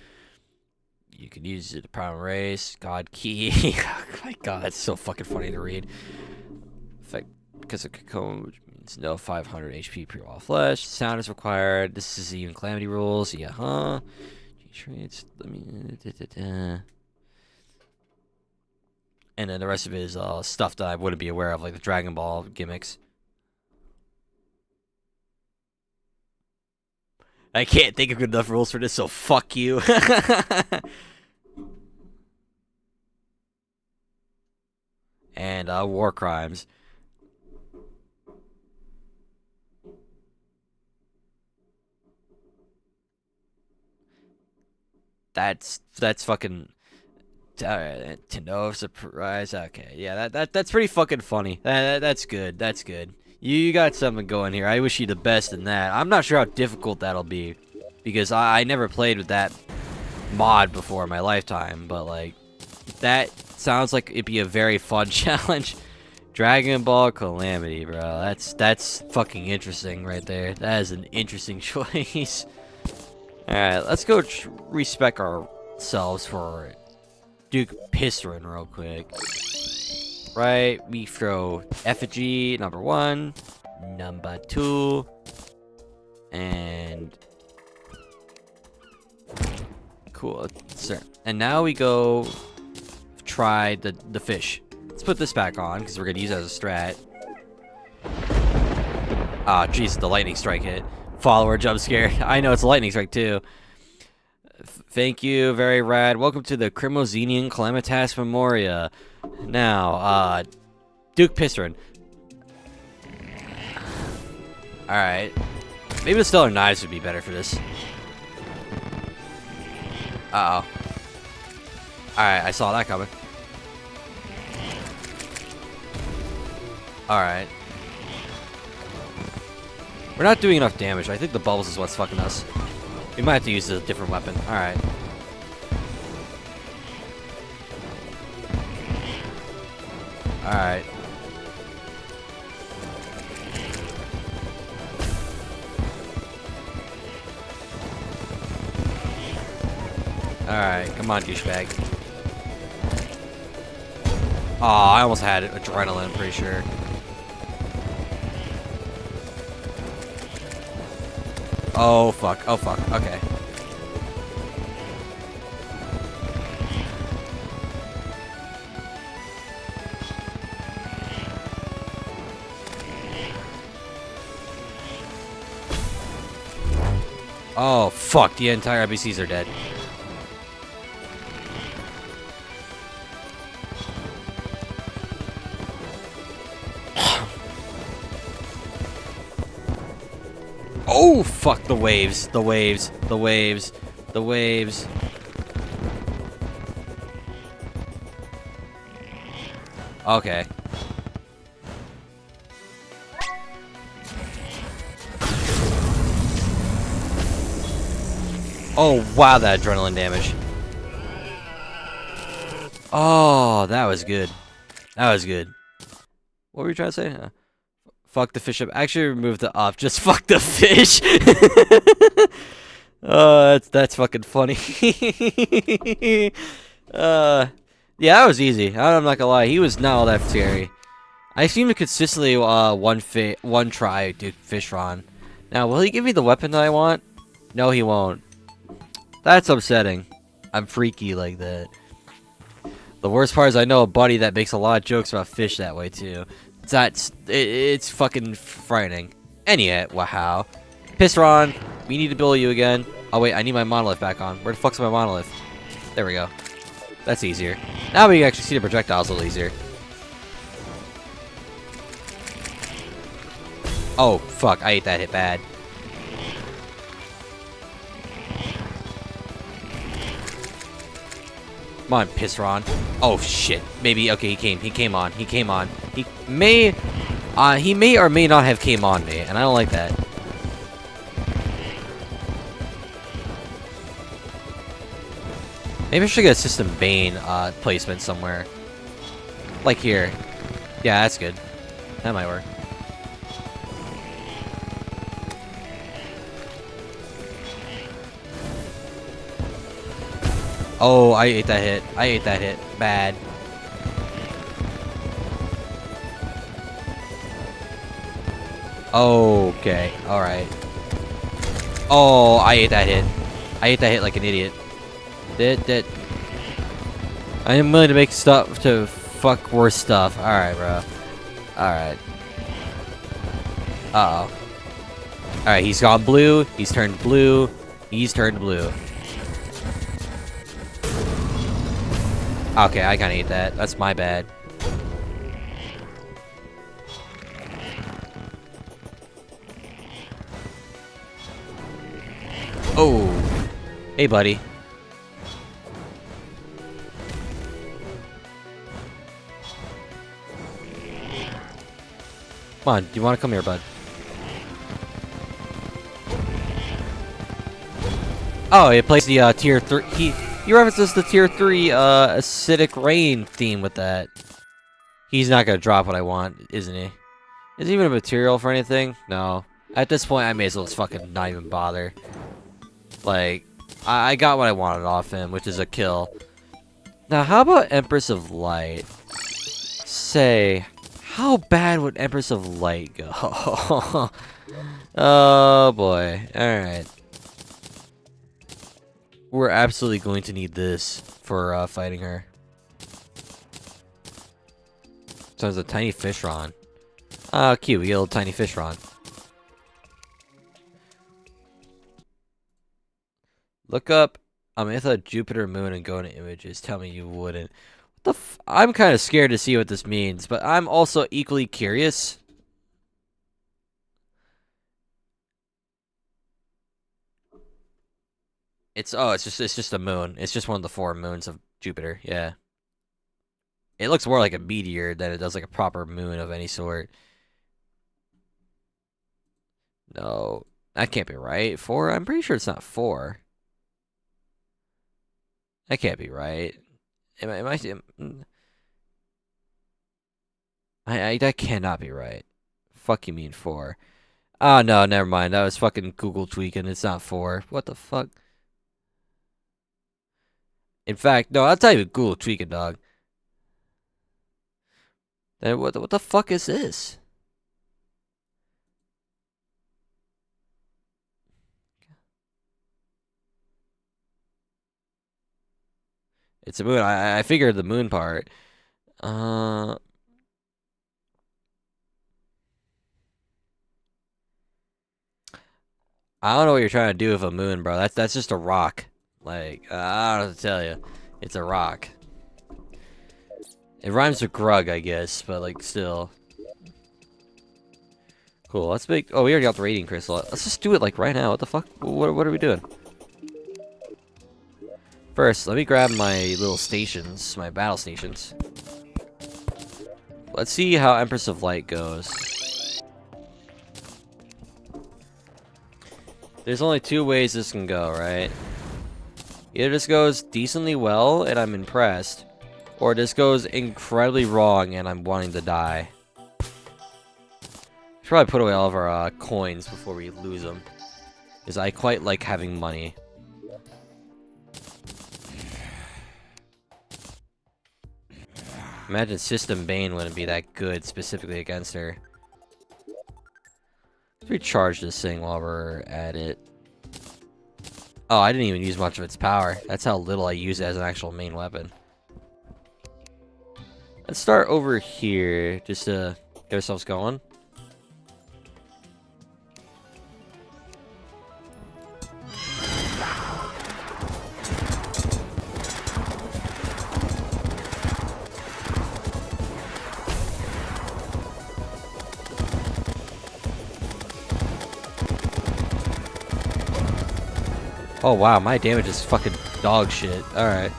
You could use it to Prime Race, God Key. Oh my God, that's so fucking funny to read. Effect because of Cocoon, which means no 500 HP pre-wall flesh. Sound is required. This is even Calamity rules. Yeah, huh? Traits. Let me. And then the rest of it is stuff that I wouldn't be aware of, like the Dragon Ball gimmicks. I can't think of good enough rules for this, so fuck you. And war crimes. That's fucking to know surprise. Okay, yeah, that's pretty fucking funny. That's good. That's good. You got something going here. I wish you the best in that. I'm not sure how difficult that'll be because I never played with that mod before in my lifetime, but like that sounds like it'd be a very fun challenge. Dragon Ball Calamity, bro. That's fucking interesting right there. That is an interesting choice. Alright, let's go respec ourselves for Duke Piston real quick. Right, we throw effigy number 1, number 2, and cool, sir. And now we go try the fish. Let's put this back on because we're gonna use it as a strat. Ah, jeez, the lightning strike hit. Follower jump scare. I know it's a lightning strike too. Thank you, very rad. Welcome to the Crimozenian Calamitas Memoria. Now, Duke Piston. Alright. Maybe the Stellar Knives would be better for this. Uh-oh. Alright, I saw that coming. Alright. We're not doing enough damage. I think the bubbles is what's fucking us. We might have to use a different weapon. Alright. Alright. Alright, come on, douchebag. Aw, I almost had adrenaline, I'm pretty sure. Oh fuck, okay. Oh fuck, the entire NPCs are dead. Oh fuck, the waves, the waves, the waves, the waves. Okay. Oh, wow, that adrenaline damage. Oh, that was good. That was good. What were you trying to say? Fuck the fish up. Actually, remove the up. Just fuck the fish. Oh, that's fucking funny. Yeah, that was easy. I'm not gonna lie. He was not all that scary. I seem to consistently one try do fish Ron. Now, will he give me the weapon that I want? No, he won't. That's upsetting. I'm freaky like that. The worst part is I know a buddy that makes a lot of jokes about fish that way too. It's fucking frightening. Anyway, wow. Pissron, we need to build you again. Oh wait, I need my monolith back on. Where the fuck's my monolith? There we go. That's easier. Now we can actually see the projectiles a little easier. Oh, fuck. I ate that hit bad. Come on, Pissron. Oh, shit. Maybe. Okay, he came on. He came on. He may or may not have came on me, and I don't like that. Maybe I should get a System Bane placement somewhere. Like here. Yeah, that's good. That might work. Oh, I ate that hit. I ate that hit. Bad. Okay. Alright. Oh, I ate that hit. I ate that hit like an idiot. I am willing to make stuff to fuck worse stuff. Alright, bro. Alright. Uh-oh. Alright, he's gone blue. He's turned blue. He's turned blue. Okay, I kinda ate that. That's my bad. Oh. Hey, buddy. Come on, do you want to come here, bud? Oh, it plays the tier 3. He references the tier 3 acidic rain theme with that. He's not gonna drop what I want, isn't he? Is he even a material for anything? No. At this point, I may as well just fucking not even bother. Like, I got what I wanted off him, which is a kill. Now, how about Empress of Light? Say, how bad would Empress of Light go? Oh boy. Alright. We're absolutely going to need this for fighting her. So there's a tiny fish Ron. Oh, cute. We get a little tiny fish Ron. Look up Amethyst, Jupiter, Moon, and go into images. Tell me you wouldn't. What the I'm kind of scared to see what this means, but I'm also equally curious. It's just a moon. It's just one of the 4 moons of Jupiter. Yeah. It looks more like a meteor than it does like a proper moon of any sort. No, that can't be right. 4? I'm pretty sure it's not 4. That can't be right. That cannot be right. Fuck you mean 4? Oh no, never mind. That was fucking Google tweaking. It's not 4. What the fuck? In fact, no, I'll tell you Google tweaking, dog. Then what the fuck is this? It's a moon. I figured the moon part. I don't know what you're trying to do with a moon, bro. That's just a rock. Like, I don't know what to tell you. It's a rock. It rhymes with grug, I guess, but like still. Cool. Let's make. Oh, we already got the radiant crystal. Let's just do it like right now. What the fuck? What are we doing? First, let me grab my little stations, my battle stations. let's see how Empress of Light goes. There's only two ways this can go, right? Either this goes decently well and I'm impressed, or this goes incredibly wrong and I'm wanting to die. Should probably put away all of our coins before we lose them, because I quite like having money. Imagine System Bane wouldn't be that good specifically against her. Let's recharge this thing while we're at it. Oh, I didn't even use much of its power. That's how little I use it as an actual main weapon. Let's start over here just to get ourselves going. Oh wow, my damage is fucking dog shit. Alright.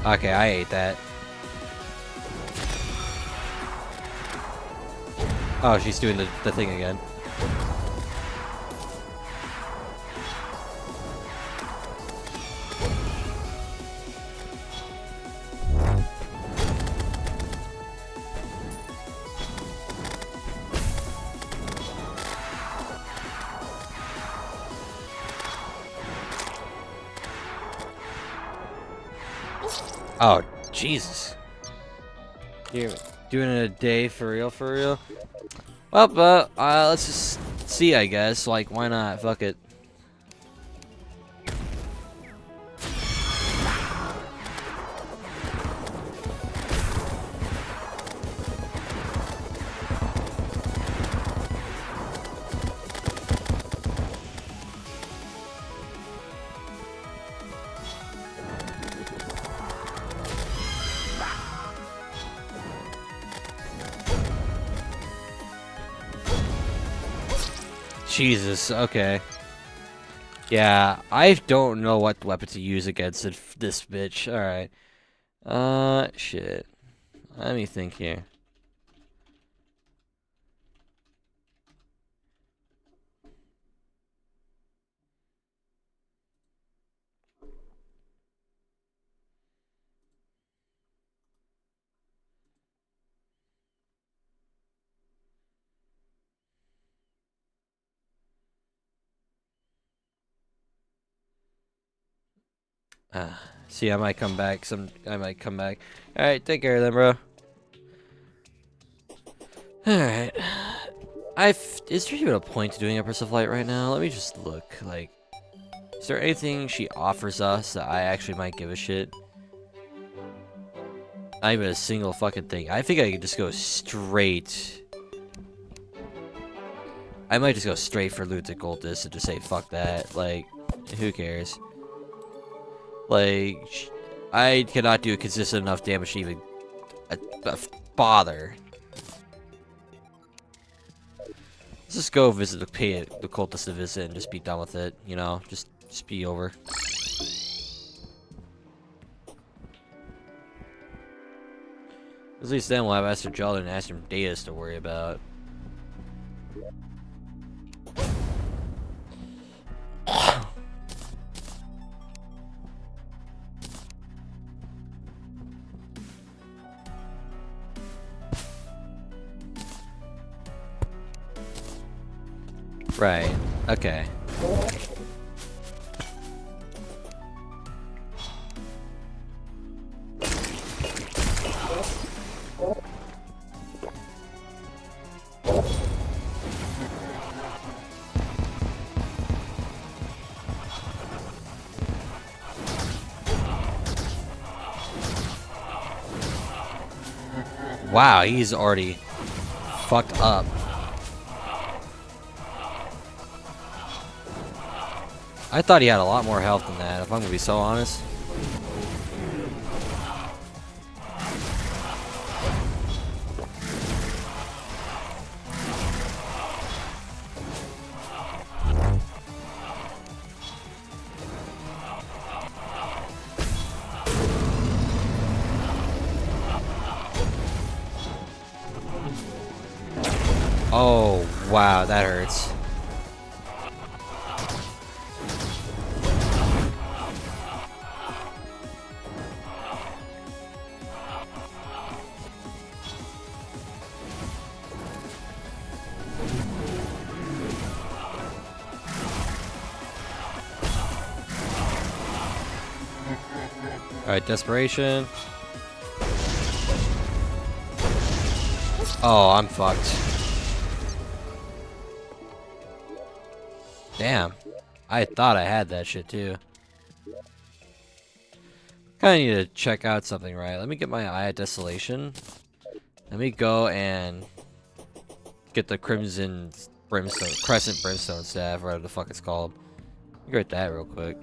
Okay, I ate that. Oh, she's doing the thing again. Oh, Jesus. You're doing it a day for real, for real? Well, let's just see, I guess. Like, why not? Fuck it. Jesus, okay. Yeah, I don't know what weapon to use against this bitch. Alright. Shit. Let me think here. See, I might come back. I might come back. Alright, take care then, bro. Alright. Is there even a point to doing Empress of Light right now? Let me just look. Like, is there anything she offers us that I actually might give a shit? Not even a single fucking thing. I think I could just go straight. I might just go straight for Lunatic Cultist and just say fuck that. Like, who cares? Like, I cannot do consistent enough damage to even bother. Let's just go visit the cultist to visit and just be done with it, you know? Just be over. At least then we'll have Aster Jolly and Aster Datus to worry about. Right. Okay. Wow, he's already fucked up. I thought he had a lot more health than that, if I'm gonna be so honest. Oh, wow, that hurts. Alright, desperation. Oh, I'm fucked. Damn. I thought I had that shit too. Kinda need to check out something, right? Let me get my Eye of Desolation. Let me go and get the Crimson Brimstone, Crescent Brimstone Staff, whatever the fuck it's called. Get that real quick.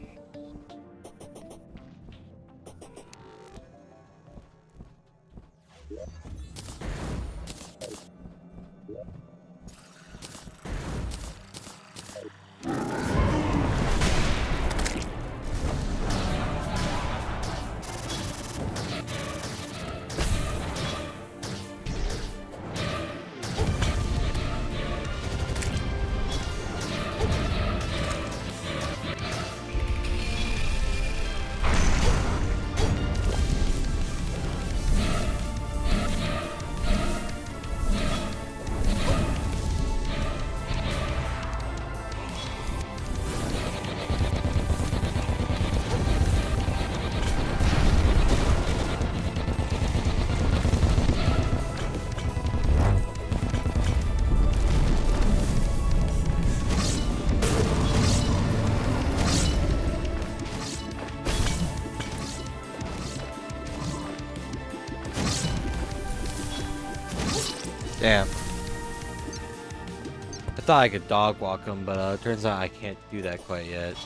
Damn. I thought I could dog walk him, but it turns out I can't do that quite yet.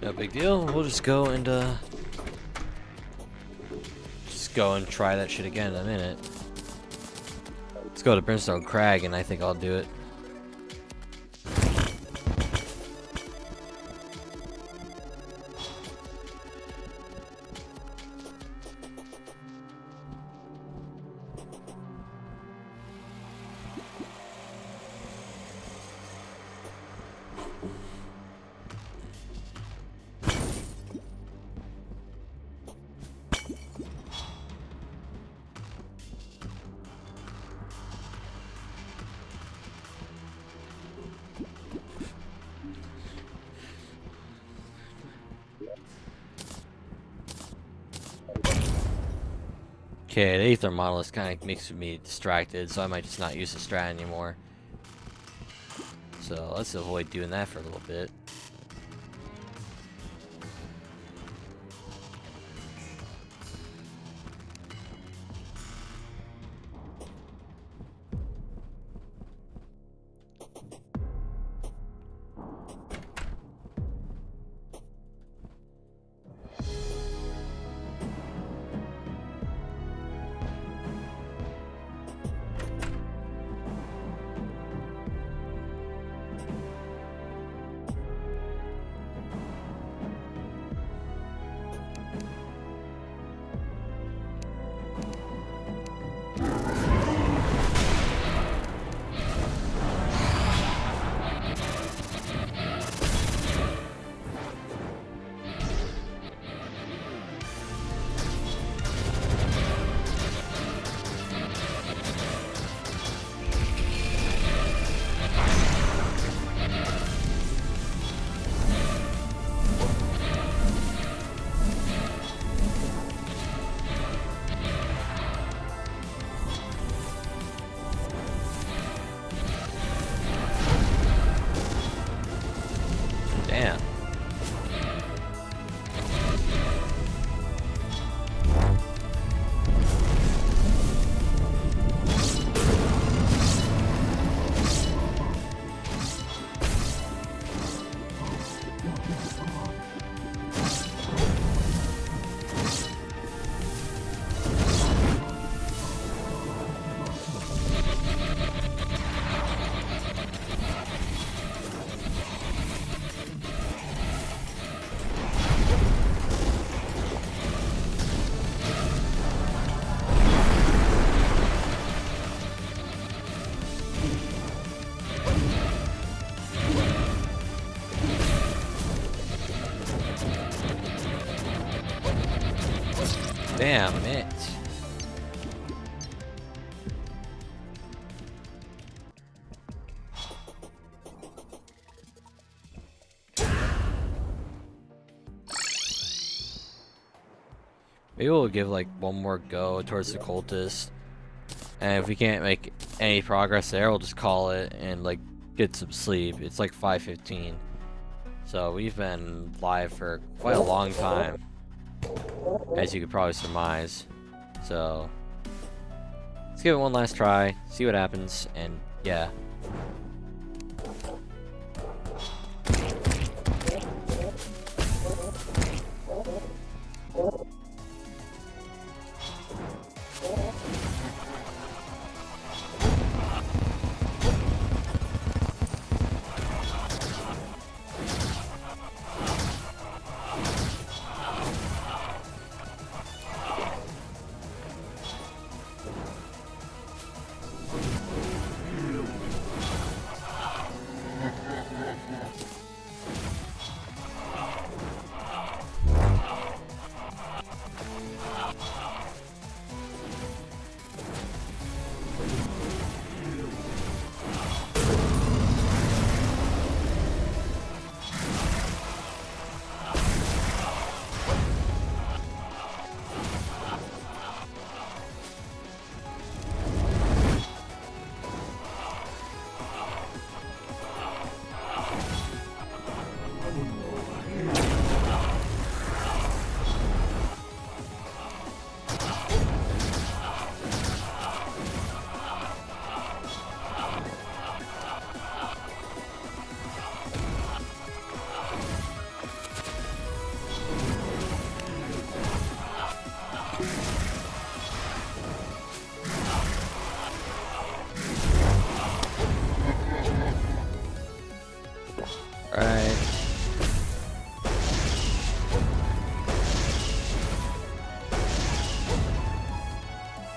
No big deal. We'll just go and try that shit again in a minute. Let's go to Brimstone Crag, and I think I'll do it. Okay, the Aether Monolith kind of makes me distracted, so I might just not use the strat anymore. So let's avoid doing that for a little bit. Damn it. Maybe we'll give like one more go towards the cultist. And if we can't make any progress there, we'll just call it and like get some sleep. It's like 5:15. So we've been live for quite a long time, as you could probably surmise. So let's give it one last try, see what happens, and yeah. Alright.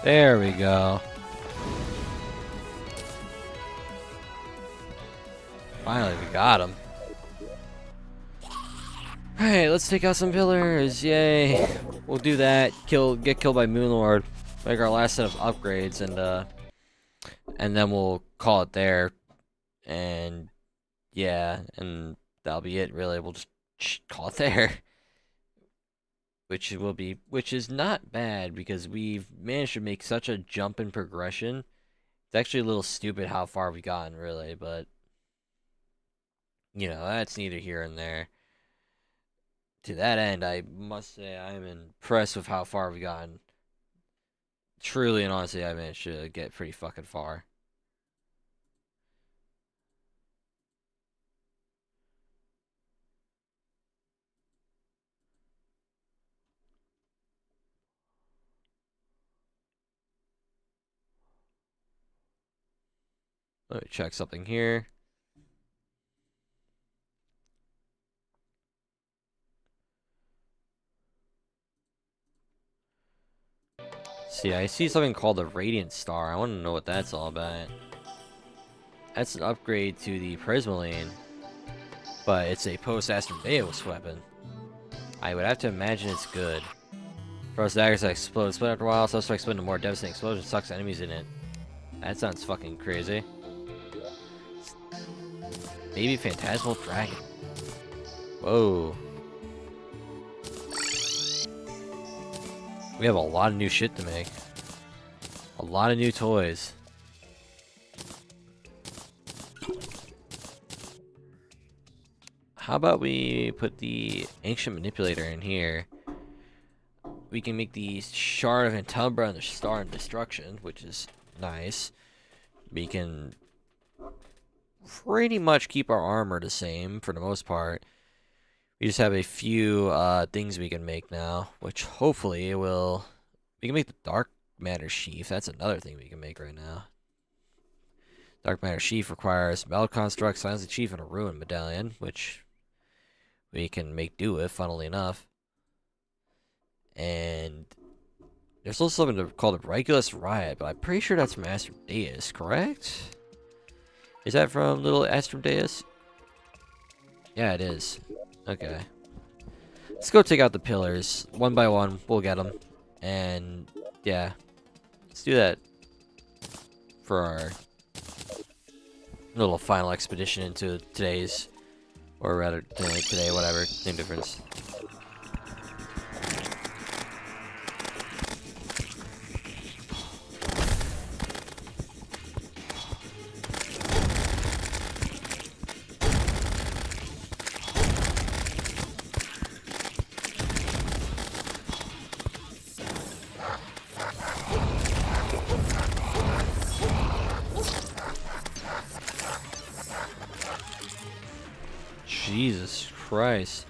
There we go. Finally, we got him. Alright, let's take out some pillars. Yay. We'll do that. Get killed by Moonlord. Make our last set of upgrades, and then we'll call it there. And yeah, and that'll be it really. We'll just call it there. Which is not bad because we've managed to make such a jump in progression. It's actually a little stupid how far we've gotten really, but you know, that's neither here and there. To that end, I must say I'm impressed with how far we've gotten. Truly and honestly, I managed to get pretty fucking far. Let me check something here. See, I see something called the Radiant Star. I want to know what that's all about. That's an upgrade to the Prismaline, but it's a post-Astrodeus weapon. I would have to imagine it's good. Frost daggers that explode. Split after a while, suspect split into more devastating explosion, sucks enemies in it. That sounds fucking crazy. Maybe Phantasmal Dragon. Whoa. We have a lot of new shit to make. A lot of new toys. How about we put the Ancient Manipulator in here? We can make the Shard of Antumbra and the Star of Destruction, which is nice. We can pretty much keep our armor the same for the most part. We just have a few things we can make now, which hopefully will... We can make the Dark Matter Sheath. That's another thing we can make right now. Dark Matter Sheath requires Metal Construct, Silence Chief, and a Ruin Medallion, which we can make do with, funnily enough. And there's also something called the Regulus Riot, but I'm pretty sure that's from Astrodeus, correct? Is that from Little Astrodeus? Yeah, it is. Okay. Let's go take out the pillars. One by one, we'll get them. And yeah, let's do that for our little final expedition into today's, or rather today, whatever, same difference. Jesus Christ.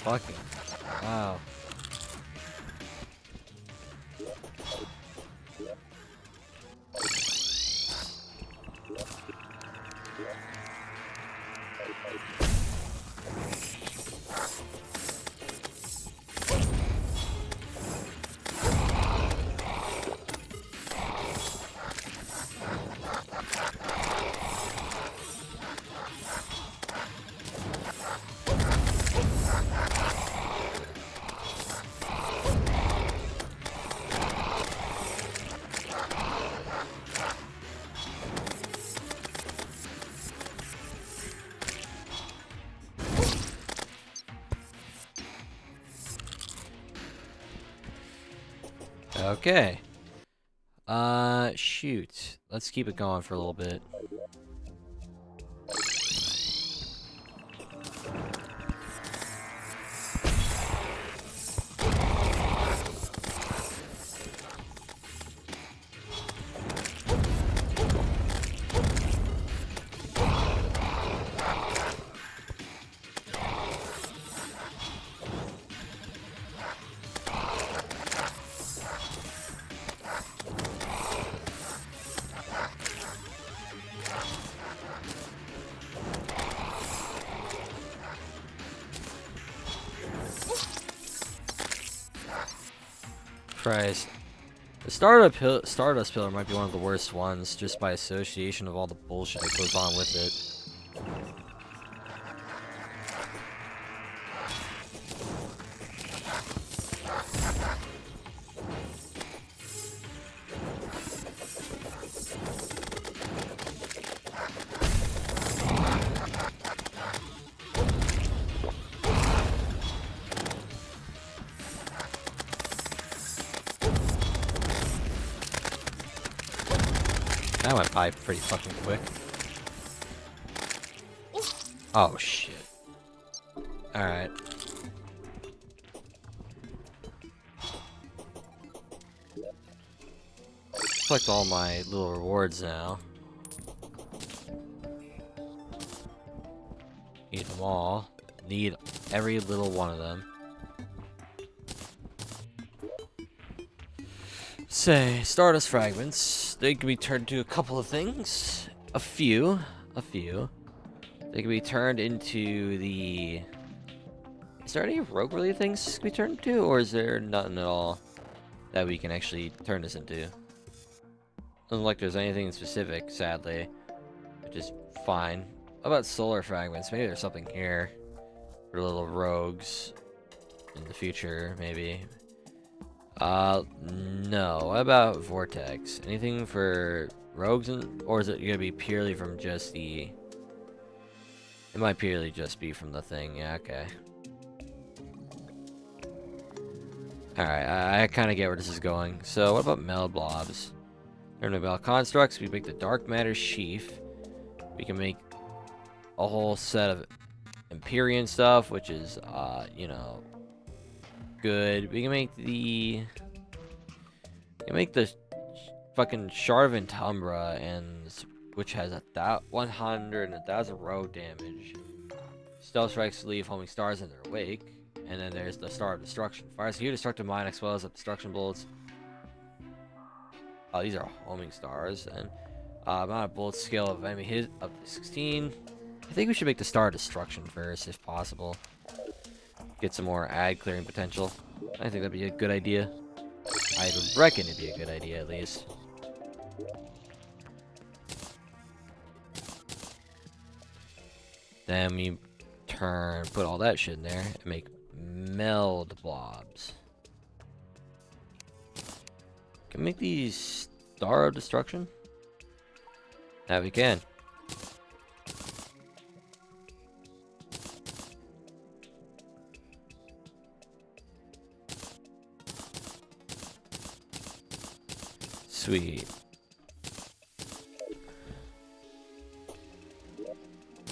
Fucking wow. Okay. Shoot. Let's keep it going for a little bit. Christ. The Stardust Pillar might be one of the worst ones, just by association of all the bullshit that goes on with it. That went by pretty fucking quick. Oh shit. Alright. Collect all my little rewards now. Need them all. Need every little one of them. Say, Stardust Fragments. They can be turned into a couple of things. A few. They can be turned into the... Is there any rogue-related things to be turned into? Or is there nothing at all that we can actually turn this into? Doesn't look like there's anything specific, sadly. Which is fine. How about solar fragments? Maybe there's something here. For little rogues. In the future, maybe. No. What about Vortex? Anything for rogues, or is it gonna be purely from just the... It might purely just be from the thing, yeah, okay. Alright, I kind of get where this is going. So, what about Meld Blobs? Turn about constructs, we make the Dark Matter Sheaf. We can make a whole set of Empyrean stuff, which is, you know, good. We can make the... fucking Sharvan Tumbra, and which has 100 and 1,000 rogue damage. Stealth strikes leave homing stars in their wake. And then there's the Star of Destruction. Fires you destructive mine, expels up destruction bullets. Oh, these are homing stars. And amount of bullet scale of enemy hit up to 16. I think we should make the star destruction first, if possible. Get some more ad clearing potential. I think that'd be a good idea. I reckon it'd be a good idea, at least. Then we put all that shit in there and make meld blobs. Can we make these Star of Destruction? Yeah, we can. Sweet.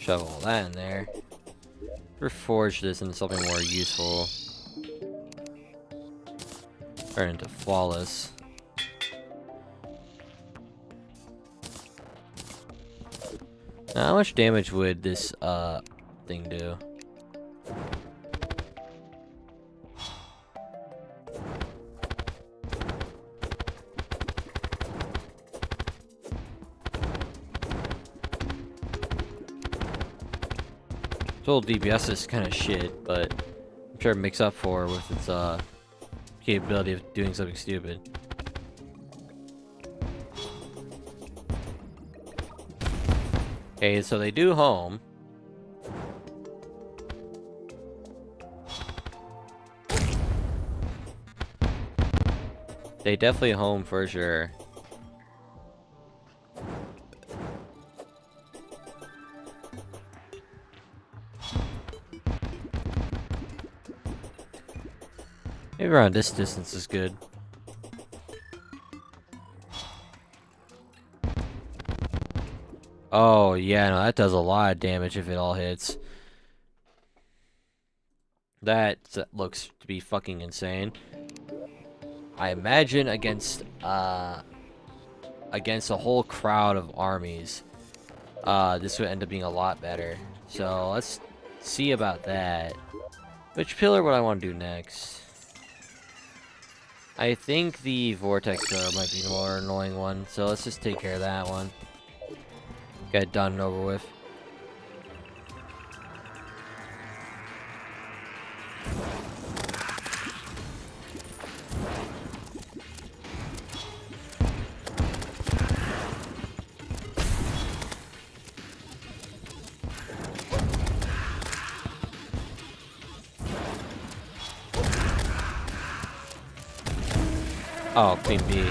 Shove all that in there. Reforge this into something more useful. Turn into flawless. Now, how much damage would this thing do? Total DPS is kind of shit, but I'm sure it makes up for with its capability of doing something stupid. Okay, so they do home. They definitely home for sure. Maybe around this distance is good. Oh, yeah, no, that does a lot of damage if it all hits. That looks to be fucking insane. I imagine against a whole crowd of armies, this would end up being a lot better. So let's see about that. Which pillar would I want to do next? I think the vortex pillar might be the more annoying one, so let's just take care of that one. Get it done and over with. Oh, Queen Bee.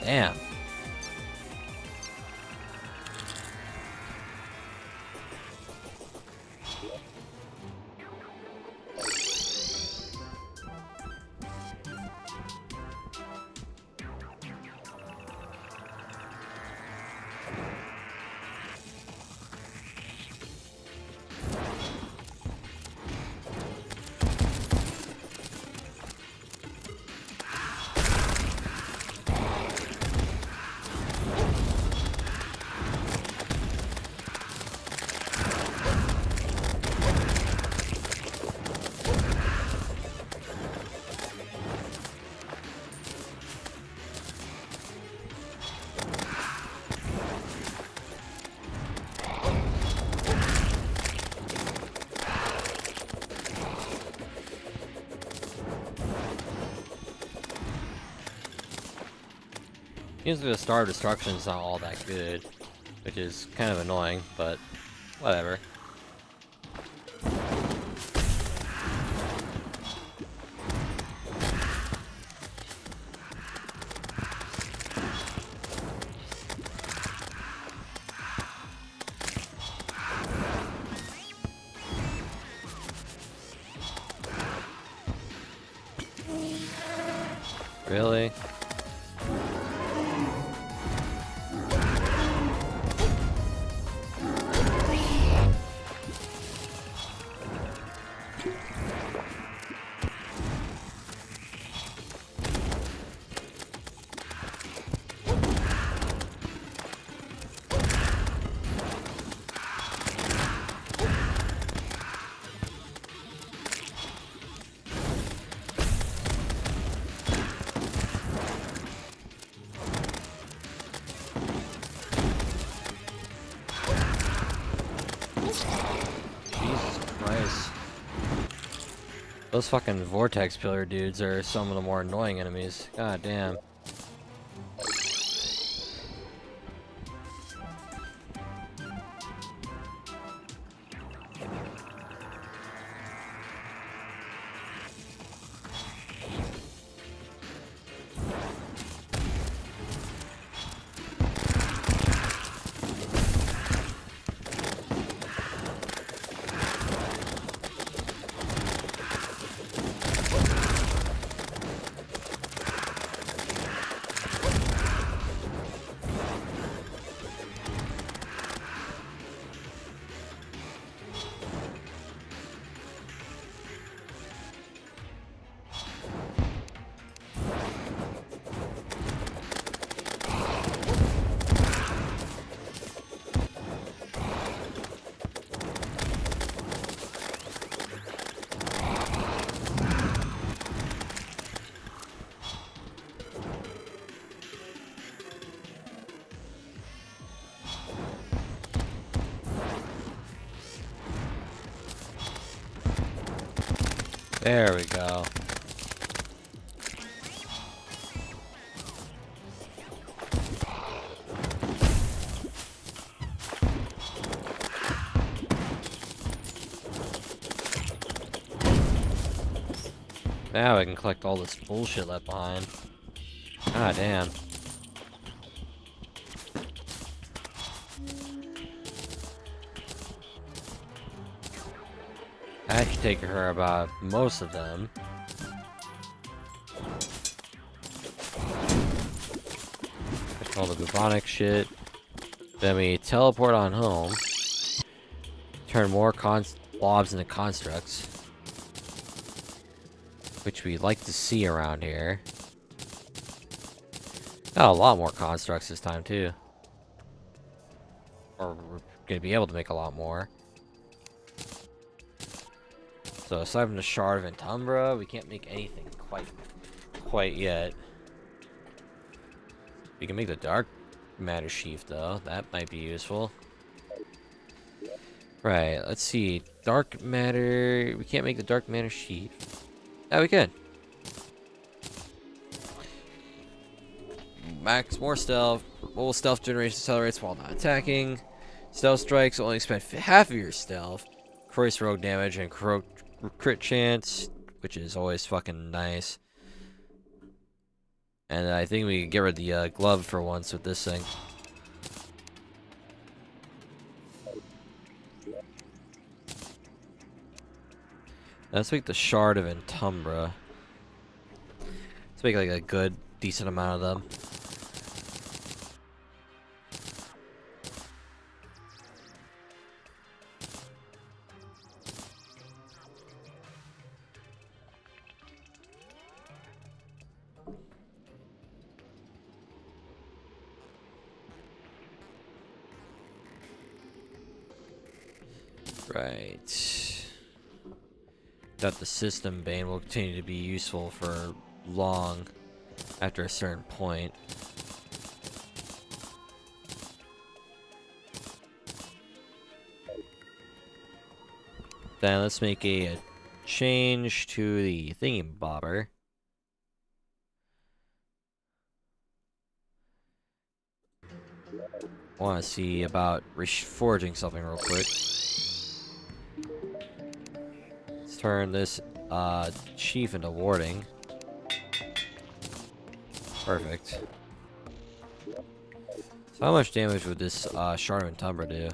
Damn. Seems like the Star of Destruction is not all that good, which is kind of annoying, but whatever. Really? Those fucking vortex pillar dudes are some of the more annoying enemies. God damn. There we go. Now I can collect all this bullshit left behind. God damn. That should take her about most of them. All the bubonic shit. Then we teleport on home. Turn more blobs into constructs. Which we like to see around here. Got a lot more constructs this time too. Or we're gonna be able to make a lot more. So aside from the shard of Entumbra, we can't make anything quite yet. We can make the dark matter sheath though. That might be useful. Right, let's see. Dark matter. We can't make the dark matter sheath. Yeah, we can. Max more stealth. Mobile stealth generation accelerates while not attacking. Stealth strikes only expend half of your stealth. Increase rogue damage and crit chance, which is always fucking nice. And I think we can get rid of the glove for once with this thing. Let's make the shard of Entumbra. Let's make like a good, decent amount of them. Right. That the system bane will continue to be useful for long after a certain point. Then let's make a change to the thingy-bobber. I want to see about forging something real quick. Let's turn this chief into warding. Perfect. So how much damage would this shard of Entumbra do?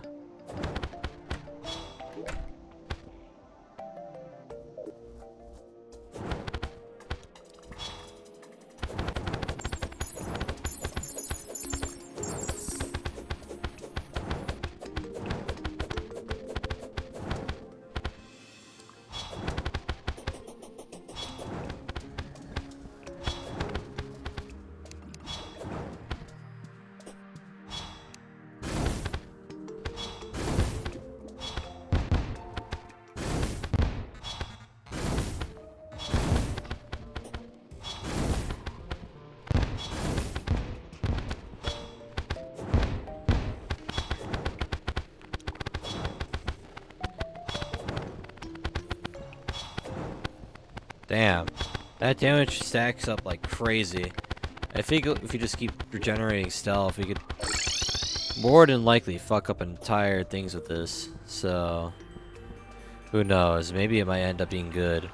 Damn. That damage stacks up like crazy. I think if you just keep regenerating stealth, we could more than likely fuck up entire things with this. So, who knows? Maybe it might end up being good.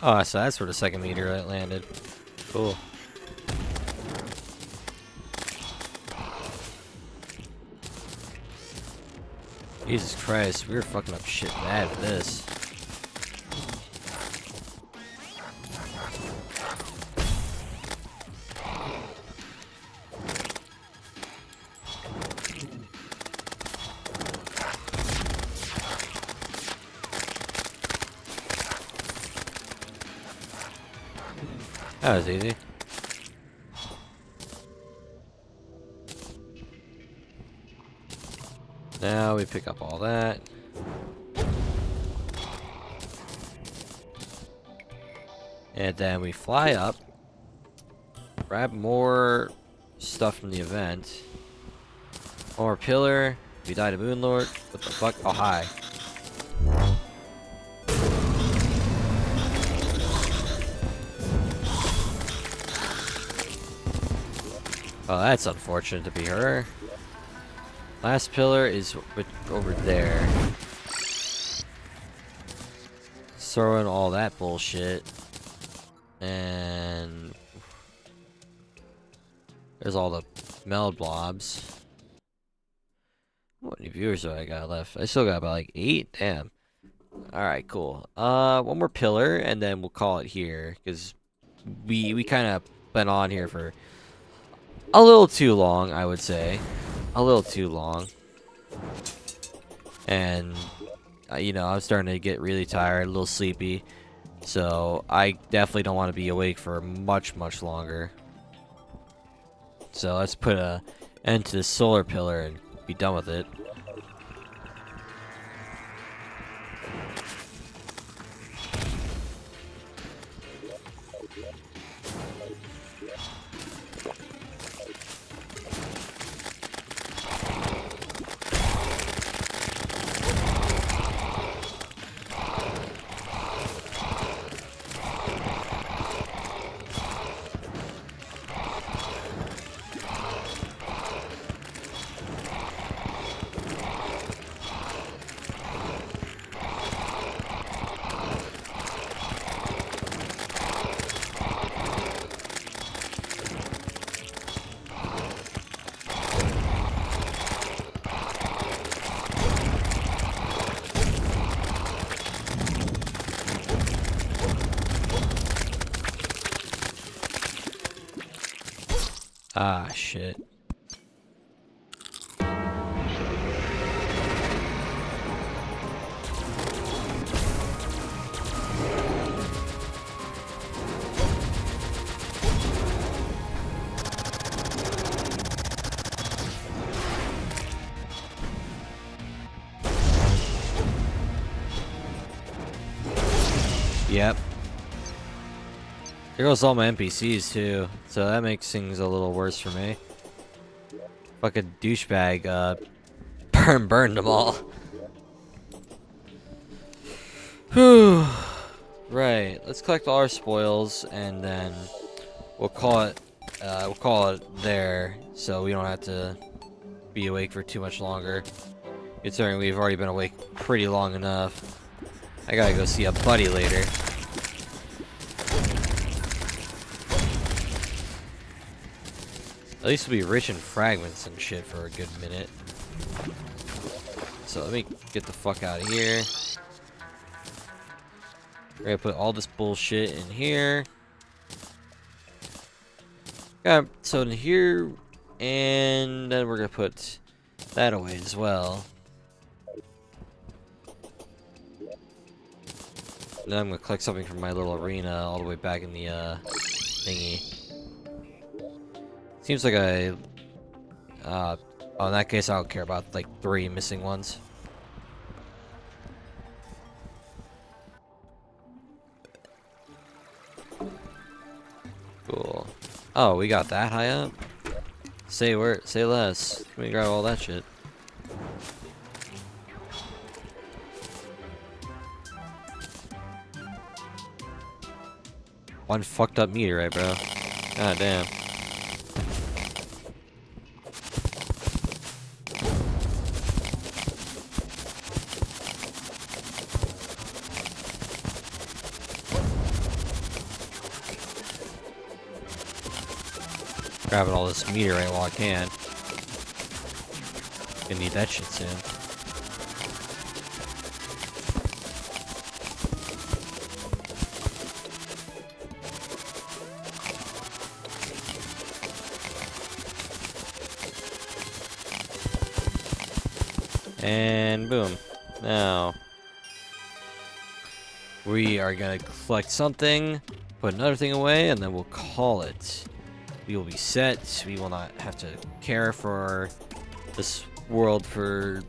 Oh, so that's where the second meteorite landed. Cool. Jesus Christ, we were fucking up shit bad with this. That was easy. Now we pick up all that. And then we fly up. Grab more stuff from the event. More pillar. We died a Moonlord. What the fuck? Oh, hi. Oh, that's unfortunate to be her. Last pillar is over there. Throwing all that bullshit. And there's all the meld blobs. How many viewers do I got left? I still got about like 8. Damn. Alright, cool. One more pillar and then we'll call it here. Because we kind of been on here for a little too long, I would say. A little too long. And, you know, I'm starting to get really tired, a little sleepy. So, I definitely don't want to be awake for much, much longer. So, let's put an end to the solar pillar and be done with it. Ah, shit. Yep. Here goes all my NPCs too, so that makes things a little worse for me. Fucking douchebag, burned them all. Whew. Right, let's collect all our spoils and then we'll call it there, so we don't have to be awake for too much longer. Considering we've already been awake pretty long enough. I gotta go see a buddy later. At least we'll be rich in fragments and shit for a good minute. So let me get the fuck out of here. We're gonna put all this bullshit in here. Okay, so in here, and then we're gonna put that away as well. And then I'm gonna collect something from my little arena all the way back in the thingy. Seems like oh, in that case, I don't care about like 3 missing ones. Cool. Oh, we got that high up? Say less. Let me grab all that shit. One fucked up meteorite, bro. God damn. Grabbing all this meteorite while I can. Gonna need that shit soon. And boom. Now we are gonna collect something, put another thing away, and then we'll call it. We will be set. We will not have to care for this world for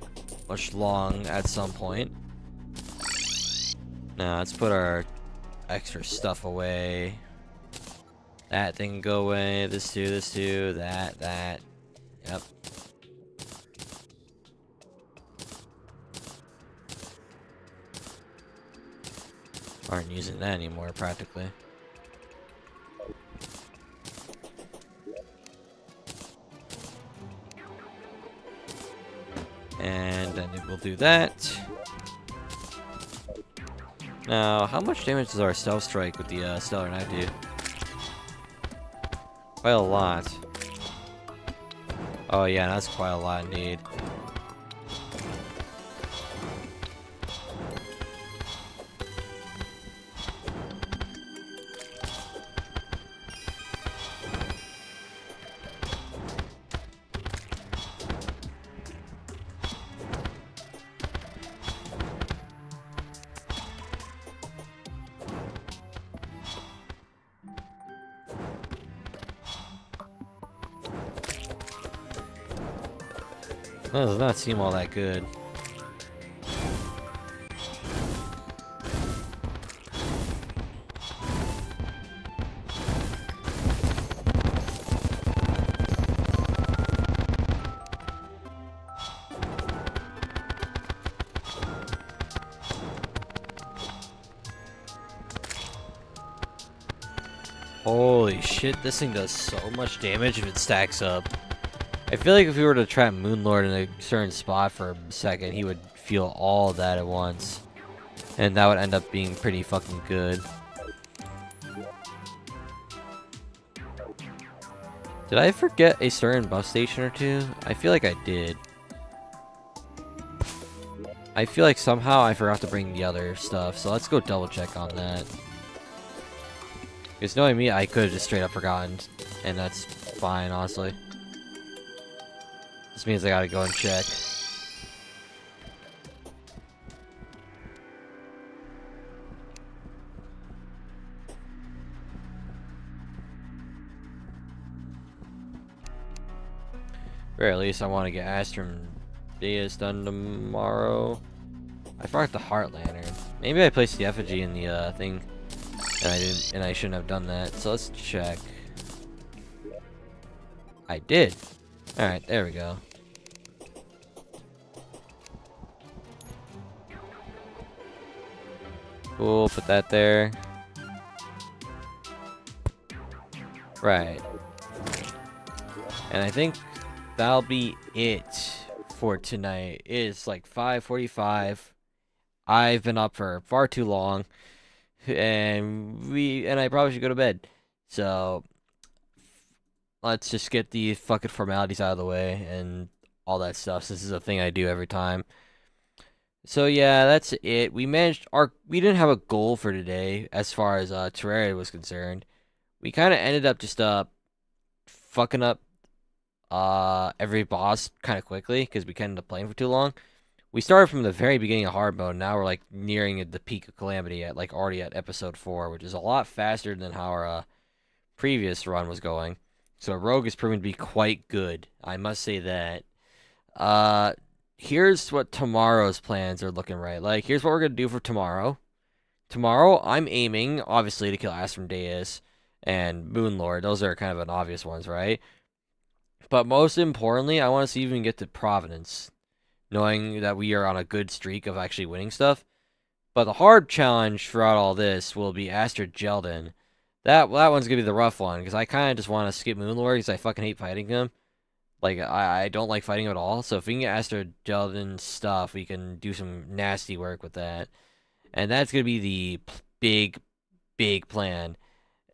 much long at some point. Now let's put our extra stuff away. That thing can go away. This too, that. Yep. Aren't using that anymore practically. And then it will do that. Now, how much damage does our stealth strike with the stellar knife do? Quite a lot. Oh yeah, that's quite a lot indeed. That does not seem all that good. Holy shit, this thing does so much damage if it stacks up. I feel like if we were to trap Moonlord in a certain spot for a second, he would feel all that at once. And that would end up being pretty fucking good. Did I forget a certain buff station or two? I feel like I did. I feel like somehow I forgot to bring the other stuff, so let's go double check on that. Because knowing me, I could have just straight up forgotten, and that's fine, honestly. This means I gotta go and check. Or at least I want to get Astrum Dias done tomorrow. I forgot the Heart Lantern. Maybe I placed the effigy in the thing, and I didn't, and I shouldn't have done that. So let's check. I did. All right, there we go. Cool, put that there. Right. And I think that'll be it for tonight. It's like 5:45. I've been up for far too long, and I probably should go to bed. So let's just get the fucking formalities out of the way and all that stuff. This is a thing I do every time. So yeah, that's it. We didn't have a goal for today as far as Terraria was concerned. We kind of ended up just fucking up every boss kind of quickly because we ended up playing for too long. We started from the very beginning of hard mode. Now we're like nearing the peak of calamity at like already at episode 4, which is a lot faster than how our previous run was going. So Rogue is proven to be quite good. I must say that. Uh, Here's what tomorrow's plans are looking right. Like, here's what we're gonna do for tomorrow. Tomorrow, I'm aiming obviously to kill Astrodeus and Moonlord. Those are kind of an obvious ones, right? But most importantly, I want to see if we can get to Providence, knowing that we are on a good streak of actually winning stuff. But the hard challenge throughout all this will be Astrid Jeldon. That one's gonna be the rough one because I kind of just want to skip Moonlord because I fucking hate fighting him. Like I don't like fighting him at all. So if we can get Astrid Jeldon stuff, we can do some nasty work with that, and that's gonna be the big plan.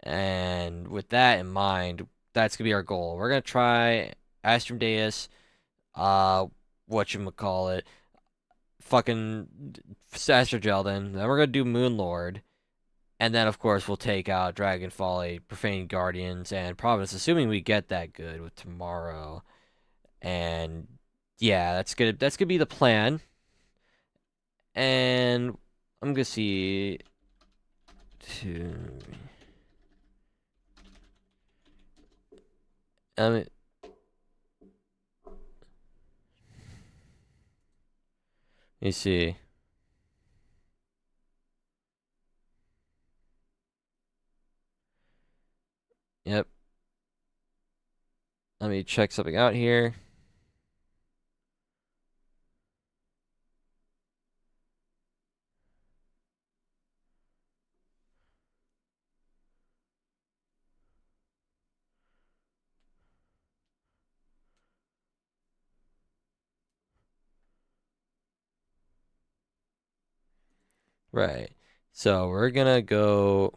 And with that in mind, that's gonna be our goal. We're gonna try Astrodeus, whatchamacallit, fucking Astrid Jeldon. Then we're gonna do Moonlord. And then, of course, we'll take out Dragon Folly, Profane Guardians, and Providence, assuming we get that good with tomorrow. And yeah, that's gonna be the plan. And I'm gonna see let me see. Yep. Let me check something out here. Right. So we're gonna go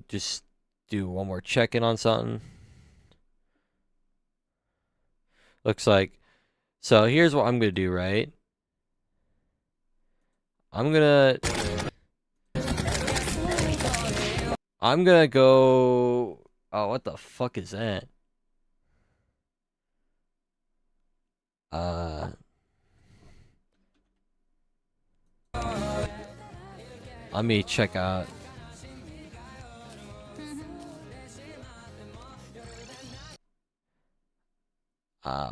just do one more check-in on something. Looks like so here's what I'm gonna do, right? I'm gonna go. Oh, what the fuck is that? Uh, Let me check out.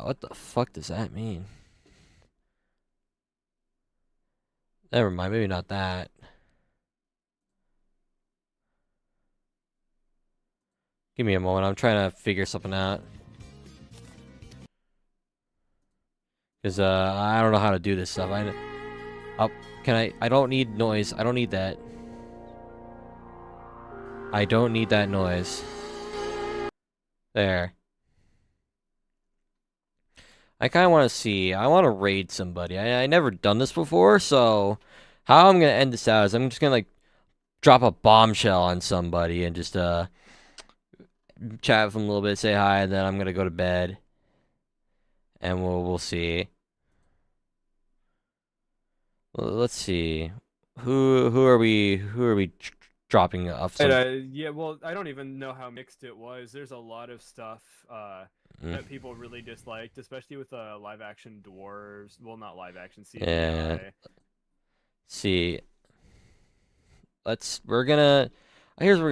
What the fuck does that mean? Never mind, maybe not that. Give me a moment, I'm trying to figure something out. Because, I don't know how to do this stuff. I don't need noise. I don't need that. I don't need that noise. There. I kind of want to see. I want to raid somebody. I never done this before, so how I'm going to end this out is I'm just going to, like, drop a bombshell on somebody and just, chat with them a little bit, say hi, and then I'm going to go to bed. And we'll see. Let's see. Who are we dropping off some... Yeah, well, I don't even know how mixed it was. There's a lot of stuff that people really disliked, especially with live action dwarves. Well, not live action CGI. Yeah. See. Here's what we're gonna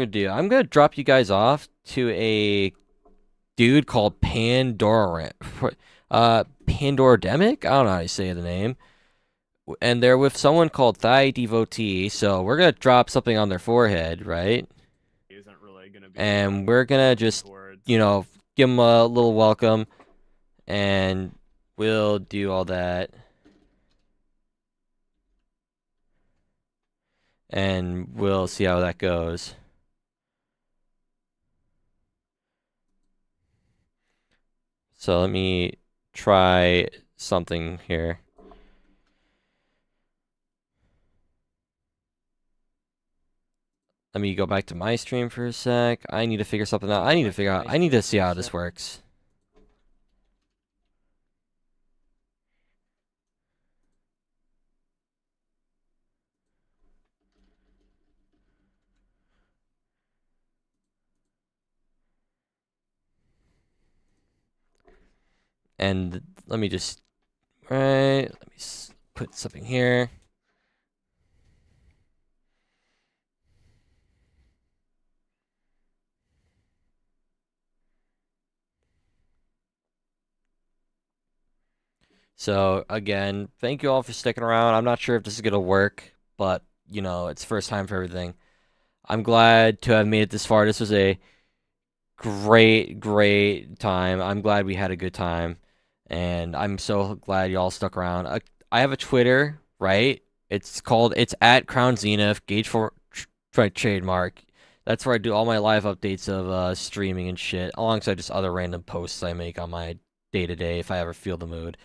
do. I'm gonna drop you guys off to a dude called Pandora Pandordemic? I don't know how you say the name. And they're with someone called Thai Devotee, so we're gonna drop something on their forehead, right? Isn't really gonna be and we're gonna just, give them a little welcome, and we'll do all that. And we'll see how that goes. So let me try something here. Let me go back to my stream for a sec. I need to figure something out. I need to see how this works. And let me just, right, let me put something here. So again, thank you all for sticking around. I'm not sure if this is gonna work, but you know, it's first time for everything. I'm glad to have made it this far. This was a great time. I'm glad we had a good time, and I'm so glad y'all stuck around. I have a Twitter, right? It's at Crown Zenith Gauge for trademark. That's where I do all my live updates of streaming and shit, alongside just other random posts I make on my day to day if I ever feel the mood.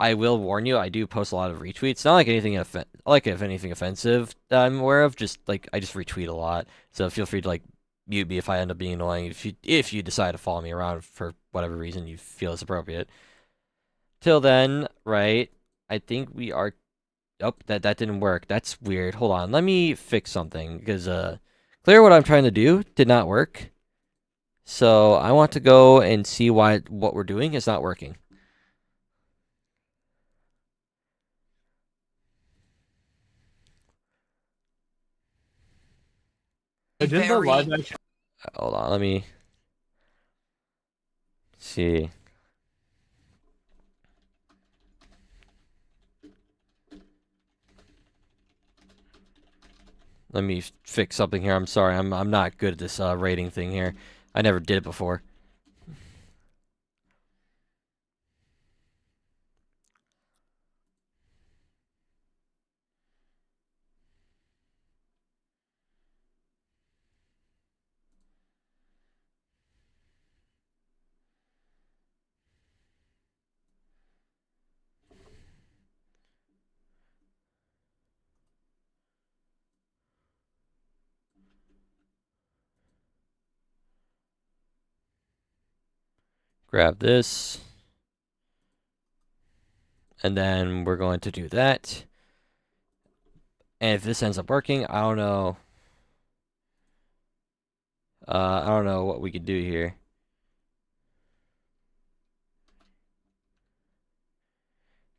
I will warn you, I do post a lot of retweets. Not like anything like if anything offensive that I'm aware of. Just like I just retweet a lot. So feel free to like mute me if I end up being annoying. If you decide to follow me around for whatever reason you feel is appropriate. Till then, right? I think we are. Oh, that didn't work. That's weird. Hold on. Let me fix something because clear what I'm trying to do did not work. So I want to go and see why what we're doing is not working. I did the live action. Hold on, let me see. Let me fix something here. I'm sorry. I'm not good at this rating thing here. I never did it before. Grab this. And then we're going to do that. And if this ends up working, I don't know. I don't know what we could do here.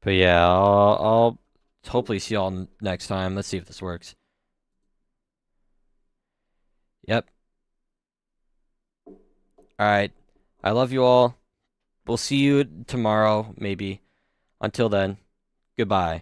But yeah, I'll hopefully see y'all next time. Let's see if this works. Yep. Alright. I love you all. We'll see you tomorrow, maybe. Until then, goodbye.